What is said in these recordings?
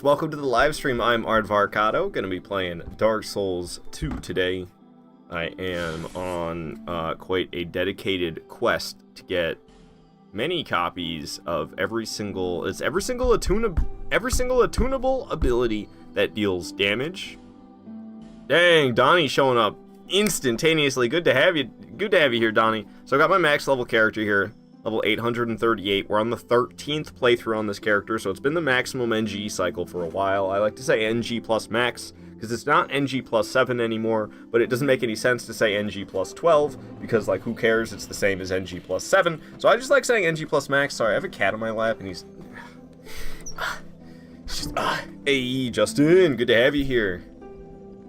Welcome to the live stream. I'm Aardvarkado, going to be playing Dark Souls 2 today. I am on quite a dedicated quest to get many copies of every single attunable ability that deals damage. Dang, Donnie showing up instantaneously. Good to have you here, Donnie. So I got my max level character here. Level 838. We're on the 13th playthrough on this character, so it's been the maximum NG cycle for a while. I like to say NG plus max, because it's not NG plus 7 anymore, but it doesn't make any sense to say NG plus 12, because, like, who cares? It's the same as NG plus 7. So I just like saying NG plus max. Sorry, I have a cat on my lap, and he's... Hey, Justin, good to have you here.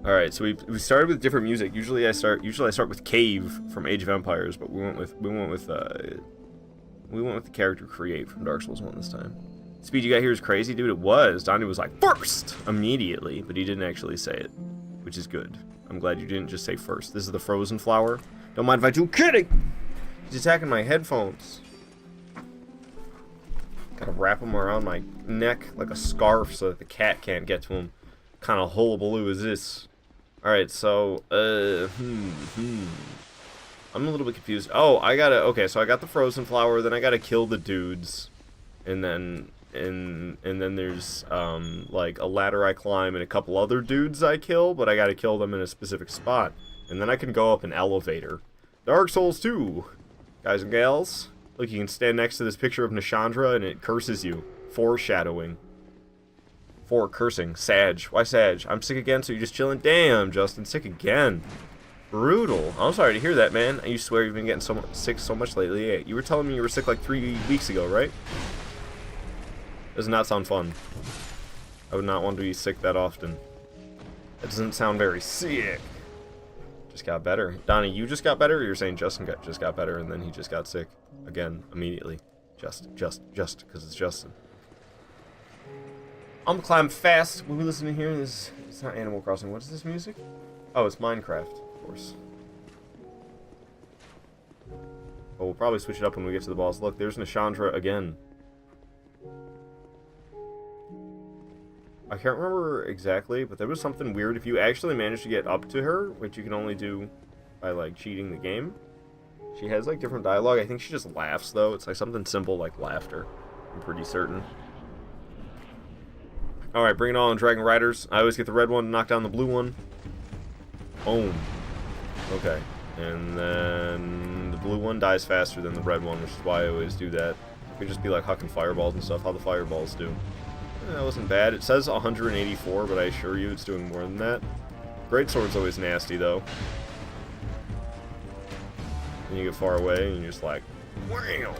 Alright, so we started with different music. Usually I start with Cave from Age of Empires, but we went with the character create from Dark Souls 1 this time. Speed you got here is crazy, dude. It was. Donnie was like, first! Immediately, but he didn't actually say it, which is good. I'm glad you didn't just say first. This is the frozen flower. Don't mind if I do. Kidding! He's attacking my headphones. Gotta wrap them around my neck like a scarf so that the cat can't get to him. What kind of hullabaloo is this? Alright, so, I'm a little bit confused. Oh, okay, so I got the frozen flower, then I gotta kill the dudes. And then there's, like, a ladder I climb and a couple other dudes I kill, but I gotta kill them in a specific spot. And then I can go up an elevator. Dark Souls 2, guys and gals. Look, you can stand next to this picture of Nishandra and it curses you. Foreshadowing. For cursing. Sag. Why Sag? I'm sick again, so you're just chilling? Damn, Justin, sick again. Brutal. I'm sorry to hear that, man. You swear you've been getting sick so much lately. Yeah, you were telling me you were sick like 3 weeks ago, right? Does not sound fun. I would not want to be sick that often. That doesn't sound very sick. Just got better. Donnie, you just got better, or you're saying Justin just got better and then he just got sick again immediately? Just because it's Justin. I'm climb fast. When we listen to here, it's not Animal Crossing. What is this music? Oh, it's Minecraft. Course. Well, we'll probably switch it up when we get to the boss. Look, there's Nishandra again. I can't remember exactly, but there was something weird. If you actually manage to get up to her, which you can only do by, like, cheating the game, she has, like, different dialogue. I think she just laughs, though. It's, like, something simple like laughter. I'm pretty certain. Alright, bring it on, Dragon Riders. I always get the red one, knock down the blue one. Boom. Okay, and then the blue one dies faster than the red one, which is why I always do that. It could just be like hucking fireballs and stuff, how the fireballs do. That wasn't bad. It says 184, but I assure you it's doing more than that. Greatsword's always nasty, though. And you get far away, and you're just like, wow!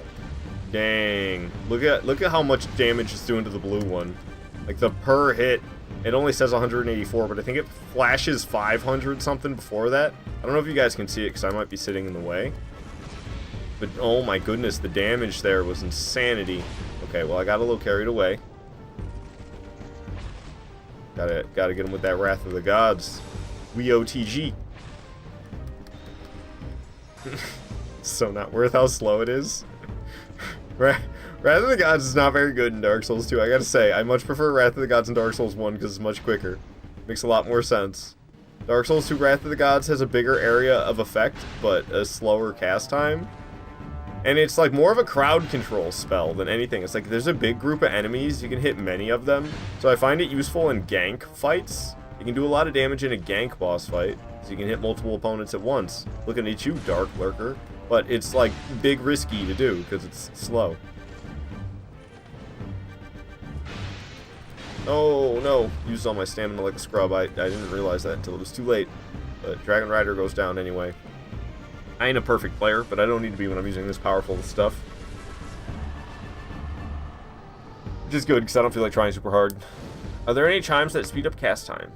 Dang. Look at how much damage it's doing to the blue one. Like, the per hit, it only says 184, but I think it flashes 500 something before that. I don't know if you guys can see it because I might be sitting in the way. But oh my goodness, the damage there was insanity. Okay, well I got a little carried away. Gotta get him with that Wrath of the Gods. WEOTG. So not worth how slow it is. Right. Wrath of the Gods is not very good in Dark Souls 2, I gotta say. I much prefer Wrath of the Gods in Dark Souls 1 because it's much quicker. Makes a lot more sense. Dark Souls 2 Wrath of the Gods has a bigger area of effect, but a slower cast time. And it's like more of a crowd control spell than anything. It's like there's a big group of enemies, you can hit many of them. So I find it useful in gank fights. You can do a lot of damage in a gank boss fight, so you can hit multiple opponents at once. Looking at you, Dark Lurker. But it's like big risky to do because it's slow. Oh, no. Used all my stamina like a scrub. I didn't realize that until it was too late. But Dragon Rider goes down anyway. I ain't a perfect player, but I don't need to be when I'm using this powerful stuff. Which is good, because I don't feel like trying super hard. Are there any chimes that speed up cast time?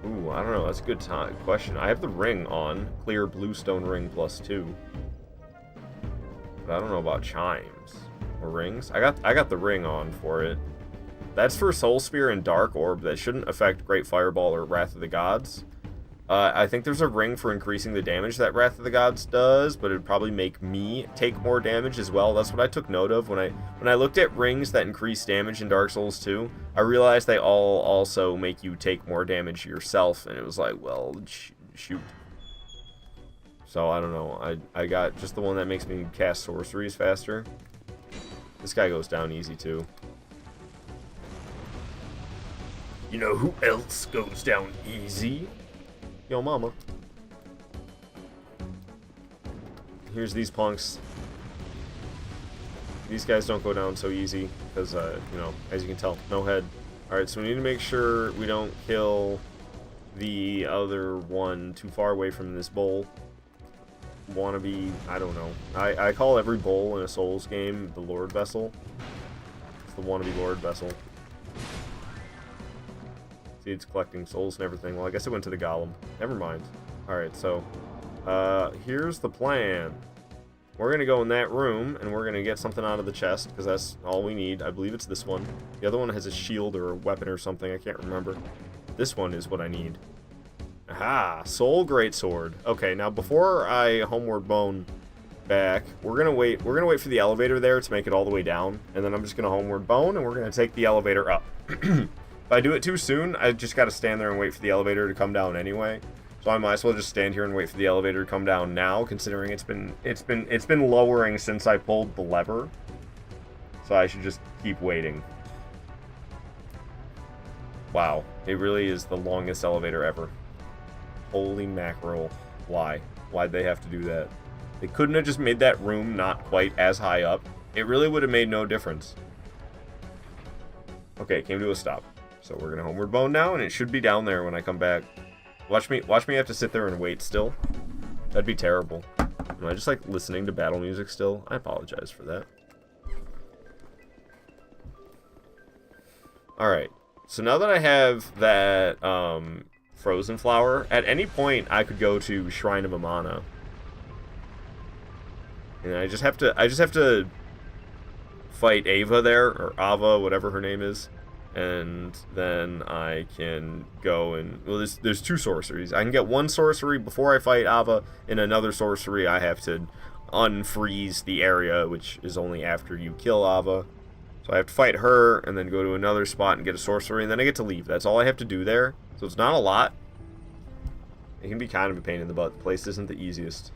Ooh, I don't know. That's a good question. I have the ring on. Clear bluestone ring +2. But I don't know about chimes. Or rings. I got the ring on for it. That's for Soul Spear and Dark Orb. That shouldn't affect Great Fireball or Wrath of the Gods. I think there's a ring for increasing the damage that Wrath of the Gods does, but it would probably make me take more damage as well. That's what I took note of when I looked at rings that increase damage in Dark Souls 2. I realized they all also make you take more damage yourself, and it was like, well, shoot. So I don't know. I got just the one that makes me cast sorceries faster. This guy goes down easy too. You know who else goes down easy? Yo, mama. Here's these punks. These guys don't go down so easy because, you know, as you can tell, no head. Alright, so we need to make sure we don't kill the other one too far away from this bowl. Wannabe, I don't know. I call every bowl in a Souls game the Lord Vessel. It's the wannabe Lord Vessel. See, it's collecting souls and everything. Well, I guess it went to the golem. Never mind. Alright, so here's the plan. We're going to go in that room, and we're going to get something out of the chest, because that's all we need. I believe it's this one. The other one has a shield or a weapon or something. I can't remember. This one is what I need. Aha! Soul Greatsword. Okay, now before I Homeward Bone back, we're going to wait. We're going to wait for the elevator there to make it all the way down, and then I'm just going to Homeward Bone, and we're going to take the elevator up. If I do it too soon, I just got to stand there and wait for the elevator to come down anyway. So I might as well just stand here and wait for the elevator to come down now, considering it's been lowering since I pulled the lever. So I should just keep waiting. Wow, it really is the longest elevator ever. Holy mackerel. Why? Why'd they have to do that? They couldn't have just made that room not quite as high up. It really would have made no difference. Okay, it came to a stop. So we're gonna Homeward Bone now, and it should be down there when I come back. Watch me have to sit there and wait still. That'd be terrible. Am I just like listening to battle music still? I apologize for that. Alright. So now that I have that frozen flower, at any point I could go to Shrine of Amana. And I just have to fight Ava there, or Ava, whatever her name is. And then I can go and... Well, there's two sorceries. I can get one sorcery before I fight Ava, and another sorcery I have to unfreeze the area, which is only after you kill Ava. So I have to fight her, and then go to another spot and get a sorcery, and then I get to leave. That's all I have to do there. So it's not a lot. It can be kind of a pain in the butt. The place isn't the easiest.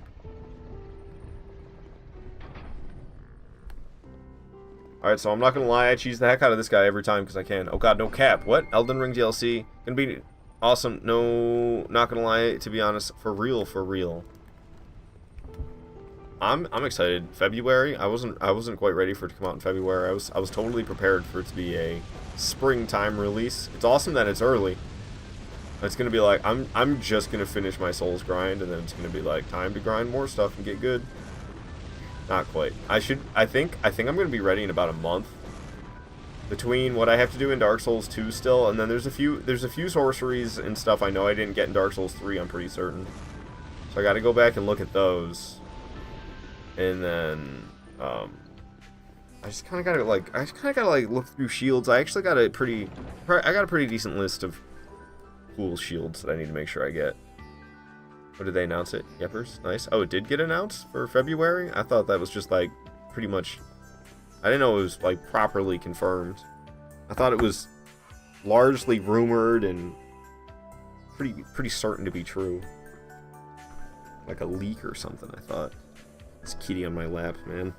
Alright, so I'm not gonna lie, I cheese the heck out of this guy every time because I can. Oh god, no cap. What? Elden Ring DLC? Gonna be awesome. No, not gonna lie, to be honest. For real, for real. I'm excited. February? I wasn't quite ready for it to come out in February. I was totally prepared for it to be a springtime release. It's awesome that it's early. It's gonna be like, I'm just gonna finish my Souls grind, and then it's gonna be like, time to grind more stuff and get good. Not quite. I think I'm gonna be ready in about a month. Between what I have to do in Dark Souls 2 still, and then there's a few sorceries and stuff I know I didn't get in Dark Souls 3, I'm pretty certain. So I gotta go back and look at those. And then I just kinda gotta look through shields. I actually got a pretty decent list of cool shields that I need to make sure I get. What did they announce it? Yepers? Nice. Oh, it did get announced for February? I thought that was just, like, pretty much... I didn't know it was, like, properly confirmed. I thought it was largely rumored and pretty certain to be true. Like a leak or something, I thought. This kitty on my lap, man.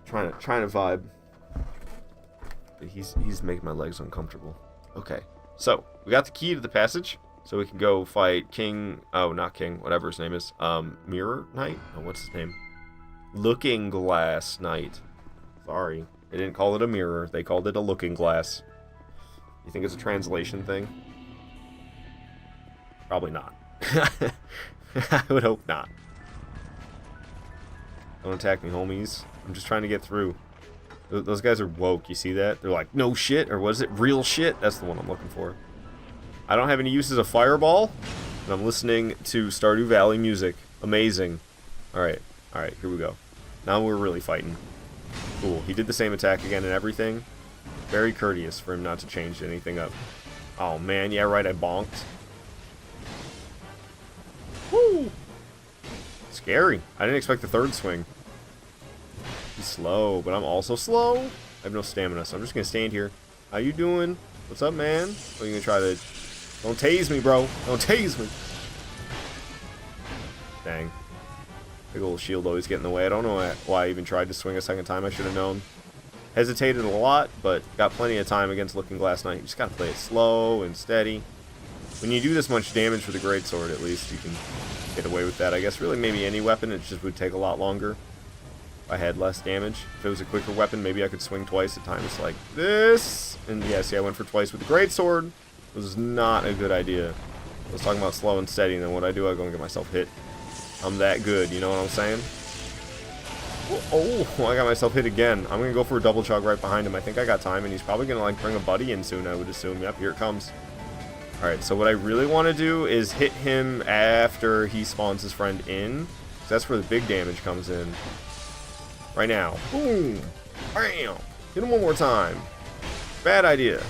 Trying to vibe. But he's making my legs uncomfortable. Okay. So, we got the key to the passage, so we can go fight King... Oh, not King, whatever his name is. Mirror Knight? Oh, what's his name? Looking Glass Knight. Sorry. They didn't call it a mirror, they called it a looking glass. You think it's a translation thing? Probably not. I would hope not. Don't attack me, homies. I'm just trying to get through. Those guys are woke, you see that? They're like, no shit, or was it real shit? That's the one I'm looking for. I don't have any use as a fireball, and I'm listening to Stardew Valley music. Amazing. Alright, here we go. Now we're really fighting. Cool, he did the same attack again and everything. Very courteous for him not to change anything up. Oh, man. Yeah, right. I bonked. Woo! Scary. I didn't expect the third swing. He's slow, but I'm also slow. I have no stamina, so I'm just going to stand here. How you doing? What's up, man? Are you going to try to... Don't tase me, bro. Don't tase me. Dang. Big old shield always get in the way. I don't know why I even tried to swing a second time. I should have known. Hesitated a lot, but got plenty of time against Looking Glass Knight. You just got to play it slow and steady. When you do this much damage with a greatsword, at least you can get away with that. I guess really maybe any weapon, it just would take a lot longer. If I had less damage. If it was a quicker weapon, maybe I could swing twice at times like this. And yeah, see, I went for twice with the greatsword. It was not a good idea. I was talking about slow and steady, and then what I do, I go and get myself hit. I'm that good, you know what I'm saying? Oh, I got myself hit again. I'm going to go for a double chug right behind him. I think I got time, and he's probably going to, like, bring a buddy in soon, I would assume. Yep, here it comes. Alright, so what I really want to do is hit him after he spawns his friend in. Because that's where the big damage comes in. Right now. Boom! Bam! Hit him one more time. Bad idea.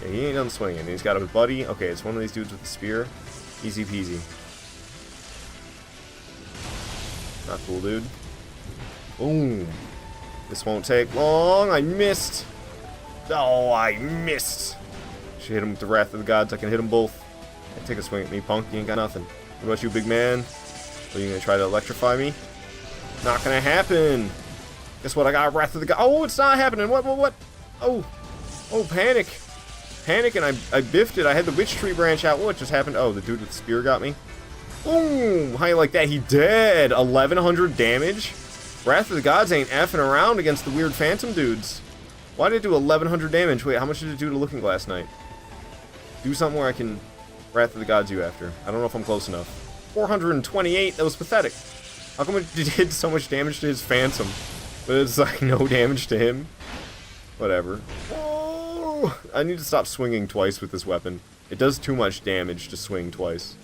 Yeah, he ain't done swinging. He's got a buddy. Okay, it's one of these dudes with the spear. Easy peasy. Not cool, dude. Boom. This won't take long. I missed. Oh, I missed. Should hit him with the Wrath of the Gods. I can hit them both. Hey, take a swing at me, punk. You ain't got nothing. What about you, big man? Are you going to try to electrify me? Not going to happen. Guess what? I got Wrath of the Gods. Oh, it's not happening. What? Oh. Oh, panic. Panic, and I biffed it. I had the Witch Tree branch out. What just happened? Oh, the dude with the spear got me. Boom! How you like that? He dead. 1100 damage. Wrath of the Gods ain't effing around against the weird phantom dudes. Why did it do 1100 damage? Wait, how much did it do to Looking Glass Knight? Do something where I can Wrath of the Gods you after. I don't know if I'm close enough. 428? That was pathetic. How come it did so much damage to his phantom, but it's like no damage to him? Whatever. Oh, I need to stop swinging twice with this weapon. It does too much damage to swing twice.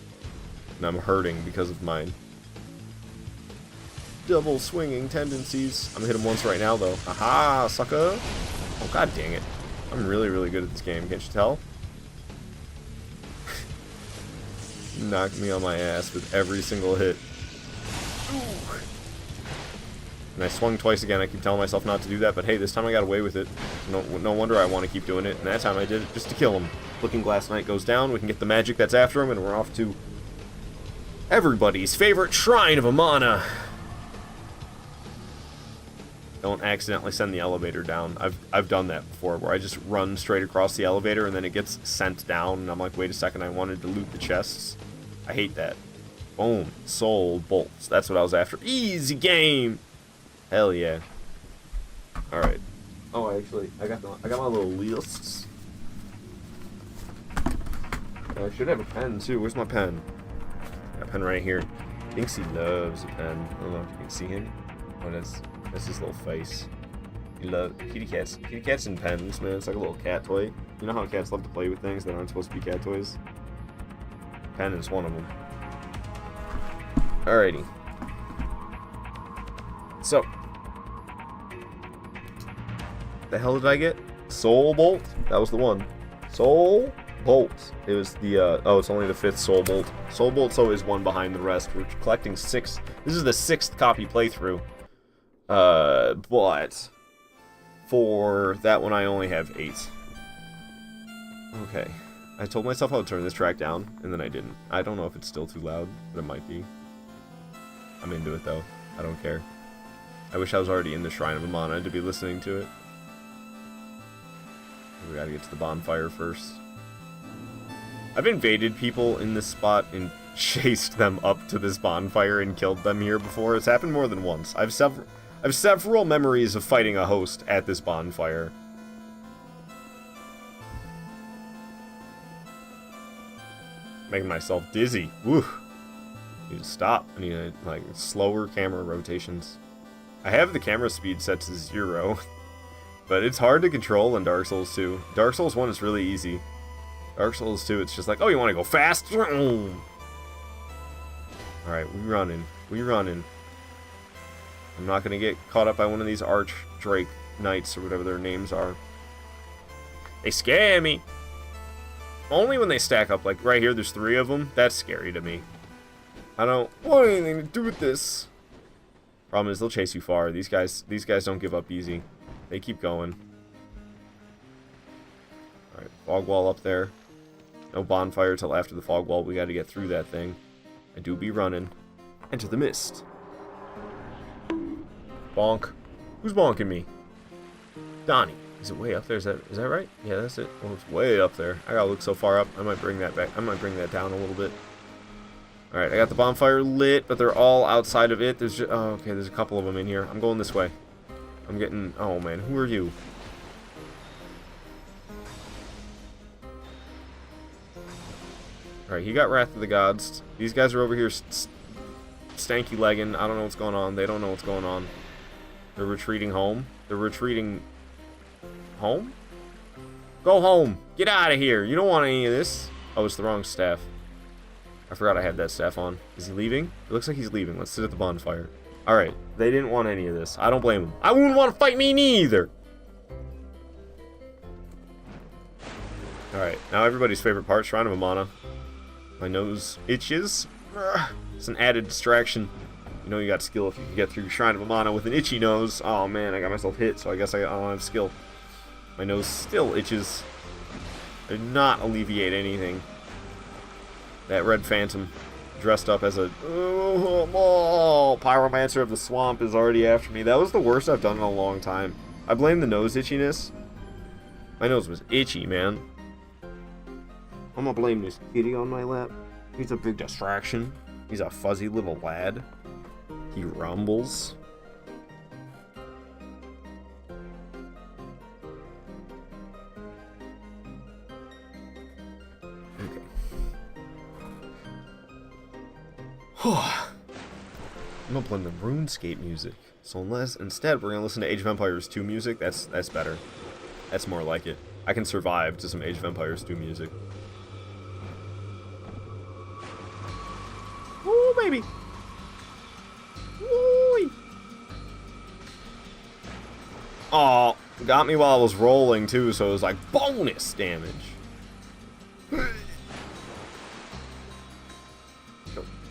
And I'm hurting because of mine. Double swinging tendencies. I'm gonna hit him once right now, though. Aha, sucker! Oh, god dang it. I'm really, really good at this game, can't you tell? Knocked me on my ass with every single hit. Ooh. And I swung twice again. I keep telling myself not to do that, but hey, this time I got away with it. No wonder I want to keep doing it. And that time I did it just to kill him. Looking Glass Knight goes down. We can get the magic that's after him, and we're off to everybody's favorite Shrine of Amana. Don't accidentally send the elevator down. I've done that before, where I just run straight across the elevator and then it gets sent down, and I'm like, wait a second, I wanted to loot the chests. I hate that. Boom. Soul bolts. That's what I was after. Easy game. Hell yeah. All right. Oh, I got my little lists. I should have a pen too. Where's my pen? Got a pen right here. Thinks he loves a pen. I don't know if you can see him. Oh, that's his little face. He loves kitty cats. Kitty cats and pens, man. It's like a little cat toy. You know how cats love to play with things that aren't supposed to be cat toys? Pen is one of them. Alrighty. So, the hell did I get? Soul Bolt? That was the one. Soul Bolt. It was the, oh, it's only the 5th Soul Bolt. Soul Bolt's always one behind the rest. We're collecting 6. This is the 6th copy playthrough. But for that one I only have 8. Okay. I told myself I would turn this track down, and then I didn't. I don't know if it's still too loud, but it might be. I'm into it, though. I don't care. I wish I was already in the Shrine of Amana to be listening to it. We gotta get to the bonfire first. I've invaded people in this spot and chased them up to this bonfire and killed them here before. It's happened more than once. I've several memories of fighting a host at this bonfire. Making myself dizzy. Woo. Need to stop. I need like slower camera rotations. I have the camera speed set to 0, but it's hard to control in Dark Souls 2. Dark Souls 1 is really easy. Dark Souls 2, it's just like, oh, you want to go fast? Alright, we running. We running. I'm not going to get caught up by one of these Arch Drake Knights or whatever their names are. They scare me. Only when they stack up. Like, right here, there's 3 of them. That's scary to me. I don't want anything to do with this. Problem is, they'll chase you far. These guys don't give up easy. They keep going. Alright, fog wall up there. No bonfire till after the fog wall. We gotta get through that thing. I do be running. Enter the mist. Bonk. Who's bonking me? Donnie. Is it way up there? Is that right? Yeah, that's it. Well, it's way up there. I gotta look so far up. I might bring that back. I might bring that down a little bit. Alright, I got the bonfire lit, but they're all outside of it. There's just... Oh, okay, there's a couple of them in here. I'm going this way. I'm getting... Oh, man. Who are you? Alright, he got Wrath of the Gods. These guys are over here stanky legging. I don't know what's going on. They don't know what's going on. They're retreating home. They're retreating... Home? Go home. Get out of here. You don't want any of this. Oh, it's the wrong staff. I forgot I had that staff on. Is he leaving? It looks like he's leaving. Let's sit at the bonfire. Alright. They didn't want any of this. I don't blame them. I wouldn't want to fight me neither. Alright. Now everybody's favorite part. Shrine of Amana. My nose itches. It's an added distraction. You know you got skill if you can get through Shrine of Amana with an itchy nose. Oh man, I got myself hit, so I guess I don't have skill. My nose still itches. Did not alleviate anything. That red phantom dressed up as a pyromancer of the swamp is already after me. That was the worst I've done in a long time. I blame the nose itchiness. My nose was itchy, man. I'm gonna blame this kitty on my lap. He's a big distraction. He's a fuzzy little lad. He rumbles. I'm gonna blame the RuneScape music. So instead we're gonna listen to Age of Empires 2 music. That's better. That's more like it. I can survive to some Age of Empires 2 music. Ooh, baby. Ooh. Oh, got me while I was rolling too, so it was like bonus damage.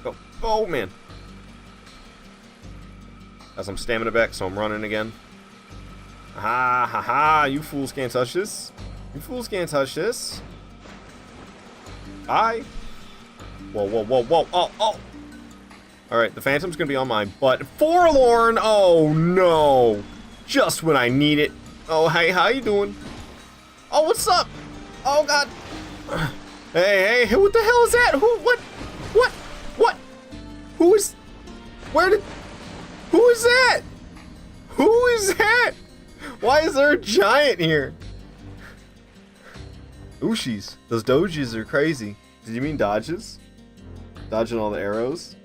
Go. Oh man. Got some stamina back, so I'm running again. Ha ha ha, you fools can't touch this. You fools can't touch this. Bye. Whoa. Oh. Alright, the Phantom's gonna be on my butt. Forlorn! Oh no! Just when I need it. Oh, hey, how you doing? Oh, what's up? Oh god. Hey, what the hell is that? What? Who is that? Who is that? Why is there a giant here? Ooshies. Those doges are crazy. Did you mean dodges? Dodging all the arrows?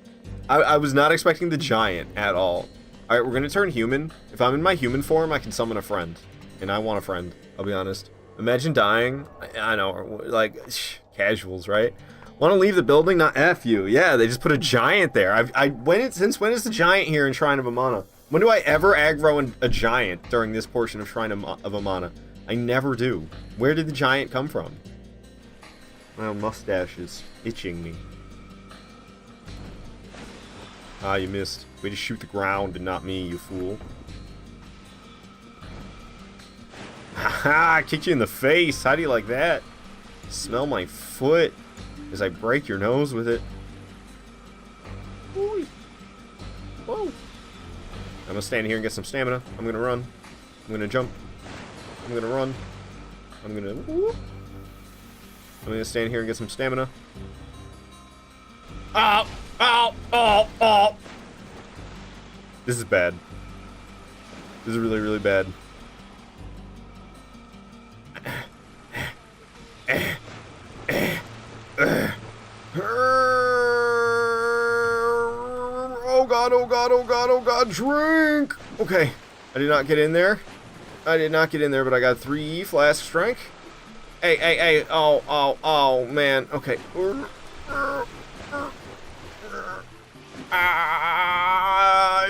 I was not expecting the giant at all. Alright, we're gonna turn human. If I'm in my human form, I can summon a friend. And I want a friend, I'll be honest. Imagine dying. I know, like, casuals, right? Want to leave the building? Not F you. Yeah, they just put a giant there. Since when is the giant here in Shrine of Amana? When do I ever aggro a giant during this portion of Shrine of Amana? I never do. Where did the giant come from? My mustache is itching me. Ah, you missed. Way to shoot the ground and not me, you fool. Haha, I kicked you in the face. How do you like that? Smell my foot as I break your nose with it. Whoa. I'm gonna stand here and get some stamina. I'm gonna run. I'm gonna jump. I'm gonna run. I'm gonna stand here and get some stamina. Ow! This is bad. This is really, really bad. Oh god, drink! Okay, I did not get in there. But I got 3 flask strength. Hey, oh, man, okay.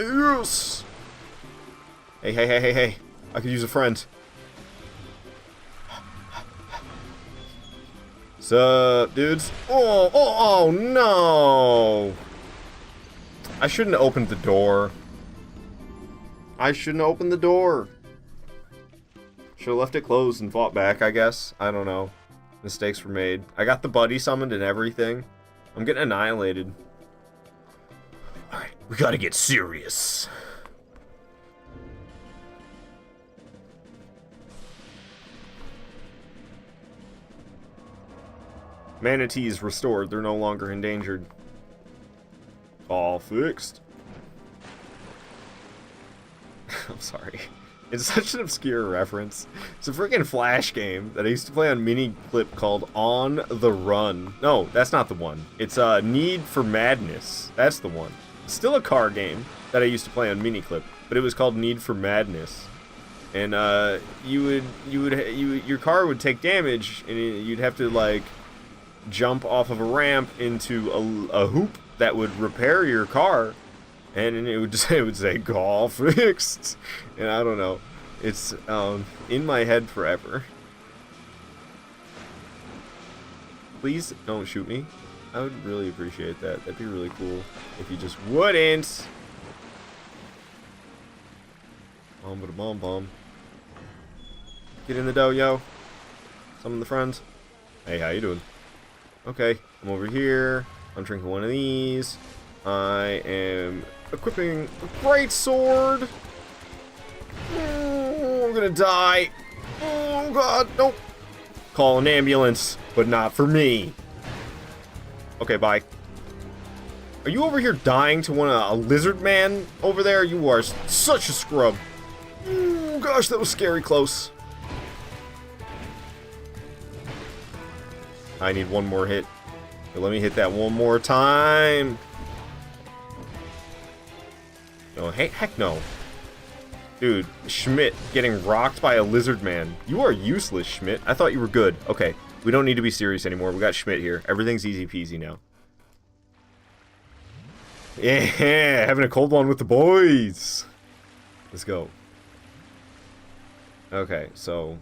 Yes! Hey, I could use a friend. What's up, dudes? Oh, no! I shouldn't have opened the door. I shouldn't have opened the door. Should have left it closed and fought back, I guess. I don't know. Mistakes were made. I got the buddy summoned and everything. I'm getting annihilated. Alright, we gotta get serious. Manatees restored. They're no longer endangered. All fixed. I'm sorry. It's such an obscure reference. It's a freaking Flash game that I used to play on mini clip called On the Run. No, that's not the one. It's Need for Madness. That's the one. It's still a car game that I used to play on mini clip, but it was called Need for Madness. And your car would take damage, and you'd have to like jump off of a ramp into a hoop that would repair your car. And it would say "Call fixed," and I don't know. It's in my head forever. Please don't shoot me. I would really appreciate that. That'd be really cool if you just wouldn't. Bomb. Get in the dojo. Summon the friends. Hey, how you doing? Okay, I'm over here. I'm drinking one of these. I am equipping a great sword. Oh, I'm gonna die. Oh god, nope. Call an ambulance, but not for me. Okay, bye. Are you over here dying to a lizard man over there? You are such a scrub. Oh gosh, that was scary close. I need one more hit. So let me hit that one more time. No, hey, heck no. Dude, Schmidt getting rocked by a lizard man. You are useless, Schmidt. I thought you were good. Okay, we don't need to be serious anymore. We got Schmidt here. Everything's easy peasy now. Yeah, having a cold one with the boys. Let's go. Okay, so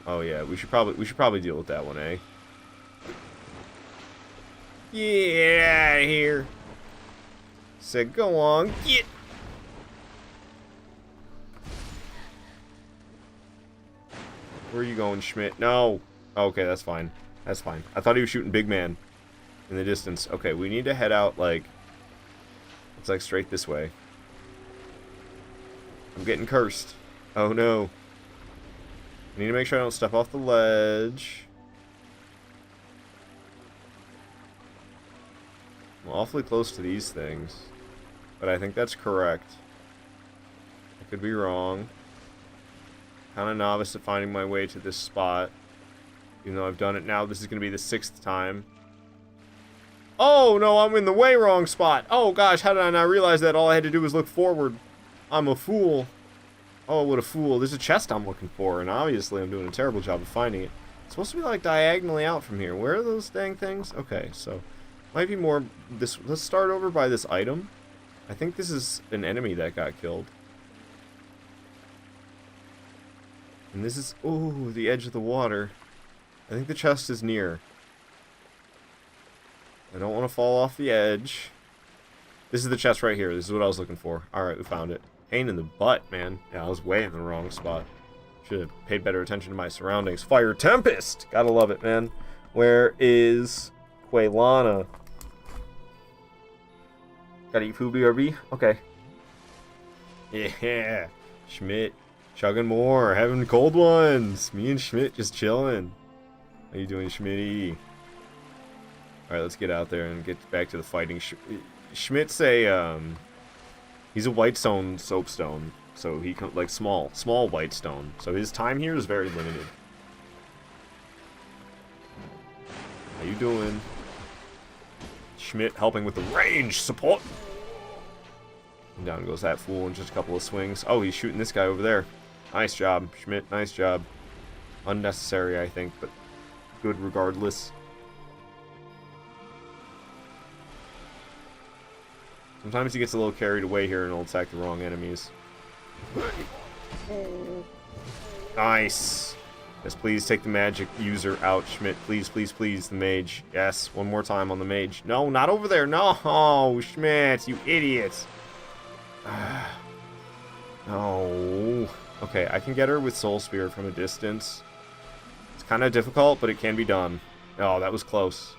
oh yeah, we should probably deal with that one, eh? Get out of here. Said, go on, get. Where are you going, Schmidt? No. Okay, that's fine. That's fine. I thought he was shooting big man in the distance. Okay, we need to head out, like, it's like straight this way. I'm getting cursed. Oh no. I need to make sure I don't step off the ledge. I'm awfully close to these things, but I think that's correct. I could be wrong. Kind of novice at finding my way to this spot, even though I've done it now. This is going to be the 6th time. Oh no, I'm in the way wrong spot. Oh gosh, how did I not realize that? All I had to do was look forward. I'm a fool. Oh, what a fool. There's a chest I'm looking for, and obviously I'm doing a terrible job of finding it. It's supposed to be like diagonally out from here. Where are those dang things? Okay, so might be more this. Let's start over by this item. I think this is an enemy that got killed. And this is, ooh, the edge of the water. I think the chest is near. I don't want to fall off the edge. This is the chest right here. This is what I was looking for. Alright, we found it. Pain in the butt, man. Yeah, I was way in the wrong spot. Should have paid better attention to my surroundings. Fire Tempest! Gotta love it, man. Where is Quaylana? Gotta eat food, BRB? Okay. Yeah. Schmidt. Chugging more. Having cold ones. Me and Schmidt just chilling. How you doing, Schmitty? Alright, let's get out there and get back to the fighting. Schmidt's a, he's a whitestone soapstone. So he comes, like, small whitestone. So his time here is very limited. How you doing? Schmidt helping with the range support. And down goes that fool in just a couple of swings. Oh, he's shooting this guy over there. Nice job, Schmidt. Nice job. Unnecessary, I think, but good regardless. Sometimes he gets a little carried away here and will attack the wrong enemies. Nice. Yes, please take the magic user out, Schmidt. Please, please, please, the mage. Yes, one more time on the mage. No, not over there. No, oh, Schmidt, you idiot. No. Okay, I can get her with Soul Spirit from a distance. It's kind of difficult, but it can be done. Oh, that was close.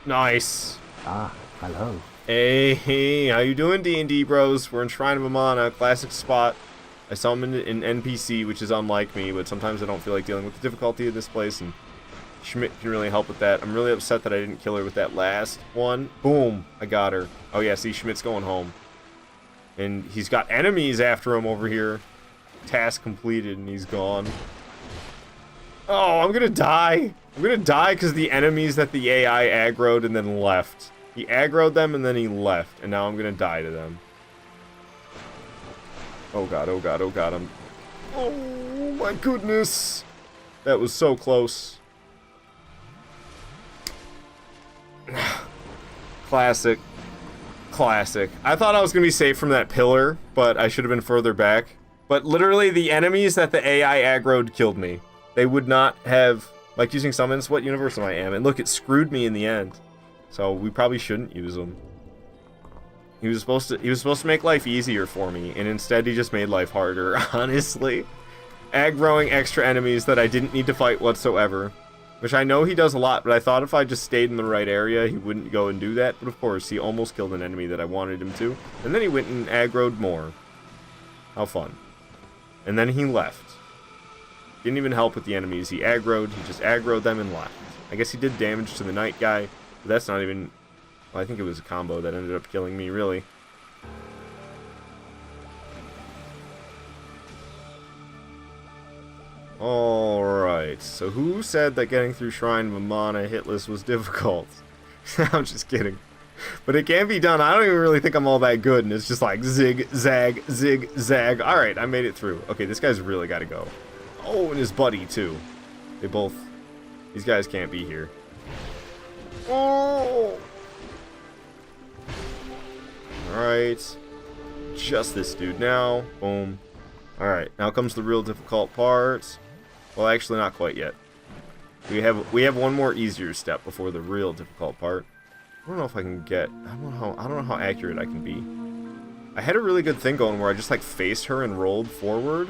Nice. Ah, hello. Hey, how you doing, D&D bros? We're in Shrine of Amana, classic spot. I summoned an NPC, which is unlike me, but sometimes I don't feel like dealing with the difficulty of this place, and Schmidt can really help with that. I'm really upset that I didn't kill her with that last one. Boom, I got her. Oh yeah, see, Schmidt's going home. And he's got enemies after him over here. Task completed, and he's gone. Oh, I'm gonna die. I'm gonna die because the enemies that the AI aggroed and then left. He aggroed them and then he left, and now I'm gonna die to them. Oh god, oh god, oh god, oh my goodness! That was so close. Classic. Classic. I thought I was gonna be safe from that pillar, but I should have been further back. But literally, the enemies that the AI aggroed killed me. They would not have... Like, using summons, what universe am I in? And look, it screwed me in the end. So, we probably shouldn't use them. He was supposed to make life easier for me, and instead he just made life harder, honestly. Aggroing extra enemies that I didn't need to fight whatsoever. Which I know he does a lot, but I thought if I just stayed in the right area, he wouldn't go and do that. But of course, he almost killed an enemy that I wanted him to. And then he went and aggroed more. How fun. And then he left. Didn't even help with the enemies he aggroed. He just aggroed them and left. I guess he did damage to the knight guy, but that's not even... Well, I think it was a combo that ended up killing me, really. Alright, so who said that getting through Shrine of Amana hitless was difficult? I'm just kidding. But it can be done. I don't even really think I'm all that good, and it's just like zig, zag, zig, zag. Alright, I made it through. Okay, this guy's really got to go. Oh, and his buddy, too. They both... These guys can't be here. Oh! Alright. Just this dude now. Boom. Alright, now comes the real difficult part. Well, actually, not quite yet. We have one more easier step before the real difficult part. I don't know if I can get... I don't know how accurate I can be. I had a really good thing going where I just, like, faced her and rolled forward.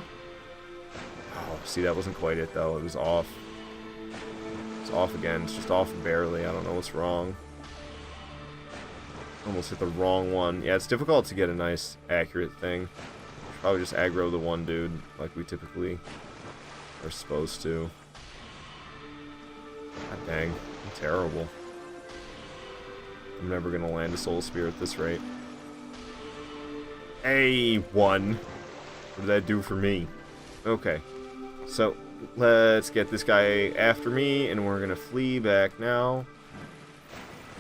Oh, see, that wasn't quite it, though. It was off. It's off again. It's just off barely. I don't know what's wrong. Almost hit the wrong one. Yeah, it's difficult to get a nice, accurate thing. Probably just aggro the one dude, like we typically are supposed to. God dang. I'm terrible. I'm never gonna land a soul spear at this rate. Hey, one. What did that do for me? Okay. So, let's get this guy after me, and we're gonna flee back now.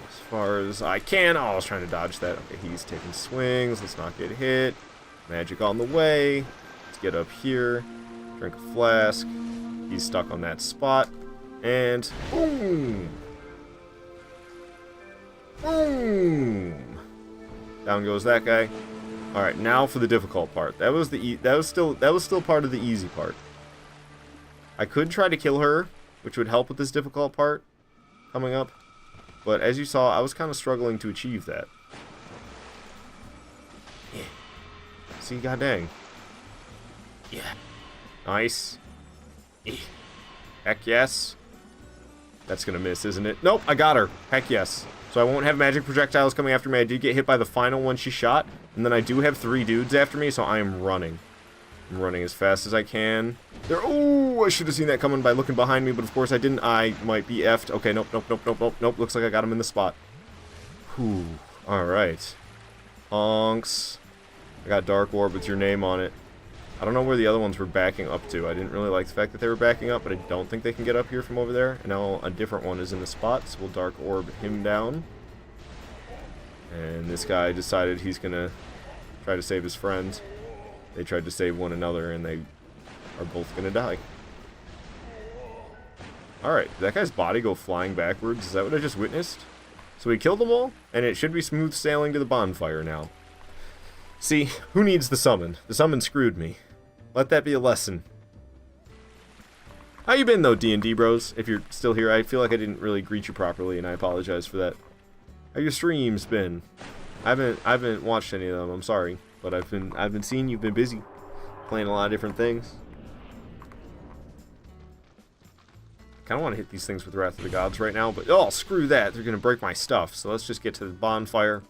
As far as I can. Oh, I was trying to dodge that. Okay, he's taking swings. Let's not get hit. Magic on the way. Let's get up here. Drink a flask. He's stuck on that spot. And boom! Boom! Down goes that guy. All right, now for the difficult part. That was still part of the easy part. I could try to kill her, which would help with this difficult part coming up. But as you saw, I was kind of struggling to achieve that. Yeah. See, god dang. Yeah. Nice. Yeah. Heck yes. That's gonna miss, isn't it? Nope, I got her. Heck yes. So I won't have magic projectiles coming after me. I did get hit by the final one she shot. And then I do have 3 dudes after me, so I am running. I'm running as fast as I can. There. Oh, I should have seen that coming by looking behind me, but of course I didn't. I might be effed. Okay, nope, nope, nope, nope, nope, nope. Looks like I got him in the spot. Whew. Alright. Honks. I got Dark Orb with your name on it. I don't know where the other ones were backing up to. I didn't really like the fact that they were backing up, but I don't think they can get up here from over there. And now a different one is in the spot, so we'll Dark Orb him down. And this guy decided he's gonna try to save his friends. They tried to save one another, and they are both gonna die. Alright, did that guy's body go flying backwards? Is that what I just witnessed? So we killed them all, and it should be smooth sailing to the bonfire now. See, who needs the summon? The summon screwed me. Let that be a lesson. How you been, though, D&D bros? If you're still here, I feel like I didn't really greet you properly, and I apologize for that. How your streams been? I haven't watched any of them. I'm sorry, but I've been seeing you've been busy, playing a lot of different things. Kind of want to hit these things with Wrath of the Gods right now, but oh, screw that! They're gonna break my stuff. So let's just get to the bonfire.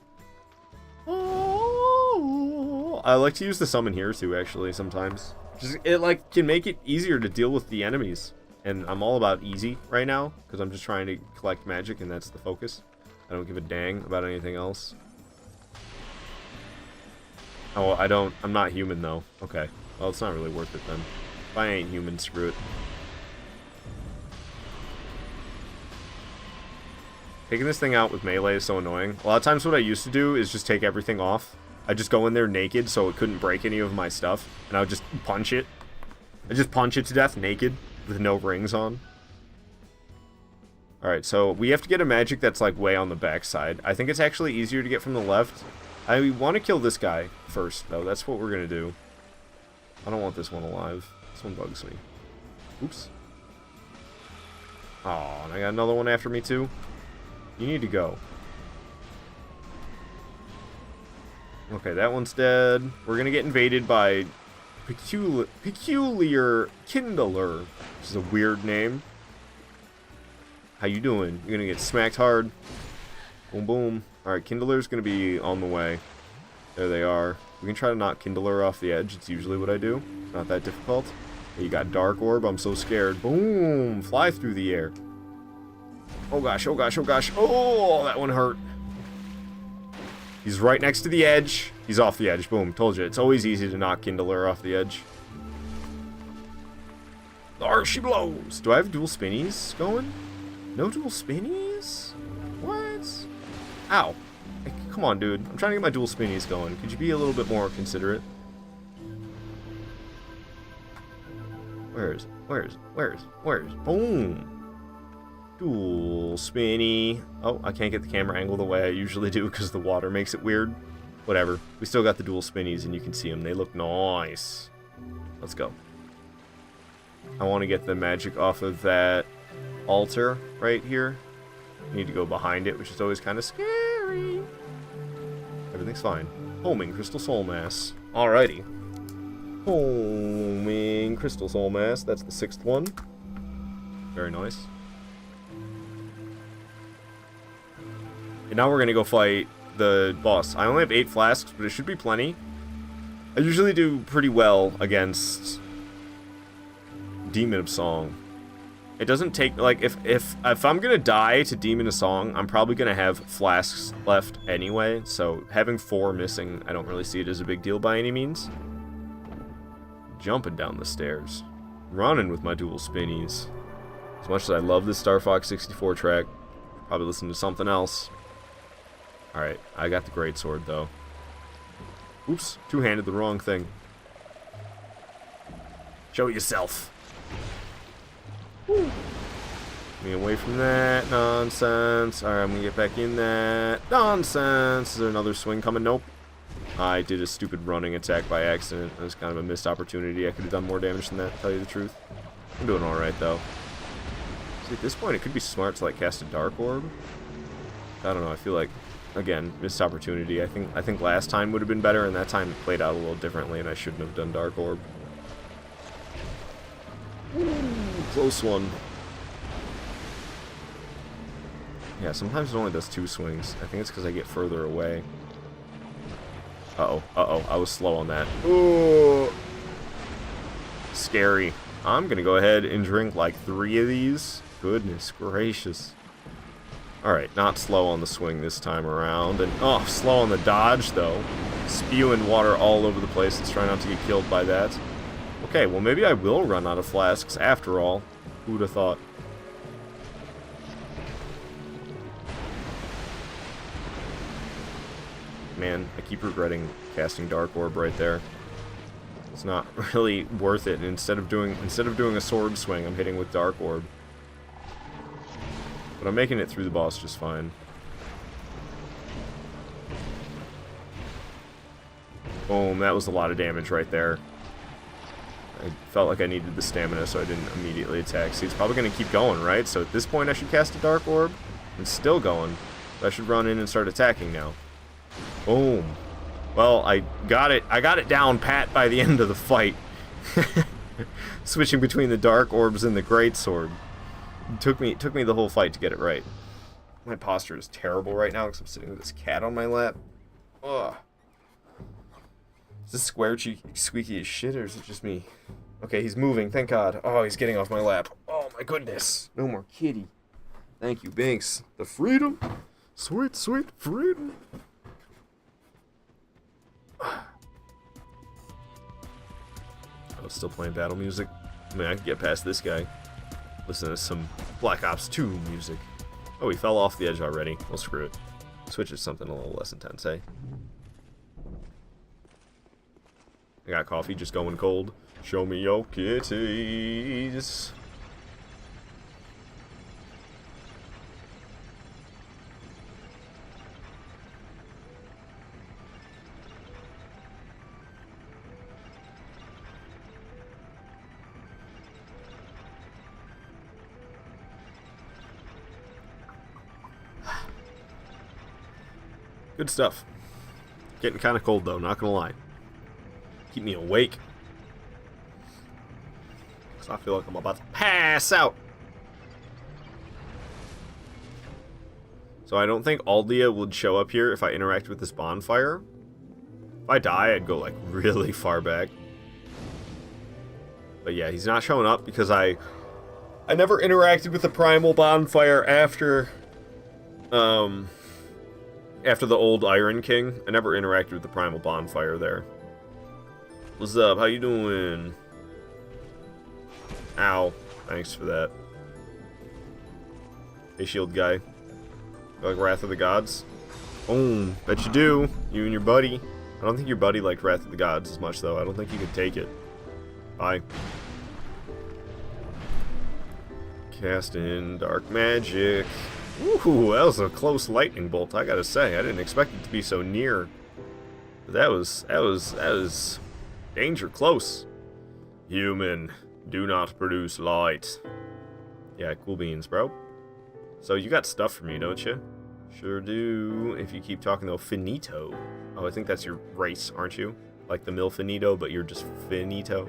Oh, I like to use the summon here too, actually. Sometimes. It like can make it easier to deal with the enemies, and I'm all about easy right now because I'm just trying to collect magic, and that's the focus. I don't give a dang about anything else. Oh, I'm not human though. Okay, well it's not really worth it then. If I ain't human, screw it. Taking this thing out with melee is so annoying. A lot of times what I used to do is just take everything off. I'd just go in there naked so it couldn't break any of my stuff. And I would just punch it. I'd just punch it to death naked with no rings on. Alright, so we have to get a magic that's like way on the backside. I think it's actually easier to get from the left. I want to kill this guy first though. That's what we're going to do. I don't want this one alive. This one bugs me. Oops. Oh, and I got another one after me too. You need to go. Okay, that one's dead. We're gonna get invaded by Peculiar Kindler, which is a weird name. How you doing? You're gonna get smacked hard. Boom, boom. Alright, Kindler's gonna be on the way. There they are. We can try to knock Kindler off the edge. It's usually what I do. It's not that difficult. Hey, you got Dark Orb. I'm so scared. Boom! Fly through the air. Oh gosh, oh gosh, oh gosh. Oh, that one hurt. He's right next to the edge. He's off the edge. Boom. Told you. It's always easy to knock Kindler off the edge. There she blows. Do I have dual spinnies going? No dual spinnies? What? Ow. Hey, come on, dude. I'm trying to get my dual spinnies going. Could you be a little bit more considerate? Where's? Boom. Dual spinny. Oh, I can't get the camera angle the way I usually do because the water makes it weird. Whatever. We still got the dual spinnies and you can see them. They look nice. Let's go. I want to get the magic off of that altar right here. I need to go behind it, which is always kind of scary. Everything's fine. Homing Crystal Soul Mass. Alrighty. Homing Crystal Soul Mass. That's the 6th one. Very nice. And now we're gonna go fight the boss. I only have 8 flasks, but it should be plenty. I usually do pretty well against Demon of Song. It doesn't take, like, if I'm gonna die to Demon of Song, I'm probably gonna have flasks left anyway, so having 4 missing, I don't really see it as a big deal by any means. Jumping down the stairs. Running with my dual spinnies. As much as I love this Star Fox 64 track, probably listen to something else. Alright, I got the greatsword though. Oops, two-handed the wrong thing. Show yourself. Woo. Get me away from that nonsense. Alright, I'm gonna get back in that nonsense. Is there another swing coming? Nope. I did a stupid running attack by accident. It was kind of a missed opportunity. I could have done more damage than that, to tell you the truth. I'm doing alright though. See, at this point it could be smart to like cast a Dark Orb. I don't know, I feel like, again, missed opportunity. I think last time would have been better, and that time it played out a little differently, and I shouldn't have done Dark Orb. Ooh, close one. Yeah, sometimes it only does 2 swings. I think it's because I get further away. Uh-oh, I was slow on that. Ooh. Scary. I'm gonna go ahead and drink like 3 of these. Goodness gracious. Alright, not slow on the swing this time around. And, oh, slow on the dodge, though. Spewing water all over the place. Let's try not to get killed by that. Okay, well, maybe I will run out of flasks after all. Who would have thought? Man, I keep regretting casting Dark Orb right there. It's not really worth it. And instead of doing a sword swing, I'm hitting with Dark Orb. But I'm making it through the boss just fine. Boom, that was a lot of damage right there. I felt like I needed the stamina, so I didn't immediately attack. See, it's probably going to keep going, right? So at this point, I should cast a Dark Orb. It's still going. I should run in and start attacking now. Boom. Well, I got it down pat by the end of the fight. Switching between the Dark Orbs and the Greatsword. It took me the whole fight to get it right. My posture is terrible right now because I'm sitting with this cat on my lap. Ugh. Is this square squeaky as shit, or is it just me? Okay, he's moving, thank God. Oh, he's getting off my lap. Oh my goodness. No more kitty. Thank you, Binks. The freedom. Sweet, sweet freedom. I was still playing battle music. I mean, I could get past this guy. Listen to some Black Ops 2 music. Oh, he fell off the edge already. Well, screw it. Switch to something a little less intense, eh? I got coffee just going cold. Show me your kitties. Good stuff. Getting kind of cold though, not gonna lie. Keep me awake. Cause I feel like I'm about to pass out. So I don't think Aldia would show up here if I interact with this bonfire. If I die, I'd go like really far back. But yeah, he's not showing up because I never interacted with the primal bonfire after after the old Iron King. I never interacted with the primal bonfire there. What's up? How you doing? Ow. Thanks for that. Hey, shield guy. You like Wrath of the Gods? Boom. Bet you do. You and your buddy. I don't think your buddy liked Wrath of the Gods as much, though. I don't think he could take it. Bye. Cast in Dark Magic. Ooh, that was a close lightning bolt, I gotta say. I didn't expect it to be so near. That was danger close. Human, do not produce light. Yeah, cool beans, bro. So you got stuff for me, don't you? Sure do. If you keep talking though, finito. Oh, I think that's your race, aren't you? Like the Milfinito, but you're just finito.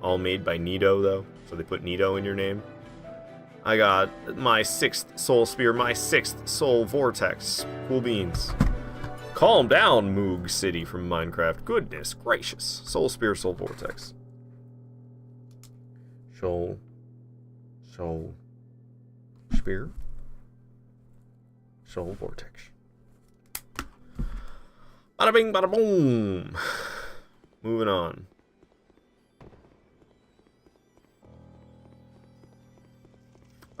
All made by Nito, though. So they put Nito in your name. I got my 6th Soul Spear, my 6th Soul Vortex. Cool beans. Calm down, Moog City from Minecraft. Goodness gracious. Soul Spear, Soul Vortex. Soul Spear. Soul Vortex. Bada bing, bada boom. Moving on.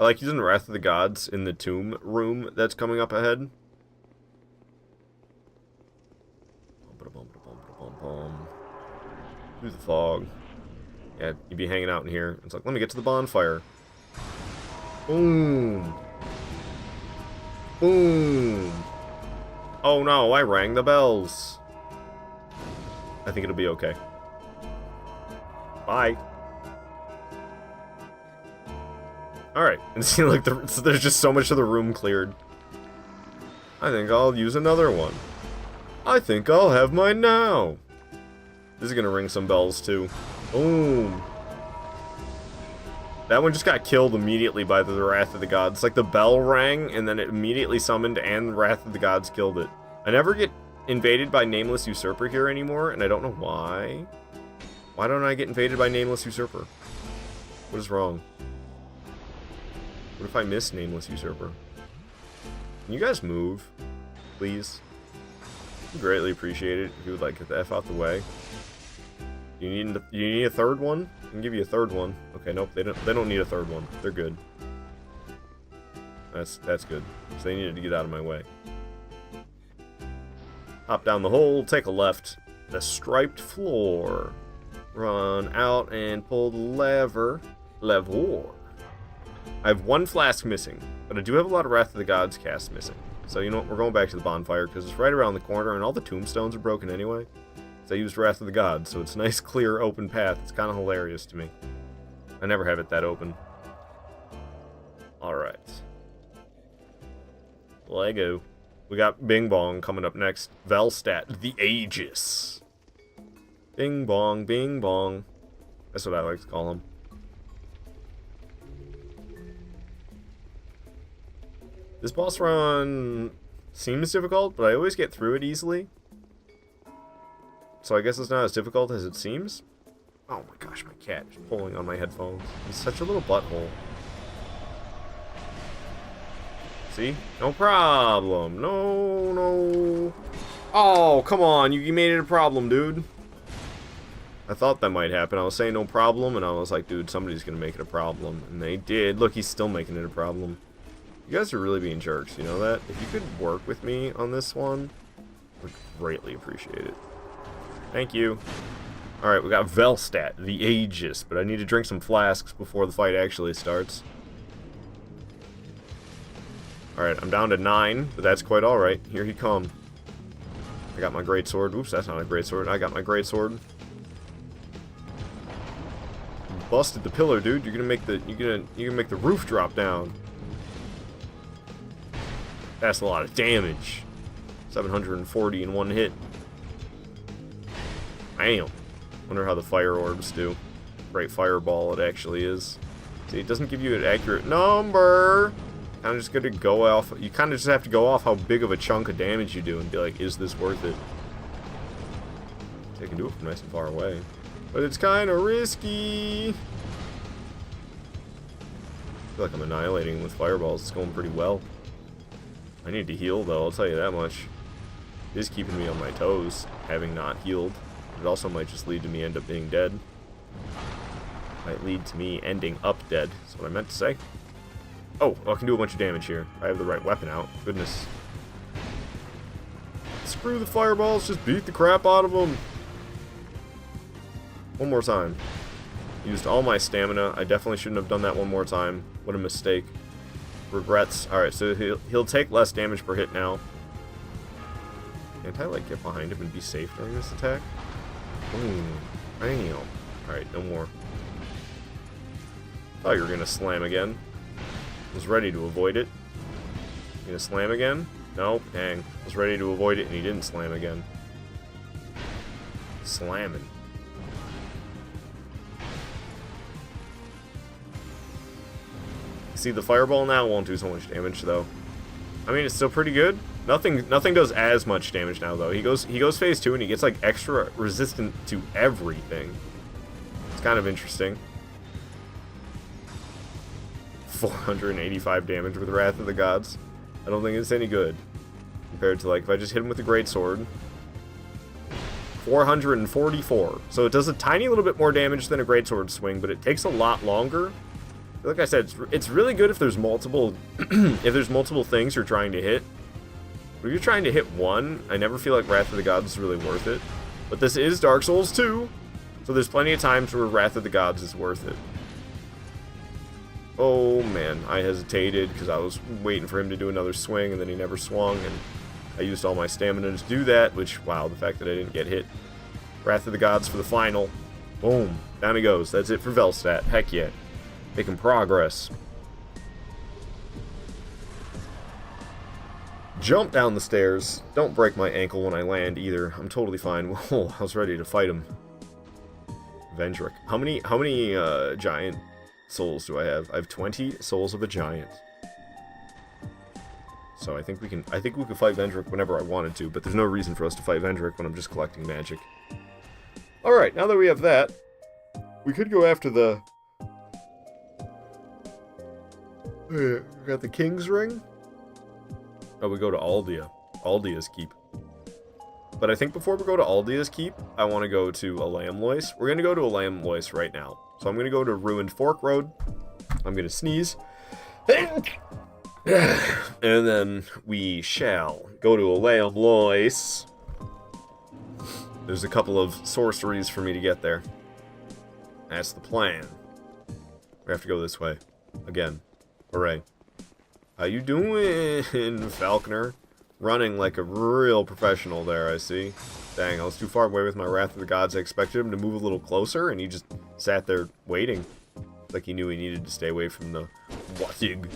I like using Wrath of the Gods in the tomb room that's coming up ahead. Through the fog. Yeah, you'd be hanging out in here. It's like, let me get to the bonfire. Boom. Boom. Oh no, I rang the bells. I think it'll be okay. Bye. Alright, and see, like, there's just so much of the room cleared. I think I'll use another one. I think I'll have mine now. This is gonna ring some bells, too. Boom. That one just got killed immediately by the Wrath of the Gods. Like, the bell rang, and then it immediately summoned, and the Wrath of the Gods killed it. I never get invaded by Nameless Usurper here anymore, and I don't know why. Why don't I get invaded by Nameless Usurper? What is wrong? What if I miss Nameless Usurper? Can you guys move? Please? I'd greatly appreciate it if you would like get the F out the way. You need a third one? I can give you a third one. Okay, nope, they don't need a third one. They're good. That's good. So they needed to get out of my way. Hop down the hole, take a left. The striped floor. Run out and pull the lever. Lever. I have 1 flask missing, but I do have a lot of Wrath of the Gods cast missing. So you know what, we're going back to the bonfire because it's right around the corner and all the tombstones are broken anyway. I used Wrath of the Gods, so it's a nice, clear, open path. It's kind of hilarious to me. I never have it that open. Alright. Lego. We got Bing Bong coming up next. Velstadt, the Aegis. Bing Bong, Bing Bong. That's what I like to call him. This boss run seems difficult, but I always get through it easily. So I guess it's not as difficult as it seems. Oh my gosh, my cat is pulling on my headphones. He's such a little butthole. See? No problem. No, no. Oh, come on. You made it a problem, dude. I thought that might happen. I was saying no problem, and I was like, dude, somebody's going to make it a problem. And they did. Look, he's still making it a problem. You guys are really being jerks, you know that? If you could work with me on this one, I would greatly appreciate it. Thank you. Alright, we got Velstadt, the Aegis, but I need to drink some flasks before the fight actually starts. Alright, I'm down to 9, but that's quite alright. Here he come. I got my greatsword. Oops, that's not a greatsword. I got my greatsword. You busted the pillar, dude. You're gonna make the you're gonna make the roof drop down. That's a lot of damage. 740 in one hit. Damn. Wonder how the fire orbs do. Great fireball it actually is. See, it doesn't give you an accurate number. Kind of just gonna go off. You kind of just have to go off how big of a chunk of damage you do and be like, is this worth it? So you can do it from nice and far away, but it's kind of risky. I feel like I'm annihilating with fireballs. It's going pretty well. I need to heal though. I'll tell you that much. It is keeping me on my toes, having not healed. It also might just lead to me end up being dead. Might lead to me ending up dead. That's what I meant to say. Oh, I can do a bunch of damage here. I have the right weapon out. Goodness. Screw the fireballs. Just beat the crap out of them. One more time. Used all my stamina. I definitely shouldn't have done that one more time. What a mistake. Regrets. Alright, so he'll take less damage per hit now. Can't I, like, get behind him and be safe during this attack? Ooh, damn. Alright, no more. Thought you were gonna slam again. Was ready to avoid it. You gonna slam again? Nope, dang. Was ready to avoid it and he didn't slam again. Slamming. See, the fireball now won't do so much damage though. I mean, it's still pretty good. Nothing does as much damage now though. He goes phase 2 and he gets like extra resistant to everything. It's kind of interesting. 485 damage with Wrath of the Gods. I don't think it's any good compared to like if I just hit him with a greatsword. 444. So it does a tiny little bit more damage than a greatsword swing, but it takes a lot longer. Like I said, it's really good if there's multiple things you're trying to hit. But if you're trying to hit one, I never feel like Wrath of the Gods is really worth it. But this is Dark Souls 2, so there's plenty of times where Wrath of the Gods is worth it. Oh man, I hesitated because I was waiting for him to do another swing and then he never swung, and I used all my stamina to do that, which, wow, the fact that I didn't get hit. Wrath of the Gods for the final. Boom. Down he goes. That's it for Velstadt. Heck yeah. Making progress. Jump down the stairs. Don't break my ankle when I land either. I'm totally fine. Whoa, I was ready to fight him. Vendrick. How many giant souls do I have? I have 20 souls of a giant. So I think we can fight Vendrick whenever I wanted to, but there's no reason for us to fight Vendrick when I'm just collecting magic. Alright, now that we have that, we could go after the... We got the King's Ring. Oh, we go to Aldia. Aldia's Keep. But I think before we go to Aldia's Keep, I want to go to Alamlois. We're going to go to Alamlois right now. So I'm going to go to Ruined Fork Road. I'm going to sneeze. And then we shall go to Alamlois. There's a couple of sorceries for me to get there. That's the plan. We have to go this way. Again. Hooray. How you doing, Falconer? running like a real professional there, I see. Dang, I was too far away with my Wrath of the Gods. I expected him to move a little closer, and he just sat there waiting. Like he knew he needed to stay away from the Watig.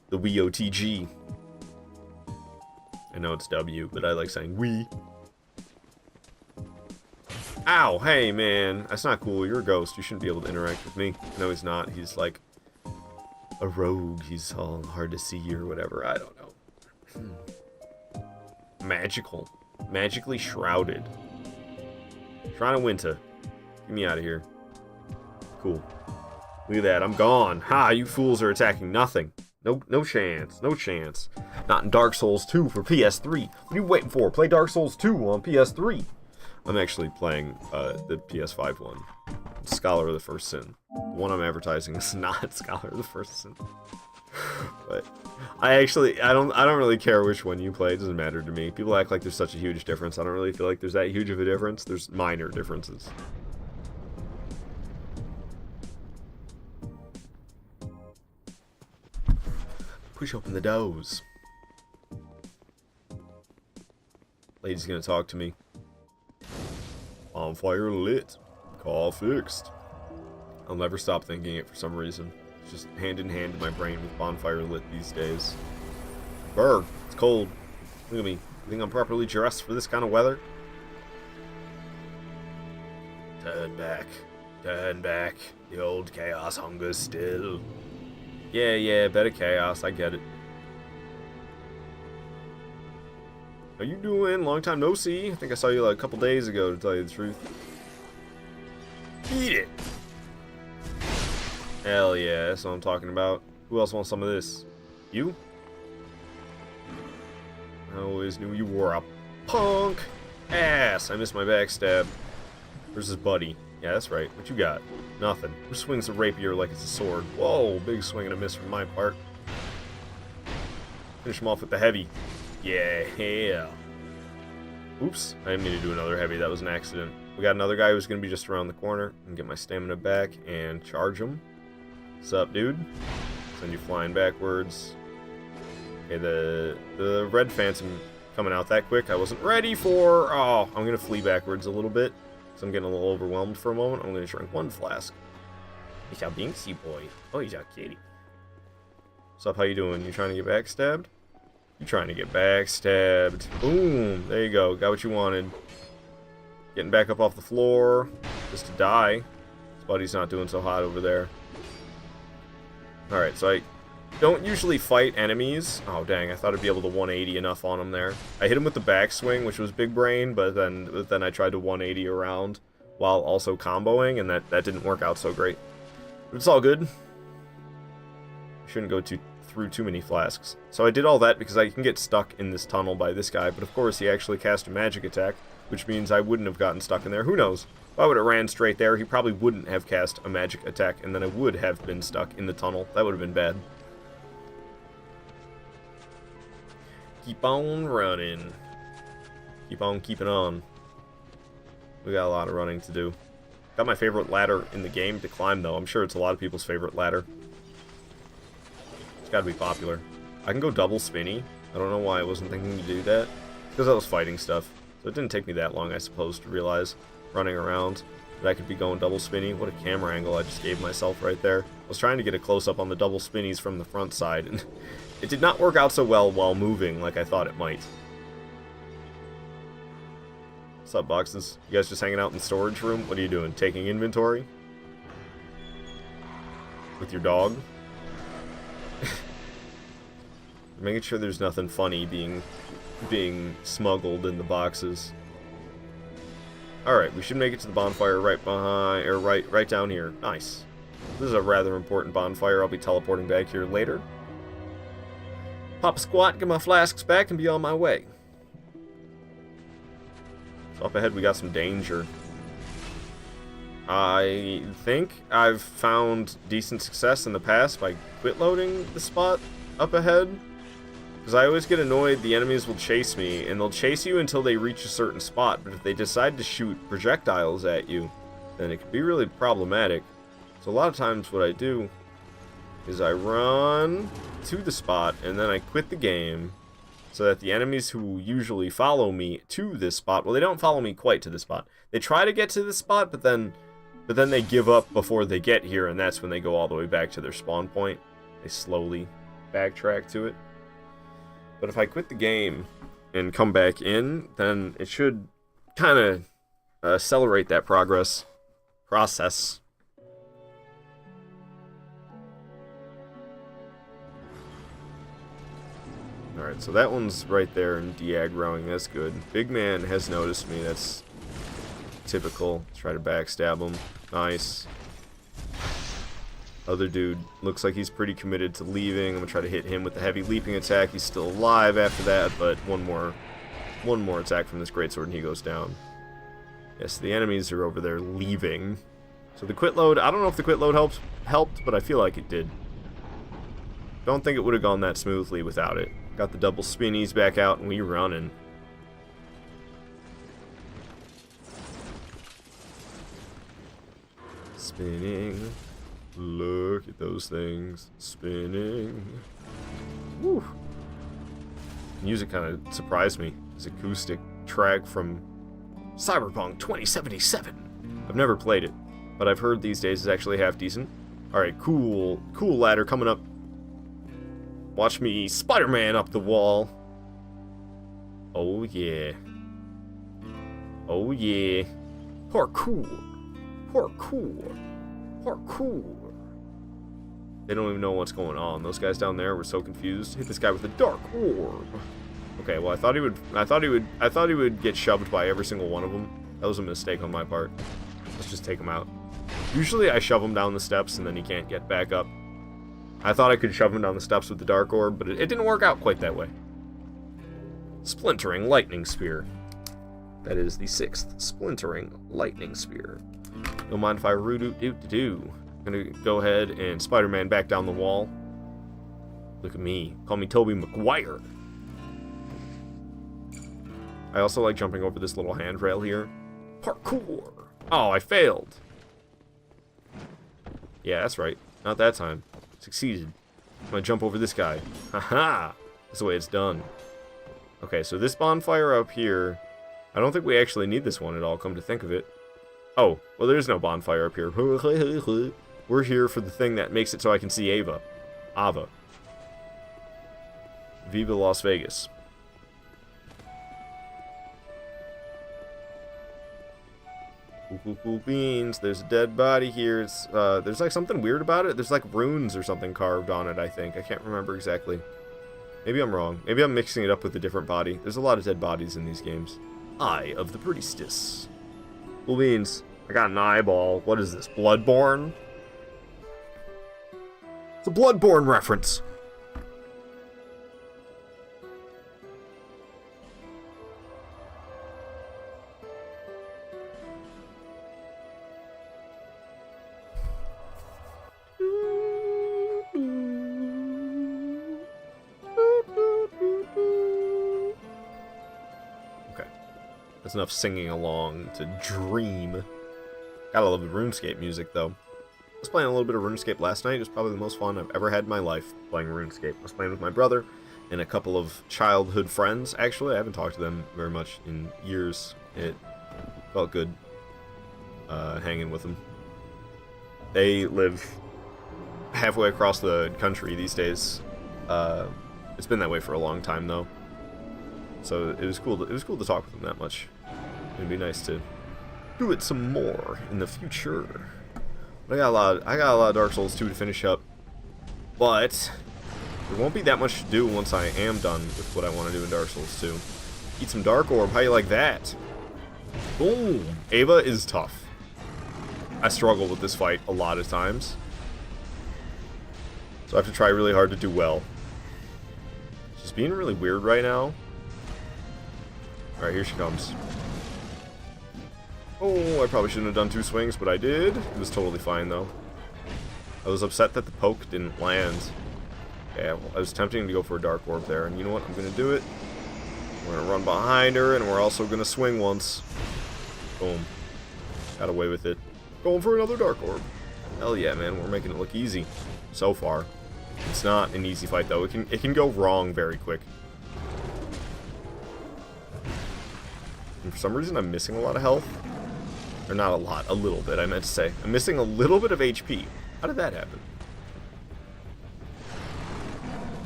The WOTG. I know it's W, but I like saying we. Ow, hey man, that's not cool. You're a ghost. You shouldn't be able to interact with me. No, he's not. He's like a rogue. He's all hard to see or whatever. I don't know. Magical. Magically shrouded. Shrine of Winter. Get me out of here. Cool. Look at that. I'm gone. Ha, you fools are attacking nothing. No chance. No chance. Not in Dark Souls 2 for PS3. What are you waiting for? Play Dark Souls 2 on PS3. I'm actually playing the PS5 one. Scholar of the First Sin. The one I'm advertising is not Scholar of the First Sin. But I don't really care which one you play. It doesn't matter to me. People act like there's such a huge difference. I don't really feel like there's that huge of a difference. There's minor differences. Push open the doors. Lady's gonna talk to me. Bonfire lit. Call fixed. I'll never stop thinking it for some reason. It's just hand in hand in my brain with bonfire lit these days. Brr, it's cold. Look at me. You think I'm properly dressed for this kind of weather? Turn back. Turn back. The old chaos hungers still. Yeah, better chaos. I get it. How you doing? Long time no see. I think I saw you like a couple days ago, to tell you the truth. Eat it! Hell yeah, that's what I'm talking about. Who else wants some of this? You? I always knew you were a punk ass. I missed my backstab. Where's his buddy? Yeah, that's right. What you got? Nothing. Who swings a rapier like it's a sword? Whoa, big swing and a miss from my part. Finish him off with the heavy. Yeah. Oops, I didn't mean to do another heavy. That was an accident. We got another guy who's going to be just around the corner. And get my stamina back and charge him. What's up, dude? Send you flying backwards. Okay, the red phantom coming out that quick. I wasn't ready for... Oh, I'm going to flee backwards a little bit. So I'm getting a little overwhelmed for a moment. I'm going to drink one flask. He's a Binksy boy. Oh, he's a kitty. What's up? How you doing? You trying to get backstabbed? You trying to get backstabbed. Boom. There you go. Got what you wanted. Getting back up off the floor. Just to die. His buddy's not doing so hot over there. Alright, so I don't usually fight enemies. Oh, dang. I thought I'd be able to 180 enough on him there. I hit him with the backswing, which was big brain, but then I tried to 180 around while also comboing, and that didn't work out so great. But it's all good. Shouldn't go through too many flasks. So I did all that because I can get stuck in this tunnel by this guy, but of course he actually cast a magic attack, which means I wouldn't have gotten stuck in there. Who knows? If I would have ran straight there, he probably wouldn't have cast a magic attack, and then I would have been stuck in the tunnel. That would have been bad. Keep on running. Keep on keeping on. We got a lot of running to do. Got my favorite ladder in the game to climb, though. I'm sure it's a lot of people's favorite ladder. It's gotta be popular. I can go double spinny. I don't know why I wasn't thinking to do that. Because I was fighting stuff. So it didn't take me that long, I suppose, to realize, running around, that I could be going double spinny. What a camera angle I just gave myself right there. I was trying to get a close-up on the double spinnies from the front side, and it did not work out so well while moving like I thought it might. What's up, boxes? You guys just hanging out in the storage room? What are you doing? Taking inventory? With your dog? Making sure there's nothing funny being smuggled in the boxes. Alright, we should make it to the bonfire right behind, or right down here. Nice. This is a rather important bonfire. I'll be teleporting back here later. Pop a squat, get my flasks back, and be on my way. So up ahead we got some danger. I think I've found decent success in the past by quit loading the spot up ahead. Because I always get annoyed the enemies will chase me, and they'll chase you until they reach a certain spot, but if they decide to shoot projectiles at you, then it can be really problematic. So a lot of times what I do is I run to the spot, and then I quit the game, so that the enemies who usually follow me to this spot, well, they don't follow me quite to this spot. They try to get to this spot, but then they give up before they get here, and that's when they go all the way back to their spawn point. They slowly backtrack to it. But if I quit the game and come back in, then it should kind of accelerate that process. Alright, so that one's right there and de-aggroing. That's good. Big man has noticed me. That's typical. Try to backstab him. Nice. Other dude looks like he's pretty committed to leaving. I'm going to try to hit him with the heavy leaping attack. He's still alive after that, but one more attack from this greatsword and he goes down. Yes, the enemies are over there leaving. So the quit load, I don't know if the quit load helped, but I feel like it did. Don't think it would have gone that smoothly without it. Got the double spinnies back out and we running. Spinning. Look at those things. Spinning. Woo. Music kind of surprised me. This acoustic track from Cyberpunk 2077. I've never played it, but I've heard these days it's actually half decent. Alright, cool ladder coming up. Watch me Spider-Man up the wall. Oh yeah. Oh yeah. Parkour. Parkour. Parkour. They don't even know what's going on. Those guys down there were so confused. Hit this guy with a dark orb. Okay, well I thought he would get shoved by every single one of them. That was a mistake on my part. Let's just take him out. Usually I shove him down the steps and then he can't get back up. I thought I could shove him down the steps with the dark orb, but it didn't work out quite that way. Splintering lightning spear. That is the 6th splintering lightning spear. Don't mind if I do. I'm gonna go ahead and Spider-Man back down the wall. Look at me. Call me Tobey Maguire. I also like jumping over this little handrail here. Parkour. Oh, I failed. Yeah, that's right. Not that time. Succeeded. I'm gonna jump over this guy. Haha! That's the way it's done. Okay, so this bonfire up here, I don't think we actually need this one at all, come to think of it. Oh, well there's no bonfire up here. We're here for the thing that makes it so I can see Ava. Viva Las Vegas. Cool beans. There's a dead body here. It's there's like something weird about it. There's like runes or something carved on it, I think. I can't remember exactly. Maybe I'm wrong. Maybe I'm mixing it up with a different body. There's a lot of dead bodies in these games. Eye of the Priestess. Cool beans. I got an eyeball. What is this? Bloodborne? It's a Bloodborne reference. That's enough singing along to dream. Gotta love the RuneScape music, though. I was playing a little bit of RuneScape last night. It was probably the most fun I've ever had in my life playing RuneScape. I was playing with my brother and a couple of childhood friends. Actually, I haven't talked to them very much in years. It felt good hanging with them. They live halfway across the country these days. It's been that way for a long time, though. So it was cool to talk with them that much. It'd be nice to do it some more in the future. But I got a lot of Dark Souls 2 to finish up. But there won't be that much to do once I am done with what I want to do in Dark Souls 2. Eat some Dark Orb. How you like that? Boom. Ava is tough. I struggle with this fight a lot of times. So I have to try really hard to do well. She's being really weird right now. Alright, here she comes. Oh, I probably shouldn't have done 2 swings, but I did. It was totally fine, though. I was upset that the poke didn't land. Yeah, well, I was tempting to go for a Dark Orb there, and you know what? I'm going to do it. We're going to run behind her, and we're also going to swing once. Boom. Got away with it. Going for another Dark Orb. Hell yeah, man. We're making it look easy. So far. It's not an easy fight, though. It can go wrong very quick. And for some reason, I'm missing a lot of health. Or not a lot, a little bit, I meant to say. I'm missing a little bit of HP. How did that happen?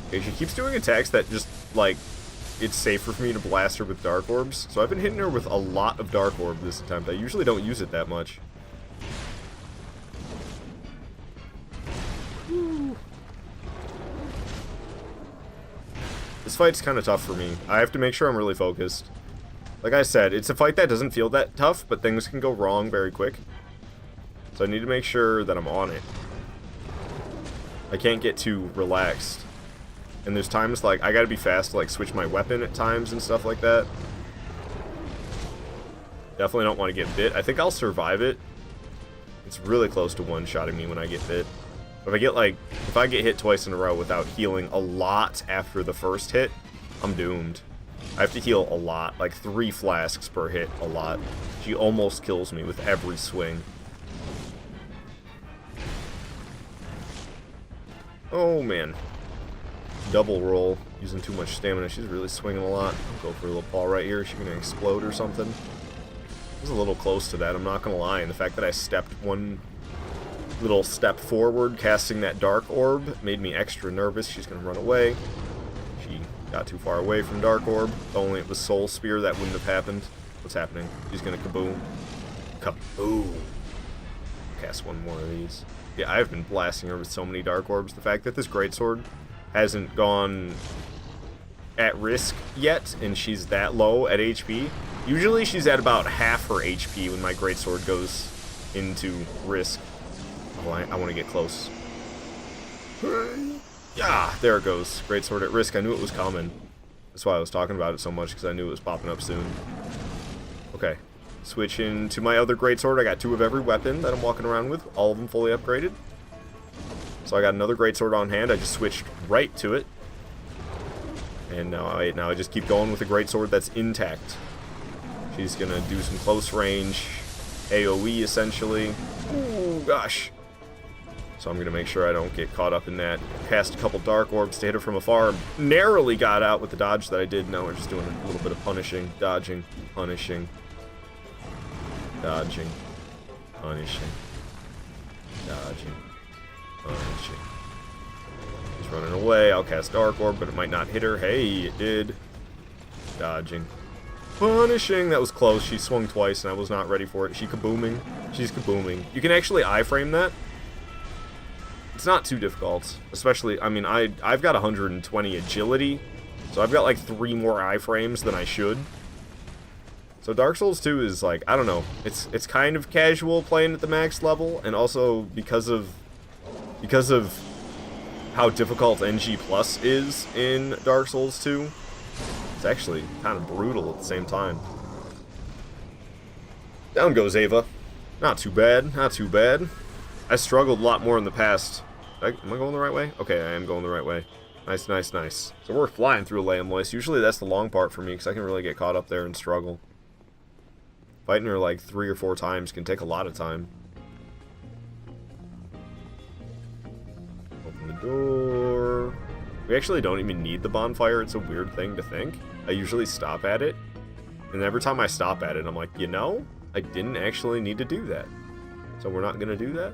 Okay, she keeps doing attacks that just, like, it's safer for me to blast her with Dark Orbs. So I've been hitting her with a lot of Dark Orb this attempt. I usually don't use it that much. Whew. This fight's kind of tough for me. I have to make sure I'm really focused. Like I said, it's a fight that doesn't feel that tough, but things can go wrong very quick. So I need to make sure that I'm on it. I can't get too relaxed. And there's times, like, I gotta be fast to, like, switch my weapon at times and stuff like that. Definitely don't want to get bit. I think I'll survive it. It's really close to one-shotting me when I get bit. If I get hit twice in a row without healing a lot after the first hit, I'm doomed. I have to heal a lot, like 3 flasks per hit, a lot. She almost kills me with every swing. Oh, man. Double roll, using too much stamina. She's really swinging a lot. I'll go for a little paw right here. Is she going to explode or something? I was a little close to that, I'm not going to lie. And the fact that I stepped one little step forward, casting that Dark Orb, made me extra nervous. She's going to run away. She got too far away from Dark Orb. If only it was Soul Spear, that wouldn't have happened. What's happening? She's going to kaboom. Kaboom. Cast one more of these. Yeah, I've been blasting her with so many Dark Orbs. The fact that this Greatsword hasn't gone at risk yet, and she's that low at HP. Usually she's at about half her HP when my Greatsword goes into risk. Oh, I want to get close. Yeah, there it goes. Greatsword at risk. I knew it was coming. That's why I was talking about it so much, because I knew it was popping up soon. Okay. Switching to my other Greatsword. I got 2 of every weapon that I'm walking around with. All of them fully upgraded. So I got another Greatsword on hand. I just switched right to it. And now I just keep going with the Greatsword that's intact. She's going to do some close range AoE, essentially. Ooh, gosh. So I'm going to make sure I don't get caught up in that. Cast a couple Dark Orbs to hit her from afar. Narrowly got out with the dodge that I did. Now we're just doing a little bit of punishing, dodging, punishing, dodging, punishing, dodging. Punishing. She's running away. I'll cast Dark Orb, but it might not hit her. Hey, it did. Dodging. Punishing. That was close. She swung twice, and I was not ready for it. She's kabooming. She's kabooming. You can actually iframe that. It's not too difficult. Especially, I mean, I've got 120 agility, so I've got like 3 more iframes than I should. So Dark Souls 2 is like, I don't know. It's kind of casual playing at the max level, and also because of how difficult NG Plus is in Dark Souls 2, it's actually kind of brutal at the same time. Down goes Ava. Not too bad, not too bad. I struggled a lot more in the past. Am I going the right way? Okay, I am going the right way. Nice, nice, nice. So we're flying through Lay and Lois. Usually that's the long part for me, because I can really get caught up there and struggle. Fighting her like 3 or 4 times can take a lot of time. Open the door. We actually don't even need the bonfire. It's a weird thing to think. I usually stop at it, and every time I stop at it, I'm like, you know, I didn't actually need to do that. So we're not gonna do that,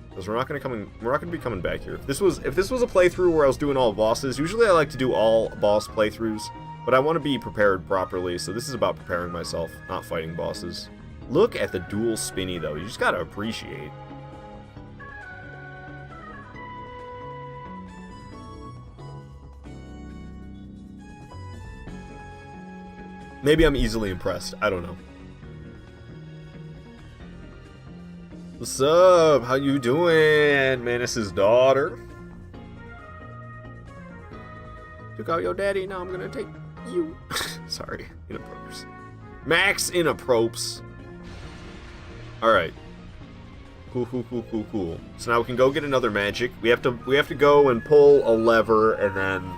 because we're not gonna be coming back here. If this was a playthrough where I was doing all bosses, usually I like to do all boss playthroughs, but I want to be prepared properly. So this is about preparing myself, not fighting bosses. Look at the dual spinny though. You just gotta appreciate. Maybe I'm easily impressed. I don't know. What's up? How you doing, Manus's daughter? Took out your daddy, now I'm gonna take you. Sorry, inappropriate. Max inappropriate. Alright. Cool. So now we can go get another magic. We have to go and pull a lever, and then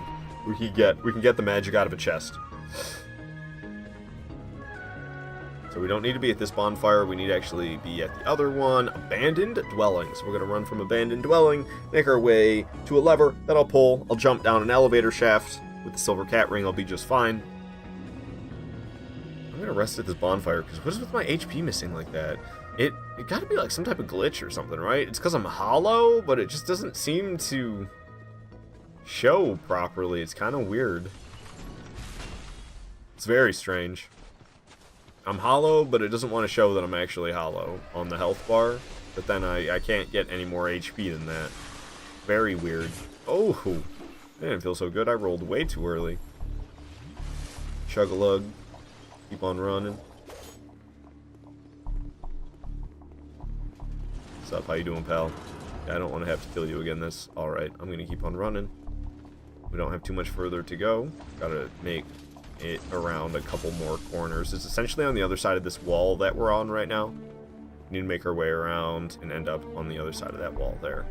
we can get the magic out of a chest. So we don't need to be at this bonfire, we need to actually be at the other one, Abandoned Dwelling. So we're going to run from Abandoned Dwelling, make our way to a lever that I'll pull. I'll jump down an elevator shaft with the silver cat ring, I'll be just fine. I'm gonna rest at this bonfire, because what is with my HP missing like that? It gotta be like some type of glitch or something, right? It's because I'm hollow, but it just doesn't seem to show properly. It's kind of weird. It's very strange. I'm hollow, but it doesn't want to show that I'm actually hollow on the health bar. But then I can't get any more HP than that. Very weird. Oh, that didn't feel so good. I rolled way too early. Chug-a-lug. Keep on running. What's up? How you doing, pal? Yeah, I don't want to have to kill you again this. Alright, I'm going to keep on running. We don't have too much further to go. Gotta make it around a couple more corners. It's essentially on the other side of this wall that we're on right now. We need to make our way around and end up on the other side of that wall there.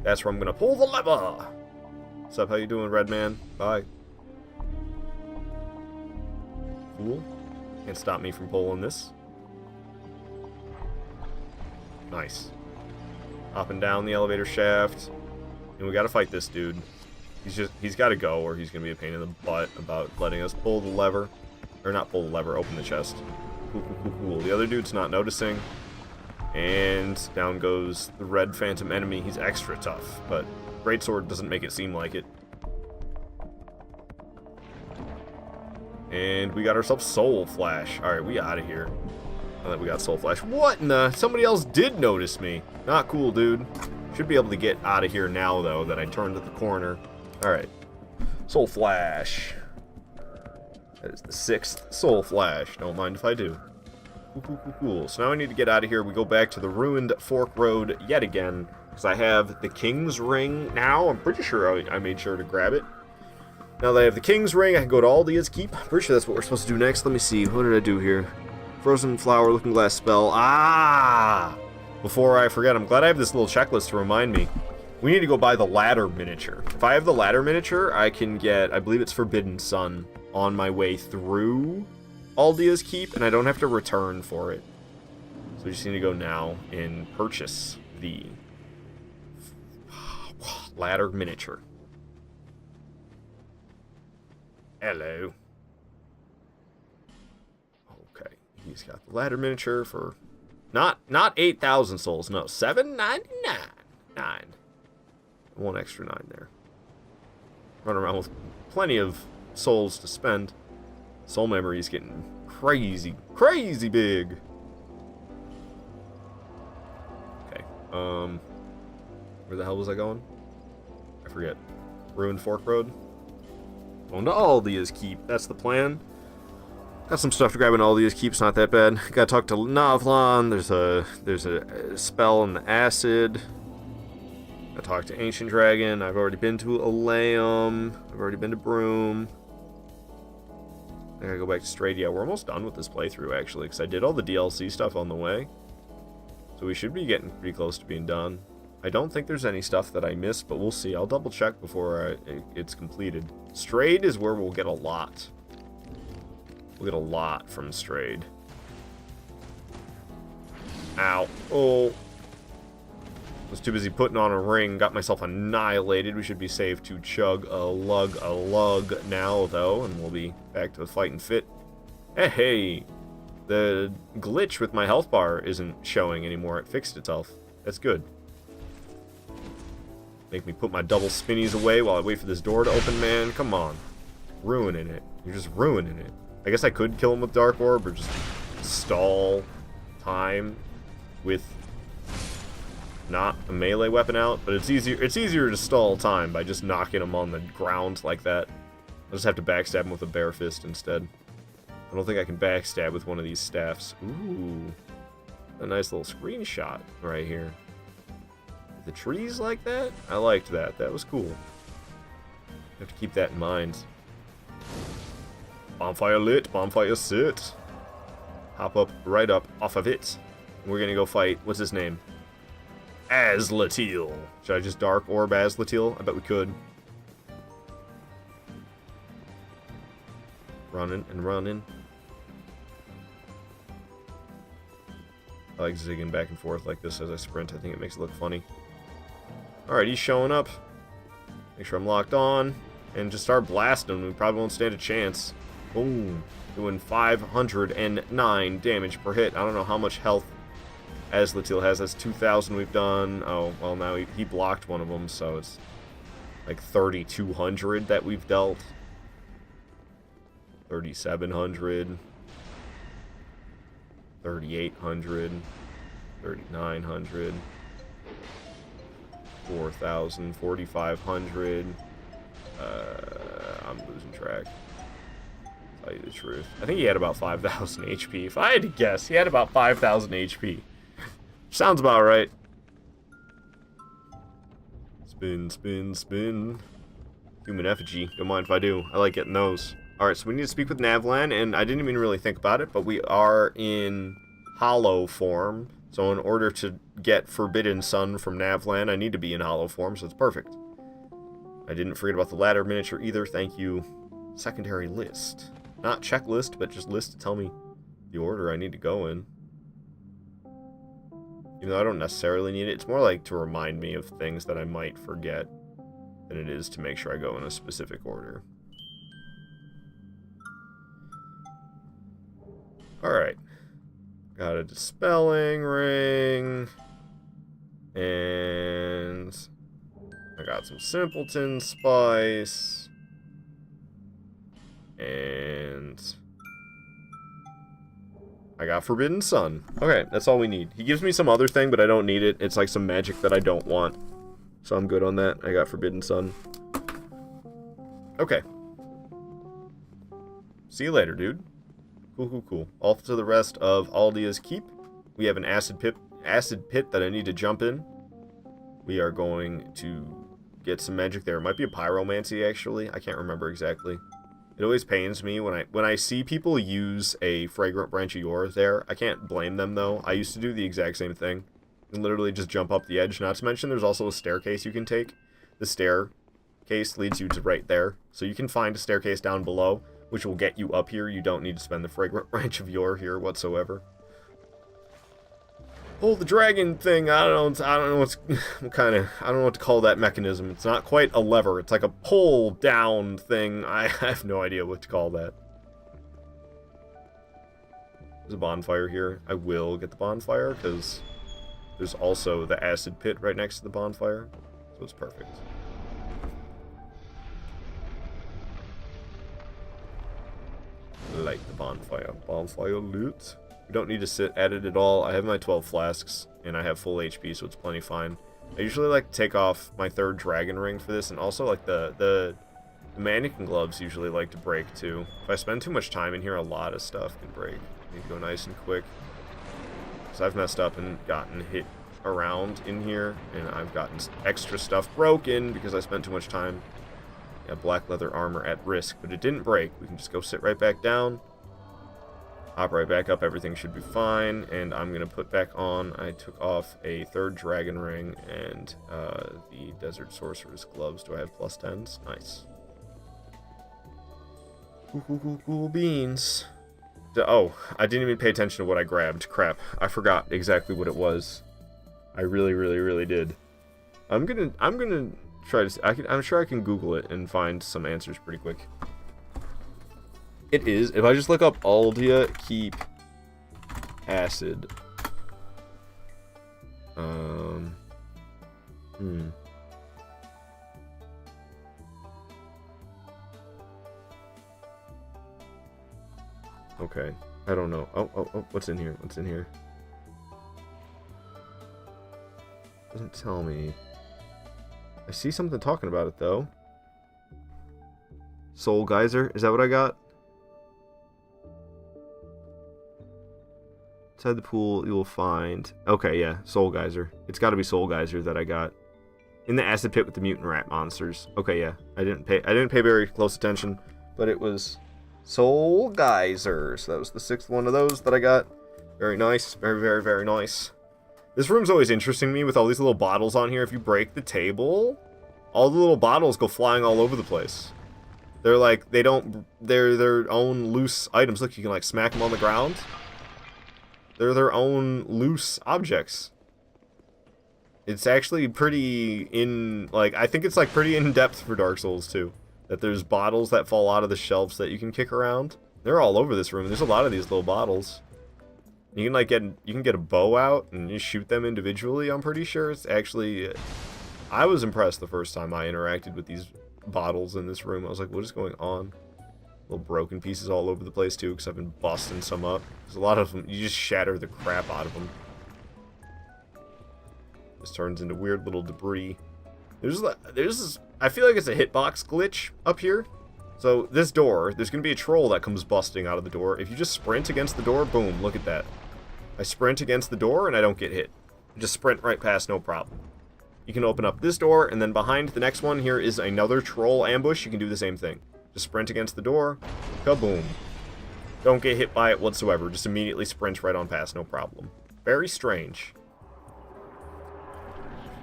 That's where I'm gonna pull the lever. What's up? How you doing, red man? Bye. Cool. Can't stop me from pulling this. Nice. Up and down the elevator shaft. And we gotta fight this dude. He's gotta go, or he's gonna be a pain in the butt about letting us pull the lever. Or not pull the lever, open the chest. Cool. The other dude's not noticing. And down goes the red phantom enemy. He's extra tough, but greatsword doesn't make it seem like it. And we got ourselves soul flash. Alright, we out of here. Now that we got soul flash. What in the... Somebody else did notice me. Not cool, dude. Should be able to get out of here now, though, that I turned at the corner. Alright. Soul flash. That is the 6th soul flash. Don't mind if I do. Cool. So now I need to get out of here. We go back to the ruined Fork Road yet again. Because I have the King's Ring now. I'm pretty sure I made sure to grab it. Now that I have the King's Ring, I can go to Aldia's Keep. I'm pretty sure that's what we're supposed to do next. Let me see. What did I do here? Frozen Flower, Looking Glass Spell. Ah! Before I forget, I'm glad I have this little checklist to remind me. We need to go buy the ladder miniature. If I have the ladder miniature, I can get, I believe it's Forbidden Sun, on my way through Aldia's Keep, and I don't have to return for it. So we just need to go now and purchase the ladder miniature. Hello. Okay, he's got the ladder miniature for not 8,000 souls, no, $7.99. 9. 1 extra 9 there. Run around with plenty of souls to spend. Soul memory is getting crazy big. Okay, where the hell was I going? I forget. Ruined Fork Road? Going to Aldia's Keep. That's the plan. Got some stuff to grab in Aldia's Keep. It's not that bad. Gotta talk to Navlon. There's a spell in the acid. I talked to Ancient Dragon. I've already been to Aleum. I've already been to Broom. I gotta go back to Strayed. Yeah, we're almost done with this playthrough, actually, because I did all the DLC stuff on the way. So we should be getting pretty close to being done. I don't think there's any stuff that I missed, but we'll see. I'll double check before it's completed. Strayed is where we'll get a lot. We'll get a lot from Strayed. Ow. Oh. I was too busy putting on a ring, got myself annihilated. We should be safe to chug a lug now, though, and we'll be back to the fighting fit. Hey, the glitch with my health bar isn't showing anymore. It fixed itself. That's good. Make me put my double spinnies away while I wait for this door to open, man. Come on. Ruining it. You're just ruining it. I guess I could kill him with Dark Orb or just stall time with not a melee weapon out, but it's easier to stall time by just knocking him on the ground like that. I'll just have to backstab him with a bare fist instead. I don't think I can backstab with one of these staffs. Ooh. A nice little screenshot right here. The trees like that? I liked that. That was cool. Have to keep that in mind. Bonfire lit, bonfire sit. Hop up, right up, off of it. We're gonna go fight, what's his name? Azlatil. Should I just Dark Orb Azlatil? I bet we could. Running and running. I like zigging back and forth like this as I sprint. I think it makes it look funny. Alright, he's showing up. Make sure I'm locked on. And just start blasting him. We probably won't stand a chance. Boom. Doing 509 damage per hit. I don't know how much health Azlatil has. That's 2,000 we've done. Oh, well, now he blocked one of them, so it's like 3,200 that we've dealt. 3,700. 3,800. 3,900. 4,000. 4,500. I'm losing track. To tell you the truth. I think he had about 5,000 HP. If I had to guess, he had about 5,000 HP. Sounds about right. Spin, spin, spin. Human effigy. Don't mind if I do. I like getting those. Alright, so we need to speak with Navlan, and I didn't even really think about it, but we are in hollow form. So in order to get Forbidden Sun from Navlan, I need to be in hollow form, so it's perfect. I didn't forget about the ladder miniature either, thank you. Secondary list. Not checklist, but just list to tell me the order I need to go in. Even though I don't necessarily need it, it's more like to remind me of things that I might forget than it is to make sure I go in a specific order. Alright. Got a dispelling ring. And I got some simpleton spice. And I got Forbidden Sun. Okay, that's all we need. He gives me some other thing, but I don't need it. It's like some magic that I don't want. So I'm good on that. I got Forbidden Sun. Okay. See you later, dude. Cool, cool, cool. Off to the rest of Aldia's Keep. We have an acid pit that I need to jump in. We are going to get some magic there. It might be a pyromancy, actually. I can't remember exactly. It always pains me when I see people use a fragrant branch of yore there. I can't blame them, though. I used to do the exact same thing. And literally just jump up the edge. Not to mention there's also a staircase you can take. The staircase leads you to right there. So you can find a staircase down below, which will get you up here. You don't need to spend the fragrant branch of yore here whatsoever. Oh, the dragon thing. I don't know what's I don't know what to call that mechanism. It's not quite a lever. It's like a pull down thing. I have no idea what to call that. There's a bonfire here. I will get the bonfire because there's also the acid pit right next to the bonfire. So it's perfect. Light the bonfire. Bonfire lit. We don't need to sit at it at all. I have my 12 flasks, and I have full HP, so it's plenty fine. I usually like to take off my 3rd dragon ring for this, and also like the mannequin gloves usually like to break too. If I spend too much time in here, a lot of stuff can break. I need to go nice and quick. So I've messed up and gotten hit around in here, and I've gotten extra stuff broken because I spent too much time. Yeah, black leather armor at risk, but it didn't break. We can just go sit right back down. Hop right back up, everything should be fine, and I'm going to put back on, I took off a 3rd dragon ring and the desert sorcerer's gloves. Do I have plus 10s? Nice. Cool beans. Oh, I didn't even pay attention to what I grabbed. Crap, I forgot exactly what it was. I really did. I'm gonna try to, I'm sure I can Google it and find some answers pretty quick. It is, if I just look up Aldia Keep Acid. Okay, I don't know. Oh, what's in here? What's in here? Doesn't tell me. I see something talking about it, though. Soul Geyser, is that what I got? Inside the pool, you will find... Okay, yeah, Soul Geyser. It's got to be Soul Geyser that I got. In the acid pit with the mutant rat monsters. Okay, yeah. I didn't pay very close attention, but it was Soul Geyser. So that was the 6th one of those that I got. Very nice. Very nice. This room's always interesting to me with all these little bottles on here. If you break the table, all the little bottles go flying all over the place. They're like, they're their own loose items. Look, you can like smack them on the ground. They're their own loose objects. It's actually pretty I think it's like pretty in-depth for Dark Souls too. that there's bottles that fall out of the shelves that you can kick around. They're all over this room. There's a lot of these little bottles. You can like get a bow out and you shoot them individually. I'm pretty sure it's actually. I was impressed the first time I interacted with these bottles in this room. I was like, what is going on? Little broken pieces all over the place too, because I've been busting some up. There's a lot of them. You just shatter the crap out of them. This turns into weird little debris. There's I feel like it's a hitbox glitch up here. So this door, there's gonna be a troll that comes busting out of the door. If you just sprint against the door, boom, look at that. I sprint against the door and I don't get hit. Just sprint right past, no problem. You can open up this door, and then behind the next one here is another troll ambush. You can do the same thing. Just sprint against the door, kaboom. Don't get hit by it whatsoever. Just immediately sprint right on past, no problem. Very strange.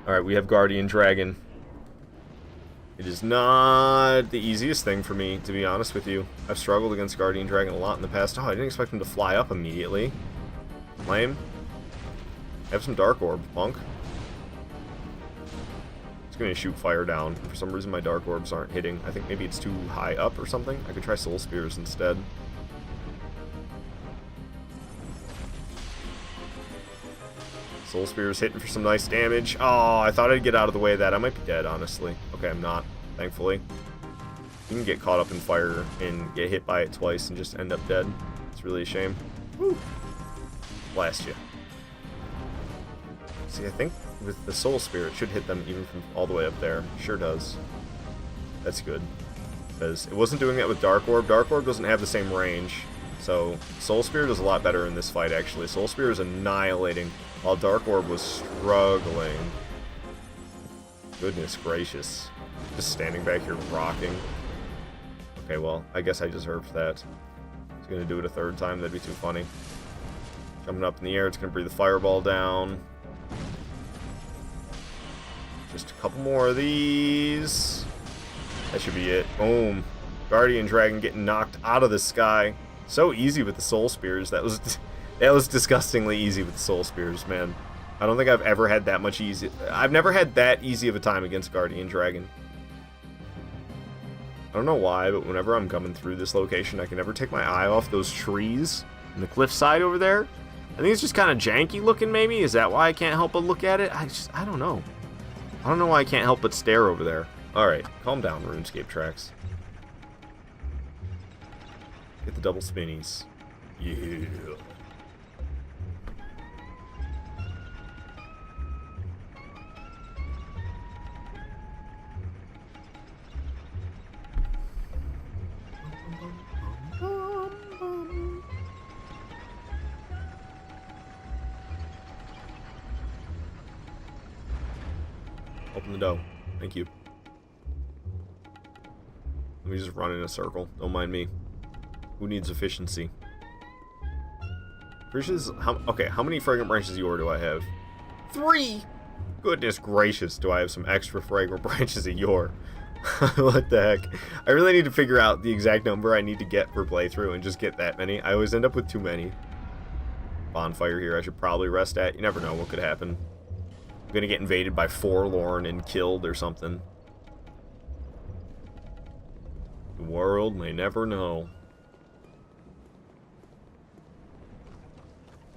Alright, we have Guardian Dragon. It is not the easiest thing for me, to be honest with you. I've struggled against Guardian Dragon a lot in the past. Oh, I didn't expect him to fly up immediately. Lame. Have some Dark Orb, punk. It's going to shoot fire down. For some reason, my Dark Orbs aren't hitting. I think maybe it's too high up or something. I could try Soul Spears instead. Soul Spears hitting for some nice damage. Oh, I thought I'd get out of the way of that. I might be dead, honestly. Okay, I'm not, thankfully. You can get caught up in fire and get hit by it twice and just end up dead. It's really a shame. Woo! Blast you. See, I think with the Soul Spear, it should hit them even from all the way up there. Sure does. That's good. Because it wasn't doing that with Dark Orb. Dark Orb doesn't have the same range. So, Soul Spear does a lot better in this fight, actually. Soul Spear is annihilating, while Dark Orb was struggling. Goodness gracious. Just standing back here rocking. Okay, well, I guess I deserved that. It's gonna do it a third time, that'd be too funny. Jumping up in the air, it's gonna breathe the fireball down. Just a couple more of these. That should be it. Boom. Guardian Dragon getting knocked out of the sky. So easy with the Soul Spears. That was disgustingly easy with the Soul Spears, man. I don't think I've ever had that much easy. I've never had that easy of a time against Guardian Dragon. I don't know why, but whenever I'm coming through this location, I can never take my eye off those trees on the cliffside over there. I think it's just kind of janky looking, maybe. Is that why I can't help but look at it? I don't know. I don't know why I can't help but stare over there. Alright, calm down, RuneScape tracks. Get the double spinnies. Yeah. Open the door. Thank you. Let me just run in a circle. Don't mind me. Who needs efficiency? Okay, how many fragrant branches of yore do I have? 3! Goodness gracious, do I have some extra fragrant branches of yore? What the heck? I really need to figure out the exact number I need to get per playthrough and just get that many. I always end up with too many. Bonfire here I should probably rest at. You never know what could happen. I'm gonna get invaded by Forlorn and killed or something. The world may never know.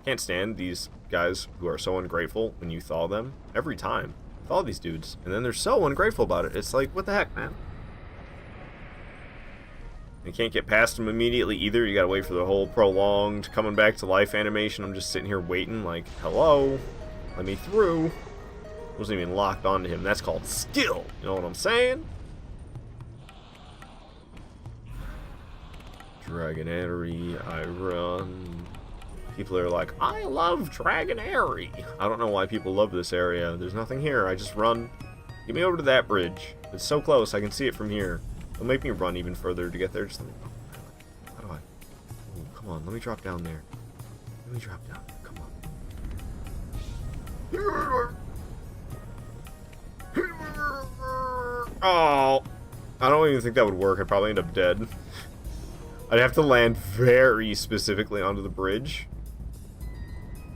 Can't stand these guys who are so ungrateful when you thaw them. Every time. Thaw these dudes. And then they're so ungrateful about it. It's like, what the heck, man? You can't get past them immediately either. You gotta wait for the whole prolonged coming back to life animation. I'm just sitting here waiting like, hello? Let me through. Wasn't even locked onto him. That's called skill. You know what I'm saying? Dragonary, I run. People are like, I love Dragonary. I don't know why people love this area. There's nothing here. I just run. Get me over to that bridge. It's so close. I can see it from here. It'll make me run even further to get there. Just let me... How do I... Ooh, come on. Let me drop down there. Let me drop down there. Come on. Oh. I don't even think that would work. I'd probably end up dead. I'd have to land very specifically onto the bridge,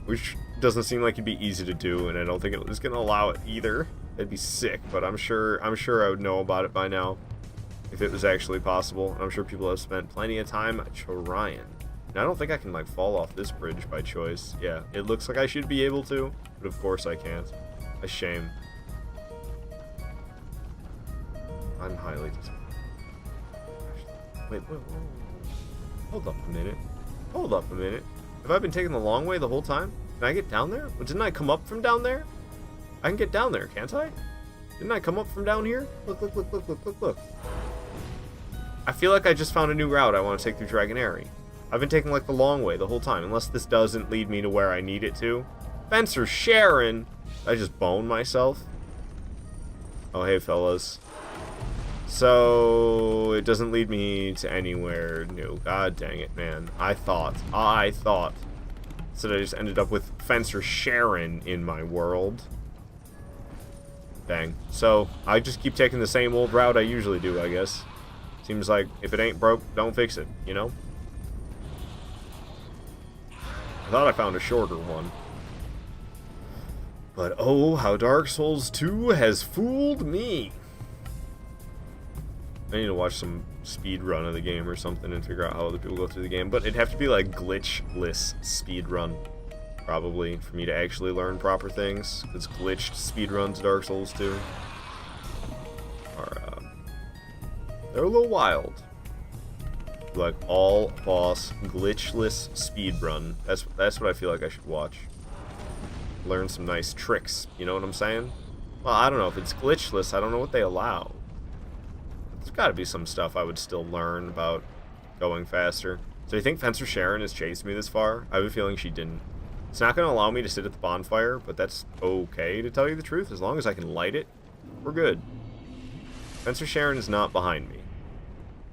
which doesn't seem like it'd be easy to do, and I don't think it's gonna allow it either. It'd be sick, but I'm sure I would know about it by now. if it was actually possible. And I'm sure people have spent plenty of time trying. And I don't think I can, like, fall off this bridge by choice. Yeah, it looks like I should be able to, but of course I can't. A shame. I'm highly disappointed. Wait. Hold up a minute. Hold up a minute. Have I been taking the long way the whole time? Can I get down there? Well, didn't I come up from down there? I can get down there, can't I? Didn't I come up from down here? Look. I feel like I just found a new route I want to take through Dragon Airy. I've been taking, like, the long way the whole time, unless this doesn't lead me to where I need it to. Fencer Sharon! I just boned myself. Oh, hey, fellas. So, it doesn't lead me to anywhere new. God dang it, man. I thought. So I just ended up with Fencer Sharon in my world. Dang. So, I just keep taking the same old route I usually do, I guess. Seems like, if it ain't broke, don't fix it, you know? I thought I found a shorter one. But oh, how Dark Souls 2 has fooled me. I need to watch some speed run of the game or something and figure out how other people go through the game. But it'd have to be like glitchless speed run, probably, for me to actually learn proper things. Because glitched speed runs Dark Souls 2 are they're a little wild. Like all boss glitchless speed run. That's what I feel like I should watch. Learn some nice tricks. You know what I'm saying? Well, I don't know if it's glitchless. I don't know what they allow. There's got to be some stuff I would still learn about going faster. So you think Fencer Sharon has chased me this far? I have a feeling she didn't. It's not going to allow me to sit at the bonfire, but that's okay, to tell you the truth. As long as I can light it, we're good. Fencer Sharon is not behind me.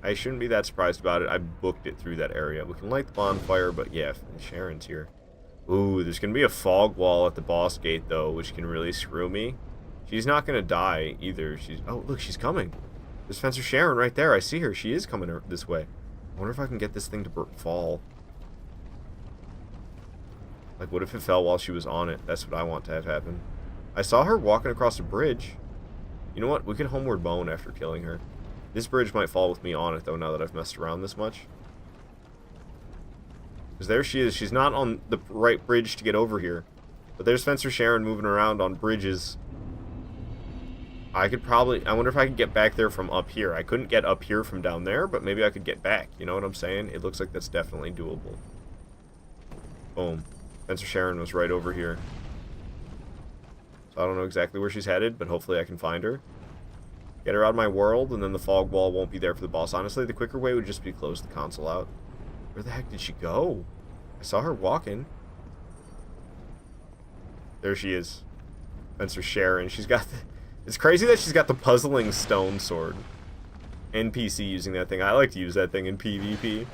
I shouldn't be that surprised about it. I booked it through that area. We can light the bonfire, but yeah, Sharon's here. Ooh, there's going to be a fog wall at the boss gate, though, which can really screw me. She's not going to die, either. Oh, look, she's coming. There's Fencer Sharon right there. I see her. She is coming this way. I wonder if I can get this thing to fall. Like, what if it fell while she was on it? That's what I want to have happen. I saw her walking across a bridge. You know what? We could homeward bone after killing her. This bridge might fall with me on it, though, now that I've messed around this much. Because there she is. She's not on the right bridge to get over here. But there's Fencer Sharon moving around on bridges. I wonder if I could get back there from up here. I couldn't get up here from down there, but maybe I could get back. You know what I'm saying? It looks like that's definitely doable. Boom. Fencer Sharon was right over here. So I don't know exactly where she's headed, but hopefully I can find her. Get her out of my world, and then the fog wall won't be there for the boss. Honestly, the quicker way would just be to close the console out. Where the heck did she go? I saw her walking. There she is. Fencer Sharon. She's got the... It's crazy that she's got the puzzling stone sword. NPC using that thing. I like to use that thing in PvP.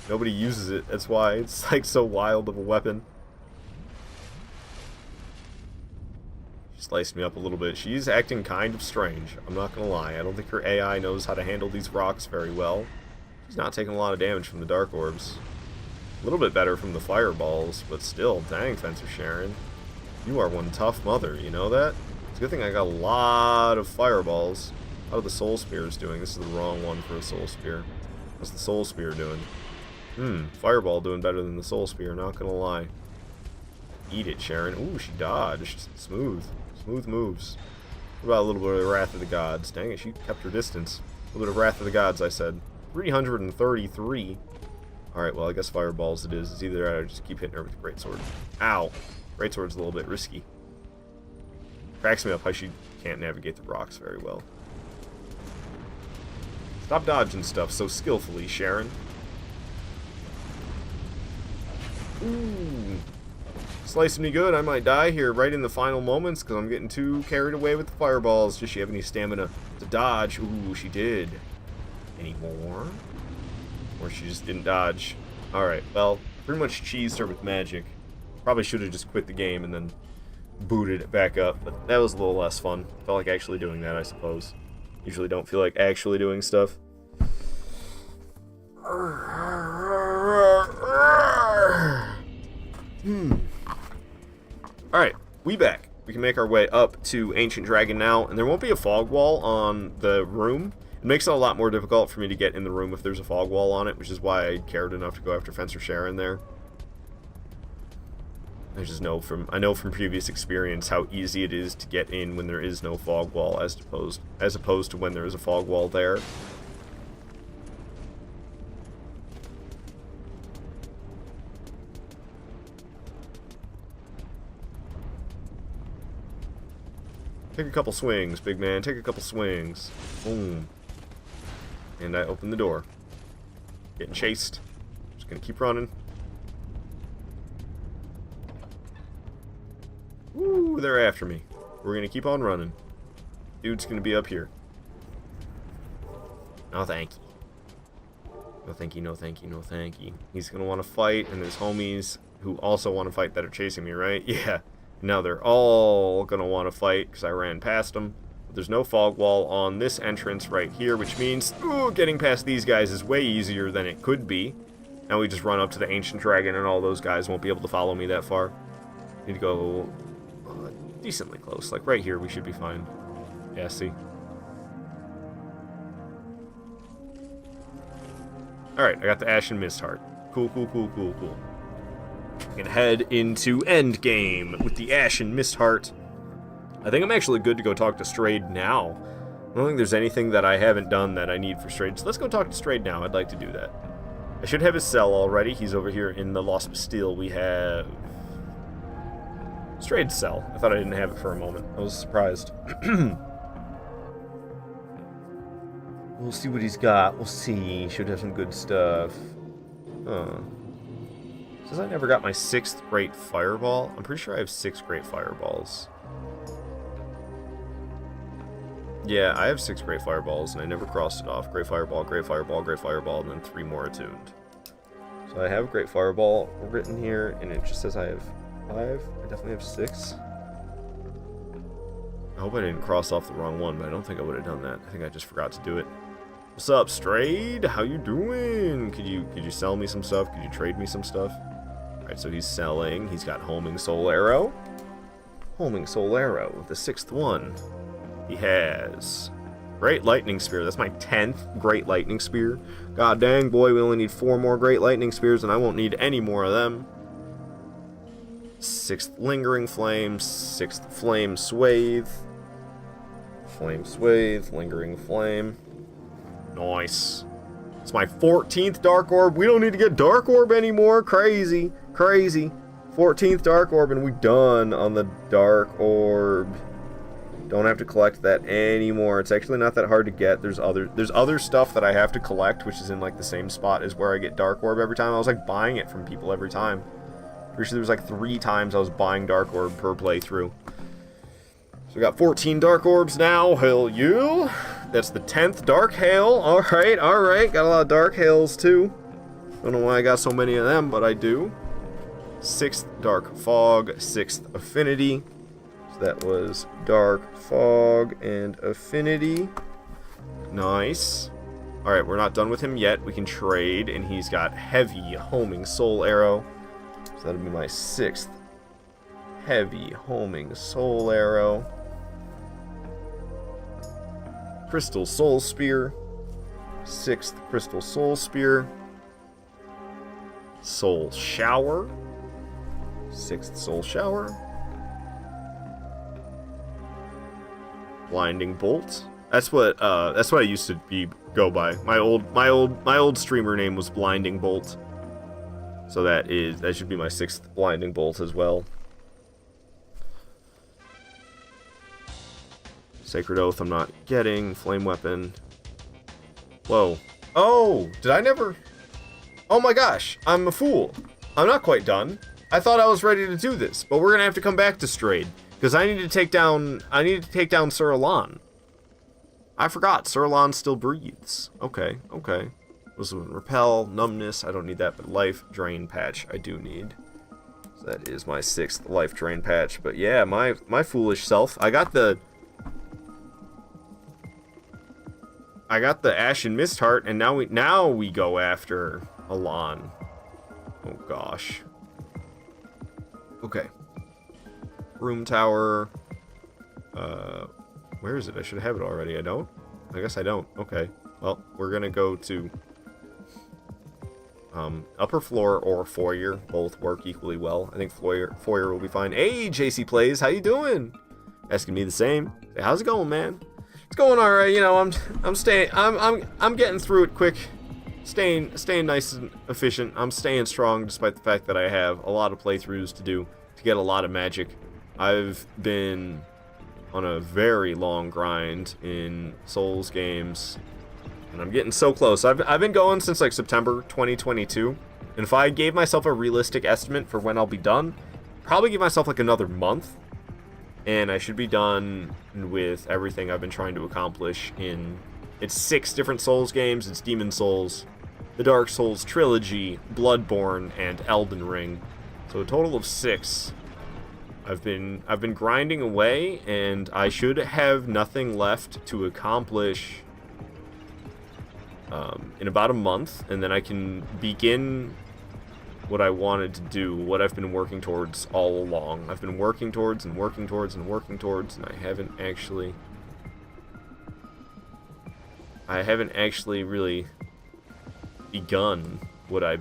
Nobody uses it. That's why it's like so wild of a weapon. She sliced me up a little bit. She's acting kind of strange. I'm not going to lie. I don't think her AI knows how to handle these rocks very well. She's not taking a lot of damage from the dark orbs. A little bit better from the fireballs, but still, dang, Fencer Sharon. You are one tough mother, you know that? It's a good thing I got a lot of fireballs. How are the soul spears doing? This is the wrong one for a soul spear. What's the soul spear doing? Fireball doing better than the soul spear, not gonna lie. Eat it, Sharon. Ooh, she dodged. Smooth. Smooth moves. What about a little bit of the Wrath of the Gods? Dang it, she kept her distance. A little bit of Wrath of the Gods, I said. 333. Alright, well, I guess fireballs it is. It's either that or just keep hitting her with the greatsword. Ow! Greatsword's a little bit risky. Cracks me up how she can't navigate the rocks very well. Stop dodging stuff so skillfully, Sharon. Ooh. Slicing me good. I might die here right in the final moments because I'm getting too carried away with the fireballs. Does she have any stamina to dodge? Ooh, she did. Any more? Or she just didn't dodge. Alright, well, pretty much cheesed her with magic. Probably should have just quit the game and then booted it back up, but that was a little less fun. Felt like actually doing that, I suppose. Usually don't feel like actually doing stuff. Alright, we back. We can make our way up to Ancient Dragon now, and there won't be a fog wall on the room. It makes it a lot more difficult for me to get in the room if there's a fog wall on it, which is why I cared enough to go after Fencer Sharon there. I know from previous experience how easy it is to get in when there is no fog wall as opposed to when there is a fog wall there. Take a couple swings, big man. Take a couple swings. Boom. And I open the door. Getting chased. Just gonna keep running. Woo, they're after me. We're gonna keep on running. Dude's gonna be up here. No thank you. No thank you, no thank you, no thank you. He's gonna want to fight, and there's homies who also want to fight that are chasing me, right? Yeah. Now they're all gonna want to fight because I ran past them. But there's no fog wall on this entrance right here, which means getting past these guys is way easier than it could be. Now we just run up to the Ancient Dragon, and all those guys won't be able to follow me that far. Need to go decently close, like right here. We should be fine. Yeah, see. All right, I got the Ashen Mist Heart. Cool, cool, cool, cool, cool. I can head into endgame with the Ashen Mist Heart. I think I'm actually good to go talk to Strayed now. I don't think there's anything that I haven't done that I need for Strayed, so let's go talk to Strayed now. I'd like to do that. I should have his cell already. He's over here in the Lost Bastille. We have Strayed's cell. I thought I didn't have it for a moment. I was surprised. We'll see what he's got. We'll see. Should have some good stuff. Says I never got my 6th Great Fireball. I'm pretty sure I have 6 Great Fireballs. Yeah, I have 6 Great Fireballs, and I never crossed it off. Great Fireball, Great Fireball, Great Fireball, and then 3 more attuned. So I have Great Fireball written here, and it just says I have 5. I definitely have 6. I hope I didn't cross off the wrong one, but I don't think I would have done that. I think I just forgot to do it. What's up, Strayed? How you doing? Could you sell me some stuff? Could you trade me some stuff? Alright, so he's selling. He's got Homing Soul Arrow. Homing Soul Arrow, the 6th one. He has Great Lightning Spear. That's my 10th Great Lightning Spear. God dang, boy, we only need 4 more Great Lightning Spears, and I won't need any more of them. 6th Lingering Flame, 6th Flame Swathe. Flame Swathe, Lingering Flame. Nice. It's my 14th Dark Orb. We don't need to get Dark Orb anymore. Crazy. Crazy. 14th Dark Orb, and we done on the Dark Orb. Don't have to collect that anymore. It's actually not that hard to get. There's other stuff that I have to collect, which is in like the same spot as where I get Dark Orb every time. I was like buying it from people every time. Pretty sure there was like 3 times I was buying Dark Orb per playthrough. So we got 14 Dark Orbs now. Hell yeah. That's the 10th Dark Hail. Alright, alright. Got a lot of Dark Hails too. Don't know why I got so many of them, but I do. 6th Dark Fog, 6th Affinity. So that was Dark Fog and Affinity. Nice. Alright, we're not done with him yet. We can trade, and he's got Heavy Homing Soul Arrow. So that'll be my 6th Heavy Homing Soul Arrow. Crystal Soul Spear. 6th Crystal Soul Spear. Soul Shower. 6th Soul Shower. Blinding Bolt. That's what I used to go by. My old streamer name was Blinding Bolt. So that should be my 6th Blinding Bolt as well. Sacred Oath I'm not getting. Flame Weapon. Whoa. Oh! Did I never... Oh my gosh! I'm a fool. I'm not quite done. I thought I was ready to do this, but we're gonna have to come back to Strayed. Because I need to take down Sir Alan. I forgot. Sir Alan still breathes. Okay, okay. Repel, Numbness, I don't need that, but Life Drain Patch I do need. So that is my 6th Life Drain Patch. But yeah, my foolish self. I got the Ashen Mist Heart, and now we go after Alan. Oh gosh. Okay. Room Tower. Where is it? I should have it already. I don't. I guess I don't. Okay. Well, we're gonna go to upper floor or foyer. Both work equally well. I think foyer will be fine. Hey, JC Plays, how you doing? Asking me the same. Hey, how's it going, man? It's going all right. You know, I'm getting through it quick. Staying nice and efficient. I'm staying strong despite the fact that I have a lot of playthroughs to do to get a lot of magic. I've been on a very long grind in Souls games, and I'm getting so close. I've been going since like September 2022, and if I gave myself a realistic estimate for when I'll be done, probably give myself like another month, and I should be done with everything I've been trying to accomplish in... It's 6 different Souls games. It's Demon Souls, the Dark Souls trilogy, Bloodborne, and Elden Ring. So a total of 6. I've been grinding away, and I should have nothing left to accomplish in about a month, and then I can begin what I wanted to do, what I've been working towards all along. I've been working towards and working towards and working towards, and I haven't actually really begun what I've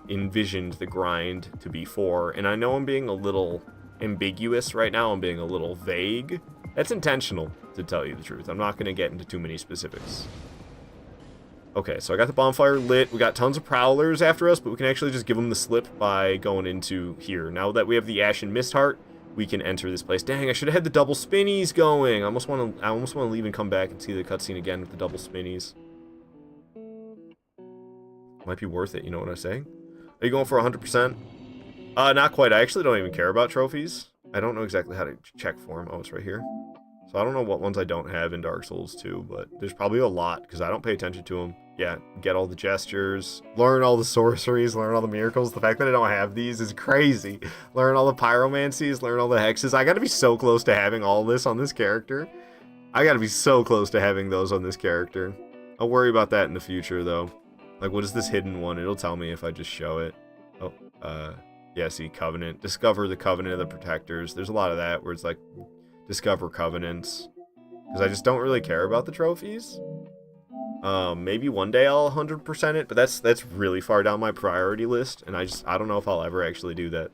envisioned the grind to be for. And I know I'm being a little ambiguous right now. I'm being a little vague. That's intentional, to tell you the truth. I'm not going to get into too many specifics. Okay, so I got the bonfire lit. We got tons of prowlers after us, but we can actually just give them the slip by going into here. Now that we have the Ashen Mist Heart, we can enter this place. Dang, I should have had the double spinnies going. I almost want to leave and come back and see the cutscene again with the double spinnies. Might be worth it, you know what I'm saying? Are you going for 100%? Not quite. I actually don't even care about trophies. I don't know exactly how to check for them. Oh, it's right here. So I don't know what ones I don't have in Dark Souls 2, but there's probably a lot because I don't pay attention to them. Yeah, get all the gestures, learn all the sorceries, learn all the miracles. The fact that I don't have these is crazy. Learn all the pyromancies, learn all the hexes. I gotta be so close to having all this on this character. I gotta be so close to having those on this character. I'll worry about that in the future, though. Like, what is this hidden one? It'll tell me if I just show it. Oh, yeah, see, Covenant. Discover the Covenant of the Protectors. There's a lot of that where it's like, discover covenants. Because I just don't really care about the trophies. Maybe one day I'll 100% it, but that's really far down my priority list, and I don't know if I'll ever actually do that.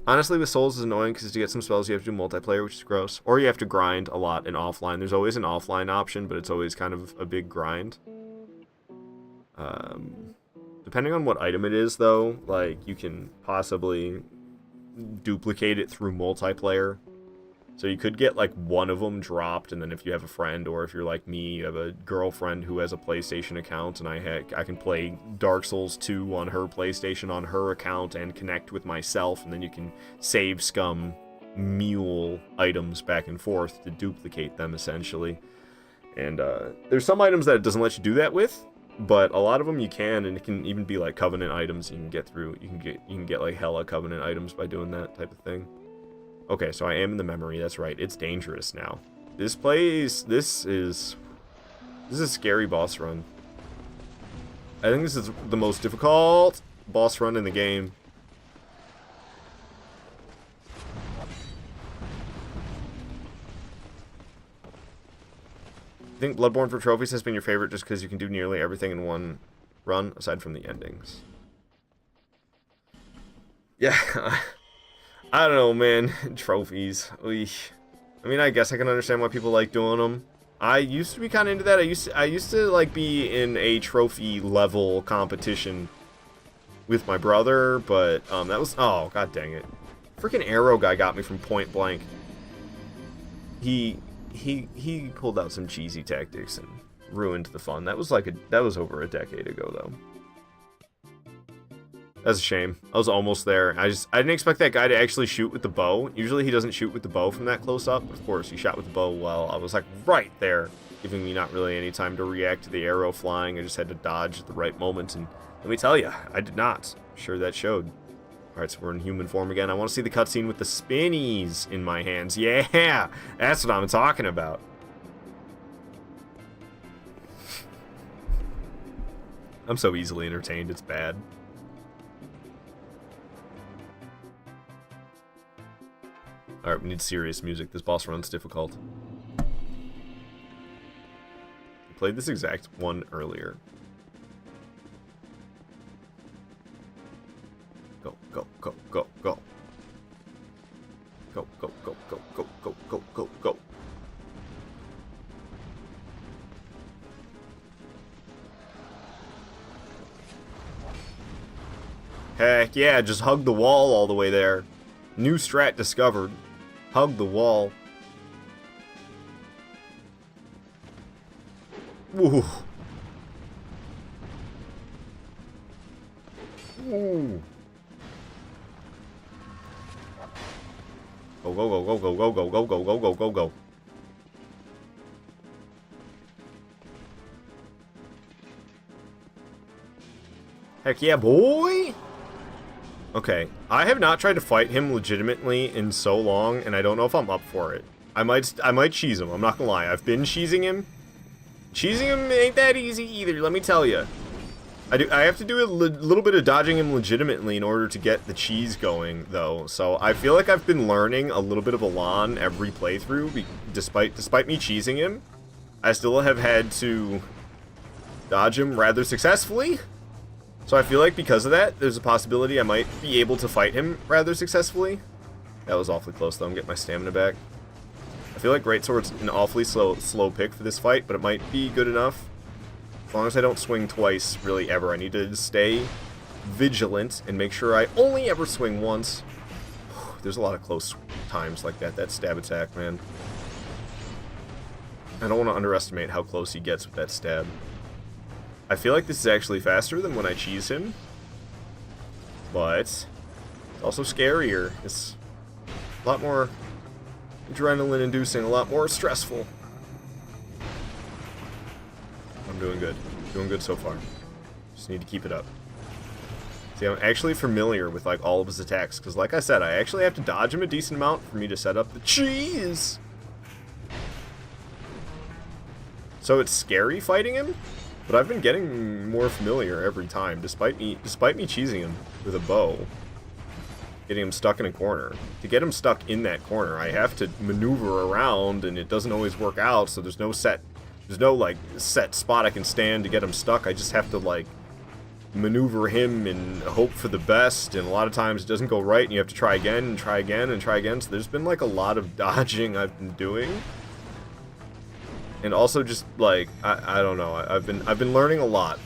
Honestly, with Souls is annoying because to get some spells you have to do multiplayer, which is gross. Or you have to grind a lot in offline. There's always an offline option, but it's always kind of a big grind. Depending on what item it is, though, like, you can possibly duplicate it through multiplayer. So you could get, like, one of them dropped, and then if you have a friend, or if you're like me, you have a girlfriend who has a PlayStation account, and I can play Dark Souls 2 on her PlayStation on her account and connect with myself, and then you can save scum mule items back and forth to duplicate them, essentially. And there's some items that it doesn't let you do that with, but a lot of them you can, and it can even be like Covenant items you can get through. You can get like hella Covenant items by doing that type of thing. Okay, so I am in the memory. That's right. It's dangerous now. This is a scary boss run. I think this is the most difficult boss run in the game. I think Bloodborne for trophies has been your favorite just because you can do nearly everything in one run, aside from the endings. Yeah, I don't know, man. Trophies. Eesh. I mean, I guess I can understand why people like doing them. I used to be kind of into that. I used to like be in a trophy level competition with my brother, but that was, oh god dang it, freaking arrow guy got me from point blank. He pulled out some cheesy tactics and ruined the fun. That was over a decade ago though. That's a shame. I was almost there. I didn't expect that guy to actually shoot with the bow. Usually he doesn't shoot with the bow from that close up. Of course, he shot with the bow while I was like right there, giving me not really any time to react to the arrow flying. I just had to dodge at the right moment, and let me tell you, I did not. I'm sure that showed. Alright, so we're in human form again. I want to see the cutscene with the spinnies in my hands. Yeah, that's what I'm talking about. I'm so easily entertained, it's bad. Alright, we need serious music. This boss run's difficult. played this exact one earlier. Go, go, go, go, go. Go, go, go, go, go, go, go, go, go. Heck yeah, just hug the wall all the way there. New strat discovered. Hug the wall. Ooh. Ooh. Go, go, go, go, go, go, go, go, go, go, go, go. Heck yeah, boy! Okay, I have not tried to fight him legitimately in so long, and I don't know if I'm up for it. I might cheese him, I'm not gonna lie. I've been cheesing him. Cheesing him ain't that easy either, let me tell you. I have to do a little bit of dodging him legitimately in order to get the cheese going, though. So I feel like I've been learning a little bit of Elan every playthrough, despite me cheesing him. I still have had to dodge him rather successfully. So I feel like because of that, there's a possibility I might be able to fight him rather successfully. That was awfully close, though. I'm getting my stamina back. I feel like Greatsword's an awfully slow pick for this fight, but it might be good enough. As long as I don't swing twice, really, ever. I need to stay vigilant and make sure I only ever swing once. There's a lot of close times like that stab attack, man. I don't want to underestimate how close he gets with that stab. I feel like this is actually faster than when I cheese him. But it's also scarier. It's a lot more adrenaline-inducing, a lot more stressful. I'm doing good. Doing good so far. Just need to keep it up. See, I'm actually familiar with, like, all of his attacks, because, like I said, I actually have to dodge him a decent amount for me to set up the cheese! So it's scary fighting him, but I've been getting more familiar every time, despite me cheesing him with a bow. Getting him stuck in a corner. To get him stuck in that corner, I have to maneuver around, and it doesn't always work out, so there's no set spot I can stand to get him stuck. I just have to, like, maneuver him and hope for the best, and a lot of times it doesn't go right, and you have to try again, and try again, and try again, so there's been, like, a lot of dodging I've been doing. And also just, like, I don't know, I've been learning a lot.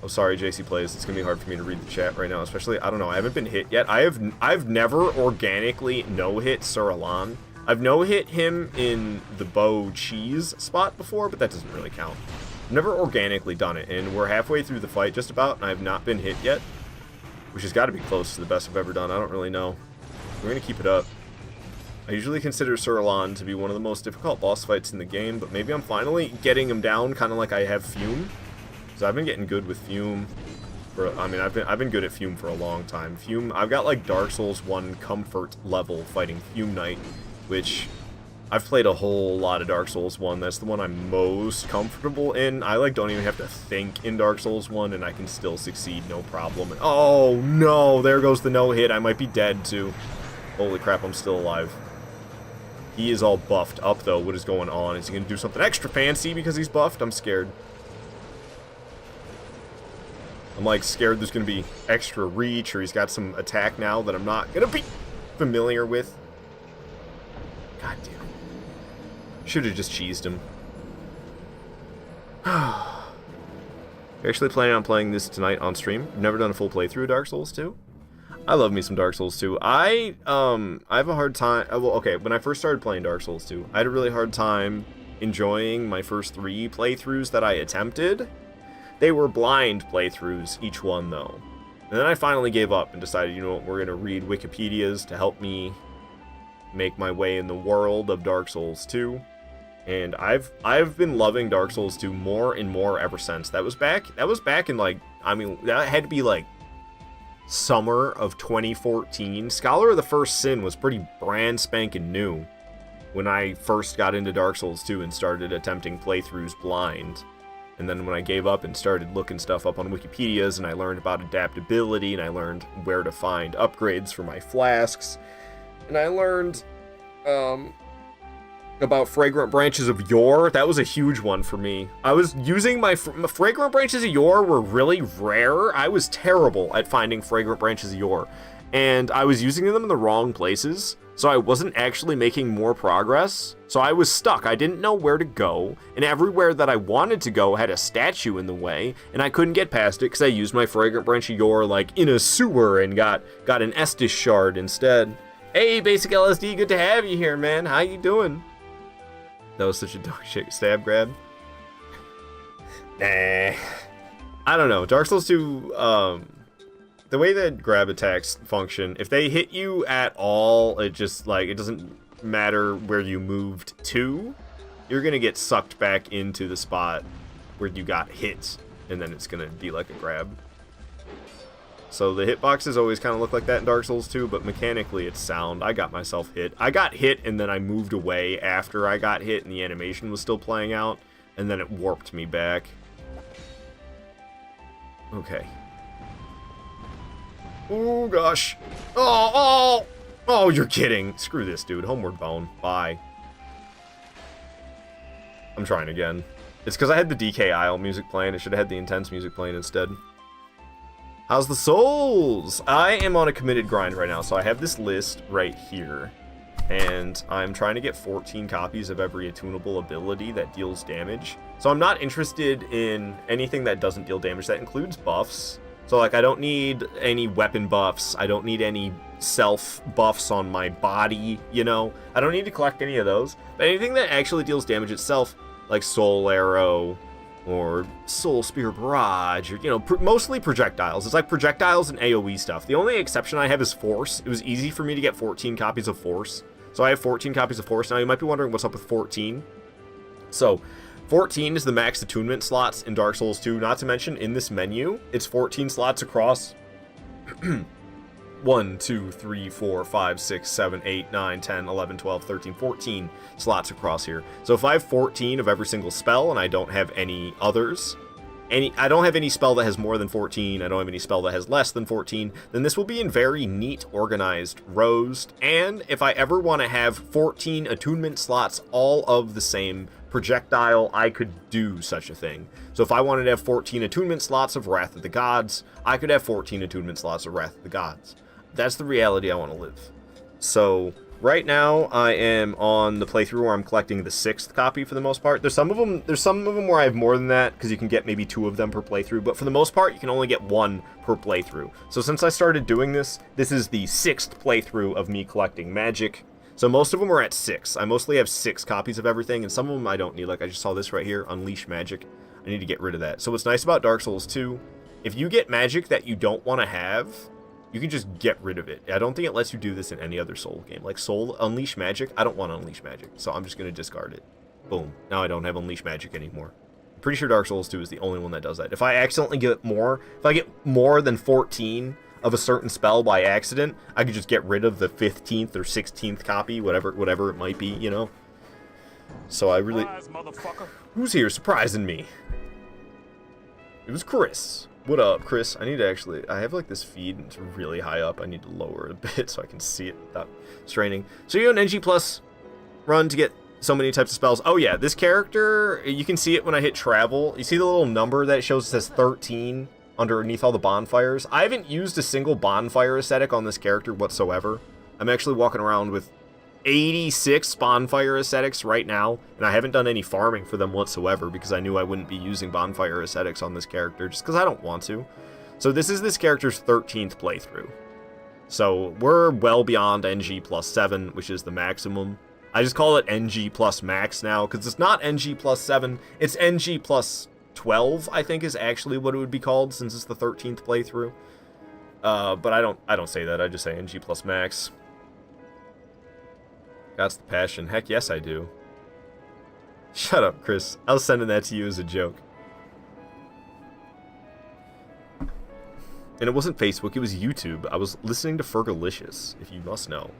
Oh, sorry, JC Plays. It's gonna be hard for me to read the chat right now, especially, I don't know, I haven't been hit yet. I've never organically no-hit Sir Elan. I've no-hit him in the bow cheese spot before, but that doesn't really count. I've never organically done it, and we're halfway through the fight just about, and I have not been hit yet, which has got to be close to the best I've ever done. I don't really know. We're gonna keep it up. I usually consider Sir Elan to be one of the most difficult boss fights in the game, but maybe I'm finally getting him down, kind of like I have Fume. So I've been getting good with Fume. I've been good at Fume for a long time. Fume, I've got like Dark Souls 1 comfort level fighting Fume Knight, which I've played a whole lot of Dark Souls 1. That's the one I'm most comfortable in. I like don't even have to think in Dark Souls 1, and I can still succeed, no problem. Oh no, there goes the no-hit. I might be dead too. Holy crap, I'm still alive. He is all buffed up, though. What is going on? Is he going to do something extra fancy because he's buffed? I'm scared. I'm, like, scared there's going to be extra reach, or he's got some attack now that I'm not going to be familiar with. God damn it. Should have just cheesed him. You're actually planning on playing this tonight on stream? You've never done a full playthrough of Dark Souls 2? I love me some Dark Souls 2. I have a hard time... Well, okay, when I first started playing Dark Souls 2, I had a really hard time enjoying my first 3 playthroughs that I attempted. They were blind playthroughs, each one, though. And then I finally gave up and decided, you know what, we're going to read Wikipedias to help me make my way in the world of Dark Souls 2. And I've been loving Dark Souls 2 more and more ever since. That was back in, like, I mean, that had to be, like, summer of 2014. Scholar of the First Sin was pretty brand spanking new when I first got into Dark Souls 2 and started attempting playthroughs blind. And then when I gave up and started looking stuff up on Wikipedias, and I learned about adaptability, and I learned where to find upgrades for my flasks, and I learned about Fragrant Branches of Yore. That was a huge one for me. I was using my Fragrant Branches of Yore were really rare. I was terrible at finding Fragrant Branches of Yore, and I was using them in the wrong places, so I wasn't actually making more progress. So I was stuck. I didn't know where to go, and everywhere that I wanted to go had a statue in the way, and I couldn't get past it because I used my Fragrant Branch of Yore like in a sewer and got an Estus shard instead. Hey, Basic LSD, good to have you here, man. How you doing? That was such a dog shit stab grab. Nah. I don't know. Dark Souls 2, the way that grab attacks function, if they hit you at all, it just, like, it doesn't matter where you moved to, you're gonna get sucked back into the spot where you got hit, and then it's gonna be like a grab. So the hitboxes always kind of look like that in Dark Souls 2, but mechanically it's sound. I got myself hit. I got hit, and then I moved away after I got hit, and the animation was still playing out, and then it warped me back. Okay. Oh, gosh. Oh, you're kidding. Screw this, dude. Homeward Bone. Bye. I'm trying again. It's because I had the DK Isle music playing. I should have had the intense music playing instead. How's the souls? I am on a committed grind right now, so I have this list right here. And I'm trying to get 14 copies of every attunable ability that deals damage. So I'm not interested in anything that doesn't deal damage. That includes buffs. So, like, I don't need any weapon buffs. I don't need any self buffs on my body, you know? I don't need to collect any of those. But anything that actually deals damage itself, like Soul Arrow or Soul Spear Barrage, or, you know, mostly projectiles. It's like projectiles and AoE stuff. The only exception I have is Force. It was easy for me to get 14 copies of Force. So I have 14 copies of Force. Now, you might be wondering what's up with 14. So 14 is the max attunement slots in Dark Souls 2, not to mention in this menu, it's 14 slots across 1, 2, 3, 4, 5, 6, 7, 8, 9, 10, 11, 12, 13, 14 slots across here. So if I have 14 of every single spell and I don't have any others, I don't have any spell that has more than 14, I don't have any spell that has less than 14, then this will be in very neat, organized rows. And if I ever want to have 14 attunement slots all of the same projectile, I could do such a thing. So if I wanted to have 14 attunement slots of Wrath of the Gods, I could have 14 attunement slots of Wrath of the Gods. That's the reality I want to live. So right now I am on the playthrough where I'm collecting the 6th copy for the most part. There's some of them where I have more than that, because you can get maybe 2 of them per playthrough, but for the most part you can only get 1 per playthrough. So since I started doing this is the 6th playthrough of me collecting magic. So most of them are at 6. I mostly have 6 copies of everything, and some of them I don't need. Like I just saw this right here, Unleash Magic. I need to get rid of that. So what's nice about Dark Souls 2, if you get magic that you don't want to have, you can just get rid of it. I don't think it lets you do this in any other Soul game. Like Soul, Unleash Magic, I don't want to Unleash Magic, so I'm just going to discard it. Boom. Now I don't have Unleash Magic anymore. I'm pretty sure Dark Souls 2 is the only one that does that. If I accidentally get more, if I get more than 14 of a certain spell by accident, I could just get rid of the 15th or 16th copy, whatever it might be, you know? So I really... Who's here surprising me? It was Chris. What up, Chris? I need to actually... I have, like, this feed. It's really high up. I need to lower it a bit so I can see it without straining. So you do an NG Plus run to get so many types of spells. Oh, yeah. This character, you can see it when I hit travel. You see the little number that it shows? It says 13 underneath all the bonfires. I haven't used a single bonfire aesthetic on this character whatsoever. I'm actually walking around with 86 bonfire aesthetics right now, and I haven't done any farming for them whatsoever because I knew I wouldn't be using bonfire aesthetics on this character just because I don't want to. So this is this character's 13th playthrough. So we're well beyond NG plus 7, which is the maximum. I just call it NG plus max now because it's not NG plus 7, it's NG plus 12, I think is actually what it would be called since it's the 13th playthrough. But I don't say that, I just say NG plus max. That's the passion. Heck yes, I do. Shut up, Chris. I was sending that to you as a joke. And it wasn't Facebook, it was YouTube. I was listening to Fergalicious, if you must know.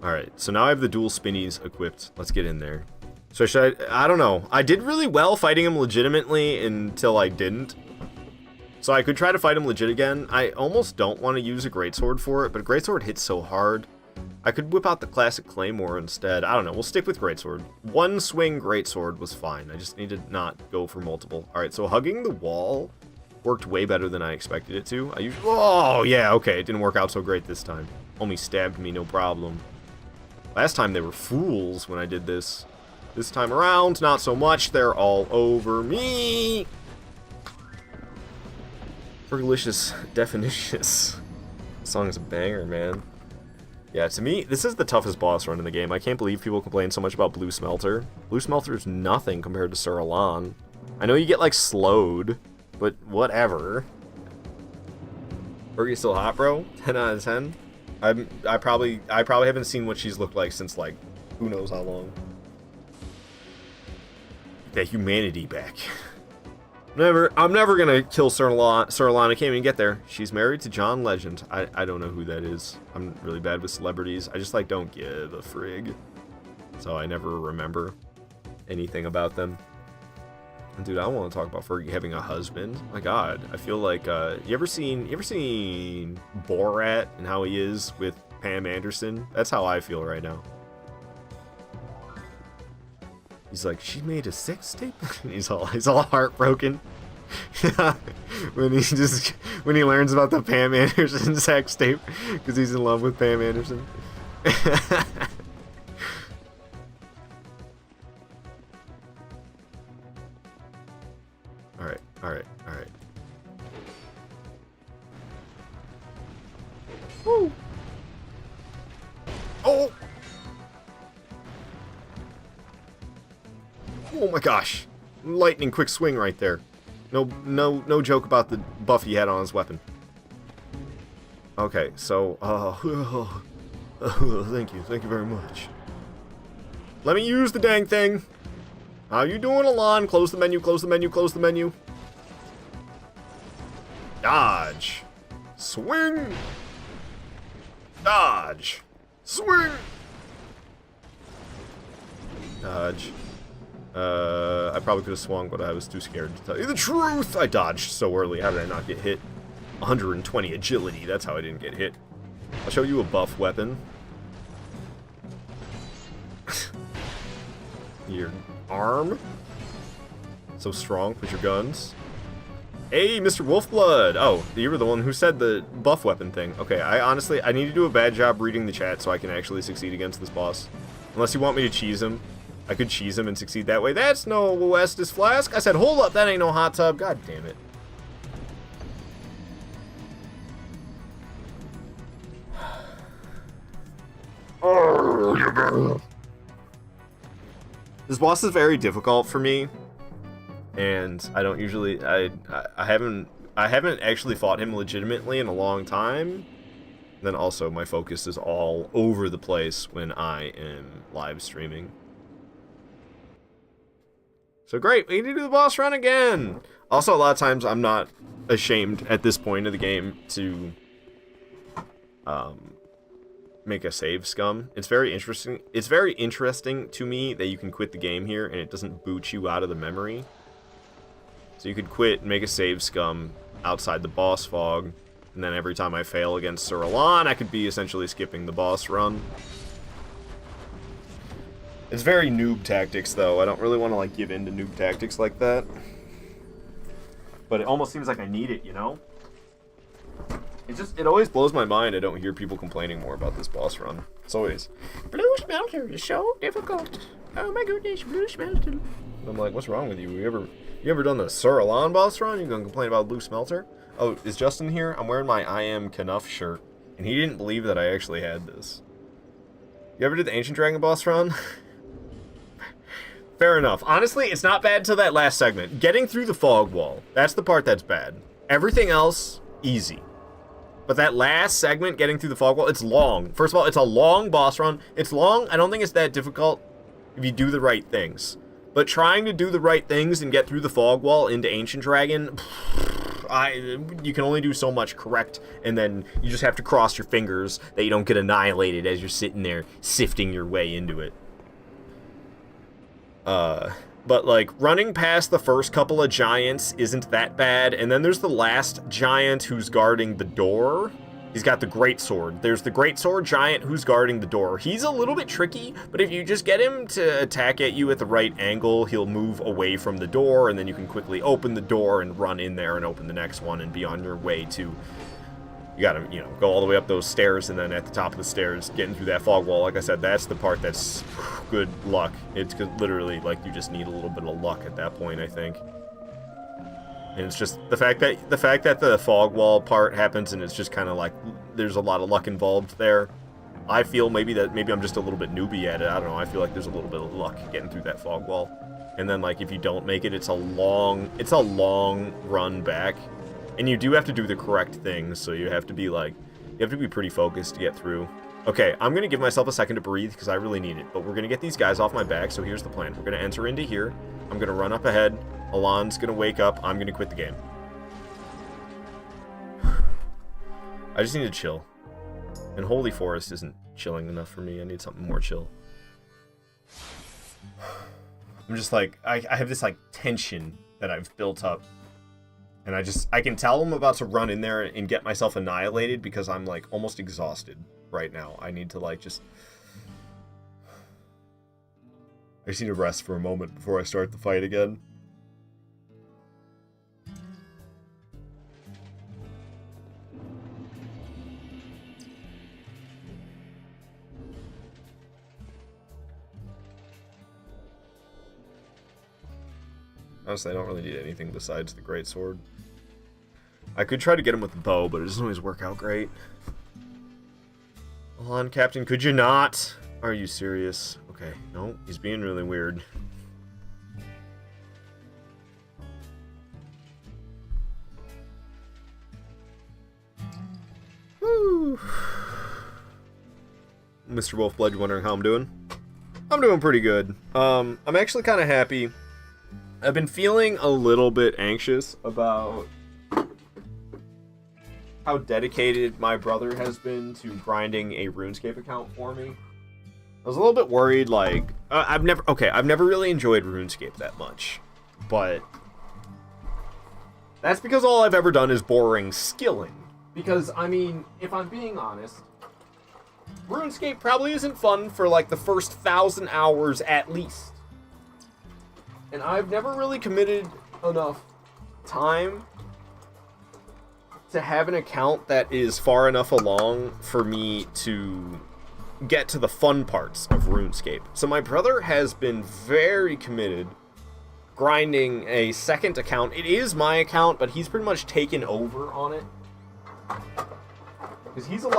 Alright, so now I have the dual spinnies equipped. Let's get in there. So I don't know. I did really well fighting him legitimately until I didn't. So I could try to fight him legit again. I almost don't want to use a greatsword for it, but a greatsword hits so hard. I could whip out the classic claymore instead. I don't know. We'll stick with greatsword. One swing greatsword was fine. I just need to not go for multiple. All right, so hugging the wall worked way better than I expected it to. Oh, yeah, okay. It didn't work out so great this time. Only stabbed me, no problem. Last time they were fools when I did this. This time around, not so much. They're all over me. Fergalicious Definitious. This song is a banger, man. Yeah, to me, this is the toughest boss run in the game. I can't believe people complain so much about Blue Smelter. Blue Smelter is nothing compared to Sir Alan. I know you get, like, slowed, but whatever. Fergie's still hot, bro? 10 out of 10? I probably haven't seen what she's looked like since, like, who knows how long. That humanity back. I'm never gonna kill Sir Alan. I can't even get there. She's married to John Legend. I don't know who that is. I'm really bad with celebrities. I just, like, don't give a frig. So I never remember anything about them. And dude, I want to talk about Fergie having a husband. My God, I feel like you ever seen Borat and how he is with Pam Anderson? That's how I feel right now. He's like, she made a sex tape. he's all heartbroken. when he learns about the Pam Anderson sex tape because he's in love with Pam Anderson. All right. Woo! Oh! Oh my gosh! Lightning quick swing right there. No joke about the buff he had on his weapon. Okay, so thank you very much. Let me use the dang thing. How you doing, Alon? Close the menu, close the menu, close the menu. Dodge. Swing. Dodge. Swing. Dodge. I probably could have swung, but I was too scared to tell you the truth. I dodged so early. How did I not get hit? 120 agility. That's how I didn't get hit. I'll show you a buff weapon. Your arm. So strong with your guns. Hey, Mr. Wolfblood. Oh, you were the one who said the buff weapon thing. Okay, I need to do a bad job reading the chat so I can actually succeed against this boss. Unless you want me to cheese him. I could cheese him and succeed that way. That's no Estus Flask. I said, hold up, that ain't no hot tub. God damn it. This boss is very difficult for me, and I don't usually. I haven't actually fought him legitimately in a long time. And then also, my focus is all over the place when I am live streaming. So great, we need to do the boss run again! Also, a lot of times I'm not ashamed at this point of the game to make a save scum. It's very interesting. It's very interesting to me that you can quit the game here and it doesn't boot you out of the memory. So you could quit and make a save scum outside the boss fog, and then every time I fail against Sir Alan, I could be essentially skipping the boss run. It's very noob tactics, though. I don't really want to, like, give in to noob tactics like that. But it almost seems like I need it, you know? It always blows my mind I don't hear people complaining more about this boss run. It's always, Blue Smelter is so difficult. Oh my goodness, Blue Smelter. I'm like, what's wrong with you? You ever done the Sir Alan boss run? You gonna complain about Blue Smelter? Oh, is Justin here? I'm wearing my I Am Knuff shirt. And he didn't believe that I actually had this. You ever did the Ancient Dragon boss run? Fair enough. Honestly, it's not bad till that last segment. Getting through the fog wall. That's the part that's bad. Everything else, easy. But that last segment, getting through the fog wall, it's long. First of all, it's a long boss run. It's long. I don't think it's that difficult if you do the right things. But trying to do the right things and get through the fog wall into Ancient Dragon, you can only do so much correct, and then you just have to cross your fingers that you don't get annihilated as you're sitting there sifting your way into it. But, like, running past the first couple of giants isn't that bad, and then there's the last giant who's guarding the door, He's got the great sword. There's the great sword giant who's guarding the door. He's a little bit tricky, but if you just get him to attack at you at the right angle, he'll move away from the door, and then you can quickly open the door and run in there and open the next one and be on your way to... You gotta, go all the way up those stairs, and then at the top of the stairs, getting through that fog wall. Like I said, that's the part that's good luck. It's literally, like, you just need a little bit of luck at that point, I think. And it's just the fact that the fog wall part happens, and it's just kind of like there's a lot of luck involved there. I feel maybe I'm just a little bit newbie at it. I don't know. I feel like there's a little bit of luck getting through that fog wall, and then like if you don't make it, it's a long run back, and you do have to do the correct things. So you have to be pretty focused to get through. Okay, I'm gonna give myself a second to breathe because I really need it. But we're gonna get these guys off my back. So here's the plan. We're gonna enter into here. I'm gonna run up ahead. Alon's gonna wake up. I'm gonna quit the game. I just need to chill. And Holy Forest isn't chilling enough for me. I need something more chill. I'm just like, I have this like tension that I've built up. And I can tell I'm about to run in there and get myself annihilated because I'm like almost exhausted right now. I need to like just... I just need to rest for a moment before I start the fight again. Honestly, I don't really need anything besides the great sword. I could try to get him with the bow, but it doesn't always work out great. Hold on, Captain, could you not? Are you serious? Okay, no, he's being really weird. Woo! Mr. Wolfblood, you wondering how I'm doing? I'm doing pretty good. I'm actually kind of happy. I've been feeling a little bit anxious about how dedicated my brother has been to grinding a RuneScape account for me. I was a little bit worried, like, I've never really enjoyed RuneScape that much, but that's because all I've ever done is boring skilling. Because, I mean, if I'm being honest, RuneScape probably isn't fun for, like, the first 1,000 hours at least. And I've never really committed enough time to have an account that is far enough along for me to get to the fun parts of RuneScape. So my brother has been very committed grinding a second account. It is my account, but he's pretty much taken over on it. Because he's a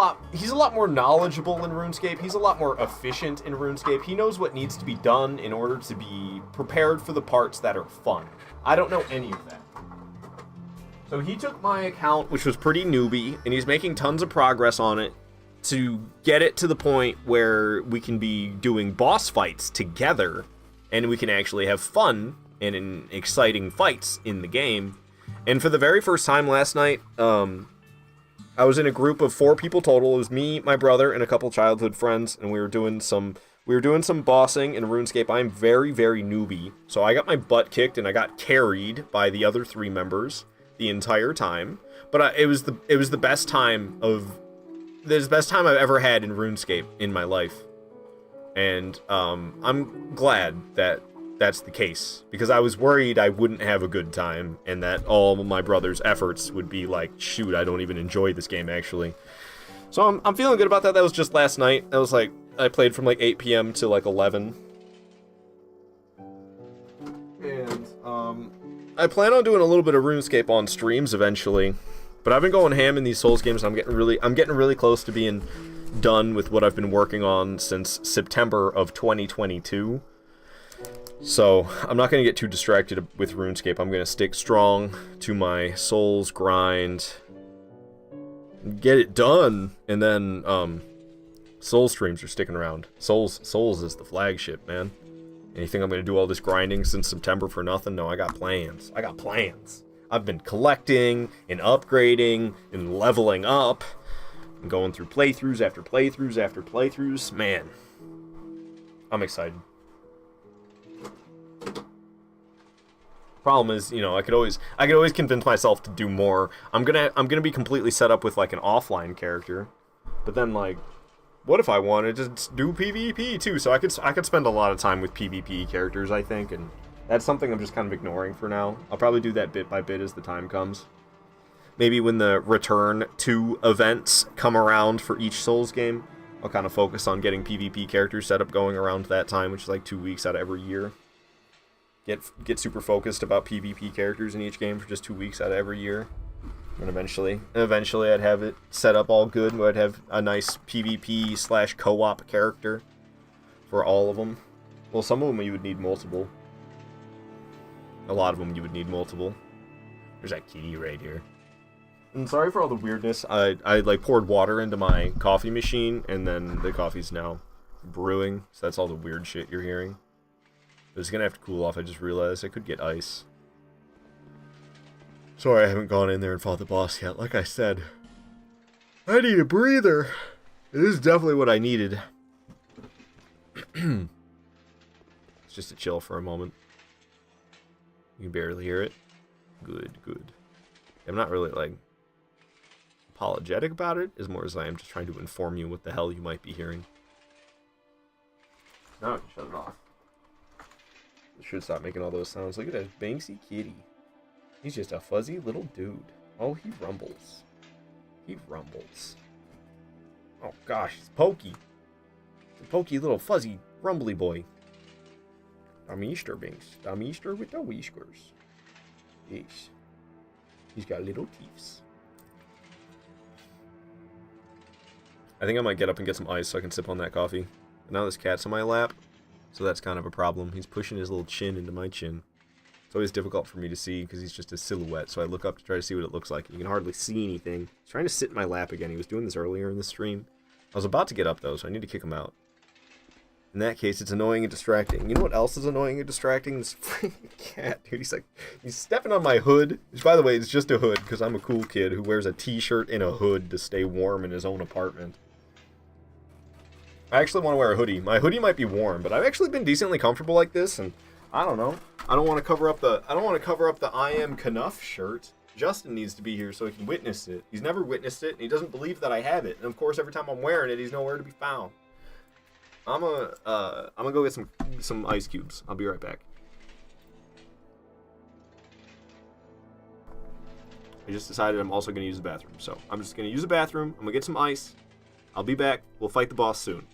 lot more knowledgeable in RuneScape. He's a lot more efficient in RuneScape. He knows what needs to be done in order to be prepared for the parts that are fun. I don't know any of that. So he took my account, which was pretty newbie, and he's making tons of progress on it to get it to the point where we can be doing boss fights together, and we can actually have fun and exciting fights in the game. And for the very first time last night, I was in a group of 4 people total. It was me, my brother, and a couple childhood friends, and we were doing some bossing in RuneScape. I'm very, very newbie, so I got my butt kicked and I got carried by the other 3 members the entire time. But it was the best time I've ever had in RuneScape in my life, and I'm glad that that's the case, because I was worried I wouldn't have a good time and that all of my brother's efforts would be like, shoot, I don't even enjoy this game actually. So I'm feeling good about that. That was just last night. That was like, I played from like 8 p.m. to like 11. And I plan on doing a little bit of RuneScape on streams eventually. But I've been going ham in these Souls games, and I'm getting really close to being done with what I've been working on since September of 2022. So, I'm not going to get too distracted with RuneScape. I'm going to stick strong to my Souls grind, get it done, and then, Souls streams are sticking around. Souls is the flagship, man. And you think I'm going to do all this grinding since September for nothing? No, I got plans. I've been collecting, and upgrading, and leveling up, and going through playthroughs after playthroughs after playthroughs. Man, I'm excited. Problem is, I could always convince myself to do more. I'm gonna be completely set up with like an offline character, but then like, what if I wanted to do PvP too? So I could spend a lot of time with PvP characters, I think, and that's something I'm just kind of ignoring for now. I'll probably do that bit by bit as the time comes. Maybe when the return to events come around for each Souls game, I'll kind of focus on getting PvP characters set up going around that time, which is like 2 weeks out of every year. Get super focused about PvP characters in each game for just 2 weeks out of every year. And eventually I'd have it set up all good. I'd have a nice PvP / co-op character for all of them. Well, some of them you would need multiple. A lot of them you would need multiple. There's that kitty right here. And sorry for all the weirdness. I like poured water into my coffee machine, and then the coffee's now brewing. So that's all the weird shit you're hearing. But it's gonna have to cool off. I just realized I could get ice. Sorry, I haven't gone in there and fought the boss yet. Like I said, I need a breather. It is definitely what I needed. It's just to chill for a moment. You can barely hear it. Good, good. I'm not really, like, apologetic about it, as more as I am just trying to inform you what the hell you might be hearing. Now I can shut it off. It should stop making all those sounds. Look at that Banksy kitty. He's just a fuzzy little dude. Oh, he rumbles. He rumbles. Oh gosh, he's pokey. He's a pokey little fuzzy rumbly boy. I'm Easter Binks. I'm Easter with the whiskers. Yes. He's got little teeth. I think I might get up and get some ice so I can sip on that coffee. But now this cat's on my lap, so that's kind of a problem. He's pushing his little chin into my chin. It's always difficult for me to see because he's just a silhouette, so I look up to try to see what it looks like. You can hardly see anything. He's trying to sit in my lap again. He was doing this earlier in the stream. I was about to get up, though, so I need to kick him out. In that case, it's annoying and distracting. You know what else is annoying and distracting? This freaking cat, dude. He's stepping on my hood. Which, by the way, it's just a hood, because I'm a cool kid who wears a t-shirt and a hood to stay warm in his own apartment. I actually want to wear a hoodie. My hoodie might be warm, but I've actually been decently comfortable like this, and I don't know. I don't want to cover up the I am Knuff shirt. Justin needs to be here so he can witness it. He's never witnessed it, and he doesn't believe that I have it. And of course, every time I'm wearing it, he's nowhere to be found. I'm gonna go get some ice cubes. I'll be right back. I just decided I'm also gonna use the bathroom, so I'm just gonna use the bathroom. I'm gonna get some ice. I'll be back. We'll fight the boss soon.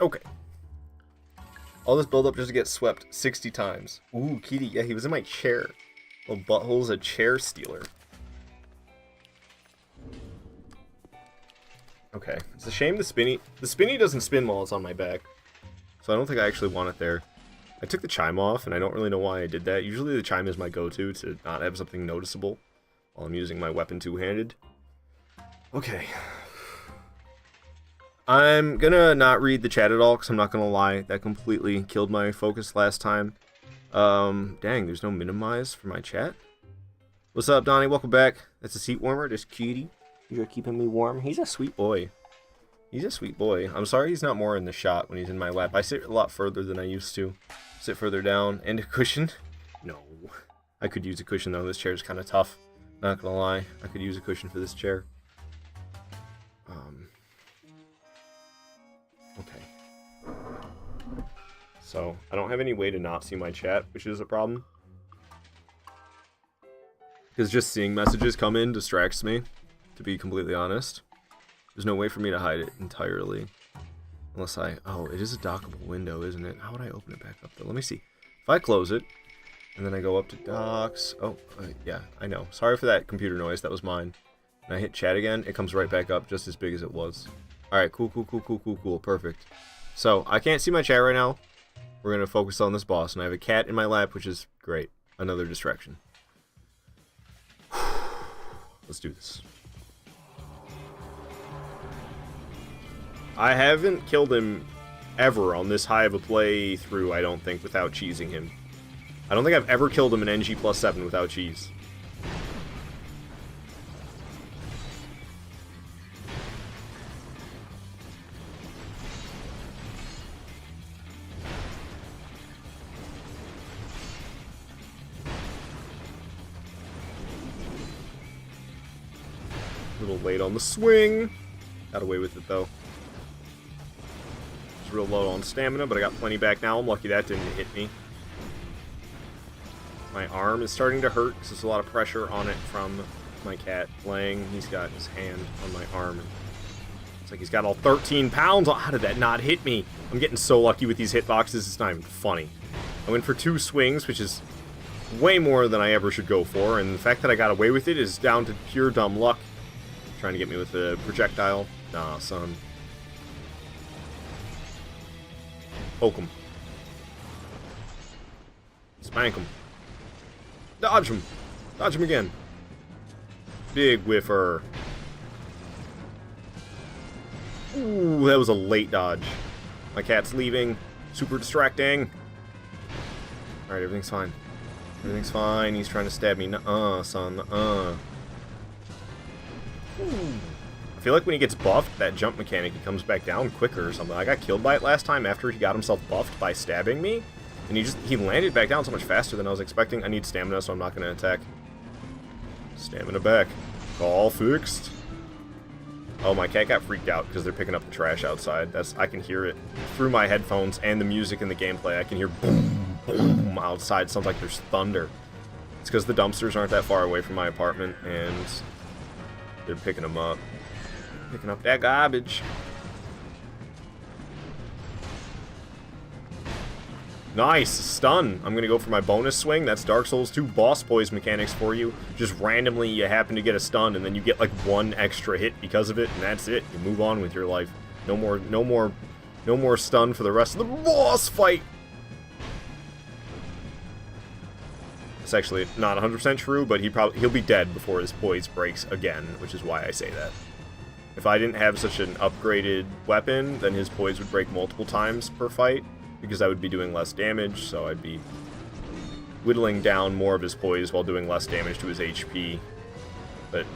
Okay. All this build-up just to get swept 60 times. Ooh, Kitty. Yeah, he was in my chair. Little butthole's a chair stealer. Okay. It's a shame the spinny doesn't spin while it's on my back. So I don't think I actually want it there. I took the chime off, and I don't really know why I did that. Usually the chime is my go-to to not have something noticeable while I'm using my weapon two-handed. Okay. I'm gonna not read the chat at all, because I'm not gonna lie. That completely killed my focus last time. Dang, there's no minimize for my chat. What's up, Donnie? Welcome back. That's a seat warmer. This cutie. You're keeping me warm. He's a sweet boy. He's a sweet boy. I'm sorry he's not more in the shot when he's in my lap. I sit a lot further than I used to. Sit further down. And a cushion? No. I could use a cushion, though. This chair is kind of tough. Not gonna lie. I could use a cushion for this chair. Okay. So, I don't have any way to not see my chat, which is a problem. Because just seeing messages come in distracts me, to be completely honest. There's no way for me to hide it entirely. Unless I... Oh, it is a dockable window, isn't it? How would I open it back up, though? Let me see. If I close it, and then I go up to docks... Oh, yeah, I know. Sorry for that computer noise. That was mine. And I hit chat again, it comes right back up just as big as it was. Alright, cool. Perfect. So, I can't see my chat right now. We're going to focus on this boss. And I have a cat in my lap, which is great. Another distraction. Let's do this. I haven't killed him ever on this high of a playthrough, I don't think, without cheesing him. I don't think I've ever killed him in NG plus 7 without cheese. A little late on the swing. Got away with it, though. It's real low on stamina, but I got plenty back now. I'm lucky that didn't hit me. My arm is starting to hurt because there's a lot of pressure on it from my cat laying. He's got his hand on my arm. It's like he's got all 13 pounds. How did that not hit me? I'm getting so lucky with these hitboxes, it's not even funny. I went for 2 swings, which is way more than I ever should go for, and the fact that I got away with it is down to pure dumb luck. Trying to get me with a projectile. Nah, son. Poke him. Spank him. Dodge him. Dodge him again. Big whiffer. Ooh, that was a late dodge. My cat's leaving. Super distracting. Alright, everything's fine. Everything's fine. He's trying to stab me. Nuh-uh, son. Nuh-uh. I feel like when he gets buffed, that jump mechanic, he comes back down quicker or something. I got killed by it last time after he got himself buffed by stabbing me. And he landed back down so much faster than I was expecting. I need stamina, so I'm not going to attack. Stamina back. All fixed. Oh, my cat got freaked out because they're picking up the trash outside. I can hear it through my headphones and the music and the gameplay. I can hear boom, boom outside. Sounds like there's thunder. It's because the dumpsters aren't that far away from my apartment, and they're picking them up. Picking up that garbage. Nice! Stun! I'm gonna go for my bonus swing. That's Dark Souls 2 boss poise mechanics for you. Just randomly you happen to get a stun and then you get like 1 extra hit because of it, and that's it. You move on with your life. No more stun for the rest of the boss fight! It's actually not 100% true, but he'll be dead before his poise breaks again, which is why I say that. If I didn't have such an upgraded weapon, then his poise would break multiple times per fight, because I would be doing less damage, so I'd be whittling down more of his poise while doing less damage to his HP. But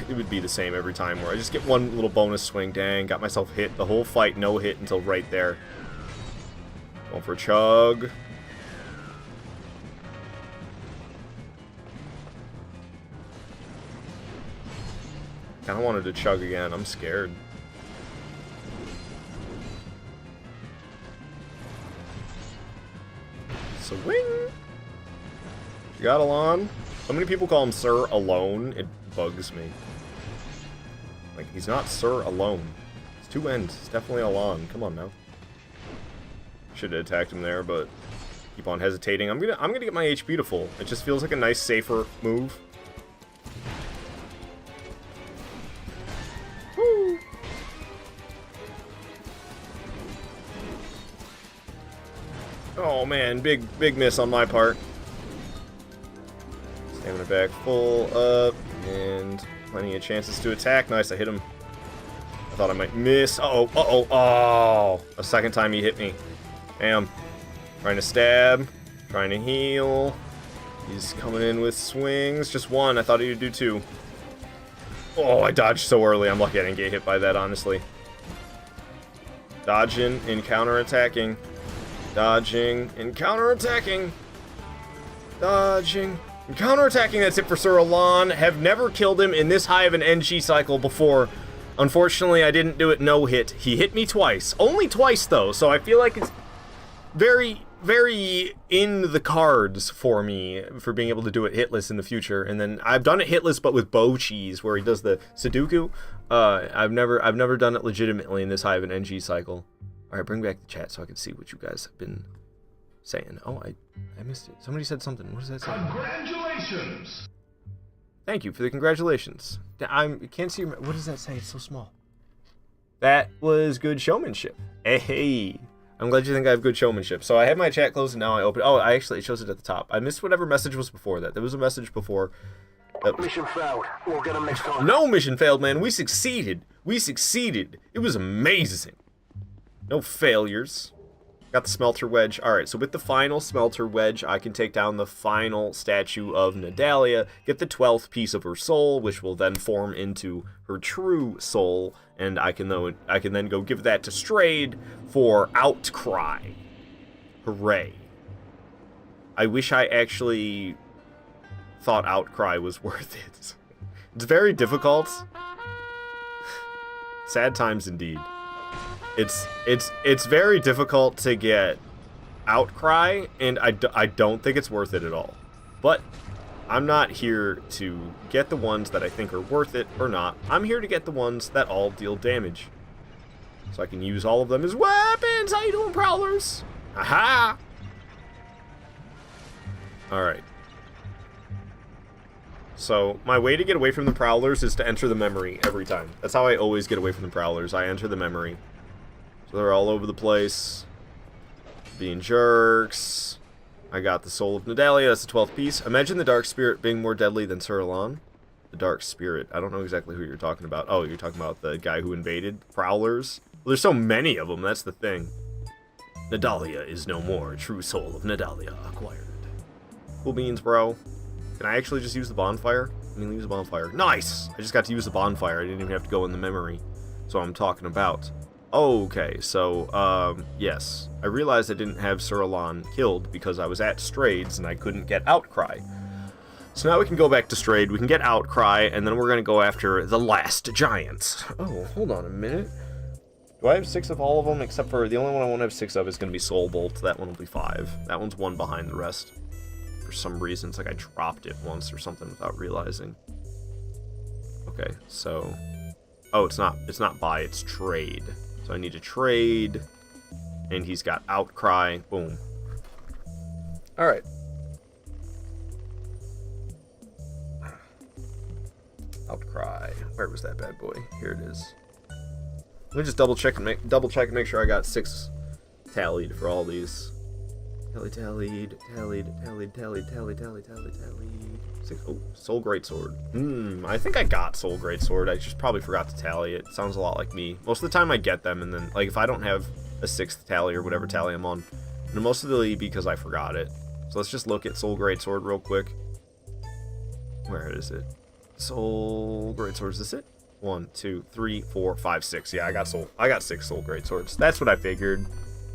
it would be the same every time, where I just get 1 little bonus swing. Dang, got myself hit the whole fight, no hit until right there. Going for a chug. Kinda wanted to chug again, I'm scared. Swing! You got Alon? So many people call him Sir Alone, it bugs me. Like, he's not Sir Alone. It's two ends. It's definitely Alon. Come on now. Should have attacked him there, but keep on hesitating. I'm gonna get my HP to full. It just feels like a nice, safer move. Woo! Oh man, big miss on my part. Stamina back full up, and plenty of chances to attack. Nice, I hit him. I thought I might miss. Oh! A second time he hit me. Damn. Trying to stab, trying to heal. He's coming in with swings. Just one. I thought he would do two. Oh, I dodged so early. I'm lucky I didn't get hit by that, honestly. Dodging and counterattacking. Dodging and counterattacking. Dodging and counterattacking. That's it for Sir Alon. Have never killed him in this high of an NG cycle before. Unfortunately, I didn't do it no hit. He hit me twice. Only twice, though, so I feel like it's very, very in the cards for me for being able to do it hitless in the future. And then I've done it hitless, but with bow cheese, where he does the Sudoku. I've never done it legitimately in this high of an NG cycle. All right, bring back the chat so I can see what you guys have been saying. Oh, I missed it. Somebody said something. What does that say? Congratulations! Thank you for the congratulations. I can't see. What does that say? It's so small. That was good showmanship. Hey, I'm glad you think I have good showmanship. So I have my chat closed and now I open. Oh, it shows it at the top. I missed whatever message was before that. There was a message before. Mission failed. We'll get them next time. No mission failed, man. We succeeded. We succeeded. It was amazing. No failures. Got the smelter wedge. Alright, so with the final smelter wedge, I can take down the final statue of Nadalia, get the 12th piece of her soul, which will then form into her true soul, and I can then go give that to Strayed for Outcry. Hooray. I wish I actually thought Outcry was worth it. It's very difficult. Sad times indeed. It's very difficult to get Outcry, and I don't think it's worth it at all. But I'm not here to get the ones that I think are worth it or not. I'm here to get the ones that all deal damage. So I can use all of them as weapons. How you doing, Prowlers? Aha! Alright. So, my way to get away from the Prowlers is to enter the memory every time. That's how I always get away from the Prowlers. I enter the memory. So they're all over the place. Being jerks. I got the Soul of Nadalia. That's the 12th piece. Imagine the Dark Spirit being more deadly than Sir Alon. The Dark Spirit. I don't know exactly who you're talking about. Oh, you're talking about the guy who invaded Prowlers? Well, there's so many of them. That's the thing. Nadalia is no more. True Soul of Nadalia acquired. Cool beans, bro. Can I actually just use the bonfire? I mean, use the bonfire. Nice! I just got to use the bonfire. I didn't even have to go in the memory. That's what I'm talking about. Okay, so, yes. I realized I didn't have Sir Alon killed because I was at Strayed's and I couldn't get Outcry. So now we can go back to Strayed, we can get Outcry, and then we're going to go after the last giant. Oh, hold on a minute. Do I have 6 of all of them? Except for the only one I won't have 6 of is going to be Soul Bolt. That one will be 5. That one's 1 behind the rest. For some reason, it's like I dropped it once or something without realizing. Okay, so... Oh, it's not buy, it's trade. So I need to trade, and he's got Outcry. Boom. Alright. Outcry. Where was that bad boy? Here it is. Let me just double check and make sure I got 6 tallied for all these. Tallied. 6. Oh, Soul Greatsword. I think I got Soul Greatsword. I just probably forgot to tally it. Sounds a lot like me. Most of the time I get them, and then, like, if I don't have a 6th tally or whatever tally I'm on, and mostly because I forgot it. So let's just look at Soul Greatsword real quick. Where is it? Soul Greatsword, is this it? 1, 2, 3, 4, 5, 6. Yeah, I got 6 Soul Greatswords. That's what I figured.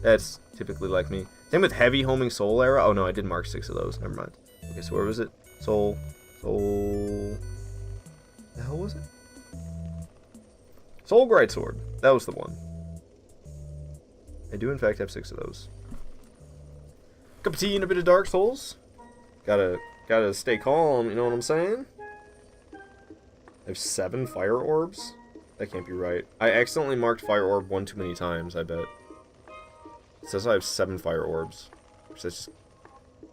That's typically like me. Same with Heavy Homing Soul Arrow. Oh no, I did mark 6 of those. Never mind. Okay, so where was it? Soul. The hell was it? Soul Greatsword. That was the one. I do in fact have 6 of those. Cup of tea and a bit of Dark Souls. Gotta stay calm, you know what I'm saying? I have 7 fire orbs. That can't be right. I accidentally marked fire orb one too many times, I bet. It says I have 7 fire orbs.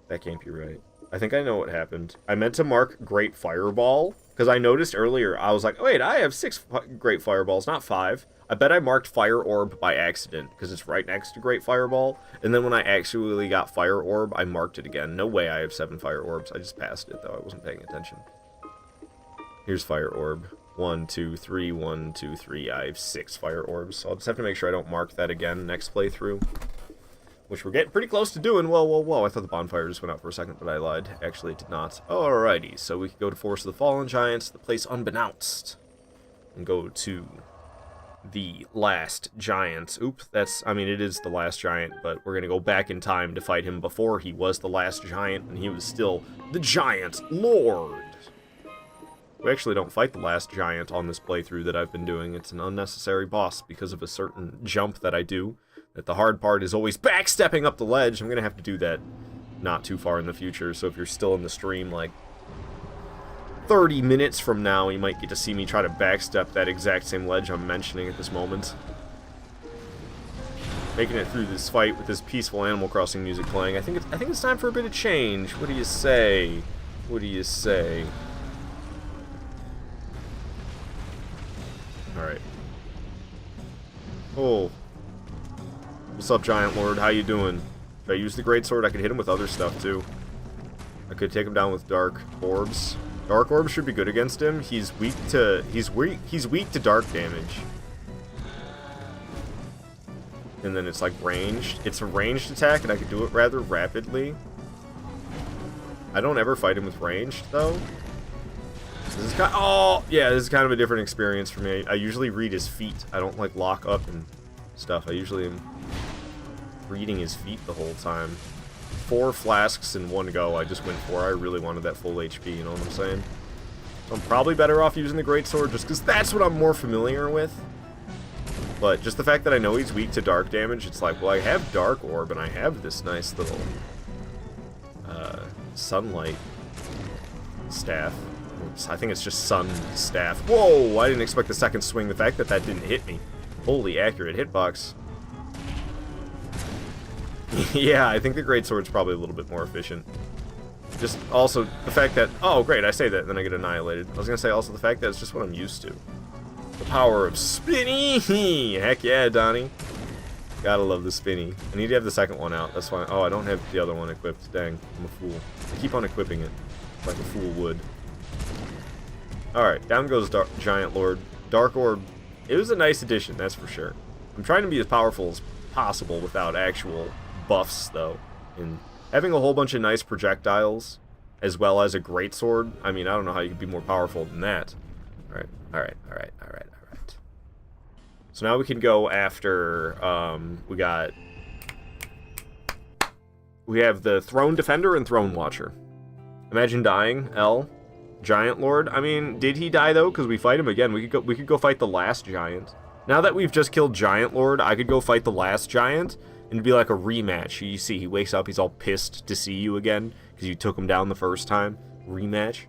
That can't be right. I think I know what happened. I meant to mark Great Fireball, because I noticed earlier, I was like, wait, I have 6 Great Fireballs, not 5. I bet I marked Fire Orb by accident, because it's right next to Great Fireball, and then when I actually got Fire Orb, I marked it again. No way I have 7 Fire Orbs. I just passed it, though. I wasn't paying attention. Here's Fire Orb. 1, 2, 3, 1, 2, 3. I have 6 Fire Orbs, so I'll just have to make sure I don't mark that again next playthrough. Which we're getting pretty close to doing. Whoa, whoa, whoa. I thought the bonfire just went out for a second, but I lied. Actually, it did not. Alrighty, so we can go to Forest of the Fallen Giants, the place unbeknownst. And go to the last giant. Oop, I mean, it is the last giant, but we're going to go back in time to fight him before he was the last giant, and he was still the Giant Lord. We actually don't fight the last giant on this playthrough that I've been doing. It's an unnecessary boss because of a certain jump that I do. That the hard part is always backstepping up the ledge. I'm going to have to do that not too far in the future, so if you're still in the stream, like, 30 minutes from now, you might get to see me try to backstep that exact same ledge I'm mentioning at this moment. Making it through this fight with this peaceful Animal Crossing music playing. I think it's time for a bit of change. What do you say? What do you say? Alright. Oh. What's up, Giant Lord? How you doing? If I use the Greatsword, I could hit him with other stuff, too. I could take him down with Dark Orbs. Dark Orbs should be good against him. He's weak to dark damage. And then it's like ranged. It's a ranged attack, and I could do it rather rapidly. I don't ever fight him with ranged, though. This is kind of, this is kind of a different experience for me. I usually read his feet. I don't, like, lock up and stuff. I usually am reading his feet the whole time. 4 flasks in one go I just went for. I really wanted that full HP, you know what I'm saying? So I'm probably better off using the Greatsword just because that's what I'm more familiar with. But just the fact that I know he's weak to dark damage, it's like, well, I have Dark Orb, and I have this nice little sunlight staff. Oops, I think it's just sun staff. Whoa, I didn't expect the second swing. The fact that that didn't hit me. Holy accurate hitbox. Yeah, I think the Greatsword's probably a little bit more efficient. Just also the fact that, oh great, I say that, then I get annihilated. I was gonna say also the fact that it's just what I'm used to. The power of spinny! Heck yeah, Donnie. Gotta love the spinny. I need to have the second one out, that's fine. Oh, I don't have the other one equipped. Dang, I'm a fool. I keep on equipping it, like a fool would. Alright, down goes Giant Lord. Dark Orb, it was a nice addition, that's for sure. I'm trying to be as powerful as possible without actual buffs, though. And having a whole bunch of nice projectiles, as well as a Greatsword, I mean, I don't know how you could be more powerful than that. Alright, alright, alright, alright, alright. So now we can go after, we have the Throne Defender and Throne Watcher. Imagine dying, L. Giant Lord. I mean, did he die, though? Because we fight him again. We could go fight the last giant. Now that we've just killed Giant Lord, I could go fight the last giant, and it'd be like a rematch. You see, he wakes up, he's all pissed to see you again, because you took him down the first time. Rematch.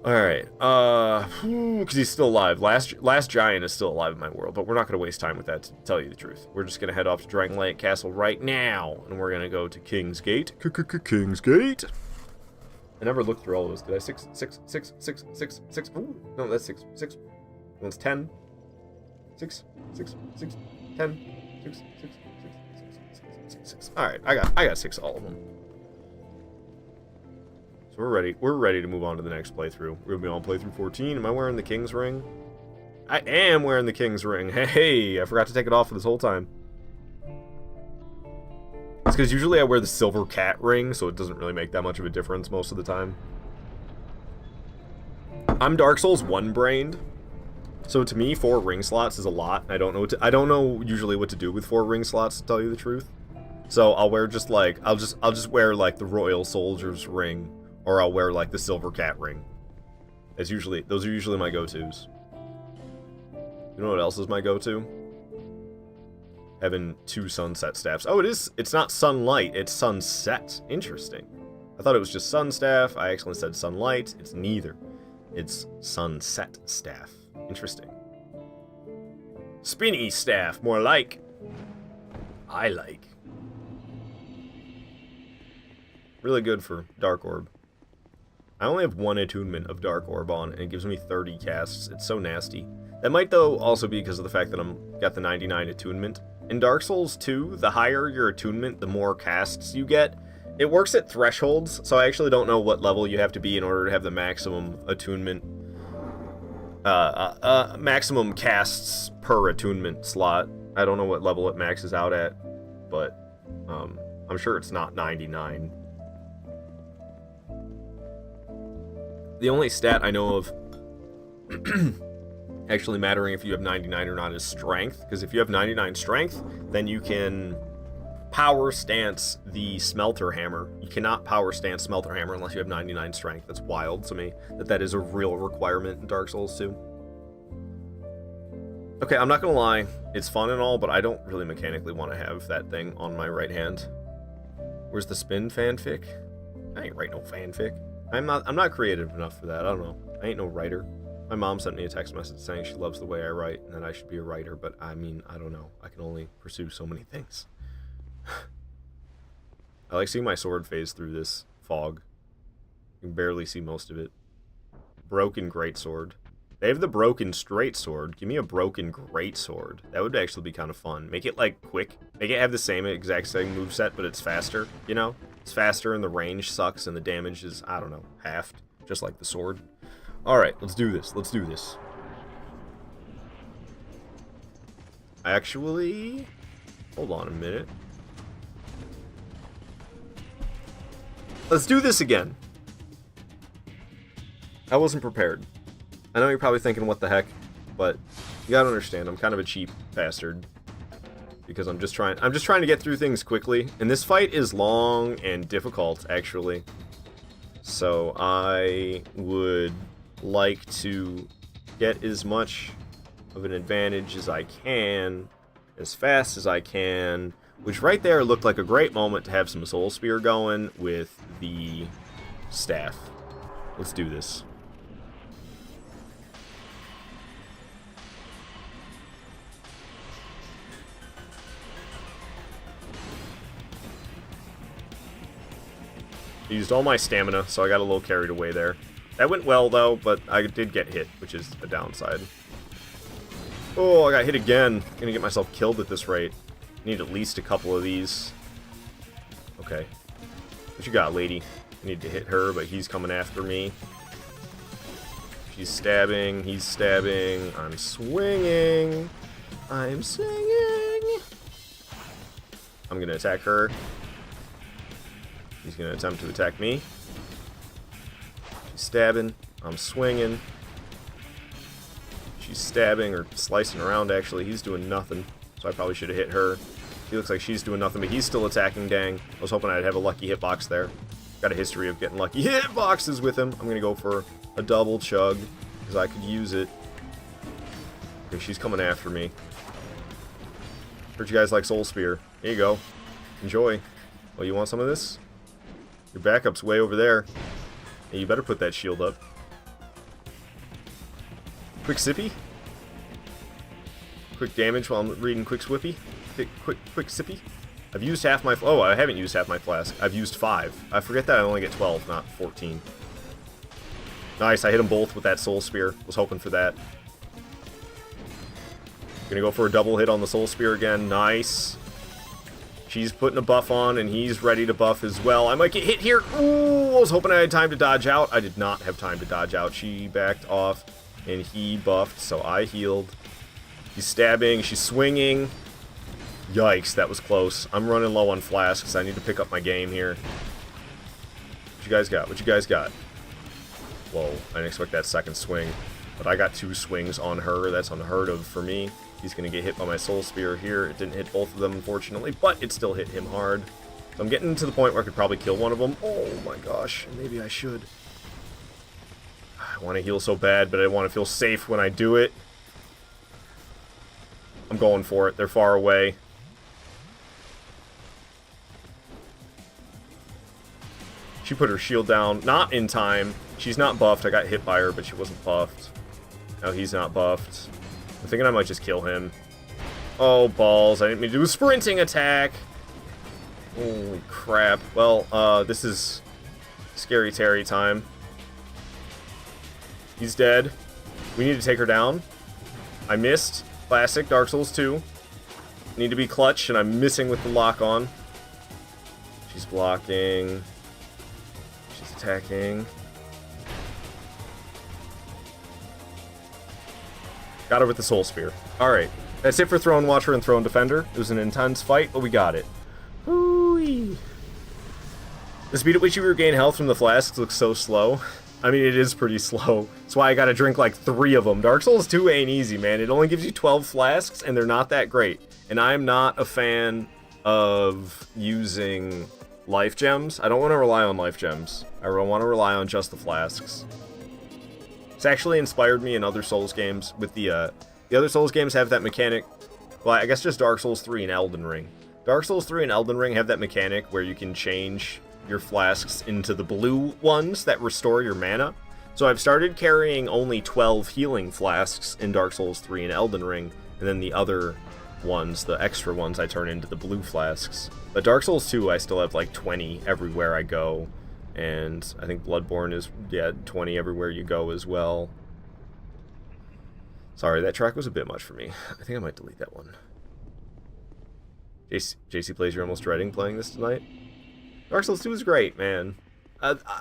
Alright, because he's still alive. Last giant is still alive in my world, but we're not going to waste time with that, to tell you the truth. We're just going to head off to Dragonlight Castle right now, and we're going to go to King's Gate. King's Gate. I never looked through all of those. Did I? 6. Ooh, no, that's 6. That's 10. 6, 10. 6. Alright, I got 6 all of them. So we're ready. We're ready to move on to the next playthrough. We're gonna be on playthrough 14. Am I wearing the King's Ring? I am wearing the King's Ring. Hey, I forgot to take it off for this whole time. It's because usually I wear the silver cat ring, so it doesn't really make that much of a difference most of the time. I'm Dark Souls 1-brained, so to me 4 ring slots is a lot. I don't know usually what to do with 4 ring slots, to tell you the truth. So I'll wear just like I'll just wear like the Royal Soldier's ring, or I'll wear like the silver cat ring. Those are usually my go-tos. You know what else is my go-to? Having 2 sunset staffs. Oh, it's not sunlight, it's sunset. Interesting. I thought it was just sun staff. I actually said sunlight. It's neither. It's sunset staff. Interesting. Spinny staff, more like. I like. Really good for Dark Orb. I only have one attunement of Dark Orb on, and it gives me 30 casts. It's so nasty. That might, though, also be because of the fact that I'm got the 99 attunement. In Dark Souls 2, the higher your attunement, the more casts you get. It works at thresholds, so I actually don't know what level you have to be in order to have the maximum attunement, maximum casts per attunement slot. I don't know what level it maxes out at, but I'm sure it's not 99. The only stat I know of actually mattering if you have 99 or not is strength, because if you have 99 strength, then you can power stance the smelter hammer. You cannot power stance smelter hammer unless you have 99 strength. That's wild to me that is a real requirement in Dark Souls 2. Okay, I'm not gonna lie, it's fun and all, but I don't really mechanically want to have that thing on my right hand. Where's the spin fanfic? I ain't write no fanfic. I'm not creative enough for that. I don't know. I ain't no writer. My mom sent me a text message saying she loves the way I write and that I should be a writer, but I mean, I don't know. I can only pursue so many things. I like seeing my sword phase through this fog. You can barely see most of it. Broken greatsword. They have the broken straight sword. Give me a broken greatsword. That would actually be kind of fun. Make it like quick. Make it have the same exact same moveset, but it's faster, you know? It's faster and the range sucks and the damage is, I don't know, halved. Just like the sword. Alright, let's do this. Let's do this. Actually, hold on a minute. Let's do this again. I wasn't prepared. I know you're probably thinking, what the heck, but you gotta understand, I'm kind of a cheap bastard. Because I'm just trying to get through things quickly. And this fight is long and difficult, actually. So I would like to get as much of an advantage as I can, as fast as I can, which right there looked like a great moment to have some Soul Spear going with the staff. Let's do this. I used all my stamina, so I got a little carried away there. That went well, though, but I did get hit, which is a downside. Oh, I got hit again. I'm gonna get myself killed at this rate. Need at least a couple of these. Okay. What you got, lady? I need to hit her, but he's coming after me. She's stabbing. He's stabbing. I'm swinging. I'm swinging. I'm gonna attack her. He's going to attempt to attack me. She's stabbing. I'm swinging. She's stabbing or slicing around, actually. He's doing nothing, so I probably should have hit her. He looks like she's doing nothing, but he's still attacking, dang. I was hoping I'd have a lucky hitbox there. Got a history of getting lucky hitboxes with him. I'm going to go for a double chug, because I could use it. Okay, she's coming after me. Heard you guys like Soul Spear. Here you go. Enjoy. Oh, you want some of this? Your backup's way over there. Hey, you better put that shield up. Quick sippy? Quick damage while I'm reading quick swippy? Quick sippy? I've used half my... Oh, I haven't used half my flask. I've used 5. I forget that I only get 12, not 14. Nice, I hit them both with that Soul Spear. Was hoping for that. Gonna go for a double hit on the Soul Spear again. Nice. She's putting a buff on, and he's ready to buff as well. I might get hit here. Ooh, I was hoping I had time to dodge out. I did not have time to dodge out. She backed off, and he buffed, so I healed. He's stabbing. She's swinging. Yikes, that was close. I'm running low on flasks. I need to pick up my game here. What you guys got? What you guys got? Whoa, I didn't expect that second swing. But I got 2 swings on her. That's unheard of for me. He's going to get hit by my Soul Spear here. It didn't hit both of them, unfortunately, but it still hit him hard. So I'm getting to the point where I could probably kill one of them. Oh my gosh, maybe I should. I want to heal so bad, but I want to feel safe when I do it. I'm going for it. They're far away. She put her shield down. Not in time. She's not buffed. I got hit by her, but she wasn't buffed. No, he's not buffed. I'm thinking I might just kill him. Oh, balls. I didn't mean to do a sprinting attack. Holy crap. Well, this is Scary Terry time. He's dead. We need to take her down. I missed. Classic Dark Souls 2. Need to be clutch, and I'm missing with the lock on. She's blocking. She's attacking. Got her with the Soul Spear. Alright. That's it for Throne Watcher and Throne Defender. It was an intense fight, but we got it. Whoo-wee. The speed at which you regain health from the flasks looks so slow. I mean, it is pretty slow. That's why I gotta drink like 3 of them. Dark Souls 2 ain't easy, man. It only gives you 12 flasks, and they're not that great. And I'm not a fan of using life gems. I don't want to rely on life gems. I want to rely on just the flasks. It's actually inspired me in other Souls games. With the other Souls games have that mechanic. Well, I guess just Dark Souls 3 and Elden Ring. Dark Souls 3 and Elden Ring have that mechanic where you can change your flasks into the blue ones that restore your mana. So I've started carrying only 12 healing flasks in Dark Souls 3 and Elden Ring, and then the other ones, the extra ones, I turn into the blue flasks. But Dark Souls 2, I still have like 20 everywhere I go, and I think Bloodborne is, yeah, 20 everywhere you go as well. Sorry, that track was a bit much for me. I think I might delete that one. JC plays, you're almost dreading playing this tonight? Dark Souls 2 is great, man.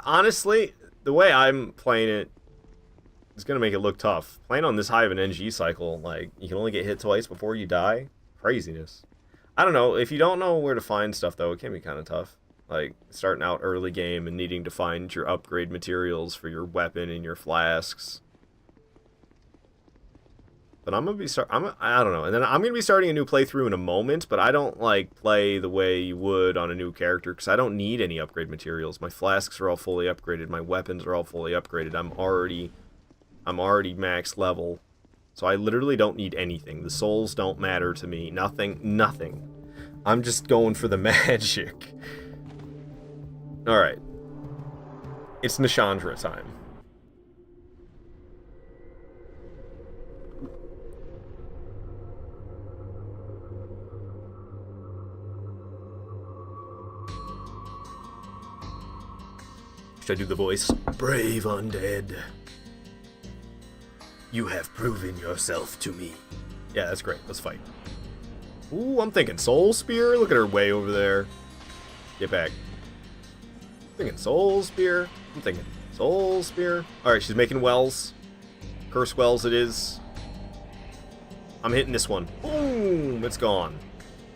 Honestly, the way I'm playing it is going to make it look tough. Playing on this high of an NG cycle, like, you can only get hit twice before you die? Craziness. I don't know, if you don't know where to find stuff, though, it can be kind of tough. Like, starting out early game and needing to find your upgrade materials for your weapon and your flasks. But I'm gonna be I don't know. And then I'm gonna be starting a new playthrough in a moment, but I don't like play the way you would on a new character because I don't need any upgrade materials. My flasks are all fully upgraded. My weapons are all fully upgraded. I'm already max level, so I literally don't need anything. The souls don't matter to me. Nothing. I'm just going for the magic. All right. It's Nishandra time. Should I do the voice? Brave undead. You have proven yourself to me. Yeah, that's great. Let's fight. Ooh, I'm thinking Soul Spear. Look at her way over there. Get back. I'm thinking Soul Spear. I'm thinking Soul Spear. Alright, she's making wells. Curse wells it is. I'm hitting this one. Boom! It's gone.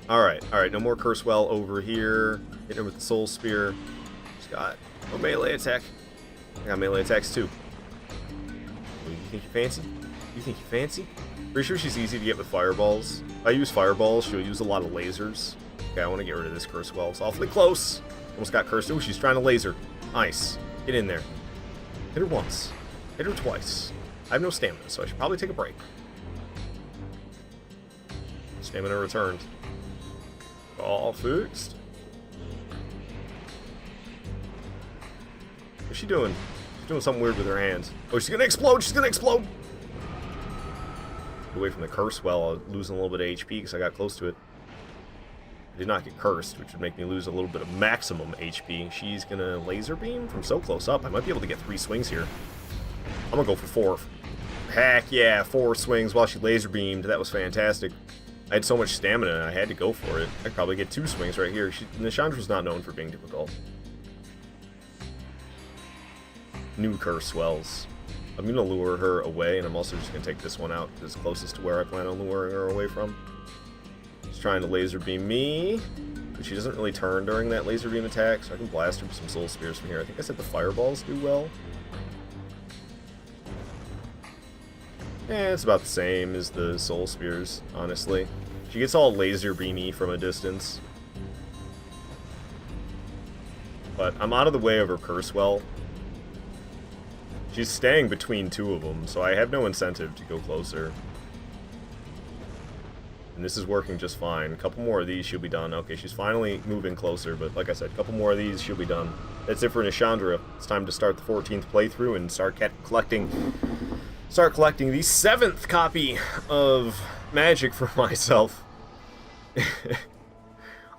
Alright, no more curse well over here. Hitting her with the Soul Spear. She's got a melee attack. I got melee attacks too. You think you're fancy? You think you're fancy? Pretty sure she's easy to get with fireballs. If I use fireballs, she'll use a lot of lasers. Okay, I want to get rid of this curse well. It's awfully close. Almost got cursed. Ooh, she's trying to laser. Nice. Get in there. Hit her once. Hit her twice. I have no stamina, so I should probably take a break. Stamina returned. All fixed. What's she doing? She's doing something weird with her hands. Oh, she's gonna explode! She's gonna explode! Get away from the curse well. I was losing a little bit of HP because I got close to it. I did not get cursed, which would make me lose a little bit of maximum HP. She's gonna laser beam from so close up. I might be able to get 3 swings here. I'm gonna go for 4. Heck yeah, 4 swings while she laser beamed. That was fantastic. I had so much stamina and I had to go for it. I could probably get 2 swings right here. Nishandra's not known for being difficult. New curse wells. I'm gonna lure her away, and I'm also just gonna take this one out because it's closest to where I plan on luring her away from. She's trying to laser beam me, but she doesn't really turn during that laser beam attack, so I can blast her with some soul spears from here. I think I said the fireballs do well. It's about the same as the soul spears, honestly. She gets all laser beamy from a distance. But I'm out of the way of her curse well. She's staying between 2 of them, so I have no incentive to go closer. And this is working just fine. A couple more of these, she'll be done. Okay, she's finally moving closer, but like I said, a couple more of these, she'll be done. That's it for Nishandra. It's time to start the 14th playthrough and start collecting the 7th copy of magic for myself.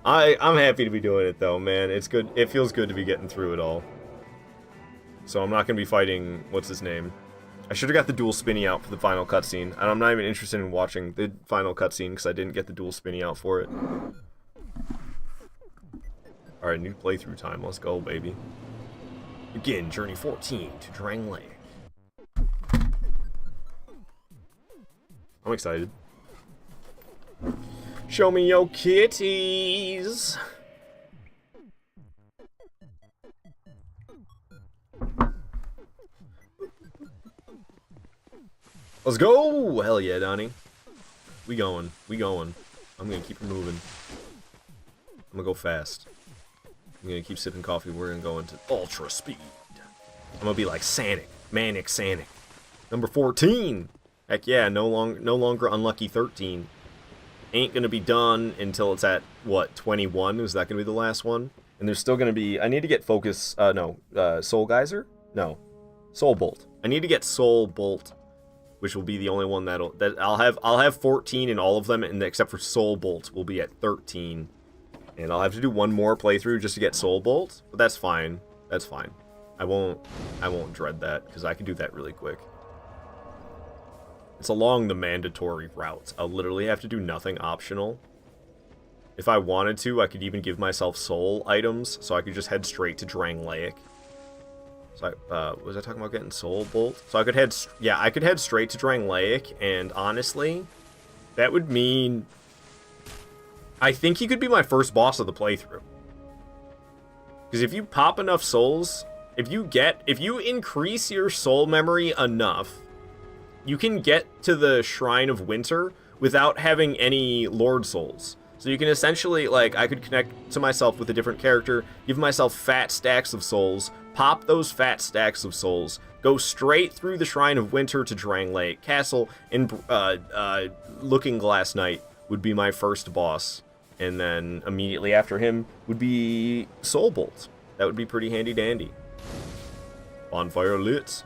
I'm happy to be doing it though, man. It's good. It feels good to be getting through it all. So I'm not gonna be fighting what's his name. I should have got the dual spinny out for the final cutscene, and I'm not even interested in watching the final cutscene because I didn't get the dual spinny out for it. All right, new playthrough time. Let's go, baby. Begin journey 14 to Drang Lake. I'm excited. Show me your kitties. Let's go! Hell yeah, Donnie. We going. We going. I'm gonna keep her moving. I'm gonna go fast. I'm gonna keep sipping coffee. We're gonna go into ultra speed. I'm gonna be like Sanic. Manic Sanic. Number 14! Heck yeah, no longer unlucky 13. Ain't gonna be done until it's at, what, 21? Is that gonna be the last one? And there's still gonna be... I need to get Focus... Soul Geyser? No. Soul Bolt. I need to get Soul Bolt, which will be the only one that I'll have 14 in all of them, and except for Soul Bolt will be at 13. And I'll have to do one more playthrough just to get Soul Bolt, but that's fine. That's fine. I won't dread that, because I can do that really quick. It's along the mandatory route. I'll literally have to do nothing optional. If I wanted to, I could even give myself soul items, so I could just head straight to Drang Lake. So was I talking about getting Soul Bolt? So I could head, yeah, I could head straight to Drang Lake, and honestly, that would mean I think he could be my first boss of the playthrough. Because if you pop enough souls, if you increase your soul memory enough, you can get to the Shrine of Winter without having any Lord Souls. So you can essentially, like, I could connect to myself with a different character, give myself fat stacks of souls, pop those fat stacks of souls, go straight through the Shrine of Winter to Drang Lake Castle, and Looking Glass Knight would be my first boss. And then immediately after him would be Soul Bolt. That would be pretty handy dandy. Bonfire lit.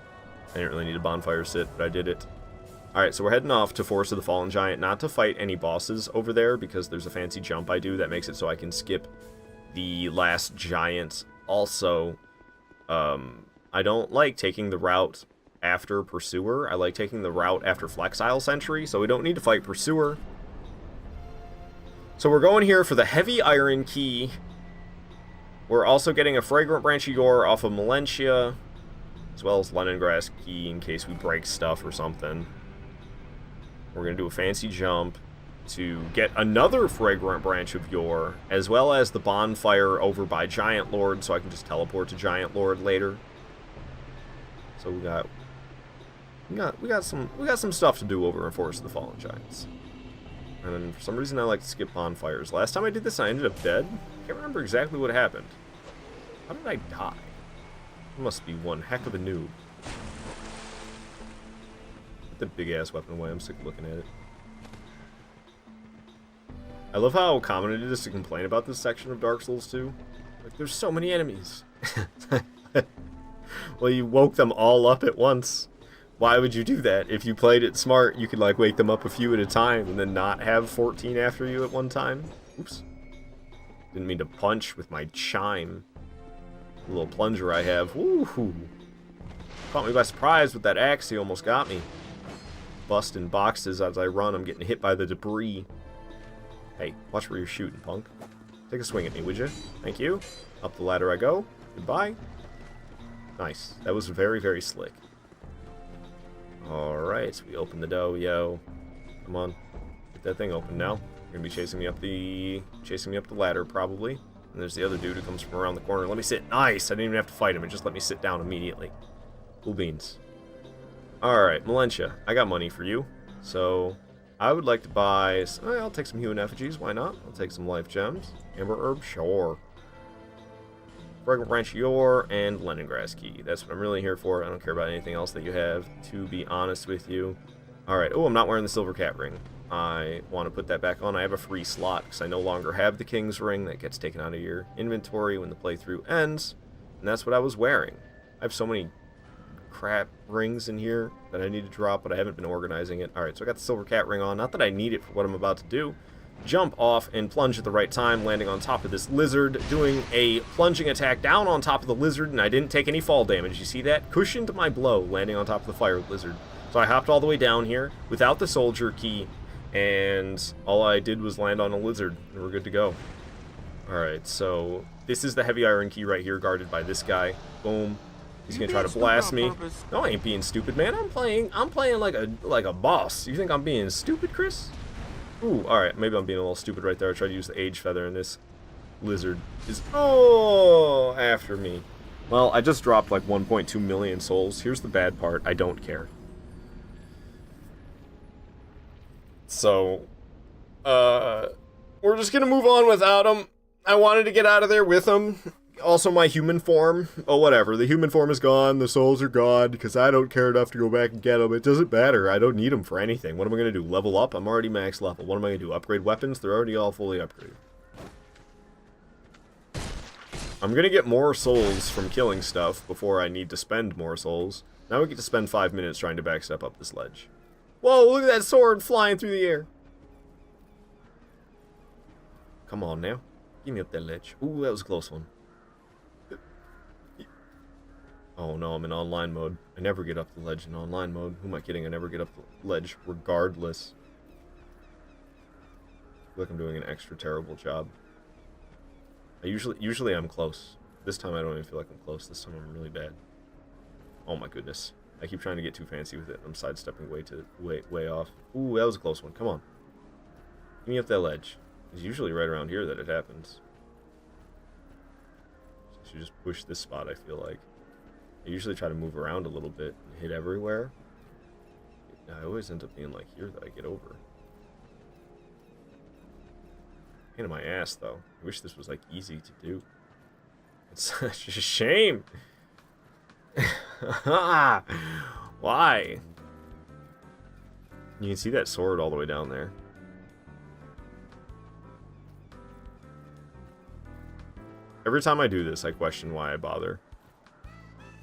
I didn't really need a bonfire sit, but I did it. Alright, so we're heading off to Forest of the Fallen Giant, not to fight any bosses over there, because there's a fancy jump I do that makes it so I can skip the last giant. Also, I don't like taking the route after Pursuer. I like taking the route after Flexile Sentry, so we don't need to fight Pursuer. So we're going here for the Heavy Iron Key. We're also getting a Fragrant Branch of Yore off of Melentia, as well as Lemongrass Key in case we break stuff or something. We're going to do a fancy jump to get another Fragrant Branch of Yore, as well as the bonfire over by Giant Lord, so I can just teleport to Giant Lord later. So we got some stuff to do over in Forest of the Fallen Giants. And then for some reason I like to skip bonfires. Last time I did this I ended up dead. I can't remember exactly what happened. How did I die? I must be one heck of a noob. Put the big ass weapon away, I'm sick of looking at it. I love how common it is to complain about this section of Dark Souls 2. Like, there's so many enemies. Well, you woke them all up at once. Why would you do that? If you played it smart, you could, like, wake them up a few at a time and then not have 14 after you at one time. Oops. Didn't mean to punch with my chime. The little plunger I have. Woohoo! Caught me by surprise with that axe. He almost got me. Busting boxes as I run. I'm getting hit by the debris. Hey, watch where you're shooting, punk. Take a swing at me, would you? Thank you. Up the ladder I go. Goodbye. Nice. That was very, very slick. Alright, so we open the door, yo. Come on. Get that thing open now. You're gonna be chasing me up the ladder, probably. And there's the other dude who comes from around the corner. Let me sit. Nice! I didn't even have to fight him. It just let me sit down immediately. Cool beans. Alright, Melentia. I got money for you. So, I would like to buy... I'll take some human effigies. Why not? I'll take some life gems. Amber herb, sure. Fragrant Branch Yore, and Lemongrass Key. That's what I'm really here for. I don't care about anything else that you have, to be honest with you. Alright, oh, I'm not wearing the silver cat ring. I want to put that back on. I have a free slot, because I no longer have the King's Ring. That gets taken out of your inventory when the playthrough ends. And that's what I was wearing. I have so many crap rings in here that I need to drop, but I haven't been organizing it. Alright, so I got the silver cat ring on. Not that I need it for what I'm about to do, jump off and plunge at the right time, landing on top of this lizard, doing a plunging attack down on top of the lizard, and I didn't take any fall damage. You see that? Cushioned my blow, landing on top of the fire lizard. So I hopped all the way down here without the soldier key, and all I did was land on a lizard, and we're good to go. Alright, so this is the heavy iron key right here, guarded by this guy. Boom. He's gonna try to blast me. No, I ain't being stupid, man. I'm playing like a boss. You think I'm being stupid, Chris? Ooh, alright, maybe I'm being a little stupid right there. I tried to use the age feather, and this lizard is after me. Well, I just dropped like 1.2 million souls. Here's the bad part. I don't care. So, we're just gonna move on without him. I wanted to get out of there with him. Also, my human form. Oh, whatever. The human form is gone. The souls are gone because I don't care enough to go back and get them. It doesn't matter. I don't need them for anything. What am I going to do? Level up? I'm already max level. What am I going to do? Upgrade weapons? They're already all fully upgraded. I'm going to get more souls from killing stuff before I need to spend more souls. Now we get to spend 5 minutes trying to backstep up this ledge. Whoa, look at that sword flying through the air. Come on now. Give me up that ledge. Ooh, that was a close one. Oh no, I'm in online mode. I never get up the ledge in online mode. Who am I kidding? I never get up the ledge regardless. I feel like I'm doing an extra terrible job. Usually I'm close. This time I don't even feel like I'm close. This time I'm really bad. Oh my goodness. I keep trying to get too fancy with it. I'm sidestepping way off. Ooh, that was a close one. Come on. Give me up that ledge. It's usually right around here that it happens. So I should just push this spot, I feel like. I usually try to move around a little bit and hit everywhere. I always end up being like here that I get over. Pain in my ass, though. I wish this was like easy to do. It's such a shame. Why? You can see that sword all the way down there. Every time I do this, I question why I bother.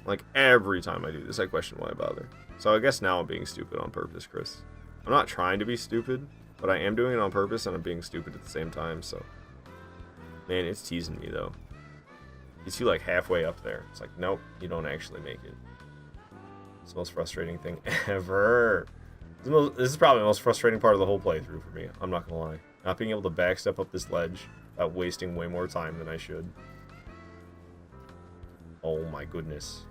Like, every time I do this, I question why I bother. So I guess now I'm being stupid on purpose, Chris. I'm not trying to be stupid, but I am doing it on purpose, and I'm being stupid at the same time, so... Man, it's teasing me, though. Gets you, like, halfway up there. It's like, nope, you don't actually make it. It's the most frustrating thing ever. This is probably the most frustrating part of the whole playthrough for me. I'm not gonna lie. Not being able to backstep up this ledge without wasting way more time than I should. Oh my goodness.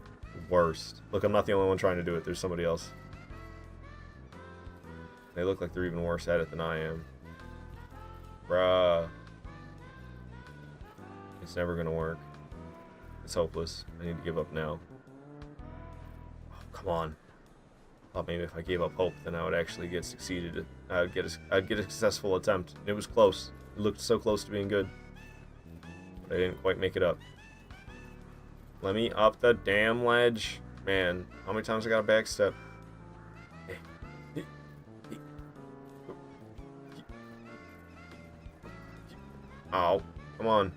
Worst. Look, I'm not the only one trying to do it. There's somebody else. They look like they're even worse at it than I am. Bruh. It's never gonna work. It's hopeless. I need to give up now. Oh, come on. Thought maybe if I gave up hope, then I would actually get succeeded. I'd get a successful attempt. It was close. It looked so close to being good. But I didn't quite make it up. Let me up the damn ledge. Man, how many times I got a backstep? Oh, come on.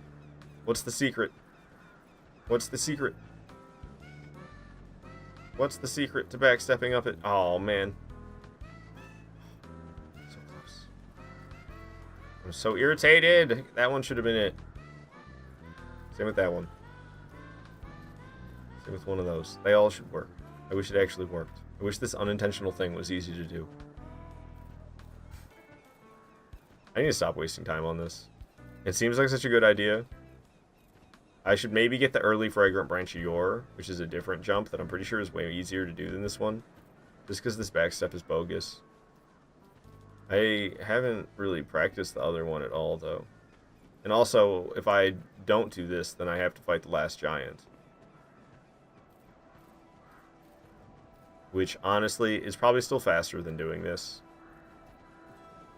What's the secret? What's the secret? What's the secret to backstepping up it? Oh, man. So close. I'm so irritated. That one should have been it. Same with that one. Same with one of those. They all should work. I wish it actually worked. I wish this unintentional thing was easy to do. I need to stop wasting time on this. It seems like such a good idea. I should maybe get the early fragrant branch of yore, which is a different jump that I'm pretty sure is way easier to do than this one. Just because this backstep is bogus. I haven't really practiced the other one at all, though. And also, if I don't do this, then I have to fight the last giant. Which, honestly, is probably still faster than doing this.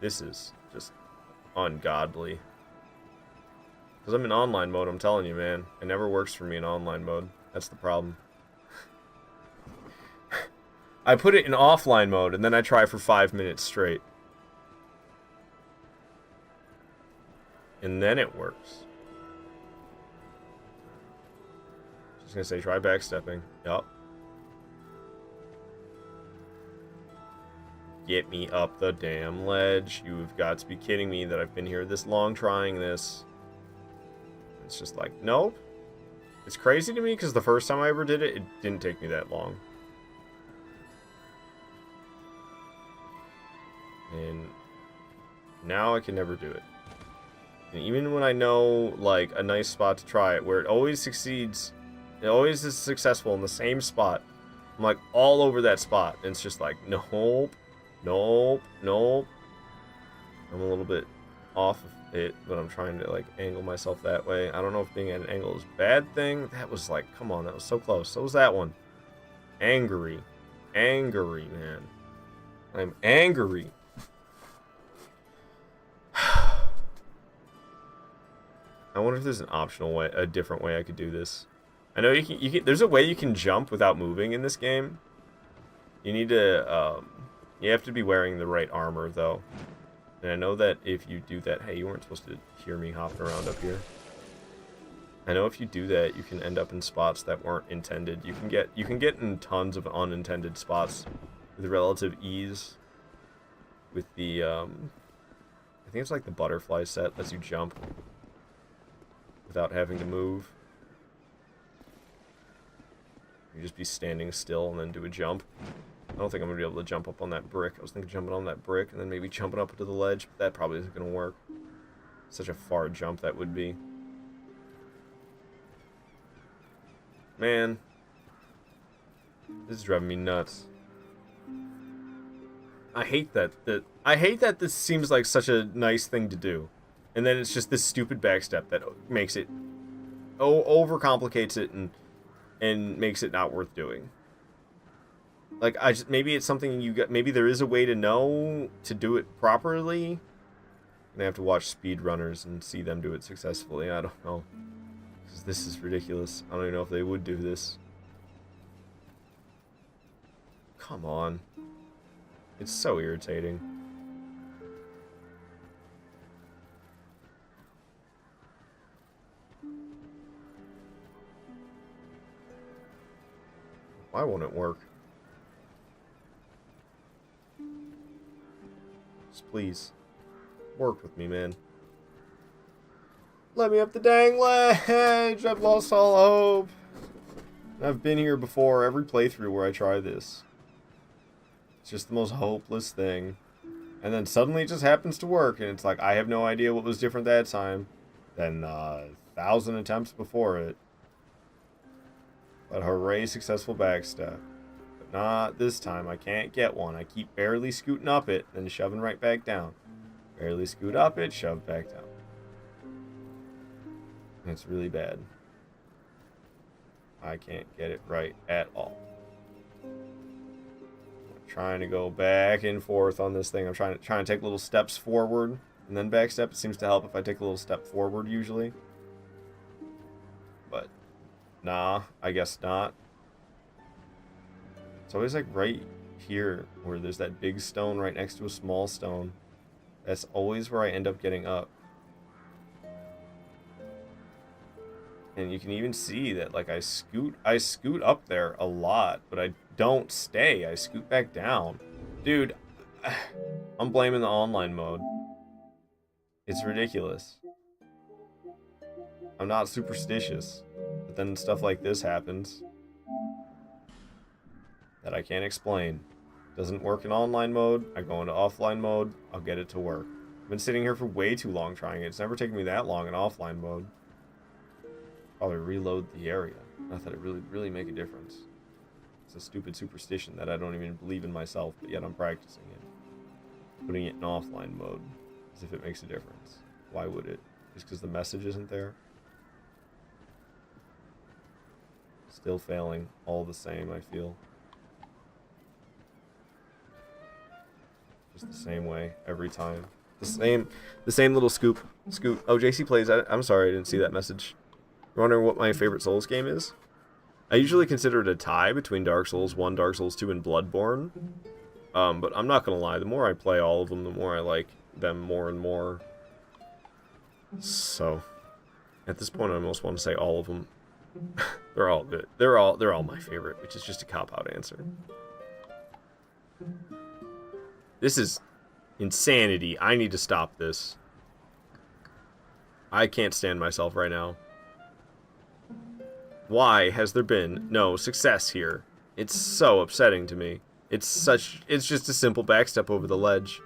This is just ungodly. Because I'm in online mode, I'm telling you, man. It never works for me in online mode. That's the problem. I put it in offline mode, and then I try for 5 minutes straight. And then it works. Just gonna say, try backstepping. Yup. get me up the damn ledge. You've got to be kidding me that I've been here this long trying this. It's just like, nope. It's crazy to me because the first time I ever did it, it didn't take me that long. And now I can never do it. And even when I know, like, a nice spot to try it, where it always succeeds, it always is successful in the same spot, I'm, like, all over that spot. And it's just like, nope, nope, nope. I'm a little bit off of it, but I'm trying to, like, angle myself that way. I don't know if being at an angle is a bad thing. That was, like, come on, that was so close. So was that one. Angry. Angry, man. I'm angry. I wonder if there's an optional way, a different way I could do this. I know you can. There's a way you can jump without moving in this game. You need to, you have to be wearing the right armor though. And I know that if you do that, hey, you weren't supposed to hear me hopping around up here. I know if you do that, you can end up in spots that weren't intended. You can get in tons of unintended spots with relative ease. With the, I think it's like the butterfly set lets you jump without having to move. You just be standing still and then do a jump. I don't think I'm going to be able to jump up on that brick. I was thinking jumping on that brick and then maybe jumping up to the ledge, but that probably isn't going to work. Such a far jump that would be. Man. This is driving me nuts. I hate that this seems like such a nice thing to do. And then it's just this stupid backstep that makes it overcomplicates it and makes it not worth doing. Like maybe it's something you got. Maybe there is a way to know to do it properly. I'm gonna have to watch speedrunners and see them do it successfully. I don't know, because this is ridiculous. I don't even know if they would do this. Come on, it's so irritating. Why won't it work? Just please, work with me, man. Let me up the dang ledge! I've lost all hope. I've been here before, every playthrough where I try this. It's just the most hopeless thing. And then suddenly it just happens to work, and it's like, I have no idea what was different that time than 1,000 attempts before it. But hooray, successful backstep. But not this time. I can't get one. I keep barely scooting up it, then shoving right back down. Barely scoot up it, shove back down. And it's really bad. I can't get it right at all. I'm trying to go back and forth on this thing. I'm trying to take little steps forward and then backstep. It seems to help if I take a little step forward usually. But nah, I guess not. It's always like right here where there's that big stone right next to a small stone. That's always where I end up getting up. And you can even see that like I scoot up there a lot, but I don't stay. I scoot back down. Dude, I'm blaming the online mode. It's ridiculous. I'm not superstitious. But then stuff like this happens that I can't explain. Doesn't work in online mode. I go into offline mode. I'll get it to work. I've been sitting here for way too long trying it. It's never taken me that long in offline mode. Probably reload the area. Not that it really make a difference. It's a stupid superstition that I don't even believe in myself, but yet I'm practicing it. Putting it in offline mode as if it makes a difference. Why would it? Just because the message isn't there? Still failing all the same, I feel. Just the same way every time. The same little scoot. Oh, JC plays. I'm sorry, I didn't see that message. You're wondering what my favorite Souls game is? I usually consider it a tie between Dark Souls 1, Dark Souls 2, and Bloodborne. But I'm not gonna lie, the more I play all of them, the more I like them more and more. So, at this point, I almost want to say all of them. They're all good. They're all my favorite, which is just a cop-out answer. This is insanity. I need to stop this. I can't stand myself right now. Why has there been no success here? It's so upsetting to me. It's just a simple backstep over the ledge.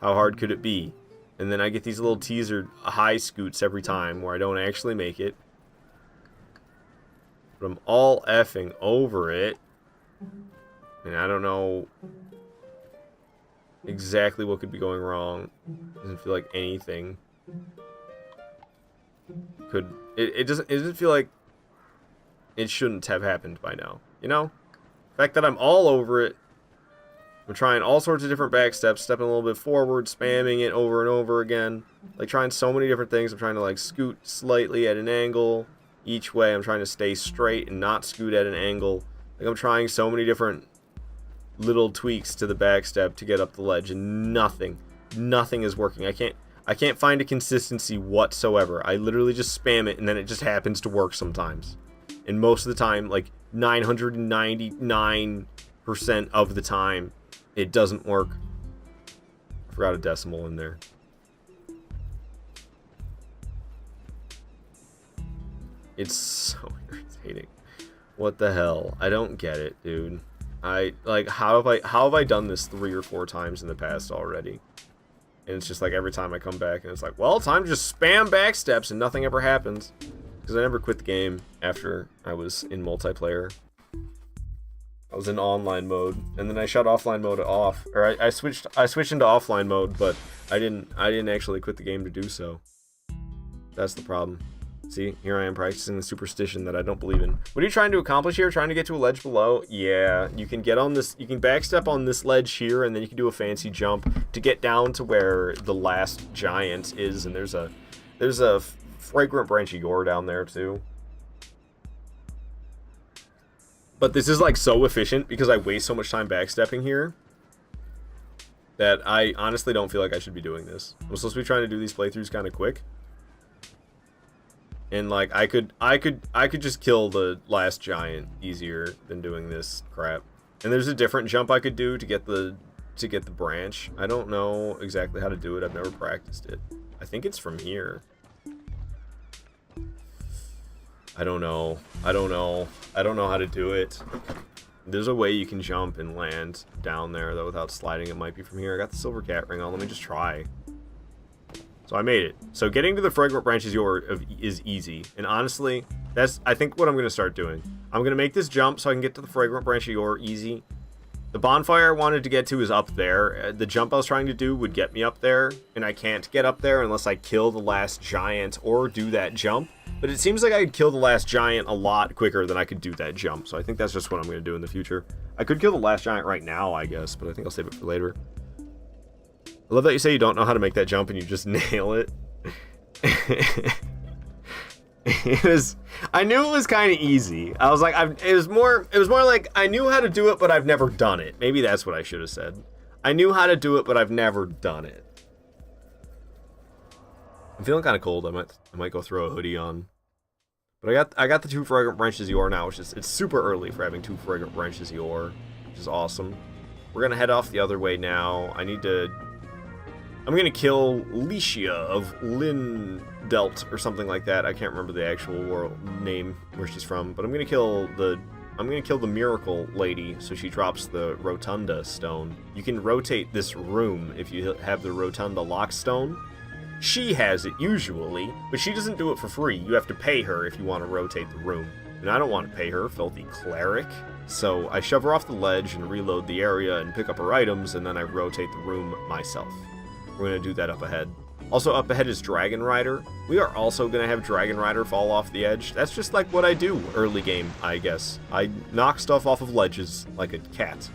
How hard could it be? And then I get these little teaser high scoots every time where I don't actually make it. But I'm all effing over it. And I don't know exactly what could be going wrong. Doesn't feel like anything could... It doesn't feel like it shouldn't have happened by now. You know? The fact that I'm all over it. I'm trying all sorts of different back steps, stepping a little bit forward, spamming it over and over again. Like, trying so many different things. I'm trying to, like, scoot slightly at an angle each way. I'm trying to stay straight and not scoot at an angle. Like, I'm trying so many different little tweaks to the back step to get up the ledge, and nothing is working. I can't find a consistency whatsoever. I literally just spam it, and then it just happens to work sometimes. And most of the time, like 999% of the time, it doesn't work. I forgot a decimal in there. It's so irritating. What the hell? I don't get it, dude. How have I done this 3 or 4 times in the past already? And it's just like every time I come back and it's like, well, time to just spam back steps and nothing ever happens. Because I never quit the game after I was in multiplayer. I was in online mode, and then I shut offline mode off, or I switched into offline mode, but I didn't actually quit the game to do so. That's the problem. See, here I am practicing the superstition that I don't believe in. What are you trying to accomplish here? Trying to get to a ledge below? Yeah, you can get on this, you can backstep on this ledge here, and then you can do a fancy jump to get down to where the last giant is, and there's a fragrant branch of yore down there too. But this is like so efficient because I waste so much time backstepping here that I honestly don't feel like I should be doing this. I'm supposed to be trying to do these playthroughs kind of quick. And like I could just kill the last giant easier than doing this crap. And there's a different jump I could do to get the branch. I don't know exactly how to do it. I've never practiced it. I think it's from here. I don't know how to do it. There's a way you can jump and land down there, though, without sliding. It might be from here. I got the silver cat ring on. Let me just try. So I made it. So getting to the fragrant branches is easy. And honestly, that's, I think, what I'm going to start doing. I'm going to make this jump so I can get to the fragrant branch of yore easy. The bonfire I wanted to get to is up there. The jump I was trying to do would get me up there. And I can't get up there unless I kill the last giant or do that jump. But it seems like I could kill the last giant a lot quicker than I could do that jump. So I think that's just what I'm going to do in the future. I could kill the last giant right now, I guess, but I think I'll save it for later. I love that you say you don't know how to make that jump and you just nail it. I knew it was kind of easy. I was like, it was more like I knew how to do it, but I've never done it. Maybe that's what I should have said. I knew how to do it, but I've never done it. I'm feeling kind of cold. I might go throw a hoodie on. But I got the 2 fragrant branches of yore now, which is, it's super early for having 2 fragrant branches of yore, which is awesome. We're gonna head off the other way now. I'm gonna kill Licia of Lindelt or something like that. I can't remember the actual name where she's from, but I'm gonna kill the miracle lady so she drops the rotunda stone. You can rotate this room if you have the rotunda lock stone. She has it usually, but she doesn't do it for free. You have to pay her if you want to rotate the room. And I don't want to pay her, filthy cleric. So I shove her off the ledge and reload the area and pick up her items, and then I rotate the room myself. We're going to do that up ahead. Also up ahead is Dragon Rider. We are also going to have Dragon Rider fall off the edge. That's just like what I do early game, I guess. I knock stuff off of ledges like a cat.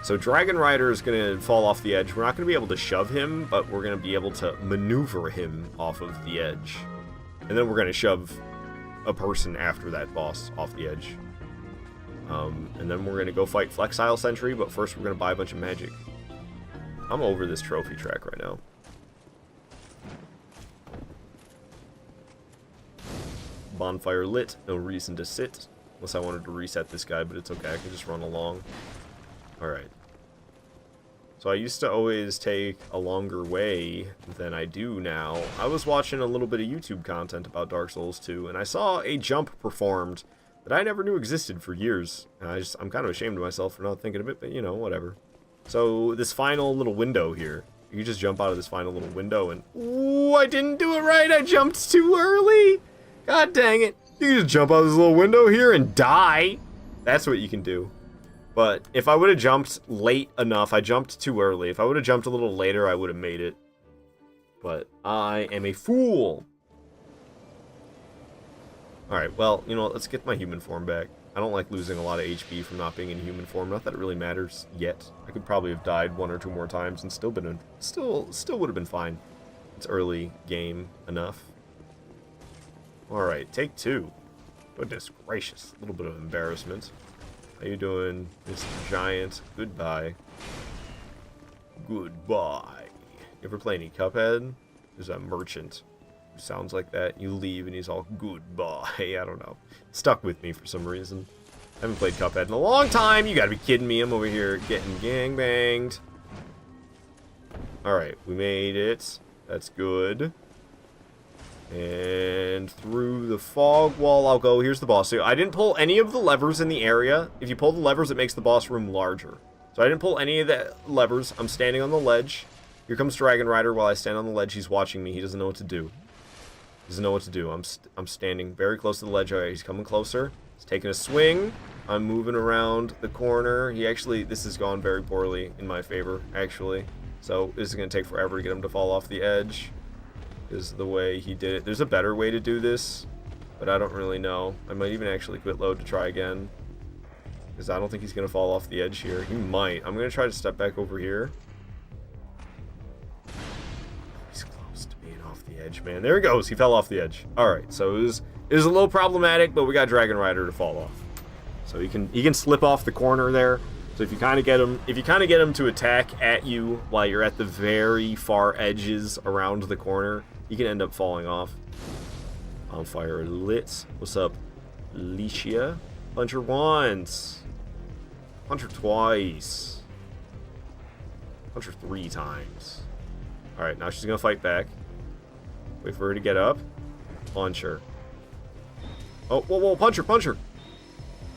So Dragon Rider is going to fall off the edge. We're not going to be able to shove him, but we're going to be able to maneuver him off of the edge. And then we're going to shove a person after that boss off the edge. And then we're going to go fight Flexile Sentry, but first we're going to buy a bunch of magic. I'm over this trophy track right now. Bonfire lit, no reason to sit. Unless I wanted to reset this guy, but it's okay, I can just run along. Alright. So I used to always take a longer way than I do now. I was watching a little bit of YouTube content about Dark Souls 2, and I saw a jump performed that I never knew existed for years. And I'm kind of ashamed of myself for not thinking of it, but you know, whatever. So this final little window here, you just jump out of this final little window and, ooh, I didn't do it right. I jumped too early. God dang it. You can just jump out of this little window here and die. That's what you can do. But if I would have jumped late enough, I jumped too early. If I would have jumped a little later, I would have made it. But I am a fool. Alright, well, you know what, let's get my human form back. I don't like losing a lot of HP from not being in human form. Not that it really matters yet. I could probably have died 1 or 2 more times and still would have been fine. It's early game enough. Alright, take 2. Goodness gracious, a little bit of embarrassment. How you doing, Mr. Giant? Goodbye. Goodbye. You ever play any Cuphead? There's a merchant who sounds like that. You leave and he's all goodbye. I don't know. Stuck with me for some reason. I haven't played Cuphead in a long time. You gotta be kidding me. I'm over here getting gangbanged. Alright, we made it. That's good. And through the fog wall I'll go. Here's the boss. So I didn't pull any of the levers in the area. If you pull the levers, it makes the boss room larger. So I didn't pull any of the levers. I'm standing on the ledge. Here comes Dragon Rider. While I stand on the ledge, he's watching me. He doesn't know what to do. He doesn't know what to do. I'm standing very close to the ledge. Alright, he's coming closer. He's taking a swing. I'm moving around the corner. This has gone very poorly in my favor, actually. So this is going to take forever to get him to fall off the edge. Is the way he did it. There's a better way to do this, but I don't really know. I might even actually quit load to try again, because I don't think he's going to fall off the edge here. He might. I'm going to try to step back over here. He's close to being off the edge, man. There he goes. He fell off the edge. Alright, so it was a little problematic, but we got Dragon Rider to fall off. So he can slip off the corner there. So if you kind of get him to attack at you while you're at the very far edges around the corner, you can end up falling off. On fire lit. What's up, Licia? Punch her once. Punch her twice. Punch her 3 times. Alright, now she's gonna fight back. Wait for her to get up. Punch her. Oh, whoa, whoa, punch her, punch her!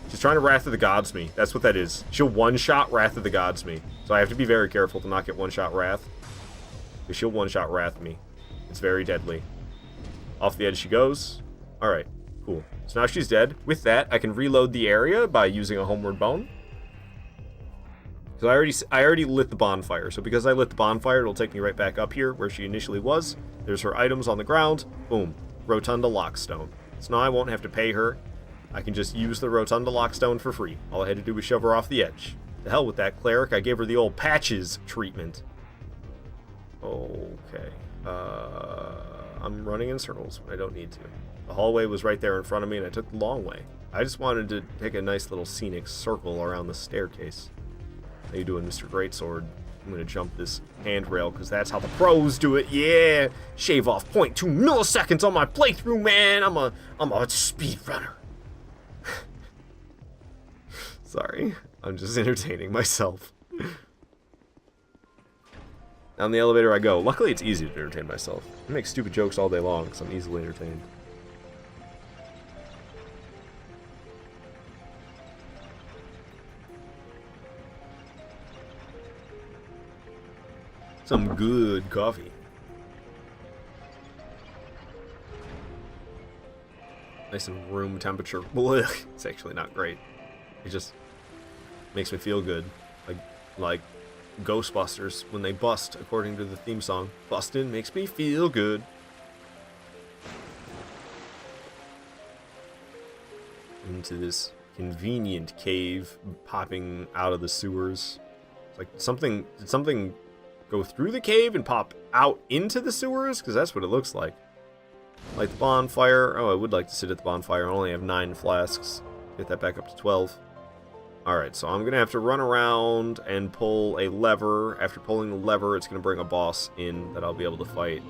She's trying to Wrath of the Gods me. That's what that is. She'll one-shot Wrath of the Gods me. So I have to be very careful to not get one-shot Wrath. Because she'll one-shot Wrath me. It's very deadly. Off the edge she goes. Alright, cool. So now she's dead. With that, I can reload the area by using a Homeward Bone. So I already lit the bonfire. So because I lit the bonfire, it'll take me right back up here where she initially was. There's her items on the ground. Boom. Rotunda Lockstone. So now I won't have to pay her. I can just use the Rotunda Lockstone for free. All I had to do was shove her off the edge. To hell with that cleric. I gave her the old patches treatment. Okay. I'm running in circles when I don't need to. The hallway was right there in front of me and I took the long way. I just wanted to take a nice little scenic circle around the staircase. How you doing, Mr. Greatsword? I'm gonna jump this handrail because that's how the pros do it. Yeah! Shave off 0.2 milliseconds on my playthrough, man! I'm a speedrunner. Sorry, I'm just entertaining myself. Down the elevator I go. Luckily, it's easy to entertain myself. I make stupid jokes all day long because I'm easily entertained. Some good coffee. Nice and room temperature. Blech. It's actually not great. It just makes me feel good. Like Ghostbusters when they bust, according to the theme song. Bustin' makes me feel good. Into this convenient cave popping out of the sewers. It's like did something go through the cave and pop out into the sewers? Because that's what it looks like. Light the bonfire. Oh, I would like to sit at the bonfire. I only have 9 flasks. Get that back up to 12. Alright, so I'm going to have to run around and pull a lever. After pulling the lever, it's going to bring a boss in that I'll be able to fight.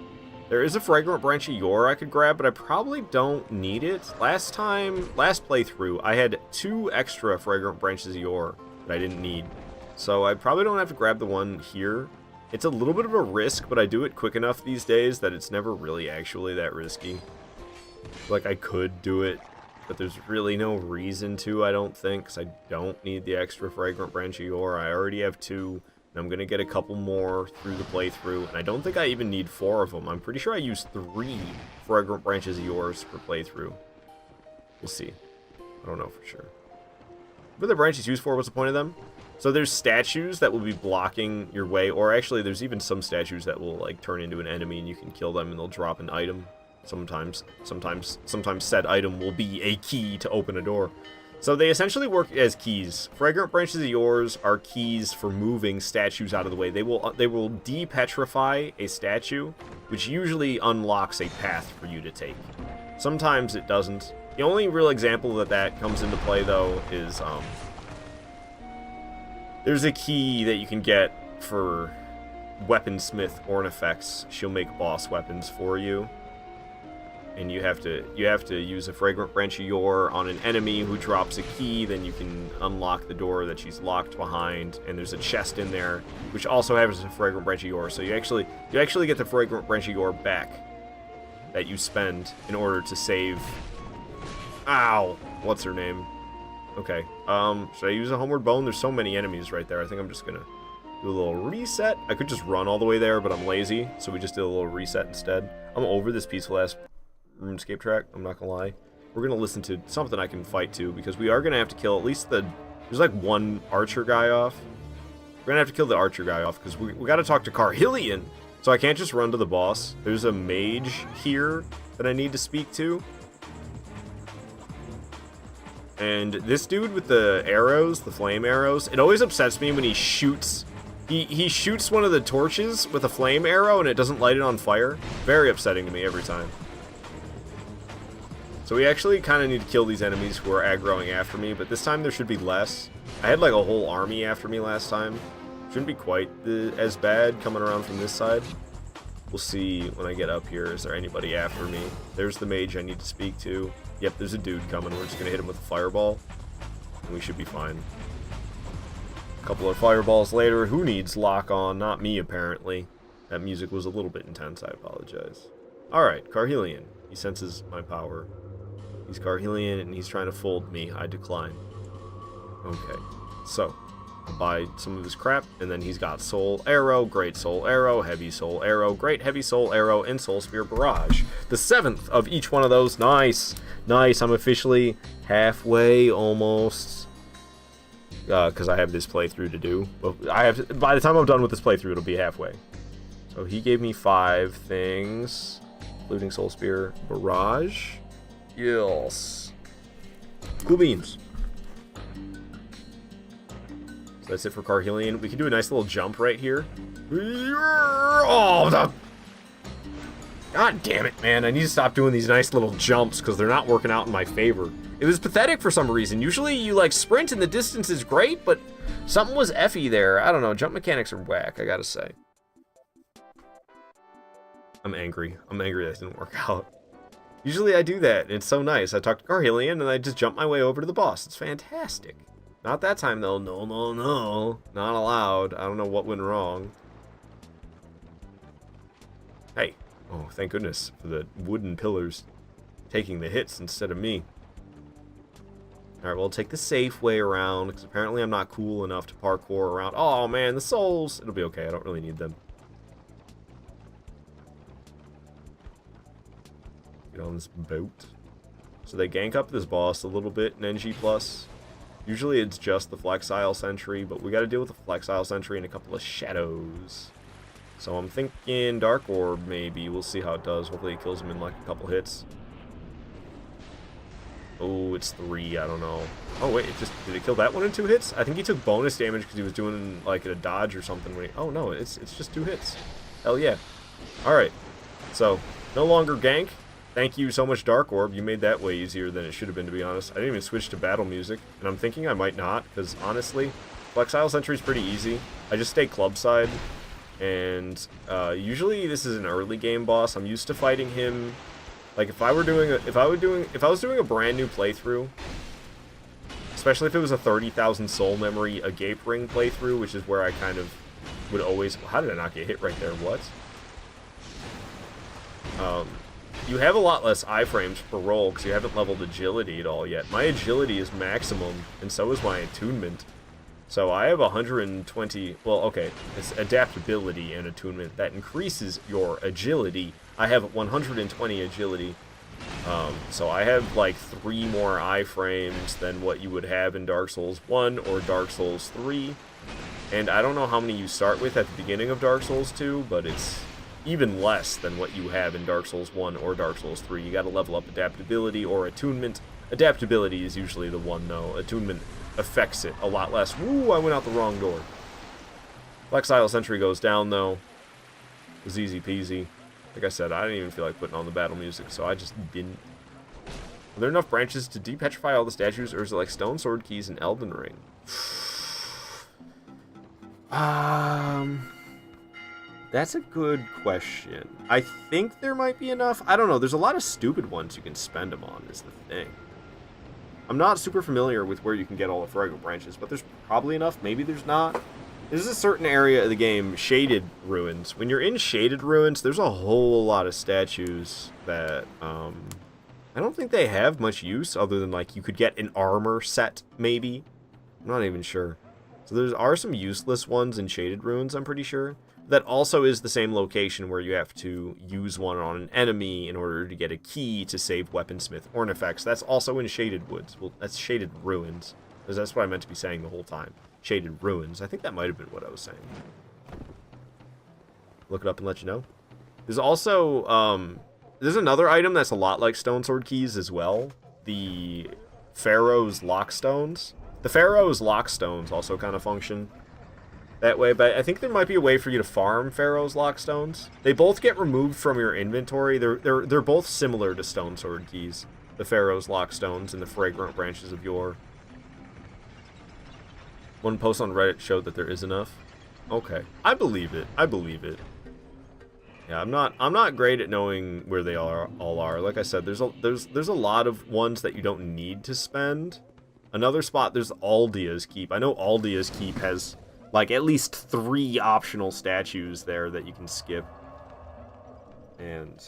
There is a Fragrant Branch of Yore I could grab, but I probably don't need it. Last playthrough, I had 2 extra Fragrant Branches of Yore that I didn't need. So I probably don't have to grab the one here. It's a little bit of a risk, but I do it quick enough these days that it's never really actually that risky. Like, I could do it, but there's really no reason to, I don't think, because I don't need the extra Fragrant Branch of Yore. I already have 2, and I'm going to get a couple more through the playthrough, and I don't think I even need 4 of them. I'm pretty sure I used 3 Fragrant Branches of Yours per playthrough. We'll see. I don't know for sure. What are the branches used for? What's the point of them? So there's statues that will be blocking your way, or actually there's even some statues that will like turn into an enemy and you can kill them and they'll drop an item. Sometimes said item will be a key to open a door. So they essentially work as keys. Fragrant Branches of Yours are keys for moving statues out of the way. They will de-petrify a statue, which usually unlocks a path for you to take. Sometimes it doesn't. The only real example that comes into play though is there's a key that you can get for Weaponsmith Ornifex. She'll make boss weapons for you. And you have to use a Fragrant Branch of Yore on an enemy who drops a key, then you can unlock the door that she's locked behind, and there's a chest in there, which also has a Fragrant Branch of Yore. So you actually get the Fragrant Branch of Yore back that you spend in order to save. Ow! What's her name? Okay. Should I use a Homeward Bone? There's so many enemies right there. I think I'm just gonna do a little reset. I could just run all the way there, but I'm lazy, so we just did a little reset instead. I'm over this peaceful ass RuneScape track, I'm not gonna lie. We're gonna listen to something I can fight to, because we are gonna have to kill at least there's like one archer guy off. We're gonna have to kill the archer guy off, because we gotta talk to Carhillion. So I can't just run to the boss. There's a mage here that I need to speak to. And this dude with the arrows, the flame arrows, it always upsets me when he shoots. He shoots one of the torches with a flame arrow and it doesn't light it on fire. Very upsetting to me every time. So we actually kind of need to kill these enemies who are aggroing after me, but this time there should be less. I had like a whole army after me last time. Shouldn't be quite as bad coming around from this side. We'll see when I get up here. Is there anybody after me? There's the mage I need to speak to. Yep, there's a dude coming. We're just going to hit him with a fireball, and we should be fine. A couple of fireballs later. Who needs lock on? Not me, apparently. That music was a little bit intense. I apologize. Alright, Carhillion. He senses my power. He's Carhillion, and he's trying to fold me. I decline. Okay, so I'll buy some of his crap, and then he's got Soul Arrow, Great Soul Arrow, Heavy Soul Arrow, Great Heavy Soul Arrow, and Soul Spear Barrage. The 7th of each one of those. Nice. Nice. I'm officially halfway, almost. Because I have this playthrough to do. Well, by the time I'm done with this playthrough, it'll be halfway. So he gave me 5 things, including Soul Spear Barrage. Yes. Cool beans. So that's it for Carhillion. We can do a nice little jump right here. Oh, God damn it, man. I need to stop doing these nice little jumps because they're not working out in my favor. It was pathetic for some reason. Usually you like sprint and the distance is great, but something was effy there. I don't know. Jump mechanics are whack, I gotta say. I'm angry. I'm angry that didn't work out. Usually I do that, and it's so nice. I talk to Carhillion, and I just jump my way over to the boss. It's fantastic. Not that time, though. No, no, no. Not allowed. I don't know what went wrong. Hey. Oh, thank goodness for the wooden pillars taking the hits instead of me. Alright, well, I'll take the safe way around, because apparently I'm not cool enough to parkour around. Oh, man, the souls. It'll be okay. I don't really need them. Get on this boat. So they gank up this boss a little bit in NG+. Usually it's just the Flexile Sentry, but we gotta deal with the Flexile Sentry and a couple of shadows. So I'm thinking Dark Orb, maybe. We'll see how it does. Hopefully it kills him in like a couple hits. Oh, it's 3. I don't know. Oh, wait. Did it kill that one in 2 hits? I think he took bonus damage because he was doing like a dodge or something. Oh, no. It's just 2 hits. Hell yeah. Alright. So, no longer gank. Thank you so much, Dark Orb. You made that way easier than it should have been, to be honest. I didn't even switch to battle music, and I'm thinking I might not, because honestly, Flexile Sentry's pretty easy. I just stay club side, and usually this is an early game boss. I'm used to fighting him. Like if I was doing a brand new playthrough, especially if it was a 30,000 soul memory agape ring playthrough, which is where I kind of would always... How did I not get hit right there? What? You have a lot less iframes per roll because you haven't leveled agility at all yet. My agility is maximum, and so is my attunement. So I have 120... Well, okay, it's adaptability and attunement. That increases your agility. I have 120 agility. So I have like 3 more iframes than what you would have in Dark Souls 1 or Dark Souls 3. And I don't know how many you start with at the beginning of Dark Souls 2, but it's even less than what you have in Dark Souls 1 or Dark Souls 3. You gotta level up adaptability or attunement. Adaptability is usually the one, though. Attunement affects it a lot less. Woo, I went out the wrong door. Flexile Sentry goes down, though. It was easy peasy. Like I said, I didn't even feel like putting on the battle music, so I just didn't. Are there enough branches to depetrify all the statues, or is it like Stone Sword Keys and Elden Ring? That's a good question. I think there might be enough. I don't know. There's a lot of stupid ones you can spend them on, is the thing. I'm not super familiar with where you can get all the fragrant branches, but there's probably enough. Maybe there's not. There's a certain area of the game, Shaded Ruins. When you're in Shaded Ruins, there's a whole lot of statues that, I don't think they have much use other than, like, you could get an armor set, maybe. I'm not even sure. So there are some useless ones in Shaded Ruins, I'm pretty sure. That also is the same location where you have to use one on an enemy in order to get a key to save Weaponsmith Ornifex. That's also in Shaded Woods. Well, that's Shaded Ruins. Because that's what I meant to be saying the whole time. Shaded Ruins. I think that might have been what I was saying. Look it up and let you know. There's also, there's another item that's a lot like Stone Sword Keys as well. The Pharaoh's Lockstones. The Pharaoh's Lockstones also kind of function that way, but I think there might be a way for you to farm Pharaoh's Lockstones. They both get removed from your inventory. They're both similar to Stone Sword Keys. The Pharaoh's Lockstones and the Fragrant Branches of Yore. One post on Reddit showed that there is enough. Okay, I believe it. I believe it. Yeah, I'm not great at knowing where they all are. Like I said, there's a lot of ones that you don't need to spend. Another spot, there's Aldia's Keep. I know Aldia's Keep has like at least 3 optional statues there that you can skip. And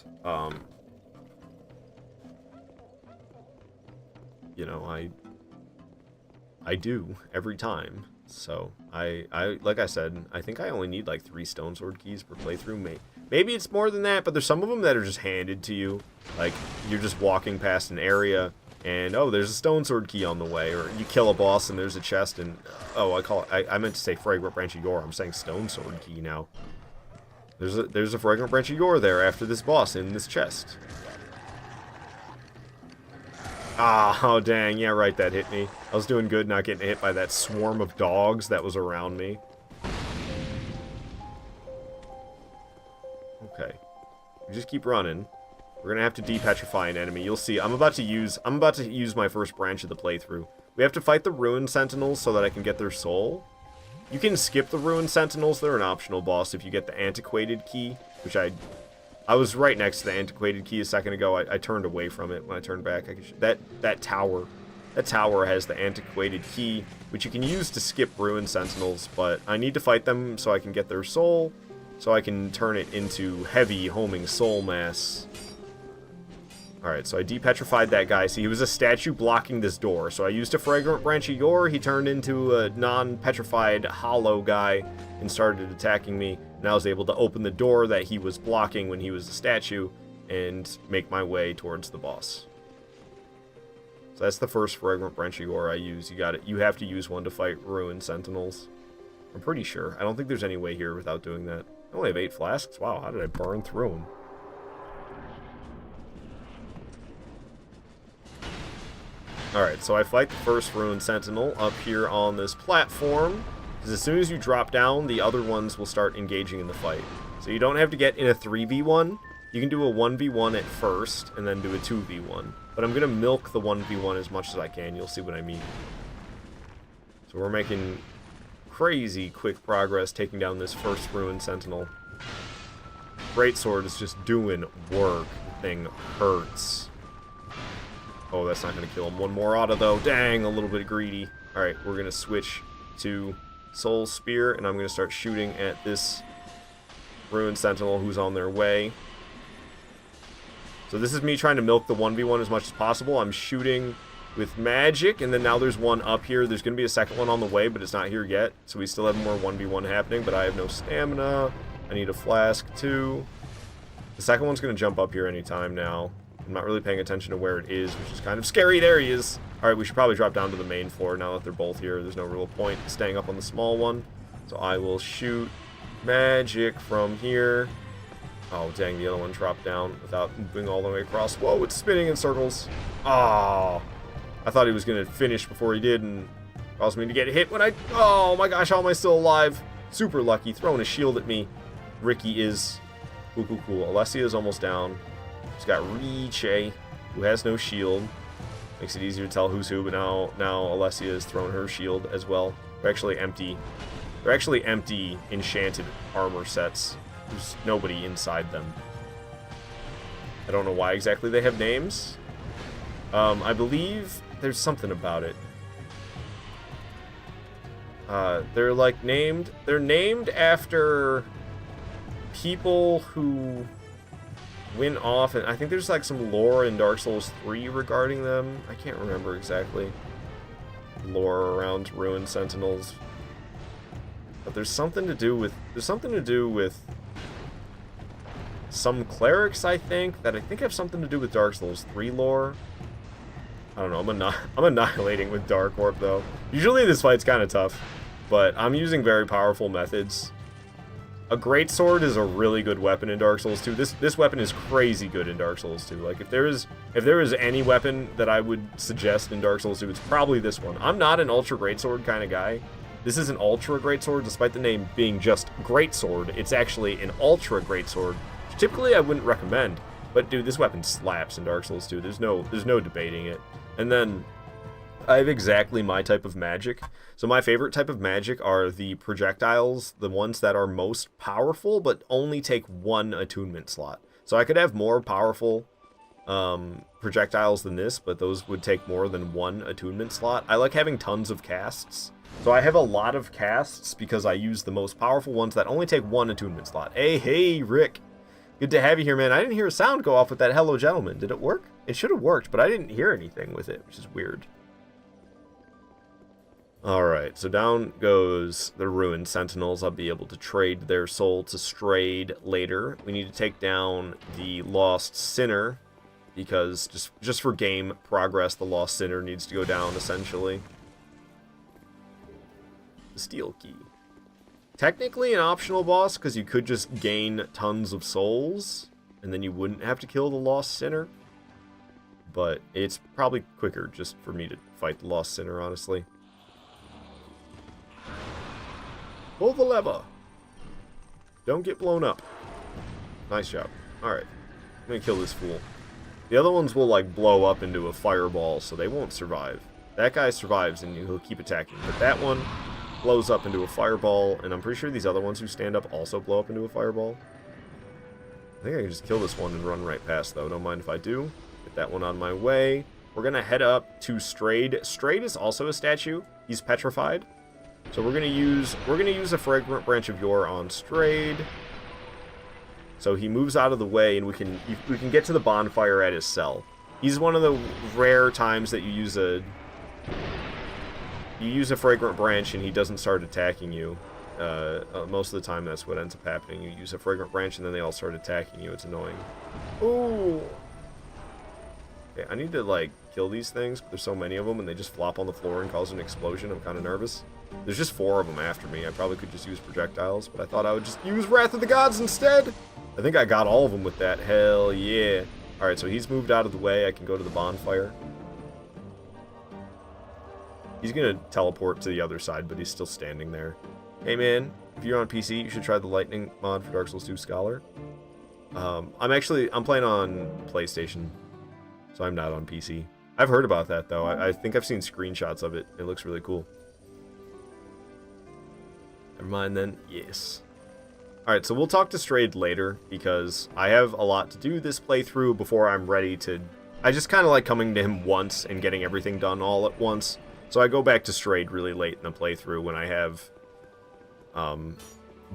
you know, I do every time. So I like I said, I think I only need like 3 Stone Sword Keys per playthrough. Maybe it's more than that, but there's some of them that are just handed to you. Like you're just walking past an area and oh, there's a Stone Sword Key on the way, or you kill a boss and there's a chest and oh, I meant to say Fragrant Branch of Yore. I'm saying Stone Sword Key now. There's a Fragrant Branch of Yore there after this boss in this chest. Ah, oh dang, yeah right, that hit me. I was doing good not getting hit by that swarm of dogs that was around me. Okay. We just keep running. We're gonna have to depetrify an enemy. You'll see, I'm about to use my first branch of the playthrough. We have to fight the Ruined Sentinels so that I can get their soul. You can skip the Ruined Sentinels, they're an optional boss if you get the Antiquated Key, which I was right next to the Antiquated Key a second ago. I turned away from it when I turned back. That tower has the Antiquated Key, which you can use to skip Ruined Sentinels, but I need to fight them so I can get their soul, so I can turn it into heavy homing soul mass. Alright, so I depetrified that guy. See, he was a statue blocking this door, so I used a Fragrant Branch of Yore. He turned into a non-petrified hollow guy and started attacking me, and I was able to open the door that he was blocking when he was a statue and make my way towards the boss. So that's the first Fragrant Branch of Yore I use. You have to use one to fight Ruined Sentinels. I'm pretty sure. I don't think there's any way here without doing that. I only have 8 flasks. Wow, how did I burn through them? Alright, so I fight the first Ruined Sentinel up here on this platform, because as soon as you drop down, the other ones will start engaging in the fight. So you don't have to get in a 3v1, you can do a 1v1 at first, and then do a 2v1. But I'm going to milk the 1v1 as much as I can, you'll see what I mean. So we're making crazy quick progress taking down this first Ruined Sentinel. Greatsword is just doing work, the thing hurts. Oh, that's not going to kill him. One more auto, though. Dang, a little bit greedy. Alright, we're going to switch to Soul Spear, and I'm going to start shooting at this Ruined Sentinel who's on their way. So this is me trying to milk the 1v1 as much as possible. I'm shooting with magic, and then now there's one up here. There's going to be a second one on the way, but it's not here yet. So we still have more 1v1 happening, but I have no stamina. I need a flask, too. The second one's going to jump up here anytime now. I'm not really paying attention to where it is, which is kind of scary. There he is. Alright, we should probably drop down to the main floor now that they're both here. There's no real point staying up on the small one. So I will shoot magic from here. Oh, dang, the other one dropped down without moving all the way across. Whoa, it's spinning in circles. Oh, I thought he was going to finish before he did and caused me to get hit when I... Oh, my gosh, how am I still alive? Super lucky. Throwing a shield at me. Ricky is... Cool. Alessia is almost down. He's got Riche, who has no shield. Makes it easier to tell who's who, but now Alessia has thrown her shield as well. They're actually empty. They're actually empty enchanted armor sets. There's nobody inside them. I don't know why exactly they have names. I believe there's something about it. They're like named... They're named after people who went off, and I think there's like some lore in Dark Souls 3 regarding them. I can't remember exactly. Lore around Ruined Sentinels. But there's something to do with... There's something to do with some clerics, I think, that I think have something to do with Dark Souls 3 lore. I don't know, I'm annihilating with Dark Orb, though. Usually this fight's kind of tough, but I'm using very powerful methods. A greatsword is a really good weapon in Dark Souls 2. This weapon is crazy good in Dark Souls 2. Like, if there is any weapon that I would suggest in Dark Souls 2, it's probably this one. I'm not an ultra greatsword kind of guy. This is an ultra greatsword, despite the name being just greatsword. It's actually an ultra greatsword. Typically, I wouldn't recommend, but dude, this weapon slaps in Dark Souls 2. There's no debating it. And then I have exactly my type of magic. So my favorite type of magic are the projectiles, the ones that are most powerful, but only take one attunement slot. So I could have more powerful projectiles than this, but those would take more than one attunement slot. I like having tons of casts. So I have a lot of casts because I use the most powerful ones that only take one attunement slot. Hey, Rick. Good to have you here, man. I didn't hear a sound go off with that hello gentleman. Did it work? It should have worked, but I didn't hear anything with it, which is weird. Alright, so down goes the Ruined Sentinels. I'll be able to trade their soul to Strayed later. We need to take down the Lost Sinner, because just for game progress, the Lost Sinner needs to go down, essentially. The Steel Key. Technically an optional boss, because you could just gain tons of souls, and then you wouldn't have to kill the Lost Sinner. But it's probably quicker just for me to fight the Lost Sinner, honestly. Pull the lever. Don't get blown up. Nice job. Alright. I'm gonna kill this fool. The other ones will, like, blow up into a fireball, so they won't survive. That guy survives, and he'll keep attacking. But that one blows up into a fireball, and I'm pretty sure these other ones who stand up also blow up into a fireball. I think I can just kill this one and run right past, though. Don't mind if I do. Get that one on my way. We're gonna head up to Strayed. Strayed is also a statue. He's petrified. So we're gonna use a Fragrant Branch of Yore on Strayed. So he moves out of the way, and we can get to the bonfire at his cell. He's one of the rare times that you use a Fragrant Branch and he doesn't start attacking you. Most of the time that's what ends up happening. You use a Fragrant Branch and then they all start attacking you. It's annoying. Ooh. Okay, I need to, like, kill these things, but there's so many of them and they just flop on the floor and cause an explosion. I'm kind of nervous. There's just 4 of them after me. I probably could just use projectiles, but I thought I would just use Wrath of the Gods instead. I think I got all of them with that. Hell yeah. Alright, so he's moved out of the way. I can go to the bonfire. He's gonna teleport to the other side, but he's still standing there. Hey man, if you're on PC, you should try the Lightning mod for Dark Souls 2 Scholar. I'm playing on PlayStation, so I'm not on PC. I've heard about that though. I think I've seen screenshots of it. It looks really cool. Never mind then. Yes. Alright, so we'll talk to Strayed later, because I have a lot to do this playthrough before I'm ready to I just kind of like coming to him once and getting everything done all at once. So I go back to Strayed really late in the playthrough when I have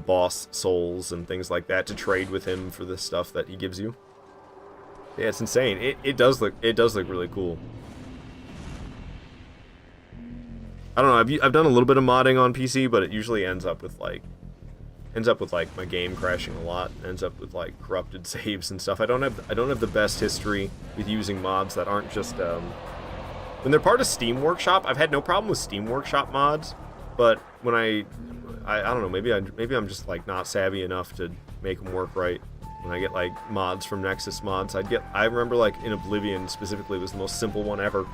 boss souls and things like that to trade with him for the stuff that he gives you. Yeah, it's insane. It does look really cool. I don't know. I've done a little bit of modding on PC, but it usually ends up with like my game crashing a lot. Ends up with like corrupted saves and stuff. I don't have the best history with using mods that aren't just when they're part of Steam Workshop. I've had no problem with Steam Workshop mods, but when I don't know, maybe I'm just like not savvy enough to make them work right. When I get like mods from Nexus Mods, I remember like in Oblivion specifically was the most simple one ever.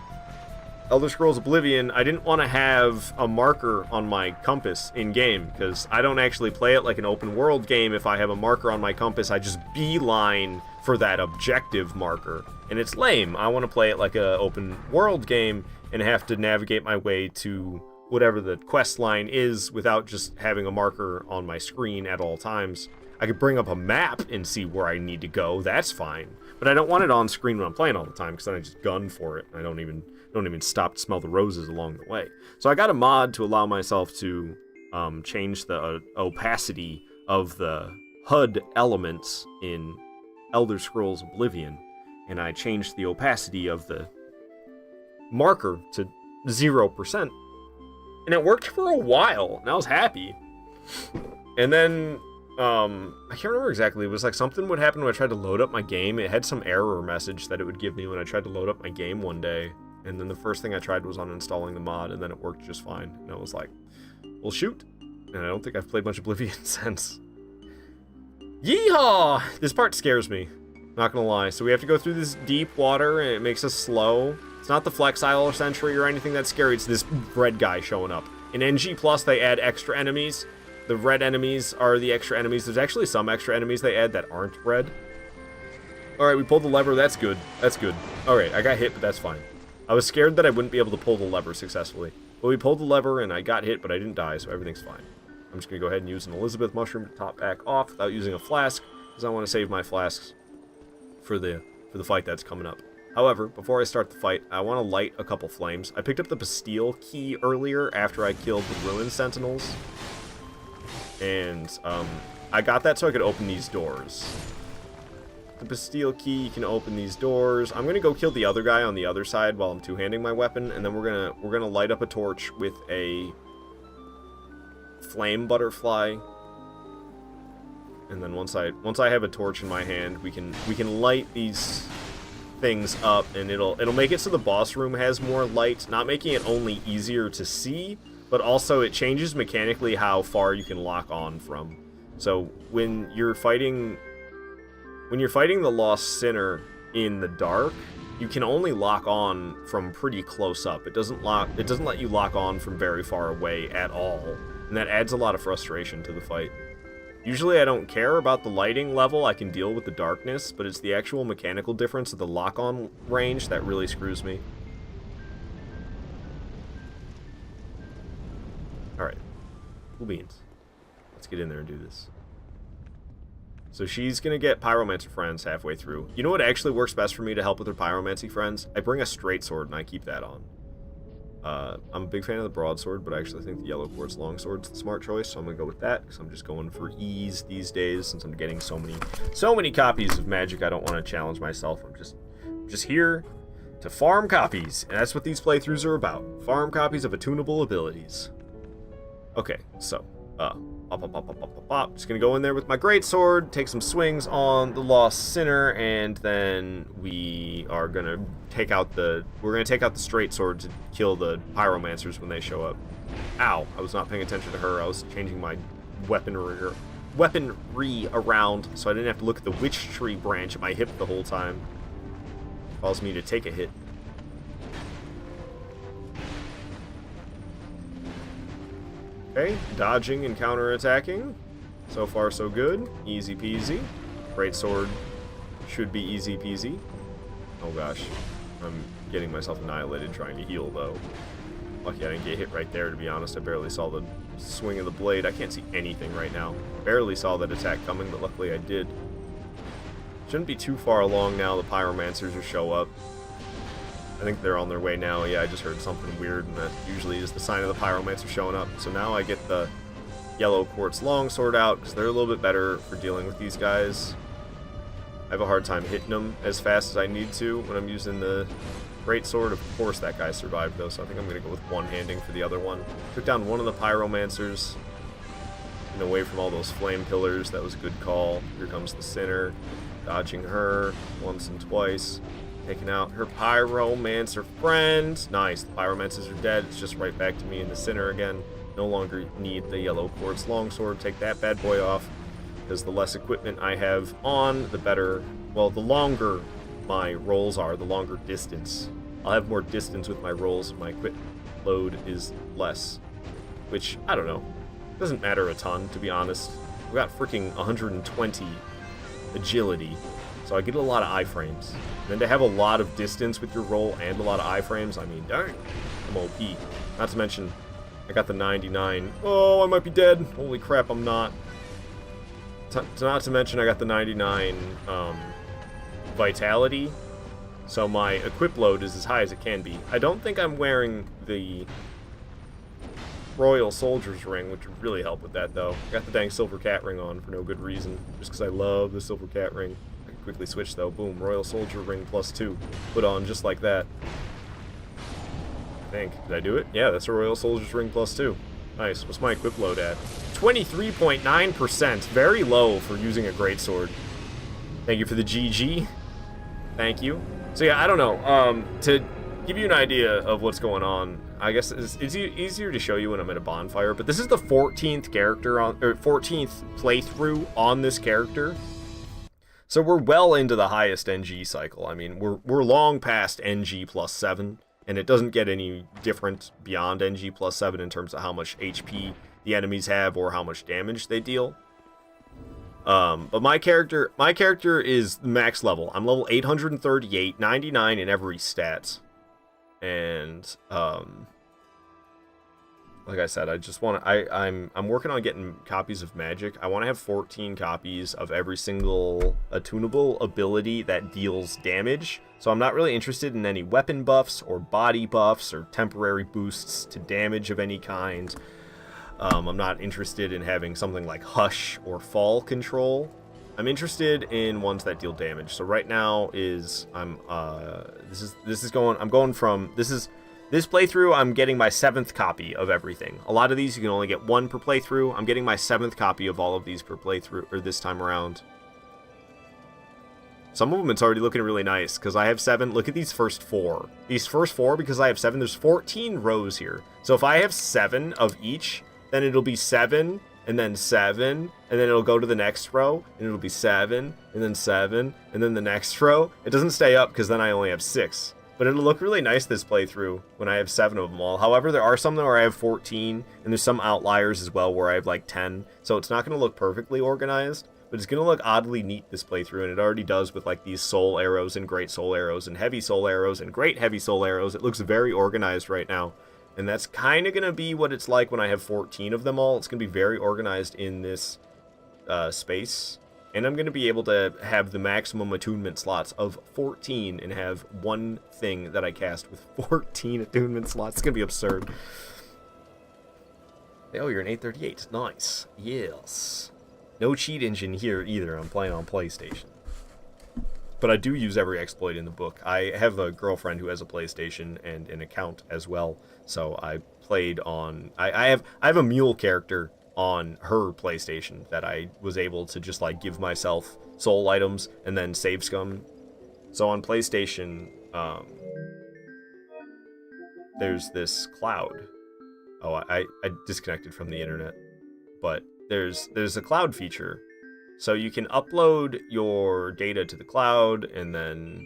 Elder Scrolls Oblivion, I didn't want to have a marker on my compass in-game, because I don't actually play it like an open-world game. If I have a marker on my compass, I just beeline for that objective marker, and it's lame. I want to play it like an open-world game and have to navigate my way to whatever the quest line is without just having a marker on my screen at all times. I could bring up a map and see where I need to go, that's fine. But I don't want it on screen when I'm playing all the time, because then I just gun for it. I don't even stop to smell the roses along the way. So I got a mod to allow myself to change the opacity of the HUD elements in Elder Scrolls Oblivion, and I changed the opacity of the marker to 0%, and it worked for a while, and I was happy. And then I can't remember exactly. It was like something would happen when I tried to load up my game. It had some error message that it would give me when I tried to load up my game one day. And then the first thing I tried was uninstalling the mod, and then it worked just fine. And I was like, well, shoot. And I don't think I've played much Oblivion since. Yeehaw! This part scares me. Not gonna lie. So we have to go through this deep water, and it makes us slow. It's not the Flex Isle or Sentry or anything that's scary. It's this red guy showing up. In NG+, they add extra enemies. The red enemies are the extra enemies. There's actually some extra enemies they add that aren't red. Alright, we pulled the lever. That's good. That's good. Alright, I got hit, but that's fine. I was scared that I wouldn't be able to pull the lever successfully. But we pulled the lever, and I got hit, but I didn't die, so everything's fine. I'm just going to go ahead and use an Elizabeth Mushroom to top back off without using a flask, because I want to save my flasks for the fight that's coming up. However, before I start the fight, I want to light a couple flames. I picked up the Bastille key earlier after I killed the Ruin Sentinels. And I got that so I could open these doors. The Bastille key can open these doors. I'm gonna go kill the other guy on the other side while I'm two-handing my weapon, and then we're gonna light up a torch with a flame butterfly. And then once I have a torch in my hand, we can light these things up, and it'll make it so the boss room has more light, not making it only easier to see, but also it changes mechanically how far you can lock on from. So when you're fighting the Lost Sinner in the dark, you can only lock on from pretty close up. It doesn't let you lock on from very far away at all, and that adds a lot of frustration to the fight. Usually I don't care about the lighting level, I can deal with the darkness, but it's the actual mechanical difference of the lock-on range that really screws me. Alright. Cool beans. Let's get in there and do this. So she's gonna get Pyromancer friends halfway through. You know what actually works best for me to help with her Pyromancy friends? I bring a straight sword and I keep that on. I'm a big fan of the broadsword, but I actually think the yellow quartz longsword's the smart choice, so I'm gonna go with that, because I'm just going for ease these days, since I'm getting so many copies of Magic. I don't want to challenge myself. I'm just here to farm copies, and that's what these playthroughs are about. Farm copies of attunable abilities. Okay, so, just gonna go in there with my greatsword, take some swings on the Lost Sinner, and then we are gonna take out the straight sword to kill the pyromancers when they show up. Ow! I was not paying attention to her. I was changing my weaponry around, so I didn't have to look at the witch tree branch at my hip the whole time. Caused me to take a hit. Okay, dodging and counterattacking. So far, so good. Easy peasy. Greatsword should be easy peasy. Oh gosh. I'm getting myself annihilated trying to heal, though. Lucky I didn't get hit right there, to be honest. I barely saw the swing of the blade. I can't see anything right now. Barely saw that attack coming, but luckily I did. Shouldn't be too far along now. The pyromancers will show up. I think they're on their way now. Yeah, I just heard something weird, and that usually is the sign of the pyromancer showing up. So now I get the yellow quartz longsword out, because they're a little bit better for dealing with these guys. I have a hard time hitting them as fast as I need to when I'm using the greatsword. Of course that guy survived, though, so I think I'm going to go with one-handing for the other one. Took down one of the pyromancers, and away from all those flame pillars. That was a good call. Here comes the sinner, dodging her once and twice. Taking out her pyromancer friend. Nice, the pyromancers are dead. It's just right back to me and the sinner again. No longer need the yellow quartz longsword. Take that bad boy off, because the less equipment I have on, the better. Well, the longer my rolls are, the longer distance. I'll have more distance with my rolls. My equipment load is less, which, I don't know, doesn't matter a ton, to be honest. I've got freaking 120 agility, so I get a lot of iframes. And then to have a lot of distance with your roll and a lot of iframes, I mean, darn, I'm OP. Not to mention, I got the 99. Oh, I might be dead. Holy crap, I'm not. Not to mention, I got the 99 vitality, so my equip load is as high as it can be. I don't think I'm wearing the Royal Soldier's ring, which would really help with that, though. I got the dang silver cat ring on for no good reason, just because I love the silver cat ring. I can quickly switch, though. Boom, Royal Soldier ring +2. Put on just like that. I think. Did I do it? Yeah, that's a Royal Soldier's ring +2. Nice. What's my equip load at? 23.9%. Very low for using a greatsword. Thank you for the GG. Thank you. So yeah, I don't know. To give you an idea of what's going on, I guess it's easier to show you when I'm at a bonfire, but this is the 14th character on, or 14th playthrough on this character. So we're well into the highest NG cycle. I mean, we're long past NG +7, and it doesn't get any different beyond NG +7 in terms of how much HP the enemies have or how much damage they deal. But my character is max level. I'm level 838, 99 in every stat. And like I said, I just want to I'm working on getting copies of magic. I want to have 14 copies of every single attunable ability that deals damage. So I'm not really interested in any weapon buffs or body buffs or temporary boosts to damage of any kind. I'm not interested in having something like Hush or Fall Control. I'm interested in ones that deal damage. So right now this playthrough, I'm getting my 7th copy of everything. A lot of these you can only get 1 per playthrough. I'm getting my 7th copy of all of these per playthrough, or this time around. Some of them it's already looking really nice, because I have 7. Look at these first 4. These first 4, because I have 7, there's 14 rows here. So if I have 7 of each, then it'll be 7, and then 7, and then it'll go to the next row, and it'll be 7, and then 7, and then the next row. It doesn't stay up, because then I only have 6. But it'll look really nice this playthrough when I have 7 of them all. However, there are some where I have 14, and there's some outliers as well where I have like 10. So it's not going to look perfectly organized, but it's going to look oddly neat this playthrough, and it already does with like these soul arrows and great soul arrows and heavy soul arrows and great heavy soul arrows. It looks very organized right now. And that's kind of going to be what it's like when I have 14 of them all. It's going to be very organized in this space. And I'm going to be able to have the maximum attunement slots of 14 and have one thing that I cast with 14 attunement slots. It's going to be absurd. Oh, you're an 838. Nice. Yes. No cheat engine here either. I'm playing on PlayStation. But I do use every exploit in the book. I have a girlfriend who has a PlayStation and an account as well. So I played on... I have a mule character on her PlayStation that I was able to just like give myself soul items and then save scum. So on PlayStation, there's this cloud. Oh, I disconnected from the internet. But there's a cloud feature. So you can upload your data to the cloud and then,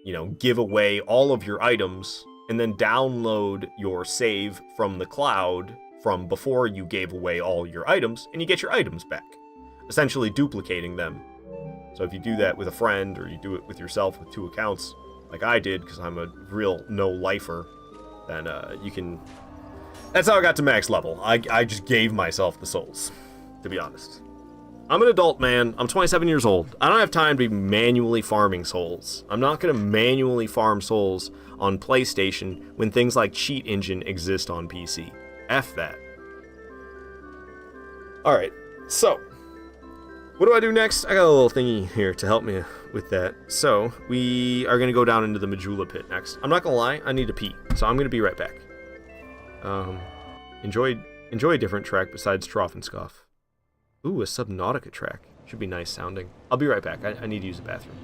you know, give away all of your items and then download your save from the cloud from before you gave away all your items, and you get your items back, essentially duplicating them. So if you do that with a friend, or you do it with yourself with 2 accounts, like I did, because I'm a real no-lifer, then you can... That's how I got to max level. I just gave myself the souls, to be honest. I'm an adult man. I'm 27 years old. I don't have time to be manually farming souls. I'm not going to manually farm souls on PlayStation when things like Cheat Engine exist on PC. F that. Alright, so what do I do next? I got a little thingy here to help me with that. So, we are going to go down into the Majula pit next. I'm not going to lie, I need to pee, so I'm going to be right back. Enjoy a different track besides Trough and Scoff. Ooh, a Subnautica track. Should be nice sounding. I'll be right back. I need to use the bathroom.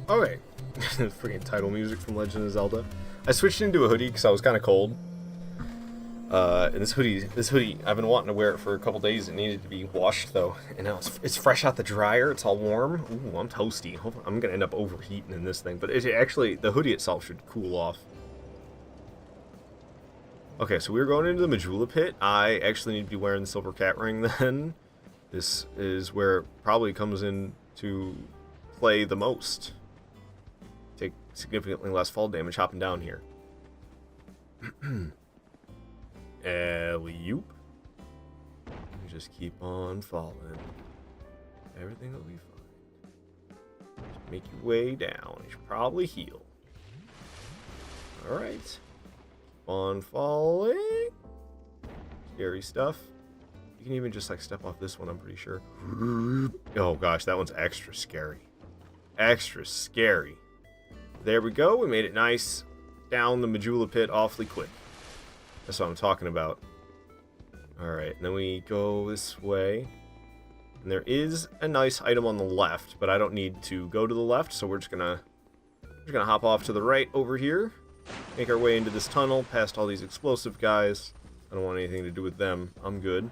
Okay. Freaking title music from Legend of Zelda. I switched into a hoodie because I was kind of cold. And this hoodie, I've been wanting to wear it for a couple days. It needed to be washed though, and now it's fresh out the dryer. It's all warm. Ooh, I'm toasty. I'm gonna end up overheating in this thing, but it actually, the hoodie itself should cool off. Okay, so we're going into the Majula pit. I actually need to be wearing the silver cat ring then. This is where it probably comes in to play the most. Take significantly less fall damage hopping down here. Alley-oop. You just keep on falling. Everything will be fine. Just make your way down. You should probably heal. Alright. Keep on falling. Scary stuff. You can even just like step off this one, I'm pretty sure. Oh gosh, that one's extra scary. Extra scary. There we go. We made it nice down the Majula pit awfully quick. That's what I'm talking about. Alright, then we go this way. And there is a nice item on the left, but I don't need to go to the left, so we're just gonna hop off to the right over here. Make our way into this tunnel, past all these explosive guys. I don't want anything to do with them. I'm good.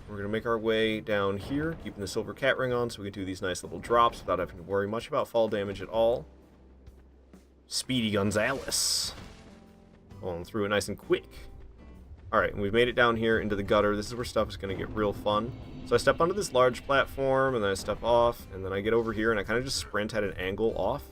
We're gonna make our way down here, keeping the silver cat ring on so we can do these nice little drops without having to worry much about fall damage at all. Speedy Gonzales. Going through it nice and quick. Alright, and we've made it down here into the gutter. This is where stuff is going to get real fun. So I step onto this large platform, and then I step off, and then I get over here, and I kind of just sprint at an angle off.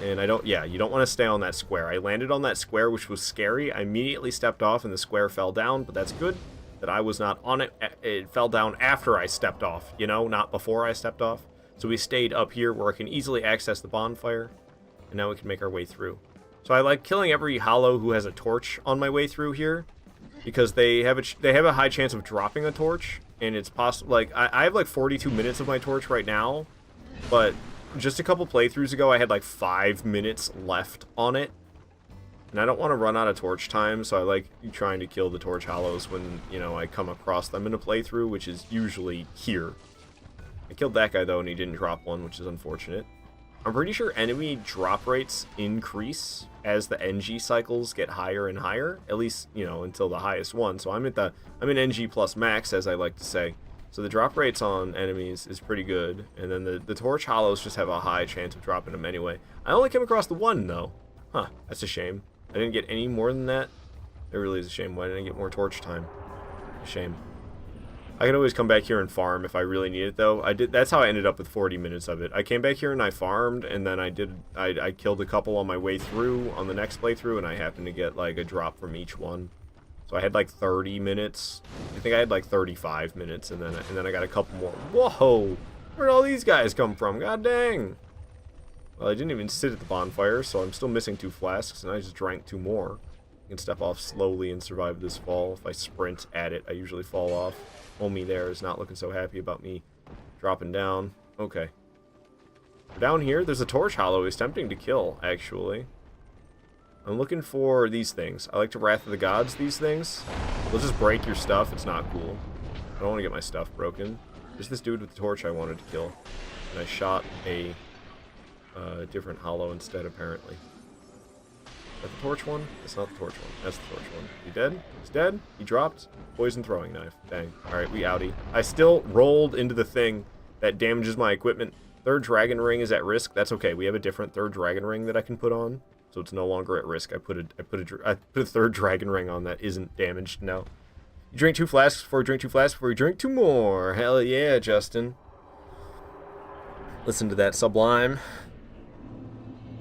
And I don't, yeah, you don't want to stay on that square. I landed on that square, which was scary. I immediately stepped off, and the square fell down, but that's good that I was not on it. It fell down after I stepped off, you know, not before I stepped off. So we stayed up here where I can easily access the bonfire, and now we can make our way through. So I like killing every hollow who has a torch on my way through here, because they have a high chance of dropping a torch, and it's possible. Like I have like 42 minutes of my torch right now, but just a couple playthroughs ago I had like 5 minutes left on it, and I don't want to run out of torch time, so I like trying to kill the torch hollows when, you know, I come across them in a playthrough, which is usually here. I killed that guy though, and he didn't drop one, which is unfortunate. I'm pretty sure enemy drop rates increase as the NG cycles get higher and higher, at least, you know, until the highest one. So I'm in NG plus max, as I like to say. So the drop rates on enemies is pretty good, and then the torch hollows just have a high chance of dropping them anyway. I only came across the one though. Huh, that's a shame. I didn't get any more than that. It really is a shame. Why didn't I get more torch time? A shame. I can always come back here and farm if I really need it, though. That's how I ended up with 40 minutes of it. I came back here and I farmed, and then I killed a couple on my way through on the next playthrough, and I happened to get like a drop from each one. So I had like 30 minutes. I think I had like 35 minutes, and then I got a couple more. Whoa! Where'd all these guys come from? God dang! Well, I didn't even sit at the bonfire, so I'm still missing 2 flasks, and I just drank 2 more. I can step off slowly and survive this fall. If I sprint at it, I usually fall off. Homie there is not looking so happy about me dropping down. Okay. Down here, there's a torch hollow he's tempting to kill, actually. I'm looking for these things. I like to Wrath of the Gods these things. They'll just break your stuff. It's not cool. I don't want to get my stuff broken. There's this dude with the torch I wanted to kill. And I shot a different hollow instead, apparently. Is that the torch one? It's not the torch one. That's the torch one. He dead? He's dead? He dropped? Poison throwing knife. Dang. Alright, we outie. I still rolled into the thing that damages my equipment. Third dragon ring is at risk. That's okay. We have a different third dragon ring that I can put on, so it's no longer at risk. I put a third dragon ring on that isn't damaged now. You drink 2 flasks before you drink 2 flasks before you drink 2 more. Hell yeah, Justin. Listen to that sublime.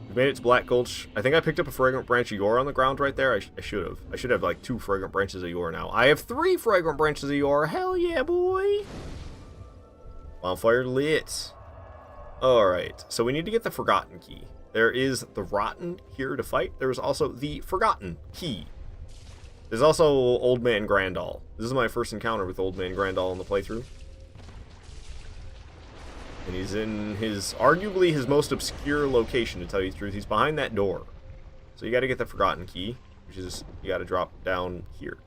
We made it to Black Gulch. I think I picked up a fragrant branch of yore on the ground right there. I should have. I should have like 2 fragrant branches of yore now. I have 3 fragrant branches of yore. Hell yeah, boy. Bonfire lit. Alright, so we need to get the Forgotten Key. There is the Rotten here to fight. There is also the Forgotten Key. There's also Old Man Grandall. This is my first encounter with Old Man Grandall in the playthrough. And he's in arguably his most obscure location, to tell you the truth. He's behind that door. So you gotta get the Forgotten Key, which is, you gotta drop down here.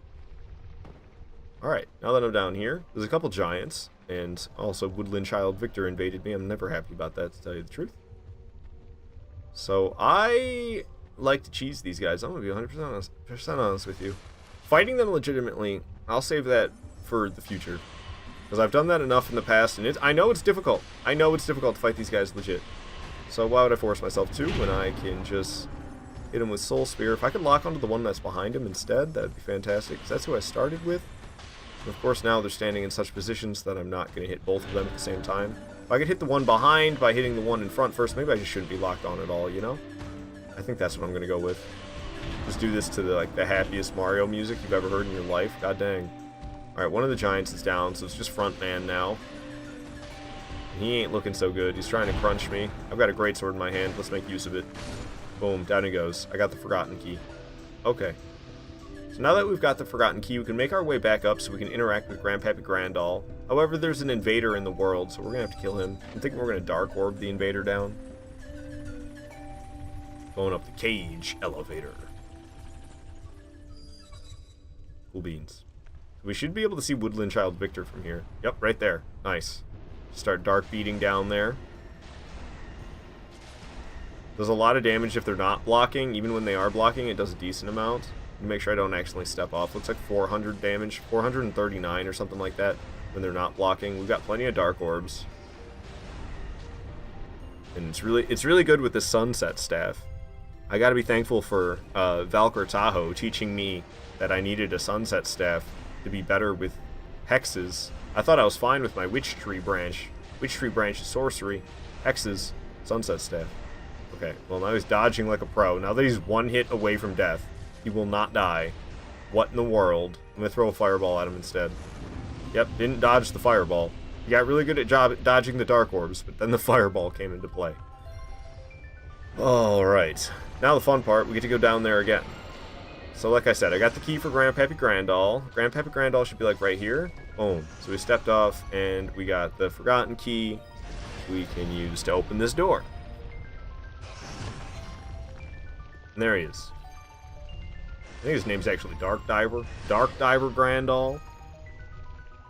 Alright, now that I'm down here, there's a couple giants, and also Woodland Child Victor invaded me. I'm never happy about that, to tell you the truth. So I like to cheese these guys. I'm gonna be 100% honest with you. Fighting them legitimately, I'll save that for the future. Because I've done that enough in the past, and I know it's difficult. I know it's difficult to fight these guys legit. So why would I force myself to when I can just hit him with Soul Spear? If I could lock onto the one that's behind him instead, that'd be fantastic. Because that's who I started with. And of course now they're standing in such positions that I'm not going to hit both of them at the same time. If I could hit the one behind by hitting the one in front first, maybe I just shouldn't be locked on at all, you know? I think that's what I'm going to go with. Just do this to the happiest Mario music you've ever heard in your life. God dang. Alright, one of the giants is down, so it's just front man now. He ain't looking so good. He's trying to crunch me. I've got a greatsword in my hand. Let's make use of it. Boom, down he goes. I got the Forgotten Key. Okay. So now that we've got the Forgotten Key, we can make our way back up so we can interact with Grandpappy Grandall. However, there's an invader in the world, so we're going to have to kill him. I'm thinking we're going to Dark Orb the invader down. Going up the cage elevator. Cool beans. We should be able to see Woodland Child Victor from here. Yep, right there. Nice. Start dark beating down there. Does a lot of damage if they're not blocking. Even when they are blocking, it does a decent amount. Make sure I don't accidentally step off. Looks like 400 damage, 439 or something like that when they're not blocking. We've got plenty of Dark Orbs. And it's really good with the Sunset Staff. I gotta be thankful for Valkyr Tahoe teaching me that I needed a sunset staff to be better with hexes. I thought I was fine with my witch tree branch. Witch tree branch is sorcery. Hexes, sunset staff. Okay, well now he's dodging like a pro. Now that he's one hit away from death, he will not die. What in the world? I'm gonna throw a fireball at him instead. Yep, didn't dodge the fireball. He got really good at dodging the dark orbs, but then the fireball came into play. Alright, now the fun part, we get to go down there again. So like I said, I got the key for Grandpappy Grandall. Grandpappy Grandall should be like right here. Boom. So we stepped off and we got the forgotten key we can use to open this door. And there he is. I think his name's actually Dark Diver. Dark Diver Grandall.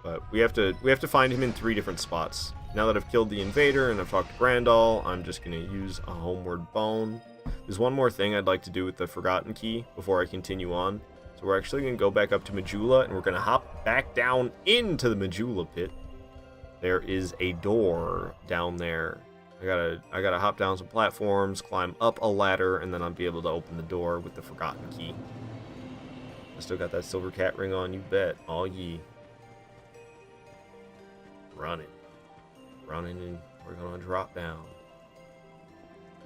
But we have to find him in 3 different spots. Now that I've killed the invader and I've talked to Grandall, I'm just gonna use a homeward bone. There's one more thing I'd like to do with the forgotten key before I continue on. So we're actually gonna go back up to Majula and we're gonna hop back down into the Majula pit. There is a door down there. I gotta hop down some platforms, climb up a ladder, and then I'll be able to open the door with the forgotten key. I still got that silver cat ring on, you bet. All ye. Running, and we're gonna drop down.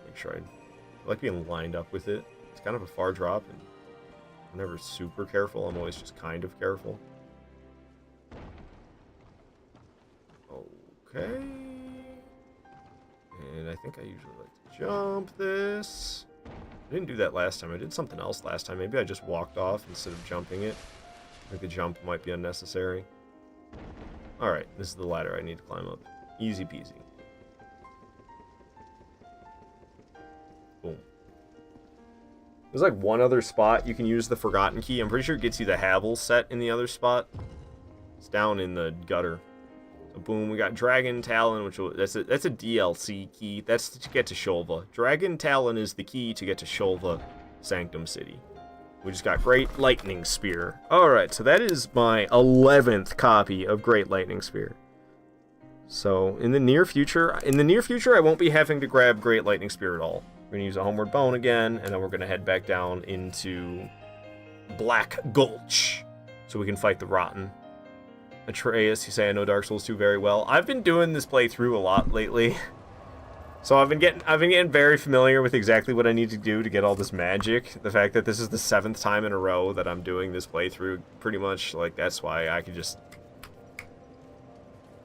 Make sure I like being lined up with it. It's kind of a far drop, and I'm never super careful. I'm always just kind of careful. Okay. And I think I usually like to jump this. I didn't do that last time. I did something else last time. Maybe I just walked off instead of jumping it. I think the jump might be unnecessary. Alright, this is the ladder I need to climb up. Easy peasy. Boom. There's like one other spot you can use the forgotten key. I'm pretty sure it gets you the Havel set in the other spot. It's down in the gutter. So boom, we got Dragon Talon, which that's a DLC key. That's to get to Shulva. Dragon Talon is the key to get to Shulva Sanctum City. We just got Great Lightning Spear. Alright, so that is my 11th copy of Great Lightning Spear. So, in the near future, I won't be having to grab Great Lightning Spear at all. We're going to use a Homeward Bone again, and then we're going to head back down into Black Gulch, so we can fight the Rotten. Atreus, you say I know Dark Souls 2 very well. I've been doing this playthrough a lot lately. So I've been getting very familiar with exactly what I need to do to get all this magic. The fact that this is the 7th time in a row that I'm doing this playthrough, pretty much, like, that's why I could just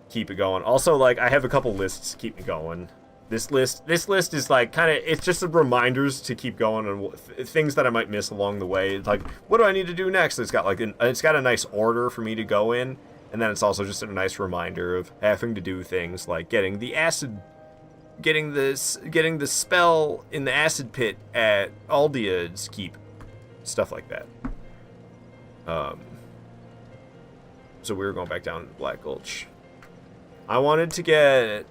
keep it going. Also, like, I have a couple lists to keep me going. This list is like kind of, it's just reminders to keep going on things that I might miss along the way. It's like, what do I need to do next? It's got like it's got a nice order for me to go in, and then it's also just a nice reminder of having to do things like getting the spell in the acid pit at Aldia's keep, stuff like that. So we were going back down to Black Gulch. I wanted to get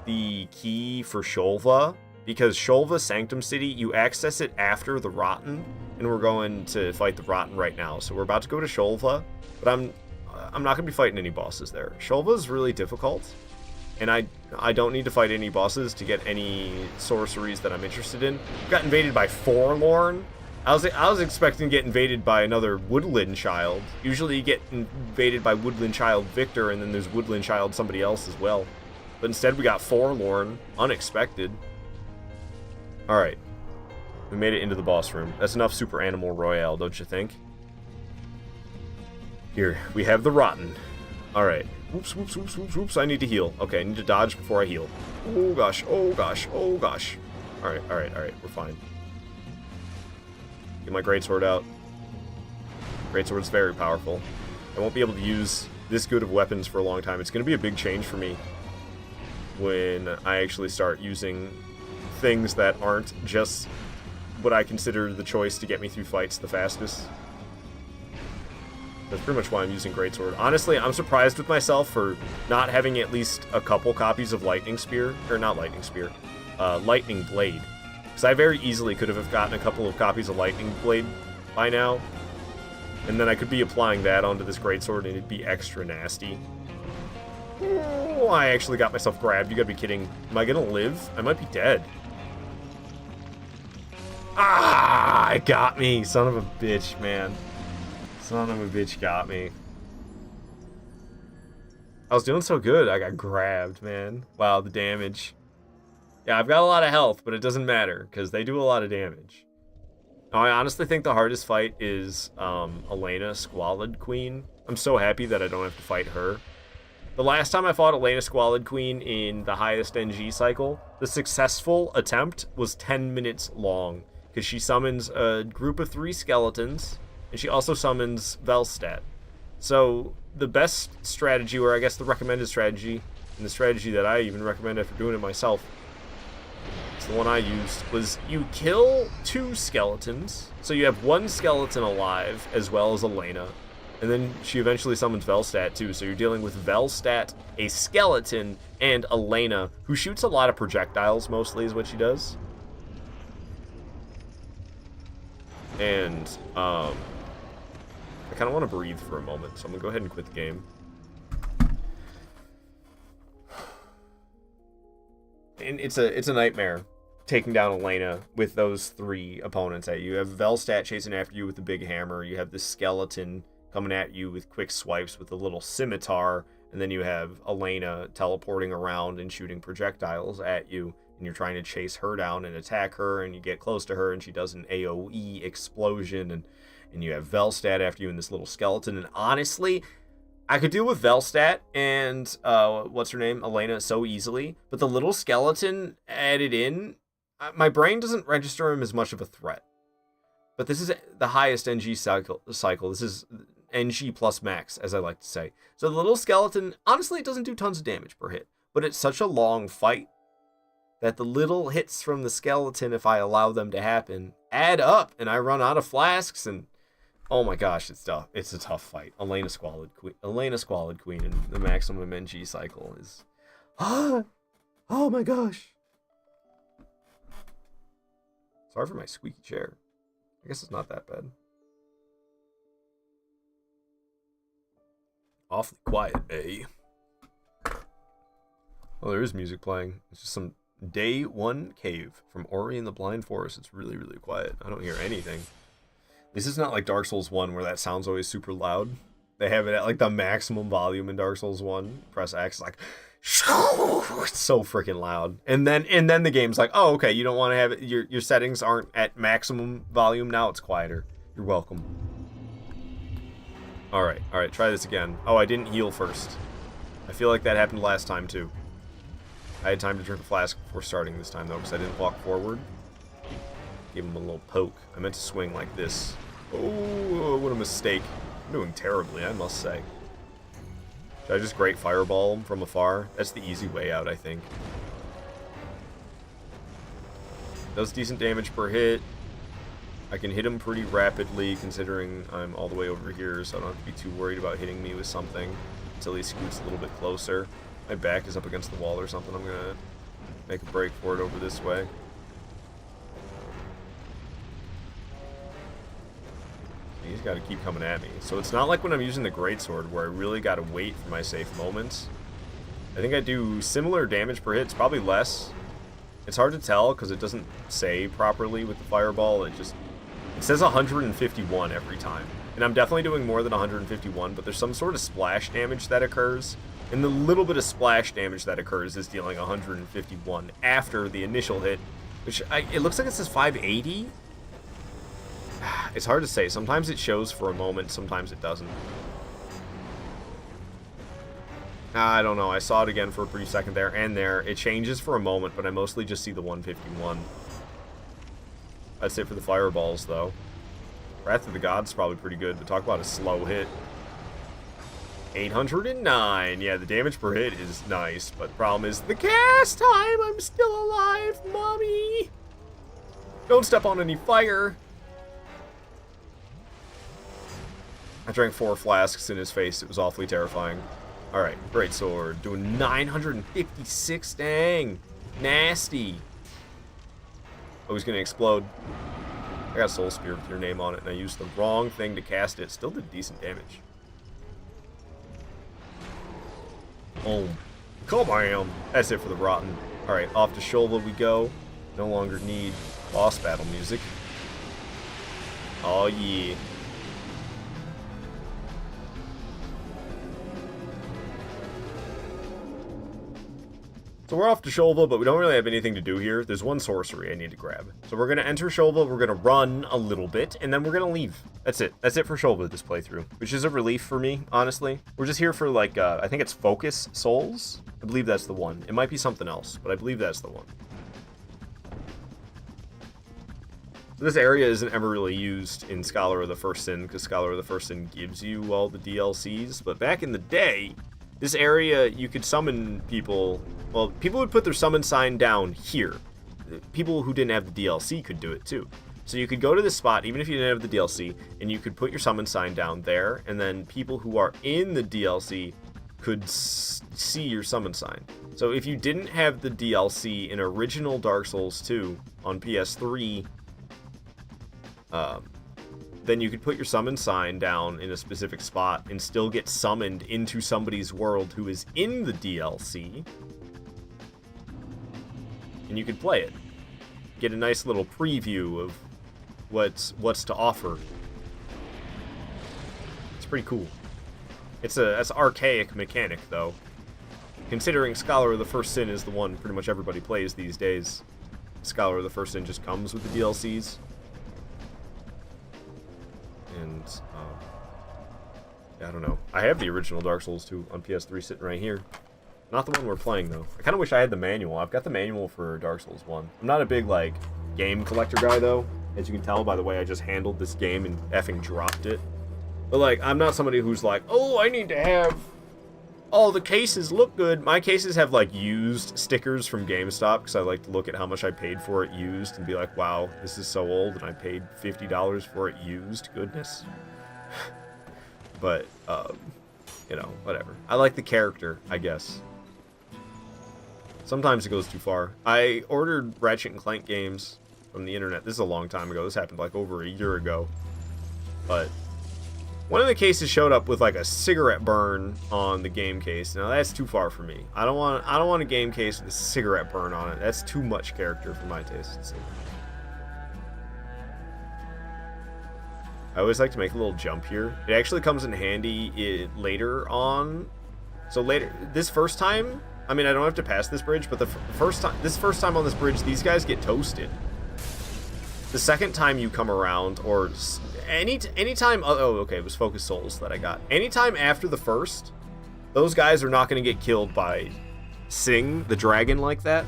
the key for Shulva, because Shulva Sanctum City, you access it after the Rotten, and we're going to fight the Rotten right now. So we're about to go to Shulva, but I'm not going to be fighting any bosses there. Shulva is really difficult, and I don't need to fight any bosses to get any sorceries that I'm interested in. Got invaded by Forlorn. I was expecting to get invaded by another Woodland Child. Usually you get invaded by Woodland Child Victor, and then there's Woodland Child somebody else as well. But instead we got Forlorn. Unexpected. Alright. We made it into the boss room. That's enough Super Animal Royale, don't you think? Here, we have the Rotten. Alright. Whoops, whoops, whoops, whoops, whoops. I need to heal. Okay, I need to dodge before I heal. Oh gosh, oh gosh, oh gosh. Alright, alright, alright. We're fine. Get my greatsword out. Greatsword's very powerful. I won't be able to use this good of weapons for a long time. It's going to be a big change for me when I actually start using things that aren't just what I consider the choice to get me through fights the fastest. That's pretty much why I'm using Greatsword. Honestly, I'm surprised with myself for not having at least a couple copies of Lightning Spear. Or not Lightning Spear. Lightning Blade. Because I very easily could have gotten a couple of copies of Lightning Blade by now. And then I could be applying that onto this Greatsword and it'd be extra nasty. Oh, I actually got myself grabbed. You gotta be kidding. Am I gonna live? I might be dead. Ah! Ah, it got me. Son of a bitch, man. Son of a bitch got me. I was doing so good. I got grabbed, man. Wow, the damage. Yeah, I've got a lot of health, but it doesn't matter because they do a lot of damage. Now, I honestly think the hardest fight is Elena, Squalid Queen. I'm so happy that I don't have to fight her. The last time I fought Elena Squalid Queen in the highest NG cycle, the successful attempt was 10 minutes long because she summons a group of 3 skeletons and she also summons Velstadt. So the best strategy, or I guess the recommended strategy, and the strategy that I even recommend after doing it myself, it's the one I used, was you kill 2 skeletons, so you have 1 skeleton alive as well as Elena, and then she eventually summons Velstadt too, so you're dealing with Velstadt, a skeleton, and Elena, who shoots a lot of projectiles mostly is what she does. And I kind of want to breathe for a moment, so I'm going to go ahead and quit the game. And it's a nightmare taking down Elena with those 3 opponents at you. You have Velstadt chasing after you with the big hammer. You have the skeleton coming at you with quick swipes with a little scimitar. And then you have Elena teleporting around and shooting projectiles at you. And you're trying to chase her down and attack her. And you get close to her and she does an AoE explosion. And you have Velstadt after you and this little skeleton. And honestly, I could deal with Velstadt and, what's her name, Elena, so easily. But the little skeleton added in, my brain doesn't register him as much of a threat. But this is the highest NG cycle. This is NG plus max, as I like to say. So the little skeleton, honestly, it doesn't do tons of damage per hit. But it's such a long fight that the little hits from the skeleton, if I allow them to happen, add up. And I run out of flasks and... oh my gosh, it's tough. It's a tough fight. Elena Squalid Queen in the maximum NG cycle is... oh my gosh. Sorry for my squeaky chair. I guess it's not that bad. Awfully quiet, eh? Oh, there is music playing. It's just some Day 1 Cave from Ori and the Blind Forest. It's really, really quiet. I don't hear anything. This is not like Dark Souls 1 where that sound's always super loud. They have it at like the maximum volume in Dark Souls 1. Press X, like, it's so freaking loud. And then the game's like, oh, okay, you don't want to have it, your settings aren't at maximum volume, now it's quieter. You're welcome. Alright, try this again. Oh, I didn't heal first. I feel like that happened last time too. I had time to drink a flask before starting this time though, because I didn't walk forward. Give him a little poke. I meant to swing like this. Oh, what a mistake. I'm doing terribly, I must say. Should I just Great Fireball him from afar? That's the easy way out, I think. Does decent damage per hit. I can hit him pretty rapidly, considering I'm all the way over here, so I don't have to be too worried about hitting me with something until he scoots a little bit closer. My back is up against the wall or something. I'm gonna make a break for it over this way. He's got to keep coming at me. So it's not like when I'm using the greatsword where I really got to wait for my safe moments. I think I do similar damage per hit. It's probably less. It's hard to tell because it doesn't say properly with the fireball. It says 151 every time. And I'm definitely doing more than 151, but there's some sort of splash damage that occurs. And the little bit of splash damage that occurs is dealing 151 after the initial hit, which it looks like it says 580. It's hard to say. Sometimes it shows for a moment, sometimes it doesn't. I don't know. I saw it again for a brief second there and there. It changes for a moment, but I mostly just see the 151. That's it for the fireballs, though. Wrath of the Gods is probably pretty good, but talk about a slow hit. 809. Yeah, the damage per hit is nice, but the problem is the cast time. I'm still alive, mommy. Don't step on any fire. I drank 4 flasks in his face. It was awfully terrifying. Alright, great sword. Doing 956. Dang. Nasty. Oh, he's gonna explode. I got a soul spear with your name on it, and I used the wrong thing to cast it. Still did decent damage. Boom. Kabam! That's it for the Rotten. Alright, off to Shola we go. No longer need boss battle music. Oh, yeah. So we're off to Sholva, but we don't really have anything to do here. There's one sorcery I need to grab. So we're going to enter Sholva, we're going to run a little bit, and then we're going to leave. That's it. That's it for Sholva this playthrough, which is a relief for me, honestly. We're just here for, like, I think it's Focus Souls. I believe that's the one. It might be something else, but I believe that's the one. So this area isn't ever really used in Scholar of the First Sin, because Scholar of the First Sin gives you all the DLCs, but back in the day, this area, you could summon people. Well, people would put their summon sign down here. People who didn't have the DLC could do it too. So you could go to this spot, even if you didn't have the DLC, and you could put your summon sign down there, and then people who are in the DLC could see your summon sign. So if you didn't have the DLC in original Dark Souls 2 on PS3, then you could put your summon sign down in a specific spot and still get summoned into somebody's world who is in the DLC. And you could play it. Get a nice little preview of what's to offer. It's pretty cool. That's an archaic mechanic, though. Considering Scholar of the First Sin is the one pretty much everybody plays these days. Scholar of the First Sin just comes with the DLCs. And, I don't know. I have the original Dark Souls 2 on PS3 sitting right here. Not the one we're playing, though. I kind of wish I had the manual. I've got the manual for Dark Souls 1. I'm not a big, like, game collector guy, though. As you can tell by the way I just handled this game and effing dropped it. But, like, I'm not somebody who's like, oh, I need to have all the cases look good. My cases have, like, used stickers from GameStop, because I like to look at how much I paid for it used and be like, wow, this is so old, and I paid $50 for it used. Goodness. But, you know, whatever. I like the character, I guess. Sometimes it goes too far. I ordered Ratchet & Clank games from the internet. This is a long time ago. This happened like over a year ago. But one of the cases showed up with like a cigarette burn on the game case. Now that's too far for me. I don't want a game case with a cigarette burn on it. That's too much character for my taste. I always like to make a little jump here. It actually comes in handy later on. So later, this first time, I mean, I don't have to pass this bridge, but the first time on this bridge, these guys get toasted. The second time you come around, or anytime, oh, okay, it was Focus Souls that I got. Anytime after the first, those guys are not going to get killed by Sing, the dragon, like that.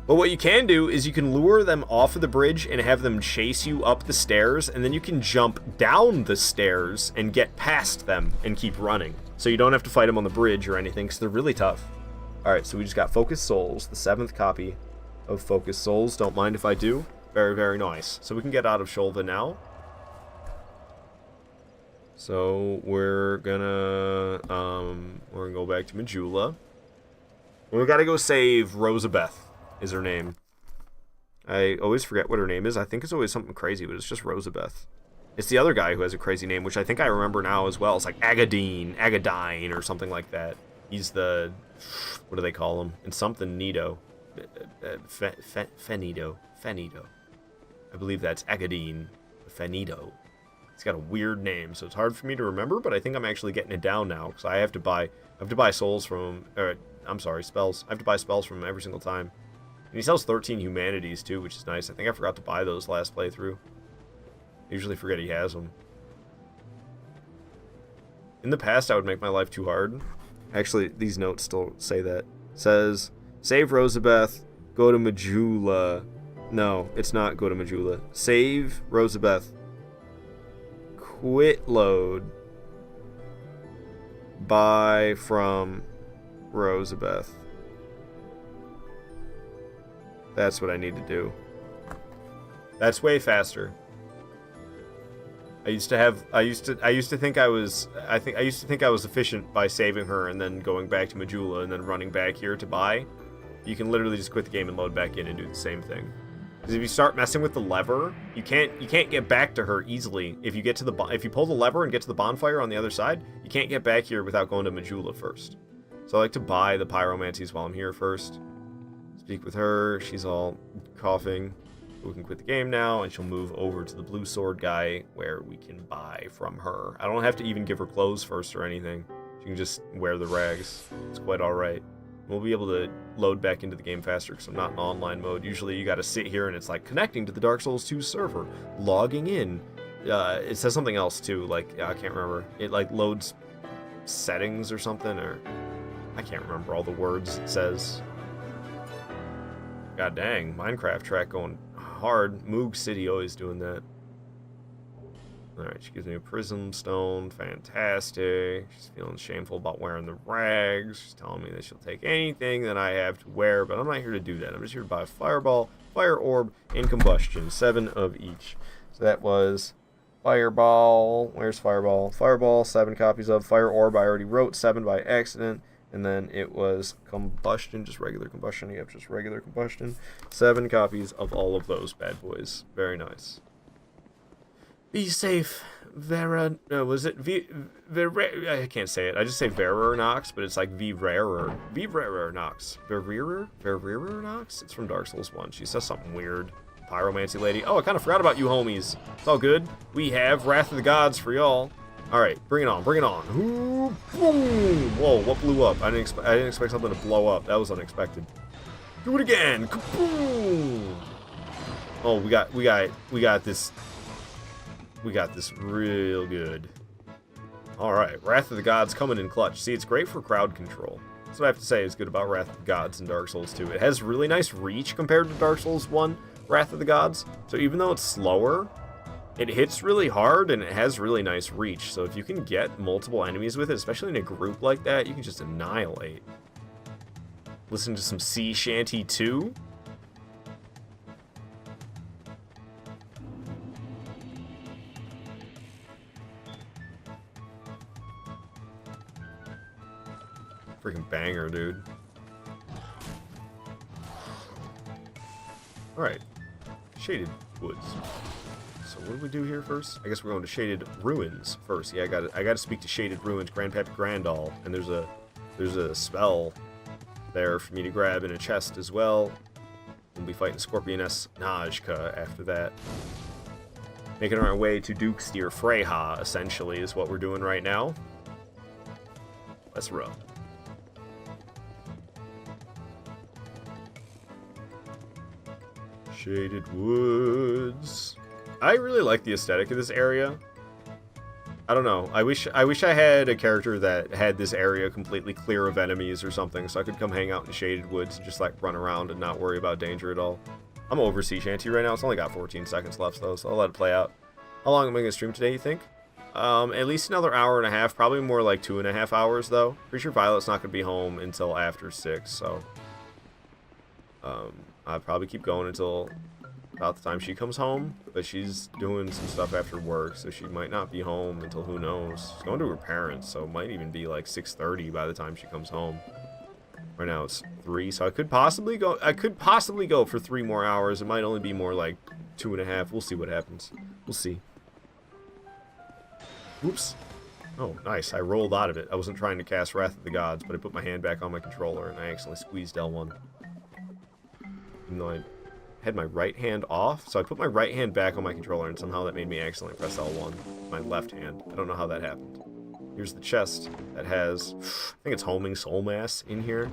But what you can do is you can lure them off of the bridge and have them chase you up the stairs, and then you can jump down the stairs and get past them and keep running. So you don't have to fight them on the bridge or anything, because they're really tough. Alright, so we just got Focus Souls, the 7th copy of Focus Souls. Don't mind if I do. Very, very nice. So we can get out of Sholva now. So we're gonna go back to Majula. We gotta go save Rosabeth, is her name. I always forget what her name is. I think it's always something crazy, but it's just Rosabeth. It's the other guy who has a crazy name, which I think I remember now as well. It's like Agadine, or something like that. He's the, what do they call him? It's something Nito. Fenito. I believe that's Agadine. Fenito. He's got a weird name, so it's hard for me to remember, but I think I'm actually getting it down now, because I have to buy souls from him, or, I'm sorry, spells. I have to buy spells from him every single time. And he sells 13 humanities, too, which is nice. I think I forgot to buy those last playthrough. I usually forget he has them. In the past, I would make my life too hard. Actually, these notes still say that. It says, save Rosabeth, go to Majula. No, it's not go to Majula. Save Rosabeth. Quit load. Buy from Rosabeth. That's what I need to do. That's way faster. I used to think I was efficient by saving her and then going back to Majula and then running back here to buy. You can literally just quit the game and load back in and do the same thing. Because if you start messing with the lever, you can't get back to her easily. If you pull the lever and get to the bonfire on the other side, you can't get back here without going to Majula first. So I like to buy the pyromancies while I'm here first. Speak with her. She's all coughing. We can quit the game now, and she'll move over to the blue sword guy where we can buy from her. I don't have to even give her clothes first or anything. She can just wear the rags. It's quite alright. We'll be able to load back into the game faster because I'm not in online mode. Usually you gotta sit here and it's like connecting to the Dark Souls 2 server, logging in. It says something else too, like, I can't remember. It like loads settings or something, or I can't remember all the words it says. God dang, Minecraft track going hard. Moog City always doing that. Alright, she gives me a prism stone. Fantastic. She's feeling shameful about wearing the rags. She's telling me that she'll take anything that I have to wear, but I'm not here to do that. I'm just here to buy a fireball, fire orb, and combustion. 7 of each. So that was fireball. Where's fireball? Fireball, 7 copies of. Fire orb, I already wrote 7 by accident. And then it was combustion, just regular combustion. Yep, just regular combustion. 7 copies of all of those bad boys. Very nice. Be safe, Vera. No, was it I can't say it. I just say Verer Nox, but it's like V-Rarer. V-Rarer Nox. Verer Nox? It's from Dark Souls 1. She says something weird. Pyromancy lady. Oh, I kind of forgot about you homies. It's all good. We have Wrath of the Gods for y'all. Alright, bring it on, bring it on. Ooh, boom! Whoa, what blew up? I didn't expect something to blow up. That was unexpected. Do it again! Kaboom! Oh, we got this. We got this real good. Alright, Wrath of the Gods coming in clutch. See, it's great for crowd control. That's what I have to say is good about Wrath of the Gods in Dark Souls 2. It has really nice reach compared to Dark Souls 1, Wrath of the Gods. So even though it's slower, it hits really hard and it has really nice reach. So if you can get multiple enemies with it, especially in a group like that, you can just annihilate. Listen to some Sea Shanty 2. Freaking banger, dude. Alright. Shaded Woods. So what do we do here first? I guess we're going to Shaded Ruins first. Yeah, I gotta speak to Shaded Ruins, Grandpappy Grandall. And there's a spell there for me to grab in a chest as well. We'll be fighting Scorpioness Najka after that. Making our way to Duke's Deer Freyha, essentially, is what we're doing right now. Let's run. Shaded Woods. I really like the aesthetic of this area. I don't know. I wish I had a character that had this area completely clear of enemies or something, so I could come hang out in Shaded Woods and just like run around and not worry about danger at all. I'm over Sea Shanty right now. It's only got 14 seconds left though, so I'll let it play out. How long am I gonna stream today, you think? At least another hour and a half. Probably more like 2.5 hours though. Pretty sure Violet's not gonna be home until after 6, so I'll probably keep going until about the time she comes home, but she's doing some stuff after work, so she might not be home until who knows. She's going to her parents, so it might even be like 6:30 by the time she comes home. Right now it's 3, so I could possibly go for 3 more hours. It might only be more like 2.5. We'll see what happens. We'll see. Oops. Oh, nice. I rolled out of it. I wasn't trying to cast Wrath of the Gods, but I put my hand back on my controller and I accidentally squeezed L1. Even though I had my right hand off, so I put my right hand back on my controller and somehow that made me accidentally press L1 with my left hand. I don't know how that happened. Here's the chest that has, I think it's Homing Soul Mass in here,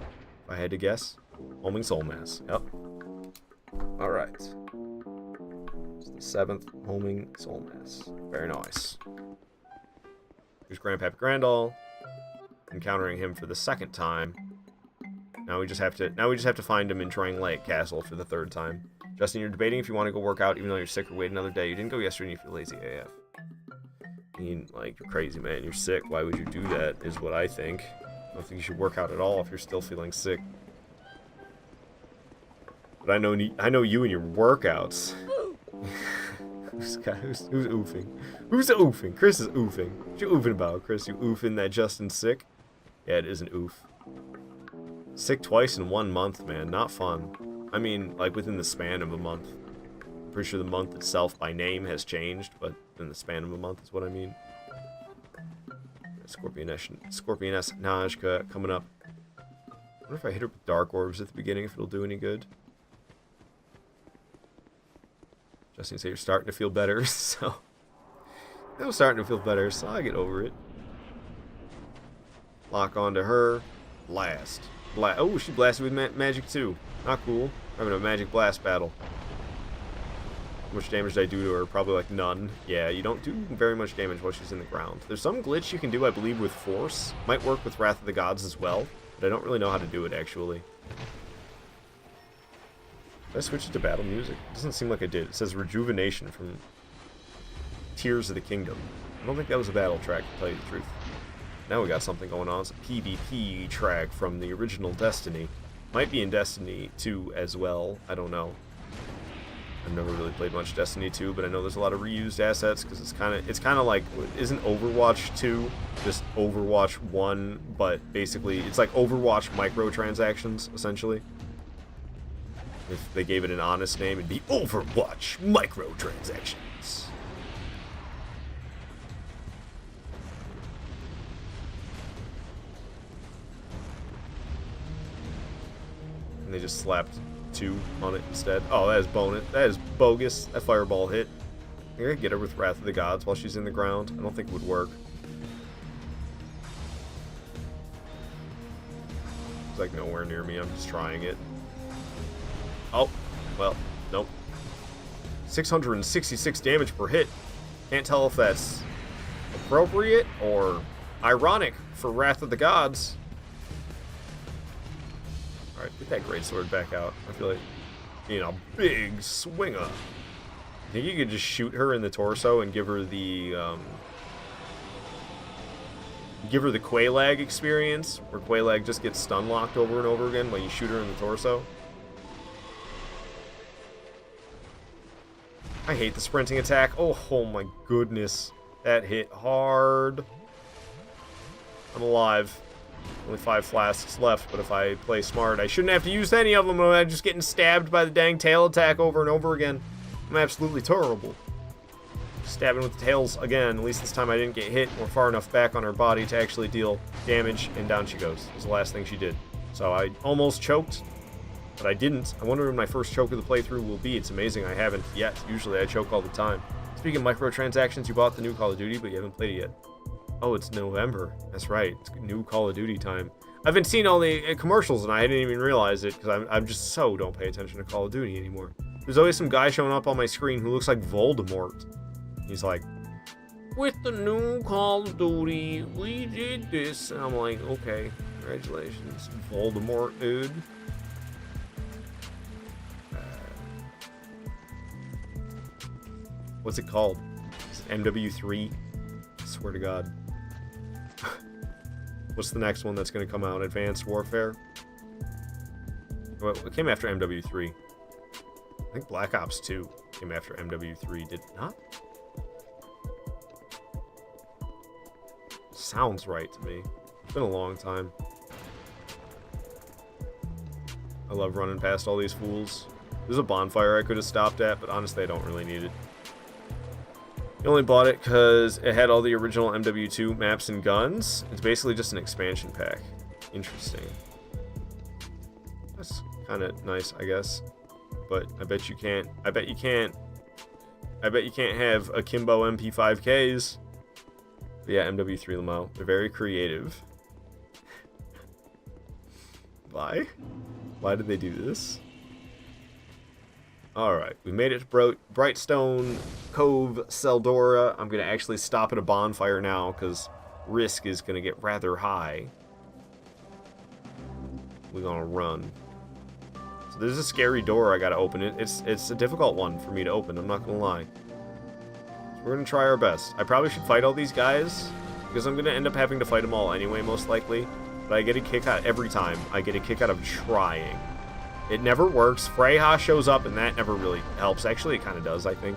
if I had to guess. Homing Soul Mass, yep. Alright. It's the 7th Homing Soul Mass. Very nice. Here's Grandpappy Grandall. Encountering him for the 2nd time. Now we just have to find him in Trang Lake Castle for the 3rd time. Justin, you're debating if you want to go work out even though you're sick or wait another day. You didn't go yesterday and you feel lazy AF. I mean, like, you're crazy, man. You're sick. Why would you do that, is what I think. I don't think you should work out at all if you're still feeling sick. But I know you and your workouts. who's oofing? Who's oofing? Chris is oofing. What you oofing about, Chris? You oofing that Justin's sick? Yeah, it is an oof. Sick twice in 1 month, man. Not fun. I mean, like, within the span of a month. I'm pretty sure the month itself by name has changed, but in the span of a month is what I mean. Scorpioness Najka coming up. I wonder if I hit her with Dark Orbs at the beginning, if it'll do any good. Justin say you're starting to feel better, so I was starting to feel better, so I get over it. Lock onto her. Blast. Oh, she blasted with magic too. Not cool. Having a magic blast battle. How much damage did I do to her? Probably like none. Yeah, you don't do very much damage while she's in the ground. There's some glitch you can do, I believe, with Force. Might work with Wrath of the Gods as well, but I don't really know how to do it, actually. Did I switch it to battle music? It doesn't seem like I did. It says Rejuvenation from Tears of the Kingdom. I don't think that was a battle track, to tell you the truth. Now we got something going on. It's a PvP track from the original Destiny. Might be in Destiny 2 as well. I don't know. I've never really played much Destiny 2, but I know there's a lot of reused assets because it's kind of like, isn't Overwatch 2 just Overwatch 1, but basically it's like Overwatch microtransactions essentially. If they gave it an honest name, it'd be Overwatch microtransactions. And they just slapped 2 on it instead. Oh, that is bonus. That is bogus. That fireball hit. I think I could get her with Wrath of the Gods while she's in the ground. I don't think it would work. It's like nowhere near me. I'm just trying it. Oh, well, nope. 666 damage per hit. Can't tell if that's appropriate or ironic for Wrath of the Gods. Alright, get that greatsword back out. I feel like being a big swinger. I think you could just shoot her in the torso and give her the Quelaag experience, where Quelaag just gets stun locked over and over again when you shoot her in the torso. I hate the sprinting attack. Oh my goodness. That hit hard. I'm alive. Only 5 flasks left, but if I play smart, I shouldn't have to use any of them. I'm just getting stabbed by the dang tail attack over and over again. I'm absolutely terrible. Stabbing with the tails again. At least this time I didn't get hit or far enough back on her body to actually deal damage, and down she goes. It was the last thing she did. So I almost choked, but I didn't. I wonder when my first choke of the playthrough will be. It's amazing I haven't yet. Usually I choke all the time. Speaking of microtransactions, you bought the new Call of Duty, but you haven't played it yet. Oh, it's November. That's right. It's new Call of Duty time. I've been seeing all the commercials, and I didn't even realize it, because I'm just so don't pay attention to Call of Duty anymore. There's always some guy showing up on my screen who looks like Voldemort. He's like, with the new Call of Duty, we did this. And I'm like, okay, congratulations, Voldemort, dude. What's it called? Is it MW3? I swear to God. What's the next one that's going to come out? Advanced Warfare? Well, it came after MW3. I think Black Ops 2 came after MW3, did it not? Sounds right to me. It's been a long time. I love running past all these fools. There's a bonfire I could have stopped at, but honestly I don't really need it. I only bought it because it had all the original MW2 maps and guns. It's basically just an expansion pack. Interesting. That's kind of nice, I guess. But I bet you can't have akimbo MP5Ks. But yeah, MW3 Lamo. They're very creative. Why? Why did they do this? Alright, we made it to Brightstone Cove, Seldora. I'm going to actually stop at a bonfire now, because risk is going to get rather high. We're going to run. So there's a scary door I got to open. It's a difficult one for me to open, I'm not going to lie. So we're going to try our best. I probably should fight all these guys, because I'm going to end up having to fight them all anyway, most likely. But I get a kick out every time. I get a kick out of trying. It never works. Freyha shows up, and that never really helps. Actually, it kind of does, I think.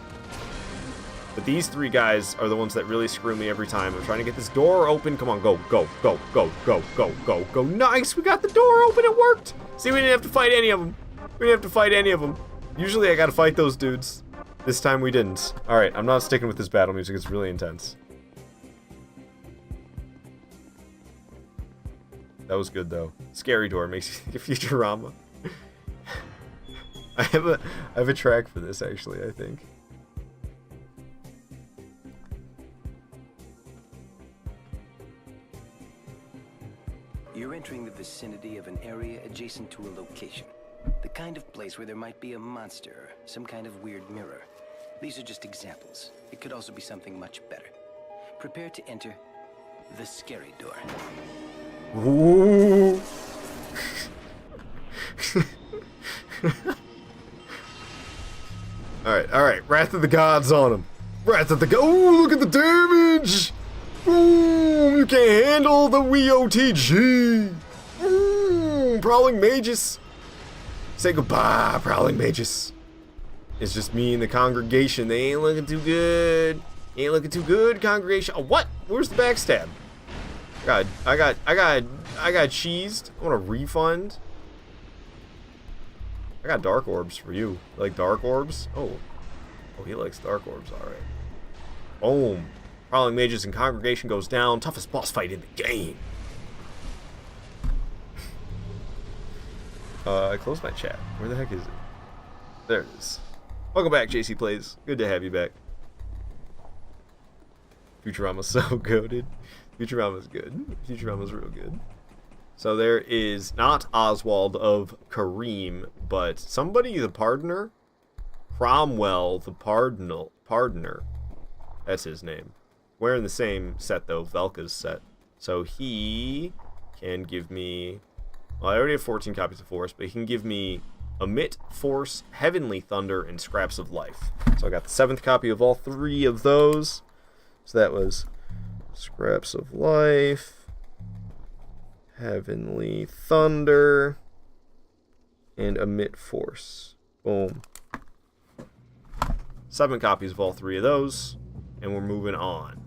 But these 3 guys are the ones that really screw me every time. I'm trying to get this door open. Come on, go, go, go, go, go, go, go, go. Nice, we got the door open. It worked. See, we didn't have to fight any of them. We didn't have to fight any of them. Usually, I got to fight those dudes. This time, we didn't. All right, I'm not sticking with this battle music. It's really intense. That was good, though. Scary door makes you think of Futurama. I have a track for this, actually, I think. You're entering the vicinity of an area adjacent to a location. The kind of place where there might be a monster or some kind of weird mirror. These are just examples. It could also be something much better. Prepare to enter the scary door. Ooh. Alright. Wrath of the Gods on him. Wrath of the Gods. Ooh, look at the damage! Boom! You can't handle the Wii OTG! Prowling Magus! Say goodbye, Prowling Magus. It's just me and the congregation. They ain't looking too good. Ain't looking too good, congregation. Oh, what? Where's the backstab? God, I got cheesed. I want a refund. I got dark orbs for you. You like dark orbs? Oh, he likes dark orbs. All right. Boom. Prowling Mages and congregation goes down. Toughest boss fight in the game. I closed my chat. Where the heck is it? There it is. Welcome back, JC Plays. Good to have you back. Futurama's so goated. Futurama's good. Futurama's real good. So there is not Oswald of Kareem, but somebody the Pardoner? Cromwell the Pardoner. That's his name. Wearing the same set though, Velka's set. So he can give me... Well, I already have 14 copies of Force, but he can give me Emit, Force, Heavenly Thunder, and Scraps of Life. So I got the 7th copy of all 3 of those. So that was Scraps of Life, Heavenly Thunder, and Emit Force. Boom. 7 copies of all 3 of those, and we're moving on.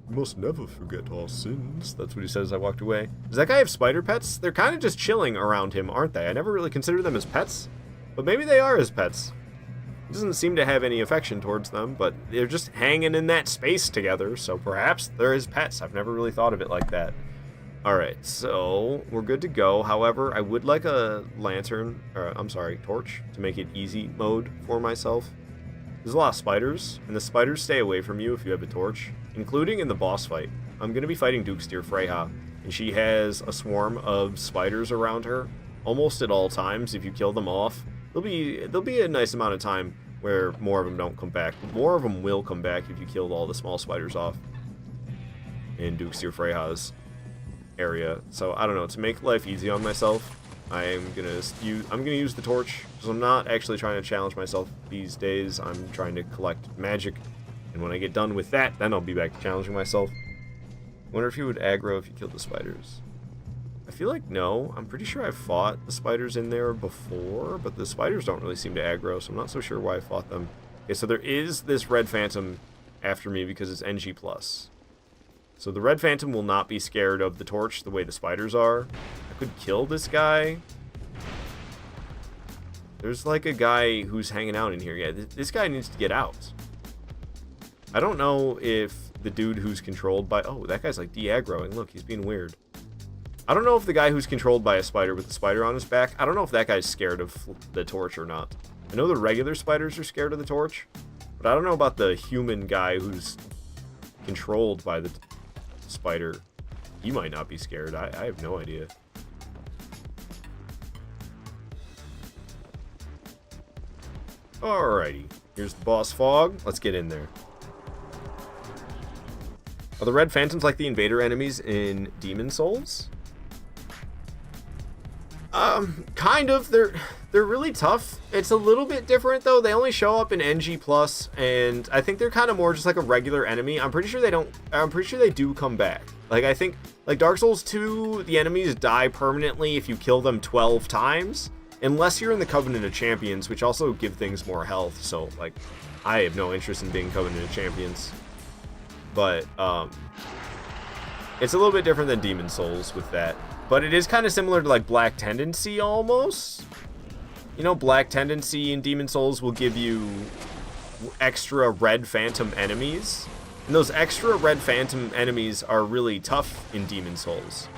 You must never forget our sins. That's what he says as I walked away. Does that guy have spider pets? They're kind of just chilling around him, aren't they? I never really considered them as pets, but maybe they are his pets. He doesn't seem to have any affection towards them, but they're just hanging in that space together, so perhaps they're his pets. I've never really thought of it like that. Alright, so we're good to go. However, I would like a torch, to make it easy mode for myself. There's a lot of spiders, and the spiders stay away from you if you have a torch, including in the boss fight. I'm going to be fighting Dukesteer Freyja, and she has a swarm of spiders around her, almost at all times. If you kill them off, there'll be a nice amount of time where more of them don't come back. More of them will come back if you killed all the small spiders off in Dukesteer Freyja's area. So I don't know, to make life easy on myself, I'm gonna use the torch, because I'm not actually trying to challenge myself these days. I'm trying to collect magic, and when I get done with that, then I'll be back to challenging myself. Wonder if you would aggro if you killed the spiders. I feel like no. I'm pretty sure I've fought the spiders in there before, but the spiders don't really seem to aggro, so I'm not so sure why I fought them. Okay, so there is this Red Phantom after me because it's NG+. So the Red Phantom will not be scared of the torch the way the spiders are. I could kill this guy. There's like a guy who's hanging out in here. Yeah, this guy needs to get out. I don't know if the dude who's controlled by... Oh, that guy's like de-aggroing. Look, he's being weird. I don't know if the guy who's controlled by a spider with the spider on his back, I don't know if that guy's scared of the torch or not. I know the regular spiders are scared of the torch, but I don't know about the human guy who's controlled by the spider. He might not be scared. I have no idea. Alrighty. Here's the boss fog. Let's get in there. Are the Red Phantoms like the invader enemies in Demon Souls? Kind of. They're really tough. It's a little bit different though. They only show up in NG+, and I think they're kind of more just like a regular enemy. I'm pretty sure they do come back. Like, I think, like Dark Souls 2, the enemies die permanently if you kill them 12 times, unless you're in the Covenant of Champions, which also give things more health. So, like, I have no interest in being Covenant of Champions. But, it's a little bit different than Demon Souls with that. But it is kind of similar to, like, Black Tendency, almost. You know, Black Tendency in Demon Souls will give you extra Red Phantom enemies. And those extra Red Phantom enemies are really tough in Demon Souls.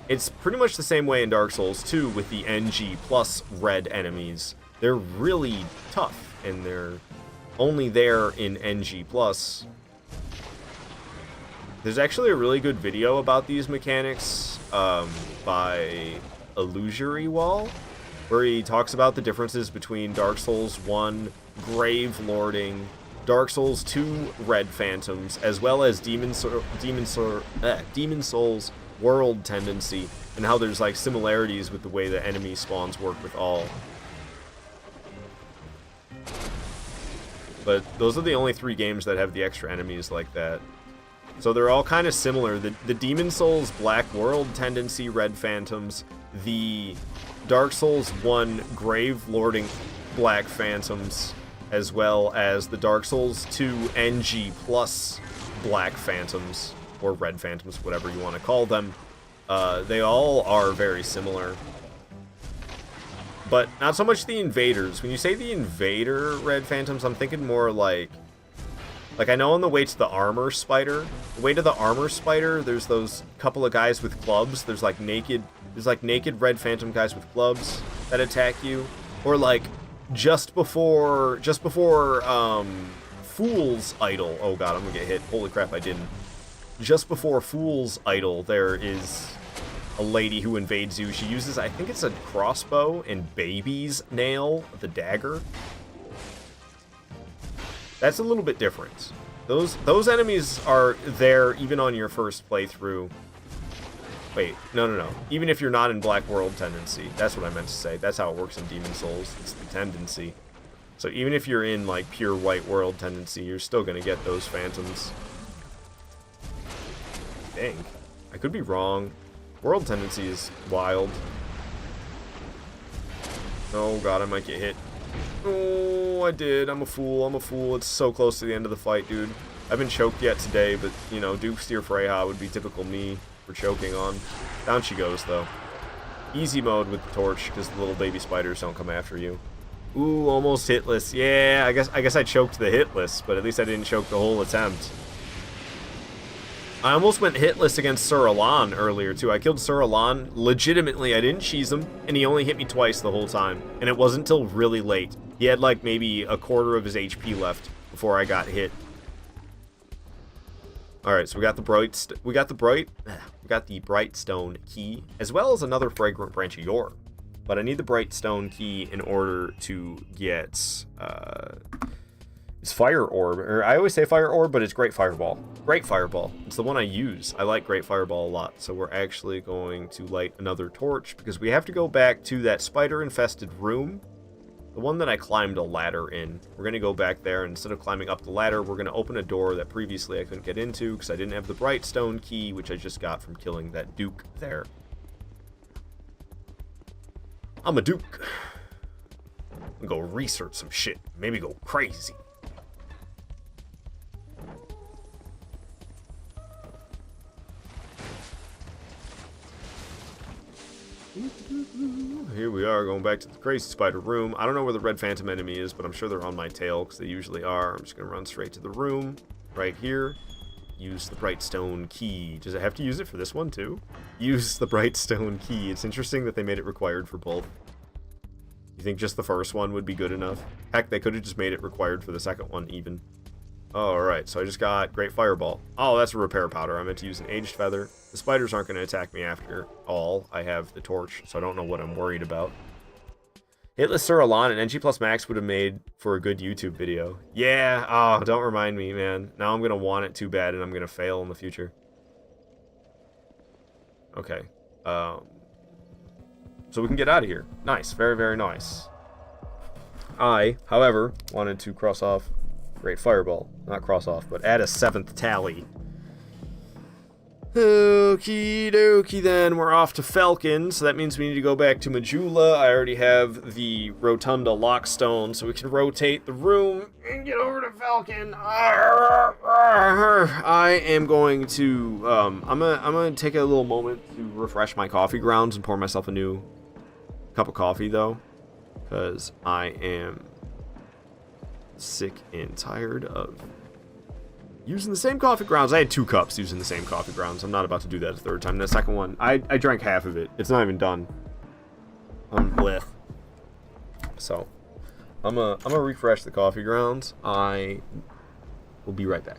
It's pretty much the same way in Dark Souls 2 with the NG plus red enemies. They're really tough, and they're only there in NG plus. There's actually a really good video about these mechanics by Illusory Wall, where he talks about the differences between Dark Souls 1 Grave Lording, Dark Souls 2 Red Phantoms, as well as Demon Souls World Tendency, and how there's like similarities with the way the enemy spawns work with all. But those are the only 3 games that have the extra enemies like that. So they're all kind of similar. The Demon Souls Black World Tendency Red Phantoms, the Dark Souls 1 Grave Lording Black Phantoms, as well as the Dark Souls 2 NG Plus Black Phantoms, or Red Phantoms, whatever you want to call them. They all are very similar. But not so much the invaders. When you say the invader Red Phantoms, I'm thinking more like I know on the way to the armor spider, there's those couple of guys with clubs. There's like naked Red Phantom guys with clubs that attack you. Or like just before Fool's Idol. Oh god, I'm gonna get hit. Holy crap, I didn't. Just before Fool's Idol, there is a lady who invades you. She uses, I think it's a crossbow and baby's nail, the dagger. That's a little bit different. Those enemies are there even on your first playthrough. Wait, no. Even if you're not in Black World Tendency. That's what I meant to say. That's how it works in Demon Souls. It's the tendency. So even if you're in like pure White World Tendency, you're still gonna get those phantoms. I think. I could be wrong. World Tendency is wild. Oh god, I might get hit. Oh, I did. I'm a fool. It's so close to the end of the fight, dude. I haven't choked yet today, but, you know, Duke Steer Freyha would be typical me for choking on. Down she goes, though. Easy mode with the torch, because the little baby spiders don't come after you. Ooh, almost hitless. Yeah, I guess I choked the hitless, but at least I didn't choke the whole attempt. I almost went hitless against Sir Alan earlier, too. I killed Sir Alan. Legitimately, I didn't cheese him, and he only hit me twice the whole time. And it wasn't until really late. He had, like, maybe a quarter of his HP left before I got hit. Alright, so we got the bright stone key, as well as another fragrant branch of yore. But I need the bright stone key in order to get, it's Fire Orb, or I always say Fire Orb, but it's Great Fireball. Great Fireball. It's the one I use. I like Great Fireball a lot, so we're actually going to light another torch, because we have to go back to that spider-infested room, the one that I climbed a ladder in. We're going to go back there, and instead of climbing up the ladder, we're going to open a door that previously I couldn't get into, because I didn't have the bright stone key, which I just got from killing that Duke there. I'm a Duke. I'm gonna go research some shit. Maybe go crazy. Here we are, going back to the crazy spider room. I don't know where the red phantom enemy is, but I'm sure they're on my tail, because they usually are. I'm just going to run straight to the room, right here. Use the bright stone key. Does it have to use it for this one, too? Use the bright stone key. It's interesting that they made it required for both. You think just the first one would be good enough? Heck, they could have just made it required for the second one, even. Alright, so I just got Great Fireball. Oh, that's a repair powder. I meant to use an Aged Feather. The spiders aren't going to attack me after all. I have the torch, so I don't know what I'm worried about. Hitless Sir Alan and NG Plus Max would have made for a good YouTube video. Yeah, oh, don't remind me, man. Now I'm going to want it too bad, and I'm going to fail in the future. Okay. So we can get out of here. Nice. Very, very nice. I, however, wanted to cross off Great Fireball. Not cross off, but add a 7th tally. Okie dokie then, we're off to Falcon, so that means we need to go back to Majula. I already have the Rotunda Lockstone, so we can rotate the room and get over to Falcon. I am going to, I'm gonna take a little moment to refresh my coffee grounds and pour myself a new cup of coffee, though, because I am sick and tired of using the same coffee grounds. I had 2 cups using the same coffee grounds. I'm not about to do that a third time. The second one, I drank half of it. It's not even done. I'm bleh. So, I'm gonna refresh the coffee grounds. I will be right back.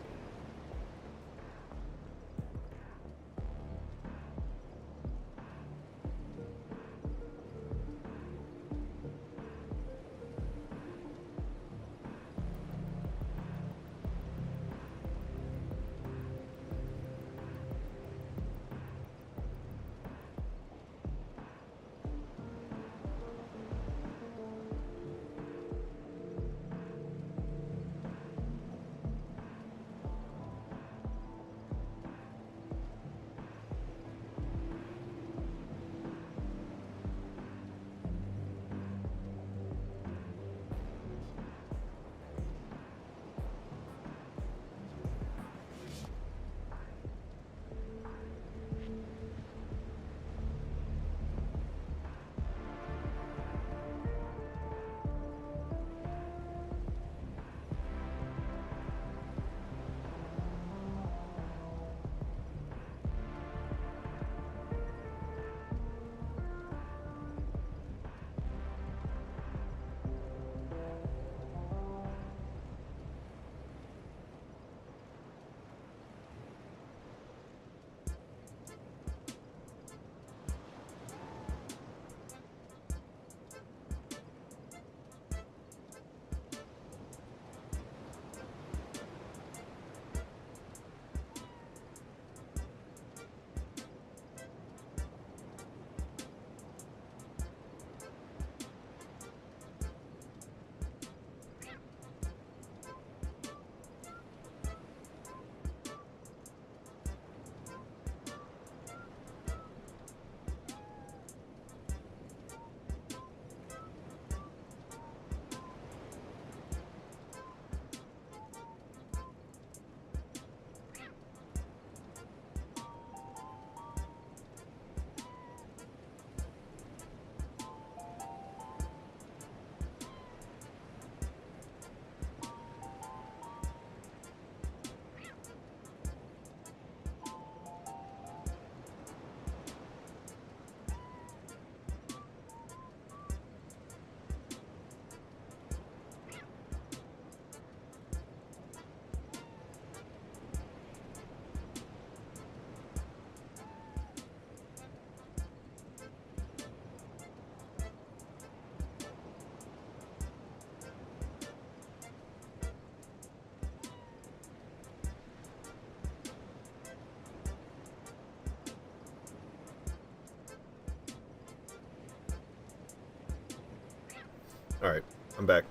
Alright, I'm back.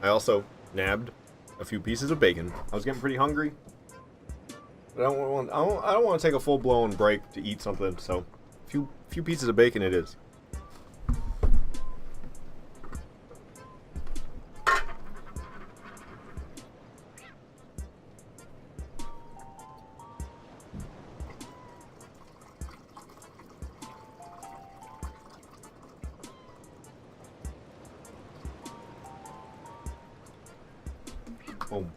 I also nabbed a few pieces of bacon. I was getting pretty hungry. But I don't want to take a full-blown break to eat something, so few pieces of bacon it is. Boom.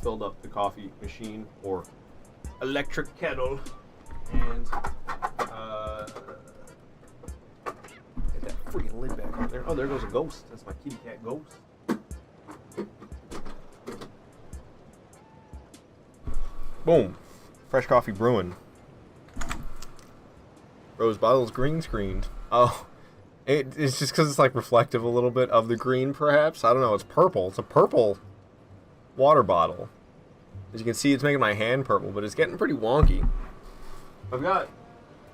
Filled up the coffee machine or electric kettle, and get that freaking lid back on there. Oh, there goes a ghost. That's my kitty cat ghost. Boom. Fresh coffee brewing. Rose bottle's green screened. Oh. It's just because it's like reflective a little bit of the green, perhaps. I don't know. It's purple. It's a purple water bottle. As you can see, it's making my hand purple, but it's getting pretty wonky. I've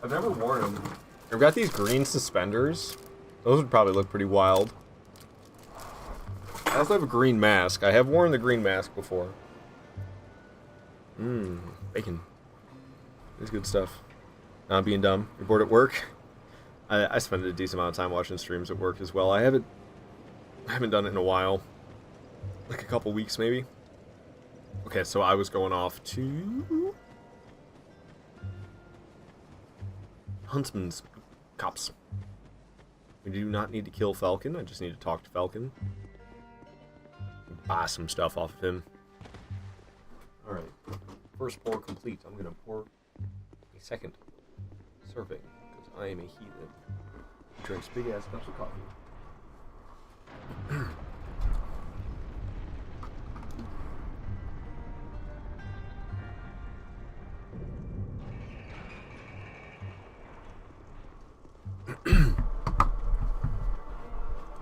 never worn them. I've got these green suspenders. Those would probably look pretty wild. I also have a green mask. I have worn the green mask before. Bacon. It's good stuff. Not being dumb. You're bored at work? I spend a decent amount of time watching streams at work as well. I haven't done it in a while. Like a couple weeks, maybe. Okay, so I was going off to Huntsman's Cops. We do not need to kill Falcon. I just need to talk to Falcon. Buy some stuff off of him. Alright. First pour complete. I'm going to pour a second serving. I am a heathen. Drinks big ass cups of coffee.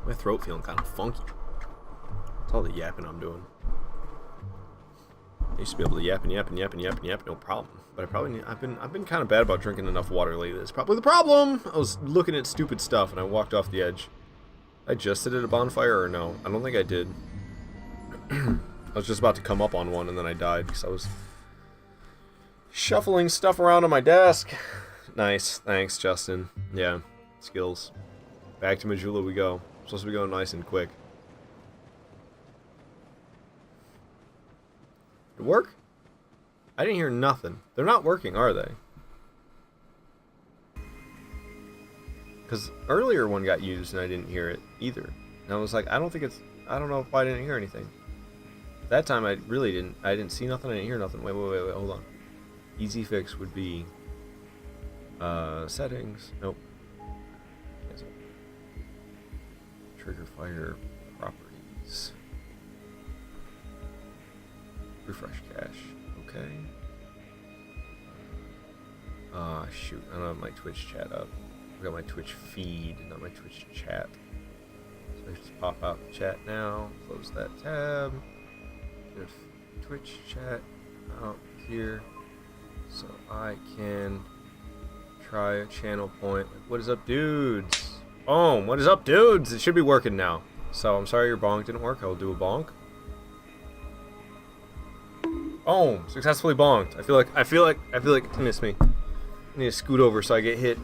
My throat feeling kind of funky. It's all the yapping I'm doing. I used to be able to yap, no problem. But I've been kind of bad about drinking enough water lately. That's probably the problem. I was looking at stupid stuff and I walked off the edge. I just sit at a bonfire or no? I don't think I did. I was just about to come up on one and then I died because I was shuffling stuff around on my desk. Nice, thanks, Justin. Yeah, skills. Back to Majula we go. Supposed to be going nice and quick. Did it work? I didn't hear nothing. They're not working, are they? Because earlier one got used and I didn't hear it either. And I was like, I don't know if I didn't hear anything. That time I really didn't. I didn't see nothing, I didn't hear nothing. Wait, hold on. Easy fix would be settings. Nope. Trigger fire properties. Refresh cache. Okay. Shoot. I don't have my Twitch chat up. I've got my Twitch feed, not my Twitch chat. So I just pop out the chat now. Close that tab. Get Twitch chat out here. So I can try a channel point. What is up, dudes? Boom. What is up, dudes? It should be working now. So I'm sorry your bonk didn't work. I will do a bonk. Oh, successfully bonked. I feel like it missed me. I need to scoot over so I get hit.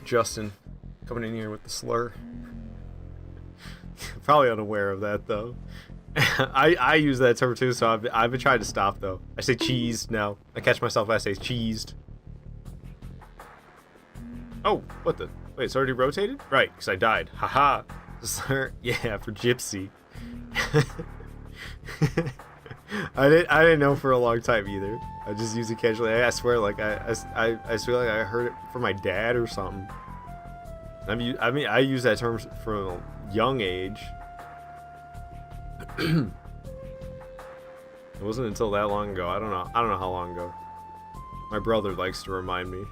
Justin coming in here with the slur. Probably unaware of that though. I use that term too, so I've been trying to stop though. I say cheese now. I catch myself when I say cheesed. Oh, what the? Wait, it's already rotated? Right, because I died. Haha. Slur. Yeah, for Gypsy. I didn't know for a long time either. I just use it casually. I swear, like I swear, like I heard it from my dad or something. I use that term from a young age. It wasn't until that long ago. I don't know how long ago. My brother likes to remind me.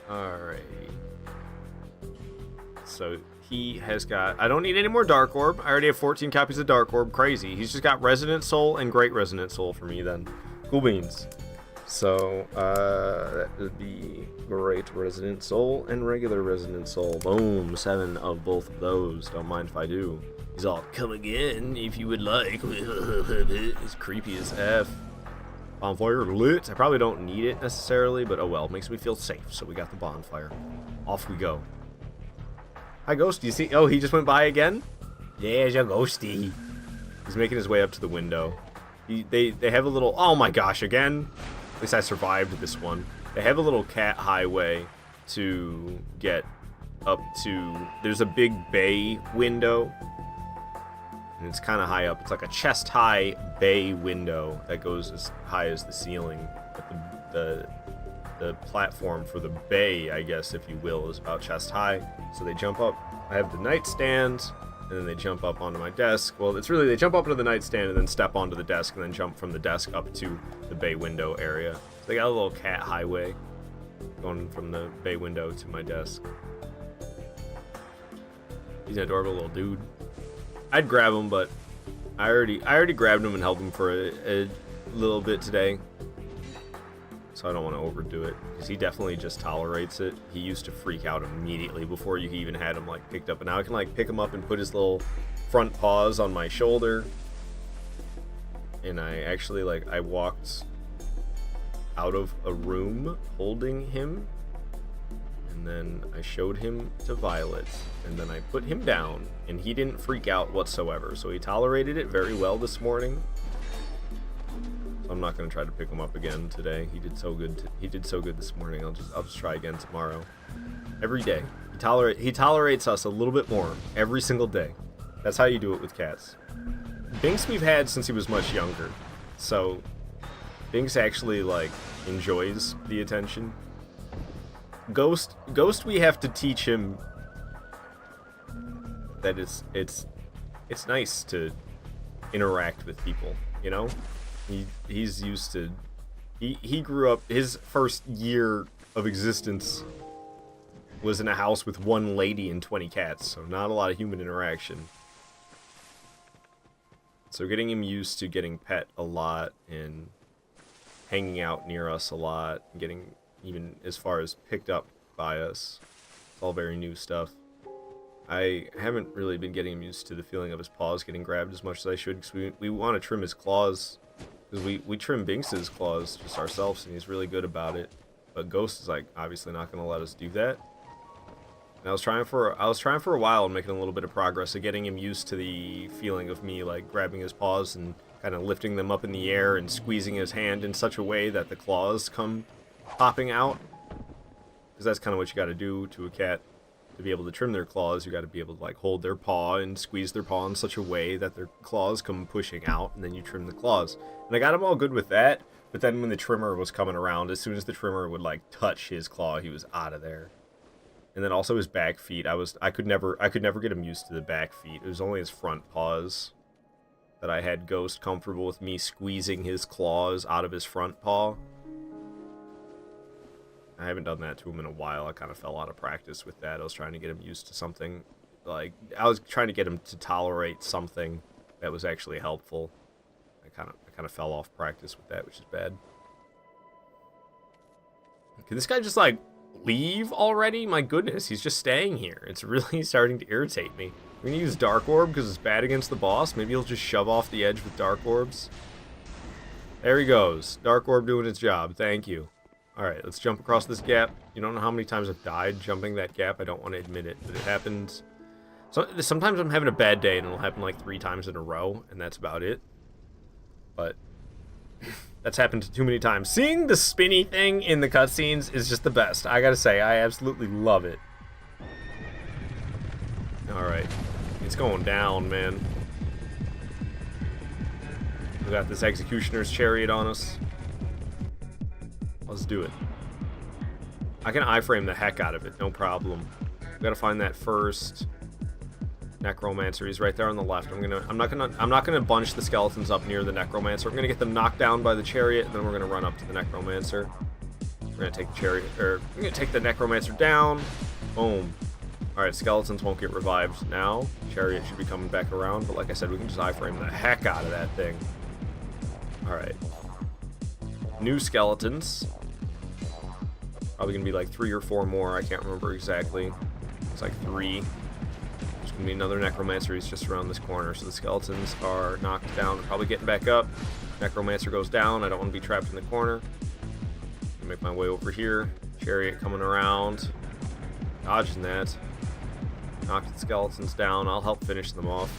Alrighty. So he has got... I don't need any more Dark Orb. I already have 14 copies of Dark Orb. Crazy. He's just got Resonant Soul and Great Resonant Soul for me then. Cool beans. So, that would be Great Resident Soul and Regular Resident Soul. Boom, 7 of both of those. Don't mind if I do. He's all, come again if you would like. It's creepy as F. Bonfire lit. I probably don't need it necessarily, but oh well. Makes me feel safe, so we got the bonfire. Off we go. Hi, Ghost. Do you see? Oh, he just went by again? Yeah, it's a ghosty. He's making his way up to the window. They have a little... Oh my gosh, again? At least I survived this one. They have a little cat highway to get up to... There's a big bay window. And it's kind of high up. It's like a chest-high bay window that goes as high as the ceiling. But the platform for the bay, I guess, if you will, is about chest-high. So they jump up. I have the nightstand... And then they jump up onto my desk. Well, it's really, they jump up into the nightstand and then step onto the desk and then jump from the desk up to the bay window area. So they got a little cat highway going from the bay window to my desk. He's an adorable little dude. I'd grab him, but I already grabbed him and held him for a little bit today. So I don't want to overdo it, because he definitely just tolerates it. He used to freak out immediately before you even had him like picked up, and now I can like pick him up and put his little front paws on my shoulder. And I actually I walked out of a room holding him, and then I showed him to Violet, and then I put him down, and he didn't freak out whatsoever. So he tolerated it very well this morning. I'm not gonna try to pick him up again today. He did so good. He did so good this morning. I'll just try again tomorrow. Every day, he tolerates us a little bit more every single day. That's how you do it with cats. Binks we've had since he was much younger, so Binks actually enjoys the attention. Ghost we have to teach him that it's nice to interact with people, you know? He's used to... He grew up... His first year of existence was in a house with one lady and 20 cats, so not a lot of human interaction. So getting him used to getting pet a lot and hanging out near us a lot, and getting even as far as picked up by us, it's all very new stuff. I haven't really been getting him used to the feeling of his paws getting grabbed as much as I should, because we want to trim his claws. Because we trim Binks's claws just ourselves, and he's really good about it. But Ghost is obviously not going to let us do that. And I was trying for a while and making a little bit of progress of getting him used to the feeling of me grabbing his paws and kind of lifting them up in the air and squeezing his hand in such a way that the claws come popping out. Because that's kind of what you got to do to a cat. To be able to trim their claws, you got to be able to hold their paw and squeeze their paw in such a way that their claws come pushing out, and then you trim the claws. And I got him all good with that, but then when the trimmer was coming around, as soon as the trimmer would touch his claw, he was out of there. And then also his back feet, I could never get him used to the back feet. It was only his front paws that I had Ghost comfortable with me squeezing his claws out of his front paw. I haven't done that to him in a while. I kind of fell out of practice with that. I was trying to get him used to something. I was trying to get him to tolerate something that was actually helpful. I kind of fell off practice with that, which is bad. Can this guy just leave already? My goodness, he's just staying here. It's really starting to irritate me. We're gonna use Dark Orb because it's bad against the boss. Maybe he'll just shove off the edge with Dark Orbs. There he goes. Dark Orb doing its job. Thank you. Alright, let's jump across this gap. You don't know how many times I've died jumping that gap. I don't want to admit it, but it happens. So, sometimes I'm having a bad day and it'll happen 3 times in a row, and that's about it. But that's happened too many times. Seeing the spinny thing in the cutscenes is just the best. I gotta say, I absolutely love it. Alright. It's going down, man. We got this Executioner's Chariot on us. Let's do it. I can iframe the heck out of it, no problem. We gotta find that first Necromancer. He's right there on the left. I'm not gonna bunch the skeletons up near the Necromancer. I'm gonna get them knocked down by the chariot, and then we're gonna run up to the Necromancer. We're gonna take the chariot, or we're gonna take the Necromancer down. Boom. Alright, skeletons won't get revived now. Chariot should be coming back around, but like I said, we can just iframe the heck out of that thing. Alright. new skeletons. Probably gonna be like 3 or 4 more. I can't remember exactly. It's like 3. There's gonna be another necromancer. He's just around this corner. So the skeletons are knocked down. Probably getting back up. Necromancer goes down. I don't want to be trapped in the corner. I'll make my way over here. Chariot coming around. Dodging that. Knocked the skeletons down. I'll help finish them off.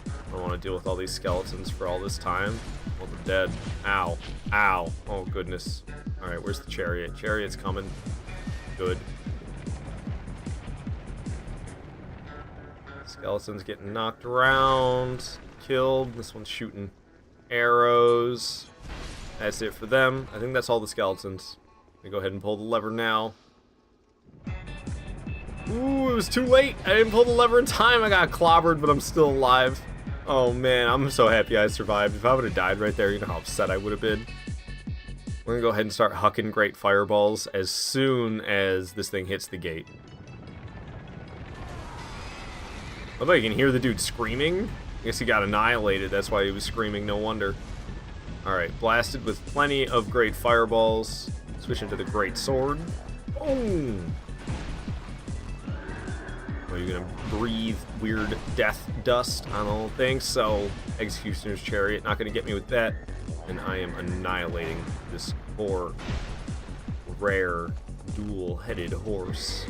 I don't want to deal with all these skeletons for all this time. Well, they're dead. Ow. Ow. Oh, goodness. Alright, where's the chariot? Chariot's coming. Good. Skeleton's getting knocked around. Killed. This one's shooting arrows. That's it for them. I think that's all the skeletons. Let me go ahead and pull the lever now. Ooh, it was too late. I didn't pull the lever in time. I got clobbered, but I'm still alive. Oh, man. I'm so happy I survived. If I would have died right there, you know how upset I would have been. We're going to go ahead and start hucking great fireballs as soon as this thing hits the gate. I bet you can hear the dude screaming. I guess he got annihilated. That's why he was screaming. No wonder. Alright, blasted with plenty of great fireballs. Switch into the great sword. Boom! Are you going to breathe weird death dust? I don't think so. Executioner's Chariot. Not going to get me with that. And I am annihilating this poor, rare, dual-headed horse.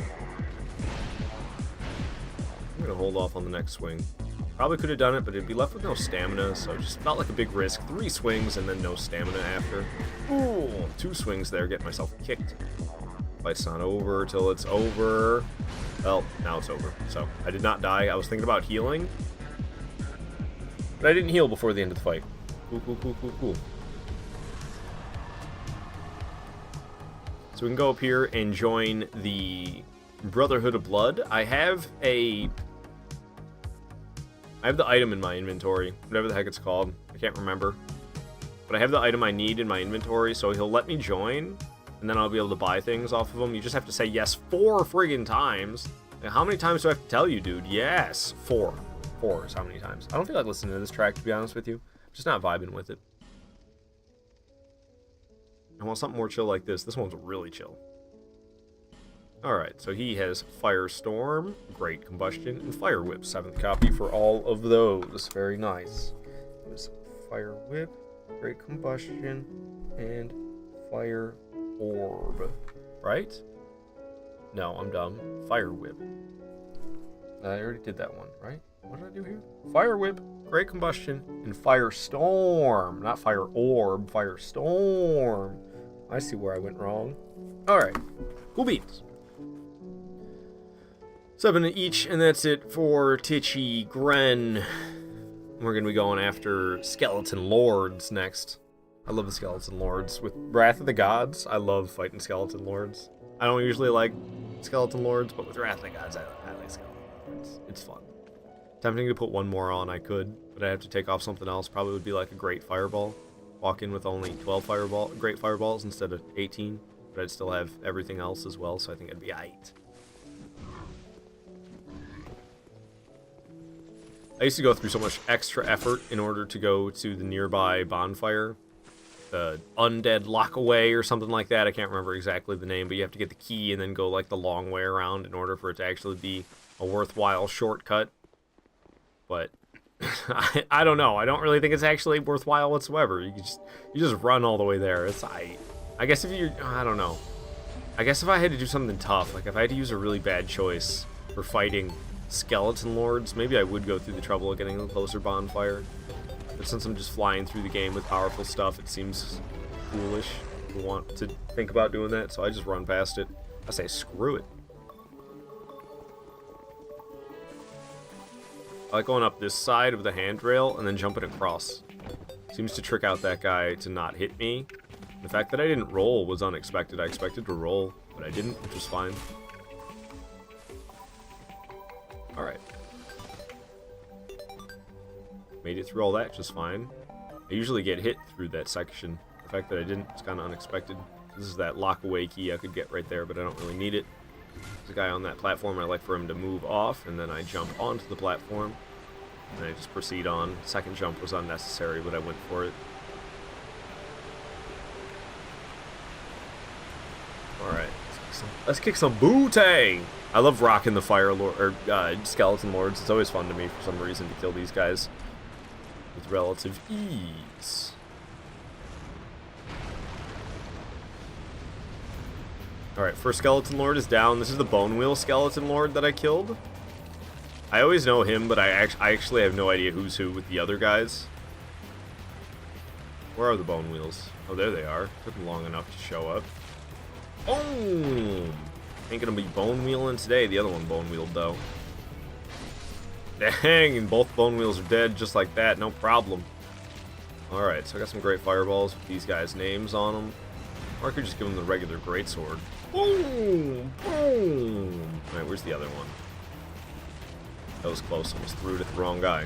I'm going to hold off on the next swing. Probably could have done it, but it'd be left with no stamina, so it just felt like a big risk. 3 swings and then no stamina after. Ooh, 2 swings there, getting myself kicked. Fight's not over till it's over. Well, now it's over. So, I did not die. I was thinking about healing, but I didn't heal before the end of the fight. Cool, cool, cool, cool, cool. So we can go up here and join the Brotherhood of Blood. I have the item in my inventory, whatever the heck it's called. I can't remember. But I have the item I need in my inventory, so he'll let me join, and then I'll be able to buy things off of him. You just have to say yes 4 friggin' times. Now, how many times do I have to tell you, dude? Yes, 4. 4 is how many times. I don't feel like listening to this track, to be honest with you. I'm just not vibing with it. I want something more chill like this. This one's really chill. Alright, so he has Firestorm, Great Combustion, and Fire Whip. 7th copy for all of those. Very nice. There's Fire Whip, Great Combustion, and Fire Orb. Right? No, I'm dumb. Fire Whip. I already did that one, right? What did I do here? Fire Whip, Great Combustion, and Firestorm. Not Fire Orb, Firestorm. I see where I went wrong. Alright. Cool beans. 7 each, and that's it for Titchy Gren. We're going to be going after Skeleton Lords next. I love the Skeleton Lords. With Wrath of the Gods, I love fighting Skeleton Lords. I don't usually like Skeleton Lords, but with Wrath of the Gods, I like Skeleton Lords. It's fun. Tempting to put one more on, I could, but I'd have to take off something else. Probably would be like a Great Fireball. Walk in with only 12 Great Fireballs instead of 18, but I'd still have everything else as well, so I think it'd be aight. I used to go through so much extra effort in order to go to the nearby bonfire. The Undead Lockaway or something like that. I can't remember exactly the name, but you have to get the key and then go like the long way around in order for it to actually be a worthwhile shortcut. But I don't know. I don't really think it's actually worthwhile whatsoever. You just run all the way there. It's I guess if you're, I don't know. I guess if I had to do something tough, like if I had to use a really bad choice for fighting Skeleton Lords, maybe I would go through the trouble of getting a closer bonfire. But since I'm just flying through the game with powerful stuff, it seems foolish to want to think about doing that, so I just run past it. I say screw it. I like going up this side of the handrail and then jumping across. Seems to trick out that guy to not hit me. The fact that I didn't roll was unexpected. I expected to roll, but I didn't, which was fine. Alright. Made it through all that just fine. I usually get hit through that section. The fact that I didn't is kind of unexpected. This is that lockaway key I could get right there, but I don't really need it. There's a guy on that platform. I like for him to move off, and then I jump onto the platform, and I just proceed on. Second jump was unnecessary, but I went for it. Let's kick some booty. I love rocking the fire lord or skeleton lords. It's always fun to me for some reason to kill these guys with relative ease. All right, first skeleton lord is down. This is the bone wheel skeleton lord that I killed. I always know him, but I actually have no idea who's who with the other guys. Where are the bone wheels? Oh, there they are. Took them long enough to show up. Boom! Ain't gonna be bone wheeling today. The other one bone wheeled though. Dang, and both bone wheels are dead just like that. No problem. Alright, so I got some great fireballs with these guys' names on them. Or I could just give them the regular greatsword. Boom! Boom! Alright, where's the other one? That was close. Almost threw it at the wrong guy.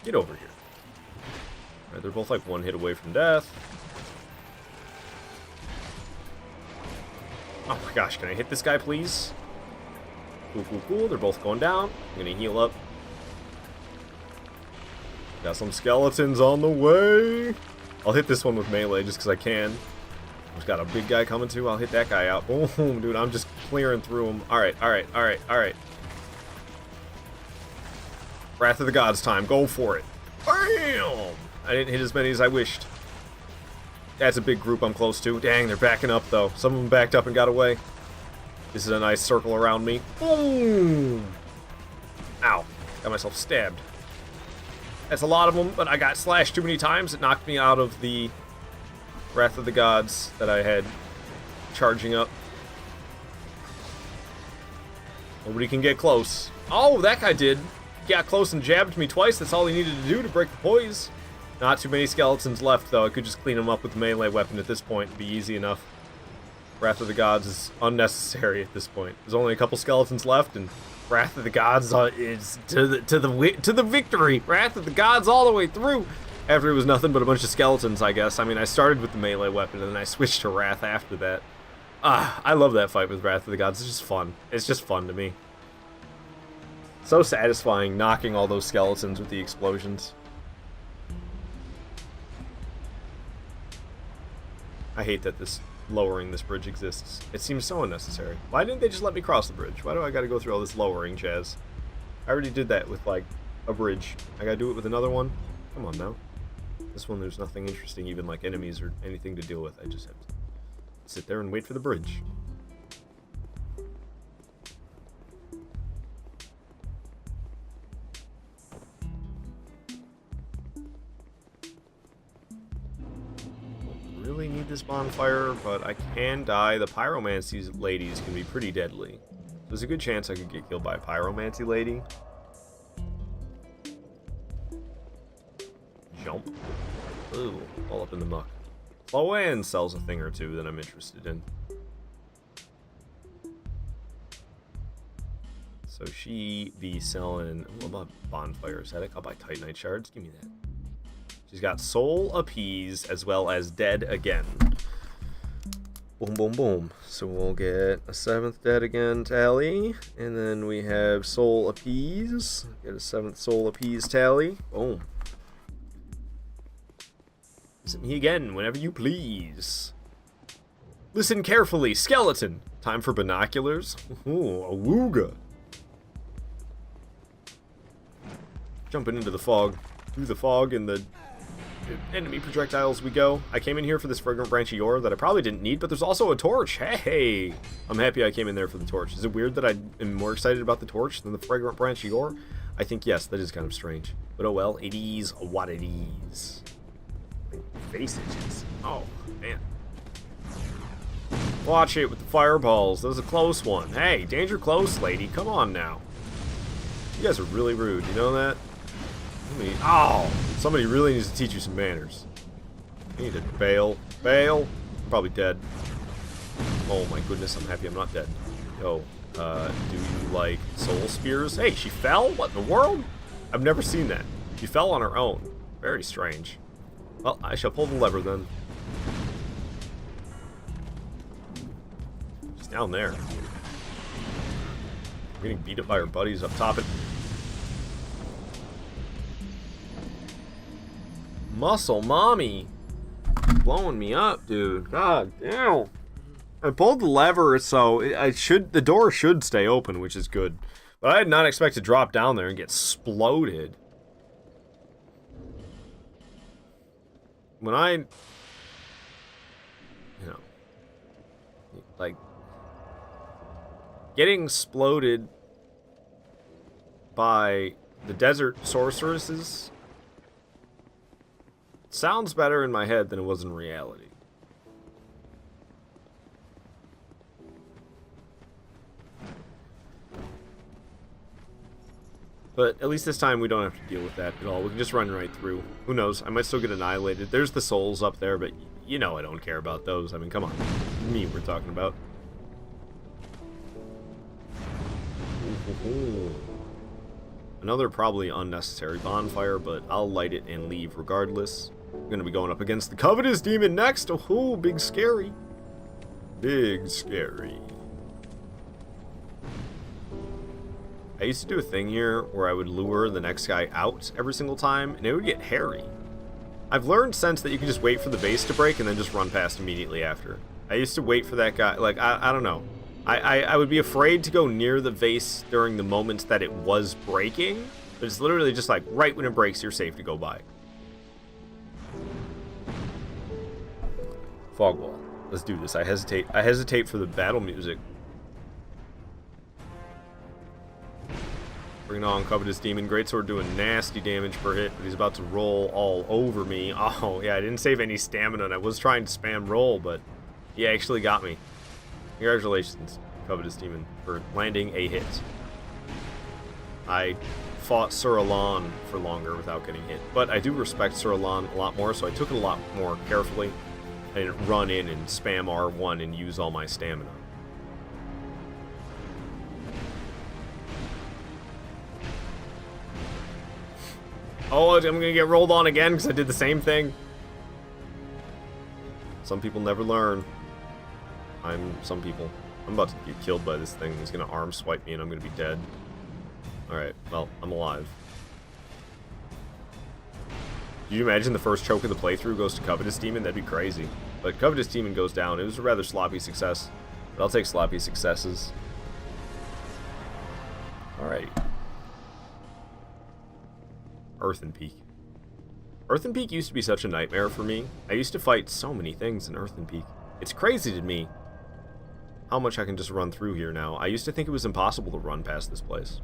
Get over here. Alright, they're both like one hit away from death. Oh my gosh, can I hit this guy, please? Cool, cool, cool. They're both going down. I'm gonna heal up. Got some skeletons on the way. I'll hit this one with melee just because I can. I've got a big guy coming too. I'll hit that guy out. Boom, dude. I'm just clearing through him. Alright, alright, alright, alright. Wrath of the Gods time. Go for it. Bam! I didn't hit as many as I wished. That's a big group I'm close to. Dang, they're backing up, though. Some of them backed up and got away. This is a nice circle around me. Boom! Ow. Got myself stabbed. That's a lot of them, but I got slashed too many times. It knocked me out of the Wrath of the Gods that I had charging up. Nobody can get close. Oh, that guy did. He got close and jabbed me twice. That's all he needed to do to break the poise. Not too many skeletons left, though. I could just clean them up with the melee weapon at this point. It'd be easy enough. Wrath of the Gods is unnecessary at this point. There's only a couple skeletons left, and Wrath of the Gods is to the victory. Wrath of the Gods all the way through. After it was nothing but a bunch of skeletons, I guess. I mean, I started with the melee weapon, and then I switched to Wrath after that. I love that fight with Wrath of the Gods. It's just fun. It's just fun to me. So satisfying knocking all those skeletons with the explosions. I hate that lowering this bridge exists. It seems so unnecessary. Why didn't they just let me cross the bridge? Why do I gotta go through all this lowering, Chaz? I already did that with, like, a bridge. I gotta do it with another one? Come on now. This one, there's nothing interesting, even like enemies or anything to deal with. I just have to sit there and wait for the bridge. Really need this bonfire, but I can die. The pyromancy ladies can be pretty deadly. There's a good chance I could get killed by a pyromancy lady. Jump. Ooh, all up in the muck. Chloanne sells a thing or two that I'm interested in. So she be selling... What about bonfire aesthetic? I'll buy Titanite shards. Give me that. She's got soul appease as well as dead again. Boom, boom, boom. So we'll get a 7th dead again tally. And then we have soul appease. Get a 7th soul appease tally. Boom. Visit me again whenever you please. Listen carefully. Skeleton. Time for binoculars. Ooh, a wooga. Jumping into the fog. Through the fog and the enemy projectiles we go. I came in here for this fragrant branch of yore that I probably didn't need, but there's also a torch. Hey! I'm happy I came in there for the torch. Is it weird that I am more excited about the torch than the fragrant branch of yore? I think yes, that is kind of strange. But oh well, it is what it is. Face itches. Oh, man. Watch it with the fireballs. That was a close one. Hey, danger close, lady. Come on now. You guys are really rude. You know that? Somebody really needs to teach you some manners. I need to bail. Bail. I'm probably dead. Oh my goodness, I'm happy I'm not dead. Yo, do you like soul spears? Hey, she fell? What in the world? I've never seen that. She fell on her own. Very strange. Well, I shall pull the lever then. She's down there. We're getting beat up by her buddies up top. Muscle mommy. Blowing me up, dude. God damn. I pulled the lever, so the door should stay open, which is good. But I did not expect to drop down there and get exploded. When I, like, getting exploded by the desert sorceresses sounds better in my head than it was in reality. But at least this time we don't have to deal with that at all. We can just run right through. Who knows? I might still get annihilated. There's the souls up there, but you know I don't care about those. I mean, come on. Me we're talking about. Another probably unnecessary bonfire, but I'll light it and leave regardless. I'm gonna be going up against the Covetous Demon next. Oh, big scary. Big scary. I used to do a thing here where I would lure the next guy out every single time, and it would get hairy. I've learned since that you can just wait for the base to break and then just run past immediately after. I used to wait for that guy, like, I don't know. I would be afraid to go near the vase during the moments that it was breaking, but it's literally just like, right when it breaks, you're safe to go by. Fog wall. Let's do this. I hesitate for the battle music. Bring it on, Covetous Demon. Greatsword doing nasty damage per hit, but he's about to roll all over me. Oh, yeah, I didn't save any stamina, and I was trying to spam roll, but he actually got me. Congratulations, Covetous Demon, for landing a hit. I fought Sir Alan for longer without getting hit, but I do respect Sir Alan a lot more, so I took it a lot more carefully. I didn't run in and spam R1 and use all my stamina. Oh, I'm gonna get rolled on again because I did the same thing. Some people never learn. Some people. I'm about to get killed by this thing. He's gonna arm swipe me and I'm gonna be dead. Alright, well, I'm alive. Can you imagine the first choke of the playthrough goes to Covetous Demon? That'd be crazy. But Covetous Demon goes down. It was a rather sloppy success. But I'll take sloppy successes. Alright. Earthen Peak. Earthen Peak used to be such a nightmare for me. I used to fight so many things in Earthen Peak. It's crazy to me how much I can just run through here now. I used to think it was impossible to run past this place.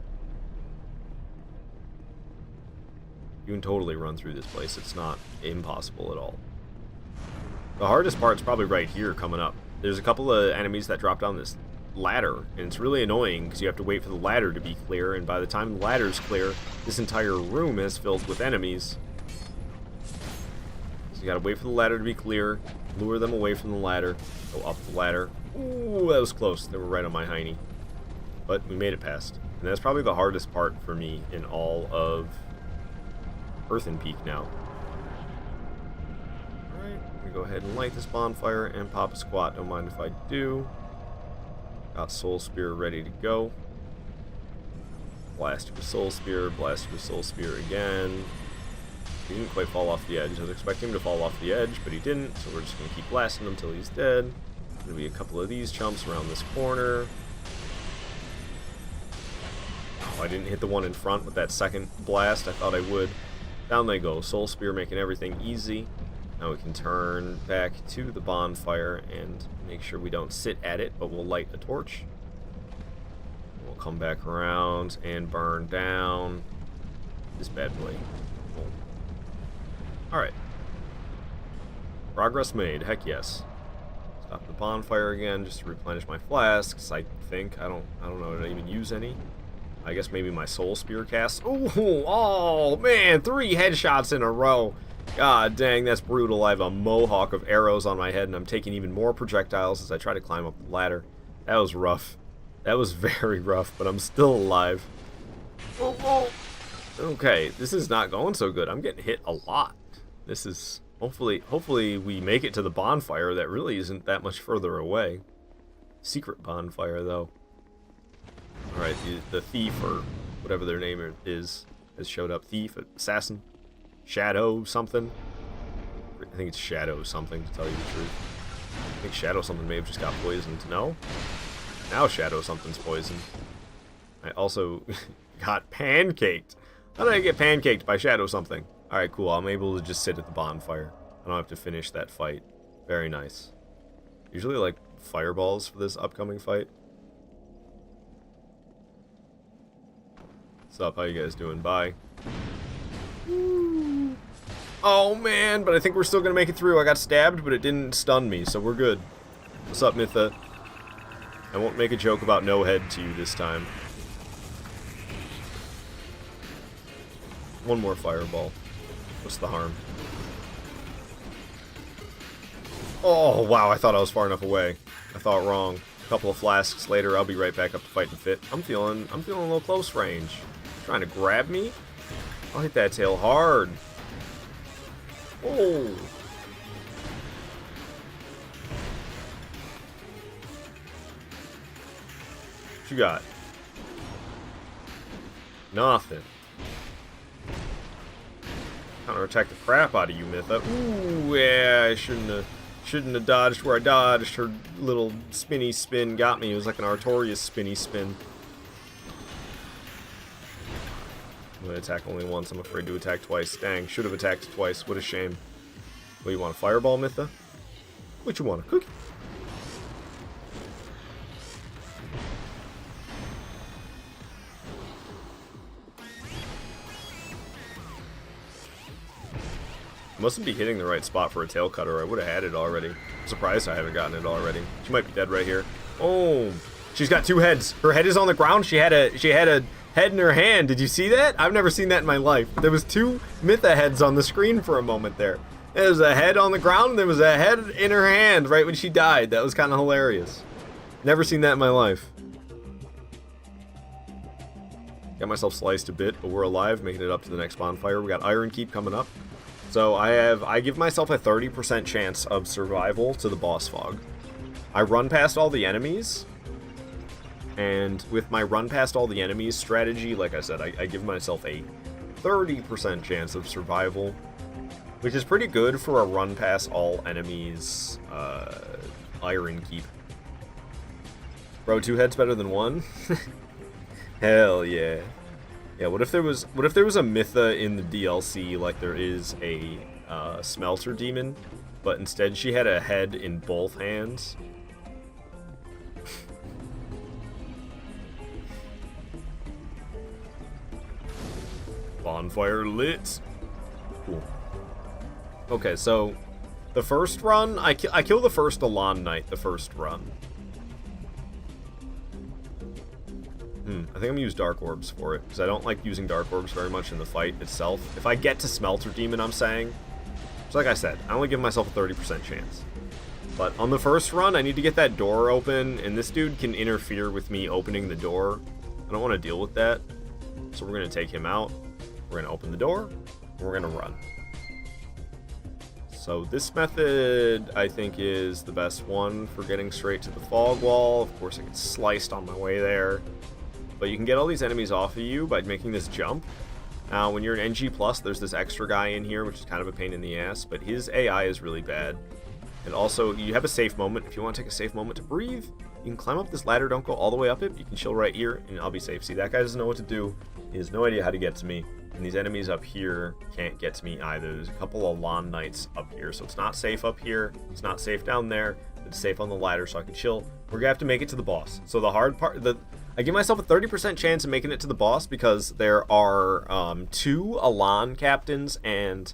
You can totally run through this place. It's not impossible at all. The hardest part's probably right here coming up. There's a couple of enemies that drop down this ladder, and it's really annoying because you have to wait for the ladder to be clear, and by the time the ladder's clear, this entire room is filled with enemies. So you gotta wait for the ladder to be clear, lure them away from the ladder, go up the ladder. Ooh, that was close. They were right on my hiney. But we made it past. And that's probably the hardest part for me in all of Earthen Peak now. Alright, I'm gonna go ahead and light this bonfire and pop a squat. Don't mind if I do. Got Soul Spear ready to go. Blast with Soul Spear, blast with Soul Spear again. He didn't quite fall off the edge. I was expecting him to fall off the edge, but he didn't, so we're just going to keep blasting him until he's dead. Gonna be a couple of these chumps around this corner. Oh, I didn't hit the one in front with that second blast. I thought I would. Down they go. Soul Spear making everything easy. Now we can turn back to the bonfire and make sure we don't sit at it, but we'll light a torch. We'll come back around and burn down this bad boy. Cool. Alright. Progress made. Heck yes. Stop the bonfire again just to replenish my flasks. I think. I don't know. Did I even use any? I guess maybe my Soul Spear cast. Oh man, 3 headshots in a row. God dang, that's brutal. I have a mohawk of arrows on my head, and I'm taking even more projectiles as I try to climb up the ladder. That was rough. That was very rough, but I'm still alive. Oh. Okay, this is not going so good. I'm getting hit a lot. This is... Hopefully we make it to the bonfire. That really isn't that much further away. Secret bonfire, though. Alright, the thief, or whatever their name is, has showed up. Thief, assassin, shadow, something. I think it's Shadow something, to tell you the truth. I think Shadow something may have just got poisoned. No? Now Shadow something's poisoned. I also got pancaked. How did I get pancaked by Shadow something? Alright, cool. I'm able to just sit at the bonfire. I don't have to finish that fight. Very nice. Usually like fireballs for this upcoming fight. What's up? How you guys doing? Bye. Oh man, but I think we're still gonna make it through. I got stabbed, but it didn't stun me, so we're good. What's up, Mytha? I won't make a joke about no head to you this time. One more fireball. What's the harm? Oh, wow, I thought I was far enough away. I thought wrong. A couple of flasks later, I'll be right back up to fight and fit. I'm feeling a little close range. Trying to grab me? I'll hit that tail hard. Oh. What you got? Nothing. Counterattack the crap out of you, Mytha. Ooh, yeah, I shouldn't have dodged where I dodged. Her little spinny spin got me. It was like an Artorias spinny spin. I'm gonna attack only once. I'm afraid to attack twice. Dang, should have attacked twice. What a shame. What, you want a fireball, Mytha? What you want, a cookie? Mustn't be hitting the right spot for a tail cutter. I would have had it already. I'm surprised I haven't gotten it already. She might be dead right here. Oh, she's got two heads. Her head is on the ground. She had a head in her hand. Did you see that? I've never seen that in my life. There was two Mytha heads on the screen for a moment there. There was a head on the ground, and there was a head in her hand right when she died. That was kind of hilarious. Never seen that in my life. Got myself sliced a bit, but we're alive, making it up to the next bonfire. We got Iron Keep coming up. So I give myself a 30% chance of survival to the boss fog. I run past all the enemies, and with my run past all the enemies strategy, like I said, I give myself a 30% chance of survival, which is pretty good for a run past all enemies Iron Keep. Bro, two heads better than one? Hell yeah. Yeah, what if there was a Mytha in the DLC like there is a Smelter Demon, but instead she had a head in both hands? Bonfire lit. Cool. Okay, so the first run, I kill the first Elan Knight the first run. I think I'm gonna use Dark Orbs for it, because I don't like using Dark Orbs very much in the fight itself. If I get to Smelter Demon, I'm saying, so like I said, I only give myself a 30% chance. But on the first run, I need to get that door open, and this dude can interfere with me opening the door. I don't want to deal with that, so we're gonna take him out. We're gonna open the door, and we're gonna run. So this method, I think, is the best one for getting straight to the fog wall. Of course, I get sliced on my way there. But you can get all these enemies off of you by making this jump. Now, when you're an NG+, there's this extra guy in here, which is kind of a pain in the ass, but his AI is really bad. And also, you have a safe moment. If you want to take a safe moment to breathe, you can climb up this ladder. Don't go all the way up it. You can chill right here, and I'll be safe. See, that guy doesn't know what to do. He has no idea how to get to me. And these enemies up here can't get to me either. There's a couple of Elan Knights up here, so it's not safe up here. It's not safe down there. It's safe on the ladder, so I can chill. We're gonna have to make it to the boss. So the hard part, I give myself a 30% chance of making it to the boss because there are 2 Elan captains and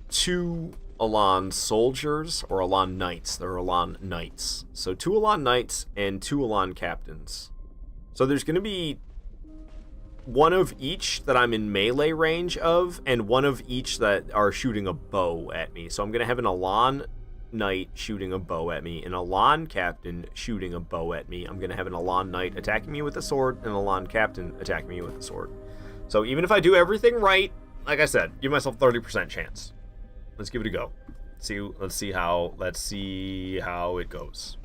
2 Elan soldiers, or Elan knights. They're Elan knights. So 2 Elan knights and 2 Elan captains. So there's going to be 1 of each that I'm in melee range of, and 1 of each that are shooting a bow at me. So I'm going to have an Elan knight shooting a bow at me, an Elan captain shooting a bow at me. I'm going to have an Elan knight attacking me with a sword, and an Elan captain attacking me with a sword. So even if I do everything right, like I said, give myself 30% chance. Let's give it a go. Let's see how it goes.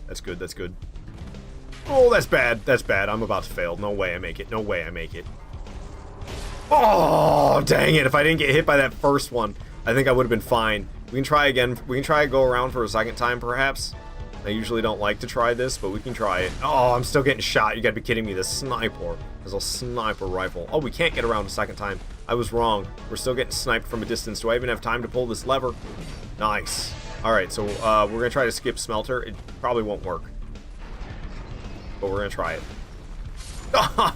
That's good. Oh, that's bad. That's bad. I'm about to fail. No way I make it. No way I make it. Oh, dang it. If I didn't get hit by that first one, I think I would have been fine. We can try again. We can try to go around for a second time, perhaps. I usually don't like to try this, but we can try it. Oh, I'm still getting shot. You gotta be kidding me. The sniper. There's a sniper rifle. Oh, we can't get around a second time. I was wrong. We're still getting sniped from a distance. Do I even have time to pull this lever? Nice. Alright, so we're gonna try to skip smelter. It probably won't work, but we're gonna try it.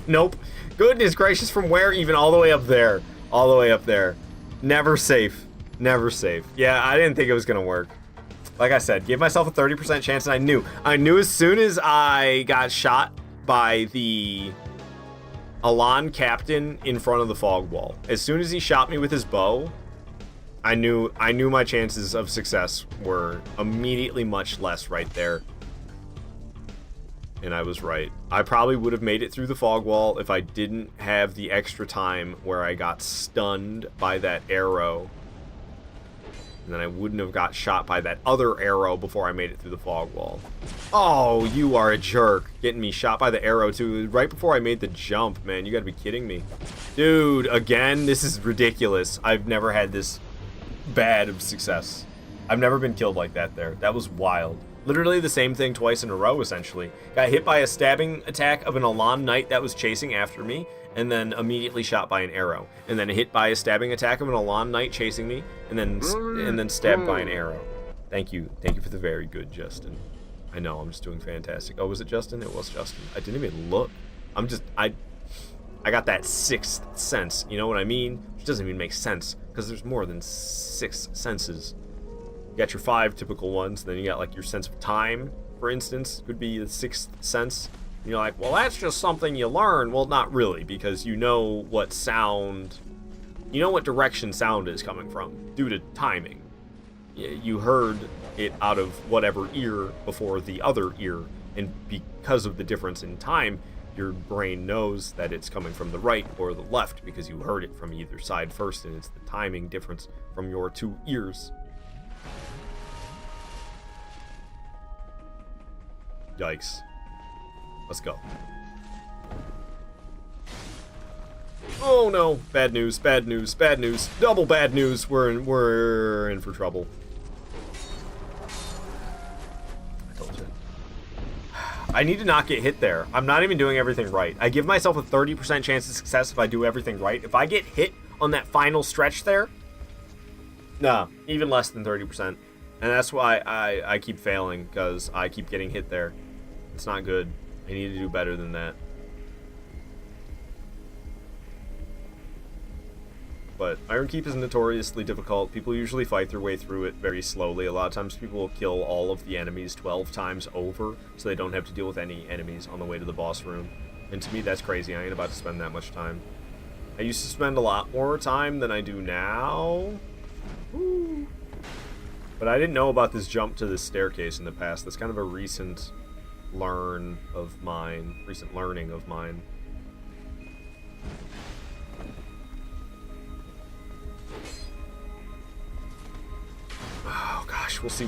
Nope. Goodness gracious, from where? Even all the way up there. All the way up there. Never safe. Never safe. Yeah, I didn't think it was gonna work. Like I said, gave myself a 30% chance, and I knew as soon as I got shot by the Elan captain in front of the fog wall. As soon as he shot me with his bow, I knew my chances of success were immediately much less right there. And I was right. I probably would have made it through the fog wall if I didn't have the extra time where I got stunned by that arrow. And then I wouldn't have got shot by that other arrow before I made it through the fog wall. Oh, you are a jerk. Getting me shot by the arrow, too. Right before I made the jump, man. You gotta be kidding me. Dude, again? This is ridiculous. I've never had this bad of success. I've never been killed like that there. That was wild. Literally the same thing twice in a row, essentially. Got hit by a stabbing attack of an Elan knight that was chasing after me, and then immediately shot by an arrow. And then hit by a stabbing attack of an Elan knight chasing me, and then stabbed by an arrow. Thank you. Thank you for the very good, Justin. I know, I'm just doing fantastic. Oh, was it Justin? It was Justin. I didn't even look. I got that sixth sense. You know what I mean? Which doesn't even make sense, because there's more than 6 senses. You got your 5 typical ones, then you got like your sense of time, for instance, could be the 6th sense. And you're like, well, that's just something you learn. Well, not really, because you know what direction sound is coming from due to timing. You heard it out of whatever ear before the other ear, and because of the difference in time, your brain knows that it's coming from the right or the left because you heard it from either side first, and it's the timing difference from your 2 ears. Yikes. Let's go. Oh no, bad news, bad news, bad news, double bad news. We're in for trouble. I told you. I need to not get hit there. I'm not even doing everything right. I give myself a 30% chance of success if I do everything right. If I get hit on that final stretch there, nah, even less than 30%. And that's why I keep failing, because I keep getting hit there. It's not good. I need to do better than that. But Iron Keep is notoriously difficult. People usually fight their way through it very slowly. A lot of times people will kill all of the enemies 12 times over, so they don't have to deal with any enemies on the way to the boss room. And to me, that's crazy. I ain't about to spend that much time. I used to spend a lot more time than I do now. Woo. But I didn't know about this jump to this staircase in the past. That's kind of a recent learning of mine. Oh gosh, we'll see.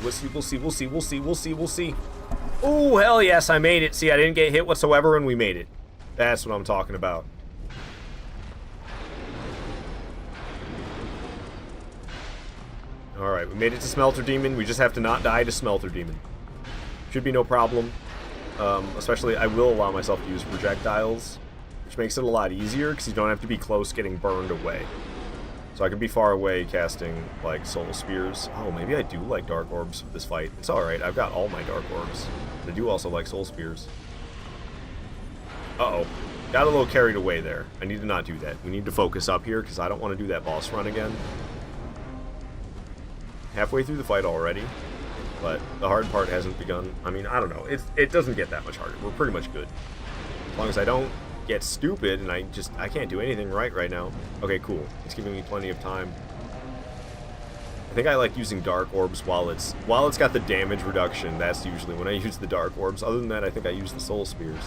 Oh, hell yes, I made it. See, I didn't get hit whatsoever and we made it. That's what I'm talking about. Alright, we made it to Smelter Demon. We just have to not die to Smelter Demon. Should be no problem. Especially, I will allow myself to use projectiles, which makes it a lot easier, because you don't have to be close getting burned away. So I can be far away casting, like, soul spears. Oh, maybe I do like dark orbs for this fight. It's alright, I've got all my dark orbs. But I do also like soul spears. Uh-oh. Got a little carried away there. I need to not do that. We need to focus up here, because I don't want to do that boss run again. Halfway through the fight already, but the hard part hasn't begun. I mean, I don't know. It doesn't get that much harder. We're pretty much good. As long as I don't get stupid and I can't do anything right now. Okay, cool. It's giving me plenty of time. I think I like using dark orbs while it's got the damage reduction. That's usually when I use the dark orbs. Other than that, I think I use the soul spears.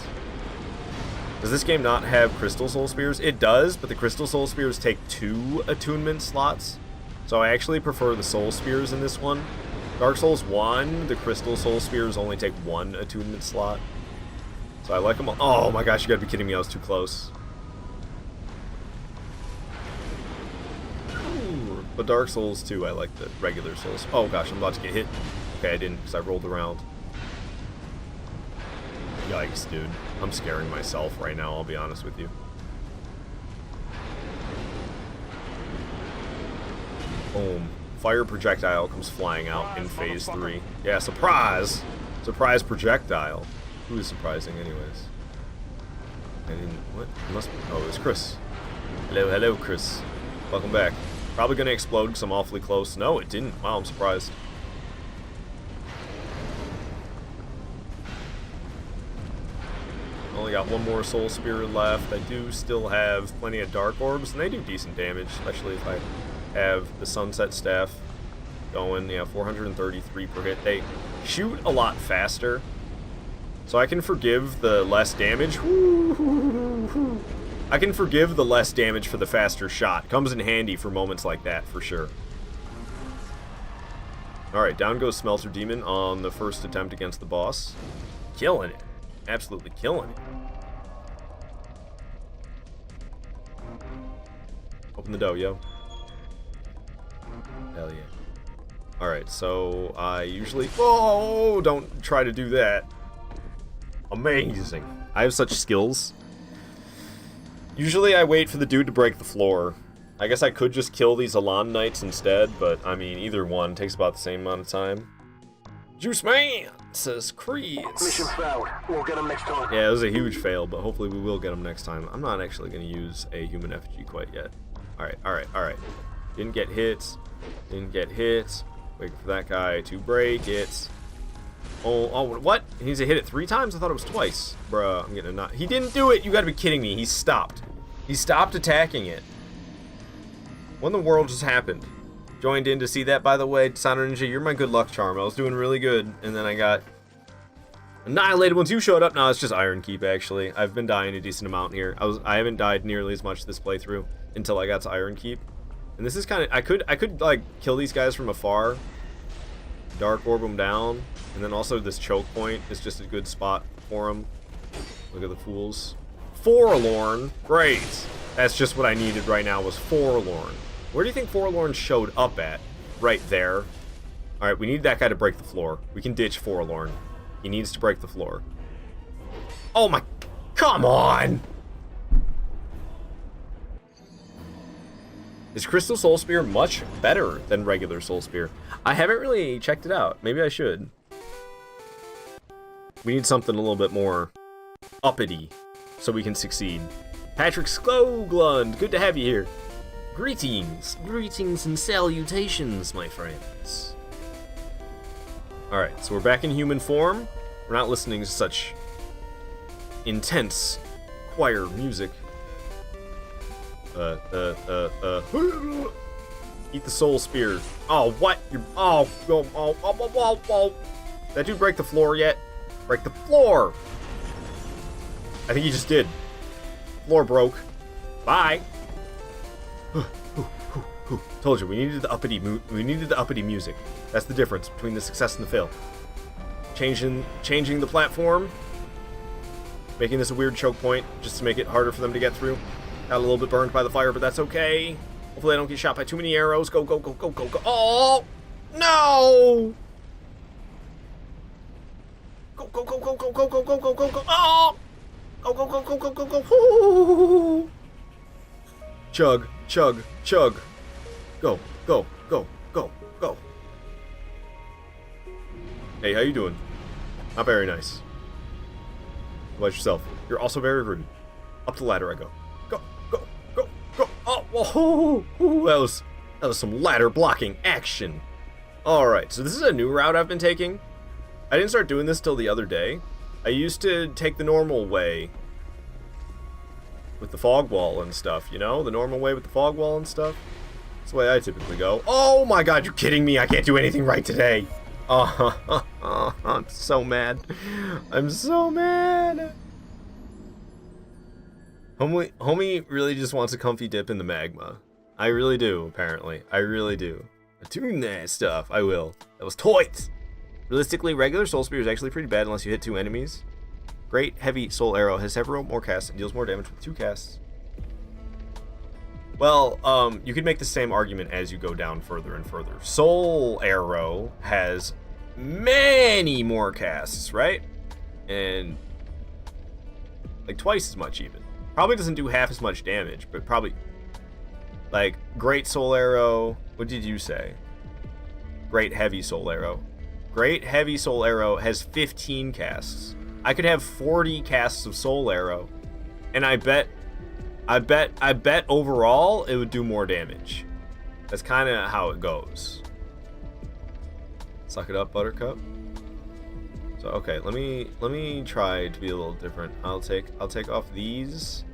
Does this game not have crystal soul spears? It does, but the crystal soul spears take 2 attunement slots. So I actually prefer the soul spears in this one. Dark Souls 1, the crystal soul spears only take 1 attunement slot. So I like them all. Oh my gosh, you gotta be kidding me, I was too close. Ooh, but Dark Souls 2, I like the regular Souls. Oh gosh, I'm about to get hit. Okay, I didn't, because I rolled around. Yikes, dude. I'm scaring myself right now, I'll be honest with you. Boom. Fire projectile comes flying out in phase 3. Yeah, surprise! Surprise projectile. Who is surprising, anyways? I didn't. What? It must be. Oh, it was Chris. Hello, hello, Chris. Welcome back. Probably gonna explode because I'm awfully close. No, it didn't. Wow, I'm surprised. Only got one more Soul Spear left. I do still have plenty of Dark Orbs, and they do decent damage, especially if I have the Sunset Staff going. Yeah, 433 per hit. They shoot a lot faster, so I can forgive the less damage. I can forgive the less damage for the faster shot. Comes in handy for moments like that, for sure. Alright, down goes Smelter Demon on the first attempt against the boss. Killing it. Absolutely killing it. Open the door, yo. Hell yeah. Alright, so I usually... Oh, don't try to do that. Amazing. I have such skills. Usually I wait for the dude to break the floor. I guess I could just kill these Elan Knights instead, but I mean, either one takes about the same amount of time. Juice Man says Creeds. Mission failed. We'll get him next time. Yeah, it was a huge fail, but hopefully we will get him next time. I'm not actually going to use a human effigy quite yet. Alright, alright, alright. Didn't get hits. Didn't get hits. Wait for that guy to break it. Oh, what? He needs to hit it 3 times? I thought it was twice. Bruh, I'm getting a knot. He didn't do it! You gotta be kidding me. He stopped. He stopped attacking it. What in the world just happened? Joined in to see that, by the way. Sounder Ninja, you're my good luck charm. I was doing really good, and then I got annihilated once you showed up. No, it's just Iron Keep, actually. I've been dying a decent amount here. I haven't died nearly as much this playthrough until I got to Iron Keep. And this is kind of... I could, like, kill these guys from afar. Dark Orb them down. And then also this choke point is just a good spot for them. Look at the fools. Forlorn. Great. That's just what I needed right now was Forlorn. Where do you think Forlorn showed up at? Right there. Alright, we need that guy to break the floor. We can ditch Forlorn. He needs to break the floor. Oh my... Come on! Is Crystal Soul Spear much better than regular Soul Spear? I haven't really checked it out. Maybe I should. We need something a little bit more uppity so we can succeed. Patrick Skloglund, good to have you here. Greetings. Greetings and salutations, my friends. Alright, so we're back in human form. We're not listening to such intense choir music. Eat the Soul Spear. Oh, what? You're... Oh. That dude break the floor yet? Break the floor! I think he just did. Floor broke. Bye. Told you, we needed the uppity music. That's the difference between the success and the fail. Changing the platform. Making this a weird choke point, just to make it harder for them to get through. Got a little bit burned by the fire, but that's okay. Hopefully I don't get shot by too many arrows. Go, go, go, go, go, go. Oh! No! Go, go, go, go, go, go, go, go, go, go, go. Oh! Go, go, go, go, go, go, go. Ooh. Chug, chug, chug. Go, go, go, go, go. Hey, how you doing? Not very nice. How about yourself? You're also very rude. Up the ladder I go. Go, go, go, go. Oh, whoa, that was some ladder blocking action. Alright, so this is a new route I've been taking. I didn't start doing this till the other day. I used to take the normal way with the fog wall and stuff, you know? The normal way with the fog wall and stuff. That's the way I typically go. Oh my god, you're kidding me. I can't do anything right today. Oh, I'm so mad. I'm so mad. Homie really just wants a comfy dip in the magma. I really do, apparently. I really do. Attune that stuff. I will. That was toys. Realistically, regular Soul Spear is actually pretty bad unless you hit 2 enemies. Great Heavy Soul Arrow has several more casts and deals more damage with 2 casts. Well, you could make the same argument as you go down further and further. Soul Arrow has many more casts, right? And like twice as much even. Probably doesn't do half as much damage, but probably like Great Soul Arrow. What did you say? Great Heavy Soul Arrow. Great Heavy Soul Arrow has 15 casts. I could have 40 casts of Soul Arrow, and I bet overall it would do more damage. That's kind of how it goes. Suck it up, Buttercup. So okay, let me try to be a little different. I'll take off these,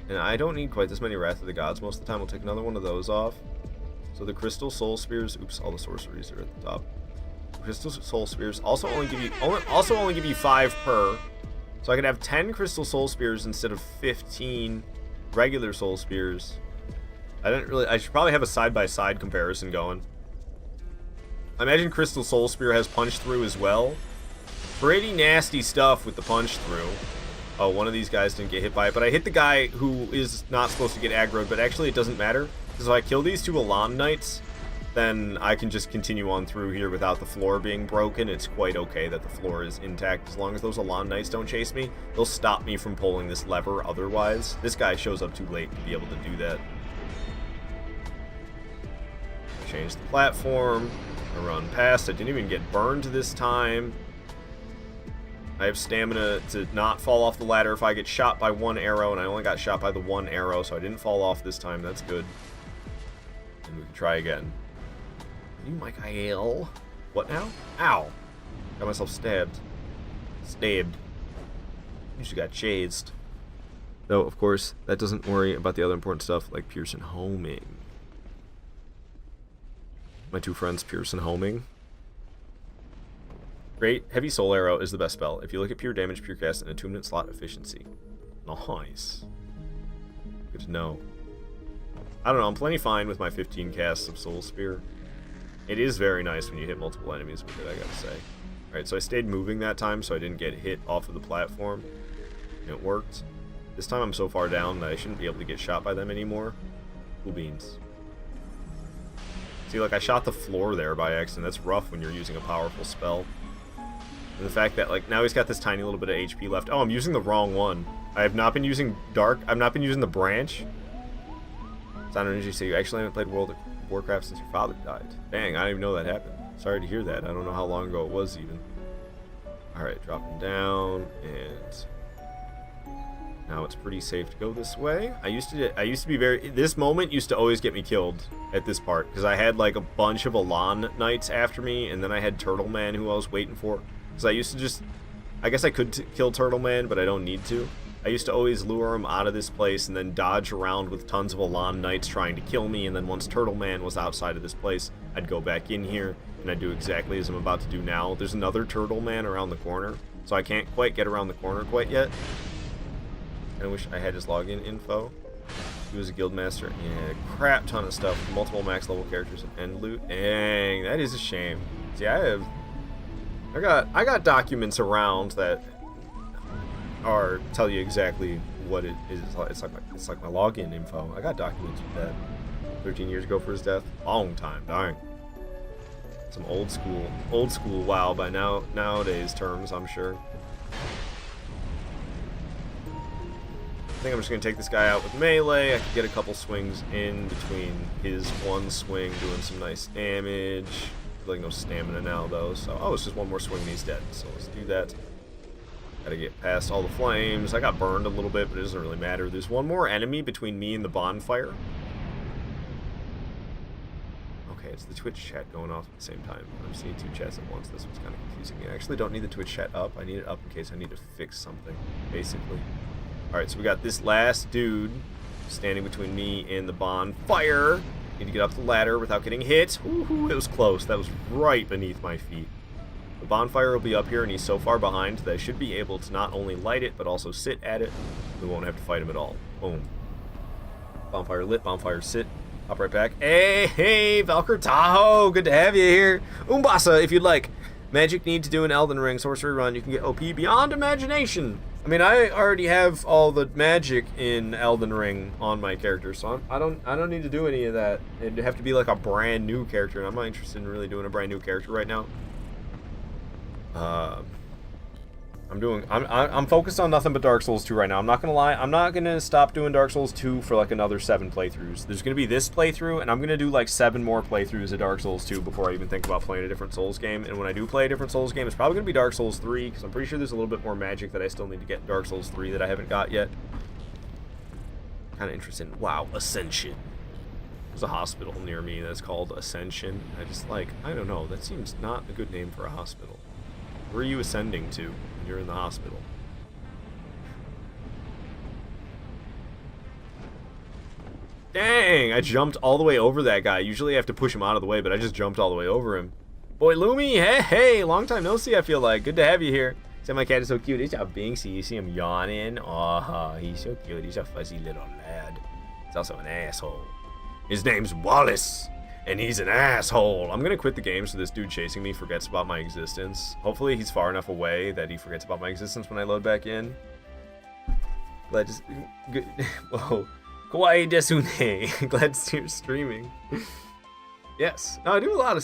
and I don't need quite this many Wrath of the Gods most of the time. We'll take another one of those off. So the Crystal Soul Spears. Oops, all the sorceries are at the top. Crystal Soul Spears also only give you 5 per. So I could have 10 Crystal Soul Spears instead of 15 regular Soul Spears. I should probably have a side-by-side comparison going. I imagine Crystal Soul Spear has punch through as well. Pretty nasty stuff with the punch through. Oh, one of these guys didn't get hit by it, but I hit the guy who is not supposed to get aggroed, but actually it doesn't matter, because if I kill these 2 Elan Knights, then I can just continue on through here without the floor being broken. It's quite okay that the floor is intact as long as those Elan Knights don't chase me. They'll stop me from pulling this lever otherwise. This guy shows up too late to be able to do that. Change the platform. I run past. I didn't even get burned this time. I have stamina to not fall off the ladder if I get shot by 1 arrow, and I only got shot by the 1 arrow, so I didn't fall off this time. That's good. And we can try again. You, Michael. What now? Ow. Got myself stabbed. Stabbed. You just got chased. Though, of course, that doesn't worry about the other important stuff like Pearson homing. My 2 friends Pearson homing. Great Heavy Soul Arrow is the best spell. If you look at pure damage, pure cast, and attunement slot efficiency. Nice. Good to know. I don't know, I'm plenty fine with my 15 casts of Soul Spear. It is very nice when you hit multiple enemies with it, I gotta say. Alright, so I stayed moving that time so I didn't get hit off of the platform. It worked. This time I'm so far down that I shouldn't be able to get shot by them anymore. Cool beans. See, like, I shot the floor there by accident. That's rough when you're using a powerful spell. And the fact that, like, now he's got this tiny little bit of HP left. Oh, I'm using the wrong one. I have not been using Dark. I've not been using the Branch. Sound Energy, so you actually haven't played World of Warcraft since your father died. Dang, I didn't even know that happened. Sorry to hear that. I don't know how long ago it was, even. Alright, dropping down, and now it's pretty safe to go this way. I used to be very... This moment used to always get me killed at this part, because I had, like, a bunch of Elan Knights after me, and then I had Turtle Man who I was waiting for. Because I used to just... I guess I could kill Turtle Man, but I don't need to. I used to always lure him out of this place and then dodge around with tons of Elan Knights trying to kill me, and then once Turtle Man was outside of this place, I'd go back in here, and I'd do exactly as I'm about to do now. There's another Turtle Man around the corner, so I can't quite get around the corner quite yet. I wish I had his login info. He was a guild master. Yeah, crap ton of stuff. Multiple max level characters and loot. Dang, that is a shame. See, I got documents around that are tell you exactly what it is. It's like my login info. I got documents with that. 13 years ago for his death. Long time, dying. Some old school WoW by nowadays terms, I'm sure. I think I'm just going to take this guy out with melee. I could get a couple swings in between his one swing, doing some nice damage. Like no stamina now, though, so... Oh, it's just one more swing and he's dead, so let's do that. Gotta get past all the flames. I got burned a little bit, but it doesn't really matter. There's one more enemy between me and the bonfire. Okay, it's the Twitch chat going off at the same time. I'm seeing 2 chats at once. This one's kind of confusing me. I actually don't need the Twitch chat up. I need it up in case I need to fix something, basically. Alright, so we got this last dude standing between me and the bonfire. Need to get up the ladder without getting hit. Ooh, it was close. That was right beneath my feet. The bonfire will be up here, and he's so far behind that I should be able to not only light it, but also sit at it. We won't have to fight him at all. Boom. Bonfire lit, bonfire sit. Hop right back. Hey, Valkyr Tahoe! Good to have you here. Umbasa, if you'd like. Magic need to do an Elden Ring sorcery run. You can get OP beyond imagination. I mean, I already have all the magic in Elden Ring on my character, so I don't need to do any of that. It'd have to be like a brand new character, and I'm not interested in really doing a brand new character right now. I'm focused on nothing but Dark Souls 2 right now. I'm not gonna lie. I'm not gonna stop doing Dark Souls 2 for like another 7 playthroughs. There's gonna be this playthrough, and I'm gonna do like 7 more playthroughs of Dark Souls 2 before I even think about playing a different Souls game. And when I do play a different Souls game, it's probably gonna be Dark Souls 3, because I'm pretty sure there's a little bit more magic that I still need to get in Dark Souls 3 that I haven't got yet. Kind of interesting. Wow, Ascension. There's a hospital near me that's called Ascension. I don't know. That seems not a good name for a hospital. Where are you ascending to when you're in the hospital? Dang, I jumped all the way over that guy. Usually I have to push him out of the way, but I just jumped all the way over him. Boy, Lumi, hey, long time no see, I feel like. Good to have you here. See, my cat is so cute. He's a Binksy. You see him yawning? Oh, he's so cute. He's a fuzzy little lad. He's also an asshole. His name's Wallace. And he's an asshole. I'm gonna quit the game so this dude chasing me forgets about my existence. Hopefully he's far enough away that he forgets about my existence when I load back in. Glad to... Whoa. Kawaii desune. Glad to see you're streaming. Yes. No, I do a lot of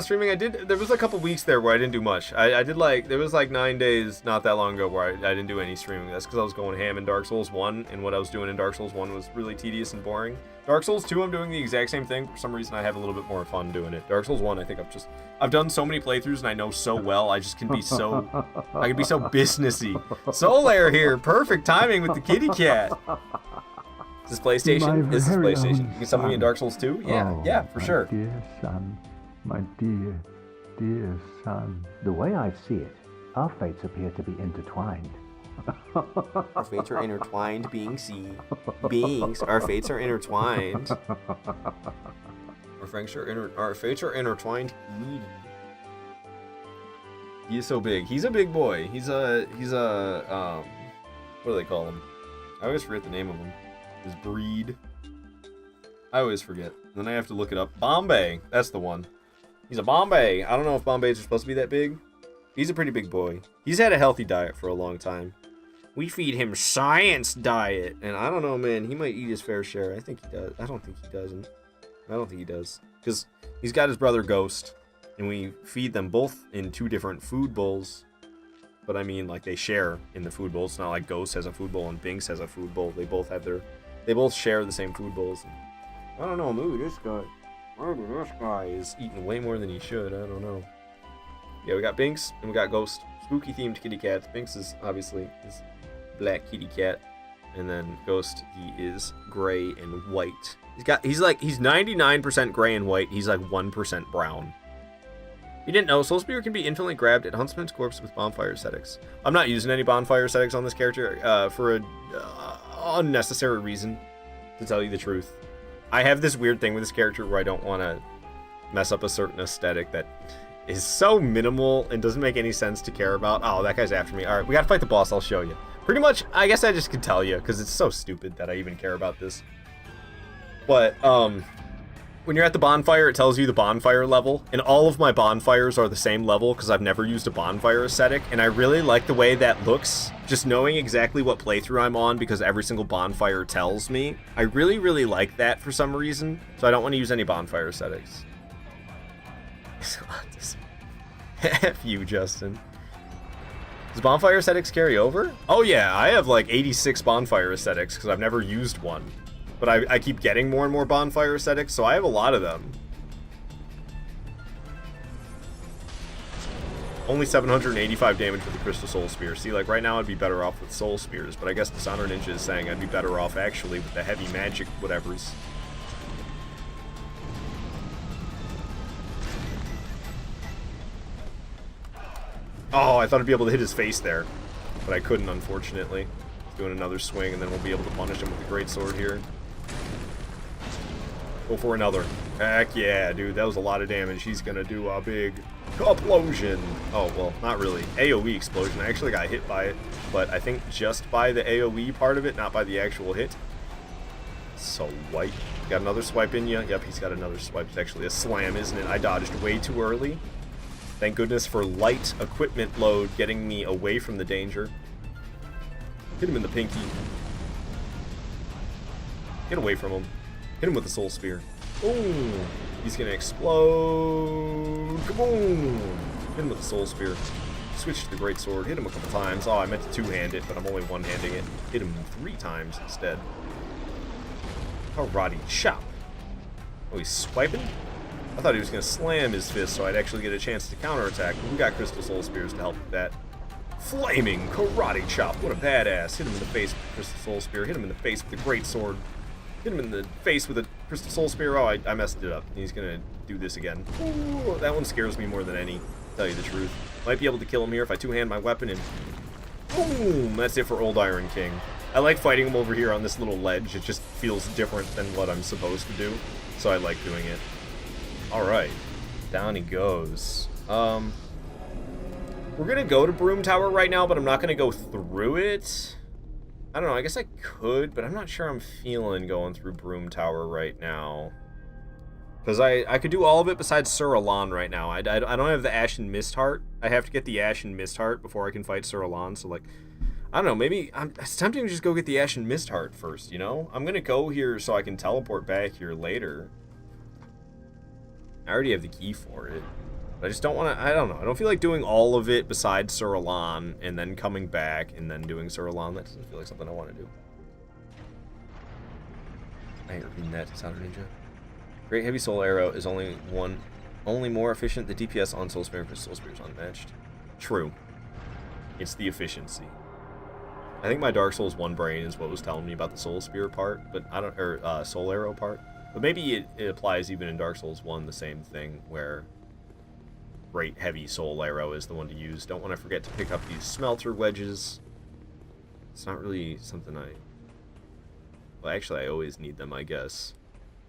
streaming. There was a couple weeks there where I didn't do much. There was like 9 days not that long ago where I didn't do any streaming. That's because I was going ham in Dark Souls 1, and what I was doing in Dark Souls 1 was really tedious and boring. Dark Souls 2, I'm doing the exact same thing. For some reason, I have a little bit more fun doing it. Dark Souls 1, I think I've done so many playthroughs and I know so well, I can be so businessy. Solaire here, perfect timing with the kitty cat. Is this PlayStation? This is PlayStation. You can summon me in Dark Souls 2? Yeah, for sure. Dear son, my dear, dear son. The way I see it, our fates appear to be intertwined. Our fates are intertwined, Binksy. Our fates are intertwined. Our fates are intertwined. He is so big. He's a big boy. He's a what do they call him? I always forget the name of him. His breed. I always forget. Then I have to look it up. Bombay. That's the one. He's a Bombay. I don't know if Bombays are supposed to be that big. He's a pretty big boy. He's had a healthy diet for a long time. We feed him science diet. And I don't know, man. He might eat his fair share. I think he does. I don't think he doesn't. I don't think he does. Because he's got his brother Ghost. And we feed them both in 2 different food bowls. But I mean, like, they share in the food bowl. It's not like Ghost has a food bowl and Binks has a food bowl. They both share the same food bowls. And I don't know, maybe this guy is eating way more than he should. I don't know. Yeah, we got Binks and we got Ghost. Spooky themed kitty cats. Binks is obviously his black kitty cat. And then Ghost, he is gray and white. He's 99% gray and white. He's like 1% brown. You didn't know, Soul Spear can be infinitely grabbed at Huntsman's Corpse with bonfire aesthetics. I'm not using any bonfire aesthetics on this character for an unnecessary reason, to tell you the truth. I have this weird thing with this character where I don't want to mess up a certain aesthetic that is so minimal and doesn't make any sense to care about. Oh, that guy's after me. All right, we got to fight the boss. I'll show you. Pretty much, I guess I just could tell you because it's so stupid that I even care about this. But, when you're at the bonfire, it tells you the bonfire level, and all of my bonfires are the same level because I've never used a bonfire aesthetic, and I really like the way that looks, just knowing exactly what playthrough I'm on because every single bonfire tells me. I really, really like that for some reason, so I don't want to use any bonfire aesthetics. F you, Justin. Does bonfire aesthetics carry over? Oh yeah, I have like 86 bonfire aesthetics because I've never used one. But I keep getting more and more bonfire aesthetics, so I have a lot of them. Only 785 damage with the Crystal Soul Spear. See, like right now I'd be better off with Soul Spears, but I guess Dishonor Ninja is saying I'd be better off actually with the heavy magic whatevers. Oh, I thought I'd be able to hit his face there, but I couldn't, unfortunately. Doing another swing, and then we'll be able to punish him with the Great Sword here. Go for another. Heck yeah, dude. That was a lot of damage. He's gonna do a big explosion. Oh, well, not really. AoE explosion. I actually got hit by it, but I think just by the AoE part of it, not by the actual hit. So white. Got another swipe in you? Yep, he's got another swipe. It's actually a slam, isn't it? I dodged way too early. Thank goodness for light equipment load getting me away from the danger. Hit him in the pinky. Get away from him. Hit him with the soul spear. Boom! He's gonna explode. Kaboom! Hit him with the soul spear. Switch to the great sword. Hit him a couple times. Oh, I meant to two-hand it, but I'm only one-handing it. Hit him 3 times instead. Karate chop. Oh, he's swiping? I thought he was gonna slam his fist so I'd actually get a chance to counterattack, but we got crystal soul spears to help with that. Flaming karate chop. What a badass. Hit him in the face with the crystal soul spear. Hit him in the face with the great sword. Hit him in the face with a crystal soul spear. Oh, I messed it up. He's gonna do this again. Ooh, that one scares me more than any, to tell you the truth. Might be able to kill him here if I two-hand my weapon and boom! That's it for Old Iron King. I like fighting him over here on this little ledge. It just feels different than what I'm supposed to do, so I like doing it. Alright. Down he goes. We're gonna go to Broom Tower right now, but I'm not gonna go through it. I don't know, I guess I could, but I'm not sure I'm feeling going through Broom Tower right now. Because I could do all of it besides Sir Alan right now. I don't have the Ashen Mist Heart. I have to get the Ashen Mist Heart before I can fight Sir Alan, so like, I don't know, maybe, it's tempting to just go get the Ashen Mist Heart first, you know? I'm gonna go here so I can teleport back here later. I already have the key for it. But I just don't want to, I don't know, I don't feel like doing all of it besides Sir Alan, and then coming back, and then doing Sir Alan. That doesn't feel like something I want to do. I ain't repeating that, Sounder Ninja. Great Heavy Soul Arrow is only more efficient. The DPS on Soul Spear and Crystal Spear is unmatched. True. It's the efficiency. I think my Dark Souls 1 brain is what was telling me about the Soul Spear part, but I don't, or Soul Arrow part. But maybe it applies even in Dark Souls 1, the same thing, where Great Heavy Soul Arrow is the one to use. Don't want to forget to pick up these Smelter Wedges. It's not really something well, actually, I always need them, I guess.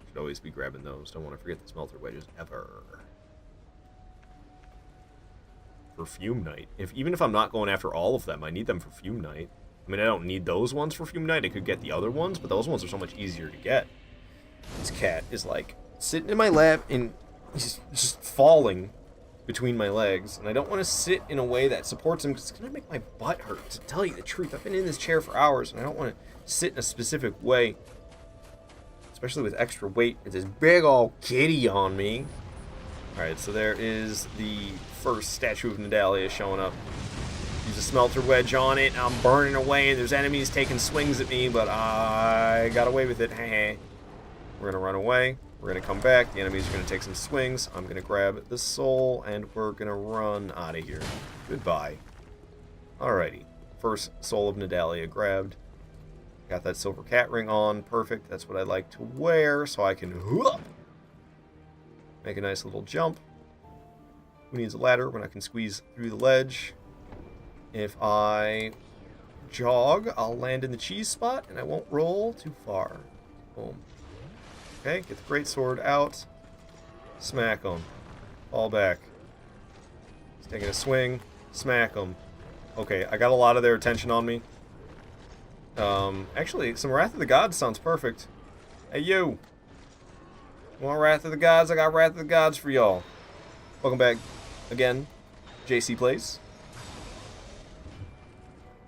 Should always be grabbing those. Don't want to forget the Smelter Wedges ever. Perfume Knight. Even if I'm not going after all of them, I need them for Fume Knight. I mean, I don't need those ones for Fume Knight. I could get the other ones, but those ones are so much easier to get. This cat is like sitting in my lap and he's just falling between my legs, and I don't want to sit in a way that supports him because it's going to make my butt hurt, to tell you the truth. I've been in this chair for hours, and I don't want to sit in a specific way, especially with extra weight with this big old kitty on me. Alright, so there is the first statue of Nadalia showing up. Use a Smelter Wedge on it, I'm burning away, and there's enemies taking swings at me, but I got away with it. We're going to run away. We're going to come back. The enemies are going to take some swings. I'm going to grab the soul, and we're going to run out of here. Goodbye. Alrighty. First soul of Nadalia grabbed. Got that silver cat ring on. Perfect. That's what I like to wear, so I can make a nice little jump. Who needs a ladder when I can squeeze through the ledge? If I jog, I'll land in the cheese spot, and I won't roll too far. Boom. Okay, get the great sword out. Smack him. Fall back. He's taking a swing. Smack him. Okay, I got a lot of their attention on me. Actually, some Wrath of the Gods sounds perfect. Hey, you. Want Wrath of the Gods? I got Wrath of the Gods for y'all. Welcome back again, JC Plays.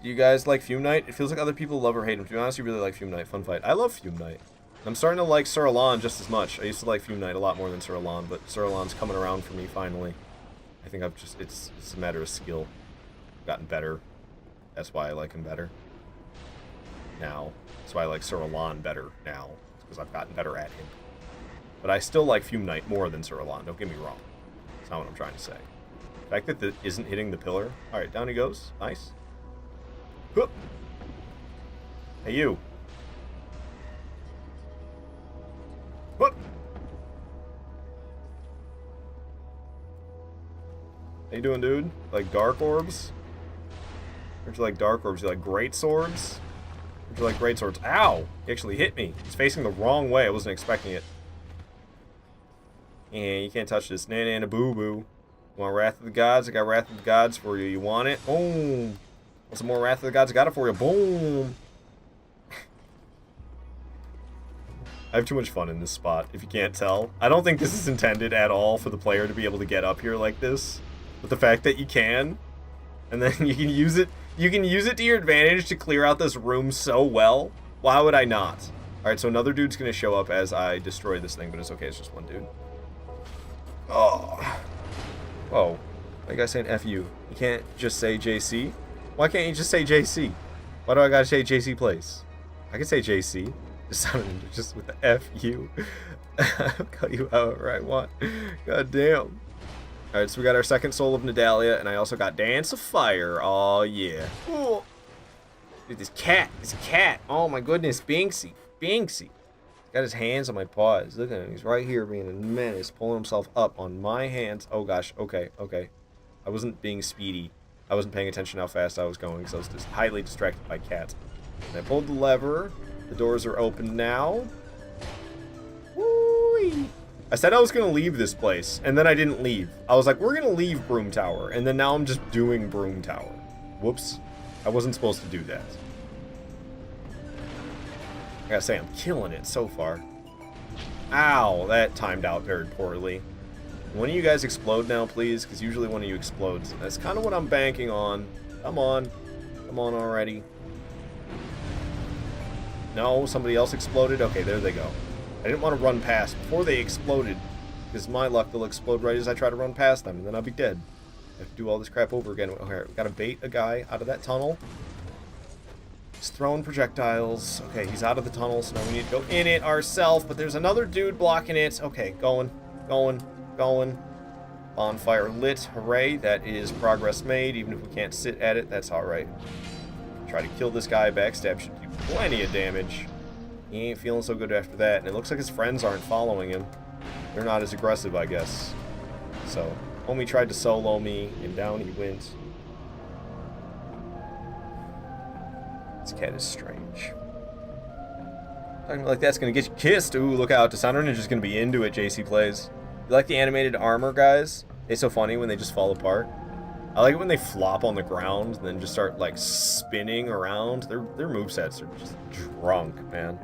Do you guys like Fume Knight? It feels like other people love or hate him. To be honest, you really like Fume Knight. Fun fight. I love Fume Knight. I'm starting to like Sir Alan just as much. I used to like Fume Knight a lot more than Sir Alan, but Sir Alan's coming around for me finally. I think it's a matter of skill. I've gotten better. That's why I like him better now. That's why I like Sir Alan better now. It's because I've gotten better at him. But I still like Fume Knight more than Sir Alan, don't get me wrong. That's not what I'm trying to say. The fact that it isn't hitting the pillar. Alright, down he goes. Nice. Whoop. Hey, you. What? How you doing, dude? Like dark orbs? Or do you like dark orbs? Do you like great swords? Or do you like great swords? Ow! He actually hit me. He's facing the wrong way. I wasn't expecting it. And you can't touch this. Nana boo boo. Want Wrath of the Gods? I got Wrath of the Gods for you. You want it? Boom! Want some more Wrath of the Gods? I got it for you. Boom! I have too much fun in this spot, if you can't tell. I don't think this is intended at all for the player to be able to get up here like this. But the fact that you can, and then you can use it to your advantage to clear out this room so well. Why would I not? Alright, so another dude's gonna show up as I destroy this thing, but it's okay, it's just one dude. Oh. Oh. Why you guys saying F you? You can't just say JC? Why can't you just say JC? Why do I gotta say JC Place? I can say JC. Just with the F you. I'll cut you however I want. God damn. Alright, so we got our second Soul of Nadalia, and I also got Dance of Fire. Oh yeah. Ooh. Dude, this cat. Oh my goodness, Binksy. He's got his hands on my paws. Look at him. He's right here being a menace, pulling himself up on my hands. Oh gosh. Okay. I wasn't being speedy. I wasn't paying attention how fast I was going because I was just highly distracted by cats. And I pulled the lever. The doors are open now. Woo-wee. I said I was going to leave this place, and then I didn't leave. I was like, we're going to leave Broom Tower, and then now I'm just doing Broom Tower. Whoops. I wasn't supposed to do that. I gotta say, I'm killing it so far. Ow, that timed out very poorly. One of you guys explode now, please, because usually one of you explodes. That's kind of what I'm banking on. Come on. Come on already. No, somebody else exploded? Okay, there they go. I didn't want to run past before they exploded, because my luck, they'll explode right as I try to run past them, and then I'll be dead. I have to do all this crap over again. Okay, we gotta bait a guy out of that tunnel. He's throwing projectiles. Okay, he's out of the tunnel, so now we need to go in it ourselves, but there's another dude blocking it. Okay, going. Bonfire lit. Hooray, that is progress made. Even if we can't sit at it, that's alright. Try to kill this guy. Backstab should do plenty of damage. He ain't feeling so good after that, and it looks like his friends aren't following him. They're not as aggressive, I guess. So, homie tried to solo me, and down he went. This cat is strange. Talking like that's gonna get you kissed. Ooh, look out. Dishonor Ninja's gonna be into it, JC Plays. You like the animated armor, guys? It's so funny when they just fall apart. I like it when they flop on the ground and then just start, like, spinning around. Their movesets are just drunk, man.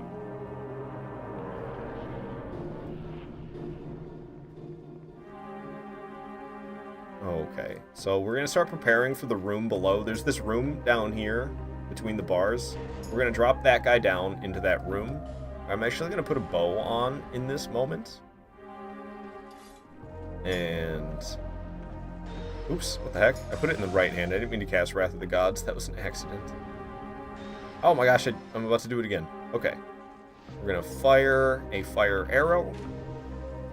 Okay, so we're gonna start preparing for the room below. There's this room down here between the bars. We're gonna drop that guy down into that room. I'm actually gonna put a bow on in this moment. And oops, what the heck? I put it in the right hand. I didn't mean to cast Wrath of the Gods. That was an accident. Oh my gosh, I'm about to do it again. Okay. We're gonna fire a fire arrow.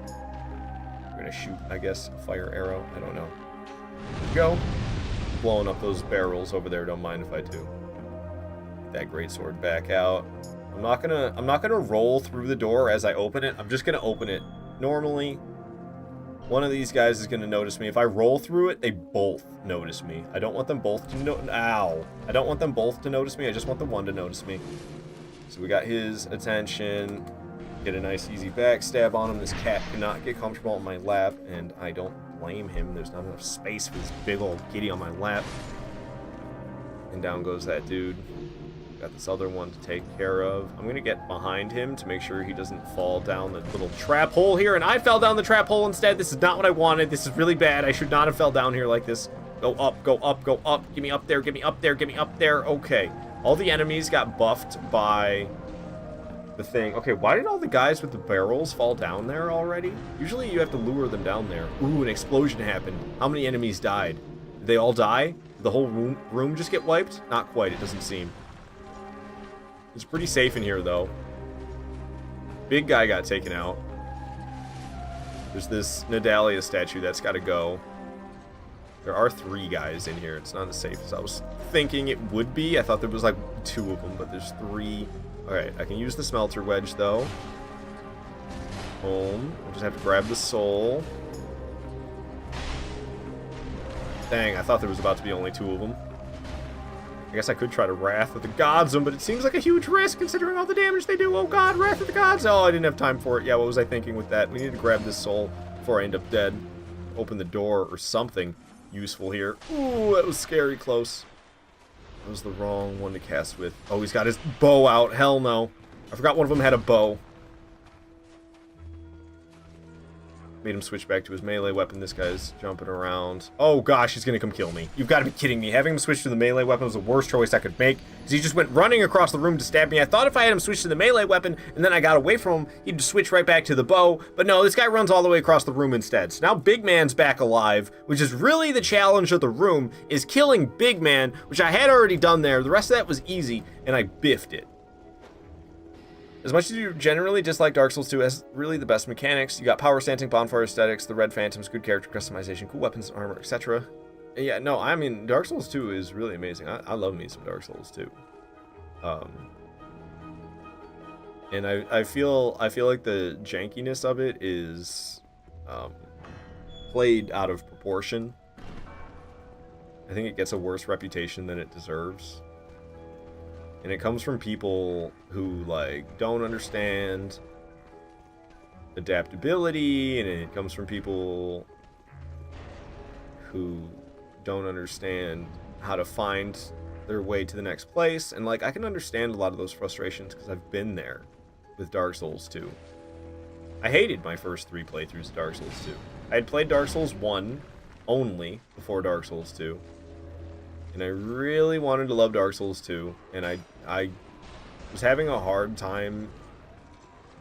We're gonna shoot, I guess, a fire arrow. I don't know. There we go. Blowing up those barrels over there. Don't mind if I do. Get that greatsword back out. I'm not gonna roll through the door as I open it. I'm just gonna open it normally. One of these guys is going to notice me. If I roll through it, they both notice me. I don't want them both to Ow. I don't want them both to notice me. I just want the one to notice me. So we got his attention. Get a nice easy backstab on him. This cat cannot get comfortable on my lap, and I don't blame him. There's not enough space for this big old kitty on my lap. And down goes that dude. Got this other one to take care of. I'm going to get behind him to make sure he doesn't fall down the little trap hole here. And I fell down the trap hole instead. This is not what I wanted. This is really bad. I should not have fell down here like this. Go up, go up, go up. Get me up there, get me up there, get me up there. Okay. All the enemies got buffed by the thing. Okay, why did all the guys with the barrels fall down there already? Usually you have to lure them down there. Ooh, an explosion happened. How many enemies died? Did they all die? Did the whole room just get wiped? Not quite, it doesn't seem. It's pretty safe in here, though. Big guy got taken out. There's this Nadalia statue that's got to go. There are 3 guys in here. It's not as safe as I was thinking it would be. I thought there was like 2 of them, but there's 3. Alright, I can use the smelter wedge, though. Boom. I just have to grab the soul. Dang, I thought there was about to be only 2 of them. I guess I could try to Wrath of the Gods them, but it seems like a huge risk considering all the damage they do. Oh god, Wrath of the Gods! Oh, I didn't have time for it. Yeah, what was I thinking with that? We need to grab this soul before I end up dead. Open the door or something useful here. Ooh, that was scary close. That was the wrong one to cast with. Oh, he's got his bow out. Hell no. I forgot one of them had a bow. Made him switch back to his melee weapon. This guy's jumping around. Oh gosh, he's gonna come kill me. You've got to be kidding me. Having him switch to the melee weapon was the worst choice I could make, because he just went running across the room to stab me. I thought if I had him switch to the melee weapon and then I got away from him, he'd switch right back to the bow. But no, this guy runs all the way across the room instead. So now Big Man's back alive, which is really the challenge of the room, is killing Big Man, which I had already done there. The rest of that was easy, and I biffed it. As much as you generally dislike Dark Souls 2, it has really the best mechanics. You got power stanting, bonfire aesthetics, the red phantoms, good character customization, cool weapons and armor, etc. Yeah, no, I mean, Dark Souls 2 is really amazing. I love me some Dark Souls 2. And I feel like the jankiness of it is played out of proportion. I think it gets a worse reputation than it deserves. And it comes from people who, like, don't understand adaptability, and it comes from people who don't understand how to find their way to the next place. And, like, I can understand a lot of those frustrations because I've been there with Dark Souls 2. I hated my first 3 playthroughs of Dark Souls 2. I had played Dark Souls 1 only before Dark Souls 2. And I really wanted to love Dark Souls 2, and I was having a hard time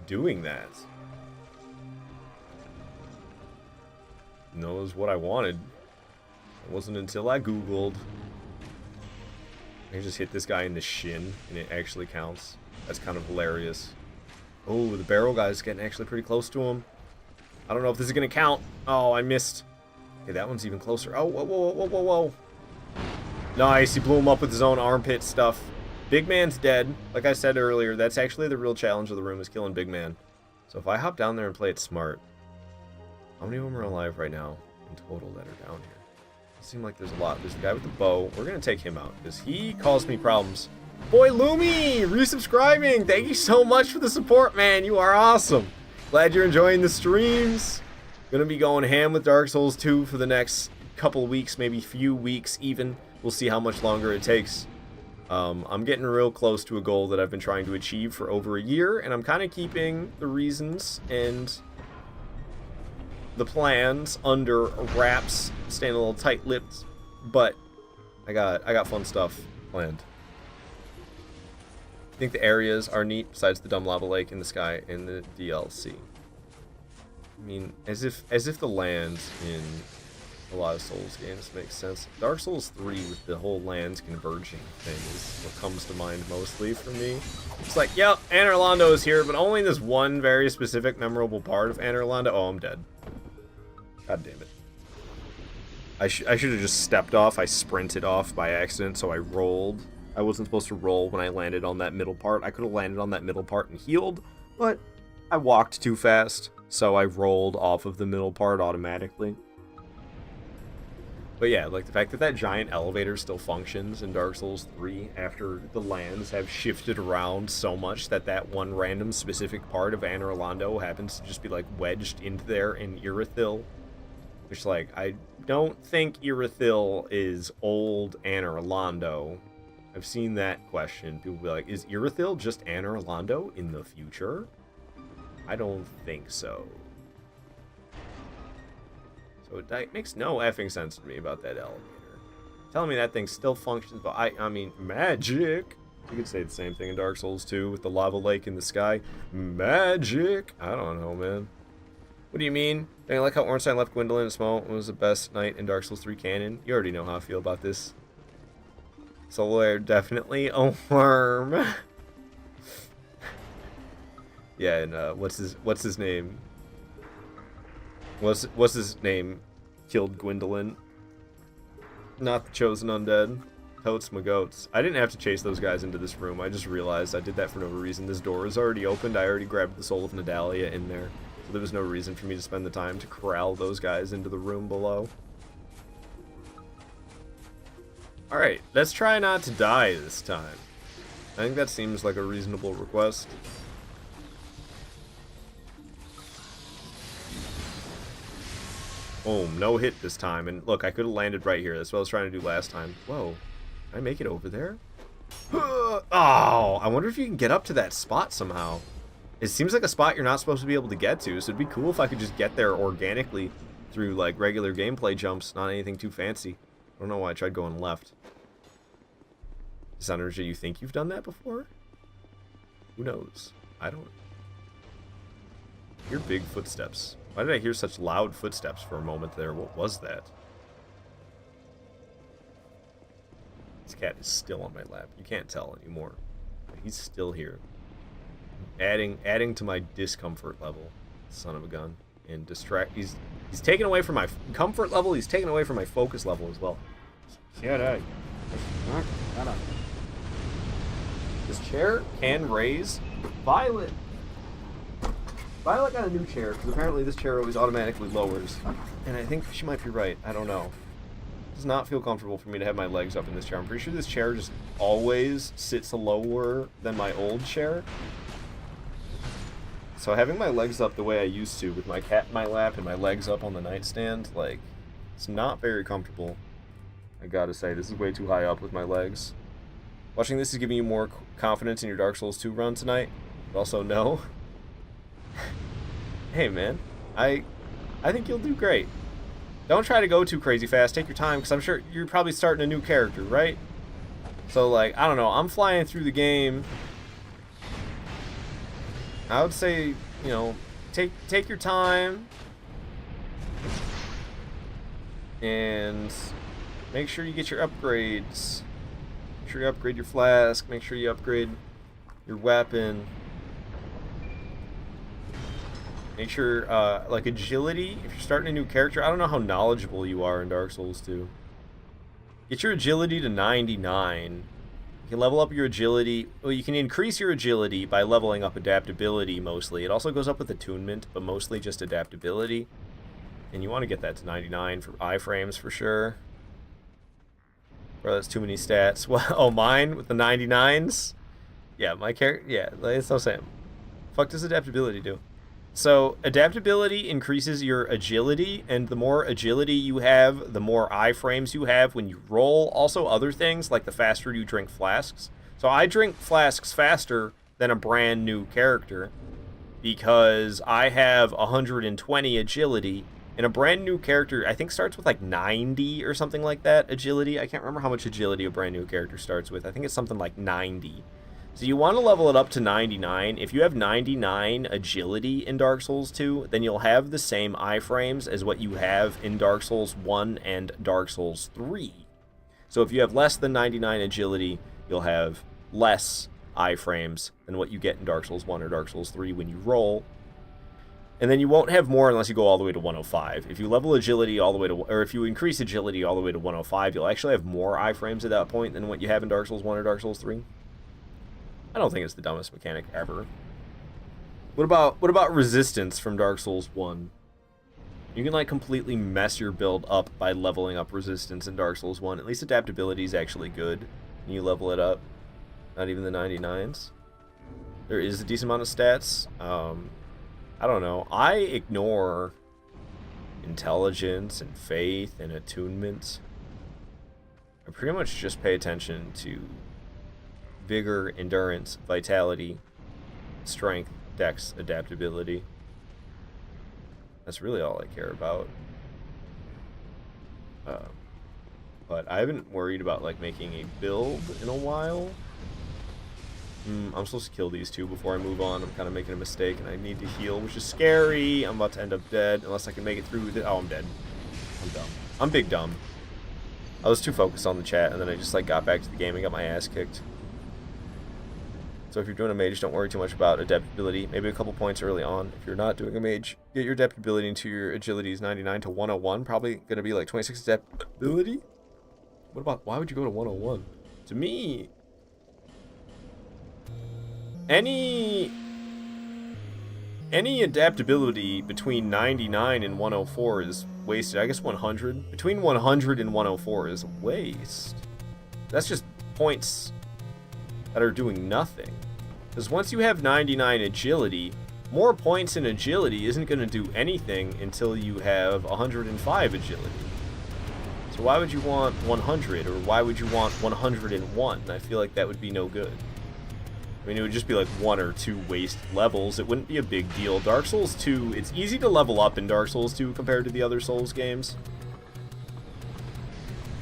doing that. And that was what I wanted. It wasn't until I Googled. I just hit this guy in the shin, and it actually counts. That's kind of hilarious. Oh, the barrel guy's getting actually pretty close to him. I don't know if this is going to count. Oh, I missed. Okay, that one's even closer. Oh, whoa, whoa, whoa, whoa, whoa. Nice, he blew him up with his own armpit stuff. Big Man's dead. Like I said earlier, that's actually the real challenge of the room, is killing Big Man. So if I hop down there and play it smart, how many of them are alive right now in total that are down here? It seems like there's a lot. There's the guy with the bow. We're going to take him out, because he caused me problems. Boy, Lumi, resubscribing. Thank you so much for the support, man. You are awesome. Glad you're enjoying the streams. Gonna be going ham with Dark Souls 2 for the next couple weeks, maybe few weeks even. We'll see how much longer it takes. I'm getting real close to a goal that I've been trying to achieve for over a year, and I'm kind of keeping the reasons and the plans under wraps, staying a little tight-lipped, but I got fun stuff planned. I think the areas are neat, besides the dumb lava lake in the sky and the DLC. I mean, as if the lands in a lot of Souls games makes sense. Dark Souls 3 with the whole lands converging thing is what comes to mind mostly for me. It's like, yep, Anor Londo is here, but only this one very specific memorable part of Anor Londo. Oh, I'm dead. God damn it. I should have just stepped off. I sprinted off by accident, so I rolled. I wasn't supposed to roll when I landed on that middle part. I could have landed on that middle part and healed, but I walked too fast, so I rolled off of the middle part automatically. But yeah, like the fact that that giant elevator still functions in Dark Souls 3 after the lands have shifted around so much that that one random specific part of Anor Londo happens to just be like wedged into there in Irithyll. Which, like, I don't think Irithyll is old Anor Londo. I've seen that question. People be like, is Irithyll just Anor Londo in the future? I don't think so. So that makes no effing sense to me about that elevator. Telling me that thing still functions, but I mean, magic. You could say the same thing in Dark Souls 2 with the lava lake in the sky. Magic. I don't know, man. What do you mean? Don't you like how Ornstein left Gwendolyn and Small was the best knight in Dark Souls 3 canon? You already know how I feel about this. Solaire, definitely a worm. Yeah, and what's his name? What's his name? Killed Gwendolyn. Not the chosen undead. Totes my goats. I didn't have to chase those guys into this room. I just realized I did that for no reason. This door is already opened. I already grabbed the soul of Nadalia in there. So there was no reason for me to spend the time to corral those guys into the room below. Alright, let's try not to die this time. I think that seems like a reasonable request. Boom, no hit this time. And look, I could have landed right here. That's what I was trying to do last time. Whoa, did I make it over there? Oh, I wonder if you can get up to that spot somehow. It seems like a spot you're not supposed to be able to get to, so it'd be cool if I could just get there organically through, like, regular gameplay jumps, not anything too fancy. I don't know why I tried going left. Energy, you think you've done that before? Who knows? I don't. I hear big footsteps. Why did I hear such loud footsteps for a moment there? What was that? This cat is still on my lap. You can't tell anymore. He's still here. Adding to my discomfort level. Son of a gun. And he's taken away from my comfort level, he's taken away from my focus level as well. Shut up. Shut up. This chair can raise. Violet got a new chair, because apparently this chair always automatically lowers. And I think she might be right. I don't know. It does not feel comfortable for me to have my legs up in this chair. I'm pretty sure this chair just always sits lower than my old chair. So having my legs up the way I used to, with my cat in my lap and my legs up on the nightstand, like, it's not very comfortable. I gotta say, this is way too high up with my legs. Watching this is giving you more confidence in your Dark Souls 2 run tonight, but also no. Hey man, I think you'll do great. Don't try to go too crazy fast, take your time, because I'm sure you're probably starting a new character, right? So like, I don't know, I'm flying through the game. I would say, you know, take your time. And make sure you get your upgrades. Make sure you upgrade your flask. Make sure you upgrade your weapon. Make sure, like, agility. If you're starting a new character, I don't know how knowledgeable you are in Dark Souls 2. Get your agility to 99. You can level up your agility. Well, you can increase your agility by leveling up adaptability, mostly. It also goes up with attunement, but mostly just adaptability. And you want to get that to 99 for iframes for sure. Bro, that's too many stats. Well, oh, mine with the 99s? Yeah, my character. Yeah, that's what I'm saying. Fuck does adaptability do? So, adaptability increases your agility, and the more agility you have, the more iframes you have when you roll. Also, other things, like the faster you drink flasks. So, I drink flasks faster than a brand new character, because I have 120 agility, and a brand new character, I think, starts with like 90 or something like that, agility. I can't remember how much agility a brand new character starts with. I think it's something like 90. So you want to level it up to 99. If you have 99 agility in Dark Souls 2, then you'll have the same iframes as what you have in Dark Souls 1 and Dark Souls 3. So if you have less than 99 agility, you'll have less iframes than what you get in Dark Souls 1 or Dark Souls 3 when you roll. And then you won't have more unless you go all the way to 105. If you level agility all the way to, or if you increase agility all the way to 105, you'll actually have more iframes at that point than what you have in Dark Souls 1 or Dark Souls 3. I don't think it's the dumbest mechanic ever. What about resistance from Dark Souls 1? You can like completely mess your build up by leveling up resistance in Dark Souls 1. At least adaptability is actually good when you level it up. Not even the 99s. There is a decent amount of stats. I don't know. I ignore intelligence and faith and attunement. I pretty much just pay attention to vigor, endurance, vitality, strength, dex, adaptability. That's really all I care about. But I haven't worried about like making a build in a while. I'm supposed to kill these two before I move on. I'm kind of making a mistake and I need to heal, which is scary. I'm about to end up dead unless I can make it through. Oh, I'm dead. I'm dumb. I'm big dumb. I was too focused on the chat and then I just like got back to the game and got my ass kicked. So if you're doing a mage, don't worry too much about adaptability. Maybe a couple points early on. If you're not doing a mage, get your adaptability into your agilities 99 to 101. Probably going to be like 26 adaptability. What about, why would you go to 101? To me, any adaptability between 99 and 104 is wasted. I guess 100. Between 100 and 104 is a waste. That's just points that are doing nothing. Because once you have 99 agility, more points in agility isn't going to do anything until you have 105 agility. So why would you want 100, or why would you want 101? I feel like that would be no good. I mean, it would just be like 1 or 2 waste levels. It wouldn't be a big deal. Dark Souls 2, it's easy to level up in Dark Souls 2 compared to the other Souls games.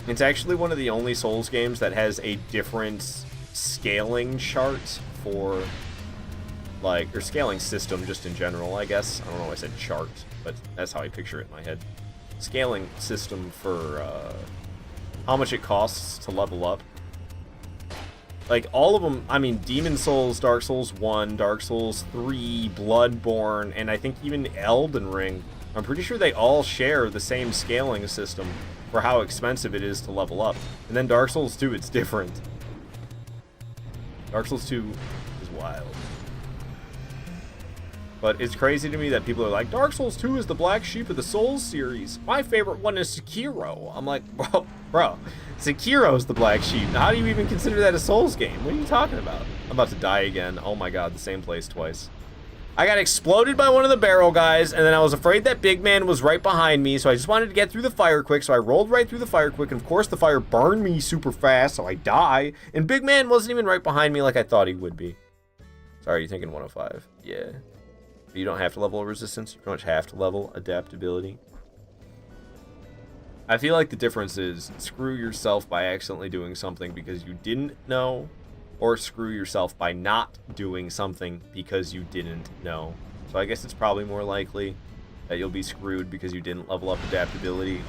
It's actually one of the only Souls games that has a different scaling chart for, like, or scaling system just in general, I guess. I don't know why I said chart, but that's how I picture it in my head. Scaling system for how much it costs to level up. Like, all of them, I mean, Demon Souls, Dark Souls 1, Dark Souls 3, Bloodborne, and I think even Elden Ring, I'm pretty sure they all share the same scaling system for how expensive it is to level up. And then Dark Souls 2, it's different. Dark Souls 2 is wild. But it's crazy to me that people are like, Dark Souls 2 is the black sheep of the Souls series. My favorite one is Sekiro. I'm like, bro, Sekiro's the black sheep. How do you even consider that a Souls game? What are you talking about? I'm about to die again. Oh my god, the same place twice. I got exploded by one of the barrel guys, and then I was afraid that big man was right behind me, so I just wanted to get through the fire quick, so I rolled right through the fire quick, and of course the fire burned me super fast, so I die, and big man wasn't even right behind me like I thought he would be. Sorry, you're thinking 105. Yeah. But you don't have to level resistance, you pretty much have to level adaptability. I feel like the difference is screw yourself by accidentally doing something because you didn't know, or screw yourself by not doing something because you didn't know. So I guess it's probably more likely that you'll be screwed because you didn't level up adaptability.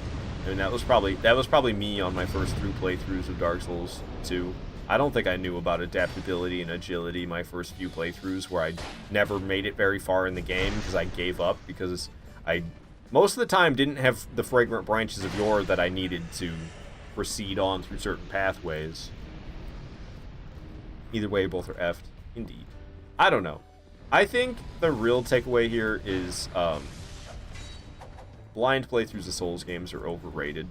I mean, that was probably me on my first 3 playthroughs of Dark Souls 2. I don't think I knew about adaptability and agility my first few playthroughs, where I never made it very far in the game because I gave up because I most of the time didn't have the fragrant branches of yore that I needed to proceed on through certain pathways. Either way, both are effed. Indeed. I don't know. I think the real takeaway here is blind playthroughs of Souls games are overrated.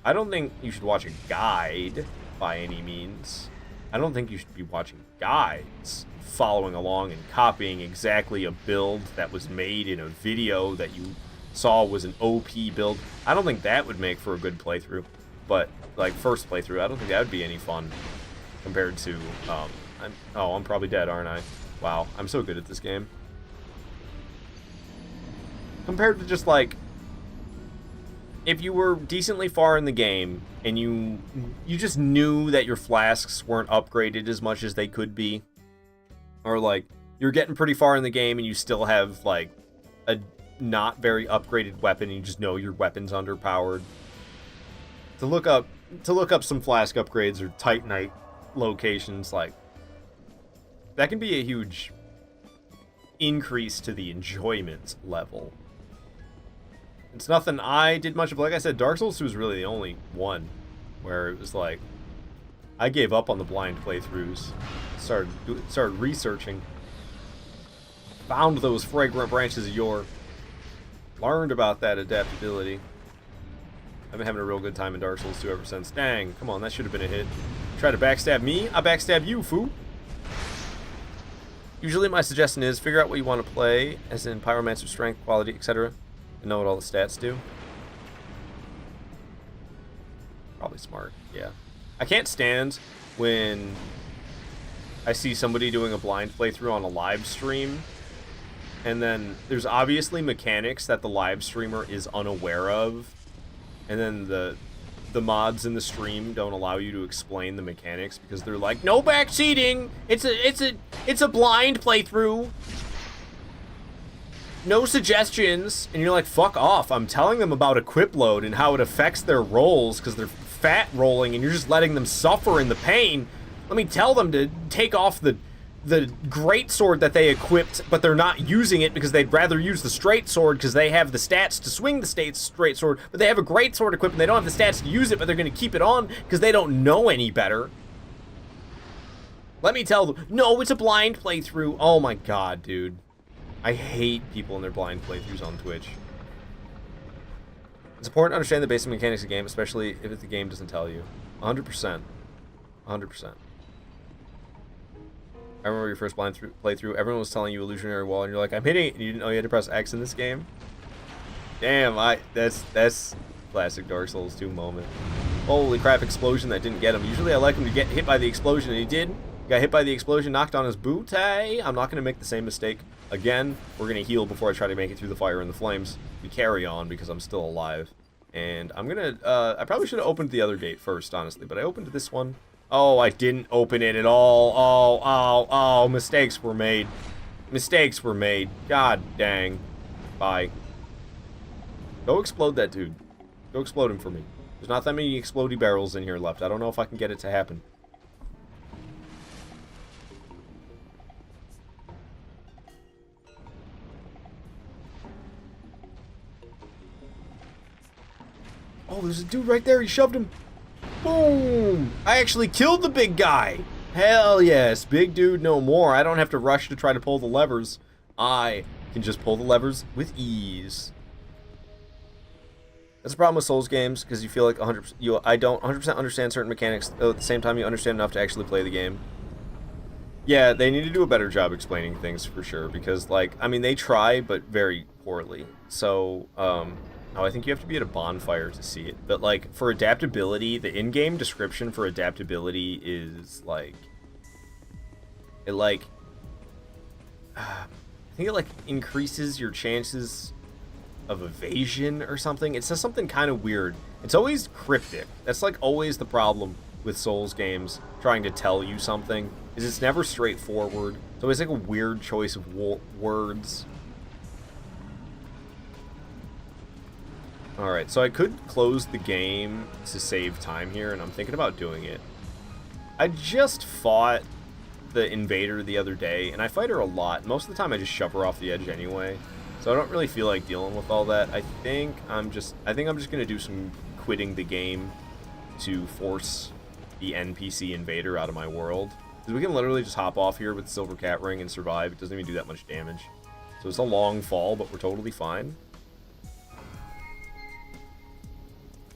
I don't think you should watch a guide by any means. I don't think you should be watching guides, following along and copying exactly a build that was made in a video that you saw was an OP build. I don't think that would make for a good playthrough. But like first playthrough, I don't think that would be any fun compared to I'm probably dead, aren't I? Wow, I'm so good at this game. Compared to just like if you were decently far in the game and you just knew that your flasks weren't upgraded as much as they could be, or like you're getting pretty far in the game and you still have like a not very upgraded weapon and you just know your weapon's underpowered. To look up some flask upgrades or Titanite locations, like that can be a huge increase to the enjoyment level. It's nothing I did much of. Like I said, Dark Souls 2 is really the only one where it was like I gave up on the blind playthroughs, started researching, found those fragrant branches of yore, learned about that adaptability. I've been having a real good time in Dark Souls 2 ever since. Dang, come on, that should have been a hit. Try to backstab me, I backstab you, fool. Usually my suggestion is figure out what you want to play, as in pyromancer, strength, quality, etc. And know what all the stats do. Probably smart, yeah. I can't stand when I see somebody doing a blind playthrough on a live stream, and then there's obviously mechanics that the live streamer is unaware of, and then the mods in the stream don't allow you to explain the mechanics because they're like, no backseating, it's a blind playthrough, no suggestions, and you're like, fuck off. I'm telling them about equip load and how it affects their rolls because they're fat rolling and you're just letting them suffer in the pain. Let me tell them to take off the great sword that they equipped, but they're not using it because they'd rather use the straight sword because they have the stats to swing the straight sword, but they have a great sword equipped and they don't have the stats to use it, but they're going to keep it on because they don't know any better. Let me tell them, no, it's a blind playthrough. Oh my god, dude. I hate people in their blind playthroughs on Twitch. It's important to understand the basic mechanics of the game, especially if the game doesn't tell you. 100%. 100%. I remember your first blind playthrough, everyone was telling you illusionary wall, and you're like, I'm hitting it, and you didn't know you had to press X in this game? Damn, that's classic Dark Souls 2 moment. Holy crap, explosion that didn't get him. Usually I like him to get hit by the explosion, and he did. Got hit by the explosion, knocked on his booty. I'm not going to make the same mistake again. We're going to heal before I try to make it through the fire and the flames. We carry on because I'm still alive. And I'm going to, I probably should have opened the other gate first, honestly. But I opened this one. Oh, I didn't open it at all. Oh, mistakes were made. Mistakes were made. God dang. Bye. Go explode that dude. Go explode him for me. There's not that many explodey barrels in here left. I don't know if I can get it to happen. Oh, there's a dude right there. He shoved him. Boom! I actually killed the big guy. Hell yes. Big dude no more. I don't have to rush to try to pull the levers. I can just pull the levers with ease. That's the problem with Souls games, because you feel like 100%. I don't 100% understand certain mechanics, though at the same time you understand enough to actually play the game. Yeah, they need to do a better job explaining things for sure, because, like, I mean, they try, but very poorly. So, I think you have to be at a bonfire to see it. But, like, for adaptability, the in-game description for adaptability is, like... I think it, like, increases your chances of evasion or something. It says something kind of weird. It's always cryptic. That's, like, always the problem with Souls games trying to tell you something, is it's never straightforward. It's always, like, a weird choice of words. Alright, so I could close the game to save time here, and I'm thinking about doing it. I just fought the invader the other day, and I fight her a lot. Most of the time I just shove her off the edge anyway, so I don't really feel like dealing with all that. I think I'm just gonna do some quitting the game to force the NPC invader out of my world. Because we can literally just hop off here with the Silver Cat Ring and survive. It doesn't even do that much damage. So it's a long fall, but we're totally fine.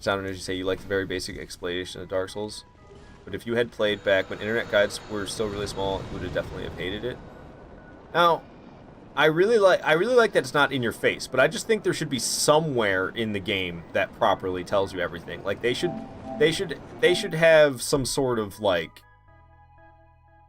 Sound as you say you like the very basic explanation of Dark Souls, but if you had played back when internet guides were still really small, you would have definitely have hated it. Now, I really like that it's not in your face, but I just think there should be somewhere in the game that properly tells you everything. Like they should have some sort of like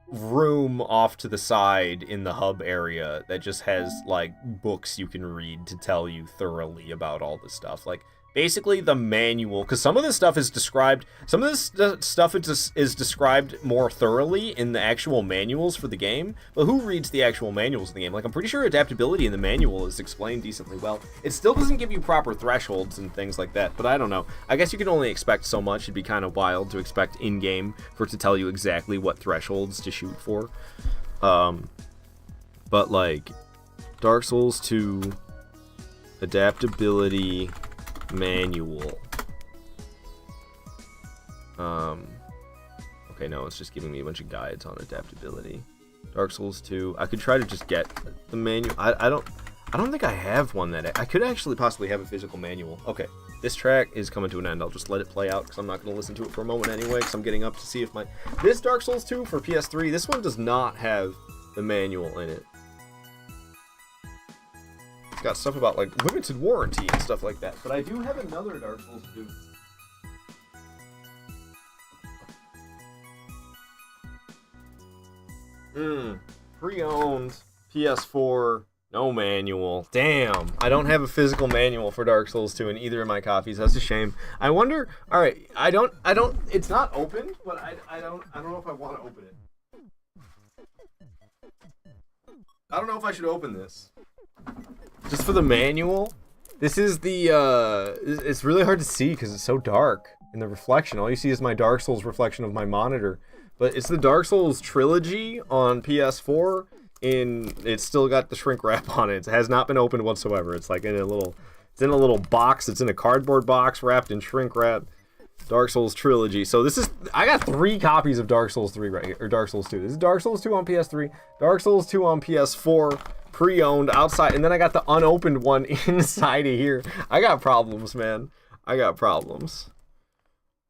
room off to the side in the hub area that just has like books you can read to tell you thoroughly about all the stuff. Like basically the manual, because some of this stuff is described, is described more thoroughly in the actual manuals for the game, but who reads the actual manuals of the game? Like, I'm pretty sure adaptability in the manual is explained decently well. It still doesn't give you proper thresholds and things like that, but I don't know. I guess you can only expect so much. It'd be kind of wild to expect in-game for it to tell you exactly what thresholds to shoot for. But, like, Dark Souls 2 adaptability manual. Okay, no, it's just giving me a bunch of guides on adaptability. Dark Souls 2. I could try to just get the manual. I don't think I have one that I could actually possibly have a physical manual. Okay, this track is coming to an end. I'll just let it play out because I'm not going to listen to it for a moment anyway, because I'm getting up to see if this Dark Souls 2 for PS3, this one does not have the manual in it. It's got stuff about like limited warranty and stuff like that. But I do have another Dark Souls 2. Pre-owned PS4, no manual. Damn, I don't have a physical manual for Dark Souls 2 in either of my copies. That's a shame. I wonder. All right, I don't. It's not opened, but I don't know if I want to open it. I don't know if I should open this. Just for the manual. This is the, it's really hard to see because it's so dark in the reflection. All you see is my Dark Souls reflection of my monitor. But it's the Dark Souls trilogy on PS4. It's still got the shrink wrap on it. It has not been opened whatsoever. It's like in a little box. It's in a cardboard box wrapped in shrink wrap. Dark Souls trilogy. So this is, I got 3 copies of Dark Souls 3 right here, or Dark Souls 2. This is Dark Souls 2 on PS3, Dark Souls 2 on PS4, pre-owned outside, and then I got the unopened one inside of here. I got problems, man. I got problems.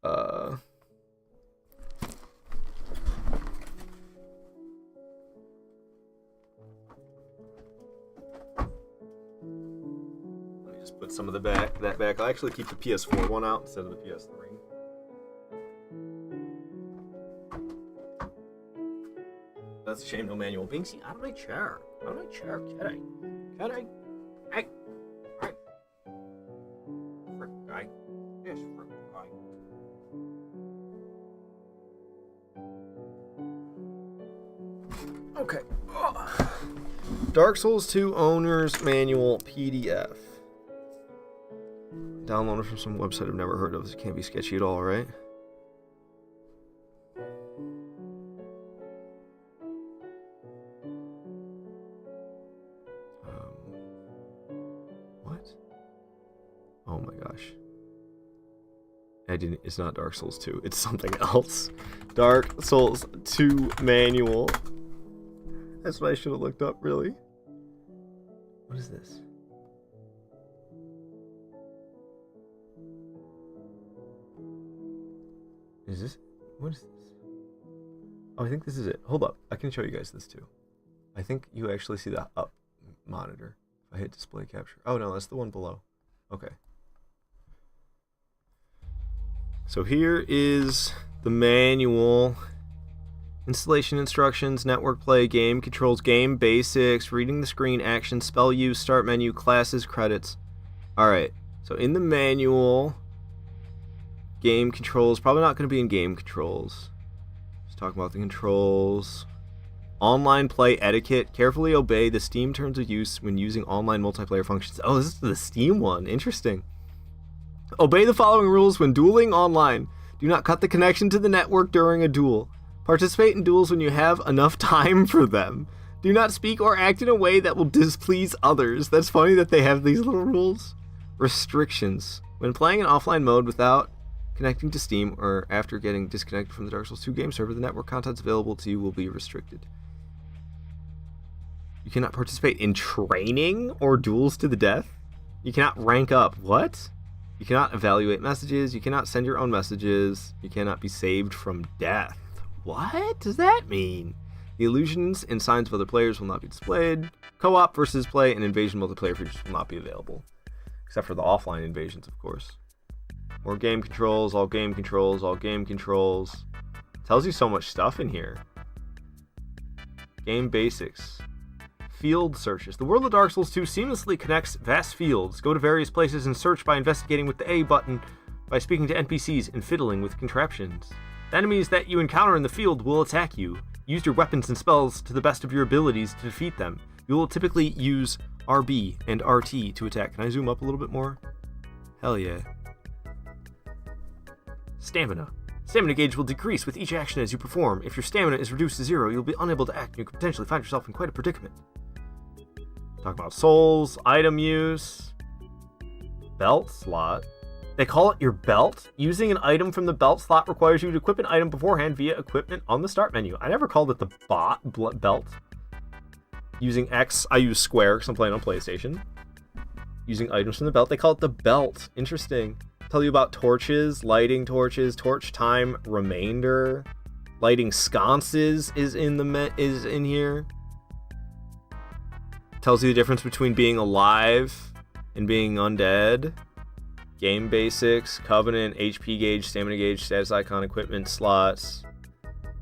Let me just put some of that back. I'll actually keep the PS4 one out instead of the PS3. That's a shame, no manual. Binksy, out of my chair. Out of my chair, kidding. Kidding. Hey. Hey. Frick guy. Yes, frick guy. Okay. Dark Souls 2 Owner's Manual PDF. Downloaded from some website I've never heard of. This can't be sketchy at all, right? What? Oh my gosh. It's not Dark Souls 2. It's something else. Dark Souls 2 Manual. That's what I should have looked up, really. What is this? Is this? What is this? Oh, I think this is it. Hold up. I can show you guys this too. I think you actually see the up monitor. If I hit display capture. Oh no, that's the one below. Okay. So here is the manual. Installation instructions, network play, game controls, game basics, reading the screen, actions, spell use, start menu, classes, credits. Alright, so in the manual, game controls, probably not going to be in game controls. Just talking about the controls. Online play etiquette, carefully obey the Steam terms of use when using online multiplayer functions. Oh, this is the Steam one, interesting. Obey the following rules when dueling online. Do not cut the connection to the network during a duel. Participate in duels when you have enough time for them. Do not speak or act in a way that will displease others. That's funny that they have these little rules. Restrictions. When playing in offline mode without connecting to Steam or after getting disconnected from the Dark Souls 2 game server, the network contents available to you will be restricted. You cannot participate in training or duels to the death. You cannot rank up. What? You cannot evaluate messages. You cannot send your own messages. You cannot be saved from death. What does that mean? The illusions and signs of other players will not be displayed. Co-op versus play and invasion multiplayer features will not be available. Except for the offline invasions, of course. More game controls, all game controls, all game controls. Tells you so much stuff in here. Game basics. Field searches. The world of Dark Souls 2 seamlessly connects vast fields. Go to various places and search by investigating with the A button, by speaking to NPCs and fiddling with contraptions. The enemies that you encounter in the field will attack you. Use your weapons and spells to the best of your abilities to defeat them. You will typically use RB and RT to attack. Can I zoom up a little bit more? Hell yeah. Stamina. Stamina gauge will decrease with each action as you perform. If your stamina is reduced to 0, you'll be unable to act and you could potentially find yourself in quite a predicament. Talk about souls, item use, belt slot. They call it your belt. Using an item from the belt slot requires you to equip an item beforehand via equipment on the start menu. I never called it the belt. Using X, I use square because I'm playing on PlayStation. Using items from the belt, they call it the belt. Interesting. Tell you about torches, lighting torches, torch time remainder, lighting sconces is in here. Tells you the difference between being alive and being undead. Game basics, covenant, HP gauge, stamina gauge, status icon, equipment slots,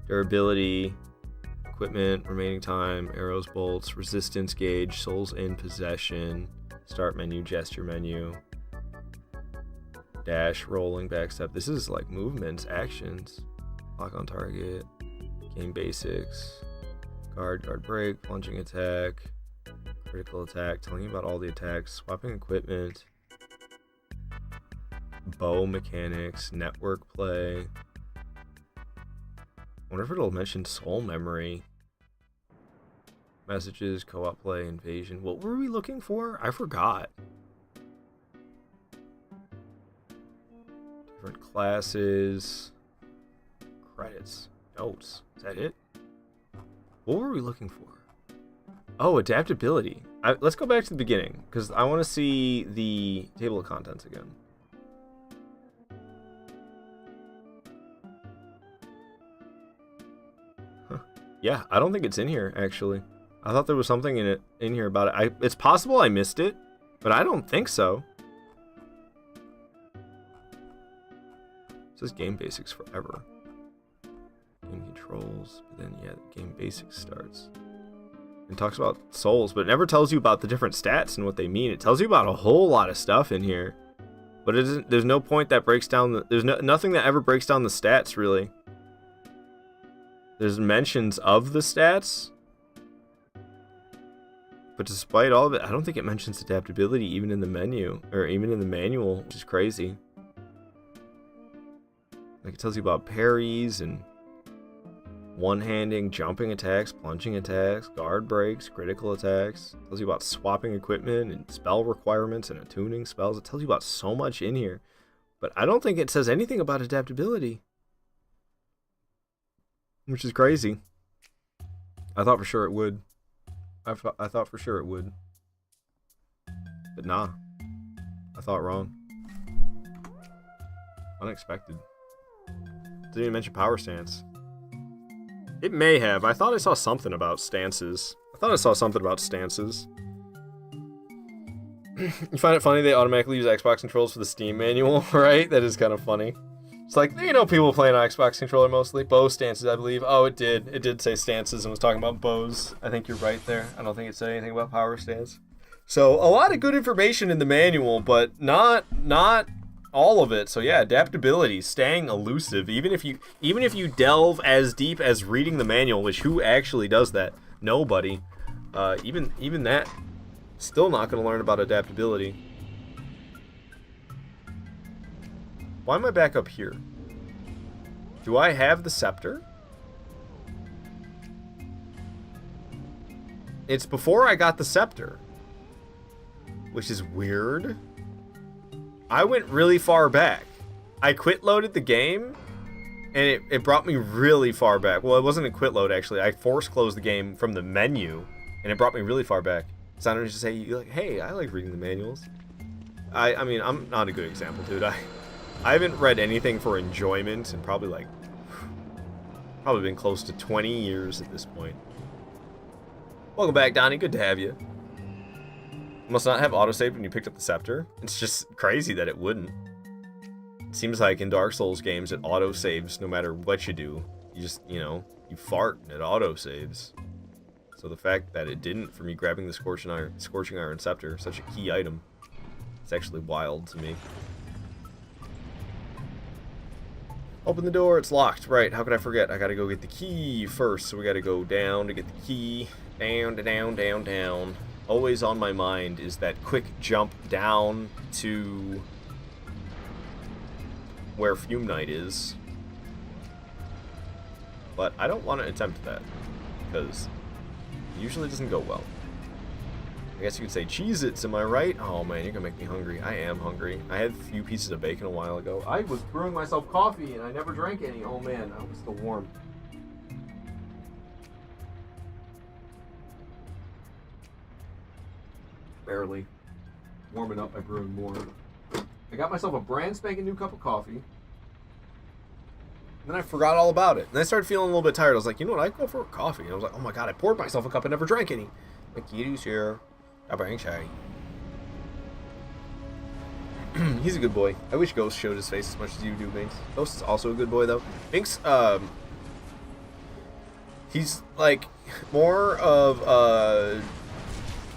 durability, equipment, remaining time, arrows, bolts, resistance gauge, souls in possession, start menu, gesture menu, dash, rolling, backstep. This is like movements, actions, lock on target, game basics, guard break, plunging attack, critical attack, telling you about all the attacks, swapping equipment, bow mechanics, network play. I wonder if it'll mention soul memory. Messages, co-op play, invasion. What were we looking for? I forgot. Different classes. Credits. Notes. Is that it? What were we looking for? Oh, adaptability. Let's go back to the beginning, because I want to see the table of contents again. Yeah, I don't think it's in here, actually. I thought there was something in here about it. It's possible I missed it, but I don't think so. It says game basics forever. Game controls. But then, yeah, the game basics starts. It talks about souls, but it never tells you about the different stats and what they mean. It tells you about a whole lot of stuff in here. But it isn't, there's no point that breaks down the... There's nothing that ever breaks down the stats, really. There's mentions of the stats. But despite all of it, I don't think it mentions adaptability even in the menu. Or even in the manual, which is crazy. Like, it tells you about parries and one-handing, jumping attacks, plunging attacks, guard breaks, critical attacks. It tells you about swapping equipment and spell requirements and attuning spells. It tells you about so much in here. But I don't think it says anything about adaptability. Which is crazy. I thought for sure it would. I thought for sure it would. But nah. I thought wrong. Unexpected. Didn't even mention power stance. It may have. I thought I saw something about stances. You find it funny they automatically use Xbox controls for the Steam manual, right? That is kind of funny. It's like, you know, people playing on Xbox controller mostly. Bow stances, I believe. Oh, it did. It did say stances and was talking about bows. I think you're right there. I don't think it said anything about power stance. So, a lot of good information in the manual, but not all of it. So yeah, adaptability, staying elusive, even if you delve as deep as reading the manual, which who actually does that? Nobody. Even that, still not going to learn about adaptability. Why am I back up here? Do I have the scepter? It's before I got the scepter, which is weird. I went really far back. I quit loaded the game, and it brought me really far back. Well, it wasn't a quit load, actually. I force closed the game from the menu, and it brought me really far back. So I don't just say, like, hey, I like reading the manuals. I mean, I'm not a good example, dude. I haven't read anything for enjoyment in probably been close to 20 years at this point. Welcome back, Donnie. Good to have you. Must not have autosaved when you picked up the scepter. It's just crazy that it wouldn't. It seems like in Dark Souls games it autosaves no matter what you do. You just, you fart and it autosaves. So the fact that it didn't for me grabbing the Scorching Iron Scepter, such a key item, it's actually wild to me. Open the door, it's locked. Right, how could I forget? I gotta go get the key first, so we gotta go down to get the key. Down, down, down, down. Always on my mind is that quick jump down to where Fume Knight is. But I don't want to attempt that, because it usually doesn't go well. I guess you could say Cheez-Its, am I right? Oh man, you're gonna make me hungry. I am hungry. I had a few pieces of bacon a while ago. I was brewing myself coffee and I never drank any. Oh man, I was still warm. Barely. Warming up by brewing more. I got myself a brand spanking new cup of coffee. And then I forgot all about it. And I started feeling a little bit tired. I was like, you know what? I'd go for a coffee. And I was like, oh my god, I poured myself a cup and never drank any. Like, Kitty's here. I bring chai. He's a good boy. I wish Ghost showed his face as much as you do, Binks. Ghost is also a good boy, though. Binks, he's, like, more of,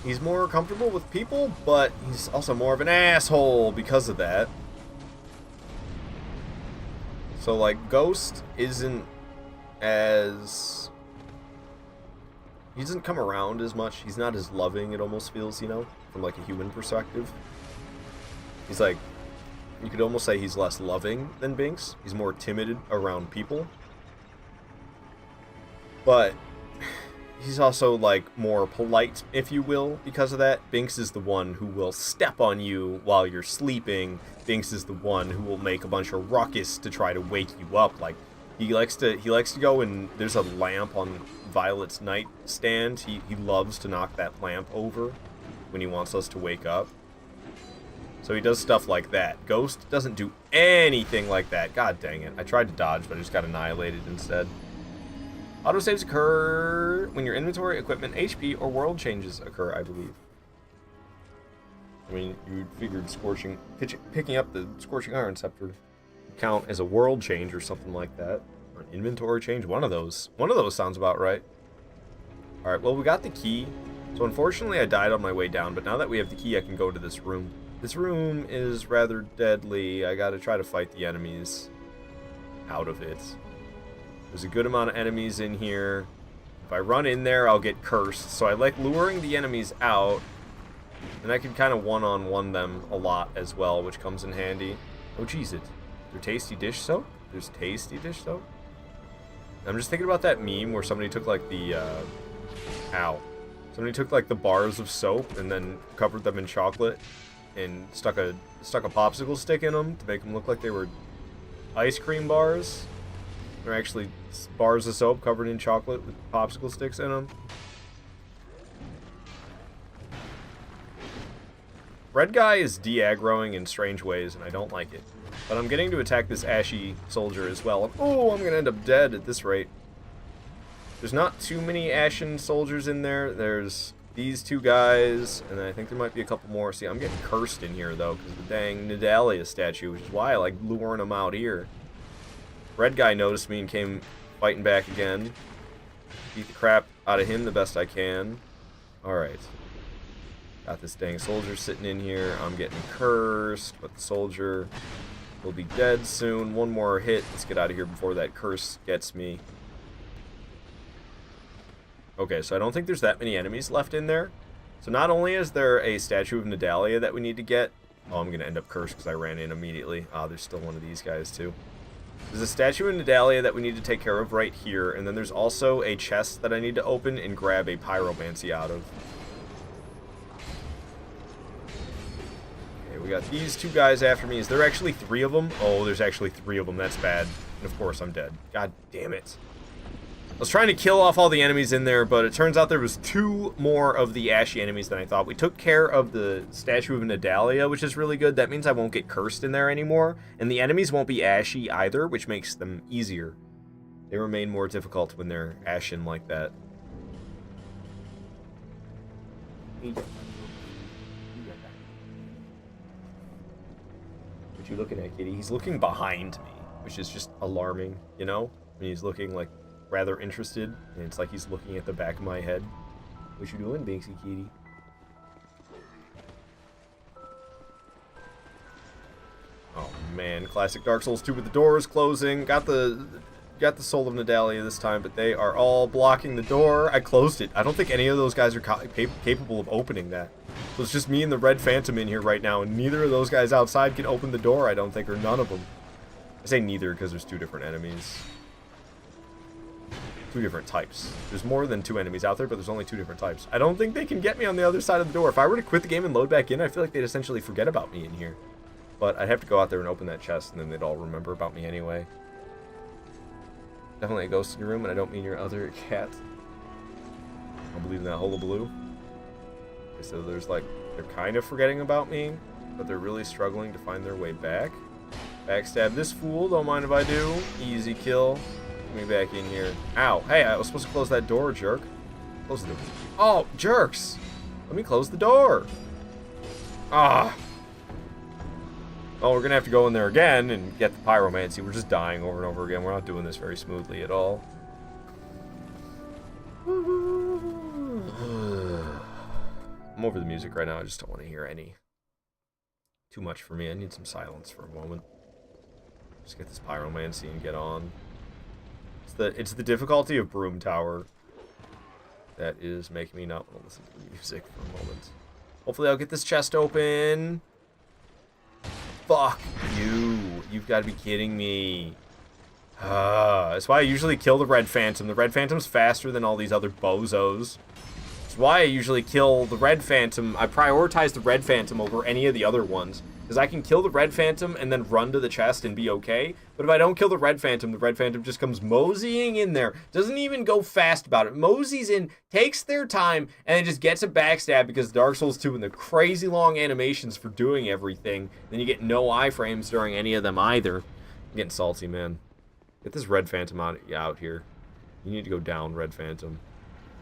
he's more comfortable with people, but he's also more of an asshole because of that. So, like, Ghost isn't as... He doesn't come around as much. He's not as loving, it almost feels, from, like, a human perspective. He's, like... You could almost say he's less loving than Binks. He's more timid around people. But... he's also, like, more polite, if you will, because of that. Binks is the one who will step on you while you're sleeping. Binks is the one who will make a bunch of ruckus to try to wake you up. Like, he likes to go and there's a lamp on Violet's nightstand. He loves to knock that lamp over when he wants us to wake up. So he does stuff like that. Ghost doesn't do anything like that. God dang it. I tried to dodge, but I just got annihilated instead. Autosaves occur when your inventory, equipment, HP, or world changes occur, I believe. I mean, you figured picking up the Scorching Iron Scepter would count as a world change or something like that. Or an inventory change. One of those. One of those sounds about right. Alright, well, we got the key. So unfortunately I died on my way down, but now that we have the key, I can go to this room. This room is rather deadly. I gotta try to fight the enemies out of it. There's a good amount of enemies in here. If I run in there, I'll get cursed. So I like luring the enemies out. And I can kind of one-on-one them a lot as well, which comes in handy. Oh, jeez, it. There's tasty dish soap? There's tasty dish soap? I'm just thinking about that meme where somebody took like the, somebody took like the bars of soap and then covered them in chocolate and stuck a popsicle stick in them to make them look like they were ice cream bars. They're actually bars of soap covered in chocolate with popsicle sticks in them. Red guy is de-aggroing in strange ways, and I don't like it. But I'm getting to attack this ashy soldier as well. And, oh, I'm going to end up dead at this rate. There's not too many ashen soldiers in there. There's these two guys, and then I think there might be a couple more. See, I'm getting cursed in here, though, because of the dang Nidalia statue, which is why I like luring them out here. Red guy noticed me and came fighting back again. Beat the crap out of him the best I can. Alright. Got this dang soldier sitting in here. I'm getting cursed, but the soldier will be dead soon. One more hit. Let's get out of here before that curse gets me. Okay, so I don't think there's that many enemies left in there. So not only is there a statue of Nidalia that we need to get. Oh, I'm going to end up cursed because I ran in immediately. Ah, there's still one of these guys too. There's a statue of Nidalia that we need to take care of right here. And then there's also a chest that I need to open and grab a pyromancy out of. We got these two guys after me. Is there actually 3 of them? Oh, there's actually 3 of them. That's bad. And of course, I'm dead. God damn it. I was trying to kill off all the enemies in there, but it turns out there was 2 more of the ashy enemies than I thought. We took care of the statue of Nidalia, which is really good. That means I won't get cursed in there anymore. And the enemies won't be ashy either, which makes them easier. They remain more difficult when they're ashen like that. What you looking at, kitty? He's looking behind me, which is just alarming, you know? I mean, he's looking, like, rather interested, and it's like he's looking at the back of my head. What you doing, Banksy kitty? Oh, man. Classic Dark Souls 2 with the doors closing. Got the Soul of Nidalia this time, but they are all blocking the door. I closed it. I don't think any of those guys are capable of opening that. So it's just me and the Red Phantom in here right now, and neither of those guys outside can open the door, I don't think, or none of them. I say neither because there's 2 different enemies. 2 different types. There's more than 2 enemies out there, but there's only 2 different types. I don't think they can get me on the other side of the door. If I were to quit the game and load back in, I feel like they'd essentially forget about me in here. But I'd have to go out there and open that chest, and then they'd all remember about me anyway. Definitely a ghost in your room, and I don't mean your other cat. I don't believe in that hullabaloo. Okay, so there's like, they're kind of forgetting about me, but they're really struggling to find their way back. Backstab this fool, don't mind if I do. Easy kill. Get me back in here. Ow. Hey, I was supposed to close that door, jerk. Close the door. Oh, jerks! Let me close the door. Ah. Oh, we're gonna have to go in there again and get the pyromancy. We're just dying over and over again. We're not doing this very smoothly at all. I'm over the music right now. I just don't want to hear any. Too much for me. I need some silence for a moment. Just get this pyromancy and get on. It's the difficulty of Broom Tower that is making me not want to listen to the music for a moment. Hopefully I'll get this chest open. Fuck you. You've got to be kidding me. That's why I usually kill the Red Phantom. The Red Phantom's faster than all these other bozos. That's why I usually kill the Red Phantom. I prioritize the Red Phantom over any of the other ones. Because I can kill the Red Phantom and then run to the chest and be okay. But if I don't kill the Red Phantom just comes moseying in there. Doesn't even go fast about it. Moseys in, takes their time, and then just gets a backstab because Dark Souls 2 and the crazy long animations for doing everything. Then you get no iframes during any of them either. I'm getting salty, man. Get this Red Phantom out here. You need to go down, Red Phantom.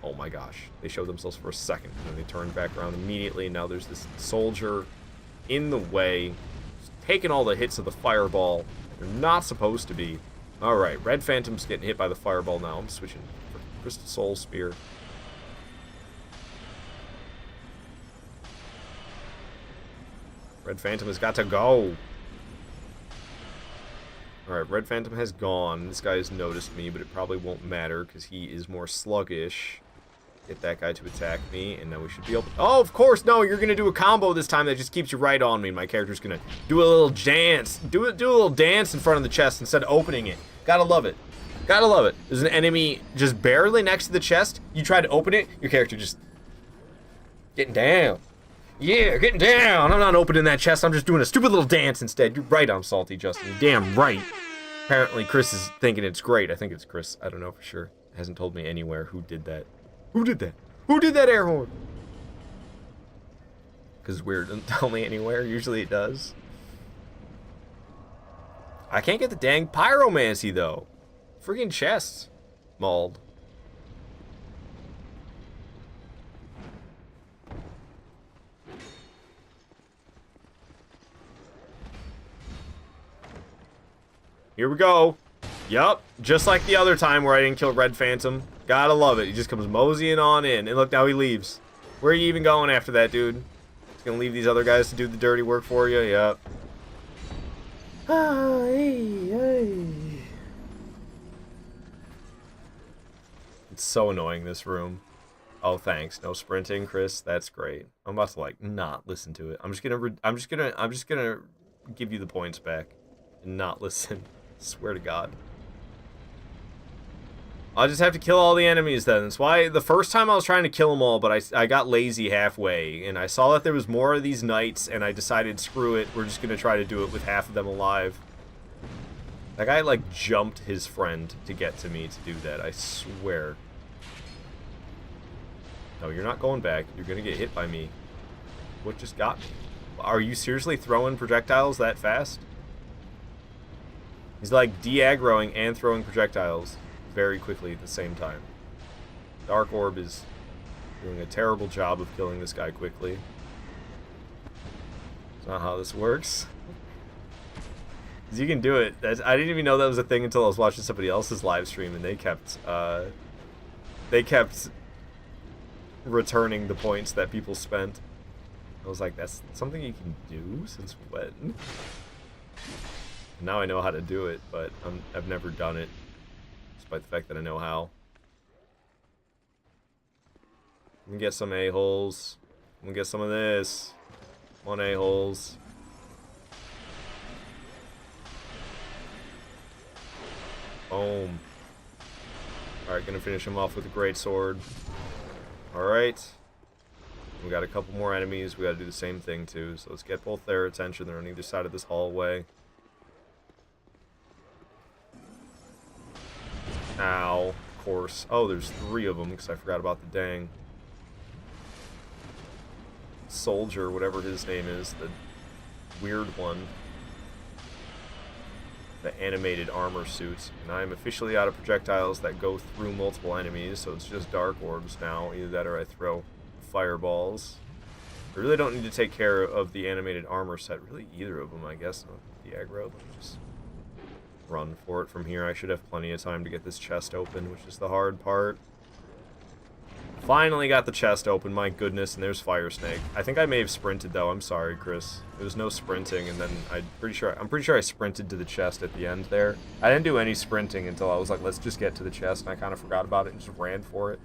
Oh my gosh. They showed themselves for a second, and then they turned back around immediately, and now there's this soldier in the way, taking all the hits of the fireball. They're not supposed to be. Alright, Red Phantom's getting hit by the fireball now. I'm switching for Crystal Soul Spear. Red Phantom has got to go. Alright, Red Phantom has gone. This guy has noticed me, but it probably won't matter because he is more sluggish. Get that guy to attack me, and then we should be able to... Oh, of course, no, you're going to do a combo this time that just keeps you right on me. My character's going to do a little dance. Do a little dance in front of the chest instead of opening it. Gotta love it. Gotta love it. There's an enemy just barely next to the chest. You try to open it, your character just... Getting down. Yeah, getting down. I'm not opening that chest. I'm just doing a stupid little dance instead. You're right, I'm salty, Justin. You're damn right. Apparently, Chris is thinking it's great. I think it's Chris. I don't know for sure. Hasn't told me anywhere who did that. Who did that? Who did that air horn? Because it's weird. Doesn't tell me anywhere. Usually it does. I can't get the dang pyromancy, though. Freaking chest. Mauled. Here we go. Yup. Just like the other time where I didn't kill Red Phantom. Gotta love it. He just comes moseying on in. And look, now he leaves. Where are you even going after that, dude? He's gonna leave these other guys to do the dirty work for you? Yup. It's so annoying, this room. Oh, thanks. No sprinting, Chris. That's great. I'm about to, like, not listen to it. I'm just gonna give you the points back and not listen. Swear to God. I'll just have to kill all the enemies then. That's why the first time I was trying to kill them all, but I got lazy halfway, and I saw that there was more of these knights, and I decided, screw it, we're just going to try to do it with half of them alive. That guy, like, jumped his friend to get to me to do that, I swear. No, you're not going back. You're going to get hit by me. What just got me? Are you seriously throwing projectiles that fast? He's, like, de-aggroing and throwing projectiles very quickly at the same time. Dark Orb is doing a terrible job of killing this guy quickly. That's not how this works. You can do it. I didn't even know that was a thing until I was watching somebody else's live stream, and they kept returning the points that people spent. I was like, that's something you can do since when? Now I know how to do it, but I've never done it. Despite the fact that I know how. I'm gonna get some a-holes. I'm gonna get some of this. One a-holes. Boom. Alright, gonna finish him off with a great sword. Alright. We got a couple more enemies. We gotta do the same thing too. So let's get both their attention. They're on either side of this hallway. Ow, of course. Oh, there's 3 of them because I forgot about the dang soldier, whatever his name is, the weird one. The animated armor suits. And I'm officially out of projectiles that go through multiple enemies, so it's just dark orbs now. Either that or I throw fireballs. I really don't need to take care of the animated armor set. Really, either of them, I guess. The aggro. Let me just run for it from here. I should have plenty of time to get this chest open, which is the hard part. Finally got the chest open, my goodness, and there's Fire Snake. I think I may have sprinted though. I'm sorry, Chris. There was no sprinting, and then I'm pretty sure I sprinted to the chest at the end there. I didn't do any sprinting until I was like, let's just get to the chest, and I kind of forgot about it and just ran for it.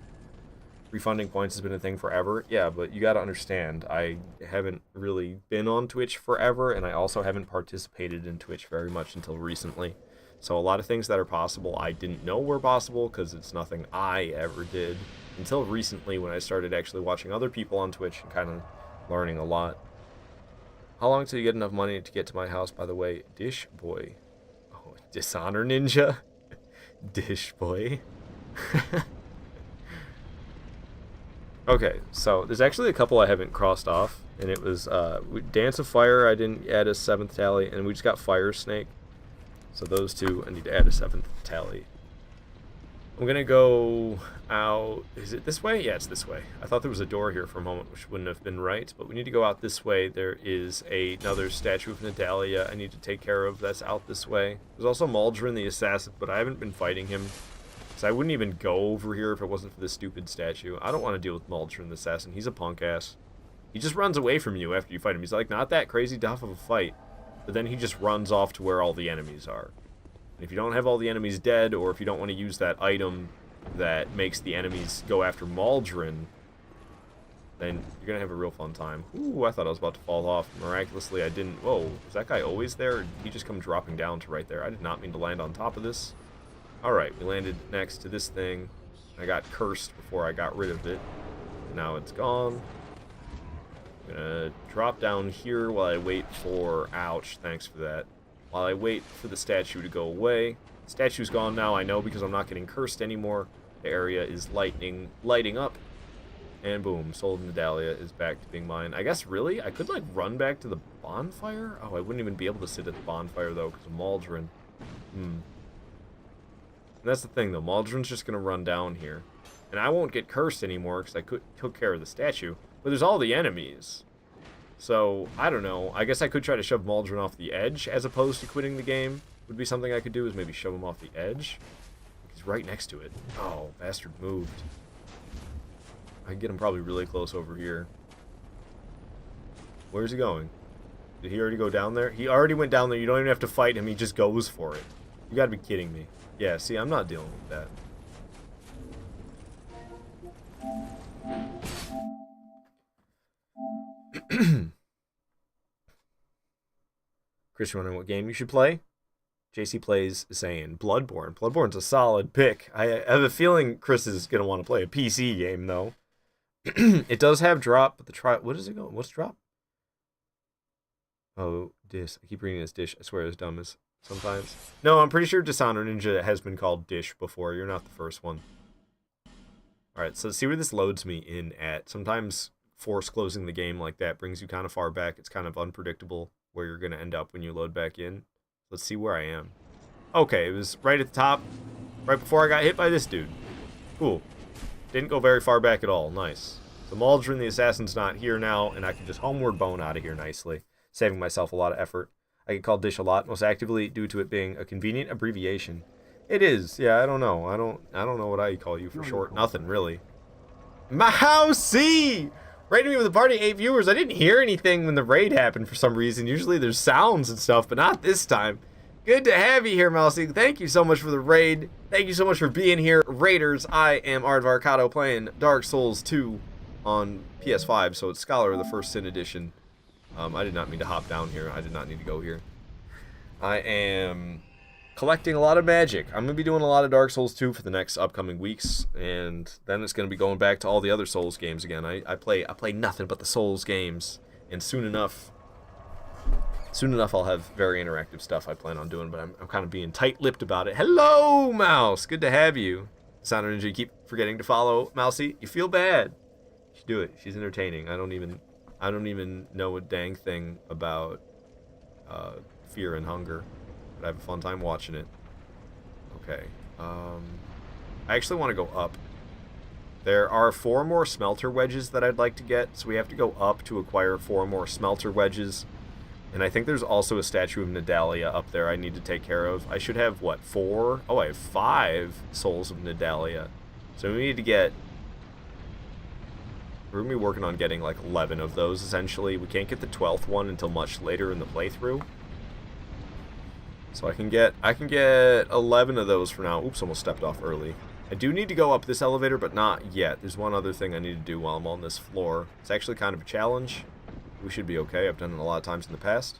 Refunding points has been a thing forever. Yeah, but you gotta understand, I haven't really been on Twitch forever, and I also haven't participated in Twitch very much until recently. So a lot of things that are possible I didn't know were possible because it's nothing I ever did until recently when I started actually watching other people on Twitch and kind of learning a lot. How long till you get enough money to get to my house, by the way? Dish boy. Oh, Dishonor Ninja? Dish boy. Okay, so there's actually a couple I haven't crossed off, and it was Dance of Fire, I didn't add a 7th tally, and we just got Fire Snake. So those two, I need to add a 7th tally. I'm gonna go out. Is it this way? Yeah, it's this way. I thought there was a door here for a moment, which wouldn't have been right, but we need to go out this way. There is another statue of Nadalia I need to take care of. That's out this way. There's also Maldron the assassin, but I haven't been fighting him. So I wouldn't even go over here if it wasn't for this stupid statue. I don't want to deal with Maldron the assassin. He's a punk ass. He just runs away from you after you fight him. He's like, not that crazy tough of a fight. But then he just runs off to where all the enemies are. If you don't have all the enemies dead, or if you don't want to use that item that makes the enemies go after Maldron, then you're going to have a real fun time. Ooh, I thought I was about to fall off. Miraculously, I didn't. Whoa, was that guy always there? Or did he just come dropping down to right there? I did not mean to land on top of this. Alright, we landed next to this thing. I got cursed before I got rid of it. Now it's gone. I'm going to drop down here while I wait for... Ouch, thanks for that. While I wait for the statue to go away. The statue's gone now, I know, because I'm not getting cursed anymore. The area is lighting up. And boom, Soul of Nadalia is back to being mine. I guess, really? I could, like, run back to the bonfire? Oh, I wouldn't even be able to sit at the bonfire, though, because of Maldron. And that's the thing, though. Maldron's just going to run down here. And I won't get cursed anymore, because I took care of the statue. But there's all the enemies. So, I don't know. I guess I could try to shove Maldron off the edge as opposed to quitting the game. Would be something I could do, is maybe shove him off the edge. He's right next to it. Oh, bastard moved. I can get him probably really close over here. Where's he going? Did he already go down there? He already went down there. You don't even have to fight him. He just goes for it. You gotta be kidding me. Yeah, see, I'm not dealing with that. Chris, you wondering what game you should play? JC plays saying Bloodborne. Bloodborne's a solid pick. I have a feeling Chris is going to want to play a PC game, though. It does have drop, but what is it going? What's drop? Oh, dish. I keep reading this dish. I swear it's dumb as sometimes. No, I'm pretty sure Dishonored Ninja has been called dish before. You're not the first one. Alright, so let's see where this loads me in at. Sometimes force closing the game like that brings you kind of far back. It's kind of unpredictable where you're going to end up when you load back in. Let's see where I am. Okay, it was right at the top, right before I got hit by this dude. Cool. Didn't go very far back at all. Nice. The Maldron the assassin's not here now, and I can just homeward bone out of here nicely, saving myself a lot of effort. I get called Dish a lot, most actively due to it being a convenient abbreviation. It is. Yeah, I don't know. I don't know what I call you for short. Nothing, really. Mousy! Raided me with a party of 8 viewers. I didn't hear anything when the raid happened for some reason. Usually there's sounds and stuff, but not this time. Good to have you here, Mousy. Thank you so much for the raid. Thank you so much for being here. Raiders, I am Art Varcado playing Dark Souls 2 on PS5, so it's Scholar of the First Sin Edition. I did not mean to hop down here. I did not need to go here. I am collecting a lot of magic. I'm going to be doing a lot of Dark Souls 2 for the next upcoming weeks, and then it's going to be going back to all the other Souls games again. I play nothing but the Souls games, and soon enough I'll have very interactive stuff I plan on doing, but I'm kind of being tight-lipped about it. Hello, Mouse! Good to have you. Sounder Ninja, you keep forgetting to follow Mousy. You feel bad. You should do it. She's entertaining. I don't even know a dang thing about fear and hunger. I have a fun time watching it. Okay. I actually want to go up. There are 4 more smelter wedges that I'd like to get, so we have to go up to acquire 4 more smelter wedges. And I think there's also a statue of Nadalia up there I need to take care of. I should have, what, 4? Oh, I have 5 souls of Nadalia. So we need to get... We're going to be working on getting, like, 11 of those, essentially. We can't get the 12th one until much later in the playthrough. So I can get 11 of those for now. Oops, almost stepped off early. I do need to go up this elevator, but not yet. There's one other thing I need to do while I'm on this floor. It's actually kind of a challenge. We should be okay. I've done it a lot of times in the past.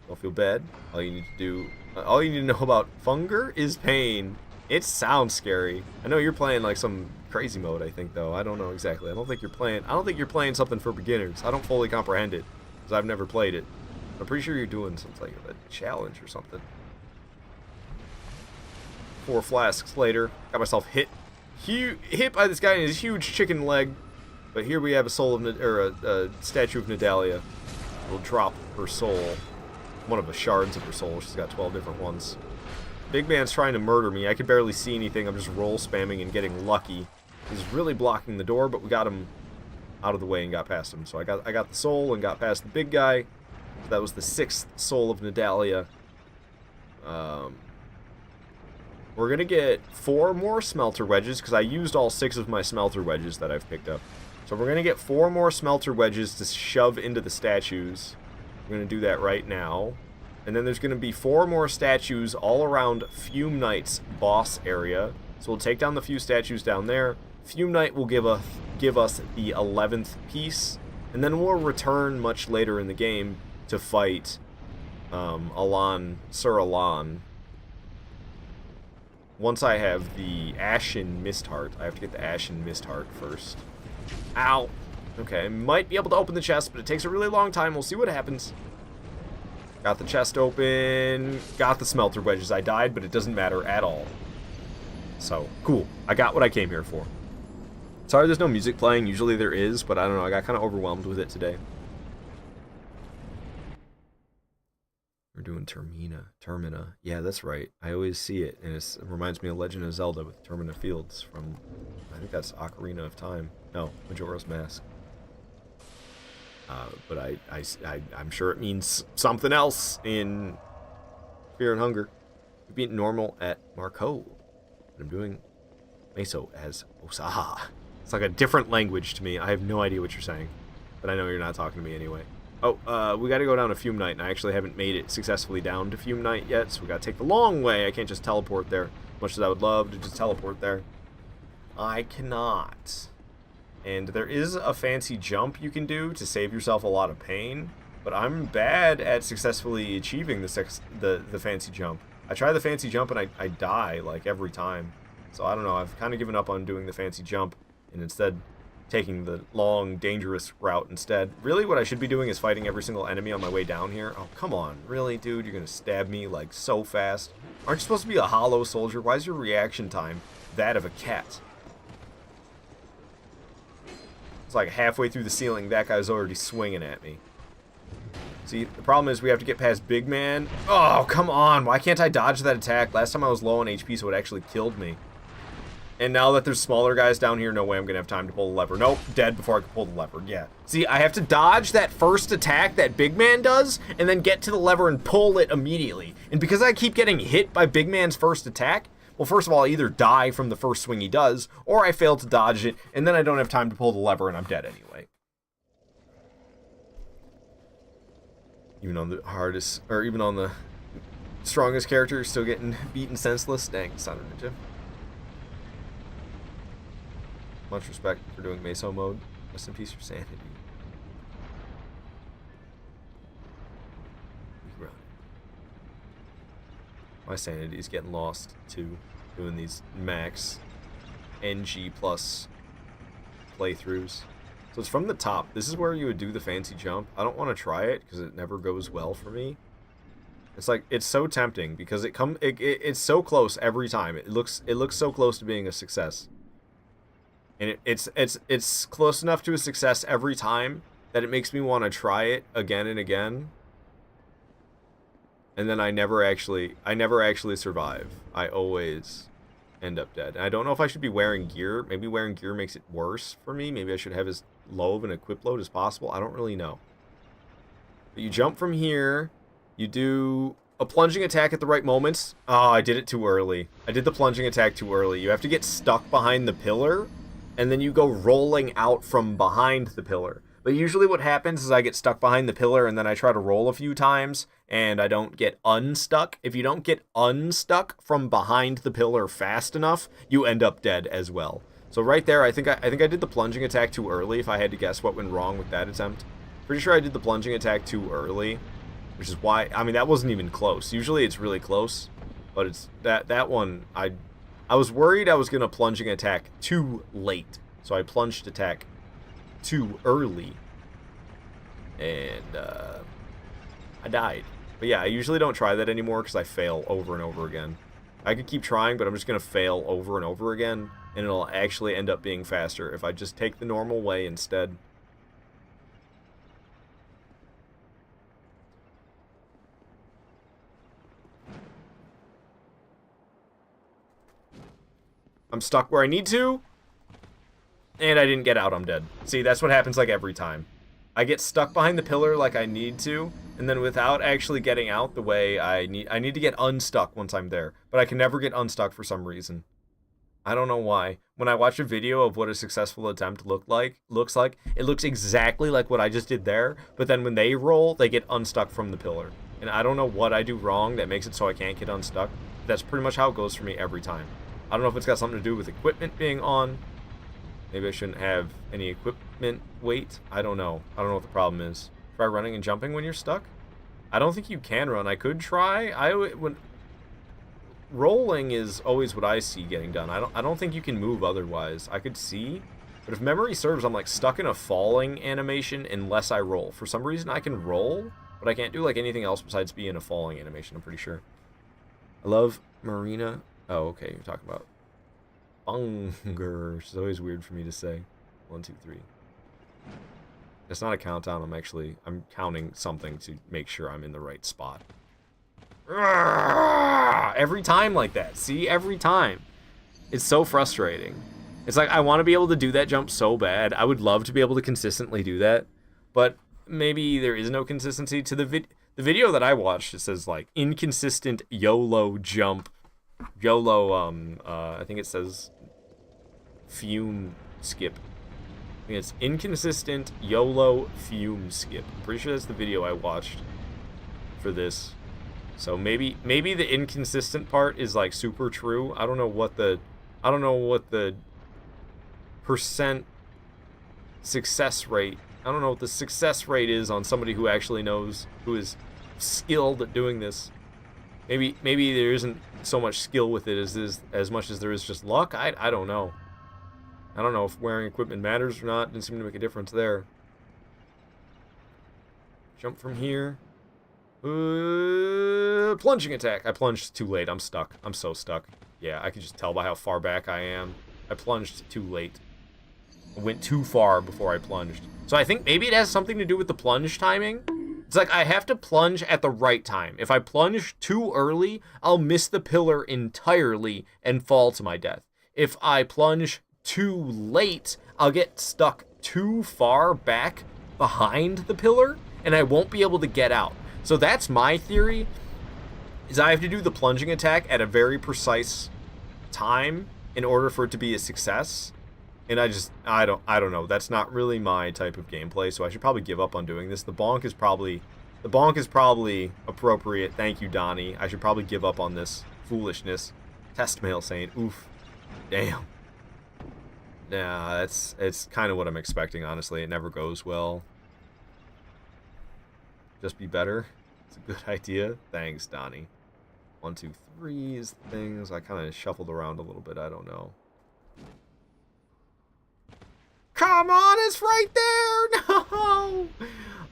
Don't feel bad. All you need to know about Funger is pain. It sounds scary. I know you're playing like some crazy mode, I think, though. I don't know exactly. I don't think you're playing something for beginners. I don't fully comprehend it, because I've never played it. I'm pretty sure you're doing something like a challenge or something. 4 flasks later, got myself hit by this guy in his huge chicken leg. But here we have a statue of Nadalia. We'll drop her soul, one of the shards of her soul. She's got 12 different ones. Big man's trying to murder me. I can barely see anything. I'm just roll spamming and getting lucky. He's really blocking the door, but we got him out of the way and got past him. So I got the soul and got past the big guy. So that was the 6th soul of Nadalia. We're going to get 4 more smelter wedges, because I used all 6 of my smelter wedges that I've picked up. So we're going to get 4 more smelter wedges to shove into the statues. We're going to do that right now. And then there's going to be 4 more statues all around Fume Knight's boss area. So we'll take down the few statues down there. Fume Knight will give us the 11th piece. And then we'll return much later in the game to fight Sir Alan. Once I have the Ashen Mistheart. I have to get the Ashen Mistheart first. Ow! Okay, might be able to open the chest, but it takes a really long time. We'll see what happens. Got the chest open. Got the smelter wedges. I died, but it doesn't matter at all. So, cool. I got what I came here for. Sorry there's no music playing. Usually there is, but I don't know. I got kind of overwhelmed with it today. We're doing Termina. Yeah, that's right. I always see it, and it reminds me of Legend of Zelda with Termina Fields from, I think that's Ocarina of Time. No, Majora's Mask. But I'm sure it means something else in Fear and Hunger. We beat normal at Marco. I'm doing Meso as Osaha. It's like a different language to me. I have no idea what you're saying, but I know you're not talking to me anyway. Oh, we gotta go down to Fume Knight, and I actually haven't made it successfully down to Fume Knight yet, so we gotta take the long way. I can't just teleport there, much as I would love to just teleport there. I cannot. And there is a fancy jump you can do to save yourself a lot of pain, but I'm bad at successfully achieving the fancy jump. I try the fancy jump and I die like every time. So I don't know, I've kind of given up on doing the fancy jump and instead taking the long, dangerous route instead. Really, what I should be doing is fighting every single enemy on my way down here. Oh, come on. Really, dude? You're gonna stab me, like, so fast? Aren't you supposed to be a hollow soldier? Why is your reaction time that of a cat? It's like halfway through the ceiling, that guy's already swinging at me. See, the problem is we have to get past Big Man. Oh, come on. Why can't I dodge that attack? Last time I was low on HP, so it actually killed me. And now that there's smaller guys down here, no way I'm going to have time to pull the lever. Nope, dead before I can pull the lever. Yeah. See, I have to dodge that first attack that Big Man does, and then get to the lever and pull it immediately. And because I keep getting hit by Big Man's first attack, well, first of all, I either die from the first swing he does, or I fail to dodge it, and then I don't have time to pull the lever, and I'm dead anyway. Even on the hardest, or even on the strongest character, still getting beaten senseless. Dang, son of a ninja. Much respect for doing Meso mode. Rest in peace, your sanity. My sanity is getting lost too, doing these max NG plus playthroughs. So it's from the top. This is where you would do the fancy jump. I don't want to try it because it never goes well for me. It's like, it's so tempting because it's so close every time. It looks so close to being a success. And it's close enough to a success every time that it makes me want to try it again and again. And then I never actually survive. I always end up dead. And I don't know if I should be wearing gear. Maybe wearing gear makes it worse for me. Maybe I should have as low of an equip load as possible. I don't really know. But you jump from here. You do a plunging attack at the right moments. Oh, I did it too early. I did the plunging attack too early. You have to get stuck behind the pillar, and then you go rolling out from behind the pillar. But usually what happens is I get stuck behind the pillar, and then I try to roll a few times, and I don't get unstuck. If you don't get unstuck from behind the pillar fast enough, you end up dead as well. So right there, I think I did the plunging attack too early, if I had to guess what went wrong with that attempt. Pretty sure I did the plunging attack too early, which is why, I mean, that wasn't even close. Usually it's really close, but it's that one, I was worried I was going to plunging attack too late. So I plunged attack too early, and I died. But yeah, I usually don't try that anymore because I fail over and over again. I could keep trying, but I'm just going to fail over and over again, and it'll actually end up being faster if I just take the normal way instead. I'm stuck where I need to, and I didn't get out, I'm dead. See, that's what happens like every time. I get stuck behind the pillar like I need to, and then without actually getting out the way I need to get unstuck once I'm there. But I can never get unstuck for some reason. I don't know why. When I watch a video of what a successful attempt looks like, it looks exactly like what I just did there, but then when they roll, they get unstuck from the pillar. And I don't know what I do wrong that makes it so I can't get unstuck. That's pretty much how it goes for me every time. I don't know if it's got something to do with equipment being on. Maybe I shouldn't have any equipment weight. I don't know. I don't know what the problem is. Try running and jumping when you're stuck? I don't think you can run. I could try. Rolling is always what I see getting done. I don't think you can move otherwise. I could see, but if memory serves, I'm like stuck in a falling animation unless I roll. For some reason I can roll, but I can't do like anything else besides be in a falling animation, I'm pretty sure. I love Marina. Oh, okay, you're talking about Bunger. It's always weird for me to say. 1, 2, 3. It's not a countdown. I'm counting something to make sure I'm in the right spot. Every time like that. See, every time. It's so frustrating. It's like I want to be able to do that jump so bad. I would love to be able to consistently do that, but maybe there is no consistency to the video that I watched. It says like inconsistent YOLO jump. YOLO, I think it says fume skip. I think it's inconsistent YOLO fume skip. I'm pretty sure that's the video I watched for this. So maybe the inconsistent part is like super true. I don't know what the percent success rate. I don't know what the success rate is on somebody who actually knows, who is skilled at doing this. Maybe there isn't so much skill with it as much as there is just luck. I don't know. I don't know if wearing equipment matters or not. Didn't seem to make a difference there. Jump from here. Plunging attack. I plunged too late. I'm stuck. I'm so stuck. Yeah, I can just tell by how far back I am. I plunged too late. I went too far before I plunged. So I think maybe it has something to do with the plunge timing. It's like I have to plunge at the right time. If I plunge too early, I'll miss the pillar entirely and fall to my death. If I plunge too late, I'll get stuck too far back behind the pillar and I won't be able to get out. So that's my theory, is I have to do the plunging attack at a very precise time in order for it to be a success. And I don't know. That's not really my type of gameplay, so I should probably give up on doing this. The bonk is probably appropriate. Thank you, Donnie. I should probably give up on this foolishness. Test mail saying, oof. Damn. Nah, it's kind of what I'm expecting, honestly. It never goes well. Just be better. It's a good idea. Thanks, Donnie. 1, 2, 3 is the things. I kind of shuffled around a little bit. I don't know. Come on, it's right there. No.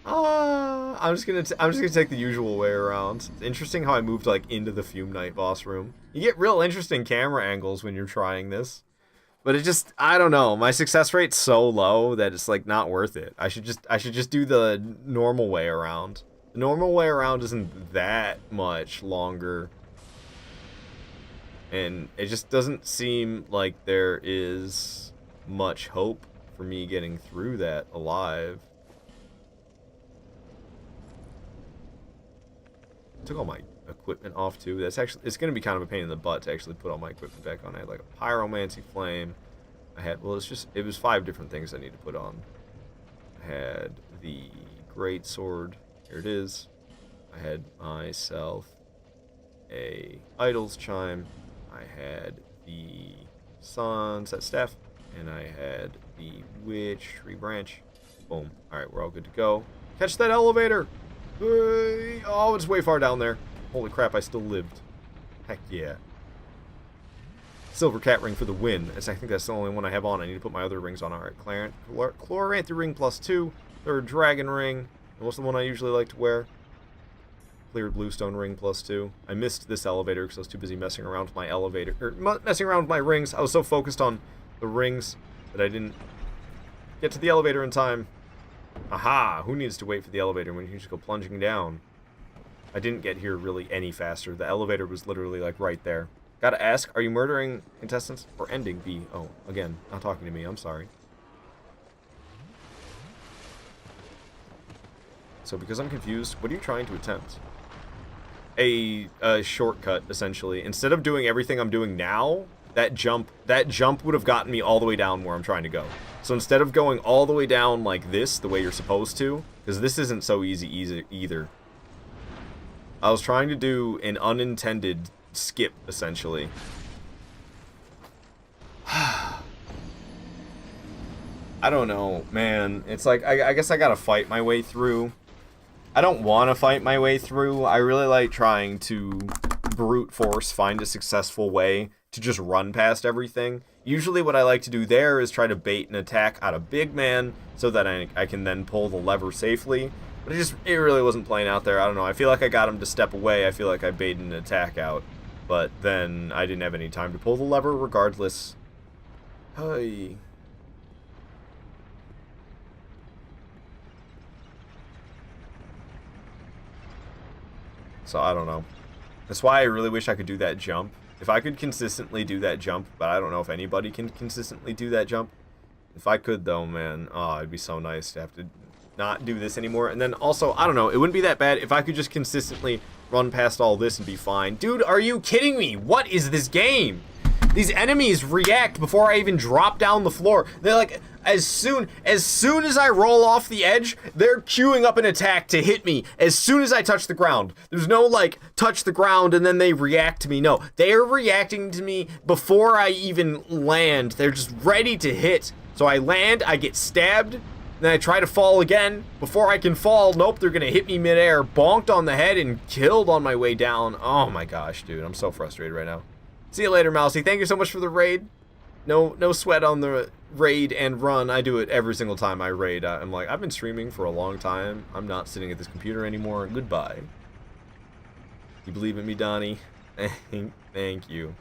I'm just gonna take the usual way around. It's interesting how I moved like into the Fume Knight boss room. You get real interesting camera angles when you're trying this. But it just, I don't know. My success rate's so low that it's like not worth it. I should just do the normal way around. The normal way around isn't that much longer. And it just doesn't seem like there is much hope for me getting through that alive. Took all my equipment off too. That's actually, it's gonna be kind of a pain in the butt to actually put all my equipment back on. I had like a pyromancy flame. I had, well, it was 5 different things I need to put on. I had the great sword. Here it is. I had myself a idol's chime. I had the sunset staff, and I had the witch tree branch. Boom. All right, we're all good to go. Catch that elevator. Oh, it's way far down there. Holy crap, I still lived. Heck yeah. Silver cat ring for the win. I think that's the only one I have on. I need to put my other rings on. All right, Chloranthy ring +2. Third dragon ring. And what's the one I usually like to wear? Cleared bluestone ring +2. I missed this elevator because I was too busy messing around with my elevator, or messing around with my rings. I was so focused on the rings that I didn't get to the elevator in time. Aha! Who needs to wait for the elevator when you can just go plunging down? I didn't get here really any faster. The elevator was literally like right there. Gotta ask, are you murdering contestants or ending B? Oh, again, not talking to me. I'm sorry. So because I'm confused, what are you trying to attempt? A shortcut, essentially. Instead of doing everything I'm doing now, that jump would have gotten me all the way down where I'm trying to go. So instead of going all the way down like this, the way you're supposed to, because this isn't so easy either. I was trying to do an unintended skip, essentially. I don't know, man. It's like, I guess I gotta fight my way through. I don't want to fight my way through. I really like trying to brute force find a successful way to just run past everything. Usually what I like to do there is try to bait an attack out of big man so that I can then pull the lever safely. But it really wasn't playing out there. I don't know. I feel like I got him to step away. I feel like I baited an attack out. But then I didn't have any time to pull the lever regardless. Hey. So I don't know. That's why I really wish I could do that jump. If I could consistently do that jump, but I don't know if anybody can consistently do that jump. If I could though, man, oh, it'd be so nice to have to not do this anymore. And then also, I don't know, it wouldn't be that bad if I could just consistently run past all this and be fine. Dude, are you kidding me? What is this game? These enemies react before I even drop down the floor. They're like, as soon as I roll off the edge, they're queuing up an attack to hit me as soon as I touch the ground. There's no like touch the ground and then they react to me. No, they are reacting to me before I even land. They're just ready to hit. So I land, I get stabbed, then I try to fall again. Before I can fall, nope, they're gonna hit me midair, bonked on the head and killed on my way down. Oh my gosh, dude, I'm so frustrated right now. See you later, Mousy. Thank you so much for the raid. No sweat on the raid and run. I do it every single time I raid. I'm like, I've been streaming for a long time. I'm not sitting at this computer anymore. Goodbye. You believe in me, Donnie? Thank you.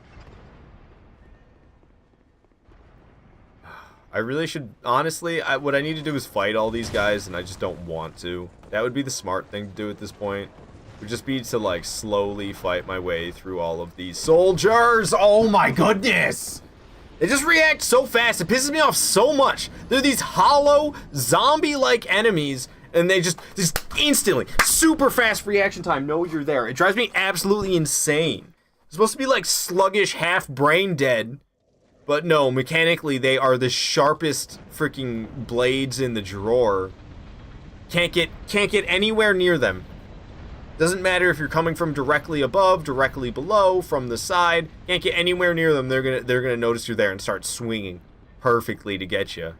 I really should, honestly, what I need to do is fight all these guys, and I just don't want to. That would be the smart thing to do at this point. Would just be to like slowly fight my way through all of these soldiers. Oh my goodness! They just react so fast. It pisses me off so much. They're these hollow zombie-like enemies, and they just instantly super fast reaction time. No, you're there. It drives me absolutely insane. It's supposed to be like sluggish, half brain dead, but no. Mechanically, they are the sharpest freaking blades in the drawer. Can't get anywhere near them. Doesn't matter if you're coming from directly above, directly below, from the side. Can't get anywhere near them. They're gonna notice you're there and start swinging perfectly to get you.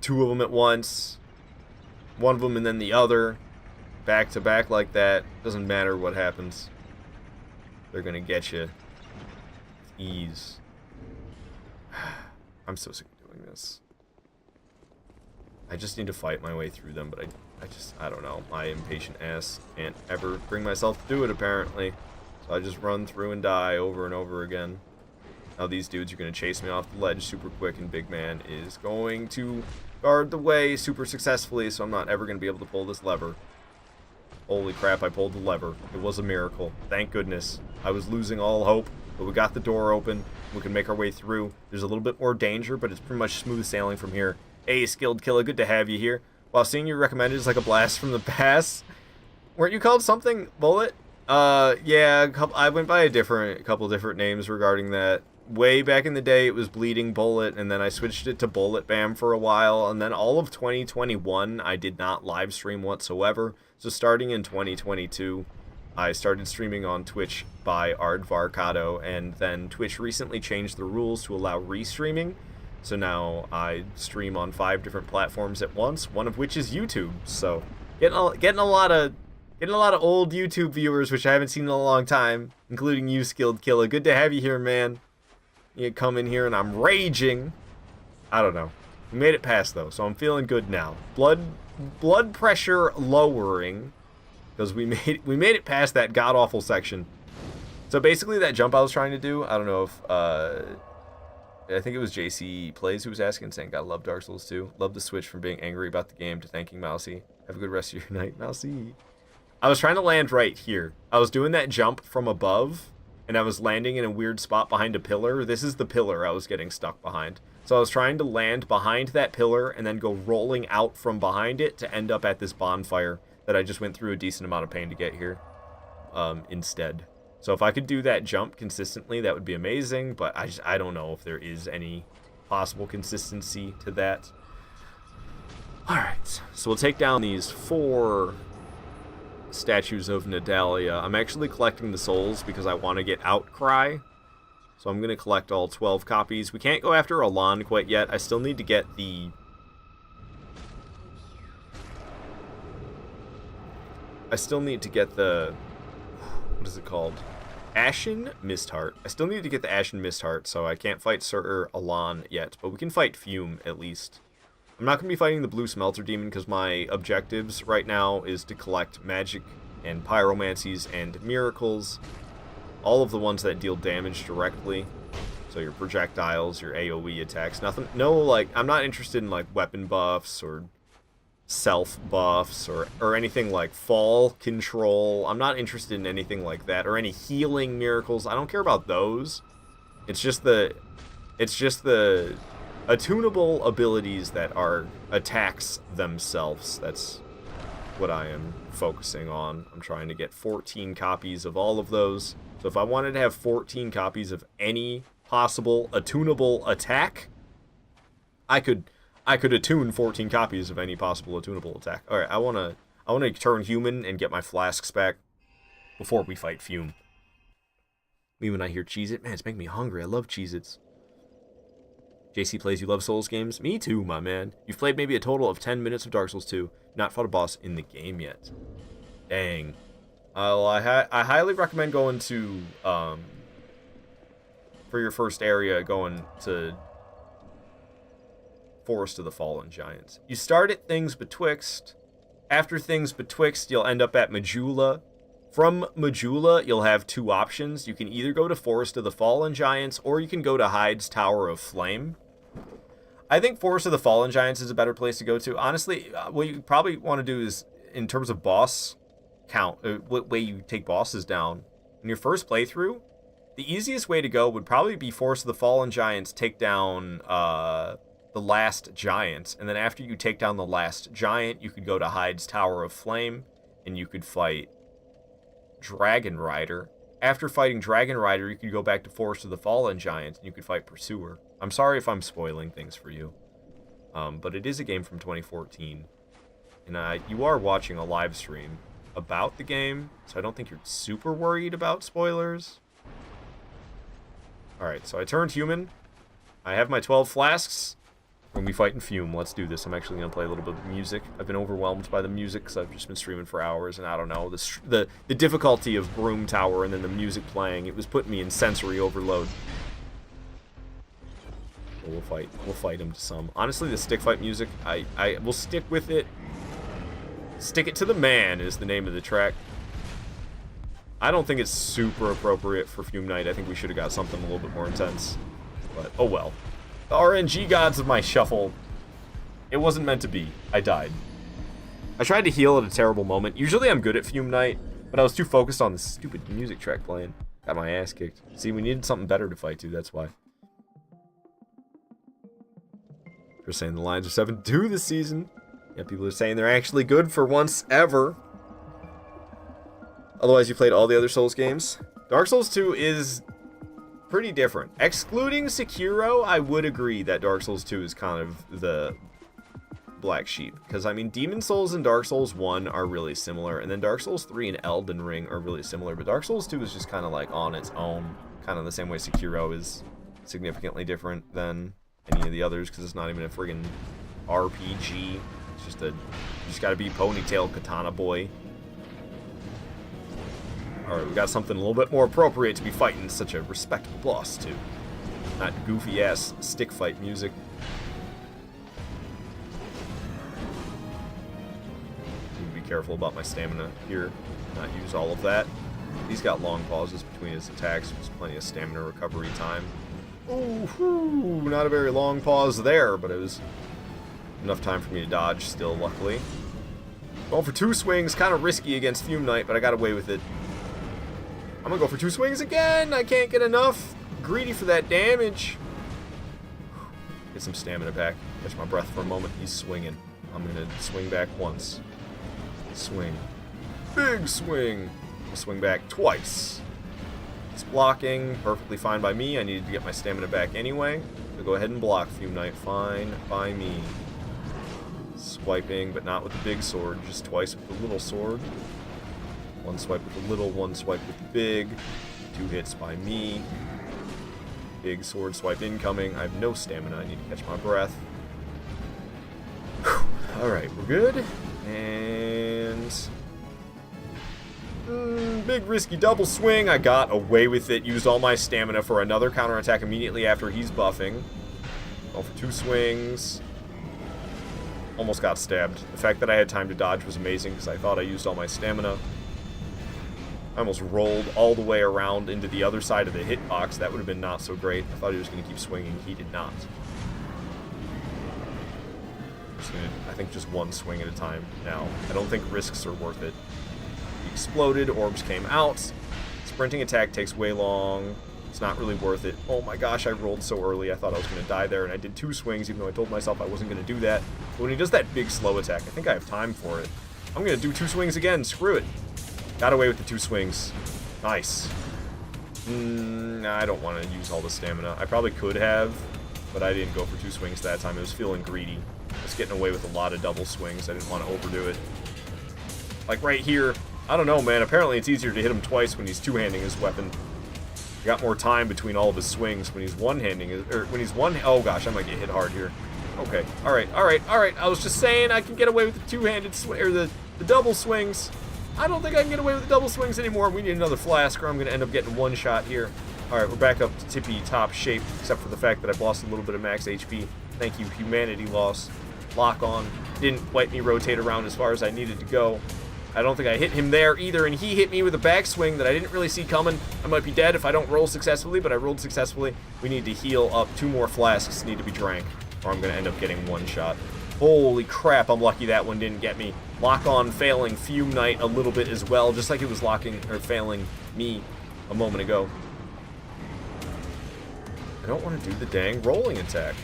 Two of them at once, one of them and then the other, back to back like that. Doesn't matter what happens. They're gonna get you with ease. I'm so sick of doing this. I just need to fight my way through them, but I don't know. My impatient ass can't ever bring myself to do it, apparently. So I just run through and die over and over again. Now these dudes are going to chase me off the ledge super quick, and Big Man is going to guard the way super successfully, so I'm not ever going to be able to pull this lever. Holy crap, I pulled the lever. It was a miracle. Thank goodness. I was losing all hope, but we got the door open. We can make our way through. There's a little bit more danger, but it's pretty much smooth sailing from here. Hey, Skilled Killer, good to have you here. While seeing you recommended is like a blast from the past. Weren't you called something? Bullet? Yeah, I went by a couple different names regarding that. Way back in the day, it was Bleeding Bullet, and then I switched it to Bullet Bam for a while, and then all of 2021, I did not live stream whatsoever. So starting in 2022, I started streaming on Twitch by Aardvarkado, and then Twitch recently changed the rules to allow restreaming. So now I stream on 5 different platforms at once, one of which is YouTube. So getting a lot of old YouTube viewers, which I haven't seen in a long time, including you, Skilled Killer. Good to have you here, man. You come in here and I'm raging. I don't know. We made it past though, so I'm feeling good now. Blood pressure lowering, because we made it past that god awful section. So basically that jump I was trying to do, I don't know if I think it was JC Plays who was asking, saying, "God, love Dark Souls 2. Love the switch from being angry about the game to thanking Mousy. Have a good rest of your night, Mousy." I was trying to land right here. I was doing that jump from above, and I was landing in a weird spot behind a pillar. This is the pillar I was getting stuck behind. So I was trying to land behind that pillar and then go rolling out from behind it to end up at this bonfire that I just went through a decent amount of pain to get here instead. So if I could do that jump consistently, that would be amazing, but I don't know if there is any possible consistency to that. Alright, so we'll take down these 4 statues of Nadalia. I'm actually collecting the souls because I want to get Outcry. So I'm going to collect all 12 copies. We can't go after Elan quite yet. I still need to get the... What is it called? Ashen Mistheart. I still need to get the Ashen Mistheart, so I can't fight Sir Elan yet. But we can fight Fume, at least. I'm not going to be fighting the Blue Smelter Demon because my objectives right now is to collect magic and pyromancies and miracles. All of the ones that deal damage directly. So your projectiles, your AoE attacks, nothing. No, like, I'm not interested in, like, weapon buffs or self buffs or anything like fall control. I'm not interested in anything like that or any healing miracles. I don't care about those. It's just the attunable abilities that are attacks themselves. That's what I am focusing on. I'm trying to get 14 copies of all of those. So if I wanted to have 14 copies of any possible attunable attack, I could attune 14 copies of any possible attunable attack. All right, I want to turn human and get my flasks back before we fight Fume. Me when I hear Cheez-It, man, it's making me hungry. I love Cheez-Its. JC plays, you love Souls games? Me too, my man. You've played maybe a total of 10 minutes of Dark Souls 2, not fought a boss in the game yet. Dang. Well, I highly recommend going to, for your first area, going to Forest of the Fallen Giants. You start at Things Betwixt. After Things Betwixt, you'll end up at Majula. From Majula, you'll have 2 options. You can either go to Forest of the Fallen Giants, or you can go to Hyde's Tower of Flame. I think Forest of the Fallen Giants is a better place to go to. Honestly, what you probably want to do is, in terms of boss count, what way you take bosses down, in your first playthrough, the easiest way to go would probably be Forest of the Fallen Giants, take down the last giant, and then after you take down the last giant, you could go to Hyde's Tower of Flame, and you could fight Dragon Rider. After fighting Dragon Rider, you could go back to Forest of the Fallen Giants, and you could fight Pursuer. I'm sorry if I'm spoiling things for you, but it is a game from 2014, and you are watching a live stream about the game, so I don't think you're super worried about spoilers. Alright, so I turned human. I have my 12 flasks. We're going to be fighting Fume. Let's do this. I'm actually going to play a little bit of music. I've been overwhelmed by the music because I've just been streaming for hours, and I don't know, the difficulty of Broom Tower and then the music playing, it was putting me in sensory overload. But we'll fight him to some. Honestly, the stick fight music, I will stick with it. Stick It to the Man is the name of the track. I don't think it's super appropriate for Fume Night. I think we should have got something a little bit more intense. But, oh well. The RNG gods of my shuffle. It wasn't meant to be. I died. I tried to heal at a terrible moment. Usually I'm good at Fume Night, but I was too focused on the stupid music track playing. Got my ass kicked. See, we needed something better to fight to, that's why. They're saying the Lions are 7-2 this season. Yeah, people are saying they're actually good for once ever. Otherwise, you played all the other Souls games. Dark Souls 2 is pretty different. Excluding Sekiro, I would agree that Dark Souls 2 is kind of the black sheep. Because, I mean, Demon Souls and Dark Souls 1 are really similar. And then Dark Souls 3 and Elden Ring are really similar. But Dark Souls 2 is just kind of like on its own. Kind of the same way Sekiro is significantly different than any of the others. Because it's not even a friggin' RPG. It's just you just gotta be Ponytail Katana Boy. Alright, we got something a little bit more appropriate to be fighting such a respectable boss, too. Not goofy-ass stick fight music. Need to be careful about my stamina here. Not use all of that. He's got long pauses between his attacks. There's plenty of stamina recovery time. Ooh, not a very long pause there, but it was enough time for me to dodge still, luckily. Going for 2 swings, kind of risky against Fume Knight, but I got away with it. I'm gonna go for 2 swings again. I can't get enough. Greedy for that damage. Get some stamina back. Catch my breath for a moment. He's swinging. I'm gonna swing back once. Swing. Big swing. I'll swing back twice. It's blocking. Perfectly fine by me. I needed to get my stamina back anyway. So go ahead and block, Fume Knight. Fine by me. Swiping, but not with the big sword. Just twice with the little sword. One swipe with the little, one swipe with the big. 2 hits by me. Big sword swipe incoming. I have no stamina. I need to catch my breath. Alright, we're good. And... big risky double swing. I got away with it. Used all my stamina for another counterattack immediately after he's buffing. Go for 2 swings. Almost got stabbed. The fact that I had time to dodge was amazing because I thought I used all my stamina. I almost rolled all the way around into the other side of the hitbox. That would have been not so great. I thought he was going to keep swinging. He did not. I think just 1 swing at a time now. I don't think risks are worth it. He exploded. Orbs came out. Sprinting attack takes way long. It's not really worth it. Oh my gosh, I rolled so early. I thought I was going to die there, and I did 2 swings, even though I told myself I wasn't going to do that. But when he does that big slow attack, I think I have time for it. I'm going to do 2 swings again. Screw it. Got away with the 2 swings. Nice. Nah, I don't want to use all the stamina. I probably could have, but I didn't go for 2 swings that time. I was feeling greedy. I was getting away with a lot of double swings. I didn't want to overdo it. Like right here. I don't know, man. Apparently it's easier to hit him twice when he's 2-handing his weapon. I got more time between all of his swings when he's 1-handing it, or when he's oh gosh, I might get hit hard here. Okay. Alright. I was just saying I can get away with the 2-handed swing, or the double swings. I don't think I can get away with the double swings anymore. We need another flask, or I'm going to end up getting 1 shot here. Alright, we're back up to tippy-top shape, except for the fact that I've lost a little bit of max HP. Thank you, humanity loss. Lock on. Didn't let me rotate around as far as I needed to go. I don't think I hit him there either, and he hit me with a backswing that I didn't really see coming. I might be dead if I don't roll successfully, but I rolled successfully. We need to heal up. 2 more flasks need to be drank, or I'm going to end up getting 1 shot. Holy crap, I'm lucky that one didn't get me. Lock on failing Fume Knight a little bit as well, just like it was failing me a moment ago. I don't want to do the dang rolling attack.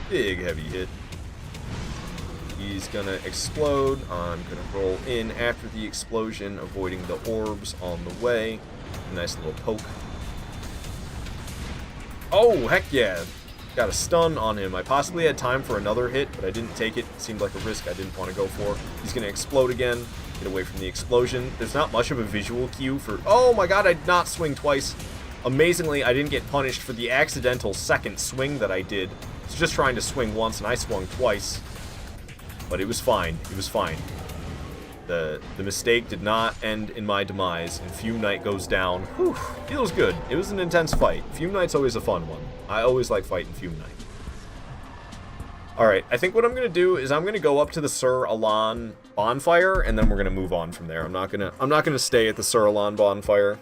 Big heavy hit. He's gonna explode. I'm gonna roll in after the explosion, avoiding the orbs on the way. A nice little poke. Oh, heck yeah. Got a stun on him. I possibly had time for another hit, but I didn't take it. It seemed like a risk I didn't want to go for. He's gonna explode again. Get away from the explosion. There's not much of a visual cue for... Oh my god, I did not swing twice. Amazingly, I didn't get punished for the accidental second swing that I did. I was just trying to swing once, and I swung twice. But it was fine. It was fine. The mistake did not end in my demise, and Fume Knight goes down. Whew, feels good. It was an intense fight. Fume Knight's always a fun one. I always like fighting Fume Knight. Alright, I think what I'm going to do is I'm going to go up to the Sir Alan bonfire, and then we're going to move on from there. I'm not going to stay at the Sir Alan bonfire.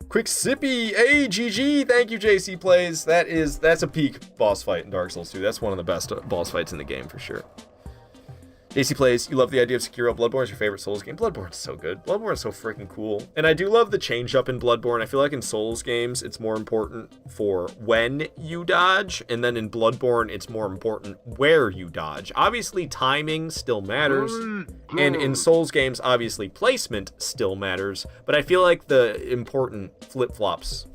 Quick sippy, hey GG, thank you JC Plays. That's a peak boss fight in Dark Souls 2. That's one of the best boss fights in the game for sure. JC Plays, you love the idea of Sekiro. Bloodborne is your favorite Souls game. Bloodborne's so good. Bloodborne's so freaking cool. And I do love the change up in Bloodborne. I feel like in Souls games, it's more important for when you dodge, and then in Bloodborne, it's more important where you dodge. Obviously, timing still matters, and in Souls games, obviously, placement still matters, but I feel like the importance flip-flops.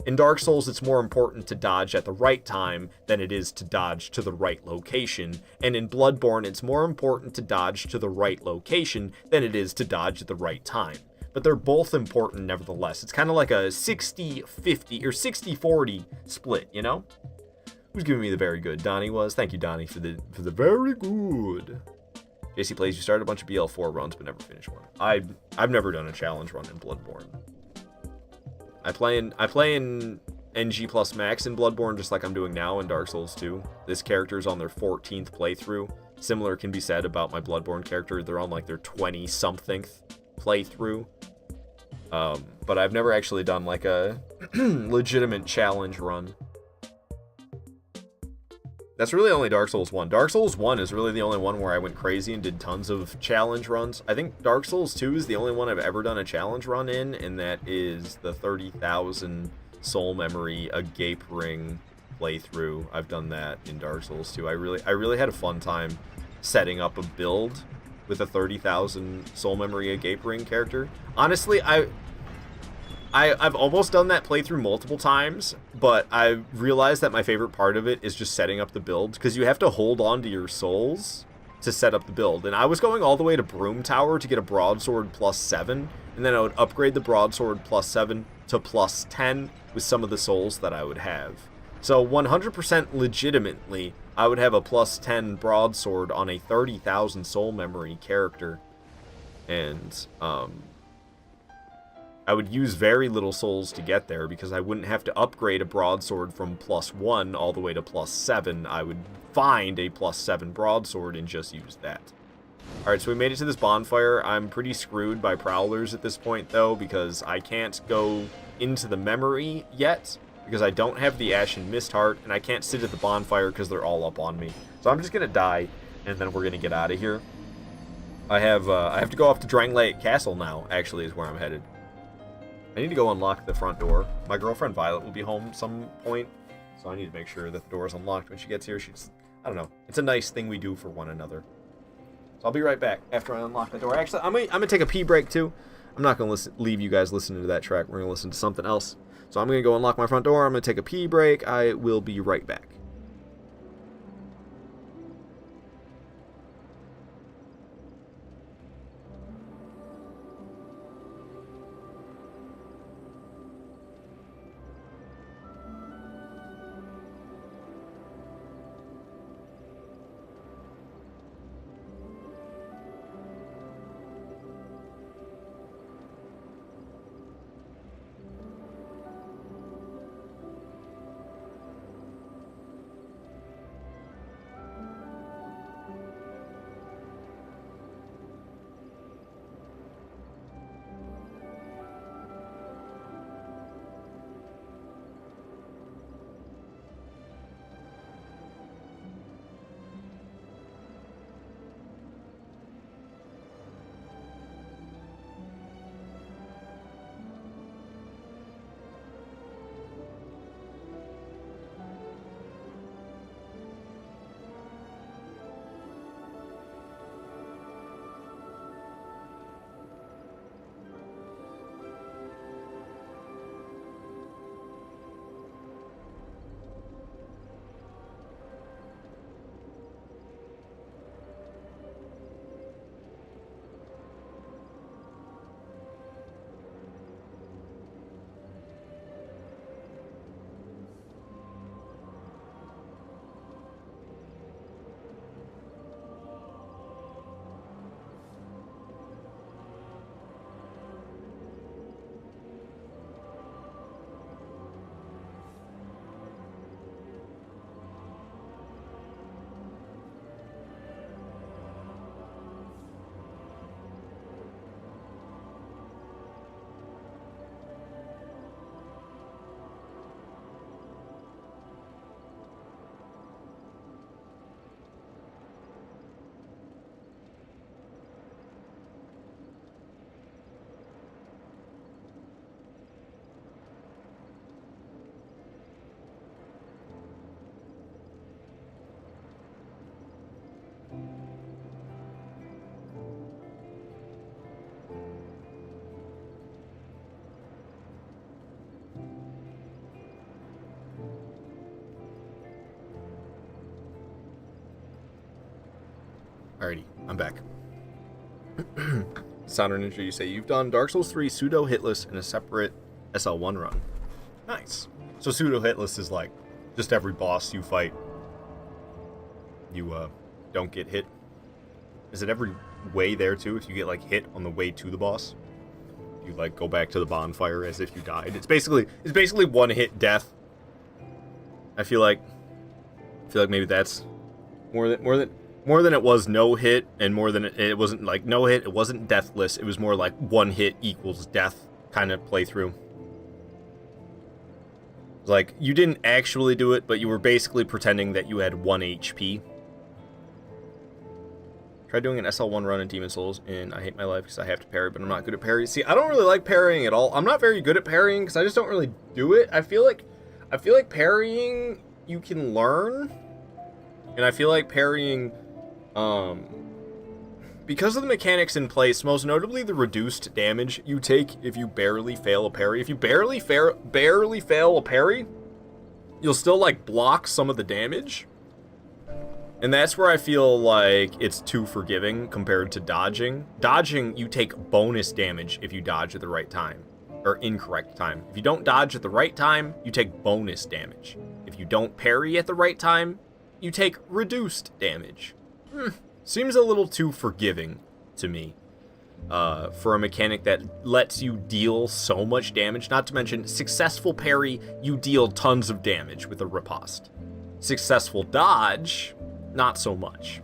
In Dark Souls, it's more important to dodge at the right time than it is to dodge to the right location. And in Bloodborne, it's more important to dodge to the right location than it is to dodge at the right time. But they're both important nevertheless. It's kind of like a 60-50 or 60-40 split, you know? Who's giving me the very good? Donnie was. Thank you, Donnie, for the very good. JC Plays, you started a bunch of BL4 runs but never finished one. I've never done a challenge run in Bloodborne. I play in NG plus max in Bloodborne just like I'm doing now in Dark Souls 2. This character's on their 14th playthrough. Similar can be said about my Bloodborne character. They're on like their 20-something playthrough. But I've never actually done like a legitimate challenge run. That's really only Dark Souls 1. Dark Souls 1 is really the only one where I went crazy and did tons of challenge runs. I think Dark Souls 2 is the only one I've ever done a challenge run in, and that is the 30,000 soul memory, a gape ring playthrough. I've done that in Dark Souls 2. I really had a fun time setting up a build with a 30,000 soul memory, a gape ring character. Honestly, I've almost done that playthrough multiple times, but I realized that my favorite part of it is just setting up the build, because you have to hold on to your souls to set up the build. And I was going all the way to Broom Tower to get a broadsword +7, and then I would upgrade the broadsword +7 to +10 with some of the souls that I would have. So 100% legitimately, I would have a +10 broadsword on a 30,000 soul memory character. And, I would use very little souls to get there, because I wouldn't have to upgrade a broadsword from +1 all the way to +7. I would find a +7 broadsword and just use that. Alright, so we made it to this bonfire. I'm pretty screwed by prowlers at this point, though, because I can't go into the memory yet, because I don't have the Ashen Mist Heart, and I can't sit at the bonfire because they're all up on me. So I'm just going to die, and then we're going to get out of here. I have to go off to Drangley Castle now, actually, is where I'm headed. I need to go unlock the front door. My girlfriend Violet will be home some point, so I need to make sure that the door is unlocked when she gets here. I don't know. It's a nice thing we do for one another. So I'll be right back after I unlock the door. Actually, I'm gonna take a pee break too. I'm not gonna leave you guys listening to that track. We're gonna listen to something else. So I'm gonna go unlock my front door. I'm gonna take a pee break. I will be right back. Alrighty, I'm back. Sounder Ninja, you say you've done Dark Souls 3 pseudo hitless in a separate SL1 run. Nice. So pseudo hitless is like just every boss you fight, you don't get hit. Is it every way there too? If you get like hit on the way to the boss, you like go back to the bonfire as if you died. It's basically one hit death. I feel like maybe that's more than it was no hit, and more than it wasn't like no hit, it wasn't deathless, it was more like one hit equals death kind of playthrough. Like, you didn't actually do it, but you were basically pretending that you had 1 HP. Tried doing an SL1 run in Demon Souls, and I hate my life because I have to parry, but I'm not good at parry. See, I don't really like parrying at all. I'm not very good at parrying because I just don't really do it. I feel like parrying you can learn, and I feel like parrying, because of the mechanics in place, most notably the reduced damage you take if you barely fail a parry. If you barely fail a parry, you'll still like block some of the damage. And that's where I feel like it's too forgiving compared to dodging. Dodging, you take bonus damage if you dodge at the right time, or incorrect time. If you don't dodge at the right time, you take bonus damage. If you don't parry at the right time, you take reduced damage. Seems a little too forgiving to me for a mechanic that lets you deal so much damage. Not to mention, successful parry, you deal tons of damage with a riposte. Successful dodge, not so much.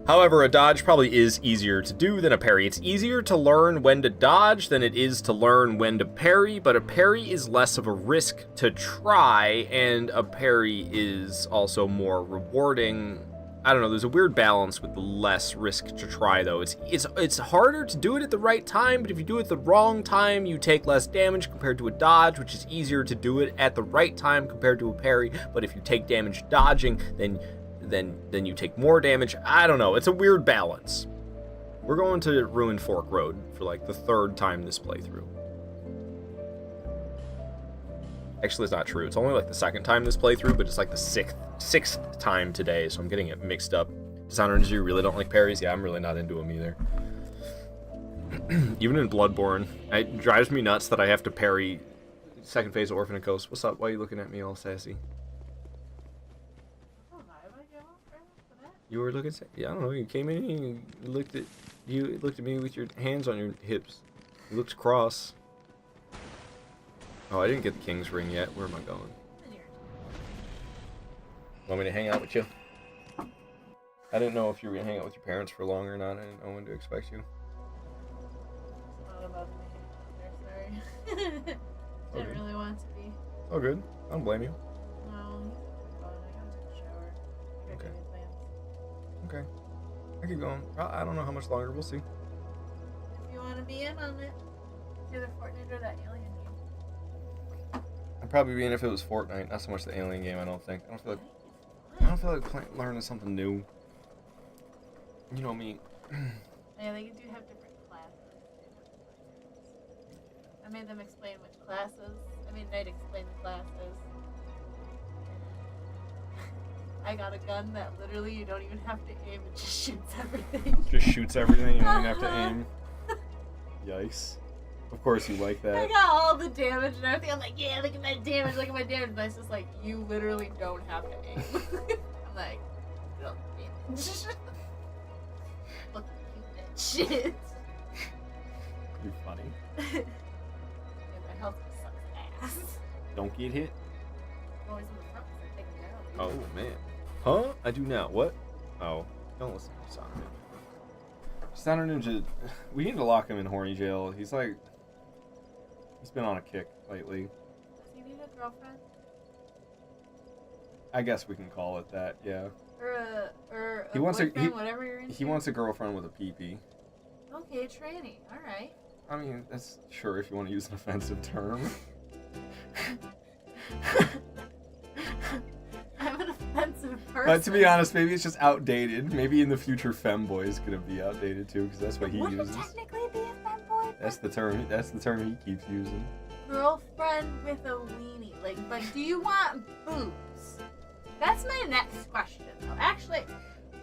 However, a dodge probably is easier to do than a parry. It's easier to learn when to dodge than it is to learn when to parry, but a parry is less of a risk to try, and a parry is also more rewarding. I don't know, there's a weird balance with the less risk to try, though. It's harder to do it at the right time, but if you do it at the wrong time, you take less damage compared to a dodge, which is easier to do it at the right time compared to a parry. But if you take damage dodging, then you take more damage. I don't know, it's a weird balance. We're going to Ruined Fork Road for like the 3rd time this playthrough. Actually, it's not true. It's only like the 2nd time this playthrough, but it's like the 6th time today, so I'm getting it mixed up. Dishonored, you really don't like parries? Yeah, I'm really not into them either. Even in Bloodborne, it drives me nuts that I have to parry 2nd phase of Orphan Coast. What's up? Why are you looking at me all sassy? You were looking at... Yeah, I don't know. You came in and you looked at me with your hands on your hips. You looked cross. Oh, I didn't get the King's Ring yet. Where am I going? Want me to hang out with you? I didn't know if you were going to hang out with your parents for long or not. I didn't know when to expect you. It's not about to be there, sorry. Didn't really want to be. Oh, good. I don't blame you. No, I gotta take a shower. I gotta do my plans. Okay. I keep going. I don't know how much longer. We'll see. If you want to be in on it, it's either Fortnite or that alien game. I'd probably be in if it was Fortnite, not so much the alien game, I don't think. I don't feel like learning something new. You know me. Yeah, they do have different classes. I made them explain which classes. I made Knight explain the classes. I got a gun that literally you don't even have to aim, it just shoots everything. Just shoots everything, you don't even have to aim. Yikes. Of course you like that. I got all the damage and everything. I'm like, yeah, look at my damage, look at my damage. But it's just like, you literally don't have to aim. I'm like, look, damage. Look at that shit. You're funny. Yeah, my health sucks ass. Don't get hit. I'm always in the front because I take them down. Oh, man. Huh? I do now. What? Oh, don't listen to Sonic Ninja. Sonic Ninja, we need to lock him in horny jail. He's like... He's been on a kick lately. Does he need a girlfriend? I guess we can call it that, yeah. Or a He wants boyfriend, whatever you're into? He wants a girlfriend with a pee-pee. Okay, tranny. Alright. I mean, that's sure if you want to use an offensive term. I'm an offensive person. But to be honest, maybe it's just outdated. Maybe in the future, femboy is gonna be outdated too, because that's what he Would uses. it technically be a femboy? That's the term. That's the term he keeps using. Girlfriend with a weenie. Like, but do you want boobs? That's my next question, though. Actually,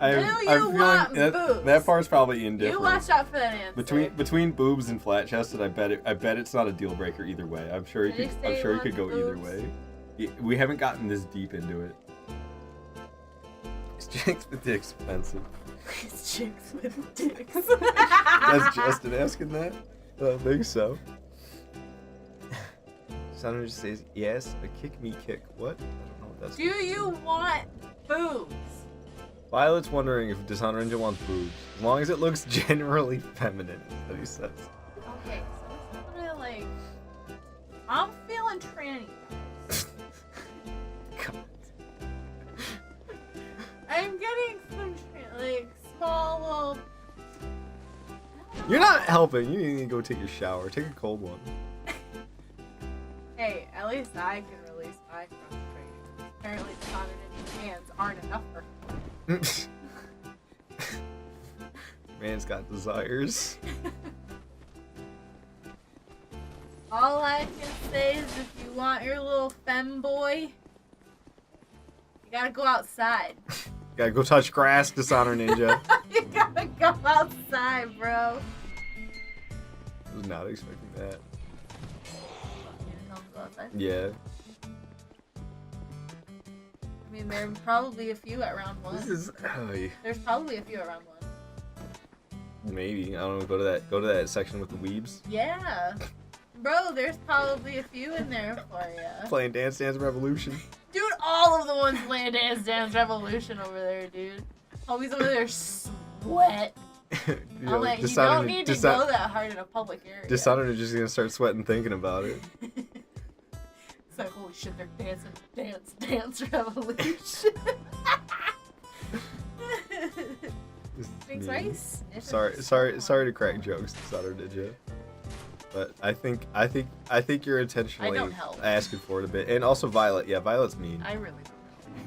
do you want boobs? That part's probably indifferent. You watch out for that answer. Between boobs and flat chested, I bet it's not a deal breaker either way. I'm sure he could go either way. We haven't gotten this deep into it. It's chicks with dicks expensive. It's chicks with dicks. That's Justin asking that? I don't think so. Someone just says, yes, a kick me kick. What? I don't know what that's. Do you want boobs? Violet's wondering if Dishonored Ninja wants boobs. As long as it looks generally feminine, is what he says. Okay, so it's literally like, I'm feeling on tranny vibes. God. I'm getting some like small little. You're not helping. You need to go take your shower. Take a cold one. Hey, at least I can release my frustration. Apparently, the Sonic Ninja hands aren't enough for him. Man's got desires. All I can say is if you want your little femboy, you gotta go outside. Gotta go touch grass, Dishonor Ninja. You gotta go outside, bro. I was not expecting that. You didn't tell him to go outside? Yeah. I mean, there are probably a few at round one. This is. There's probably a few at round one. Maybe. I don't know. Go to that section with the weebs. Yeah. Bro, there's probably a few in there for you. Playing Dance Dance Revolution. Dude, all of the ones playing Dance Revolution over there, dude. Homie's over there sweat. I'm like, you don't need to go that hard in a public area. Dishonor is just gonna start sweating thinking about it. It's like, holy shit, they're dancing Dance Revolution. Thanks, Rice. Sorry to crack jokes, Dishonor Ninja. But I think you're intentionally asking for it a bit, and also Violet. Yeah, Violet's mean. I really don't know.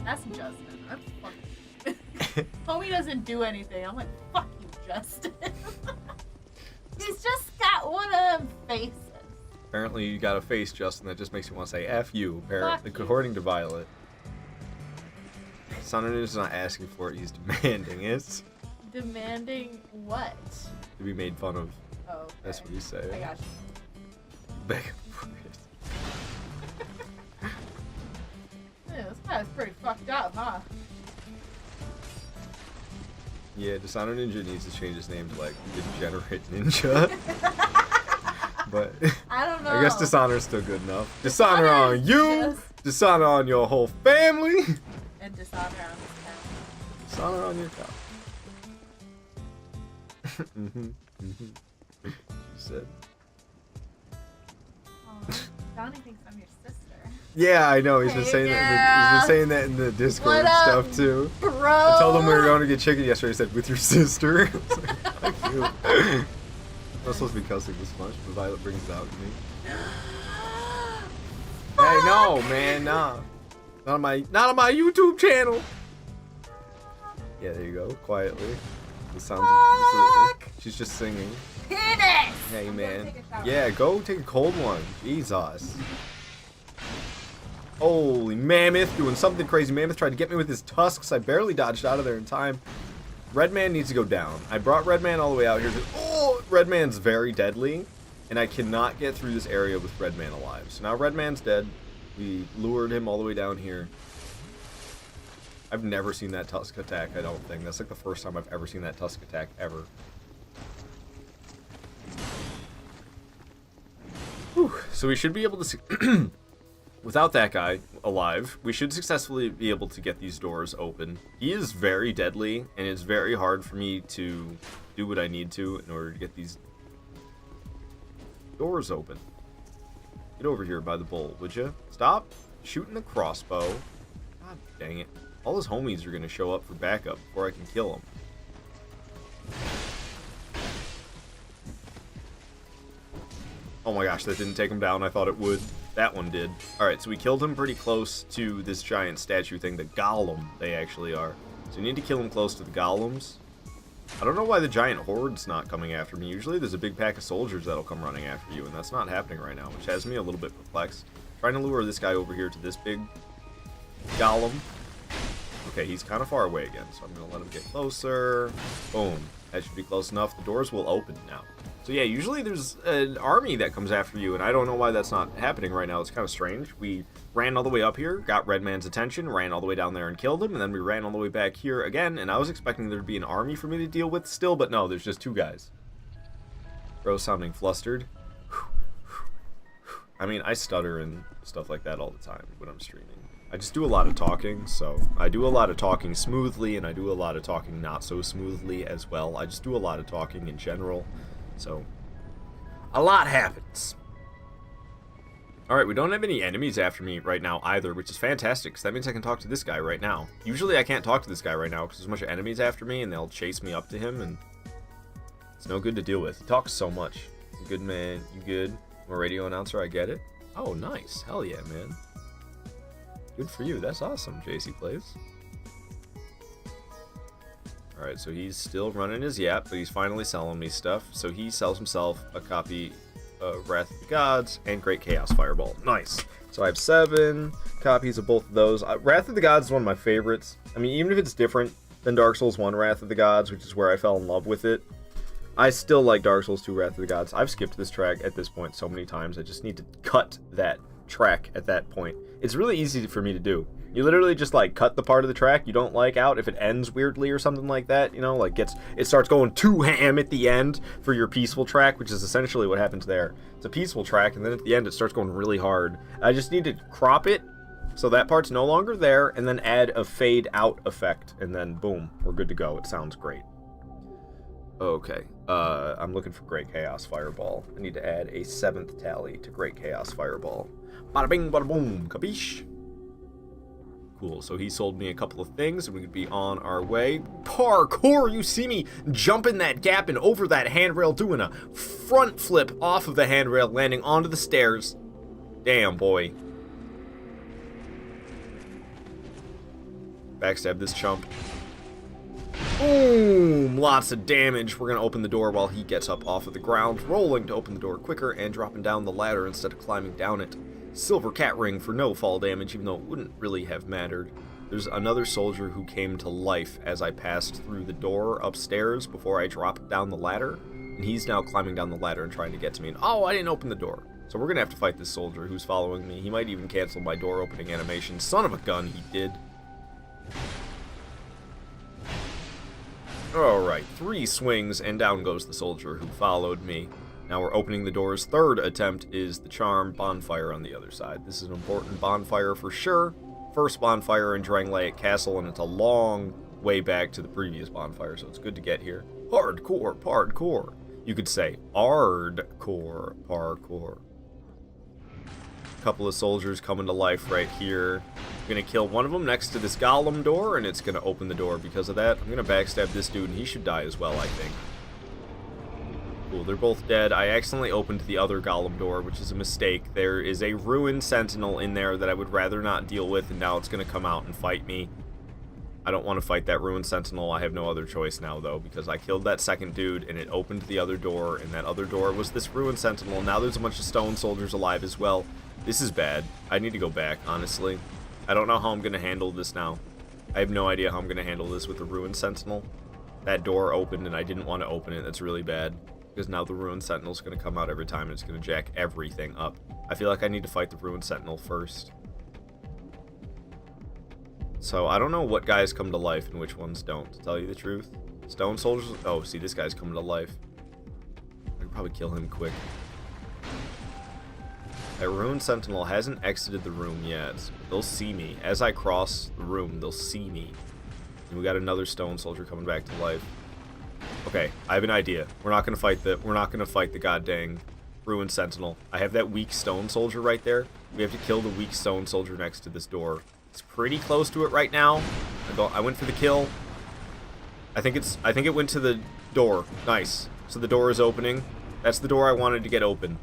That's Justin. That's fucking. Homie doesn't do anything. I'm like, fuck you, Justin. He's just got one of them faces. Apparently, you got a face, Justin, that just makes you want to say "F you." Apparently, according to Violet. Dishonor Ninja's not asking for it; he's demanding it. Demanding what? To be made fun of. Oh, okay. That's what you say. I got you. Beg for it. Yeah, this guy's pretty fucked up, huh? Yeah, Dishonor Ninja needs to change his name to like Degenerate Ninja. But I don't know. I guess Dishonor's still good enough. Dishonor on you, dishonor on your whole family, and dishonor on his town. Dishonor on your town. She said. Donnie thinks I'm your sister. Yeah, I know. He's been Hey, saying that. He's been saying that in the Discord and stuff too. Bro. I told him we were going to get chicken yesterday. He said, "With your sister." I was like, "Fuck you." I'm not supposed to be cussing this much, but Violet brings it out in me. Hey, no, man, nah. Not on my YouTube channel. Yeah, there you go. Quietly. The sounds. She's just singing. Penis! Hey, man. Yeah, go take a cold one. Jesus. Holy Mammoth, doing something crazy. Mammoth tried to get me with his tusks. I barely dodged out of there in time. Redman needs to go down. I brought Redman all the way out here. Oh, Redman's very deadly, and I cannot get through this area with Redman alive. So now Redman's dead. We lured him all the way down here. I've never seen that tusk attack, I don't think. That's like the first time I've ever seen that tusk attack, ever. Whew. So we should be able to... Without that guy alive, we should successfully be able to get these doors open. He is very deadly, and it's very hard for me to do what I need to in order to get these doors open. Get over here by the bull, would you? Stop shooting the crossbow. God dang it. All his homies are going to show up for backup before I can kill him. Oh my gosh, that didn't take him down. I thought it would. That one did. Alright, so we killed him pretty close to this giant statue thing. The golem, they actually are. So we need to kill him close to the golems. I don't know why the giant horde's not coming after me. Usually there's a big pack of soldiers that'll come running after you, and that's not happening right now, which has me a little bit perplexed. Trying to lure this guy over here to this big golem. Okay, he's kind of far away again, so I'm going to let him get closer. Boom. That should be close enough. The doors will open now. So yeah, usually there's an army that comes after you, and I don't know why that's not happening right now. It's kind of strange. We ran all the way up here, got Redman's attention, ran all the way down there and killed him, and then we ran all the way back here again, and I was expecting there to be an army for me to deal with still, but no, there's just two guys. Bro sounding flustered. I mean, I stutter and stuff like that all the time when I'm streaming. I just do a lot of talking, so I do a lot of talking smoothly, and I do a lot of talking not so smoothly as well. I just do a lot of talking in general, so a lot happens. Alright, we don't have any enemies after me right now either, which is fantastic, because that means I can talk to this guy right now. Usually I can't talk to this guy right now, because there's a bunch of enemies after me, and they'll chase me up to him, and it's no good to deal with. He talks so much. You good, man? You good? I'm a radio announcer, I get it. Oh, nice. Hell yeah, man. Good for you. That's awesome, JC Plays. Alright, so he's still running his yap, but he's finally selling me stuff. So he sells himself a copy of Wrath of the Gods and Great Chaos Fireball. Nice. So I have 7 copies of both of those. Wrath of the Gods is one of my favorites. I mean, even if it's different than Dark Souls 1 Wrath of the Gods, which is where I fell in love with it, I still like Dark Souls 2 Wrath of the Gods. I've skipped this track at this point so many times. I just need to cut that track at that point. It's really easy for me to do. You literally just like cut the part of the track you don't like out if it ends weirdly or something like that, you know, like it starts going too ham at the end for your peaceful track, which is essentially what happens there. It's a peaceful track, and then at the end it starts going really hard. I just need to crop it so that part's no longer there, and then add a fade out effect, and then boom, we're good to go. It sounds great. Okay, I'm looking for Great Chaos Fireball. I need to add a 7th tally to Great Chaos Fireball. Bada bing, bada boom, capiche? Cool, so he sold me a couple of things, and we could be on our way. Parkour! You see me jumping that gap and over that handrail, doing a front flip off of the handrail, landing onto the stairs. Damn, boy. Backstab this chump. Boom! Lots of damage. We're going to open the door while he gets up off of the ground, rolling to open the door quicker and dropping down the ladder instead of climbing down it. Silver cat ring for no fall damage, even though it wouldn't really have mattered. There's another soldier who came to life as I passed through the door upstairs before I dropped down the ladder, and he's now climbing down the ladder and trying to get to me, and oh, I didn't open the door. So we're going to have to fight this soldier who's following me. He might even cancel my door opening animation. Son of a gun, he did. Alright, 3 swings, and down goes the soldier who followed me. Now we're opening the door's 3rd attempt is the charm bonfire on the other side. This is an important bonfire for sure. First bonfire in Dranglaic Castle, and it's a long way back to the previous bonfire, so it's good to get here. Hardcore parkour. You could say hardcore parkour. Couple of soldiers coming to life right here. I'm gonna kill one of them next to this golem door, and it's gonna open the door because of that. I'm gonna backstab this dude, and he should die as well, I think. Cool, they're both dead. I accidentally opened the other golem door, which is a mistake. There is a ruined sentinel in there that I would rather not deal with, and now it's going to come out and fight me. I don't want to fight that ruined sentinel. I have no other choice now, though, because I killed that second dude, and it opened the other door, and that other door was this ruined sentinel. Now there's a bunch of stone soldiers alive as well. This is bad. I need to go back, honestly. I don't know how I'm going to handle this now. I have no idea how I'm going to handle this with the ruined sentinel. That door opened, and I didn't want to open it. That's really bad. Because now the Ruined Sentinel is going to come out every time and it's going to jack everything up. I feel like I need to fight the Ruined Sentinel first. So I don't know what guys come to life and which ones don't, to tell you the truth. Stone soldiers... Oh, see, this guy's coming to life. I could probably kill him quick. That Ruined Sentinel hasn't exited the room yet. They'll see me. As I cross the room, they'll see me. And we got another stone soldier coming back to life. Okay, I have an idea. We're not gonna fight the goddamn Ruined Sentinel. I have that weak stone soldier right there. We have to kill the weak stone soldier next to this door. It's pretty close to it right now. I went for the kill. I think it went to the door. Nice. So the door is opening. That's the door I wanted to get open.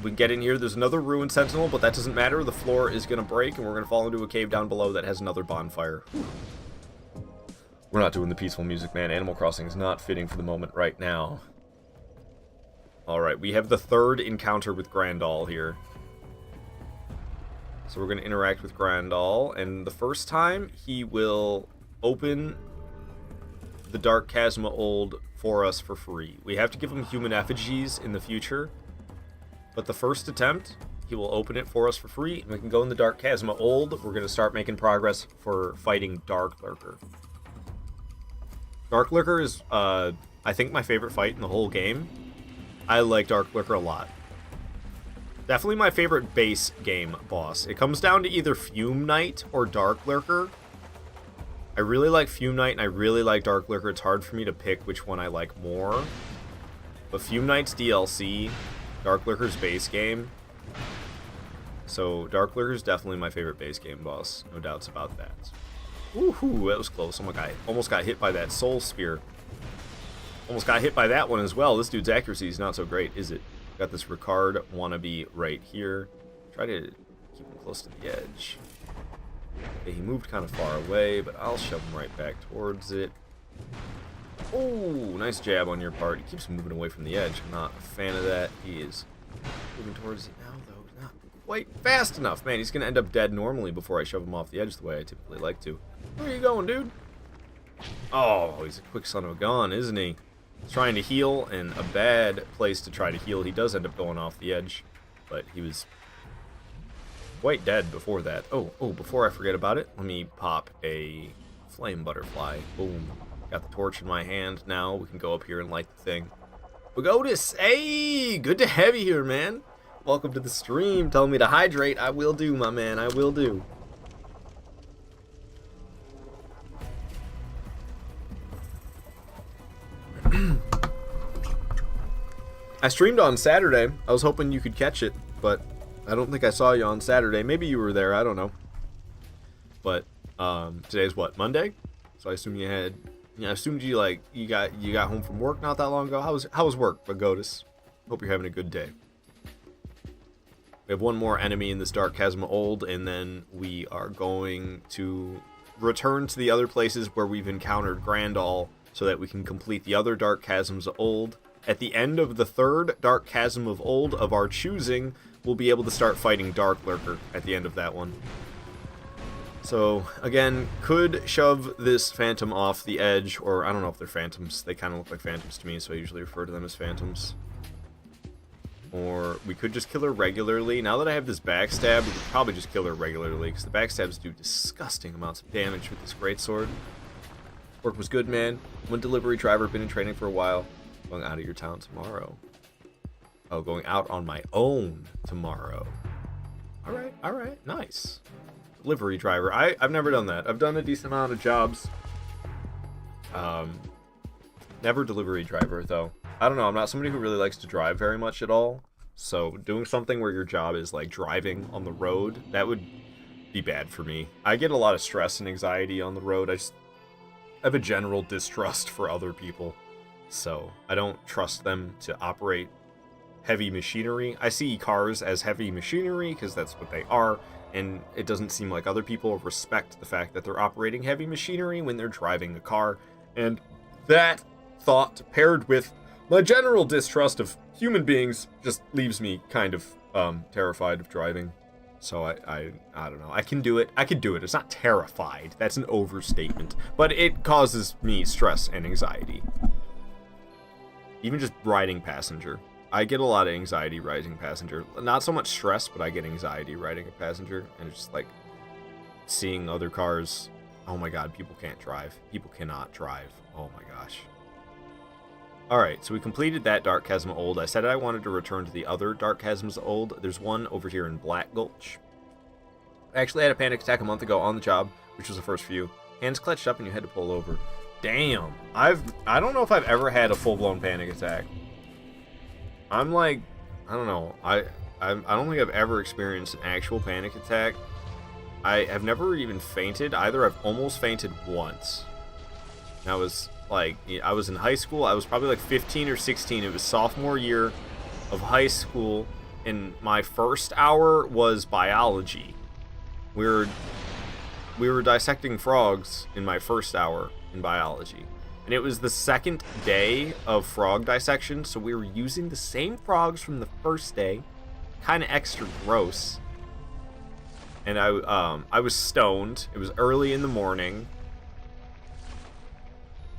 We can get in here. There's another Ruined Sentinel, but that doesn't matter. The floor is gonna break, and we're gonna fall into a cave down below that has another bonfire. We're not doing the peaceful music, man. Animal Crossing is not fitting for the moment right now. Alright, we have the 3rd encounter with Grandal here. So we're going to interact with Grandal, and the first time, he will open the Dark Chasma Old for us for free. We have to give him human effigies in the future, but the first attempt, he will open it for us for free, and we can go in the Dark Chasma Old. We're going to start making progress for fighting Dark Lurker. Dark Lurker is, I think, my favorite fight in the whole game. I like Dark Lurker a lot. Definitely my favorite base game boss. It comes down to either Fume Knight or Dark Lurker. I really like Fume Knight and I really like Dark Lurker. It's hard for me to pick which one I like more. But Fume Knight's DLC Dark Lurker's base game. So Dark Lurker's definitely my favorite base game boss. No doubts about that. Woohoo, that was close. Oh my god, almost got hit by that soul spear. Almost got hit by that one as well. This dude's accuracy is not so great, is it? Got this Ricard wannabe right here. Try to keep him close to the edge. Okay, he moved kind of far away, but I'll shove him right back towards it. Oh, nice jab on your part. He keeps moving away from the edge. I'm not a fan of that. He is moving towards it now, though. Not quite fast enough. Man, he's going to end up dead normally before I shove him off the edge the way I typically like to. Where are you going, dude? Oh, he's a quick son of a gun, isn't he? He's trying to heal, and a bad place to try to heal. He does end up going off the edge, but he was quite dead before that. Oh, before I forget about it, let me pop a flame butterfly. Boom. Got the torch in my hand now. We can go up here and light the thing. Pagodis, hey! Good to have you here, man. Welcome to the stream. Telling me to hydrate. I will do, my man. I will do. I streamed on Saturday. I was hoping you could catch it, but I don't think I saw you on Saturday. Maybe you were there. I don't know. But today's what, Monday? So I assume you had. I assumed you got home from work not that long ago. How was work, Pagodis? Hope you're having a good day. We have one more enemy in this Dark Chasm Old, and then we are going to return to the other places where we've encountered Grandal, so that we can complete the other Dark Chasms of Old. At the end of the third Dark Chasm of Old of our choosing, we'll be able to start fighting Dark Lurker at the end of that one. So, again, could shove this phantom off the edge, or I don't know if they're phantoms. They kind of look like phantoms to me, so I usually refer to them as phantoms. Or we could just kill her regularly. Now that I have this backstab, we could probably just kill her regularly, because the backstabs do disgusting amounts of damage with this greatsword. Work was good, man. One delivery driver, been in training for a while. Going out of your town tomorrow. Oh, going out on my own tomorrow. Alright, nice. Delivery driver. I've never done that. I've done a decent amount of jobs. Never delivery driver, though. I don't know, I'm not somebody who really likes to drive very much at all. So doing something where your job is like driving on the road, that would be bad for me. I get a lot of stress and anxiety on the road. I have a general distrust for other people. So I don't trust them to operate heavy machinery. I see cars as heavy machinery because that's what they are. And it doesn't seem like other people respect the fact that they're operating heavy machinery when they're driving a car. And that thought, paired with my general distrust of human beings, just leaves me kind of terrified of driving. So I don't know. I can do it. I can do it. It's not terrified. That's an overstatement. But it causes me stress and anxiety. Even just riding passenger. I get a lot of anxiety riding passenger. Not so much stress, but I get anxiety riding a passenger. And it's just like seeing other cars. Oh my god, people can't drive. People cannot drive. Oh my gosh. Alright, so we completed that Dark Chasm Old. I said I wanted to return to the other Dark Chasms Old. There's one over here in Black Gulch. I actually had a panic attack a month ago on the job, which was the first few. Hands clutched up and you had to pull over. Damn. I don't know if I've ever had a full-blown panic attack. I'm like, I don't know. I don't think I've ever experienced an actual panic attack. I have never even fainted. Either I've almost fainted once. And I was in high school. I was probably like 15 or 16. It was sophomore year of high school, and my first hour was biology. We were dissecting frogs in my first hour in biology. And it was the second day of frog dissection, so we were using the same frogs from the first day. Kind of extra gross. And I was stoned. It was early in the morning.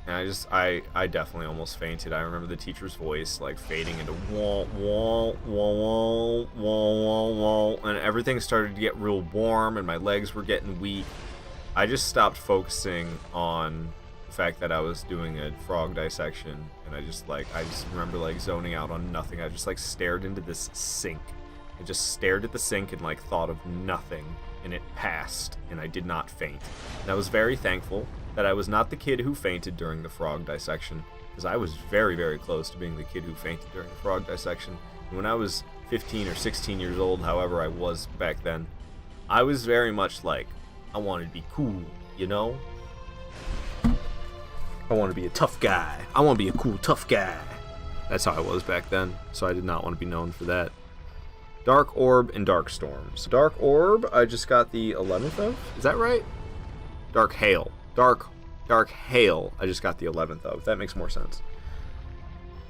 And I definitely almost fainted. I remember the teacher's voice like fading into wah wah wah wah wah wah, and everything started to get real warm and my legs were getting weak. I just stopped focusing on the fact that I was doing a frog dissection, and I just remember like zoning out on nothing. I just like stared into this sink. I just stared at the sink and like thought of nothing, and it passed, and I did not faint. And I was very thankful that I was not the kid who fainted during the frog dissection. because I was very, very close to being the kid who fainted during the frog dissection. And when I was 15 or 16 years old, however I was back then, I was very much like, I wanted to be cool, you know? I want to be a tough guy. I want to be a cool, tough guy. That's how I was back then, so I did not want to be known for that. Dark Orb and Dark Storms. Dark Orb, I just got the 11th of? Is that right? Dark Hail. Dark Hail, I just got the 11th of. That makes more sense.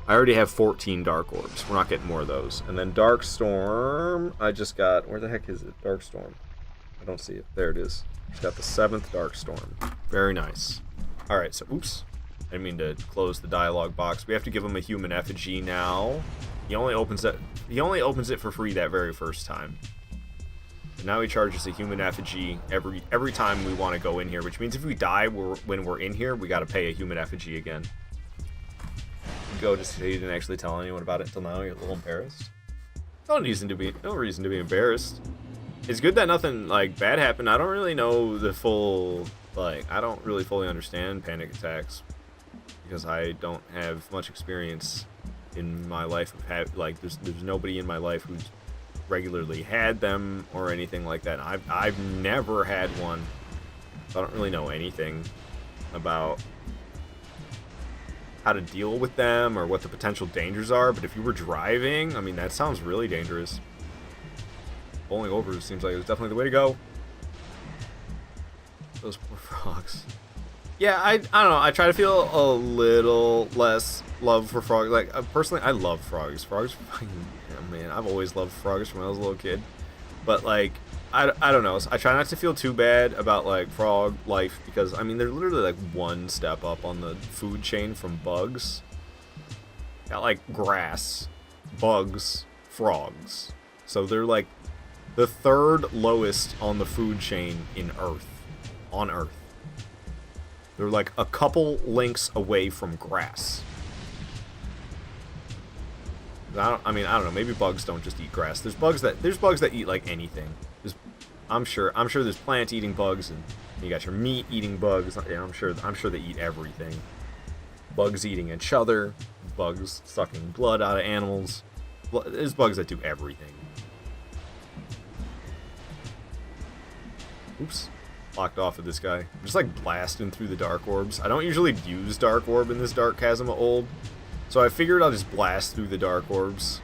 I already have 14 Dark Orbs. We're not getting more of those. And then Dark Storm, I just got... Where the heck is it? Dark Storm. I don't see it. There it is. Just got the 7th Dark Storm. Very nice. Alright, so... Oops. I didn't mean to close the dialogue box. We have to give him a human effigy now. He only opens it for free that very first time. And now he charges a human effigy every time we want to go in here, which means if we die when we're in here, we got to pay a human effigy again. Go just so you didn't actually tell anyone about it until now. You're a little embarrassed. No reason to be embarrassed. It's good that nothing like bad happened. I don't really know the full I don't really fully understand panic attacks because I don't have much experience in my life of there's nobody in my life who's regularly had them or anything like that. I've never had one, so I don't really know anything about how to deal with them or what the potential dangers are. But if you were driving, I mean, that sounds really dangerous. Bowling over seems like it's definitely the way to go. Those poor frogs. Yeah, I don't know. I try to feel a little less love for frogs. Like, personally, I love frogs. Frogs, man, I've always loved frogs from when I was a little kid. But, like, I don't know. I try not to feel too bad about, like, frog life because, I mean, they're literally, like, one step up on the food chain from bugs. Got, like, grass, bugs, frogs. So they're, like, the third lowest on the food chain on Earth. They're like a couple links away from grass. I don't know. Maybe bugs don't just eat grass. There's bugs that eat like anything. I'm sure there's plant-eating bugs, and you got your meat-eating bugs. Yeah, I'm sure they eat everything. Bugs eating each other. Bugs sucking blood out of animals. There's bugs that do everything. Oops. Locked off of this guy. I'm just like blasting through the dark orbs. I don't usually use dark orb in this dark chasm of old, so I figured I'll just blast through the dark orbs,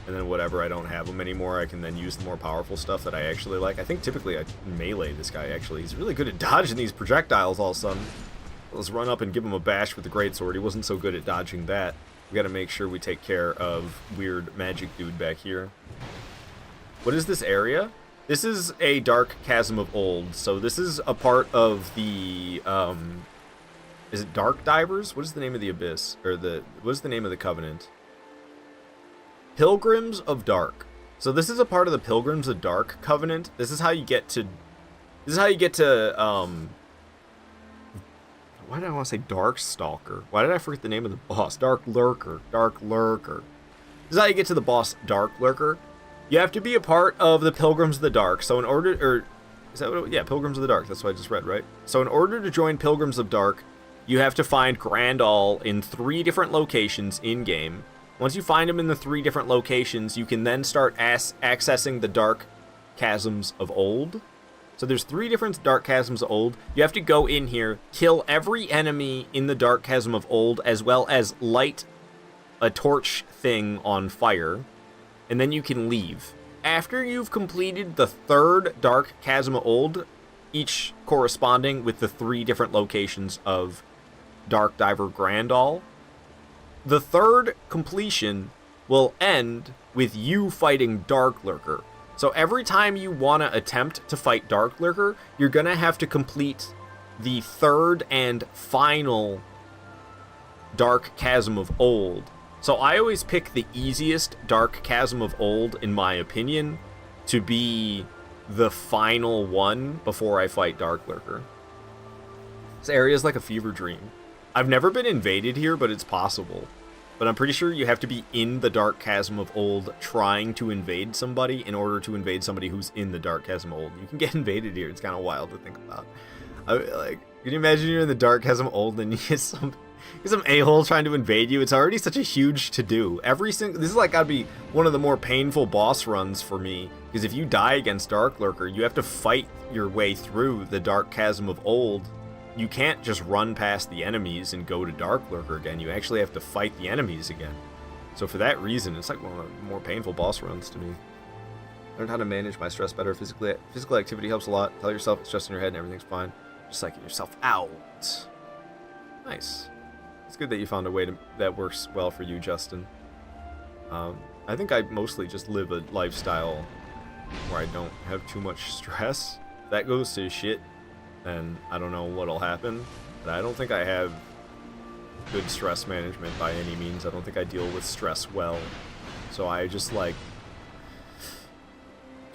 and then whatever I don't have them anymore, I can then use the more powerful stuff that I actually like. I think typically I melee this guy actually. He's really good at dodging these projectiles all of a sudden. Let's run up and give him a bash with the greatsword. He wasn't so good at dodging that. We gotta make sure we take care of weird magic dude back here. What is this area? This is a dark chasm of old, so this is a part of the, is it Dark Divers? What is the name of the Abyss? Or what is the name of the Covenant? Pilgrims of Dark. So this is a part of the Pilgrims of Dark Covenant. This is how you get to, why did I want to say Dark Stalker? Why did I forget the name of the boss? Dark Lurker. This is how you get to the boss, Dark Lurker. You have to be a part of the Pilgrims of the Dark. So in order, Pilgrims of the Dark. That's what I just read, right? So in order to join Pilgrims of Dark, you have to find Grandal in 3 different locations in-game. Once you find him in the 3 different locations, you can then start accessing the Dark Chasms of Old. So there's 3 different Dark Chasms of Old. You have to go in here, kill every enemy in the Dark Chasm of Old, as well as light a torch thing on fire. And then you can leave. After you've completed the 3rd Dark Chasm of Old, each corresponding with the 3 different locations of Dark Diver Grandal, the 3rd completion will end with you fighting Dark Lurker. So every time you want to attempt to fight Dark Lurker, you're going to have to complete the 3rd and final Dark Chasm of Old. So I always pick the easiest Dark Chasm of Old, in my opinion, to be the final one before I fight Dark Lurker. This area is like a fever dream. I've never been invaded here, but it's possible. But I'm pretty sure you have to be in the Dark Chasm of Old trying to invade somebody in order to invade somebody who's in the Dark Chasm of Old. You can get invaded here. It's kind of wild to think about. Can you imagine you're in the Dark Chasm of Old and you get some a-hole trying to invade you. It's already such a huge to-do. This is like gotta be one of the more painful boss runs for me, because if you die against Dark Lurker, you have to fight your way through the Dark Chasm of Old. You can't just run past the enemies and go to Dark Lurker again. You actually have to fight the enemies again. So for that reason, it's like one of the more painful boss runs to me. Learned how to manage my stress better. Physical activity helps a lot. Tell yourself it's just in your head and everything's fine. Just psyching yourself out. Nice. It's good that you found a way that works well for you, Justin. I think I mostly just live a lifestyle where I don't have too much stress. If that goes to shit, then I don't know what'll happen. But I don't think I have good stress management by any means. I don't think I deal with stress well. So I just like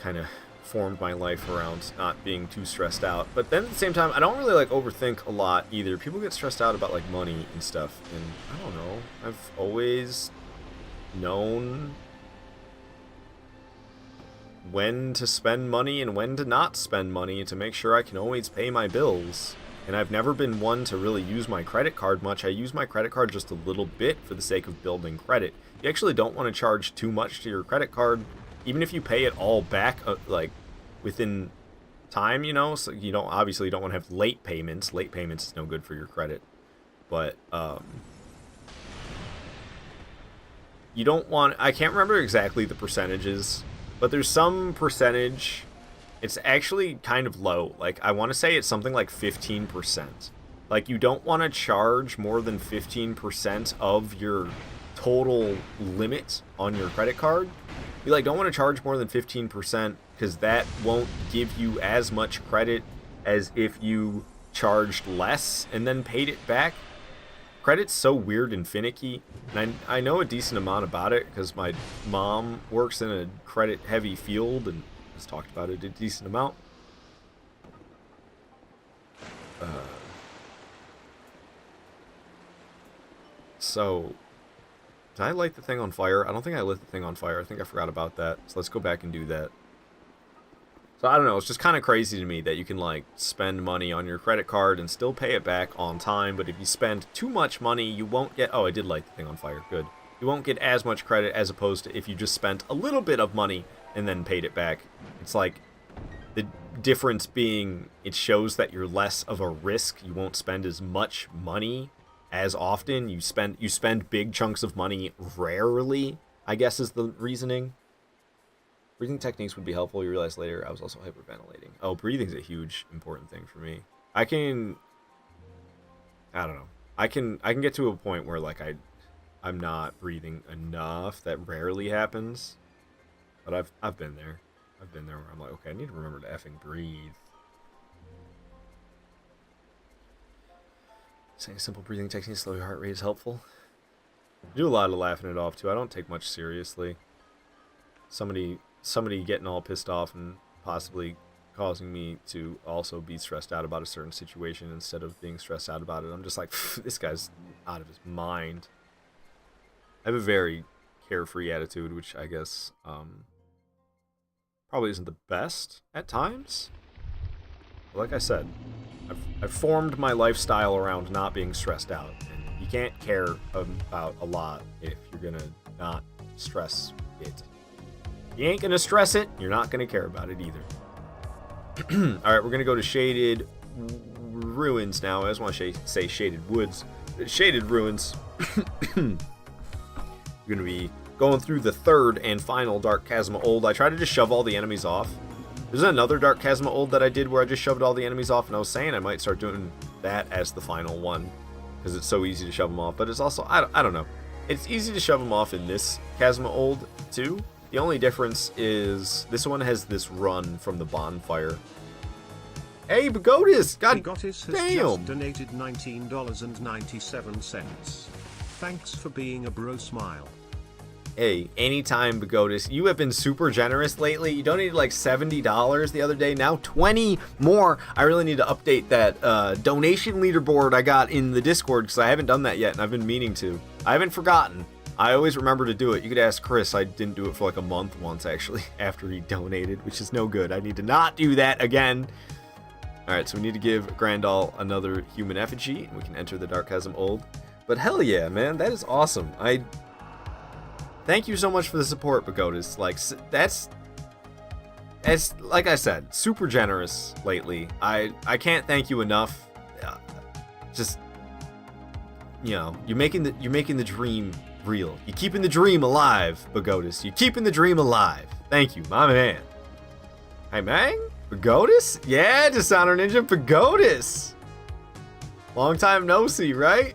kind of formed my life around not being too stressed out. But then at the same time, I don't really like overthink a lot either. People get stressed out about like money and stuff, and I don't know. I've always known when to spend money and when to not spend money to make sure I can always pay my bills. And I've never been one to really use my credit card much. I use my credit card just a little bit for the sake of building credit. You actually don't want to charge too much to your credit card, even if you pay it all back like within time, you know. So you don't want to have late payments. Late payments is no good for your credit. But you don't want, I can't remember exactly the percentages, but there's some percentage. It's actually kind of low. Like, I want to say it's something like 15%. Like, you don't want to charge more than 15% of your total limit on your credit card. You, like, don't want to charge more than 15%, because that won't give you as much credit as if you charged less and then paid it back. Credit's so weird and finicky, and I know a decent amount about it because my mom works in a credit-heavy field and has talked about it a decent amount. So, did I light the thing on fire? I don't think I lit the thing on fire. I think I forgot about that. So let's go back and do that. So I don't know, it's just kind of crazy to me that you can like spend money on your credit card and still pay it back on time, but if you spend too much money, you won't get, oh, I did light the thing on fire, good. You won't get as much credit as opposed to if you just spent a little bit of money and then paid it back. It's like the difference being it shows that you're less of a risk. You won't spend as much money as often. You spend big chunks of money rarely, I guess is the reasoning. Breathing techniques would be helpful. You realize later I was also hyperventilating. Oh, breathing's a huge important thing for me. I don't know. I can get to a point where like I'm not breathing enough. That rarely happens. But I've been there. I've been there where I'm like, okay, I need to remember to effing breathe. Saying simple breathing techniques, slow your heart rate is helpful. I do a lot of laughing it off too. I don't take much seriously. Somebody getting all pissed off and possibly causing me to also be stressed out about a certain situation instead of being stressed out about it. I'm just like, this guy's out of his mind. I have a very carefree attitude, which I guess probably isn't the best at times. But like I said, I've formed my lifestyle around not being stressed out, and you can't care about a lot if you're gonna not stress it. You ain't gonna stress it, you're not gonna care about it either. Alright, we're gonna go to Shaded Ruins now. I just want to say Shaded Woods. Shaded Ruins. We're gonna be going through the third and final Dark Chasm of Old. I tried to just shove all the enemies off. There's another Dark Chasm of Old that I did where I just shoved all the enemies off, and I was saying I might start doing that as the final one, because it's so easy to shove them off. But it's also, I don't know. It's easy to shove them off in this Chasm of Old, too. The only difference is this one has this run from the bonfire. Hey, Bagotis! God Bagotis has damn! just donated $19.97. Thanks for being a bro smile. Hey, anytime, Bagotis. You have been super generous lately. You donated like $70 the other day. Now 20 more. I really need to update that donation leaderboard I got in the Discord, because I haven't done that yet, and I've been meaning to. I haven't forgotten. I always remember to do it. You could ask Chris. I didn't do it for like a month once, actually, after he donated, which is no good. I need to not do that again. Alright, so we need to give Grandal another human effigy, and we can enter the Dark Chasm Old. But hell yeah, man, that is awesome. Thank you so much for the support, Pagodas. Like, that's like I said, super generous lately. I can't thank you enough. Just, you know, you're making the dream real. You're keeping the dream alive, Pagodas. You're keeping the dream alive. Thank you, my man. Hey, man, Pagodas? Yeah, Dishonor Ninja Pagodas. Long time no see, right?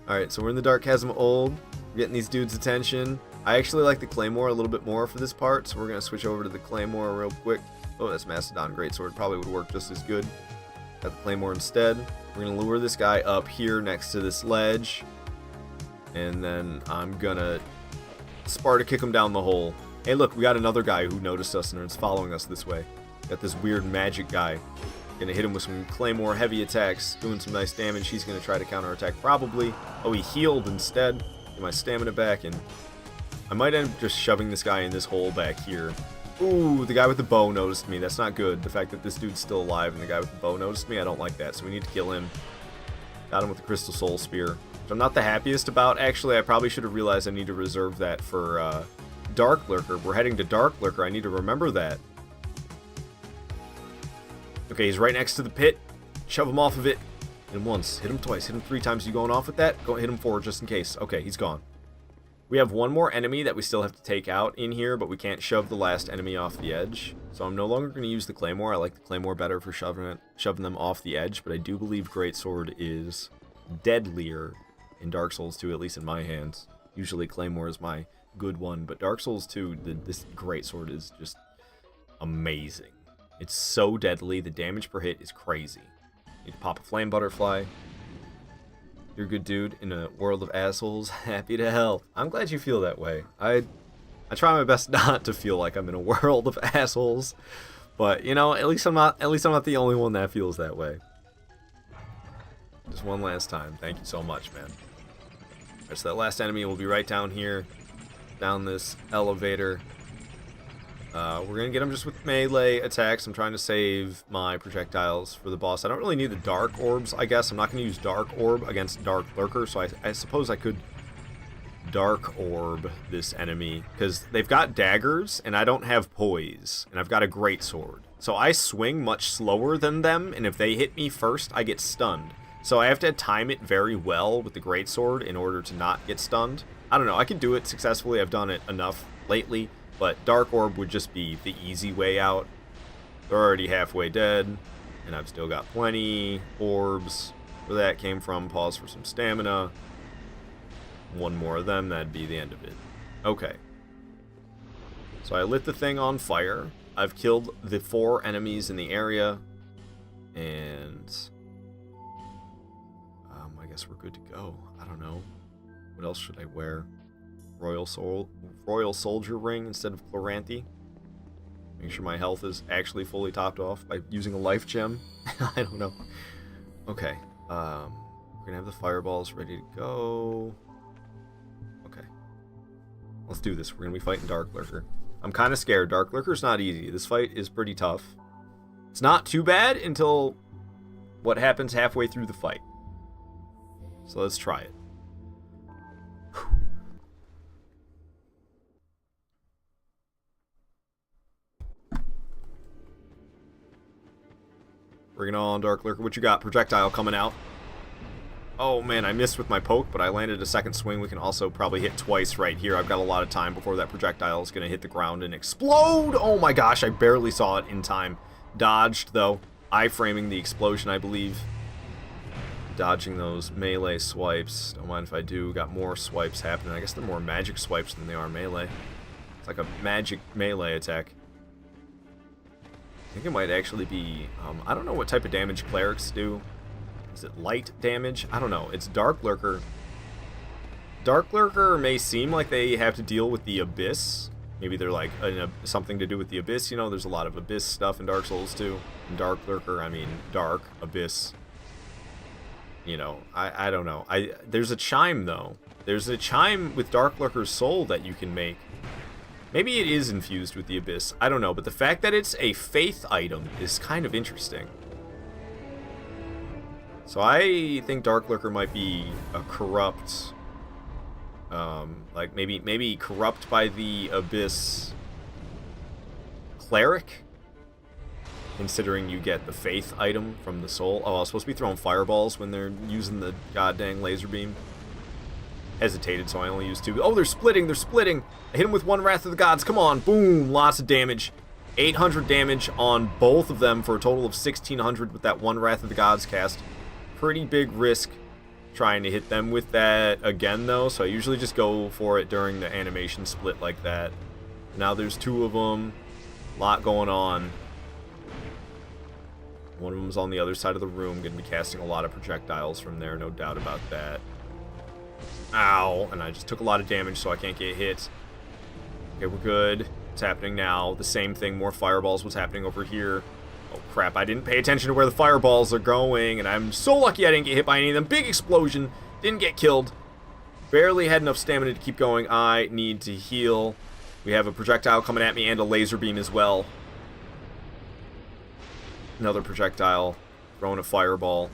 All right, so we're in the Dark Chasm Old. We're getting these dudes' attention. I actually like the Claymore a little bit more for this part, so we're going to switch over to the Claymore real quick. Oh, that's Mastodon Greatsword. Probably would work just as good. Got the Claymore instead. We're going to lure this guy up here next to this ledge. And then I'm going to Sparta kick him down the hole. Hey, look, we got another guy who noticed us and is following us this way. Got this weird magic guy. Gonna hit him with some Claymore heavy attacks, doing some nice damage. He's gonna try to counterattack probably. Oh, he healed instead. Get my stamina back, and I might end up just shoving this guy in this hole back here. Ooh, the guy with the bow noticed me. That's not good. The fact that this dude's still alive and the guy with the bow noticed me, I don't like that. So we need to kill him. Got him with the Crystal Soul Spear, which I'm not the happiest about. Actually, I probably should have realized I need to reserve that for Dark Lurker. We're heading to Dark Lurker. I need to remember that. Okay, he's right next to the pit. Shove him off of it. Hit him once. Hit him twice. Hit him 3 times. You going off with that? Go hit him 4 just in case. Okay, he's gone. We have one more enemy that we still have to take out in here, but we can't shove the last enemy off the edge. So I'm no longer going to use the Claymore. I like the Claymore better for shoving them off the edge, but I do believe Greatsword is deadlier in Dark Souls 2, at least in my hands. Usually Claymore is my good one, but Dark Souls 2, this Greatsword is just amazing. It's so deadly. The damage per hit is crazy. Need to pop a Flame Butterfly. You're a good dude in a world of assholes. Happy to help. I'm glad you feel that way. I try my best not to feel like I'm in a world of assholes, but you know, at least I'm not the only one that feels that way. Just one last time. Thank you so much, man. Alright, so that last enemy will be right down here, down this elevator. We're going to get him just with melee attacks. I'm trying to save my projectiles for the boss. I don't really need the Dark Orbs, I guess. I'm not going to use Dark Orb against Dark Lurker, so I suppose I could Dark Orb this enemy, because they've got daggers, and I don't have poise, and I've got a greatsword. So I swing much slower than them, and if they hit me first, I get stunned. So I have to time it very well with the greatsword in order to not get stunned. I don't know, I can do it successfully. I've done it enough lately. But Dark Orb would just be the easy way out. They're already halfway dead, and I've still got plenty orbs where that came from. Pause for some stamina. One more of them, that'd be the end of it. Okay. So I lit the thing on fire. I've killed the 4 enemies in the area, and I guess we're good to go. I don't know. What else should I wear? Royal Soldier Ring instead of Chloranthy. Make sure my health is actually fully topped off by using a life gem. I don't know. Okay. We're gonna have the fireballs ready to go. Okay. Let's do this. We're gonna be fighting Dark Lurker. I'm kind of scared. Dark Lurker's not easy. This fight is pretty tough. It's not too bad until what happens halfway through the fight. So let's try it. Bring it on, Dark Lurker. What you got? Projectile coming out. Oh, man, I missed with my poke, but I landed a second swing. We can also probably hit twice right here. I've got a lot of time before that projectile is going to hit the ground and explode. Oh, my gosh, I barely saw it in time. Dodged, though. Iframing the explosion, I believe. Dodging those melee swipes. Don't mind if I do. Got more swipes happening. I guess they're more magic swipes than they are melee. It's like a magic melee attack. I think it might actually be, I don't know what type of damage clerics do. Is it light damage? I don't know. It's Dark Lurker. Dark Lurker may seem like they have to deal with the Abyss. Maybe they're like something to do with the Abyss. You know, there's a lot of Abyss stuff in Dark Souls too. In Dark Lurker, I mean Dark, Abyss. You know, I don't know. There's a chime though. There's a chime with Dark Lurker's soul that you can make. Maybe it is infused with the Abyss. I don't know, but the fact that it's a faith item is kind of interesting. So I think Dark Lurker might be a corrupt, like maybe corrupt by the Abyss cleric, considering you get the faith item from the soul. Oh, I was supposed to be throwing fireballs when they're using the goddamn laser beam. Hesitated, so I only used 2. Oh, they're splitting, they're splitting. I hit them with one Wrath of the Gods. Come on, boom, lots of damage. 800 damage on both of them for a total of 1600 with that one Wrath of the Gods cast. Pretty big risk trying to hit them with that again, though, so I usually just go for it during the animation split like that. Now there's 2 of them. Lot going on. One of them's on the other side of the room. Going to be casting a lot of projectiles from there, no doubt about that. Ow! And I just took a lot of damage, so I can't get hit. Okay, we're good. It's happening now. The same thing, more fireballs was happening over here. Oh, crap. I didn't pay attention to where the fireballs are going, and I'm so lucky I didn't get hit by any of them. Big explosion. Didn't get killed. Barely had enough stamina to keep going. I need to heal. We have a projectile coming at me and a laser beam as well. Another projectile. Throwing a fireball.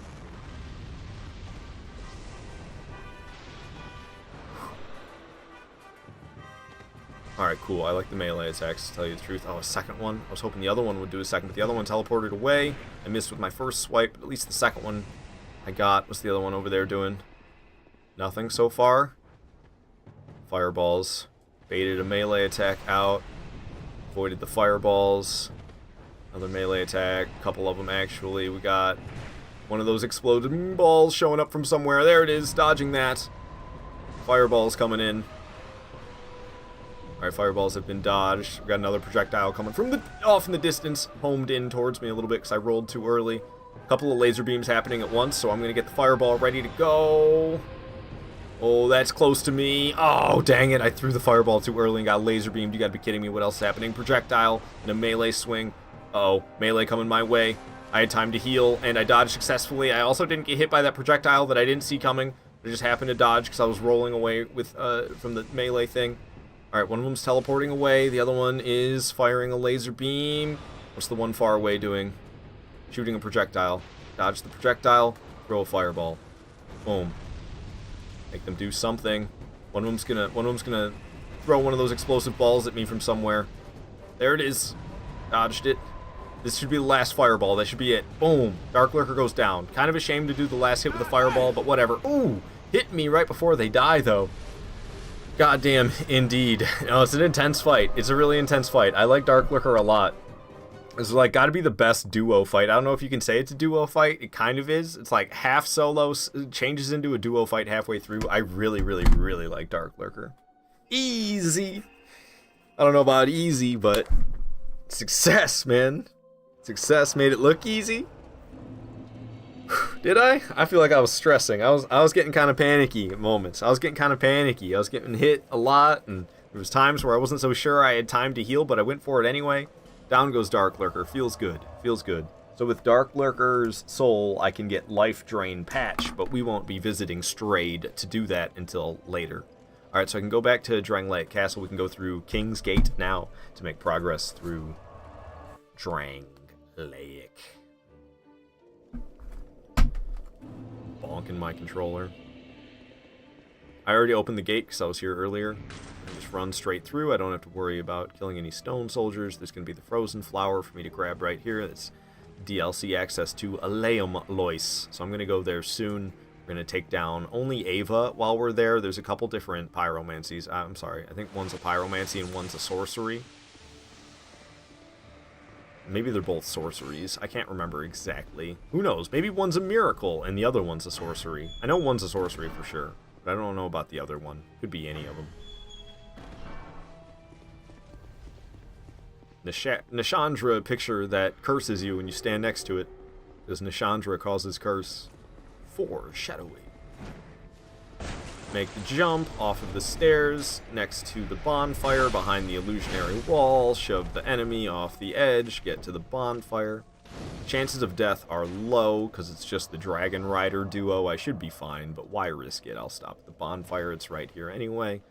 Alright, cool. I like the melee attacks, to tell you the truth. Oh, a second one. I was hoping the other one would do a second, but the other one teleported away. I missed with my first swipe, but at least the second one I got. What's the other one over there doing? Nothing so far. Fireballs. Baited a melee attack out. Avoided the fireballs. Another melee attack. A couple of them, actually. We got one of those exploding balls showing up from somewhere. There it is. Dodging that. Fireballs coming in. Alright, fireballs have been dodged. We got another projectile coming from off in the distance. Homed in towards me a little bit because I rolled too early. A couple of laser beams happening at once, so I'm going to get the fireball ready to go. Oh, that's close to me. Oh, dang it. I threw the fireball too early and got laser beamed. You got to be kidding me. What else is happening? Projectile and a melee swing. Uh-oh, melee coming my way. I had time to heal, and I dodged successfully. I also didn't get hit by that projectile that I didn't see coming. I just happened to dodge because I was rolling away with from the melee thing. Alright, one of them's teleporting away. The other one is firing a laser beam. What's the one far away doing? Shooting a projectile. Dodge the projectile. Throw a fireball. Boom. Make them do something. One of them's gonna throw one of those explosive balls at me from somewhere. There it is. Dodged it. This should be the last fireball. That should be it. Boom. Dark Lurker goes down. Kind of ashamed to do the last hit with a fireball, but whatever. Ooh! Hit me right before they die, though. Goddamn, indeed. No, it's an intense fight. It's a really intense fight. I like Dark Lurker a lot. It's like gotta be the best duo fight. I don't know if you can say it's a duo fight. It kind of is. It's like half solo, changes into a duo fight halfway through. I really, really, really like Dark Lurker. Easy. I don't know about easy, but success, man. Success made it look easy. Did I? I feel like I was stressing. I was getting kind of panicky at moments. I was getting hit a lot, and there was times where I wasn't so sure I had time to heal, but I went for it anyway. Down goes Dark Lurker. Feels good. Feels good. So with Dark Lurker's soul, I can get Life Drain Patch, but we won't be visiting Strayed to do that until later. Alright, so I can go back to Dranglaic Castle. We can go through King's Gate now to make progress through Dranglaic. Bonking my controller. I already opened the gate because I was here earlier. I just run straight through. I don't have to worry about killing any stone soldiers. There's going to be the frozen flower for me to grab right here. That's DLC access to Aleum Lois. So I'm going to go there soon. We're going to take down only Ava while we're there. There's a couple different pyromancies. I'm sorry. I think one's a pyromancy and one's a sorcery. Maybe they're both sorceries. I can't remember exactly. Who knows? Maybe one's a miracle and the other one's a sorcery. I know one's a sorcery for sure, but I don't know about the other one. Could be any of them. Nishandra picture that curses you when you stand next to it. Because Nishandra causes curse. Foreshadowing. Make the jump off of the stairs next to the bonfire behind the illusionary wall. Shove the enemy off the edge. Get to the bonfire. Chances of death are low because it's just the Dragon Rider duo. I should be fine, but why risk it? I'll stop at the bonfire. It's right here anyway.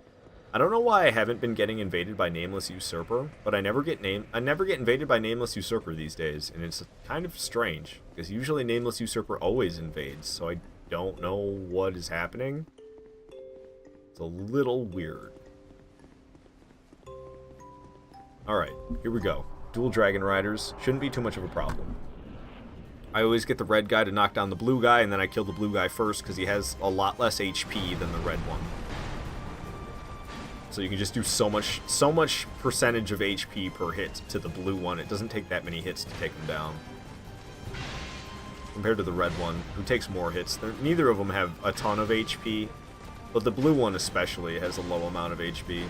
I don't know why I haven't been getting invaded by Nameless Usurper, but I never get invaded by Nameless Usurper these days, and it's kind of strange, because usually Nameless Usurper always invades, so I don't know what is happening. It's a little weird. Alright, here we go. Dual Dragon Riders. Shouldn't be too much of a problem. I always get the red guy to knock down the blue guy, and then I kill the blue guy first, because he has a lot less HP than the red one. So you can just do so much percentage of HP per hit to the blue one. It doesn't take that many hits to take him down. Compared to the red one, who takes more hits. Neither of them have a ton of HP, but the blue one especially has a low amount of HP.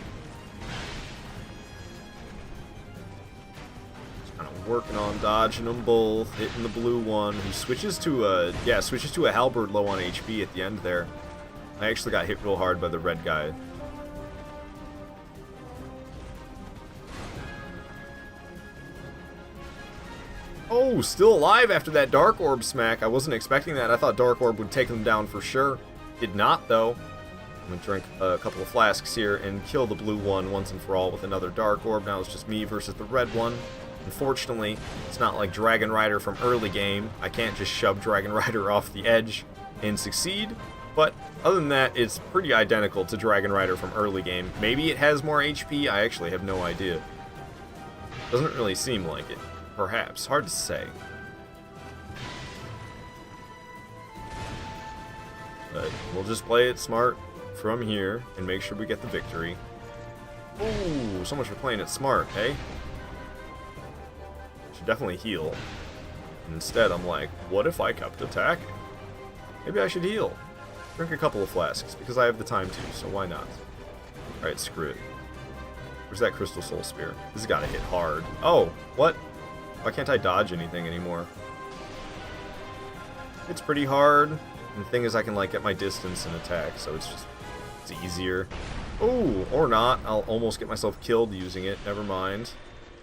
Just kind of working on dodging them both, hitting the blue one, who switches to a halberd low on HP at the end there. I actually got hit real hard by the red guy. Oh, still alive after that Dark Orb smack. I wasn't expecting that. I thought Dark Orb would take them down for sure. Did not, though. I'm going to drink a couple of flasks here and kill the blue one once and for all with another Dark Orb. Now it's just me versus the red one. Unfortunately, it's not like Dragon Rider from early game. I can't just shove Dragon Rider off the edge and succeed. But other than that, it's pretty identical to Dragon Rider from early game. Maybe it has more HP. I actually have no idea. Doesn't really seem like it. Perhaps. Hard to say. But we'll just play it smart from here and make sure we get the victory. Ooh, so much for playing it smart, eh? Should definitely heal. And instead, I'm like, what if I kept attacking? Maybe I should heal. Drink a couple of flasks, because I have the time to, so why not? Alright, screw it. Where's that Crystal Soul Spear? This has got to hit hard. Oh, what? Why can't I dodge anything anymore? It's pretty hard. And the thing is, I can like get my distance and attack, so it's easier. Oh, or not. I'll almost get myself killed using it. Never mind.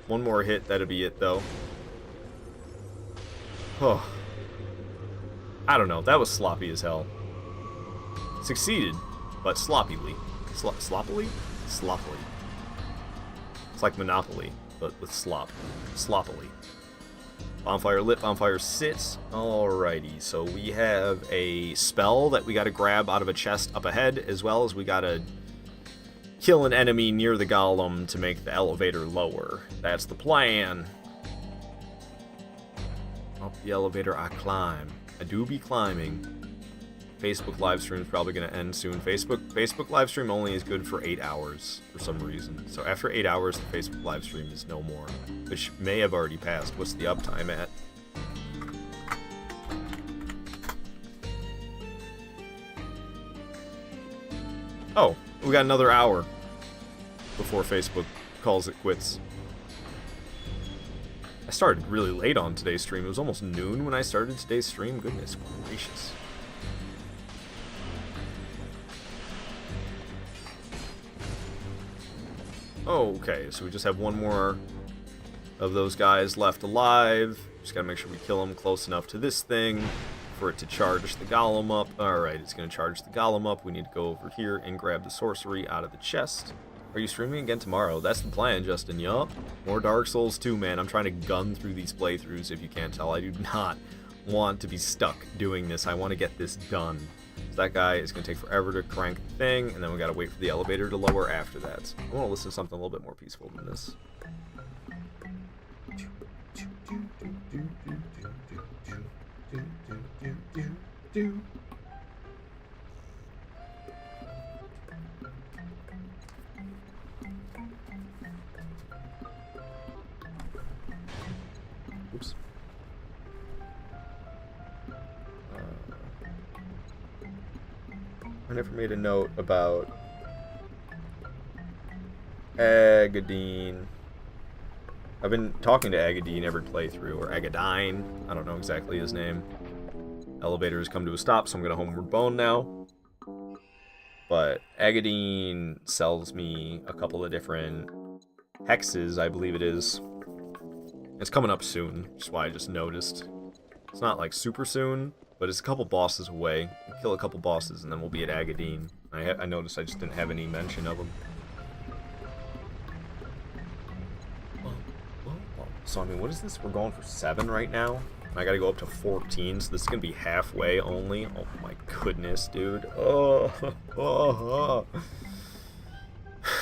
One more hit, that'll be it, though. Oh. I don't know. That was sloppy as hell. Succeeded, but sloppily. Sloppily? Sloppily. It's like Monopoly, but with slop. Sloppily. Bonfire lit, bonfire sits. Alrighty, so we have a spell that we gotta grab out of a chest up ahead, as well as we gotta kill an enemy near the golem to make the elevator lower. That's the plan. Up the elevator I climb. I do be climbing. Facebook live stream is probably going to end soon. Facebook live stream only is good for 8 hours for some reason. So after 8 hours, the Facebook live stream is no more, which may have already passed. What's the uptime at? Oh, we got another hour before Facebook calls it quits. I started really late on today's stream. It was almost noon when I started today's stream. Goodness gracious. Okay, so we just have one more of those guys left alive. Just gotta make sure we kill him close enough to this thing for it to charge the golem up. Alright, it's gonna charge the golem up. We need to go over here and grab the sorcery out of the chest. Are you streaming again tomorrow? That's the plan, Justin. Yup. More Dark Souls 2, man. I'm trying to gun through these playthroughs, if you can't tell. I do not want to be stuck doing this. I want to get this done. So that guy is going to take forever to crank the thing, and then we got to wait for the elevator to lower after that. I want to listen to something a little bit more peaceful than this. Oops. I never made a note about Agadine. I've been talking to Agadine every playthrough, or Agadine. I don't know exactly his name. Elevator has come to a stop, so I'm going to homeward bone now. But Agadine sells me a couple of different hexes, I believe it is. It's coming up soon, which is why I just noticed. It's not like super soon, but it's a couple bosses away. We'll kill a couple bosses and then we'll be at Agadine. I noticed I just didn't have any mention of them. So, I mean, what is this? We're going for 7 right now. I gotta go up to 14, so this is gonna be halfway only. Oh my goodness, dude. Oh,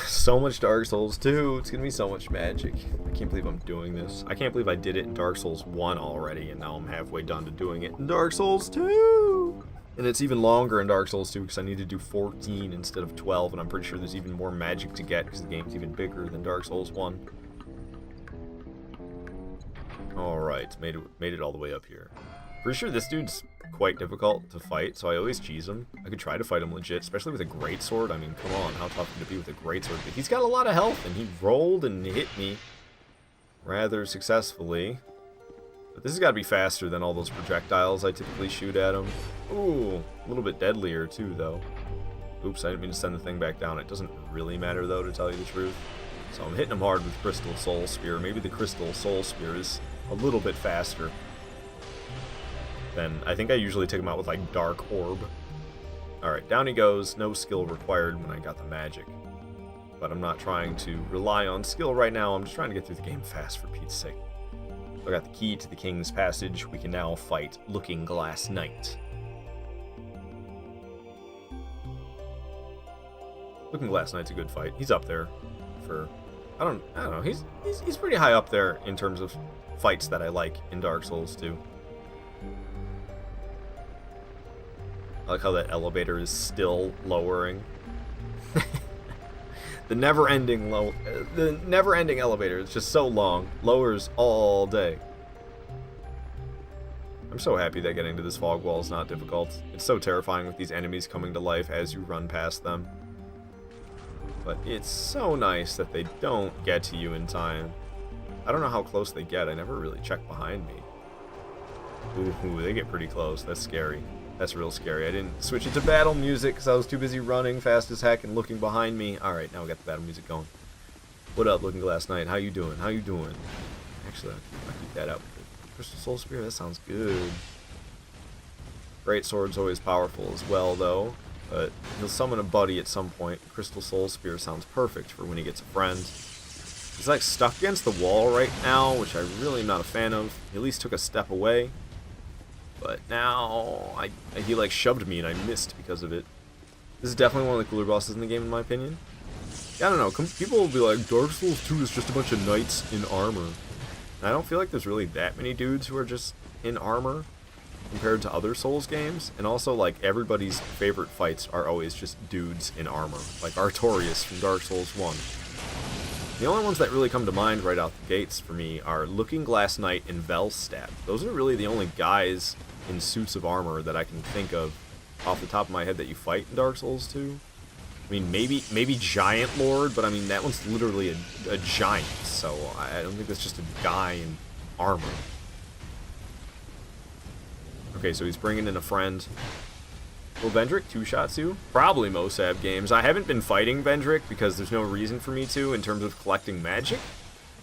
so much Dark Souls 2. It's gonna be so much magic. I can't believe I'm doing this. I can't believe I did it in Dark Souls 1 already, and now I'm halfway done to doing it in Dark Souls 2. And it's even longer in Dark Souls 2 because I need to do 14 instead of 12, and I'm pretty sure there's even more magic to get because the game's even bigger than Dark Souls 1. Alright, made it all the way up here. Pretty sure this dude's quite difficult to fight, so I always cheese him. I could try to fight him legit, especially with a greatsword. I mean, come on, how tough can it be with a greatsword? But he's got a lot of health, and he rolled and hit me rather successfully. But this has got to be faster than all those projectiles I typically shoot at him. Ooh, a little bit deadlier too, though. Oops, I didn't mean to send the thing back down. It doesn't really matter, though, to tell you the truth. So I'm hitting him hard with Crystal Soul Spear. Maybe the Crystal Soul Spear is a little bit faster. Then I think I usually take him out with like Dark Orb. Alright, down he goes. No skill required when I got the magic. But I'm not trying to rely on skill right now. I'm just trying to get through the game fast for Pete's sake. I got the key to the King's Passage. We can now fight Looking Glass Knight. Looking Glass Knight's a good fight. He's up there for I don't know. He's pretty high up there in terms of fights that I like in Dark Souls 2. I like how that elevator is still lowering. The never-ending elevator is just so long. Lowers all day. I'm so happy that getting to this fog wall is not difficult. It's so terrifying with these enemies coming to life as you run past them. But it's so nice that they don't get to you in time. I don't know how close they get. I never really checked behind me. Ooh, they get pretty close. That's scary. That's real scary. I didn't switch it to battle music because I was too busy running fast as heck and looking behind me. Alright, now we got the battle music going. What up, Looking Glass Knight? How you doing? How you doing? Actually, I'll keep that up. Crystal Soul Spear, that sounds good. Great Sword's always powerful as well, though. But he'll summon a buddy at some point. Crystal Soul Spear sounds perfect for when he gets a friend. He's like stuck against the wall right now, which I really am not a fan of. He at least took a step away. But now, he like shoved me and I missed because of it. This is definitely one of the cooler bosses in the game in my opinion. Yeah, I don't know, people will be like, Dark Souls 2 is just a bunch of knights in armor. And I don't feel like there's really that many dudes who are just in armor compared to other Souls games. And also, like, everybody's favorite fights are always just dudes in armor. Like Artorias from Dark Souls 1. The only ones that really come to mind right out the gates for me are Looking Glass Knight and Velstadt. Those are really the only guys in suits of armor that I can think of off the top of my head that you fight in Dark Souls 2. I mean, maybe Giant Lord, but I mean, that one's literally a giant, so I don't think that's just a guy in armor. Okay, so he's bringing in a friend. Will Vendrick two-shots you? Probably Mosab games. I haven't been fighting Vendrick because there's no reason for me to in terms of collecting magic.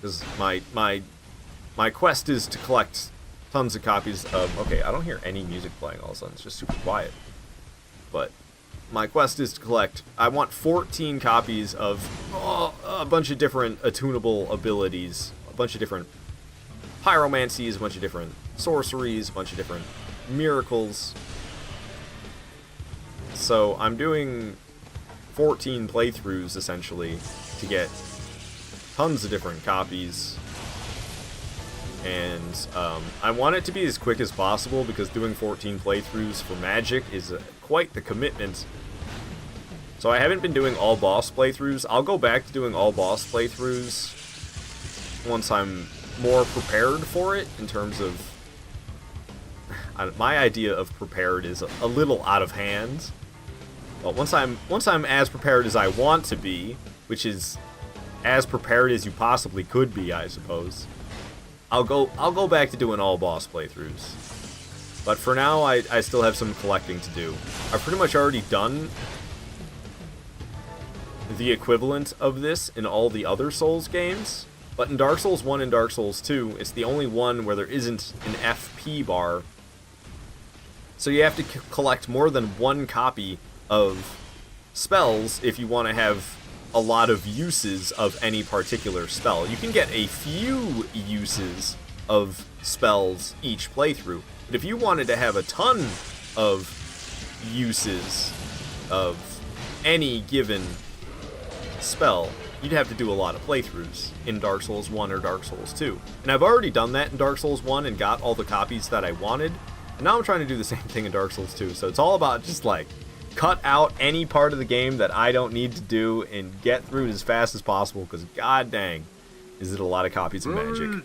Because my quest is to collect tons of copies of... Okay, I don't hear any music playing all of a sudden. It's just super quiet. But my quest is to collect... I want 14 copies of a bunch of different attunable abilities. A bunch of different pyromancies, a bunch of different sorceries, a bunch of different miracles. So I'm doing 14 playthroughs, essentially, to get tons of different copies. And I want it to be as quick as possible, because doing 14 playthroughs for Magic is quite the commitment. So I haven't been doing all boss playthroughs. I'll go back to doing all boss playthroughs once I'm more prepared for it, in terms of... my idea of prepared is a little out of hand. But once I'm as prepared as I want to be, which is as prepared as you possibly could be, I suppose, I'll go back to doing all boss playthroughs. But for now, I still have some collecting to do. I've pretty much already done the equivalent of this in all the other Souls games. But in Dark Souls 1 and Dark Souls 2, it's the only one where there isn't an FP bar. So you have to collect more than one copy of spells if you want to have a lot of uses of any particular spell. You can get a few uses of spells each playthrough, but if you wanted to have a ton of uses of any given spell, you'd have to do a lot of playthroughs in Dark Souls 1 or Dark Souls 2. And I've already done that in Dark Souls 1 and got all the copies that I wanted. And now I'm trying to do the same thing in Dark Souls 2. So it's all about just like cut out any part of the game that I don't need to do and get through it as fast as possible, because god dang, is it a lot of copies of Magic.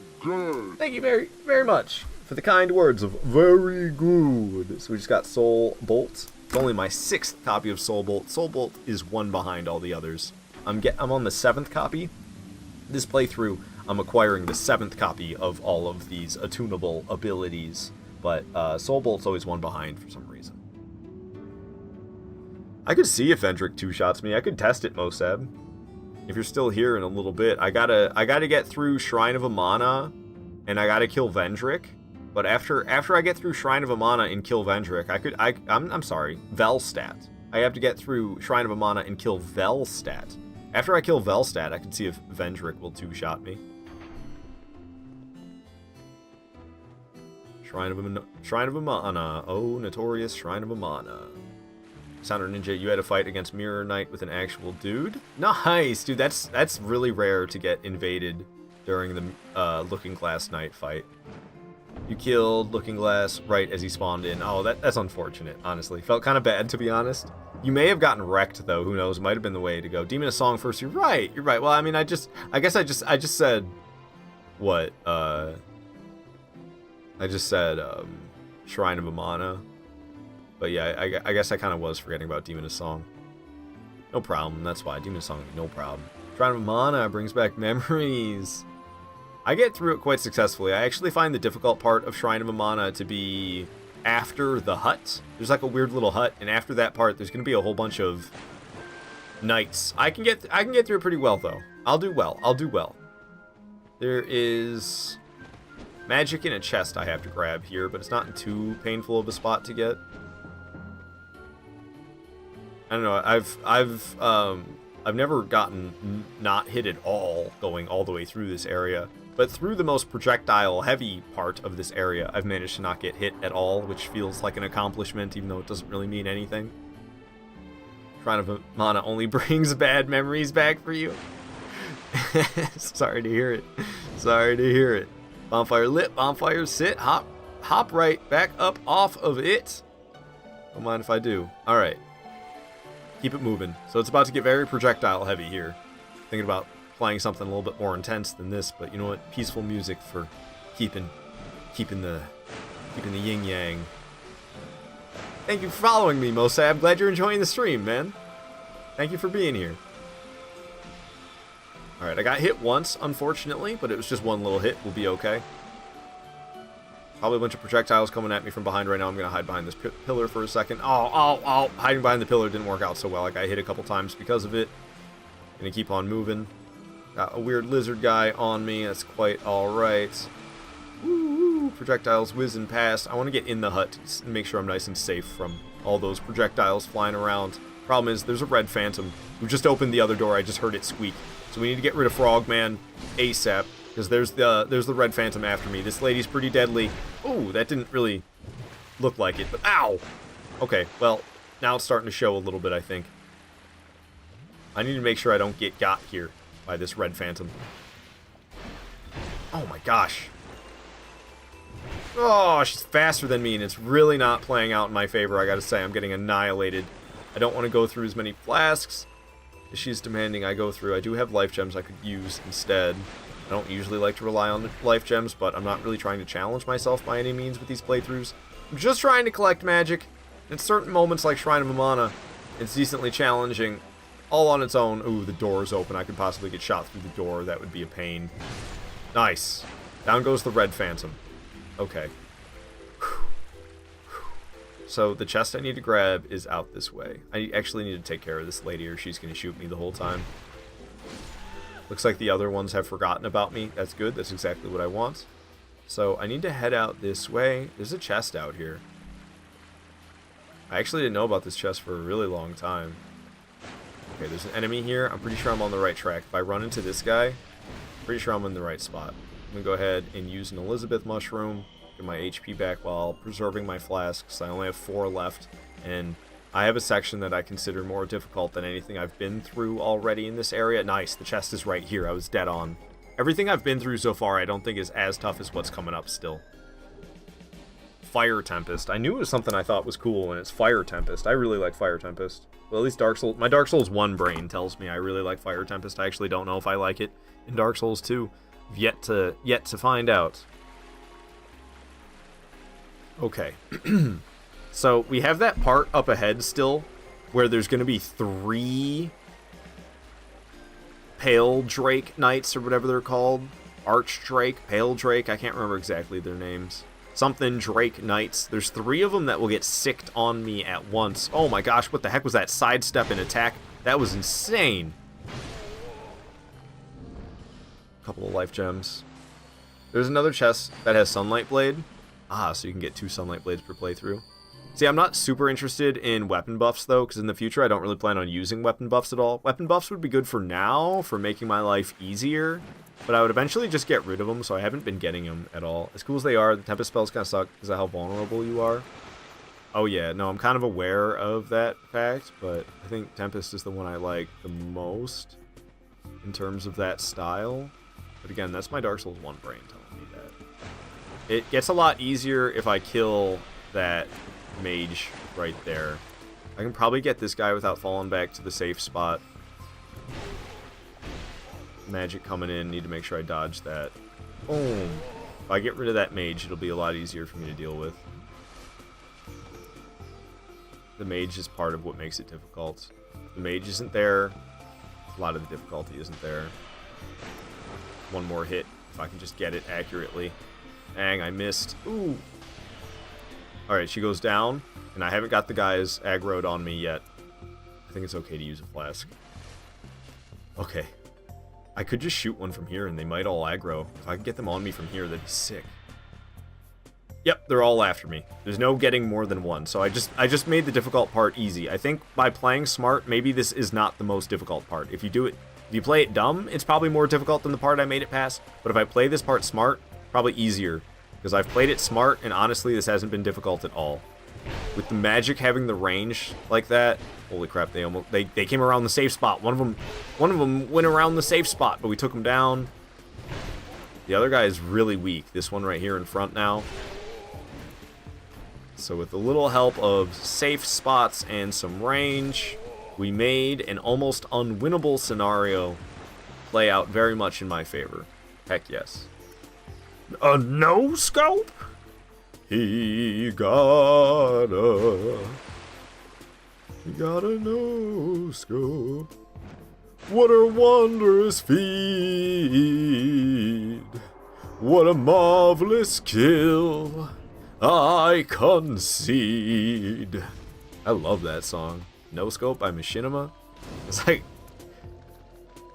Thank you very, very much for the kind words of very good. So we just got Soul Bolt. It's only my 6th copy of Soul Bolt. Soul Bolt is one behind all the others. I'm on the 7th copy. This playthrough, I'm acquiring the 7th copy of all of these attunable abilities, but Soul Bolt's always one behind for some reason. I could see if Vendrick two-shots me. I could test it, Moseb. If you're still here in a little bit, I gotta get through Shrine of Amana, and I gotta kill Vendrick. But after I get through Shrine of Amana and kill Vendrick, I'm sorry, Velstadt. I have to get through Shrine of Amana and kill Velstadt. After I kill Velstadt, I can see if Vendrick will two-shot me. Shrine of Amana. Oh, notorious Shrine of Amana. Sounder Ninja, you had a fight against Mirror Knight with an actual dude? Nice, dude. That's really rare to get invaded during the Looking Glass Knight fight. You killed Looking Glass right as he spawned in. Oh, that's unfortunate, honestly. Felt kind of bad, to be honest. You may have gotten wrecked, though. Who knows? Might have been the way to go. Demon of Song first. You're right. You're right. Well, I mean, I just said what? I just said Shrine of Amana. But yeah, I guess I kind of was forgetting about Demon of Song. No problem. That's why. Demon of Song, no problem. Shrine of Amana brings back memories. I get through it quite successfully. I actually find the difficult part of Shrine of Amana to be after the hut. There's like a weird little hut, and after that part, there's going to be a whole bunch of knights. I can get through it pretty well, though. I'll do well. There is magic in a chest I have to grab here, but it's not too painful of a spot to get. I don't know. I've never gotten not hit at all going all the way through this area. But through the most projectile-heavy part of this area, I've managed to not get hit at all, which feels like an accomplishment, even though it doesn't really mean anything. Shrine of Mana only brings bad memories back for you. Sorry to hear it. Sorry to hear it. Bonfire lit, bonfire sit, hop right back up off of it. Don't mind if I do. Alright. Keep it moving. So it's about to get very projectile-heavy here. Thinking about playing something a little bit more intense than this, but you know what? Peaceful music for keeping the yin yang. Thank you for following me, Mosab. Glad you're enjoying the stream, man. Thank you for being here. Alright, I got hit once, unfortunately, but it was just one little hit. We'll be okay. Probably a bunch of projectiles coming at me from behind right now. I'm going to hide behind this pillar for a second. Oh. Hiding behind the pillar didn't work out so well. I got hit a couple times because of it. Gonna keep on moving. Got a weird lizard guy on me. That's quite alright. Woo! Projectiles whizzing past. I want to get in the hut and make sure I'm nice and safe from all those projectiles flying around. Problem is, there's a red phantom who just opened the other door. I just heard it squeak. So we need to get rid of Frogman ASAP. Because there's the red phantom after me. This lady's pretty deadly. Ooh, that didn't really look like it, but ow! Okay, well, now it's starting to show a little bit, I think. I need to make sure I don't get got here by this red phantom. Oh my gosh. Oh, she's faster than me, and it's really not playing out in my favor, I gotta say. I'm getting annihilated. I don't want to go through as many flasks as she's demanding I go through. I do have life gems I could use instead. I don't usually like to rely on life gems, but I'm not really trying to challenge myself by any means with these playthroughs. I'm just trying to collect magic. In certain moments like Shrine of Amana, it's decently challenging. All on its own. Ooh, the door is open. I could possibly get shot through the door. That would be a pain. Nice. Down goes the red phantom. Okay. So the chest I need to grab is out this way. I actually need to take care of this lady or she's going to shoot me the whole time. Looks like the other ones have forgotten about me. That's good. That's exactly what I want. So I need to head out this way. There's a chest out here. I actually didn't know about this chest for a really long time. Okay, there's an enemy here. I'm pretty sure I'm on the right track. If I run into this guy, pretty sure I'm in the right spot. I'm going to go ahead and use an Elizabeth mushroom, get my HP back while preserving my flasks. I only have 4 left, and I have a section that I consider more difficult than anything I've been through already in this area. Nice, the chest is right here. I was dead on. Everything I've been through so far I don't think is as tough as what's coming up still. Fire Tempest. I knew it was something I thought was cool, and it's Fire Tempest. I really like Fire Tempest. Well, at least my Dark Souls 1 brain tells me I really like Fire Tempest. I actually don't know if I like it in Dark Souls 2. Yet to find out. Okay. So we have that part up ahead still where there's going to be 3 Pale Drake Knights or whatever they're called. Arch Drake, Pale Drake, I can't remember exactly their names. Something Drake Knights. There's 3 of them that will get sicked on me at once. Oh my gosh, what the heck was that sidestep and attack? That was insane. Couple of life gems. There's another chest that has Sunlight Blade. Ah, so you can get 2 Sunlight Blades per playthrough. See, I'm not super interested in weapon buffs, though, because in the future I don't really plan on using weapon buffs at all. Weapon buffs would be good for now, for making my life easier, but I would eventually just get rid of them, so I haven't been getting them at all. As cool as they are, the Tempest spells kind of suck because of how vulnerable you are. Oh yeah, no, I'm kind of aware of that fact, but I think Tempest is the one I like the most in terms of that style. But again, that's my Dark Souls 1 brain telling me that. It gets a lot easier if I kill that mage right there. I can probably get this guy without falling back to the safe spot. Magic coming in, need to make sure I dodge that. Boom. If I get rid of that mage, it'll be a lot easier for me to deal with. The mage is part of what makes it difficult. If the mage isn't there, a lot of the difficulty isn't there. One more hit, if I can just get it accurately. Dang, I missed. Ooh. Alright, she goes down, and I haven't got the guys aggroed on me yet. I think it's okay to use a flask. Okay. I could just shoot one from here, and they might all aggro. If I can get them on me from here, that'd be sick. Yep, they're all after me. There's no getting more than one, so I just made the difficult part easy. I think by playing smart, maybe this is not the most difficult part. If you play it dumb, it's probably more difficult than the part I made it past, but if I play this part smart, probably easier. Because I've played it smart, and honestly, this hasn't been difficult at all. With the magic having the range like that, holy crap! They came around the safe spot. One of them went around the safe spot, but we took him down. The other guy is really weak. This one right here in front now. So with a little help of safe spots and some range, we made an almost unwinnable scenario play out very much in my favor. Heck yes. A no-scope? He got a no-scope. What a wondrous feat. What a marvelous kill. I concede. I love that song. No Scope by Machinima. It's like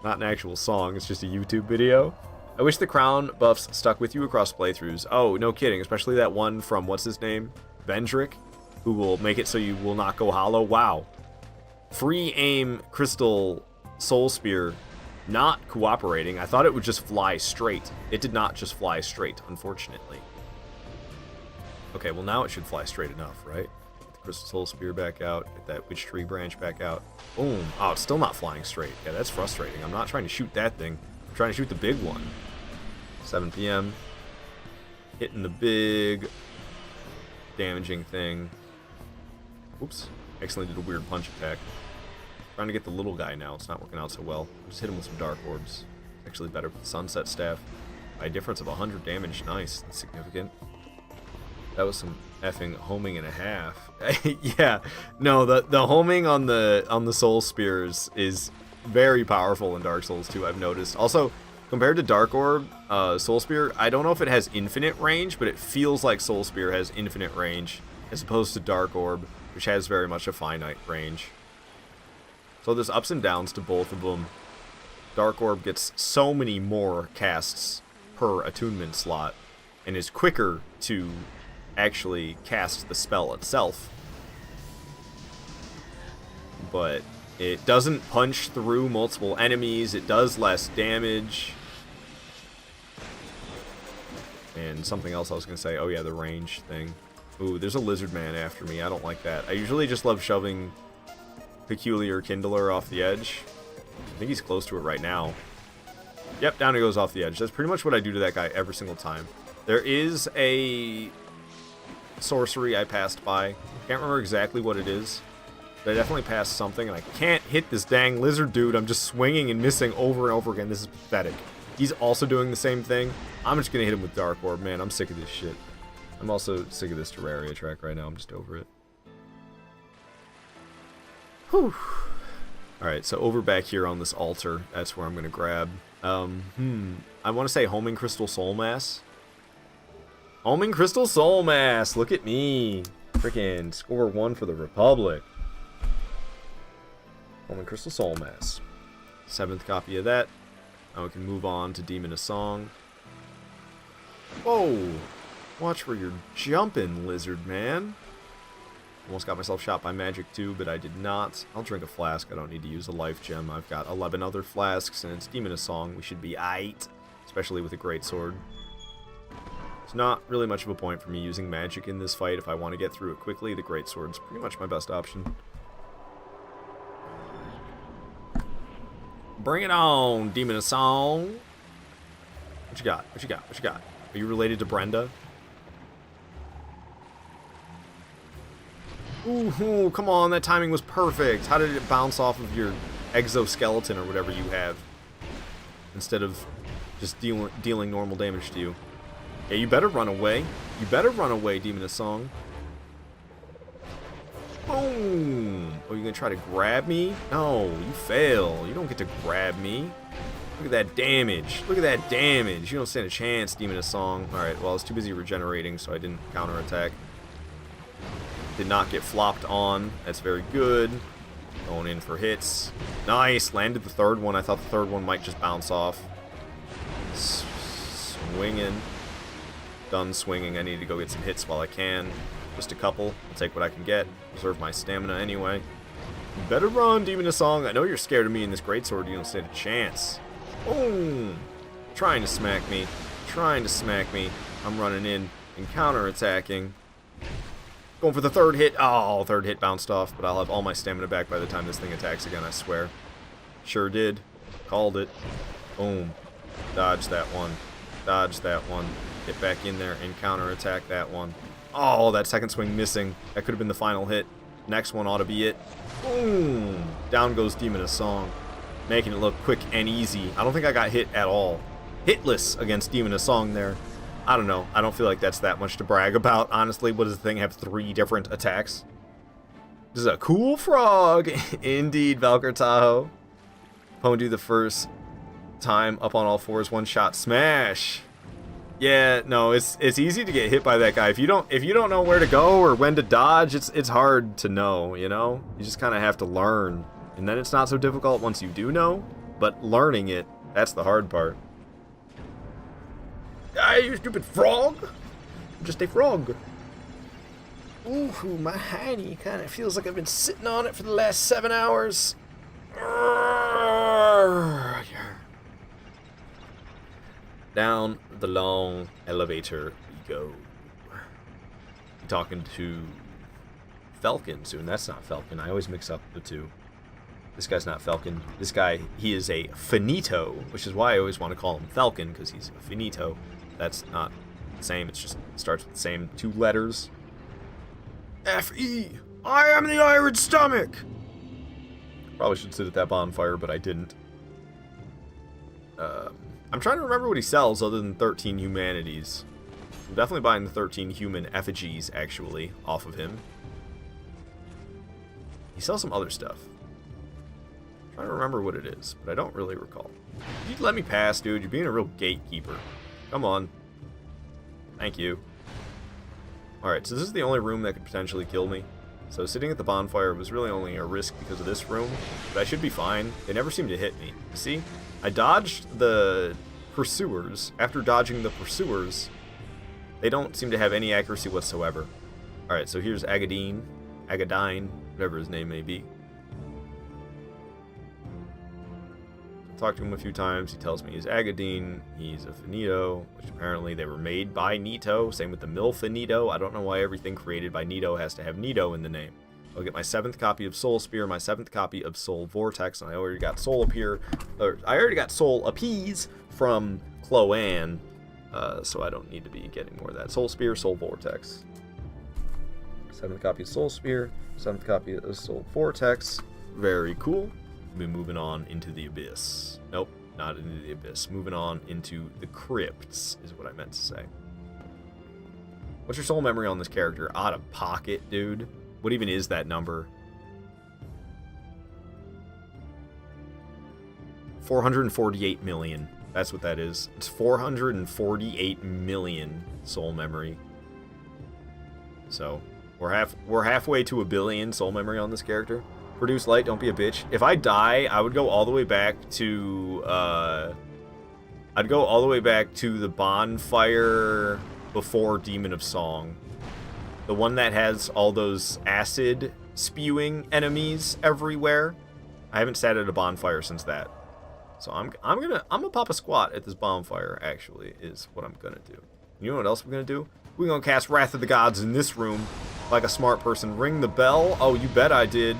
not an actual song, it's just a YouTube video. I wish the crown buffs stuck with you across playthroughs. Oh, no kidding. Especially that one from, what's his name? Vendrick, who will make it so you will not go hollow. Wow. Free aim crystal soul spear not cooperating. I thought it would just fly straight. It did not just fly straight, unfortunately. Okay, well now it should fly straight enough, right? Get the crystal soul spear back out. Get that witch tree branch back out. Boom. Oh, it's still not flying straight. Yeah, that's frustrating. I'm not trying to shoot that thing. I'm trying to shoot the big one. 7 p.m. Hitting the big damaging thing. Oops. Accidentally did a weird punch attack. Trying to get the little guy now. It's not working out so well. Just hit him with some dark orbs. Actually better with the sunset staff. By a difference of 100 damage. Nice. That's significant. That was some effing homing and a half. Yeah. No, the homing on the soul spears is very powerful in Dark Souls 2, I've noticed. Also, compared to Dark Orb, Soul Spear, I don't know if it has infinite range, but it feels like Soul Spear has infinite range, as opposed to Dark Orb, which has very much a finite range. So there's ups and downs to both of them. Dark Orb gets so many more casts per attunement slot, and is quicker to actually cast the spell itself. But It doesn't punch through multiple enemies. It does less damage. And something else I was going to say. Oh, yeah, the range thing. Ooh, there's a lizard man after me. I don't like that. I usually just love shoving Peculiar Kindler off the edge. I think he's close to it right now. Yep, down he goes off the edge. That's pretty much what I do to that guy every single time. There is a sorcery I passed by. Can't remember exactly what it is. But I definitely passed something, and I can't hit this dang lizard dude. I'm just swinging and missing over and over again. This is pathetic. He's also doing the same thing. I'm just going to hit him with Dark Orb. Man, I'm sick of this shit. I'm also sick of this Terraria track right now. I'm just over it. Whew. Alright, so over back here on this altar, that's where I'm going to grab. I want to say Homing Crystal Soul Mass. Homing Crystal Soul Mass! Look at me! Freaking score 1 for the Republic. Homing Crystal Soul Mass. 7th copy of that. Now we can move on to Demon of Song. Whoa! Watch where you're jumping, lizard man. Almost got myself shot by magic too, but I did not. I'll drink a flask. I don't need to use a life gem. I've got 11 other flasks, and it's Demon of Song. We should be aight, especially with a great sword. It's not really much of a point for me using magic in this fight. If I want to get through it quickly, the great sword's pretty much my best option. Bring it on, Demon of Song. What you got? What you got? What you got? Are you related to Brenda? Ooh, come on, that timing was perfect. How did it bounce off of your exoskeleton or whatever you have? Instead of just dealing normal damage to you. Yeah, you better run away. You better run away, Demon of Song. Boom! Oh, you gonna try to grab me? No, you fail. You don't get to grab me. Look at that damage. Look at that damage. You don't stand a chance, Demon of Song. Alright, well, I was too busy regenerating, so I didn't counterattack. Did not get flopped on. That's very good. Going in for hits. Nice! Landed the third one. I thought the third one might just bounce off. Swinging. Done swinging. I need to go get some hits while I can. Just a couple. I'll take what I can get. Preserve my stamina anyway. You better run, Demon of Song. I know you're scared of me in this greatsword. You don't stand a chance. Boom! Trying to smack me. Trying to smack me. I'm running in and counterattacking. Going for the third hit. Oh, third hit bounced off, but I'll have all my stamina back by the time this thing attacks again, I swear. Sure did. Called it. Boom. Dodge that one. Dodge that one. Get back in there and counterattack that one. Oh, that second swing missing. That could have been the final hit. Next one ought to be it. Boom! Down goes Demon of Song. Making it look quick and easy. I don't think I got hit at all. Hitless against Demon of Song there. I don't know. I don't feel like that's that much to brag about, honestly. What does the thing have? 3 different attacks? This is a cool frog! Indeed, Valkyr Tahoe. Pwn do the first time up on all fours, one shot smash. Yeah, no, it's easy to get hit by that guy. If you don't know where to go or when to dodge, it's hard to know, you know? You just kind of have to learn. And then it's not so difficult once you do know, but learning it, that's the hard part. Ah, you stupid frog! I'm just a frog. Ooh, my hiney kind of feels like I've been sitting on it for the last 7 hours. Down the long elevator we go. I'm talking to Falcon soon. That's not Falcon. I always mix up the two. This guy's not Falcon. This guy, he is a finito, which is why I always want to call him Falcon, because he's a finito. That's not the same. It's just starts with the same 2 letters. F-E. I am the Iron Stomach. Probably should sit at that bonfire, but I didn't. I'm trying to remember what he sells other than 13 humanities. I'm definitely buying the 13 human effigies, actually, off of him. He sells some other stuff. I'm trying to remember what it is, but I don't really recall. You'd let me pass, dude. You're being a real gatekeeper. Come on. Thank you. Alright, so this is the only room that could potentially kill me. So sitting at the bonfire was really only a risk because of this room, but I should be fine. They never seem to hit me. See? I dodged the pursuers. After dodging the pursuers, they don't seem to have any accuracy whatsoever. Alright, so here's Agadine, whatever his name may be. talked to him a few times. He tells me he's Agadine. He's a Finito, which apparently they were made by Nito. Same with the Milfinito. I don't know why everything created by Nito has to have Nito in the name. I'll get my 7th copy of Soul Spear, my 7th copy of Soul Vortex, and I already got Soul Appease from Chloanne, so I don't need to be getting more of that. Soul Spear, Soul Vortex. 7th copy of Soul Spear, 7th copy of Soul Vortex. Very cool. We'll be moving on into the Abyss. Nope, not into the Abyss. Moving on into the Crypts, is what I meant to say. What's your soul memory on this character? Out of pocket, dude. What even is that number? 448 million. That's what that is. It's 448 million soul memory. So, we're halfway to a billion soul memory on this character. Produce light, don't be a bitch. If I die, I would go all the way back to I'd go all the way back to the bonfire before Demon of Song. The one that has all those acid spewing enemies everywhere. I haven't sat at a bonfire since that. So I'm gonna pop a squat at this bonfire, actually, is what I'm gonna do. You know what else we're gonna do? We're gonna cast Wrath of the Gods in this room like a smart person. Ring the bell. Oh, you bet I did.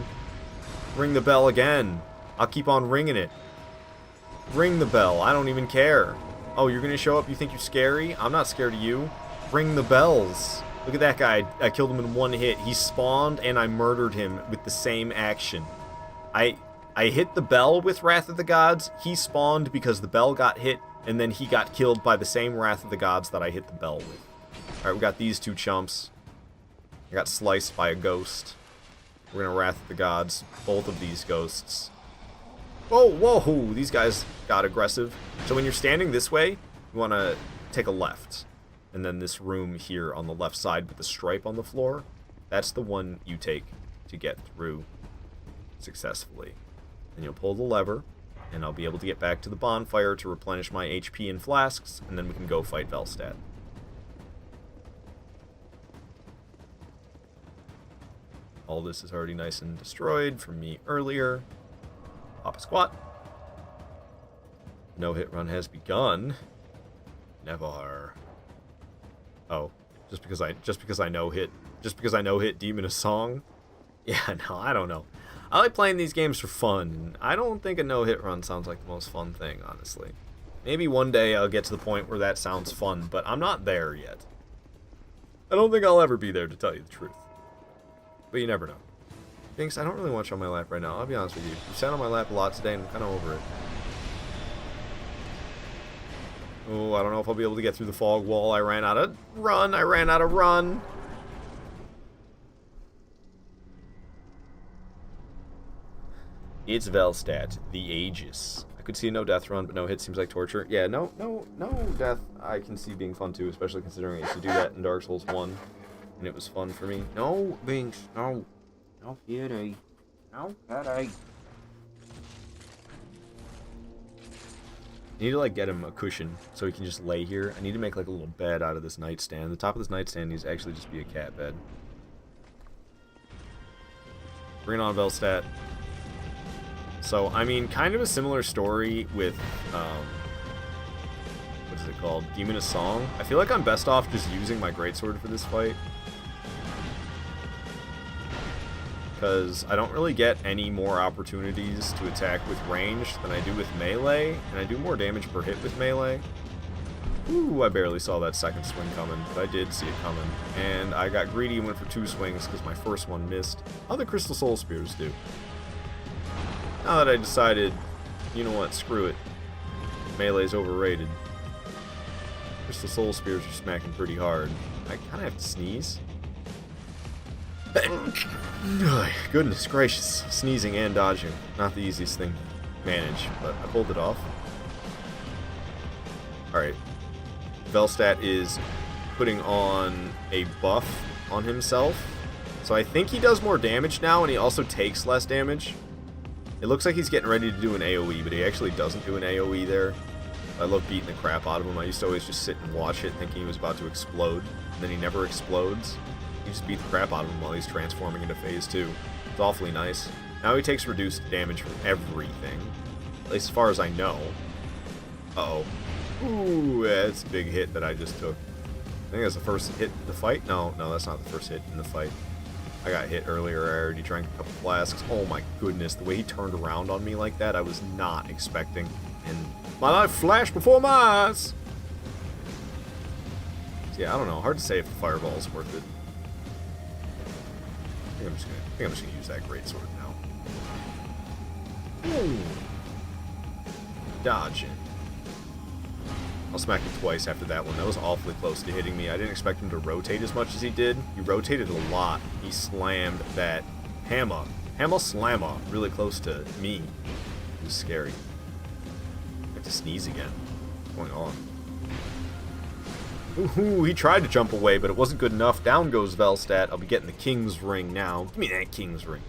Ring the bell again. I'll keep on ringing it. Ring the bell. I don't even care. Oh, you're gonna show up? You think you're scary? I'm not scared of you. Ring the bells. Look at that guy. I killed him in one hit. He spawned and I murdered him with the same action. I hit the bell with Wrath of the Gods. He spawned because the bell got hit, and then he got killed by the same Wrath of the Gods that I hit the bell with. Alright, we got these two chumps. I got sliced by a ghost. We're gonna Wrath of the Gods both of these ghosts. Whoa, whoa, these guys got aggressive. So when you're standing this way, you want to take a left. And then this room here on the left side with the stripe on the floor, that's the one you take to get through successfully. And you'll pull the lever, and I'll be able to get back to the bonfire to replenish my HP and flasks, and then we can go fight Velstadt. All this is already nice and destroyed from me earlier. Pop a squat. No hit run has begun. Never. Oh, just because I know hit Demon of Song. Yeah, no, I don't know. I like playing these games for fun. I don't think a no-hit run sounds like the most fun thing, honestly. Maybe one day I'll get to the point where that sounds fun, but I'm not there yet. I don't think I'll ever be there, to tell you the truth. But you never know. Binks, I don't really want you on my lap right now. I'll be honest with you. You sat on my lap a lot today, and I'm kind of over it. Oh, I don't know if I'll be able to get through the fog wall. I ran out of run. It's Velstadt, the Aegis. I could see a no death run, but no hit seems like torture. Yeah, no death I can see being fun too, especially considering I used to do that in Dark Souls 1, and it was fun for me. No, Binks, no. No kitty. No kitty. I need to, like, get him a cushion so he can just lay here. I need to make, like, a little bed out of this nightstand. The top of this nightstand needs to actually just be a cat bed. Bring it on, Velstadt. So, I mean, kind of a similar story with, what is it called? Demon of Song. I feel like I'm best off just using my greatsword for this fight. Because I don't really get any more opportunities to attack with range than I do with melee, and I do more damage per hit with melee. Ooh, I barely saw that second swing coming, but I did see it coming. And I got greedy and went for 2 swings because my first one missed. How the Crystal Soul Spears do. Now that I decided, you know what, screw it. Melee's overrated. Crystal Soul Spears are smacking pretty hard. I kind of have to sneeze. Goodness gracious. Sneezing and dodging. Not the easiest thing to manage, but I pulled it off. Alright. Velstadt is putting on a buff on himself. So I think he does more damage now, and he also takes less damage. It looks like he's getting ready to do an AoE, but he actually doesn't do an AoE there. I love beating the crap out of him. I used to always just sit and watch it thinking he was about to explode, and then he never explodes. You just beat the crap out of him while he's transforming into phase 2. It's awfully nice. Now he takes reduced damage from everything. At least as far as I know. Uh-oh. Ooh, that's a big hit that I just took. I think that's the first hit in the fight. No, that's not the first hit in the fight. I got hit earlier. I already drank a couple flasks. Oh my goodness, the way he turned around on me like that, I was not expecting. And my life flashed before my eyes. So yeah, I don't know. Hard to say if the fireball is worth it. I think I'm just gonna use that greatsword now. Ooh. Dodge it. I'll smack him twice after that one. That was awfully close to hitting me. I didn't expect him to rotate as much as he did. He rotated a lot. He slammed that hammer slammer really close to me. It was scary. I have to sneeze again. What's going on? Ooh, he tried to jump away, but it wasn't good enough. Down goes Velstadt. I'll be getting the King's Ring now. Give me that King's Ring.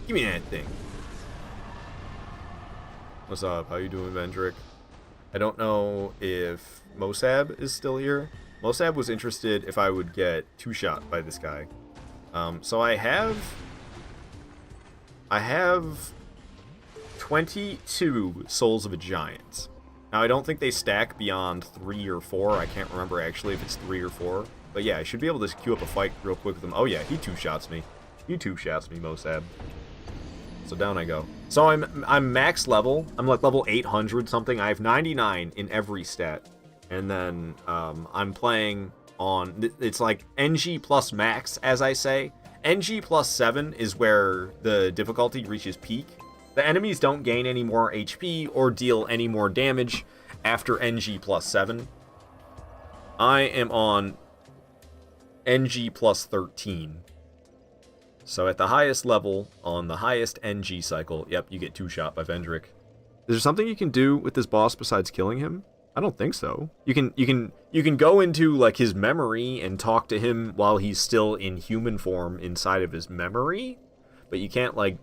Give me that thing. What's up? How you doing, Vendrick? I don't know if Mosab is still here. Mosab was interested if I would get two-shot by this guy. So I have 22 Souls of a Giant. Now, I don't think they stack beyond 3 or 4. I can't remember actually if it's 3 or 4. But yeah, I should be able to queue up a fight real quick with him. Oh yeah, he two-shots me. He two-shots me, Mosab. So down I go. So I'm max level. I'm like level 800 something. I have 99 in every stat. And then I'm playing on... It's like NG plus max, as I say. NG plus 7 is where the difficulty reaches peak. The enemies don't gain any more HP or deal any more damage after NG plus 7. I am on NG plus 13. So at the highest level, on the highest NG cycle, yep, you get two-shot by Vendrick. Is there something you can do with this boss besides killing him? I don't think so. You can go into like his memory and talk to him while he's still in human form inside of his memory, but you can't like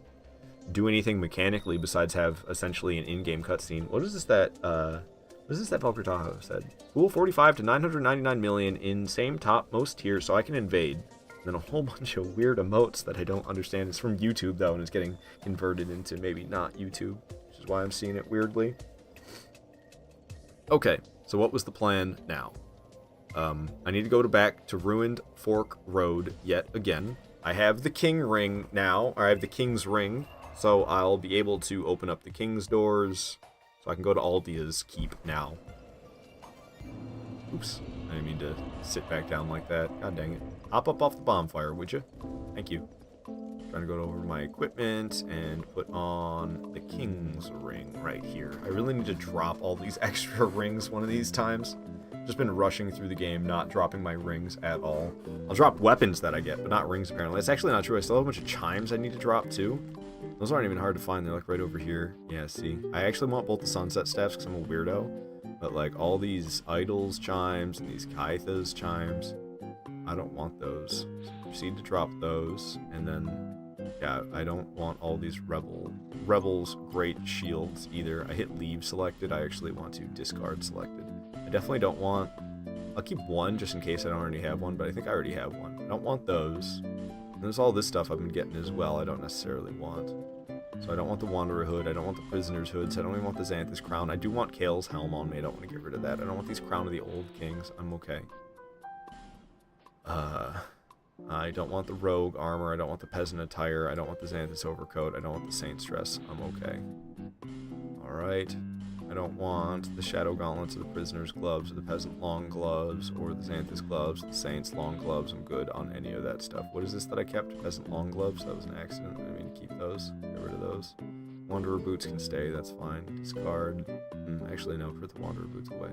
do anything mechanically besides have essentially an in-game cutscene. What is this that Valkyrie Tahoe said? Cool 45 to 999 million in same top most tier so I can invade. And then a whole bunch of weird emotes that I don't understand. It's from YouTube though, and it's getting converted into maybe not YouTube, which is why I'm seeing it weirdly. Okay, so what was the plan now? I need to go back to Ruined Fork Road yet again. I have the King Ring now, or I have the King's Ring, so I'll be able to open up the King's doors, so I can go to Aldia's Keep now. Oops, I didn't mean to sit back down like that. God dang it. Hop up off the bonfire, would you? Thank you. Trying to go over my equipment and put on the King's Ring right here. I really need to drop all these extra rings one of these times. Just been rushing through the game, not dropping my rings at all. I'll drop weapons that I get, but not rings apparently. That's actually not true. I still have a bunch of chimes I need to drop too. Those aren't even hard to find. They're like right over here. Yeah, see. I actually want both the sunset staffs because I'm a weirdo. But like all these idols chimes and these Kaitha's chimes, I don't want those. So proceed to drop those, and then yeah, I don't want all these rebels great shields either. I hit leave selected. I actually want to discard selected. I definitely don't want... I'll keep one just in case I don't already have one, but I think I already have one. I don't want those. And there's all this stuff I've been getting as well I don't necessarily want. So I don't want the Wanderer Hood, I don't want the Prisoner's Hoods, I don't even want the Xanthus Crown. I do want Kale's Helm on me, I don't want to get rid of that. I don't want these Crown of the Old Kings, I'm okay. I don't want the Rogue Armor, I don't want the Peasant Attire, I don't want the Xanthus Overcoat, I don't want the Saint's Dress, I'm okay. Alright. I don't want the Shadow Gauntlets or the Prisoner's Gloves or the Peasant Long Gloves or the Xanthus Gloves, the Saint's Long Gloves. I'm good on any of that stuff. What is this that I kept? Peasant Long Gloves? That was an accident. I mean to keep those. Get rid of those. Wanderer Boots can stay. That's fine. Discard. Actually, no. Put the Wanderer Boots away.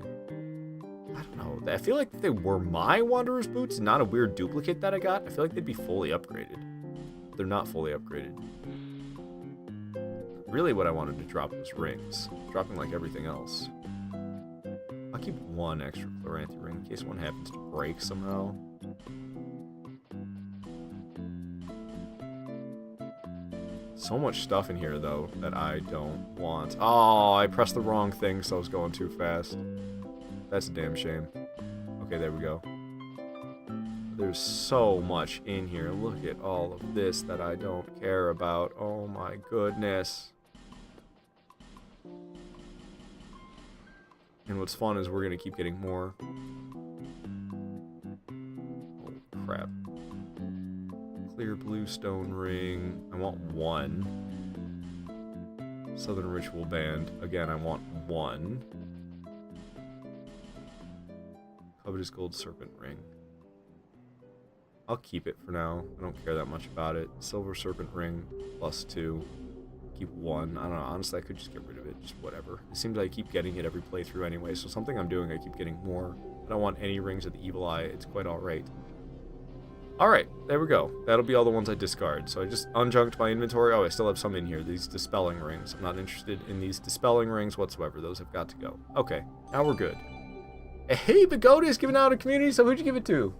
I don't know. I feel like they were my Wanderer's Boots, not a weird duplicate that I got. I feel like they'd be fully upgraded. They're not fully upgraded. Really what I wanted to drop was rings. Dropping like everything else. I'll keep one extra Chloranthy ring in case one happens to break somehow. So much stuff in here though that I don't want. Oh, I pressed the wrong thing so I was going too fast. That's a damn shame. Okay, there we go. There's so much in here. Look at all of this that I don't care about. Oh my goodness. And what's fun is we're going to keep getting more. Oh, crap. Clear blue stone ring. I want 1. Southern Ritual Band. Again, I want 1. Covetous Gold Serpent Ring. I'll keep it for now. I don't care that much about it. Silver Serpent Ring, +2. Keep 1. I don't know. Honestly, I could just get rid of it. Just whatever. It seems like I keep getting it every playthrough anyway, so something I'm doing, I keep getting more. I don't want any Rings of the Evil Eye. It's quite alright. Alright, there we go. That'll be all the ones I discard. So I just unjunked my inventory. Oh, I still have some in here. These Dispelling Rings. I'm not interested in these Dispelling Rings whatsoever. Those have got to go. Okay, now we're good. Hey, Pagoda is giving out a community, so who'd you give it to?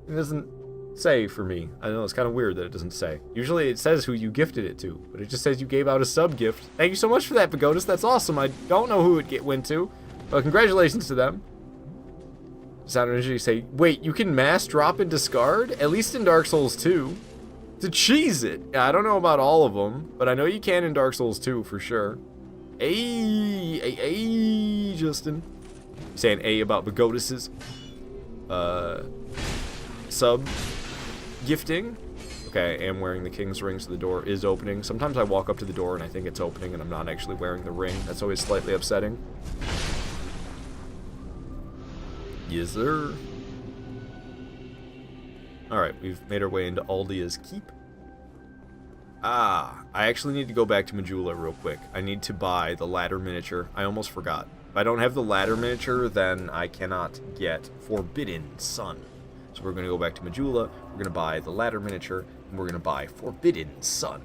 It doesn't say for me. I know it's kind of weird that it doesn't say. Usually it says who you gifted it to, but it just says you gave out a sub gift. Thank you so much for that, Pagodus. That's awesome. I don't know who it went to, but congratulations to them. Sound Energy say, wait, you can mass drop and discard? At least in Dark Souls 2. To cheese it. Yeah, I don't know about all of them, but I know you can in Dark Souls 2 for sure. Hey, Justin. Saying A about Pagodus's sub gifting. Okay, I am wearing the King's Ring, so the door is opening. Sometimes I walk up to the door and I think it's opening and I'm not actually wearing the ring. That's always slightly upsetting. Yes, sir. Alright, we've made our way into Aldia's Keep. I actually need to go back to Majula real quick. I need to buy the ladder miniature. I almost forgot. If I don't have the ladder miniature, then I cannot get Forbidden Sun. So we're going to go back to Majula, we're going to buy the ladder miniature, and we're going to buy Forbidden Sun.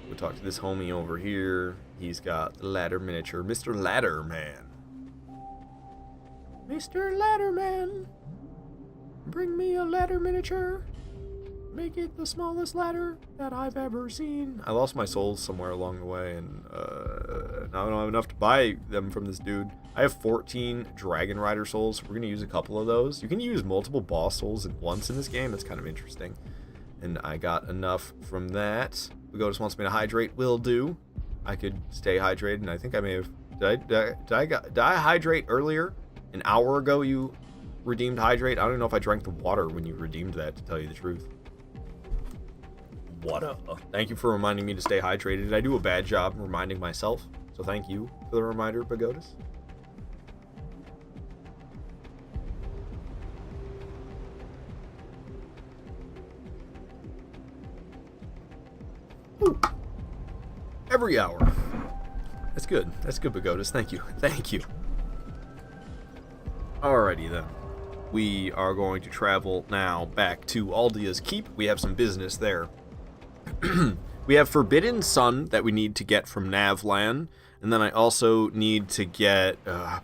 We'll talk to this homie over here. He's got the ladder miniature. Mr. Ladderman. Mr. Ladderman. Bring me a ladder miniature. Make it the smallest ladder that I've ever seen. I lost my souls somewhere along the way, and now I don't have enough to buy them from this dude. I have 14 Dragon Rider souls. We're going to use a couple of those. You can use multiple boss souls at once in this game. That's kind of interesting. And I got enough from that. Pagoda wants me to hydrate. Will do. I could stay hydrated, and I think I may have... Did I hydrate earlier? An hour ago you redeemed hydrate? I don't know if I drank the water when you redeemed that, to tell you the truth. What up? Thank you for reminding me to stay hydrated. Did I do a bad job reminding myself? So thank you for the reminder, Pagodus. Ooh. Every hour. That's good. That's good, Pagodus. Thank you. Thank you. Alrighty then. We are going to travel now back to Aldia's Keep. We have some business there. We have Forbidden Sun that we need to get from Navlan, and then I also need to get I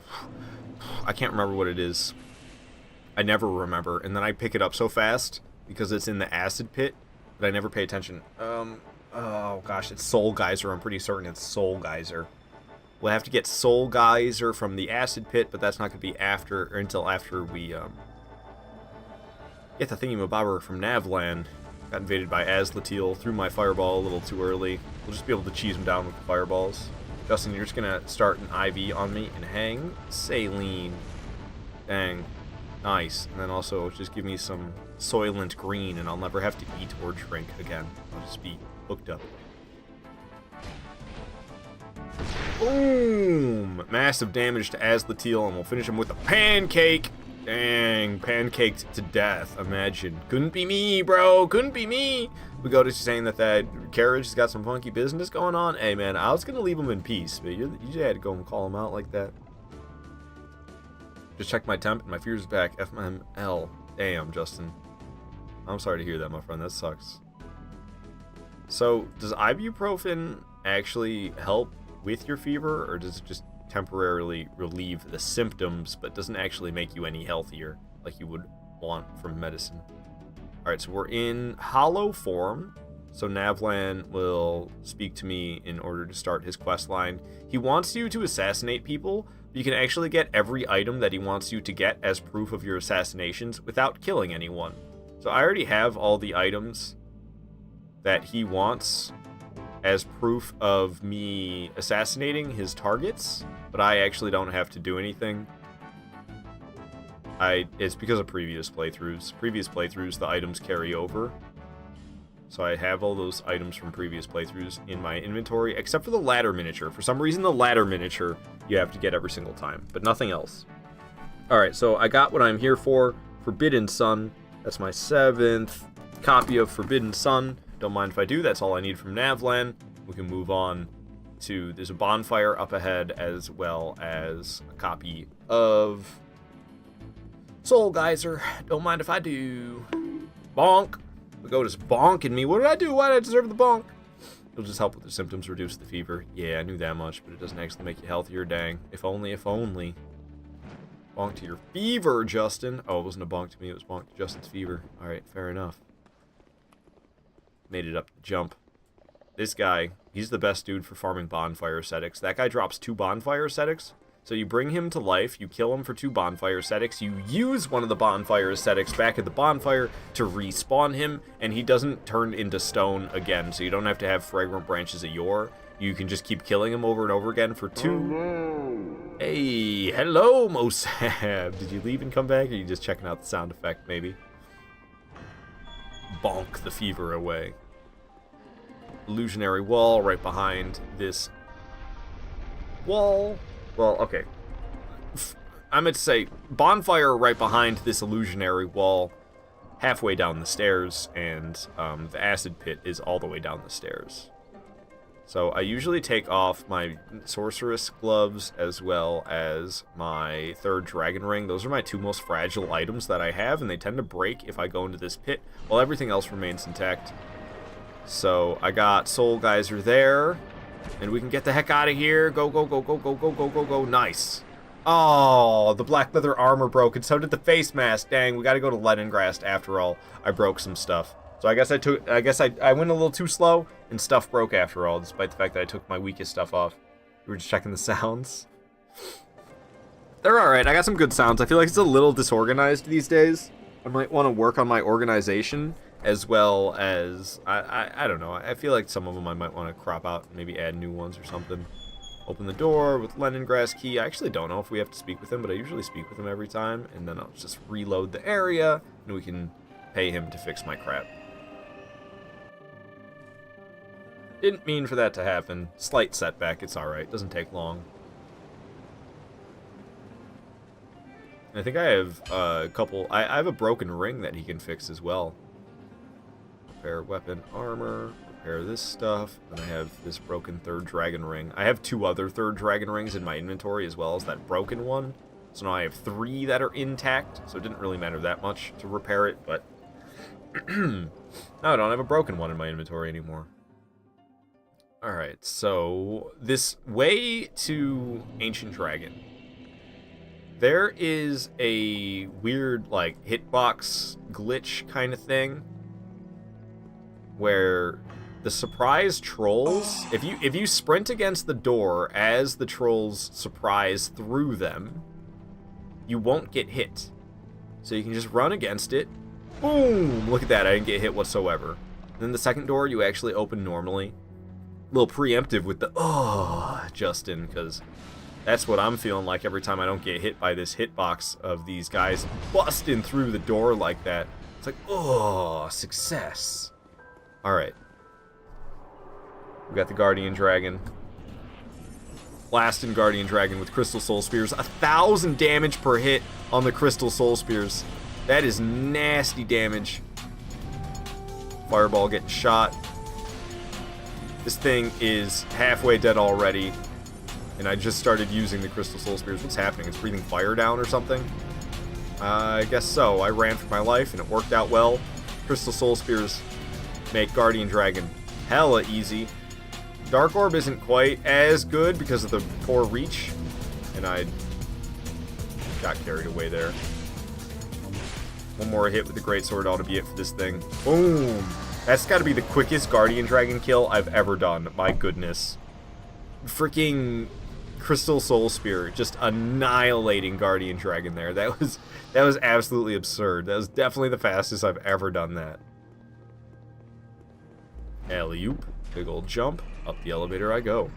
can't remember what it is. I never remember, and then I pick it up so fast because it's in the acid pit that I never pay attention. Oh gosh, it's Soul Geyser. I'm pretty certain it's Soul Geyser. We'll have to get Soul Geyser from the acid pit, but that's not going to be until after we get the thingy-mabobber from Navlan. Got invaded by Azlatil, threw my fireball a little too early. We'll just be able to cheese him down with the fireballs. Justin, you're just going to start an IV on me and hang saline. Dang. Nice. And then also just give me some Soylent Green and I'll never have to eat or drink again. I'll just be hooked up. Boom! Massive damage to Azlatil, and we'll finish him with a pancake. Dang, pancaked to death. Imagine. Couldn't be me, bro. Couldn't be me. We go to saying that carriage has got some funky business going on. Hey, man, I was gonna leave him in peace, but you had to go and call him out like that. Just checked my temp, and my fears back. FML. Damn, Justin. I'm sorry to hear that, my friend. That sucks. So, does ibuprofen actually help with your fever, or does it just temporarily relieve the symptoms but doesn't actually make you any healthier like you would want from medicine? Alright, so we're in hollow form, so Navlan will speak to me in order to start his quest line. He wants you to assassinate people, but you can actually get every item that he wants you to get as proof of your assassinations without killing anyone. So I already have all the items that he wants as proof of me assassinating his targets, but I actually don't have to do anything. It's because of previous playthroughs. Previous playthroughs, the items carry over. So I have all those items from previous playthroughs in my inventory, except for the ladder miniature. For some reason, the ladder miniature you have to get every single time, but nothing else. Alright, so I got what I'm here for. Forbidden Sun. That's my 7th copy of Forbidden Sun. Don't mind if I do, that's all I need from Navlan. We can move on to, there's a bonfire up ahead, as well as a copy of Soul Geyser. Don't mind if I do. Bonk. The goat is bonking me. What did I do? Why did I deserve the bonk? It'll just help with the symptoms, reduce the fever. Yeah, I knew that much, but it doesn't actually make you healthier, dang. If only, if only. Bonk to your fever, Justin. Oh, it wasn't a bonk to me, it was bonk to Justin's fever. Alright, fair enough. Made it up the jump. This guy, he's the best dude for farming bonfire ascetics. That guy drops 2 bonfire ascetics. So you bring him to life, you kill him for 2 bonfire ascetics, you use one of the bonfire ascetics back at the bonfire to respawn him, and he doesn't turn into stone again, so you don't have to have fragrant branches of yore. You can just keep killing him over and over again for 2. Hello. Hey, hello, Mosab. Did you leave and come back, or are you just checking out the sound effect, maybe? Bonk the fever away. Illusionary wall right behind this wall. Well, okay. I meant to say, bonfire right behind this illusionary wall, halfway down the stairs, and the acid pit is all the way down the stairs. So I usually take off my sorceress gloves as well as my 3rd dragon ring. Those are my 2 most fragile items that I have, and they tend to break if I go into this pit, while everything else remains intact. So I got Soul Geyser there. And we can get the heck out of here. Go, go, go, go, go, go, go, go, go. Nice. Oh, the black leather armor broke, and so did the face mask. Dang, we gotta go to Leningrast after all. I broke some stuff. So I guess I went a little too slow, and stuff broke after all, despite the fact that I took my weakest stuff off. We were just checking the sounds. They're alright. I got some good sounds. I feel like it's a little disorganized these days. I might want to work on my organization. As well as, I don't know, I feel like some of them I might want to crop out and maybe add new ones or something. Open the door with Leningrass key. I actually don't know if we have to speak with him, but I usually speak with him every time. And then I'll just reload the area, and we can pay him to fix my crap. Didn't mean for that to happen. Slight setback, it's alright, doesn't take long. I think I have a couple, I have a broken ring that he can fix as well. Repair weapon armor, repair this stuff, and I have this broken 3rd dragon ring. I have 2 other 3rd dragon rings in my inventory as well as that broken one. So now I have 3 that are intact, so it didn't really matter that much to repair it, but now I don't have a broken one in my inventory anymore. Alright, so this way to Ancient Dragon. There is a weird, like, hitbox glitch kind of thing where the surprise trolls, if you sprint against the door as the trolls surprise through them, you won't get hit. So you can just run against it. Boom! Look at that, I didn't get hit whatsoever. And then the second door you actually open normally. A little preemptive with the, oh, Justin, because that's what I'm feeling like every time I don't get hit by this hitbox of these guys busting through the door like that. It's like, oh, success. Alright. We got the Guardian Dragon. Blasting Guardian Dragon with Crystal Soul Spears. 1,000 damage per hit on the Crystal Soul Spears. That is nasty damage. Fireball getting shot. This thing is halfway dead already. And I just started using the Crystal Soul Spears. What's happening? It's breathing fire down or something? I guess so. I ran for my life and it worked out well. Crystal Soul Spears make Guardian Dragon hella easy. Dark Orb isn't quite as good because of the poor reach, and I got carried away there. One more hit with the Greatsword ought to be it for this thing. Boom! That's got to be the quickest Guardian Dragon kill I've ever done. My goodness. Freaking Crystal Soul Spear, just annihilating Guardian Dragon there. That was absolutely absurd. That was definitely the fastest I've ever done that. Alley-oop. Big old jump. Up the elevator I go.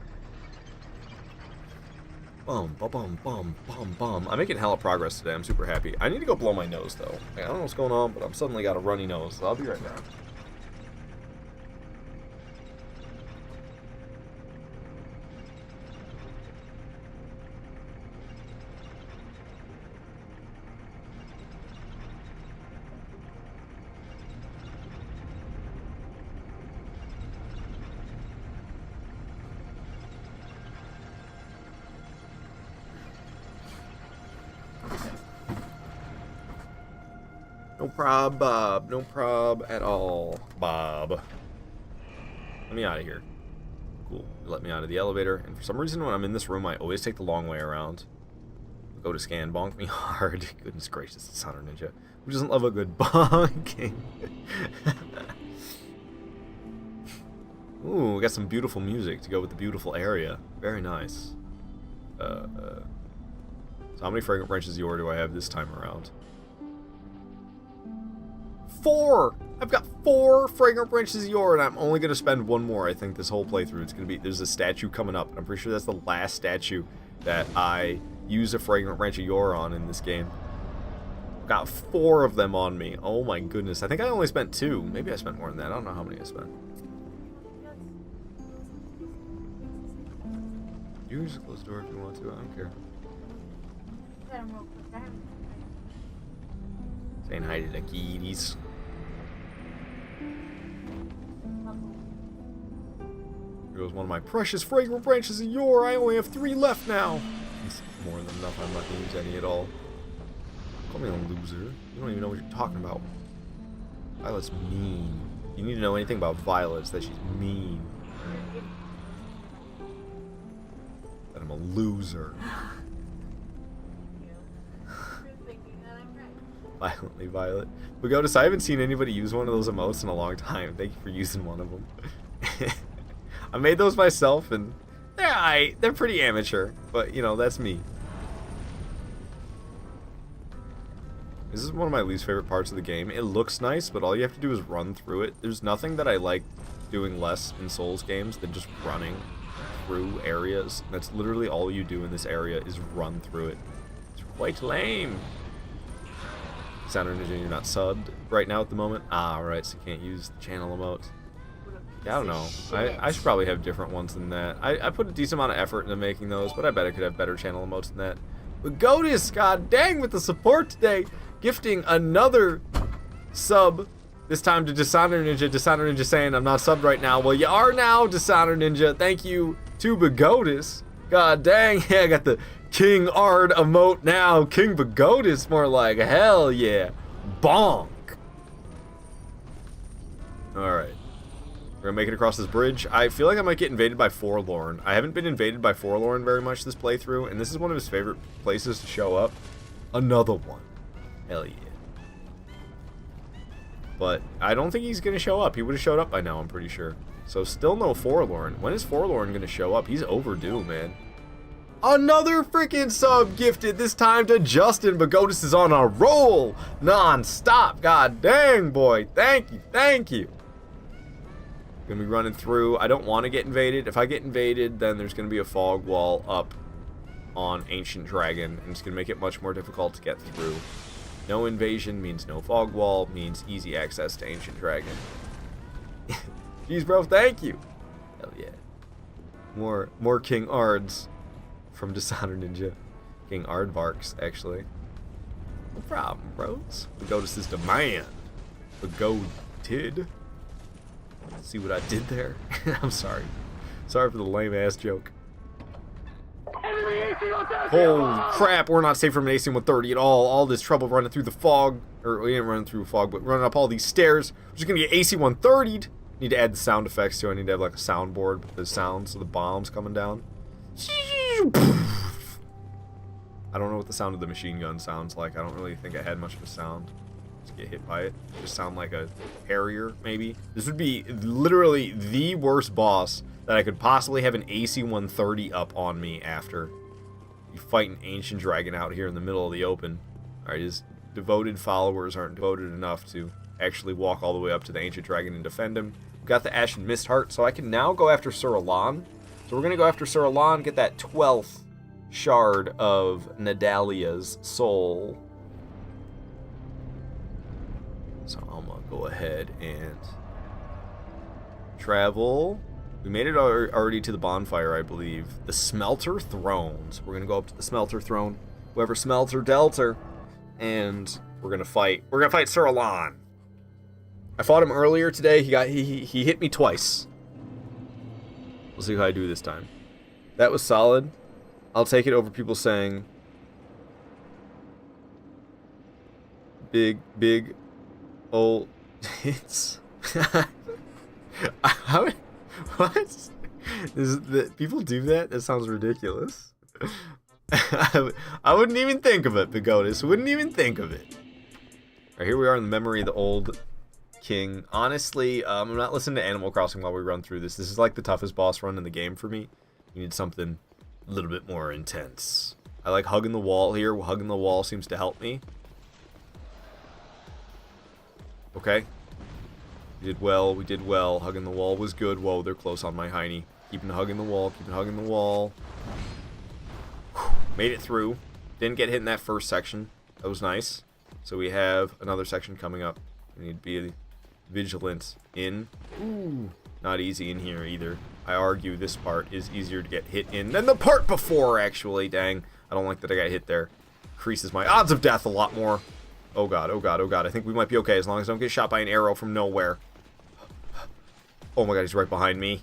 Bum, bum, bum, bum, bum, bum. I'm making hella progress today. I'm super happy. I need to go blow my nose, though. I don't know what's going on, but I'm suddenly got a runny nose, so I'll be right back. No prob, Bob. No prob at all, Bob. Let me out of here. Cool. Let me out of the elevator. And for some reason, when I'm in this room, I always take the long way around. Go to scan. Bonk me hard. Goodness gracious, it's Hunter Ninja. Who doesn't love a good bonking? Ooh, we got some beautiful music to go with the beautiful area. Very nice. So how many fragrant branches of yore do I have this time around? 4! I've got 4 fragrant branches of yore, and I'm only going to spend 1 more, I think, this whole playthrough. It's going to be, there's a statue coming up, and I'm pretty sure that's the last statue that I use a fragrant branch of yore on in this game. I've got 4 of them on me. Oh my goodness. I think I only spent 2. Maybe I spent more than that. I don't know how many I spent. You can just close the door if you want to. I don't care. Saying hi to the kitties. Here goes one of my precious fragrant branches of yore. I only have 3 left now. It's more than enough. I'm not going to use any at all. Call me a loser. You don't even know what you're talking about. Violet's mean. You need to know anything about Violet is that she's mean. That I'm a loser. Violently Violet. Pagodas, I haven't seen anybody use one of those emotes in a long time. Thank you for using one of them. I made those myself, and they're pretty amateur, but you know, that's me. This is one of my least favorite parts of the game. It looks nice, but all you have to do is run through it. There's nothing that I like doing less in Souls games than just running through areas. That's literally all you do in this area is run through it. It's quite lame. Sounder Ninja, you're not subbed right now at the moment. Ah, right, so you can't use the channel emote. Yeah, I don't know. I should probably have different ones than that. I put a decent amount of effort into making those, but I bet I could have better channel emotes than that. But Godis, god dang, with the support today, gifting another sub, this time to Dishonor Ninja. Dishonor Ninja saying, I'm not subbed right now. Well, you are now, Dishonor Ninja. Thank you to Bagodis. God dang, yeah, I got the King Ard emote now. King Bagodis, more like, hell yeah. Bonk. Alright. We're gonna make it across this bridge. I feel like I might get invaded by Forlorn. I haven't been invaded by Forlorn very much this playthrough, and this is one of his favorite places to show up. Another one. Hell yeah. But I don't think he's gonna show up. He would have showed up by now, I'm pretty sure. So still no Forlorn. When is Forlorn gonna show up? He's overdue, man. Another freaking sub gifted, this time to Justin. Bagodis is on a roll non-stop. God dang, boy. Thank you, thank you. Gonna be running through. I don't want to get invaded. If I get invaded, then there's gonna be a fog wall up on Ancient Dragon, and it's gonna make it much more difficult to get through. No invasion means no fog wall, means easy access to Ancient Dragon. Jeez, bro, thank you. Hell yeah. More King Ards from Dishonor Ninja. King Aardvarks, actually. No problem, bros. Pagodis is demand. Pagodid. See what I did there? I'm sorry. Sorry for the lame-ass joke. Holy crap, we're not safe from an AC-130 at all. All this trouble running through the fog. Or, we ain't running through fog, but running up all these stairs. We're just gonna get AC-130'd. Need to add the sound effects, too. I need to have, like, a soundboard with the sounds of the bombs coming down. I don't know what the sound of the machine gun sounds like. I don't really think I had much of a sound. It's to get hit by it. Just sound like a harrier, maybe. This would be literally the worst boss that I could possibly have an AC-130 up on me after. You fight an ancient dragon out here in the middle of the open. Alright, his devoted followers aren't devoted enough to actually walk all the way up to the ancient dragon and defend him. We've got the Ashen Mist Heart, so I can now go after Sir Alan. So we're going to go after Sir Alan, get that 12th shard of Nadalia's soul. So I'm going to go ahead and travel. We made it already to the bonfire, I believe. The Smelter Throne. So we're going to go up to the Smelter Throne. Whoever smelter dealt her. And we're going to fight. We're going to fight Sir Alan. I fought him earlier today. He hit me twice. We'll see how I do this time. That was solid. I'll take it over people saying big old hits. What? People do that? That sounds ridiculous. I wouldn't even think of it, Pagodas. Wouldn't even think of it. Alright, here we are in the memory of the old king. Honestly, I'm not listening to Animal Crossing while we run through this. This is like the toughest boss run in the game for me. You need something a little bit more intense. I like hugging the wall here. Hugging the wall seems to help me. Okay. We did well. We did well. Hugging the wall was good. Whoa, they're close on my hiney. Keeping hugging the wall. Keeping hugging the wall. Whew. Made it through. Didn't get hit in that first section. That was nice. So we have another section coming up. We need to be vigilant in. Ooh. Not easy in here either. I argue this part is easier to get hit in than the part before, actually. Dang. I don't like that I got hit there. Increases my odds of death a lot more. Oh god, oh god, oh god. I think we might be okay as long as I don't get shot by an arrow from nowhere. Oh my god, he's right behind me.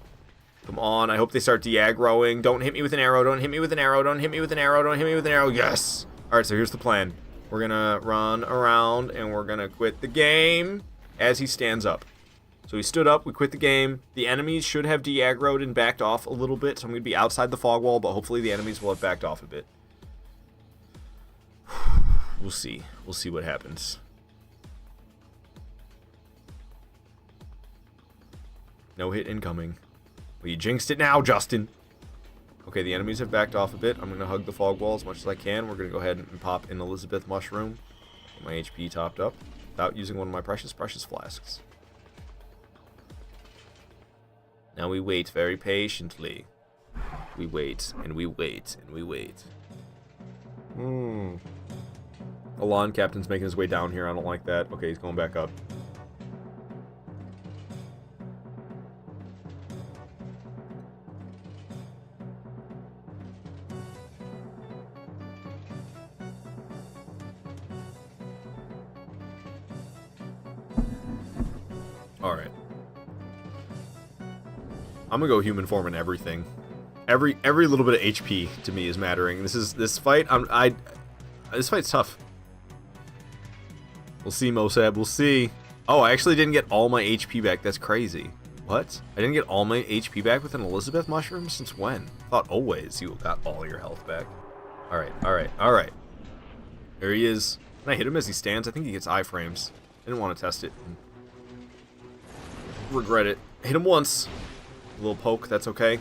Come on, I hope they start de-aggroing. Don't hit me with an arrow, don't hit me with an arrow, don't hit me with an arrow, don't hit me with an arrow. Yes! Alright, so here's the plan. We're gonna run around and we're gonna quit the game as he stands up. So he stood up, we quit the game. The enemies should have de-aggroed and backed off a little bit, so I'm gonna be outside the fog wall, but hopefully the enemies will have backed off a bit. We'll see. We'll see what happens. No hit incoming. Well, you jinxed it now, Justin. Okay, the enemies have backed off a bit. I'm going to hug the fog wall as much as I can. We're going to go ahead and pop an Elizabeth mushroom. Get my HP topped up without using one of my precious flasks. Now we wait very patiently. We wait, and we wait, and we wait. Alan Captain's making his way down here. I don't like that. Okay, he's going back up. Alright. I'm gonna go human form in everything. Every little bit of HP to me is mattering. This fight. This fight's tough. We'll see, Mosab. We'll see. Oh, I actually didn't get all my HP back. That's crazy. What? I didn't get all my HP back with an Elizabeth mushroom? Since when? I thought always you got all your health back. Alright, alright, alright. There he is. Can I hit him as he stands? I think he gets iframes. I didn't want to test it. Regret it. Hit him once. A little poke, that's okay.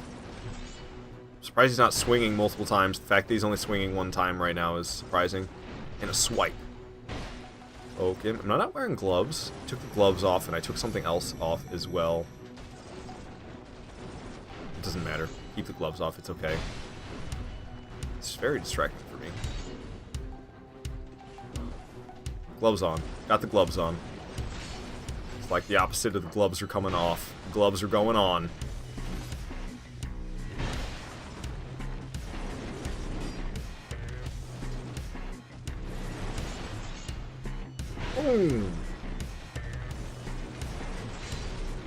Surprised he's not swinging multiple times. The fact that he's only swinging one time right now is surprising. And a swipe. Okay, I'm not wearing gloves. I took the gloves off and I took something else off as well. It doesn't matter. Keep the gloves off, it's okay. It's very distracting for me. Gloves on. Got the gloves on. It's like the opposite of the gloves are coming off. The gloves are going on. Boom.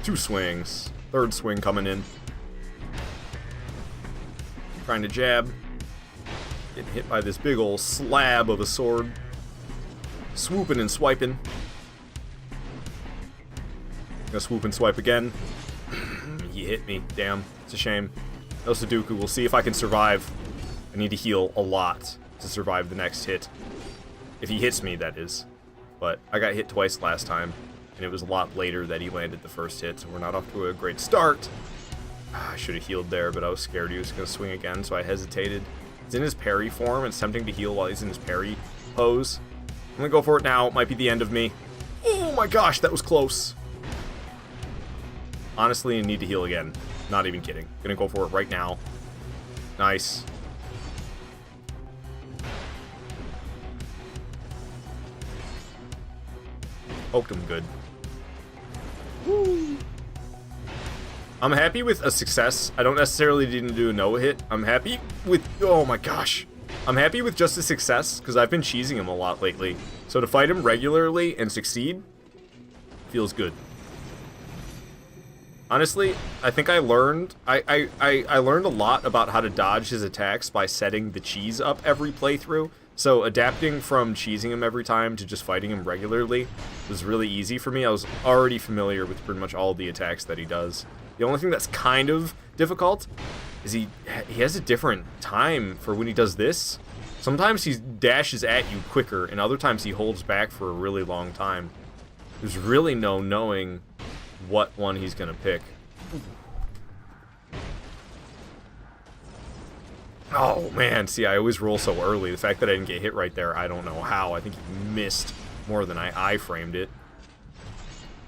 2 swings. 3rd swing coming in. Trying to jab. Getting hit by this big old slab of a sword. Swooping and swiping. Gonna swoop and swipe again. He hit me. Damn. It's a shame. No Sudoku. We'll see if I can survive. I need to heal a lot to survive the next hit. If he hits me, that is. But I got hit twice last time, and it was a lot later that he landed the first hit, so we're not off to a great start. I should have healed there, but I was scared he was going to swing again, so I hesitated. He's in his parry form. It's tempting to heal while he's in his parry pose. I'm going to go for it now. It might be the end of me. Oh my gosh, that was close. Honestly, I need to heal again. Not even kidding. Gonna go for it right now. Nice. Poked him good. Woo. I'm happy with a success. I don't necessarily need to do a no-hit. I'm happy with... Oh my gosh. I'm happy with just a success, because I've been cheesing him a lot lately. So to fight him regularly and succeed feels good. Honestly, I think I learned... I learned a lot about how to dodge his attacks by setting the cheese up every playthrough. So adapting from cheesing him every time to just fighting him regularly was really easy for me. I was already familiar with pretty much all the attacks that he does. The only thing that's kind of difficult is he has a different time for when he does this. Sometimes he dashes at you quicker, and other times he holds back for a really long time. There's really no knowing what one he's gonna pick. Oh man, see, I always roll so early. The fact that I didn't get hit right there, I don't know how. I think he missed more than I framed it.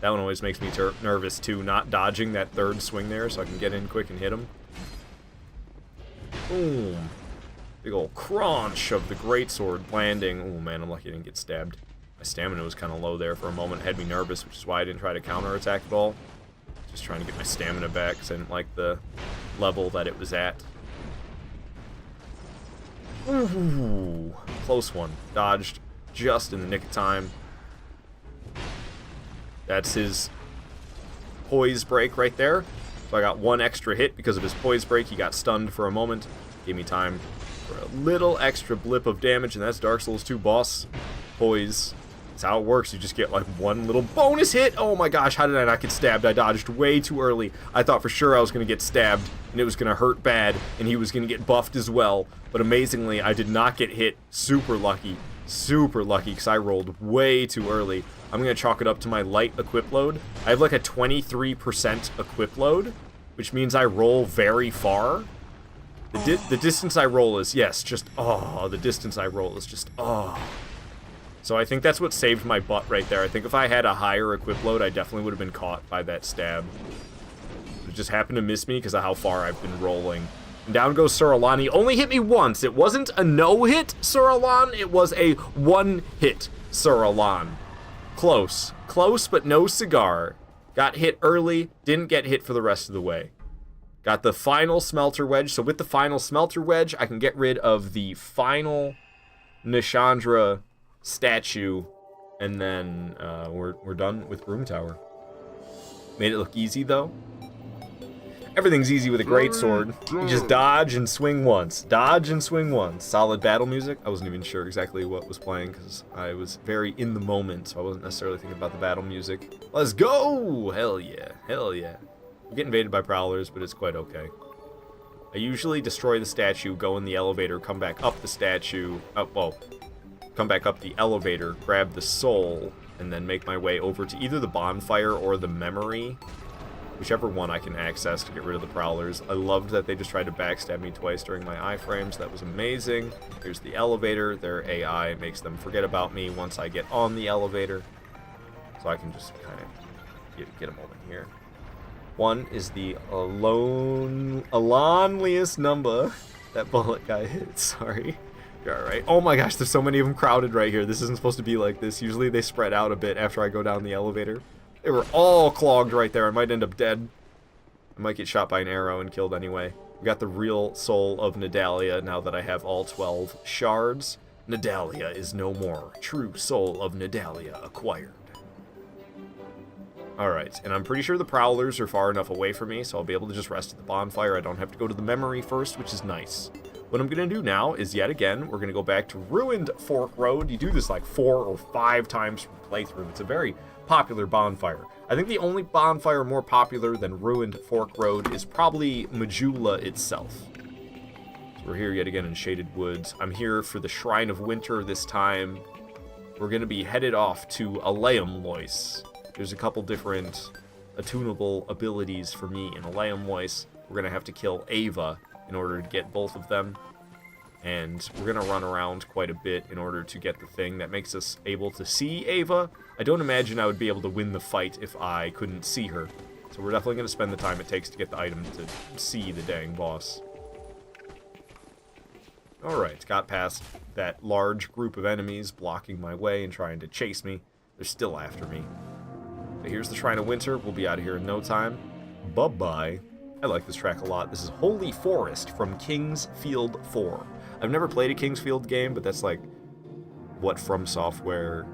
That one always makes me nervous too, not dodging that third swing there so I can get in quick and hit him. Boom. Big ol' crunch of the greatsword landing. Oh man, I'm lucky I didn't get stabbed. My stamina was kind of low there for a moment. It had me nervous, which is why I didn't try to counterattack at all. Just trying to get my stamina back because I didn't like the level that it was at. Ooh, close one. Dodged just in the nick of time. That's his poise break right there. So I got one extra hit because of his poise break. He got stunned for a moment. Gave me time for a little extra blip of damage, and that's Dark Souls 2 boss poise. That's how it works. You just get like one little bonus hit. Oh my gosh, how did I not get stabbed? I dodged way too early. I thought for sure I was going to get stabbed, and it was going to hurt bad, and he was going to get buffed as well. But amazingly, I did not get hit. Super lucky, because I rolled way too early. I'm going to chalk it up to my light equip load. I have like a 23% equip load, which means I roll very far. The distance I roll is, yes, just, oh, the distance I roll is just, oh. So I think that's what saved my butt right there. I think if I had a higher equip load, I definitely would have been caught by that stab. It just happened to miss me because of how far I've been rolling. And down goes Sir Alan. He only hit me once. It wasn't a no-hit Sir Alan. It was a one-hit Sir Alan. Close. Close, but no cigar. Got hit early, didn't get hit for the rest of the way. Got the final Smelter Wedge. So with the final Smelter Wedge, I can get rid of the final Nishandra statue, and then we're done with Broom Tower. Made it look easy, though. Everything's easy with a greatsword. You just dodge and swing once. Dodge and swing once. Solid battle music. I wasn't even sure exactly what was playing because I was very in the moment, so I wasn't necessarily thinking about the battle music. Let's go! Hell yeah. Hell yeah. We get invaded by prowlers, but it's quite okay. I usually destroy the statue, go in the elevator, come back up the statue. Come back up the elevator, grab the soul, and then make my way over to either the bonfire or the memory. Whichever one I can access to get rid of the prowlers. I loved that they just tried to backstab me twice during my iframes. That was amazing. Here's the elevator. Their AI makes them forget about me once I get on the elevator. So I can just kind of get a moment here. One is the loneliest number that bullet guy hit. Sorry. You're alright. Oh my gosh, there's so many of them crowded right here. This isn't supposed to be like this. Usually they spread out a bit after I go down the elevator. They were all clogged right there. I might end up dead. I might get shot by an arrow and killed anyway. We got the real soul of Nidalia now that I have all 12 shards. Nidalia is no more. True soul of Nidalia acquired. Alright, and I'm pretty sure the prowlers are far enough away from me, so I'll be able to just rest at the bonfire. I don't have to go to the memory first, which is nice. What I'm going to do now is, yet again, we're going to go back to Ruined Fork Road. You do this like 4 or 5 times per playthrough. It's a very popular bonfire. I think the only bonfire more popular than Ruined Fork Road is probably Majula itself. So we're here yet again in Shaded Woods. I'm here for the Shrine of Winter this time. we're going to be headed off to Aleum. There's a couple different attunable aleum for me in Aleum. We're going to have to kill Ava in order to get both of them. And we're going to run around quite a bit in order to get the thing that makes us able to see Ava. I don't imagine I would be able to win the fight if I couldn't see her. So we're definitely going to spend the time it takes to get the item to see the dang boss. Alright, got past that large group of enemies blocking my way and trying to chase me. They're still after me. But here's the Shrine of Winter. We'll be out of here in no time. Bye-bye. I like this track a lot. This is Holy Forest from King's Field 4. I've never played a King's Field game, but that's like what From Software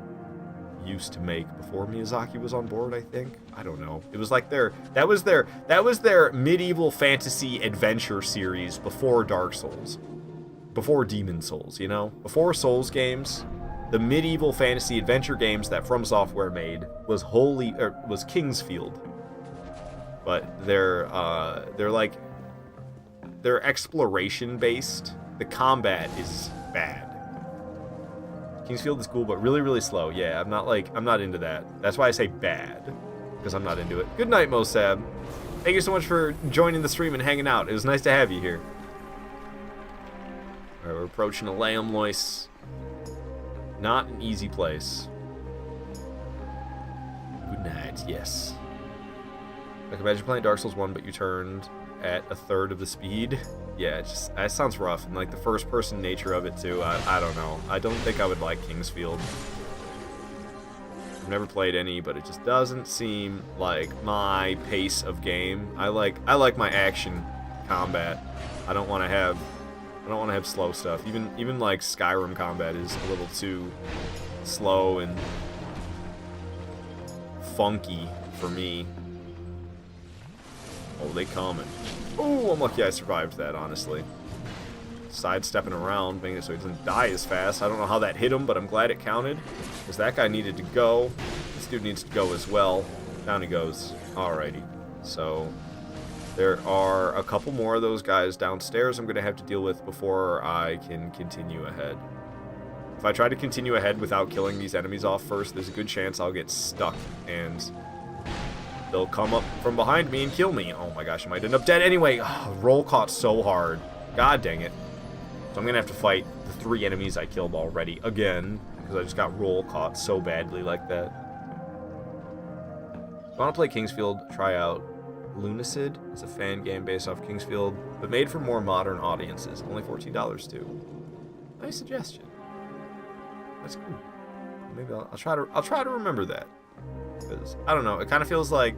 used to make before Miyazaki was on board, I think. I don't know. It was like that was their medieval fantasy adventure series before Dark Souls. Before Demon Souls, you know? Before Souls games, the medieval fantasy adventure games that From Software made was King's Field. But they're exploration based. The combat is bad. Kingsfield is cool, but really, really slow. Yeah, I'm not into that. That's why I say bad, because I'm not into it. Good night, Mosab. Thank you so much for joining the stream and hanging out. It was nice to have you here. Alright, we're approaching Aleum. Not an easy place. Good night, yes. Like, imagine playing Dark Souls 1, but you turned at a third of the speed. Yeah, that sounds rough, and like the first-person nature of it too. I don't know. I don't think I would like Kingsfield. I've never played any, but it just doesn't seem like my pace of game. I like my action combat. I don't want to have slow stuff. Even like Skyrim combat is a little too slow and funky for me. Oh, they coming. Oh, I'm lucky I survived that, honestly. Sidestepping around, making it so he doesn't die as fast. I don't know how that hit him, but I'm glad it counted. Because that guy needed to go. This dude needs to go as well. Down he goes. Alrighty. So, there are a couple more of those guys downstairs I'm going to have to deal with before I can continue ahead. If I try to continue ahead without killing these enemies off first, there's a good chance I'll get stuck and they'll come up from behind me and kill me. Oh my gosh, I might end up dead anyway. Oh, roll caught so hard. God dang it. So I'm going to have to fight the 3 enemies I killed already again, because I just got roll caught so badly like that. If you want to play Kingsfield, try out Lunacid. It's a fan game based off Kingsfield, but made for more modern audiences. Only $14 too. Nice suggestion. That's cool. Maybe I'll try to remember that. Because, I don't know, it kind of feels like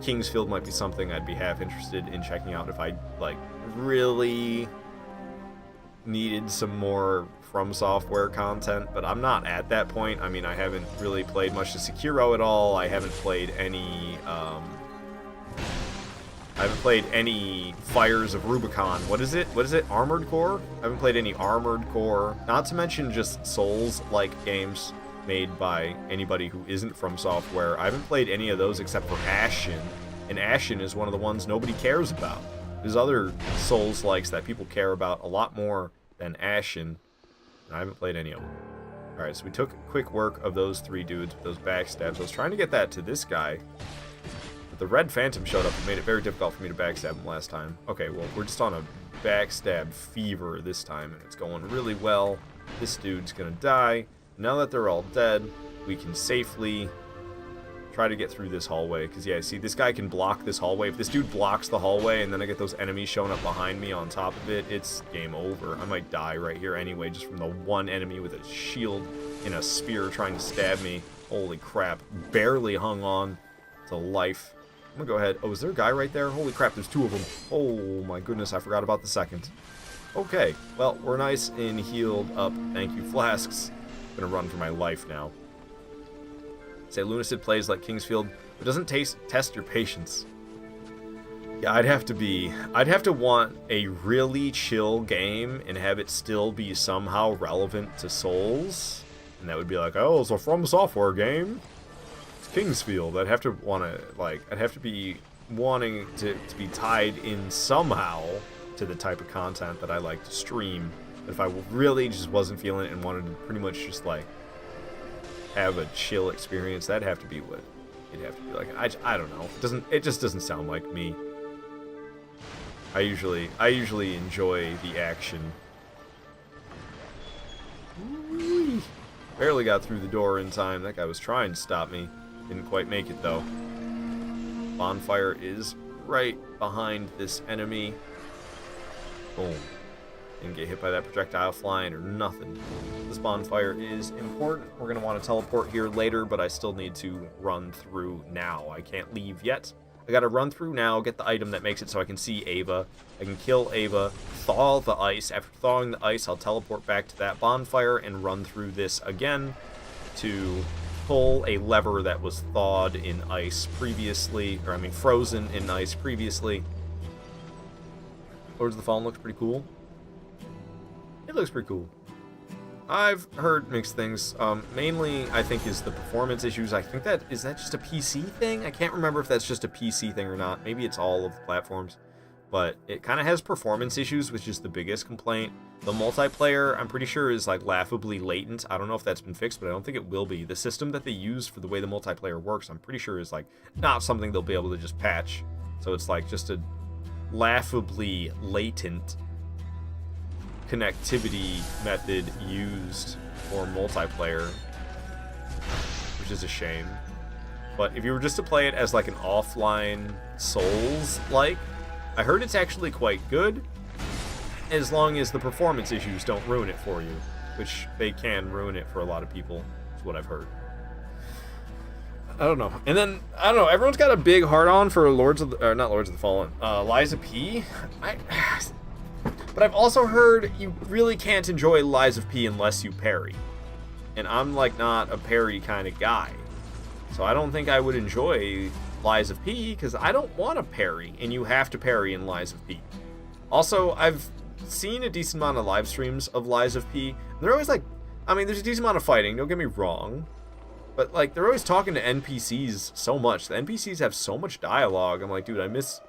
Kingsfield might be something I'd be half interested in checking out if I, like, really needed some more From Software content, but I'm not at that point. I mean, I haven't really played much to Sekiro at all. I haven't played any Fires of Rubicon. What is it? Armored Core? I haven't played any Armored Core. Not to mention just Souls-like games made by anybody who isn't From Software. I haven't played any of those except for Ashen, and Ashen is one of the ones nobody cares about. There's other Souls-likes that people care about a lot more than Ashen, and I haven't played any of them. Alright, so we took quick work of those 3 dudes with those backstabs. I was trying to get that to this guy, but the Red Phantom showed up and made it very difficult for me to backstab him last time. Okay, well, we're just on a backstab fever this time, and it's going really well. This dude's gonna die. Now that they're all dead, we can safely try to get through this hallway. Because, yeah, see, this guy can block this hallway. If this dude blocks the hallway and then I get those enemies showing up behind me on top of it, it's game over. I might die right here anyway, just from the one enemy with a shield and a spear trying to stab me. Holy crap. Barely hung on to life. I'm gonna go ahead. Oh, is there a guy right there? Holy crap, there's 2 of them. Oh, my goodness, I forgot about the second. Okay, well, we're nice and healed up. Thank you, flasks. I'm gonna run for my life now. Say Lunacid plays like Kingsfield, but doesn't test your patience. Yeah, I'd have to want a really chill game and have it still be somehow relevant to Souls. And that would be like, oh, it's a From Software game. It's Kingsfield. I'd have to be wanting to be tied in somehow to the type of content that I like to stream. If I really just wasn't feeling it and wanted to pretty much just like have a chill experience, that'd have to be what it'd have to be like. I don't know. It just doesn't sound like me. I usually enjoy the action. Whee! Barely got through the door in time. That guy was trying to stop me. Didn't quite make it though. Bonfire is right behind this enemy. Boom. Didn't get hit by that projectile flying or nothing. This bonfire is important. We're going to want to teleport here later, but I still need to run through now. I can't leave yet. I got to run through now, get the item that makes it so I can see Ava. I can kill Ava, thaw the ice. After thawing the ice, I'll teleport back to that bonfire and run through this again to pull a lever that was thawed in ice previously, or I mean frozen in ice previously. Lords of the Fallen looks pretty cool. It looks pretty cool. I've heard mixed things. Mainly, I think, is the performance issues. I think is that just a PC thing? I can't remember if that's just a PC thing or not. Maybe it's all of the platforms. But it kind of has performance issues, which is the biggest complaint. The multiplayer, I'm pretty sure, is like laughably latent. I don't know if that's been fixed, but I don't think it will be. The system that they use for the way the multiplayer works, I'm pretty sure is like not something they'll be able to just patch. So it's like just a laughably latent connectivity method used for multiplayer, which is a shame. But if you were just to play it as like an offline Souls-like, I heard it's actually quite good, as long as the performance issues don't ruin it for you, which they can ruin it for a lot of people, is what I've heard. I don't know. And then, I don't know, everyone's got a big hard-on for not Lords of the Fallen, Lies of P. But I've also heard you really can't enjoy Lies of P unless you parry. And I'm like not a parry kind of guy. So I don't think I would enjoy Lies of P because I don't want to parry, and you have to parry in Lies of P. Also, I've seen a decent amount of live streams of Lies of P. They're always like, I mean, there's a decent amount of fighting, don't get me wrong. But like, they're always talking to NPCs so much. The NPCs have so much dialogue. I'm like, dude, I miss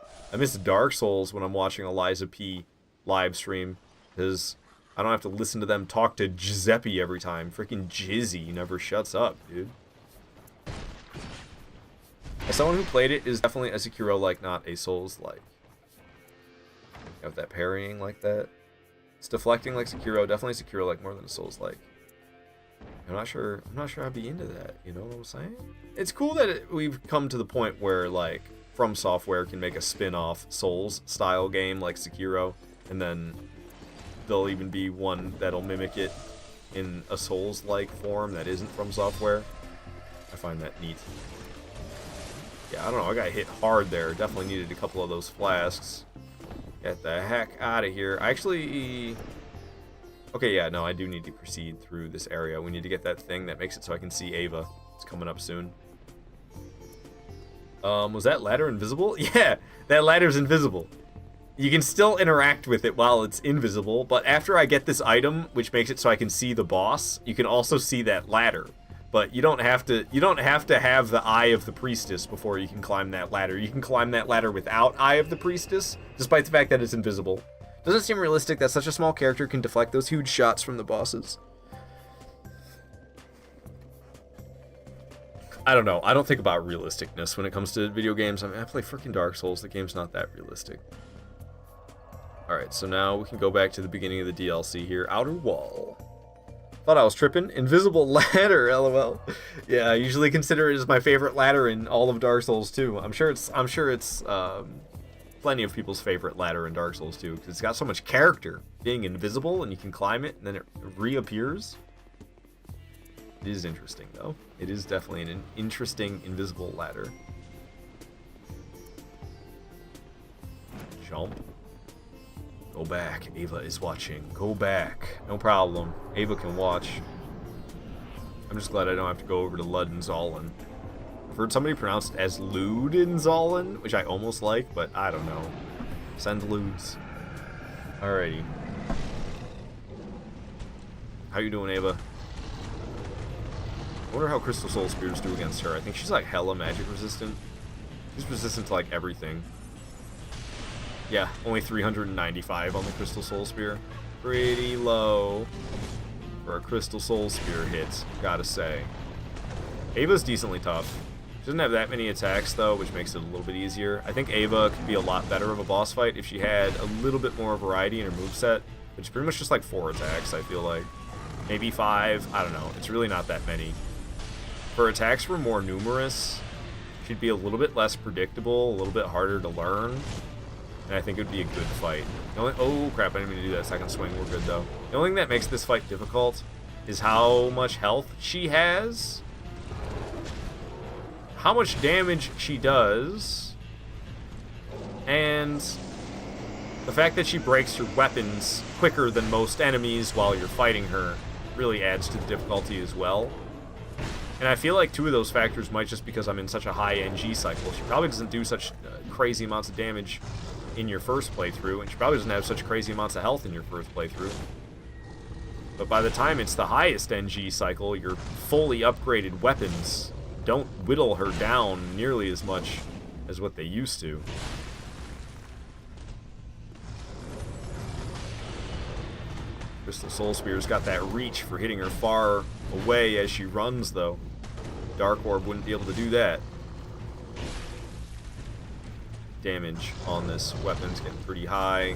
Dark Souls when I'm watching a Lies of P live stream, because I don't have to listen to them talk to Giuseppe every time. Freaking Jizzy never shuts up, dude. As someone who played it, is definitely a Sekiro-like, not a Souls-like. You have that parrying like that. It's deflecting like Sekiro, definitely Sekiro-like more than a Souls-like. I'm not sure I'd be into that, you know what I'm saying? It's cool that we've come to the point where, like, From Software can make a spin-off Souls-style game like Sekiro, and then there'll even be one that'll mimic it in a Souls-like form that isn't From Software. I find that neat. Yeah, I don't know, I got hit hard there. Definitely needed a couple of those flasks. Get the heck out of here. I actually... Okay, yeah, no, I do need to proceed through this area. We need to get that thing that makes it so I can see Ava. It's coming up soon. Was that ladder invisible? Yeah, that ladder's invisible. You can still interact with it while it's invisible, but after I get this item, which makes it so I can see the boss, you can also see that ladder. But you don't have to have the Eye of the Priestess before you can climb that ladder. You can climb that ladder without Eye of the Priestess, despite the fact that it's invisible. Doesn't seem realistic that such a small character can deflect those huge shots from the bosses. I don't know. I don't think about realisticness when it comes to video games. I mean, I play freaking Dark Souls. The game's not that realistic. Alright, so now we can go back to the beginning of the DLC here. Outer Wall. Thought I was tripping. Invisible ladder, lol. Yeah, I usually consider it as my favorite ladder in all of Dark Souls 2. I'm sure it's plenty of people's favorite ladder in Dark Souls 2, because it's got so much character. Being invisible, and you can climb it, and then it reappears. It is interesting, though. It is definitely an interesting invisible ladder. Jump. Go back. Ava is watching. Go back. No problem. Ava can watch. I'm just glad I don't have to go over to Ludenzollen. I've heard somebody pronounce it as Ludenzollen, which I almost like, but I don't know. Send Ludes. Alrighty. How you doing, Ava? I wonder how Crystal Soul Spears do against her. I think she's like hella magic resistant. She's resistant to like everything. Yeah, only 395 on the Crystal Soul Spear. Pretty low for a Crystal Soul Spear hit, gotta say. Ava's decently tough. She doesn't have that many attacks, though, which makes it a little bit easier. I think Ava could be a lot better of a boss fight if she had a little bit more variety in her moveset, which is pretty much just like 4 attacks, I feel like. Maybe 5, I don't know. It's really not that many. If her attacks were more numerous, she'd be a little bit less predictable, a little bit harder to learn, and I think it would be a good fight. Oh, crap, I didn't mean to do that second swing. We're good, though. The only thing that makes this fight difficult is how much health she has, how much damage she does, and the fact that she breaks your weapons quicker than most enemies while you're fighting her really adds to the difficulty as well. And I feel like 2 of those factors might just because I'm in such a high NG cycle. She probably doesn't do such crazy amounts of damage in your first playthrough, and she probably doesn't have such crazy amounts of health in your first playthrough. But by the time it's the highest NG cycle, your fully upgraded weapons don't whittle her down nearly as much as what they used to. Crystal Soul Spear's got that reach for hitting her far away as she runs, though. Dark Orb wouldn't be able to do that. Damage on this weapon's getting pretty high.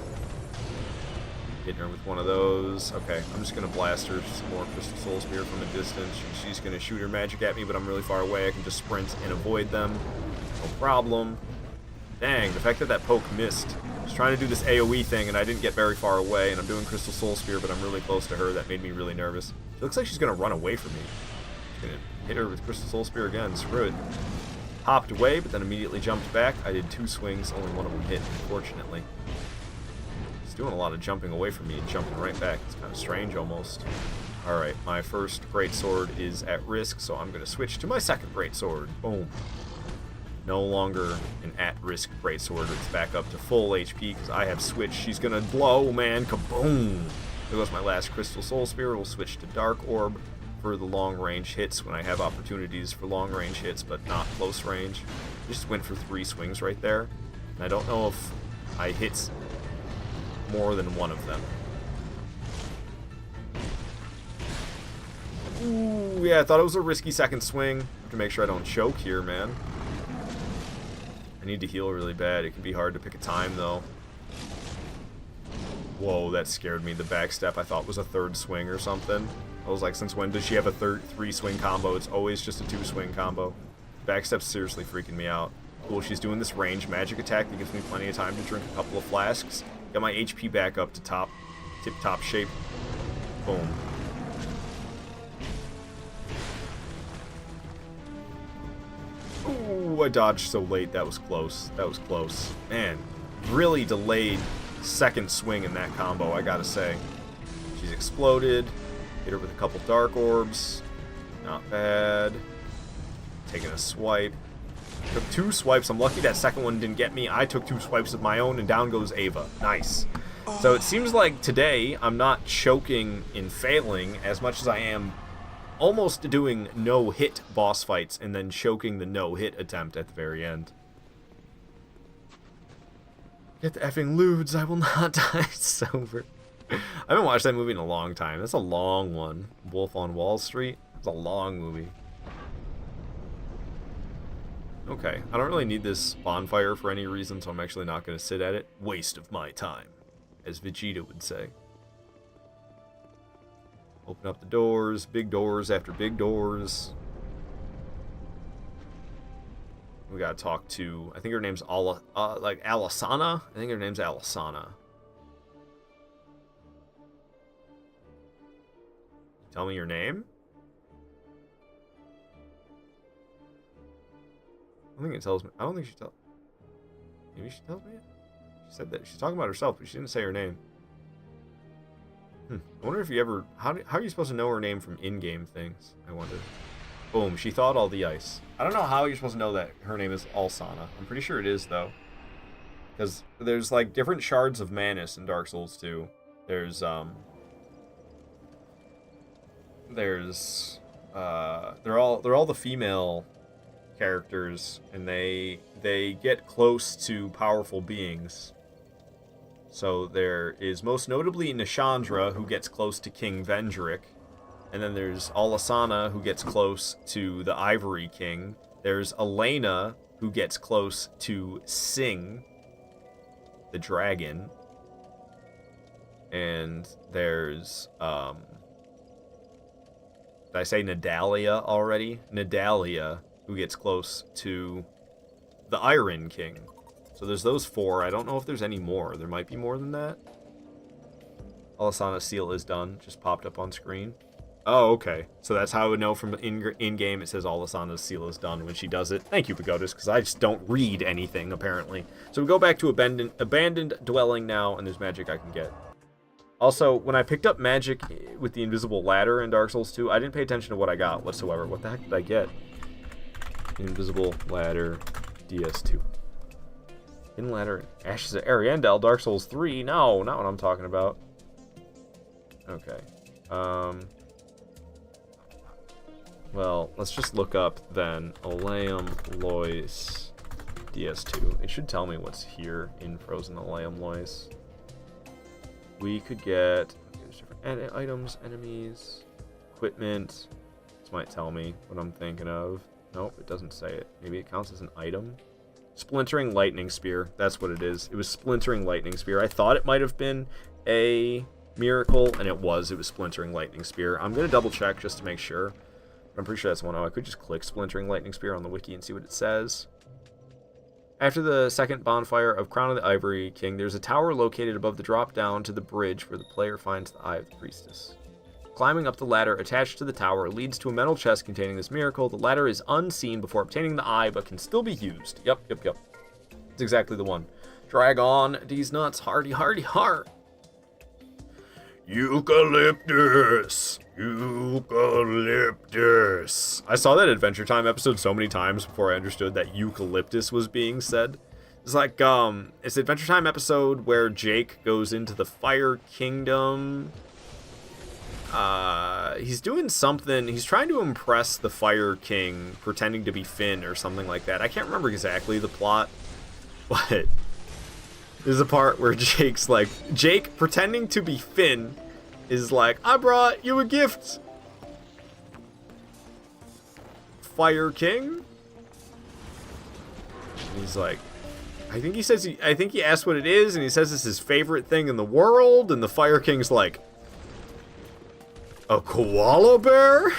Hitting her with one of those. Okay, I'm just going to blast her some more Crystal Soul Spear from a distance. She's going to shoot her magic at me, but I'm really far away. I can just sprint and avoid them. No problem. Dang, the fact that that poke missed. I was trying to do this AoE thing, and I didn't get very far away, and I'm doing Crystal Soul Spear, but I'm really close to her. That made me really nervous. It looks like she's going to run away from me. She's going to hit her with Crystal Soul Spear again. Screw it. Hopped away, but then immediately jumped back. I did 2 swings, only one of them hit, unfortunately. He's doing a lot of jumping away from me and jumping right back. It's kind of strange, almost. Alright, my first greatsword is at risk, so I'm going to switch to my second greatsword. Boom. No longer an at-risk greatsword. It's back up to full HP because I have switched. She's going to blow, man. Kaboom! There goes my last Crystal Soul Spear. We'll switch to Dark Orb for the long-range hits when I have opportunities for long-range hits, but not close range. Just went for 3 swings right there. And I don't know if I hit more than one of them. Ooh, yeah, I thought it was a risky second swing. To make sure I don't choke here, man. I need to heal really bad. It can be hard to pick a time, though. Whoa, that scared me. The backstep I thought was a 3rd swing or something. I was like, since when does she have a 3-swing combo? It's always just a 2-swing combo. Backstep's seriously freaking me out. Cool, she's doing this range magic attack that gives me plenty of time to drink a couple of flasks. Got my HP back up to tip-top shape. Boom. Ooh, I dodged so late. That was close. That was close. Man, really delayed second swing in that combo, I gotta say. She's exploded. Hit her with a couple Dark Orbs. Not bad. Taking a swipe. Took 2 swipes. I'm lucky that second one didn't get me. I took 2 swipes of my own, and down goes Ava. Nice. So it seems like today I'm not choking and failing as much as I am almost doing no-hit boss fights and then choking the no-hit attempt at the very end. Get the effing lewds. I will not die sober. I haven't watched that movie in a long time. That's a long one. Wolf on Wall Street. It's a long movie. Okay, I don't really need this bonfire for any reason, so I'm actually not going to sit at it. Waste of my time, as Vegeta would say. Open up the doors, big doors after big doors. We gotta talk to, I think her name's Alisana? I think her name's Alisana. Tell me your name? I don't think it tells me. I don't think she tells. Maybe she tells me it? She said that. She's talking about herself, but she didn't say her name. I wonder if you ever... How are you supposed to know her name from in-game things? I wonder. Boom, she thawed all the ice. I don't know how you're supposed to know that her name is Alsana. I'm pretty sure it is, though. Because there's, like, different shards of Manus in Dark Souls 2. They're all the female characters, and they get close to powerful beings. So there is most notably Nishandra, who gets close to King Vendrick. And then there's Alasana, who gets close to the Ivory King. There's Elena, who gets close to Sing, the dragon. And there's, did I say Nadalia already? Nadalia, who gets close to the Iron King. So there's those 4. I don't know if there's any more. There might be more than that. Alasana's seal is done. Just popped up on screen. Oh, okay. So that's how I would know from in-game it says Alasana's seal is done when she does it. Thank you, Pagodas, because I just don't read anything, apparently. So we go back to abandoned dwelling now, and there's magic I can get. Also, when I picked up magic with the invisible ladder in Dark Souls 2, I didn't pay attention to what I got whatsoever. What the heck did I get? Invisible ladder, DS2. Hidden ladder, Ashes of Ariandel, Dark Souls 3. No, not what I'm talking about. Okay. Well, let's just look up then. Aleum Lois DS2. It should tell me what's here in Frozen Aleum Lois. We could get there's different items, enemies, equipment. This might tell me what I'm thinking of. Nope, it doesn't say it. Maybe it counts as an item. Splintering Lightning Spear. That's what it is. It was Splintering Lightning Spear. I thought it might have been a miracle, and it was. It was Splintering Lightning Spear. I'm going to double check just to make sure. But I'm pretty sure that's one. Oh, I could just click Splintering Lightning Spear on the wiki and see what it says. After the second bonfire of Crown of the Ivory King, there's a tower located above the drop down to the bridge where the player finds the Eye of the Priestess. Climbing up the ladder attached to the tower leads to a metal chest containing this miracle. The ladder is unseen before obtaining the eye, but can still be used. Yep. It's exactly the one. Drag on these nuts, hardy, hardy, heart. Eucalyptus! Eucalyptus! I saw that Adventure Time episode so many times before I understood that eucalyptus was being said. It's like, it's the Adventure Time episode where Jake goes into the Fire Kingdom. He's doing something. He's trying to impress the Fire King, pretending to be Finn or something like that. I can't remember exactly the plot, but there's a part where Jake pretending to be Finn is like, I brought you a gift, Fire King. And he's like, I think he asked what it is, and he says it's his favorite thing in the world, and the Fire King's like, a koala bear?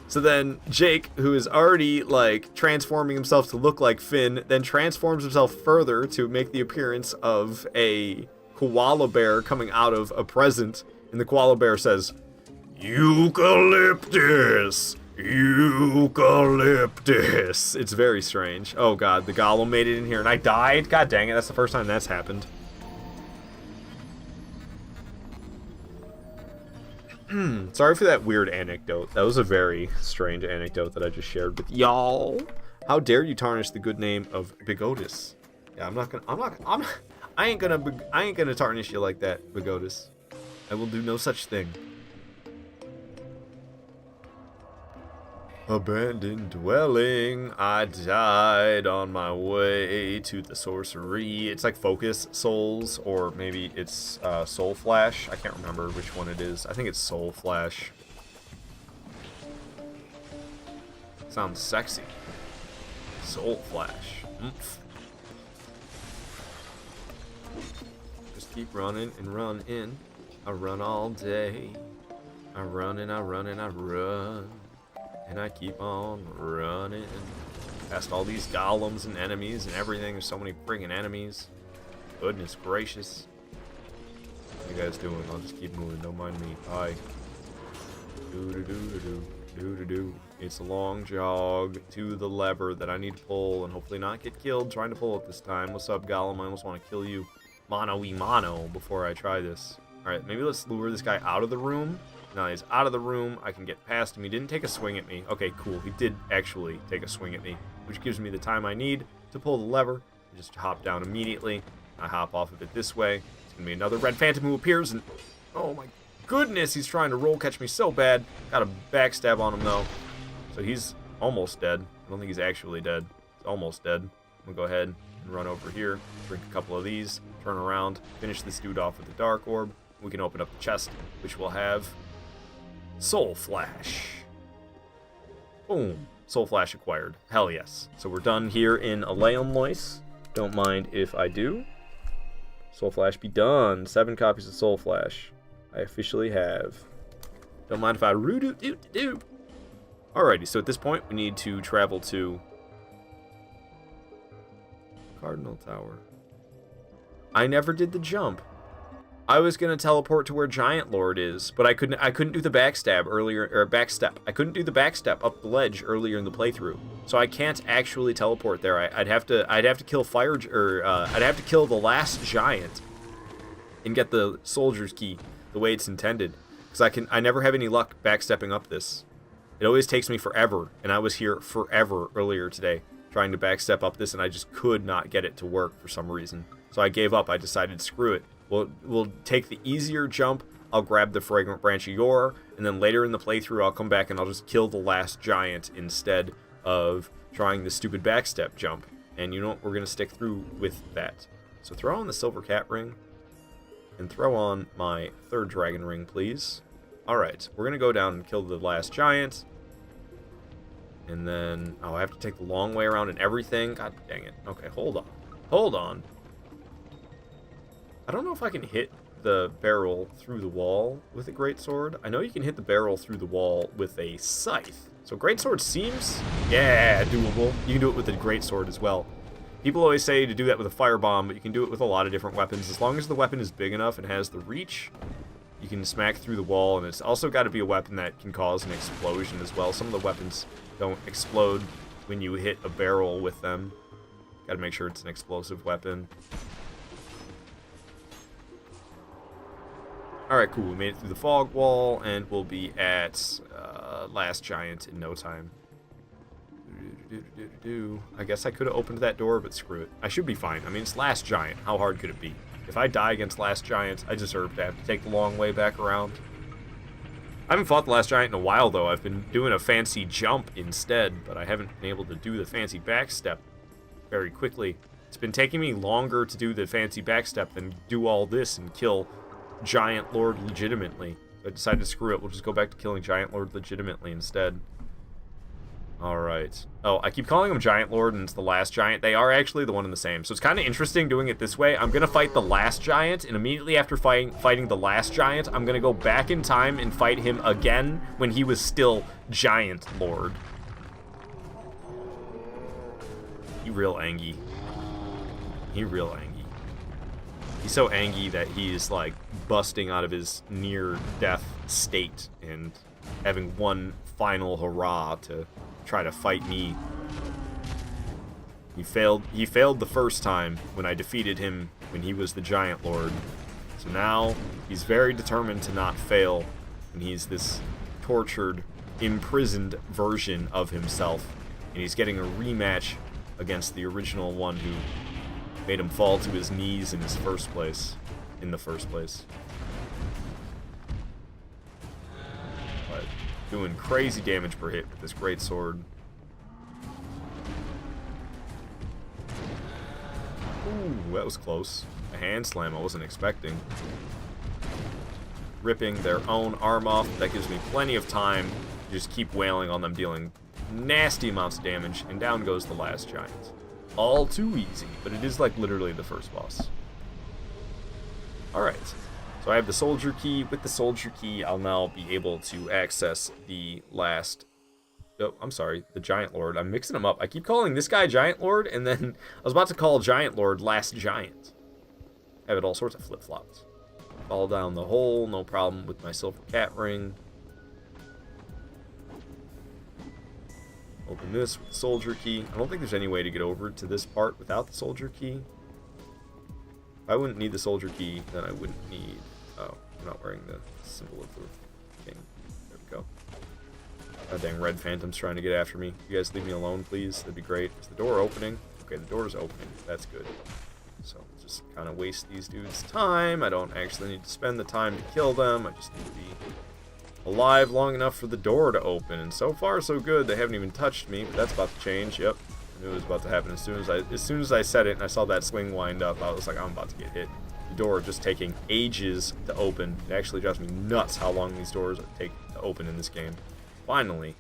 So then Jake, who is already like transforming himself to look like Finn, then transforms himself further to make the appearance of a koala bear coming out of a present, and the koala bear says, Eucalyptus! Eucalyptus! It's very strange. Oh god, the golem made it in here and I died? God dang it, that's the first time that's happened. Sorry for that weird anecdote. That was a very strange anecdote that I just shared with y'all. How dare you tarnish the good name of Bigotis? Yeah, I ain't gonna tarnish you like that, Bigotis. I will do no such thing. Abandoned dwelling. I died on my way to the sorcery. It's like Focus Souls, or maybe it's Soul Flash. I can't remember which one it is. I think it's Soul Flash. Sounds sexy. Soul Flash. Just keep running and running. I run all day. I run and I run and I run. And I keep on running past all these golems and enemies and everything. There's so many friggin' enemies. Goodness gracious. What you guys doing? I'll just keep moving. Don't mind me. Bye. Do-do-do-do-do. It's a long jog to the lever that I need to pull and hopefully not get killed trying to pull it this time. What's up, golem? I almost want to kill you mano-y-mano before I try this. Alright, maybe let's lure this guy out of the room. Now he's out of the room, I can get past him. He didn't take a swing at me. Okay, cool. He did actually take a swing at me, which gives me the time I need to pull the lever. I just hop down immediately. I hop off of it this way. It's going to be another red phantom who appears, and oh my goodness, he's trying to roll catch me so bad. Got a backstab on him, though. So he's almost dead. I don't think he's actually dead. He's almost dead. I'm going to go ahead and run over here, drink a couple of these, turn around, finish this dude off with the Dark Orb. We can open up the chest, which will have Soul Flash. Boom. Soul Flash acquired. Hell yes. So we're done here in Aleum Lois. Don't mind if I do. Soul Flash be done. 7 copies of Soul Flash. I officially have. Don't mind if I do. Alrighty, so at this point we need to travel to Cardinal Tower. I never did the jump. I was gonna teleport to where Giant Lord is, but I couldn't do the backstab earlier, or backstep. I couldn't do the backstep up the ledge earlier in the playthrough, so I can't actually teleport there. I'd have to kill I'd have to kill the last giant and get the soldier's key the way it's intended, because I never have any luck backstepping up this. It always takes me forever, and I was here forever earlier today trying to backstep up this, and I just could not get it to work for some reason. So I gave up. I decided, screw it. We'll take the easier jump. I'll grab the Fragrant Branch of Yore, and then later in the playthrough I'll come back and I'll just kill the last giant instead of trying the stupid backstep jump. And you know what? We're going to stick through with that. So throw on the Silver Cat Ring, and throw on my 3rd Dragon Ring, please. Alright, we're going to go down and kill the last giant. And then, oh, I have to take the long way around and everything. God dang it. Okay, hold on. Hold on. I don't know if I can hit the barrel through the wall with a greatsword. I know you can hit the barrel through the wall with a scythe. So greatsword seems, yeah, doable. You can do it with a greatsword as well. People always say to do that with a firebomb, but you can do it with a lot of different weapons. As long as the weapon is big enough and has the reach, you can smack through the wall, and it's also got to be a weapon that can cause an explosion as well. Some of the weapons don't explode when you hit a barrel with them. Got to make sure it's an explosive weapon. Alright, cool. We made it through the fog wall, and we'll be at last giant in no time. I guess I could have opened that door, but screw it. I should be fine. I mean, it's last giant. How hard could it be? If I die against last giant, I deserve to have to take the long way back around. I haven't fought the last giant in a while, though. I've been doing a fancy jump instead, but I haven't been able to do the fancy backstep very quickly. It's been taking me longer to do the fancy backstep than do all this and kill Giant Lord legitimately. So I decided to screw it. We'll just go back to killing Giant Lord legitimately instead. Alright. Oh, I keep calling him Giant Lord and it's the last giant. They are actually the one and the same. So it's kind of interesting doing it this way. I'm going to fight the last giant, and immediately after fighting the last giant, I'm going to go back in time and fight him again when he was still Giant Lord. He real angry. He real angry. He's so angry that he's like busting out of his near-death state and having one final hurrah to try to fight me. He failed the first time when I defeated him when he was the Giant Lord. So now he's very determined to not fail, and he's this tortured, imprisoned version of himself, and he's getting a rematch against the original one who made him fall to his knees in the first place. But doing crazy damage per hit with this great sword. Ooh, that was close. A hand slam I wasn't expecting. Ripping their own arm off. That gives me plenty of time to just keep wailing on them, dealing nasty amounts of damage, and down goes the last giant. All too easy, but it is like literally the first boss. Alright, so I have the soldier key. With the soldier key, I'll now be able to access the last... Oh, I'm sorry, the Giant Lord. I'm mixing them up. I keep calling this guy Giant Lord, and then I was about to call Giant Lord Last Giant. I have it all sorts of flip-flops. Fall down the hole, no problem with my Silver Cat Ring. Open this with the soldier key. I don't think there's any way to get over to this part without the soldier key. If I wouldn't need the soldier key, then I wouldn't need... Oh, I'm not wearing the symbol of the king. There we go. God dang, Red Phantom's trying to get after me. You guys leave me alone, please. That'd be great. Is the door opening? Okay, the door's opening. That's good. So, just kind of waste these dudes' time. I don't actually need to spend the time to kill them. I just need to be alive long enough for the door to open, and so far so good. They haven't even touched me, but that's about to change. Yep, I knew it was about to happen as soon as I said it and I saw that swing wind up. I was like, I'm about to get hit. The door just taking ages to open. It actually drives me nuts how long these doors take to open in this game. Finally.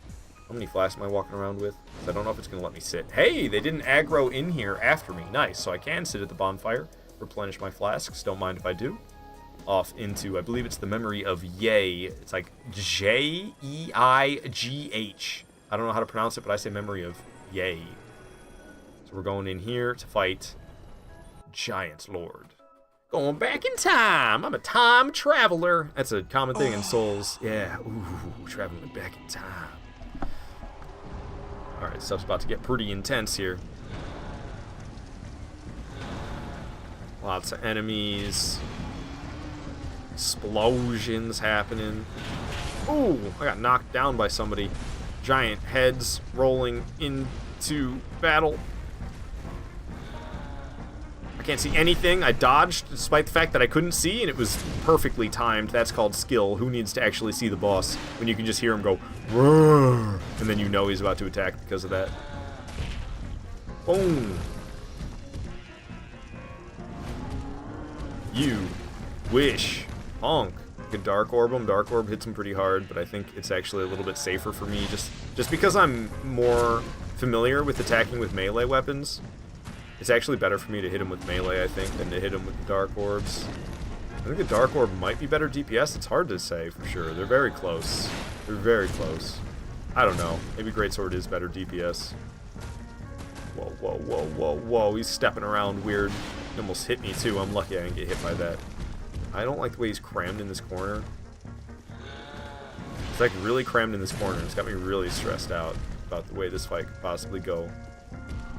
How many flasks am I walking around with? I don't know if it's going to let me sit. Hey, they didn't aggro in here after me. Nice. So I can sit at the bonfire, replenish my flasks. Don't mind if I do. Off into, I believe it's the memory of Yay. It's like Jeigh. I don't know how to pronounce it, but I say memory of Yay. So we're going in here to fight Giant Lord. Going back in time. I'm a time traveler. That's a common thing in Souls. Yeah. Ooh, traveling back in time. Alright, stuff's about to get pretty intense here. Lots of enemies. Explosions happening. Ooh, I got knocked down by somebody. Giant heads rolling into battle. I can't see anything. I dodged despite the fact that I couldn't see, and it was perfectly timed. That's called skill. Who needs to actually see the boss when you can just hear him go, "Roar," and then you know he's about to attack because of that. Boom. You wish. Honk. I could Dark Orb him. Dark Orb hits him pretty hard, but I think it's actually a little bit safer for me just because I'm more familiar with attacking with melee weapons. It's actually better for me to hit him with melee, I think, than to hit him with the Dark Orbs. I think the Dark Orb might be better DPS. It's hard to say for sure. They're very close. They're very close. I don't know. Maybe Greatsword is better DPS. Whoa, whoa, whoa, whoa, whoa. He's stepping around weird. He almost hit me, too. I'm lucky I didn't get hit by that. I don't like the way he's crammed in this corner. It's like really crammed in this corner. It's got me really stressed out about the way this fight could possibly go.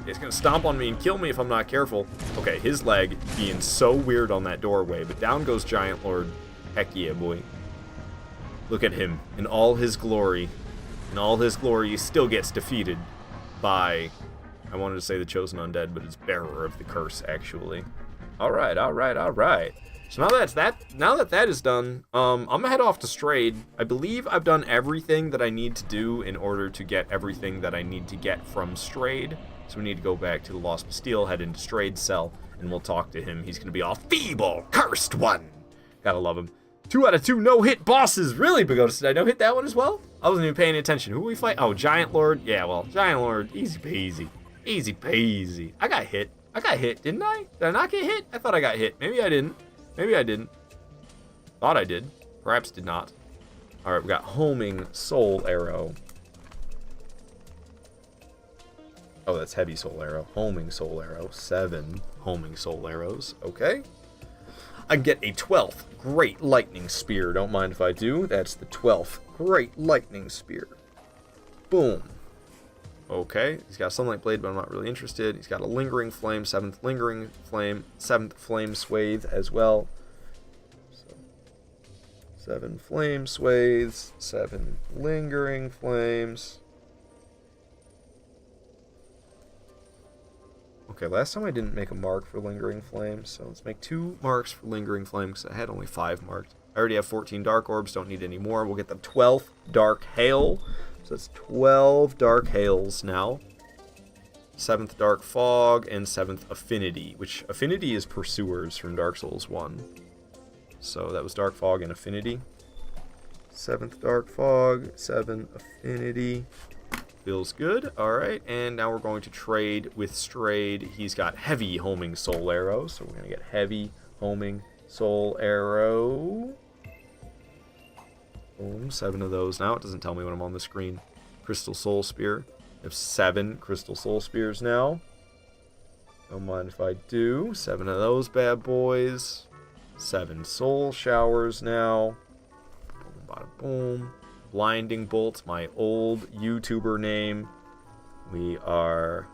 It's gonna stomp on me and kill me if I'm not careful. Okay, his leg being so weird on that doorway, but down goes Giant Lord. Heck yeah, boy. Look at him in all his glory. In all his glory, he still gets defeated by, I wanted to say the Chosen Undead, but it's Bearer of the Curse, actually. Alright, alright, alright. So now that that is done, I'm gonna head off to Strayed. I believe I've done everything that I need to do in order to get everything that I need to get from Strayed. So we need to go back to the Lost Bastille, head into Strayed's cell, and we'll talk to him. He's gonna be all feeble, cursed one. Gotta love him. 2 out of 2 no-hit bosses. Really, Pagodas? Did I no-hit that one as well? I wasn't even paying attention. Who we fight? Oh, Giant Lord. Yeah, well, Giant Lord, easy peasy. Easy peasy. I got hit. I got hit, didn't I? Did I not get hit? I thought I got hit. Maybe I didn't. Maybe I didn't. Thought I did. Perhaps did not. Alright, we got Homing Soul Arrow. Oh, that's Heavy Soul Arrow. Homing Soul Arrow. 7 Homing Soul Arrows. Okay. I get a 12th Great Lightning Spear. Don't mind if I do. That's the 12th Great Lightning Spear. Boom. Okay. He's got a Sunlight Blade, but I'm not really interested. He's got a Lingering Flame. 7th Lingering Flame. 7th Flame Swathe as well. So, 7 Flame Swathes. 7 Lingering Flames. Okay, last time I didn't make a mark for Lingering Flame, so let's make 2 marks for Lingering Flame, because I had only 5 marked. I already have 14 Dark Orbs, don't need any more. We'll get the 12th Dark Hail, so that's 12 Dark Hails now. 7th Dark Fog, and 7th Affinity, which Affinity is Pursuers from Dark Souls 1. So that was Dark Fog and Affinity. 7th Dark Fog, 7 Affinity. Feels good. Alright, and now we're going to trade with Strayed. He's got Heavy Homing Soul Arrow, so we're going to get Heavy Homing Soul Arrow. Boom, 7 of those now. It doesn't tell me when I'm on the screen. Crystal Soul Spear. I have 7 Crystal Soul Spears now. Don't mind if I do. 7 of those bad boys. 7 Soul Showers now. Boom, bada boom. Blinding Bolt, my old YouTuber name. We are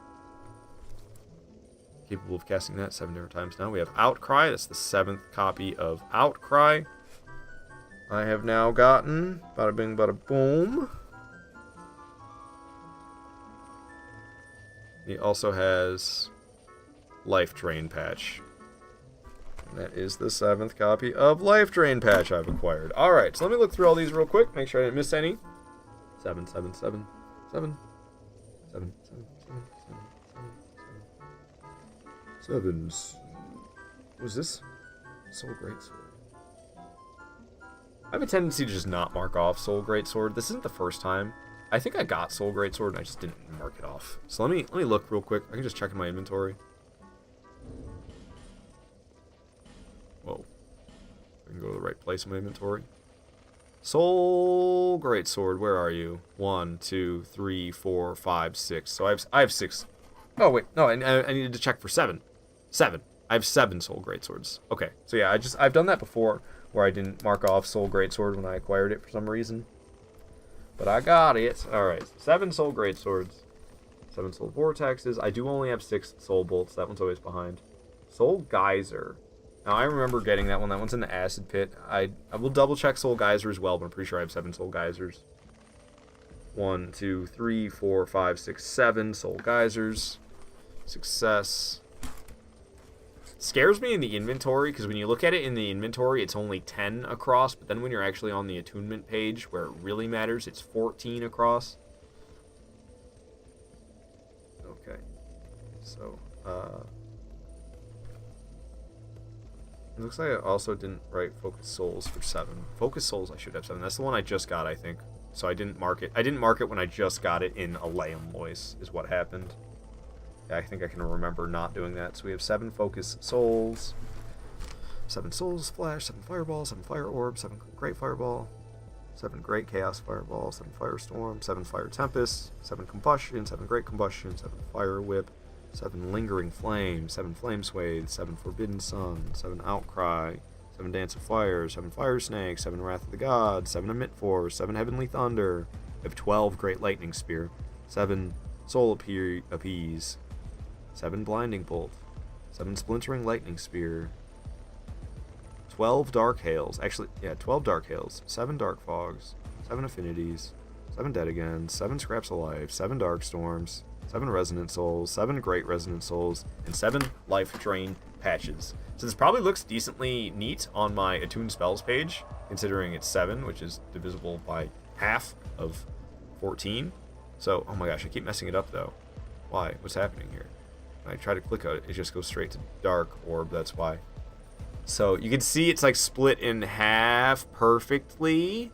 capable of casting that 7 different times now. We have Outcry. That's the 7th copy of Outcry. I have now gotten bada bing, bada boom. He also has Life Drain Patch. That is the 7th copy of Life Drain Patch I've acquired. Alright, so let me look through all these real quick, make sure I didn't miss any. 7, 7, 7, 7, 7, 7, 7, 7, 7. What was this? Soul Greatsword. I have a tendency to just not mark off Soul Greatsword. This isn't the first time. I think I got Soul Greatsword and I just didn't mark it off. So let me look real quick. I can just check in my inventory. Whoa. I can go to the right place in my inventory. Soul Greatsword, where are you? 1, 2, 3, 4, 5, 6. So I have 6. Oh wait, no, I needed to check for 7. 7. I have 7 Soul Greatswords. Okay, so yeah, I've done that before, where I didn't mark off Soul Greatsword when I acquired it for some reason. But I got it. Alright, 7 Soul Greatswords. 7 Soul Vortexes. I do only have 6 Soul Bolts. That one's always behind. Soul Geyser. Now, I remember getting that one. That one's in the Acid Pit. I will double check Soul Geyser as well, but I'm pretty sure I have 7 Soul Geysers. 1, 2, 3, 4, 5, 6, 7 Soul Geysers. Success. Scares me in the inventory, because when you look at it in the inventory, it's only 10 across, but then when you're actually on the attunement page, where it really matters, it's 14 across. Okay. So, it looks like I also didn't write Focus Souls for 7. Focus Souls, I should have 7. That's the one I just got, I think. So I didn't mark it. I didn't mark it when I just got it in Aleum Lois, is what happened. I think I can remember not doing that. So we have 7 Focus Souls, 7 Souls Flash, 7 Fireball, 7 Fire Orb, 7 Great Fireball, 7 Great Chaos Fireball, 7 Firestorm, 7 Fire Tempest, 7 Combustion, 7 Great Combustion, 7 Fire Whip, 7 Lingering Flame, 7 Flame Swathe, 7 Forbidden Sun, 7 Outcry, 7 Dance of Fire, 7 Fire Snake, 7 Wrath of the Gods, 7 Emit Force, 7 Heavenly Thunder. We have 12 Great Lightning Spear, 7 Soul Appease, 7 Blinding Bolt, 7 Splintering Lightning Spear, 12 Dark Hails, 12 Dark Hails, 7 Dark Fogs, 7 Affinities, 7 Dead Again, 7 Scraps of Life, 7 Dark Storms, 7 Resonant Souls, 7 Great Resonant Souls, and 7 Life Drain Patches. So this probably looks decently neat on my Attuned Spells page, considering it's 7, which is divisible by half of 14. So, oh my gosh, I keep messing it up though. Why? What's happening here? When I try to click on it, it just goes straight to Dark Orb, that's why. So you can see it's like split in half perfectly.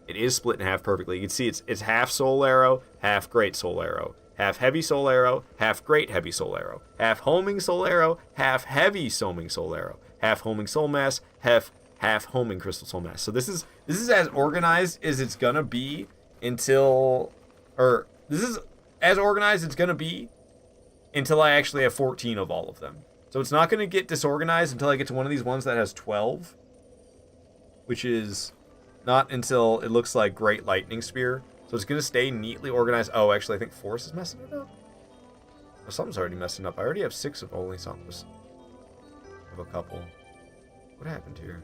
It is split in half perfectly. You can see it's half Soul Arrow, half Great Soul Arrow, half Heavy Soul Arrow, half Great Heavy Soul Arrow, half Homing Soul Arrow, half Heavy Homing Soul Arrow, half Homing Soul Mass, half Homing Crystal Soul Mass. So this is as organized as it's gonna be until I actually have 14 of all of them. So it's not going to get disorganized until I get to one of these ones that has 12. Which is not until it looks like Great Lightning Spear. So it's going to stay neatly organized. Oh, actually, I think Force is messing it up. Oh, something's already messing up. I already have 6 of only something. Of a couple. What happened here?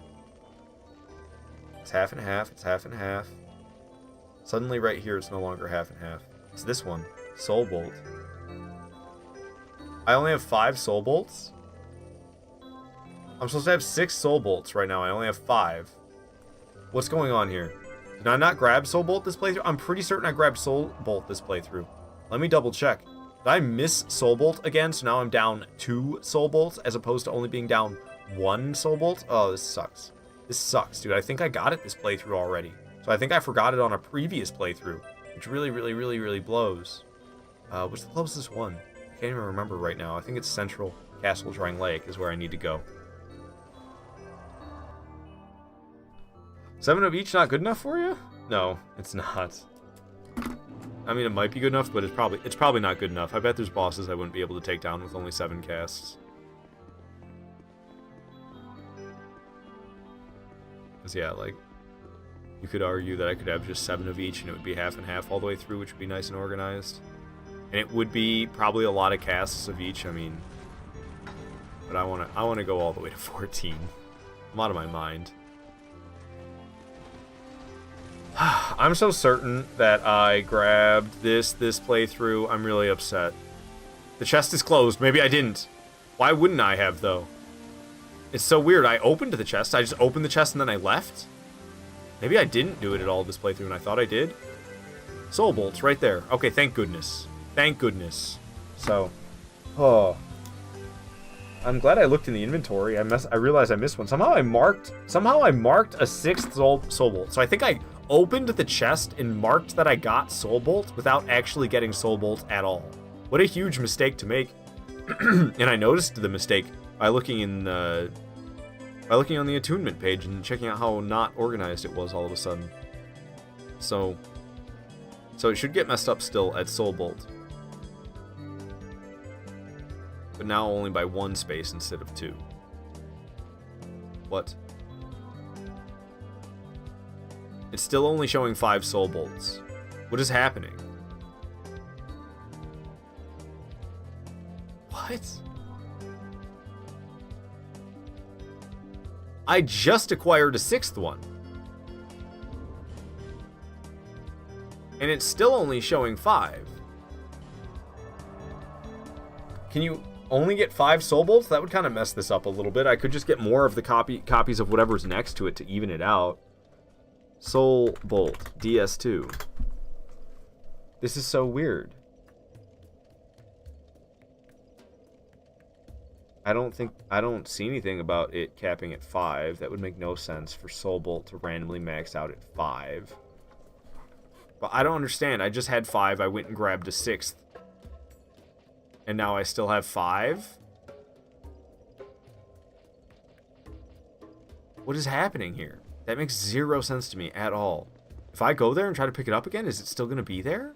It's half and half. It's half and half. Suddenly right here, it's no longer half and half. It's this one. Soul Bolt. I only have 5 Soul Bolts. I'm supposed to have 6 Soul Bolts right now. I only have 5. What's going on here? Did I not grab Soul Bolt this playthrough? I'm pretty certain I grabbed Soul Bolt this playthrough. Let me double check. Did I miss Soul Bolt again? So now I'm down 2 Soul Bolts as opposed to only being down 1 Soul Bolt? Oh, this sucks. This sucks, dude. I think I got it this playthrough already. So I think I forgot it on a previous playthrough, which really blows. What's the closest one? I can't even remember right now. I think it's Central Castle Drang Lake is where I need to go. 7 of each not good enough for you? No, it's not. I mean, it might be good enough, but it's probably not good enough. I bet there's bosses I wouldn't be able to take down with only 7 casts. Because yeah, like, you could argue that I could have just 7 of each and it would be half and half all the way through, which would be nice and organized. And it would be probably a lot of casts of each, I mean. But I want to go all the way to 14. I'm out of my mind. I'm so certain that I grabbed this playthrough. I'm really upset. The chest is closed. Maybe I didn't. Why wouldn't I have, though? It's so weird. I opened the chest. I just opened the chest and then I left. Maybe I didn't do it at all this playthrough and I thought I did. Soul Bolts right there. Okay, thank goodness. Thank goodness. So, oh. I'm glad I looked in the inventory. I realized I missed one. Somehow I marked a 6th soul bolt. So I think I opened the chest and marked that I got soul bolt without actually getting soul bolt at all. What a huge mistake to make. And I noticed the mistake by looking on the attunement page and checking out how not organized it was all of a sudden. So it should get messed up still at soul bolt. But now only by 1 space instead of 2. What? It's still only showing 5 soul bolts. What is happening? What? I just acquired a 6th one. And it's still only showing 5. Can you only get 5 soul bolts? That would kind of mess this up a little bit. I could just get more of the copies of whatever's next to it to even it out. Soul bolt, DS2. This is so weird. I don't see anything about it capping at 5. That would make no sense for soul bolt to randomly max out at 5. But I don't understand. I just had 5. I went and grabbed a 6th. And now I still have 5? What is happening here? That makes 0 sense to me at all. If I go there and try to pick it up again, is it still going to be there?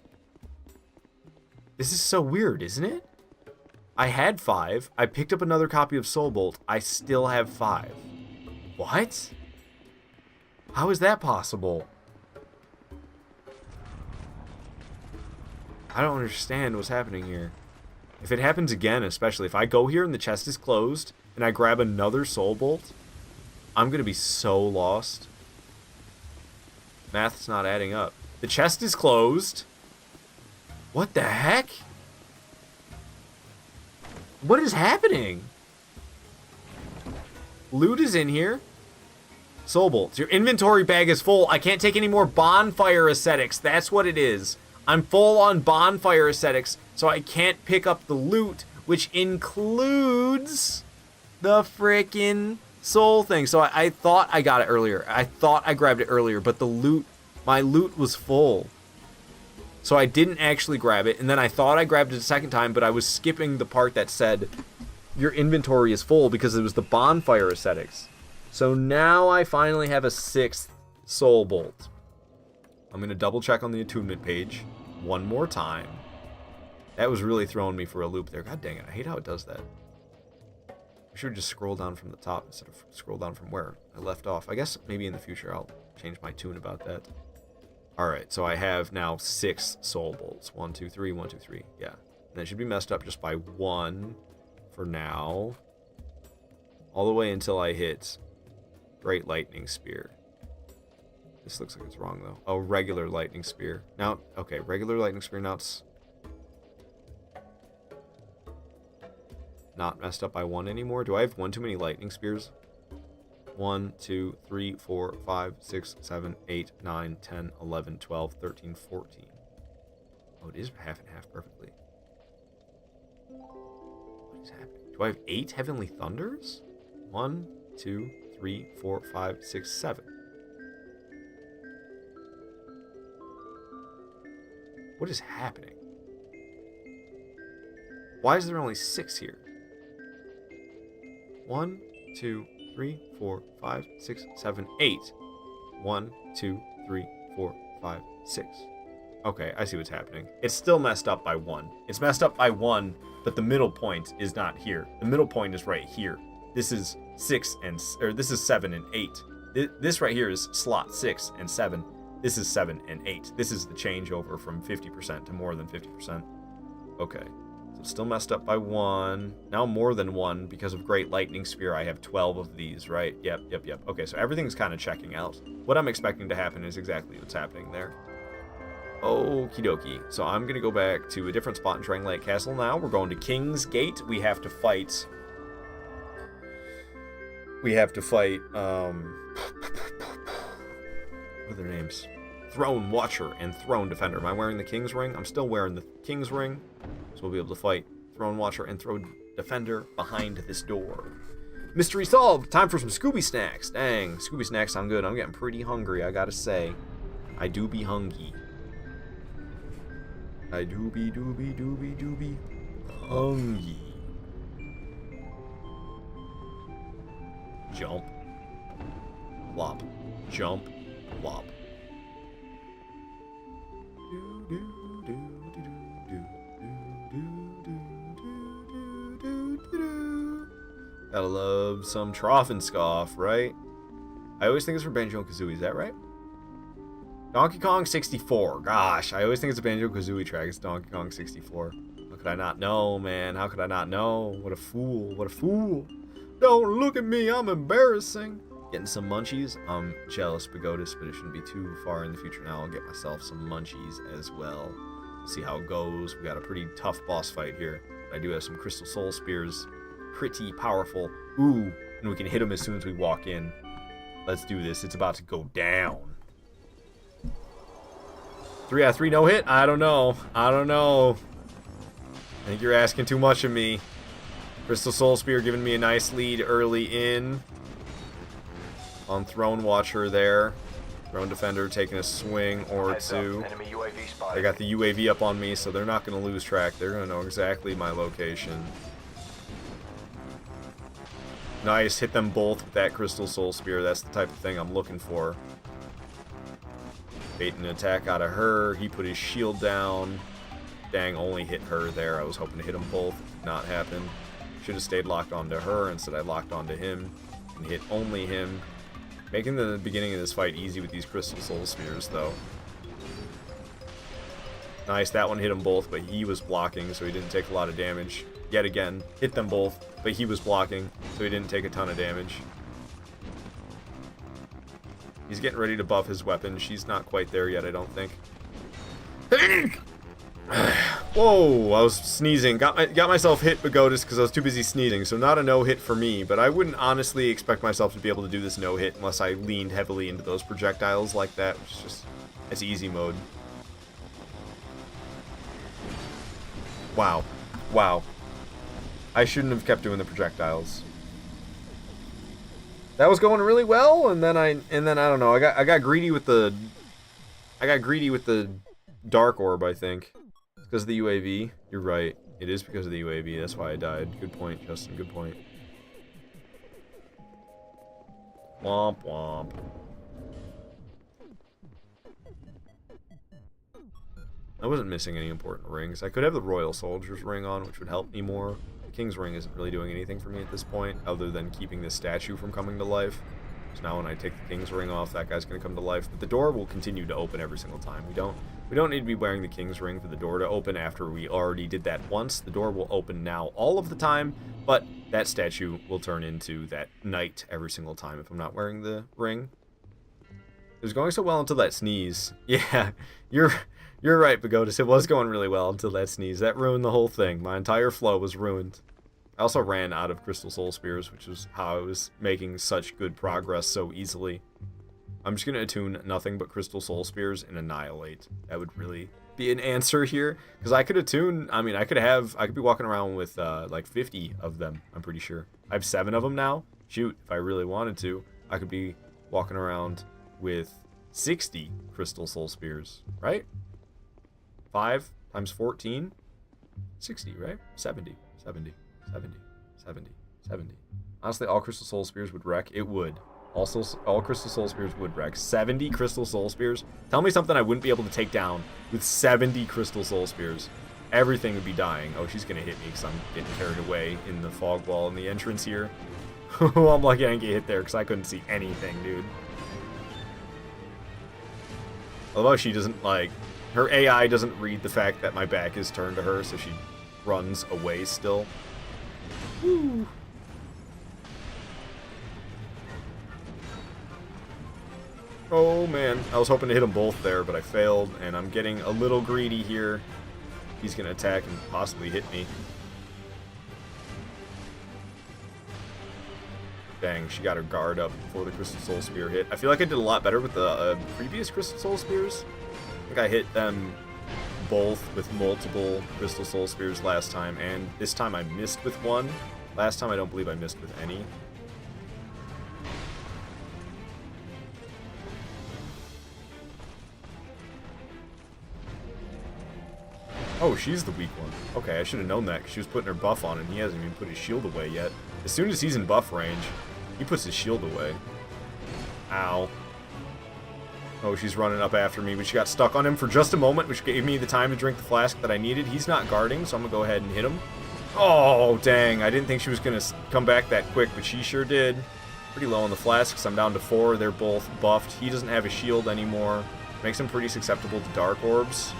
This is so weird, isn't it? I had 5. I picked up another copy of Soul Bolt. I still have 5. What? How is that possible? I don't understand what's happening here. If it happens again, especially if I go here and the chest is closed and I grab another Soul Bolt, I'm going to be so lost. Math's not adding up. The chest is closed. What the heck? What is happening? Loot is in here. Soul bolts. Your inventory bag is full. I can't take any more bonfire ascetics. That's what it is. I'm full on bonfire ascetics, so I can't pick up the loot, which includes the frickin' soul thing. So I thought I got it earlier. I thought I grabbed it earlier, but my loot was full. So I didn't actually grab it, and then I thought I grabbed it a second time, but I was skipping the part that said your inventory is full because it was the bonfire ascetics. So now I finally have a 6th soul bolt. I'm going to double check on the attunement page one more time. That was really throwing me for a loop there. God dang it, I hate how it does that. I should just scroll down from the top instead of scroll down from where I left off. I guess maybe in the future I'll change my tune about that. Alright, so I have now 6 soul bolts. 1, 2, 3, 1, 2, 3. Yeah. And it should be messed up just by 1 for now. All the way until I hit Great Lightning Spear. This looks like it's wrong, though. Oh, regular Lightning Spear. Now, okay, regular Lightning Spear. Now it's not messed up by 1 anymore. Do I have 1 too many Lightning Spears? 1, 2, 3, 4, 5, 6, 7, 8, 9, 10, 11, 12, 13, 14. Oh, it is half and half perfectly. What is happening? Do I have 8 Heavenly Thunders? 1, 2, 3, 4, 5, 6, 7. What is happening? Why is there only 6 here? 1, 2, 3, 4, 5, 6, 7, 8. 1, 2, 3, 4, 5, 6. Okay, I see what's happening. It's still messed up by 1. It's messed up by 1, but the middle point is not here. The middle point is right here. This is 7 and 8. This right here is slot 6 and 7. This is 7 and 8. This is the changeover from 50% to more than 50%. Okay. So still messed up by 1. Now more than 1 because of Great Lightning Spear. I have 12 of these, right? Yep. Okay, so everything's kind of checking out. What I'm expecting to happen is exactly what's happening there. Okie dokie. So I'm going to go back to a different spot in Drangleic Castle now. We're going to King's Gate. We have to fight... What are their names? Throne Watcher and Throne Defender. Am I wearing the King's Ring? I'm still wearing the King's Ring. So we'll be able to fight Throne Watcher and Throne defender behind this door. Mystery solved. Time for some Scooby snacks. Dang, Scooby snacks sound good. I'm getting pretty hungry, I gotta say. I do be hungry. I doobie hungry. Jump. Flop. Jump. Flop. Gotta love some trough and scoff, right? I always think it's for Banjo-Kazooie, is that right? Donkey Kong 64. Gosh, I always think it's a Banjo-Kazooie track. It's Donkey Kong 64. How could I not know, man? How could I not know? What a fool. What a fool. Don't look at me. I'm embarrassing. Getting some munchies. I'm jealous, Pagodas, but it shouldn't be too far in the future now. I'll get myself some munchies as well. See how it goes. We got a pretty tough boss fight here. I do have some Crystal Soul Spears. Pretty powerful. Ooh, and we can hit them as soon as we walk in. Let's do this. It's about to go down. 3 out of 3 no hit? I don't know. I don't know. I think you're asking too much of me. Crystal Soul Spear giving me a nice lead early in. On Throne Watcher there. Throne Defender taking a swing or two. They got the UAV up on me, so they're not going to lose track. They're going to know exactly my location. Nice. Hit them both with that Crystal Soul Spear. That's the type of thing I'm looking for. Baiting an attack out of her. He put his shield down. Dang, only hit her there. I was hoping to hit them both. Did not happen. Should have stayed locked onto her. Instead, I locked onto him and hit only him. Making the beginning of this fight easy with these Crystal Soul Spears, though. Nice. That one hit them both, but he was blocking, so he didn't take a lot of damage. Yet again, hit them both, but he was blocking, so he didn't take a ton of damage. He's getting ready to buff his weapon. She's not quite there yet, I don't think. Whoa, I was sneezing. Got myself hit, Pagodas, because I was too busy sneezing, so not a no-hit for me, but I wouldn't honestly expect myself to be able to do this no-hit unless I leaned heavily into those projectiles like that, which is just, it's easy mode. Wow. Wow. I shouldn't have kept doing the projectiles. That was going really well, and then I don't know. I got greedy with the dark orb, I think. It's because of the UAV. You're right. It is because of the UAV. That's why I died. Good point, Justin. Good point. Womp womp. I wasn't missing any important rings. I could have the Royal Soldier's ring on, which would help me more. The King's ring isn't really doing anything for me at this point, other than keeping this statue from coming to life. So now when I take the King's ring off, that guy's going to come to life. But the door will continue to open every single time. We don't need to be wearing the King's ring for the door to open after we already did that once. The door will open now all of the time, but that statue will turn into that knight every single time if I'm not wearing the ring. It was going so well until that sneeze. Yeah, you're right, Pagodas. It was going really well until that sneeze. That ruined the whole thing. My entire flow was ruined. I also ran out of Crystal Soul Spears, which is how I was making such good progress so easily. I'm just going to attune nothing but Crystal Soul Spears and Annihilate. That would really be an answer here. Because I could attune, I mean, I could be walking around with like 50 of them, I'm pretty sure. I have 7 of them now. Shoot, if I really wanted to, I could be walking around with 60 Crystal Soul Spears, right? 5 times 14? 60, right? 70. Honestly, all Crystal Soul Spears would wreck. It would. Also, all Crystal Soul Spears would wreck. 70 Crystal Soul Spears? Tell me something I wouldn't be able to take down with 70 Crystal Soul Spears. Everything would be dying. Oh, she's going to hit me because I'm getting carried away in the fog wall in the entrance here. I'm lucky I didn't get hit there because I couldn't see anything, dude. Although she doesn't, like... Her AI doesn't read the fact that my back is turned to her, so she runs away still. Woo. Oh man, I was hoping to hit them both there, but I failed, and I'm getting a little greedy here. He's going to attack and possibly hit me. Dang, she got her guard up before the Crystal Soul Spear hit. I feel like I did a lot better with the previous Crystal Soul Spears. I think I hit them both with multiple Crystal Soul Spears last time, and this time I missed with one. Last time I don't believe I missed with any. Oh, she's the weak one. Okay, I should have known that, because she was putting her buff on, and he hasn't even put his shield away yet. As soon as he's in buff range, he puts his shield away. Ow. Oh, she's running up after me, but she got stuck on him for just a moment, which gave me the time to drink the flask that I needed. He's not guarding, so I'm going to go ahead and hit him. Oh, dang. I didn't think she was going to come back that quick, but she sure did. Pretty low on the flasks. I'm down to 4. They're both buffed. He doesn't have a shield anymore. Makes him pretty susceptible to dark orbs.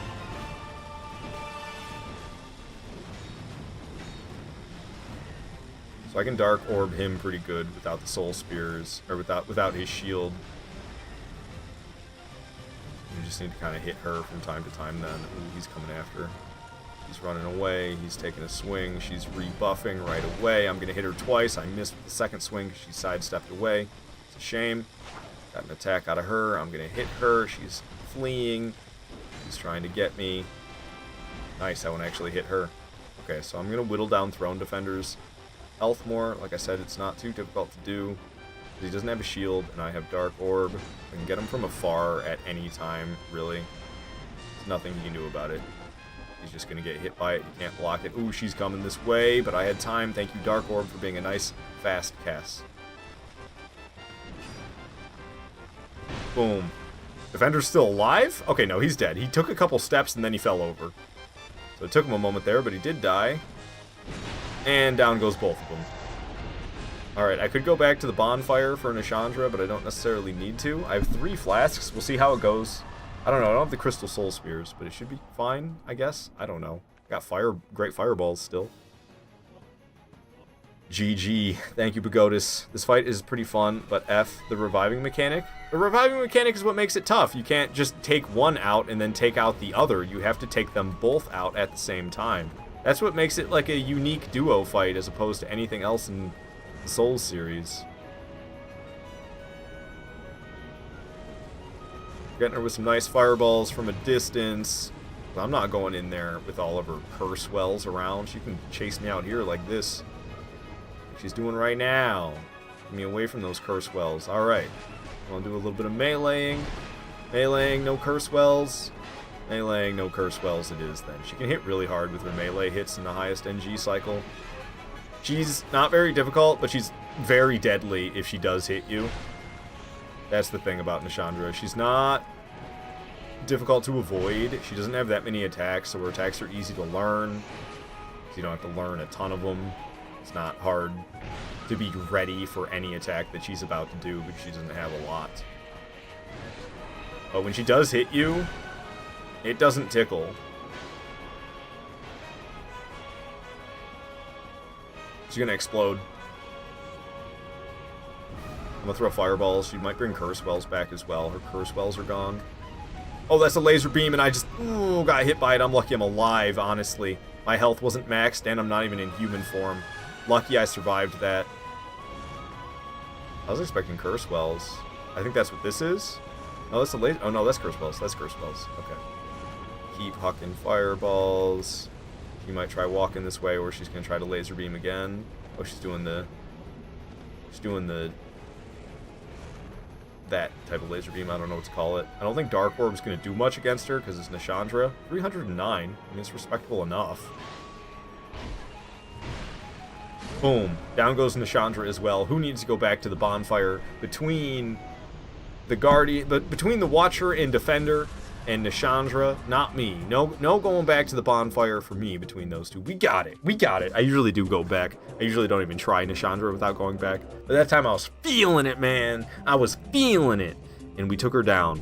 So I can dark orb him pretty good without the soul spears, or without his shield. We just need to kind of hit her from time to time then. Ooh, he's coming after. He's running away. He's taking a swing. She's rebuffing right away. I'm going to hit her twice. I missed with the second swing because she sidestepped away. It's a shame. Got an attack out of her. I'm going to hit her. She's fleeing. She's trying to get me. Nice, that one actually hit her. Okay, so I'm going to whittle down Throne Defender's health more. Like I said, it's not too difficult to do. He doesn't have a shield, and I have Dark Orb. I can get him from afar at any time, really. There's nothing he can do about it. He's just going to get hit by it. He can't block it. Ooh, she's coming this way, but I had time. Thank you, Dark Orb, for being a nice, fast cast. Boom. Defender's still alive? Okay, no, he's dead. He took a couple steps, and then he fell over. So it took him a moment there, but he did die. And down goes both of them. Alright, I could go back to the bonfire for Nishandra, but I don't necessarily need to. I have 3 flasks. We'll see how it goes. I don't know. I don't have the Crystal Soul Spears, but it should be fine, I guess. I don't know. Got great fireballs still. GG. Thank you, Pagodis. This fight is pretty fun, but F, the reviving mechanic. The reviving mechanic is what makes it tough. You can't just take one out and then take out the other. You have to take them both out at the same time. That's what makes it like a unique duo fight as opposed to anything else in the Souls series. Getting her with some nice fireballs from a distance. I'm not going in there with all of her curse wells around. She can chase me out here like this. Like she's doing right now. Get me away from those curse wells. Alright. I'm going to do a little bit of meleeing. Meleeing, no curse wells. Meleeing, no curse wells it is then. She can hit really hard with her melee hits in the highest NG cycle. She's not very difficult, but she's very deadly if she does hit you. That's the thing about Nishandra. She's not difficult to avoid. She doesn't have that many attacks, so her attacks are easy to learn. So you don't have to learn a ton of them. It's not hard to be ready for any attack that she's about to do, because she doesn't have a lot. But when she does hit you, it doesn't tickle. She's gonna explode. I'm gonna throw fireballs. She might bring curse wells back as well. Her curse wells are gone. Oh, that's a laser beam, and I just got hit by it. I'm lucky I'm alive, honestly. My health wasn't maxed, and I'm not even in human form. Lucky I survived that. I was expecting curse wells. I think that's what this is. No, that's a laser. Oh no, that's curse wells. That's curse wells. Okay. Keep hucking fireballs. She might try walking this way, or she's gonna try to laser beam again. Oh, she's doing that type of laser beam. I don't know what to call it. I don't think Dark Orb is gonna do much against her because it's Nishandra. 309. I mean, it's respectable enough. Boom. Down goes Nishandra as well. Who needs to go back to the bonfire between the Guardian, but between the Watcher and Defender and Nishandra? Not me. No going back to the bonfire for me between those two. We got it. We got it. I usually do go back. I usually don't even try Nishandra without going back. But that time I was feeling it, man. I was feeling it. And we took her down.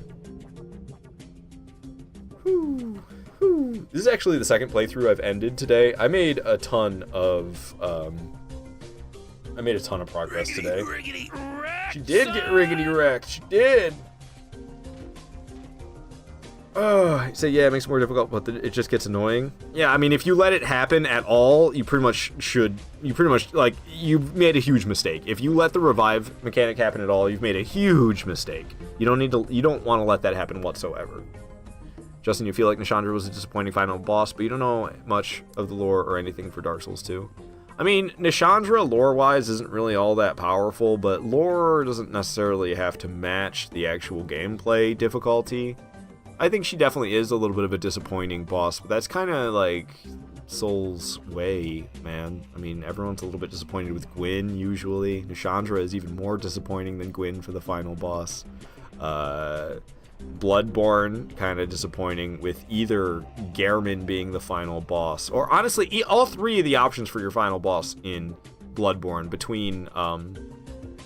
Whew. Whew. This is actually the second playthrough I've ended today. I made a ton of progress today. She did get riggedy wrecked. She did. Oh, so yeah, it makes it more difficult, but it just gets annoying. Yeah, I mean, if you let it happen at all, you've made a huge mistake. If you let the revive mechanic happen at all, you've made a huge mistake. You don't want to let that happen whatsoever. Justin, you feel like Nishandra was a disappointing final boss, but you don't know much of the lore or anything for Dark Souls 2. I mean, Nishandra, lore-wise, isn't really all that powerful, but lore doesn't necessarily have to match the actual gameplay difficulty. I think she definitely is a little bit of a disappointing boss, but that's kind of like Souls' way, man. I mean, everyone's a little bit disappointed with Gwyn, usually. Nishandra is even more disappointing than Gwyn for the final boss. Bloodborne, kind of disappointing with either Gehrman being the final boss, or honestly, all three of the options for your final boss in Bloodborne, between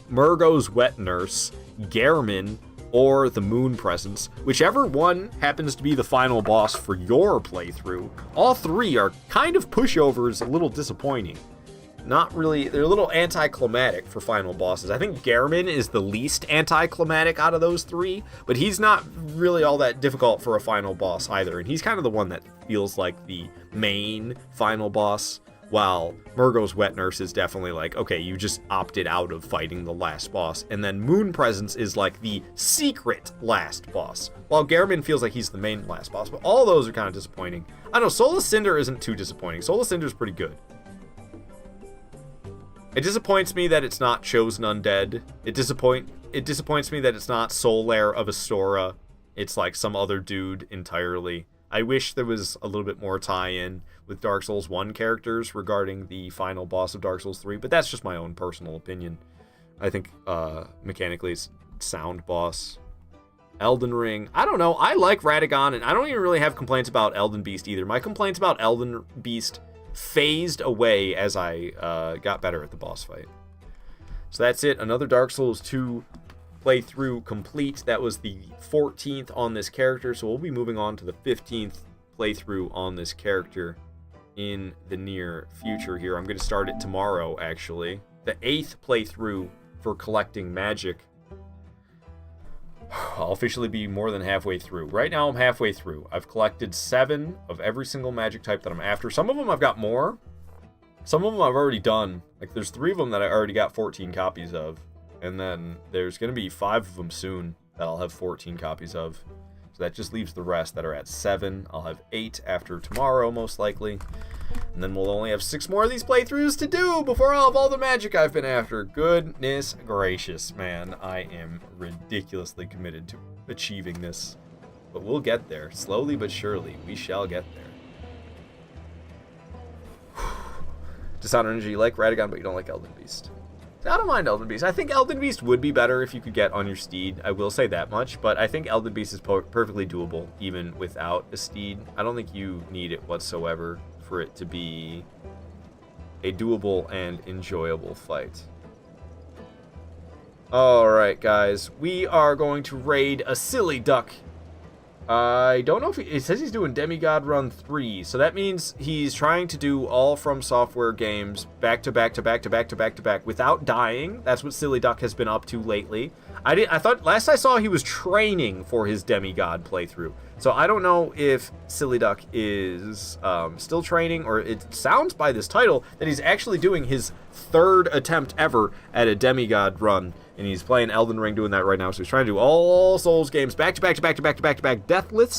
Murgo's Wet Nurse, Gehrman, or the Moon Presence, whichever one happens to be the final boss for your playthrough, all three are kind of pushovers, a little disappointing. Not really, they're a little anticlimactic for final bosses. I think Gehrman is the least anticlimactic out of those three, but he's not really all that difficult for a final boss either, and he's kind of the one that feels like the main final boss, while Murgo's Wet Nurse is definitely like, okay, you just opted out of fighting the last boss, and then Moon Presence is like the secret last boss, while Gehrman feels like he's the main last boss, but all those are kind of disappointing. I don't know, Soul of Cinder isn't too disappointing. Soul of Cinder is pretty good. It disappoints me that it's not Chosen Undead. It disappoints me that it's not Soul Heir of Astora. It's like some other dude entirely. I wish there was a little bit more tie-in with Dark Souls 1 characters regarding the final boss of Dark Souls 3, but that's just my own personal opinion. I think mechanically it's sound boss. Elden Ring, I don't know. I like Radagon, and I don't even really have complaints about Elden Beast either. My complaints about Elden Beast phased away as I got better at the boss fight. So that's it. Another Dark Souls 2 playthrough complete. That was the 14th on this character, so we'll be moving on to the 15th playthrough on this character in the near future here. I'm going to start it tomorrow, actually. The 8th playthrough for collecting magic. I'll officially be more than halfway through. Right now I'm halfway through. I've collected 7 of every single magic type that I'm after. Some of them I've got more. Some of them I've already done. Like there's 3 of them that I already got 14 copies of. And then there's going to be 5 of them soon that I'll have 14 copies of. So that just leaves the rest that are at 7. I'll have 8 after tomorrow, most likely. And then we'll only have 6 more of these playthroughs to do before I'll have all the magic I've been after. Goodness gracious, man. I am ridiculously committed to achieving this. But we'll get there. Slowly but surely, we shall get there. Dishonored Energy, you like Radagon, but you don't like Elden Beast. I don't mind Elden Beast. I think Elden Beast would be better if you could get on your steed. I will say that much, but I think Elden Beast is perfectly doable even without a steed. I don't think you need it whatsoever for it to be a doable and enjoyable fight. Alright, guys. We are going to raid a silly duck. I don't know if it says he's doing Demigod Run 3, so that means he's trying to do all From Software games back to back to back to back to back to back without dying. That's what Silly Duck has been up to lately. I thought last I saw he was training for his Demigod playthrough. So I don't know if Silly Duck is still training, or it sounds by this title that he's actually doing his 3rd attempt ever at a Demigod run. And he's playing Elden Ring, doing that right now. So he's trying to do all Souls games back to back to back to back to back to back, deathless.